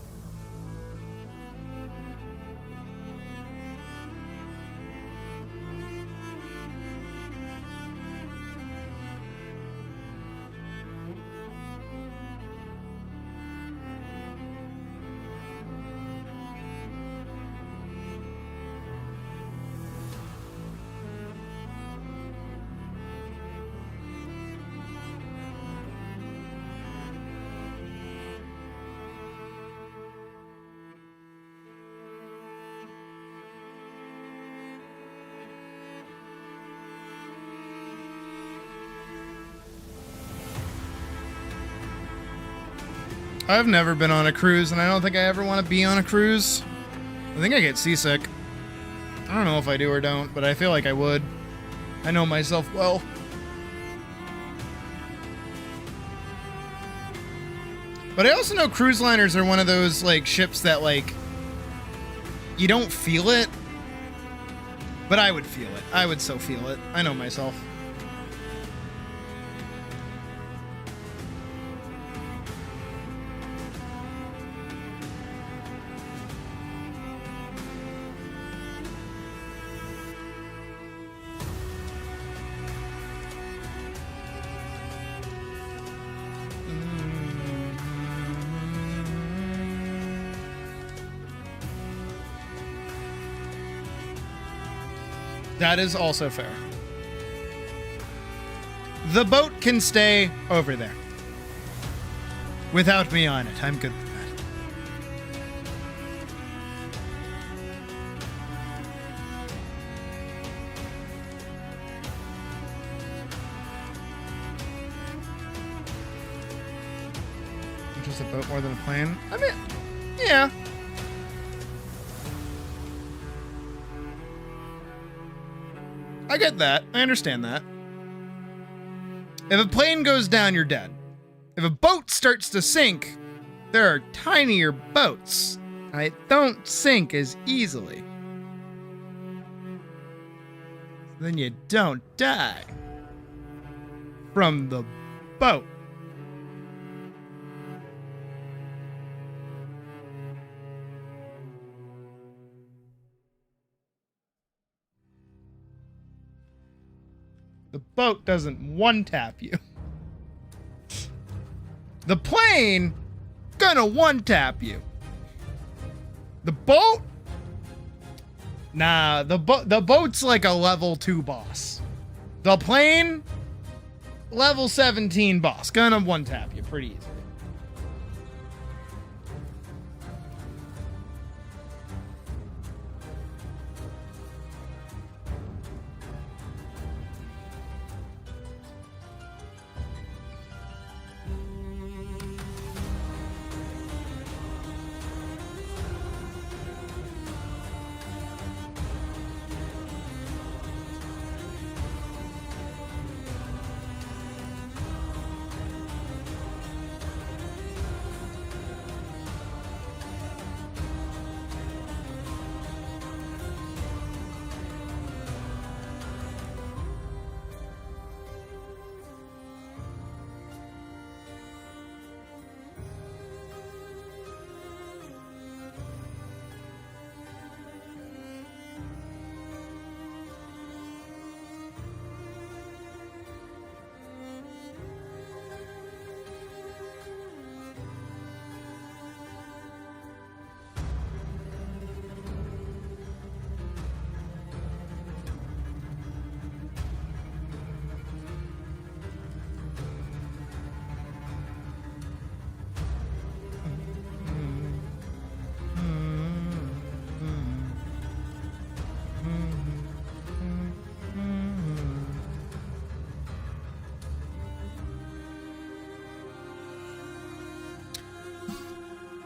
I've never been on a cruise, and I don't think I ever want to be on a cruise. I think I get seasick. I don't know if I do or don't, but I feel like I would. I know myself well. But I also know cruise liners are one of those, like, ships that, like, you don't feel it. But I would feel it. I would so feel it. I know myself. That is also fair. The boat can stay over there. Without me on it. I'm good with that. Just a boat more than a plane? I mean, yeah. I get that. I understand that. If a plane goes down, you're dead. If a boat starts to sink, there are tinier boats. I don't sink as easily. Then you don't die from the boat. The boat doesn't one-tap you. The plane gonna one-tap you. The boat? Nah, the boat's like a level 2 boss. The plane? Level 17 boss. Gonna one-tap you pretty easy.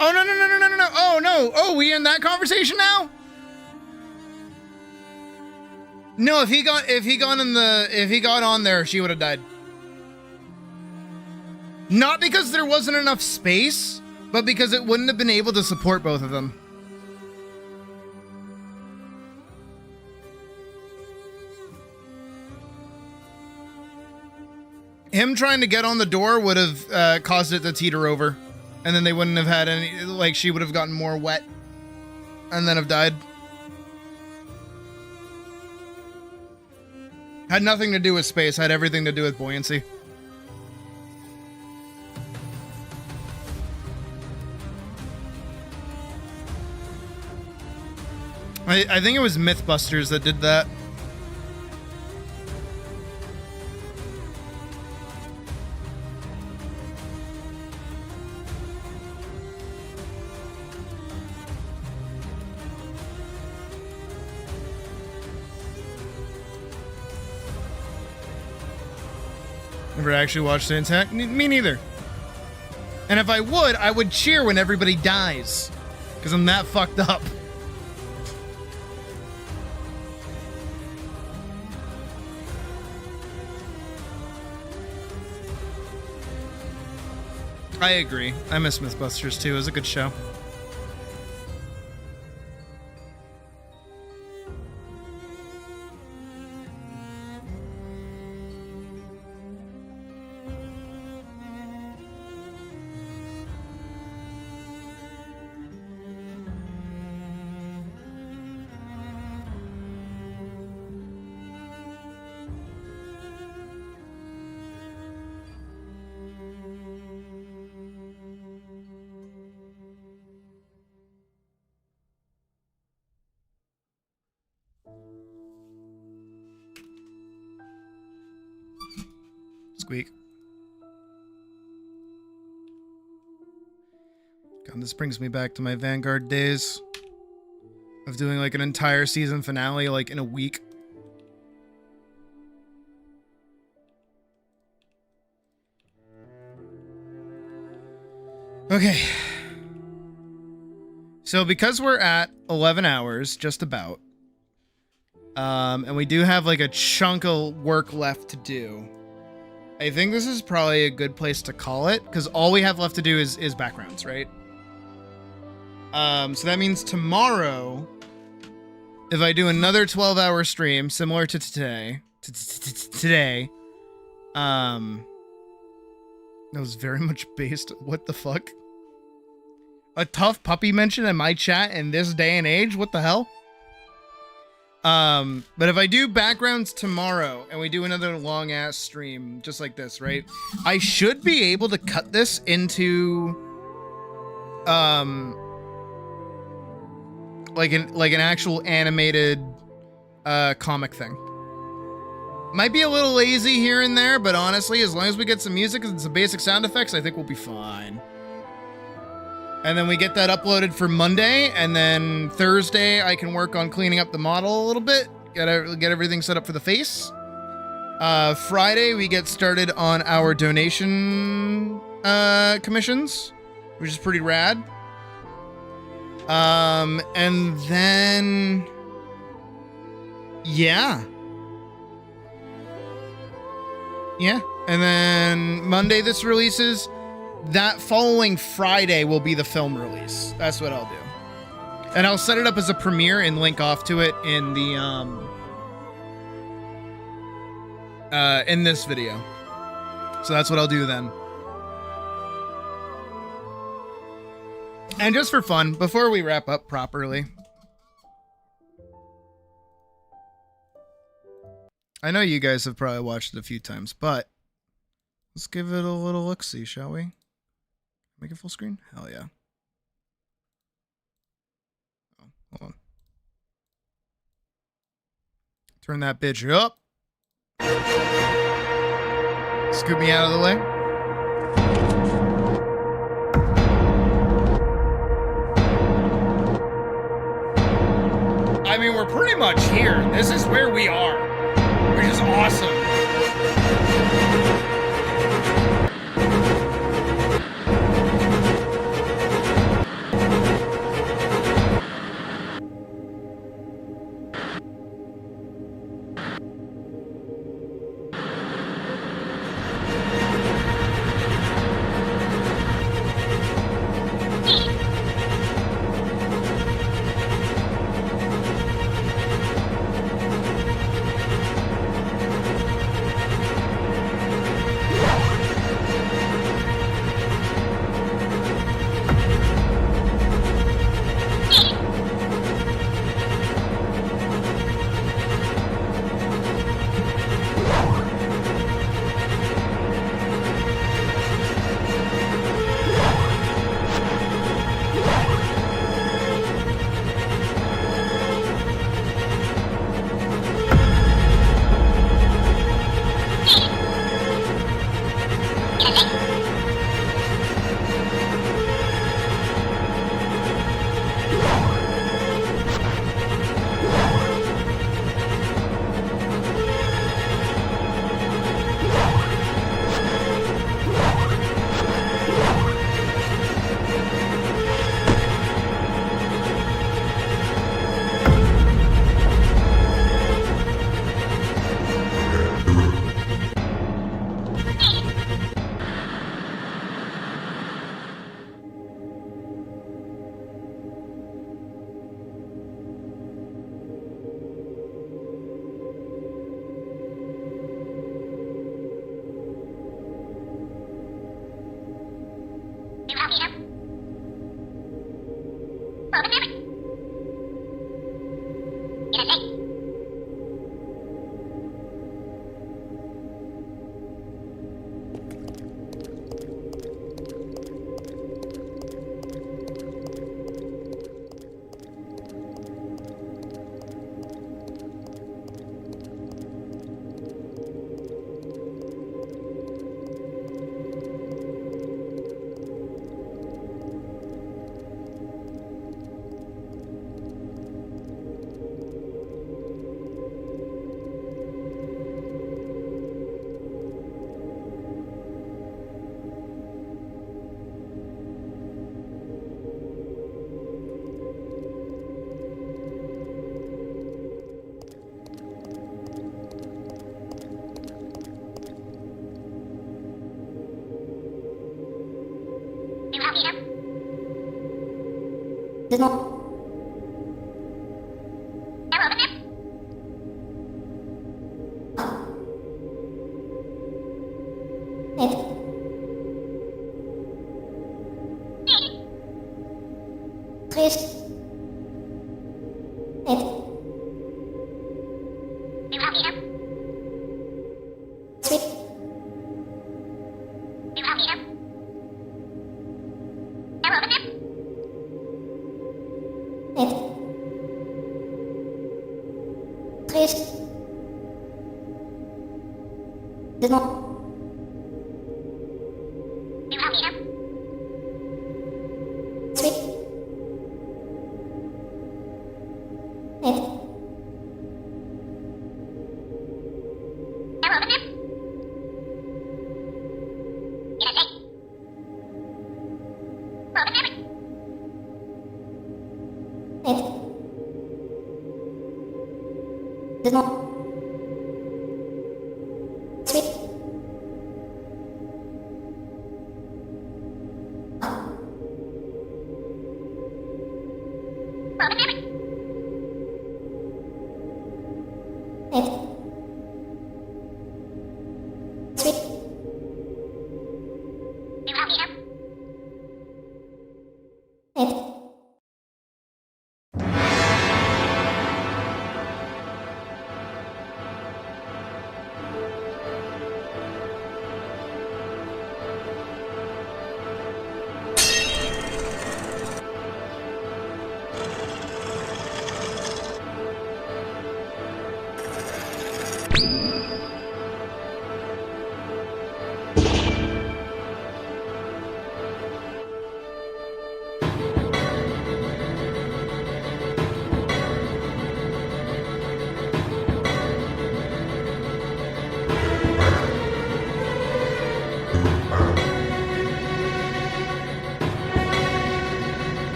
Oh, no. Oh, no. Oh, we in that conversation now? No, if he got on there, she would have died. Not because there wasn't enough space, but because it wouldn't have been able to support both of them. Him trying to get on the door would have caused it to teeter over. And then they wouldn't have had any, like, she would have gotten more wet and then have died. Had nothing to do with space, had everything to do with buoyancy. I think it was Mythbusters that did that. Never actually watched the intact. Me neither. And if I would cheer when everybody dies. Because I'm that fucked up. I agree. I miss Mythbusters too. It was a good show. Squeak. God, this brings me back to my Vanguard days of doing like an entire season finale like in a week. Okay. So because we're at 11 hours, just about, and we do have like a chunk of work left to do, I think this is probably a good place to call it, because all we have left to do is backgrounds, right? So that means tomorrow, if I do another 12-hour stream similar to today, that was very much based. What the fuck? A tough puppy mention in my chat in this day and age? What the hell? But if I do backgrounds tomorrow and we do another long ass stream just like this, right? I should be able to cut this into like an actual animated comic thing. Might be a little lazy here and there, but honestly, as long as we get some music and some basic sound effects, I think we'll be fine. And then we get that uploaded for Monday, and then Thursday I can work on cleaning up the model a little bit, get everything set up for the face. Friday we get started on our donation commissions, which is pretty rad. And then yeah, and then Monday this releases. That following Friday will be the film release. That's what I'll do. And I'll set it up as a premiere and link off to it in the in this video. So that's what I'll do then. And just for fun, before we wrap up properly, I know you guys have probably watched it a few times, but let's give it a little look-see, shall we? Make it full screen? Hell yeah. Oh, hold on. Turn that bitch up. Scoop me out of the way. I mean, we're pretty much here. This is where we are, which is awesome.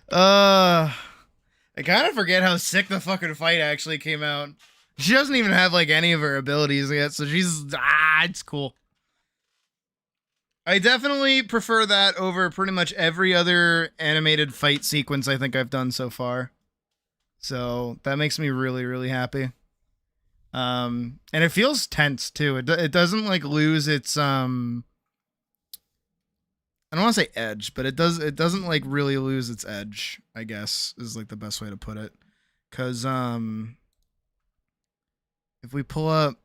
I kind of forget how sick the fucking fight actually came out. She doesn't even have like any of her abilities yet, so it's cool. I definitely prefer that over pretty much every other animated fight sequence I think I've done so far. So that makes me really, really happy. And it feels tense too. It doesn't like lose its I don't want to say edge, but it doesn't like really lose its edge, I guess, is like the best way to put it. Cause if we pull up,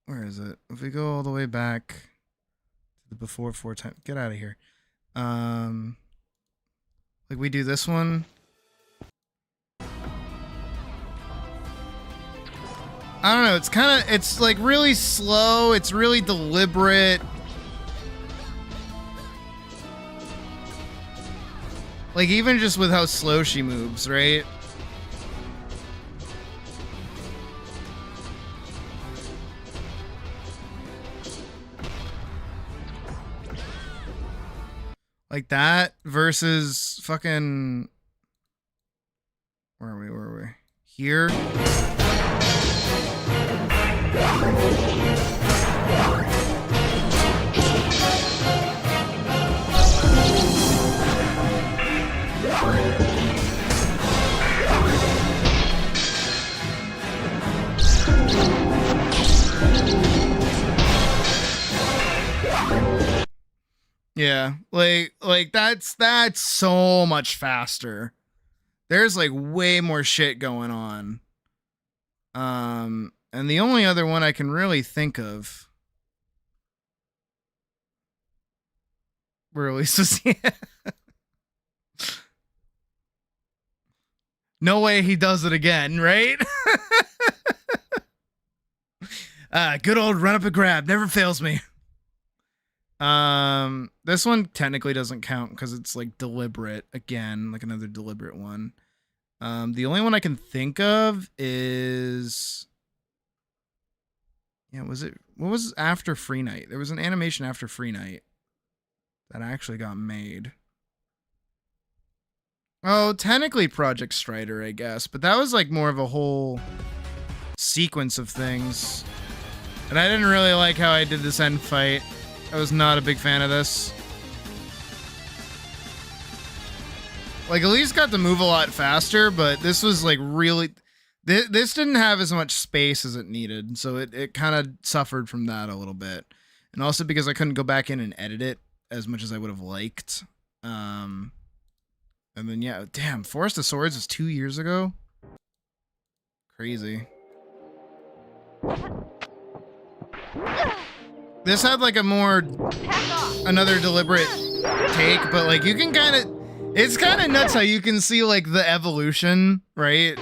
where is it? If we go all the way back to the before 4 times, get out of here. Like we do this one. I don't know, it's like really slow, it's really deliberate. Like even just with how slow she moves, right? Like that versus fucking... Where are we? Here? Yeah, like that's so much faster. There's like way more shit going on. And the only other one I can really think of where Elisa's no way he does it again, right? Good old run up and grab never fails me. This one technically doesn't count because it's like deliberate again, like another deliberate one. The only one I can think of is, yeah, what was after Free Night? There was an animation after Free Night that actually got made. Oh, technically Project Strider, I guess, but that was like more of a whole sequence of things. And I didn't really like how I did this end fight. I was not a big fan of this. Like, Elise got to move a lot faster, but this was like really... This didn't have as much space as it needed, so it kind of suffered from that a little bit. And also because I couldn't go back in and edit it as much as I would have liked. And then, yeah, damn, Forest of Swords is 2 years ago? Crazy. This had like a more, another deliberate take, but like you can kind of, it's kind of nuts how you can see like the evolution, right?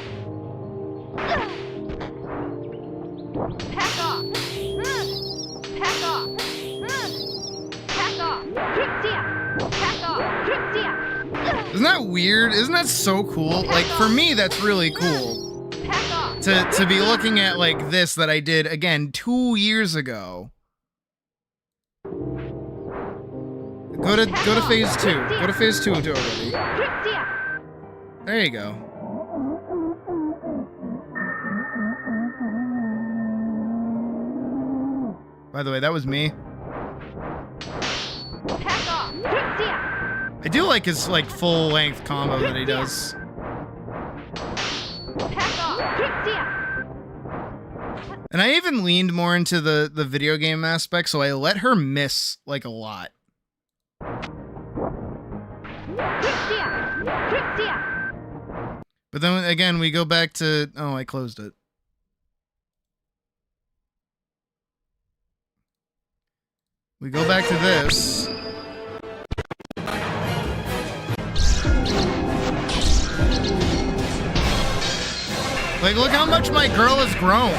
Isn't that weird? Isn't that so cool? Like for me, that's really cool. To be looking at like this that I did again 2 years ago. Go to phase 2. Go to phase 2 already. There you go. By the way, that was me. I do like his like full length combo that he does. And I even leaned more into the video game aspect, so I let her miss like a lot. But then again, we go back to... Oh, I closed it. We go back to this. Like, look how much my girl has grown.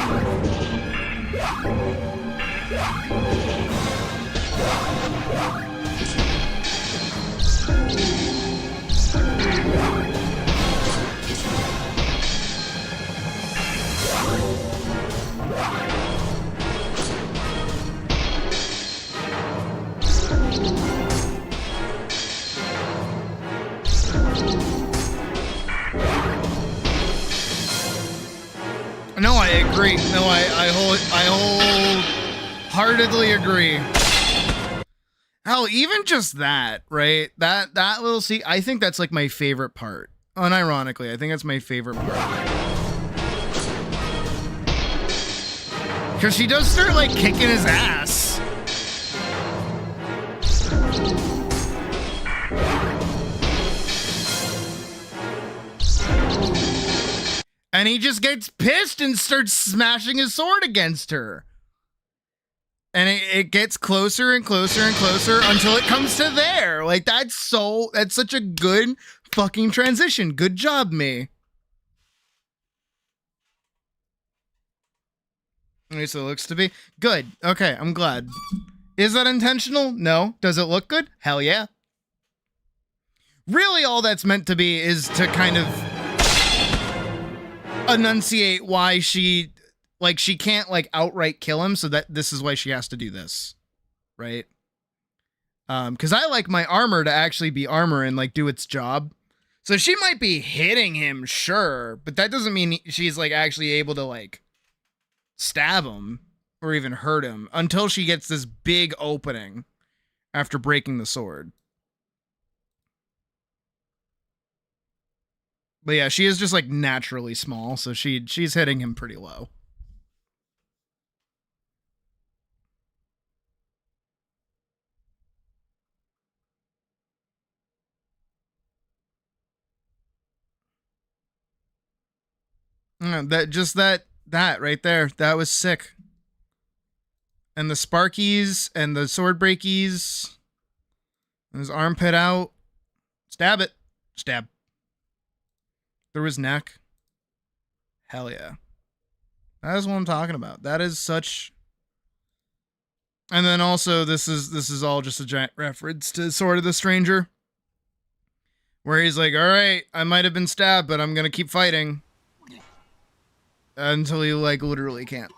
No, I agree. No, I wholeheartedly agree. Hell, even just that, right? That little scene, I think that's like my favorite part. Unironically, I think that's my favorite part. Because she does start like kicking his ass. And he just gets pissed and starts smashing his sword against her. And it gets closer and closer and closer until it comes to there. Like, that's such a good fucking transition. Good job, me. At least it looks to be. Good. Okay, I'm glad. Is that intentional? No. Does it look good? Hell yeah. Really, all that's meant to be is to kind of enunciate why she can't like outright kill him, so that this is why she has to do this, right? Because I like my armor to actually be armor and like do its job. So she might be hitting him, sure, but that doesn't mean she's like actually able to like stab him or even hurt him until she gets this big opening after breaking the sword. But yeah, she is just like naturally small, so she's hitting him pretty low. That right there, that was sick. And the sparkies and the sword breakies. And his armpit out. Stab it. Stab. Through his neck. Hell yeah. That is what I'm talking about. That is such. And then also this is all just a giant reference to Sword of the Stranger. Where he's like, alright, I might have been stabbed, but I'm gonna keep fighting. Until he like literally can't.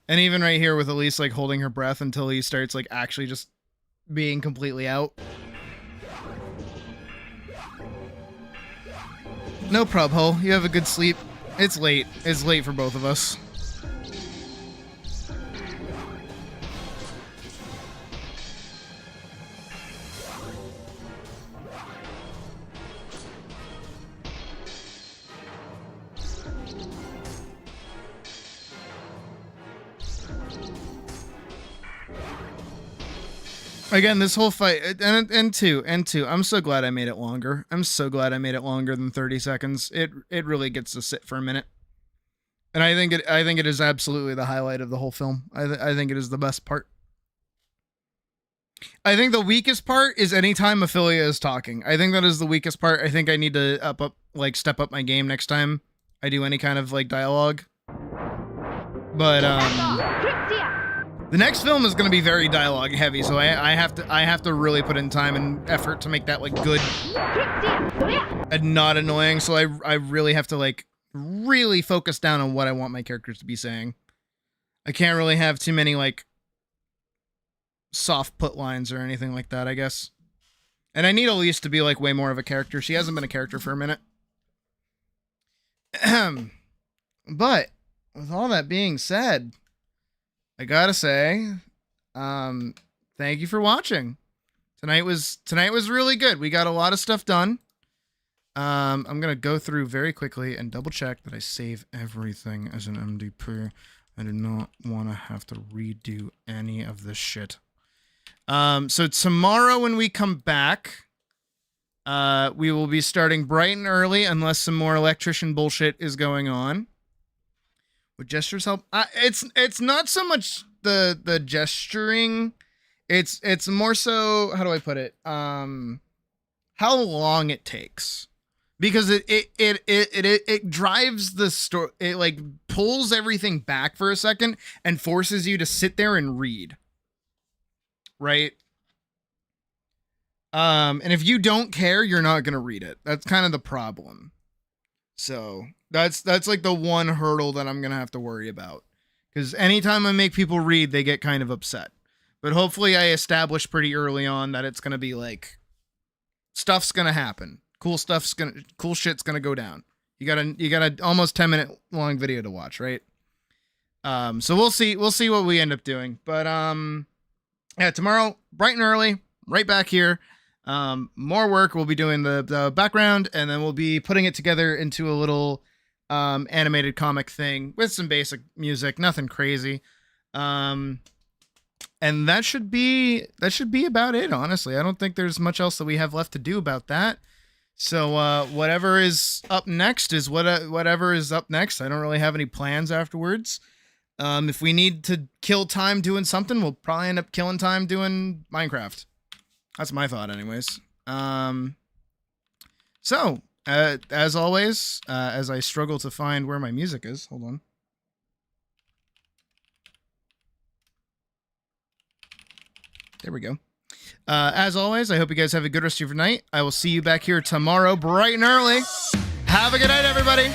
And even right here with Elise like holding her breath until he starts like actually just being completely out. No prob, ho. You have a good sleep. It's late. It's late for both of us. Again, this whole fight, and two, I'm so glad I made it longer. I'm so glad I made it longer than 30 seconds. It really gets to sit for a minute. And I think it is absolutely the highlight of the whole film. I think it is the best part. I think the weakest part is anytime Ophelia is talking. I think that is the weakest part. I think I need to step up my game next time I do any kind of like dialogue. But the next film is going to be very dialogue heavy, so I have to really put in time and effort to make that like good and not annoying. So I really have to like really focus down on what I want my characters to be saying. I can't really have too many like soft put lines or anything like that, I guess. And I need Elise to be like way more of a character. She hasn't been a character for a minute. But with all that being said, I gotta say, thank you for watching. Tonight was really good. We got a lot of stuff done. I'm gonna go through very quickly and double check that I save everything as an MDP. I do not want to have to redo any of this shit. So tomorrow when we come back, we will be starting bright and early unless some more electrician bullshit is going on. Would gestures help? It's not so much the gesturing. It's more so, how do I put it? How long it takes. Because it drives the story. It like pulls everything back for a second and forces you to sit there and read. Right? And if you don't care, you're not gonna read it. That's kind of the problem. So that's like the one hurdle that I'm gonna have to worry about. Because anytime I make people read, they get kind of upset. But hopefully I establish pretty early on that it's gonna be like stuff's gonna happen. Cool shit's gonna go down. You got a almost 10-minute long video to watch, right? So we'll see what we end up doing. But yeah, tomorrow, bright and early, right back here. More work. We'll be doing the background, and then we'll be putting it together into a little animated comic thing with some basic music, nothing crazy. And that should be about it, honestly. I don't think there's much else that we have left to do about that. So whatever is up next is whatever is up next. I don't really have any plans afterwards. If we need to kill time doing something, we'll probably end up killing time doing Minecraft. That's my thought anyways. So, as always, as I struggle to find where my music is, hold on. There we go. As always, I hope you guys have a good rest of your night. I will see you back here tomorrow, bright and early. Have a good night, everybody.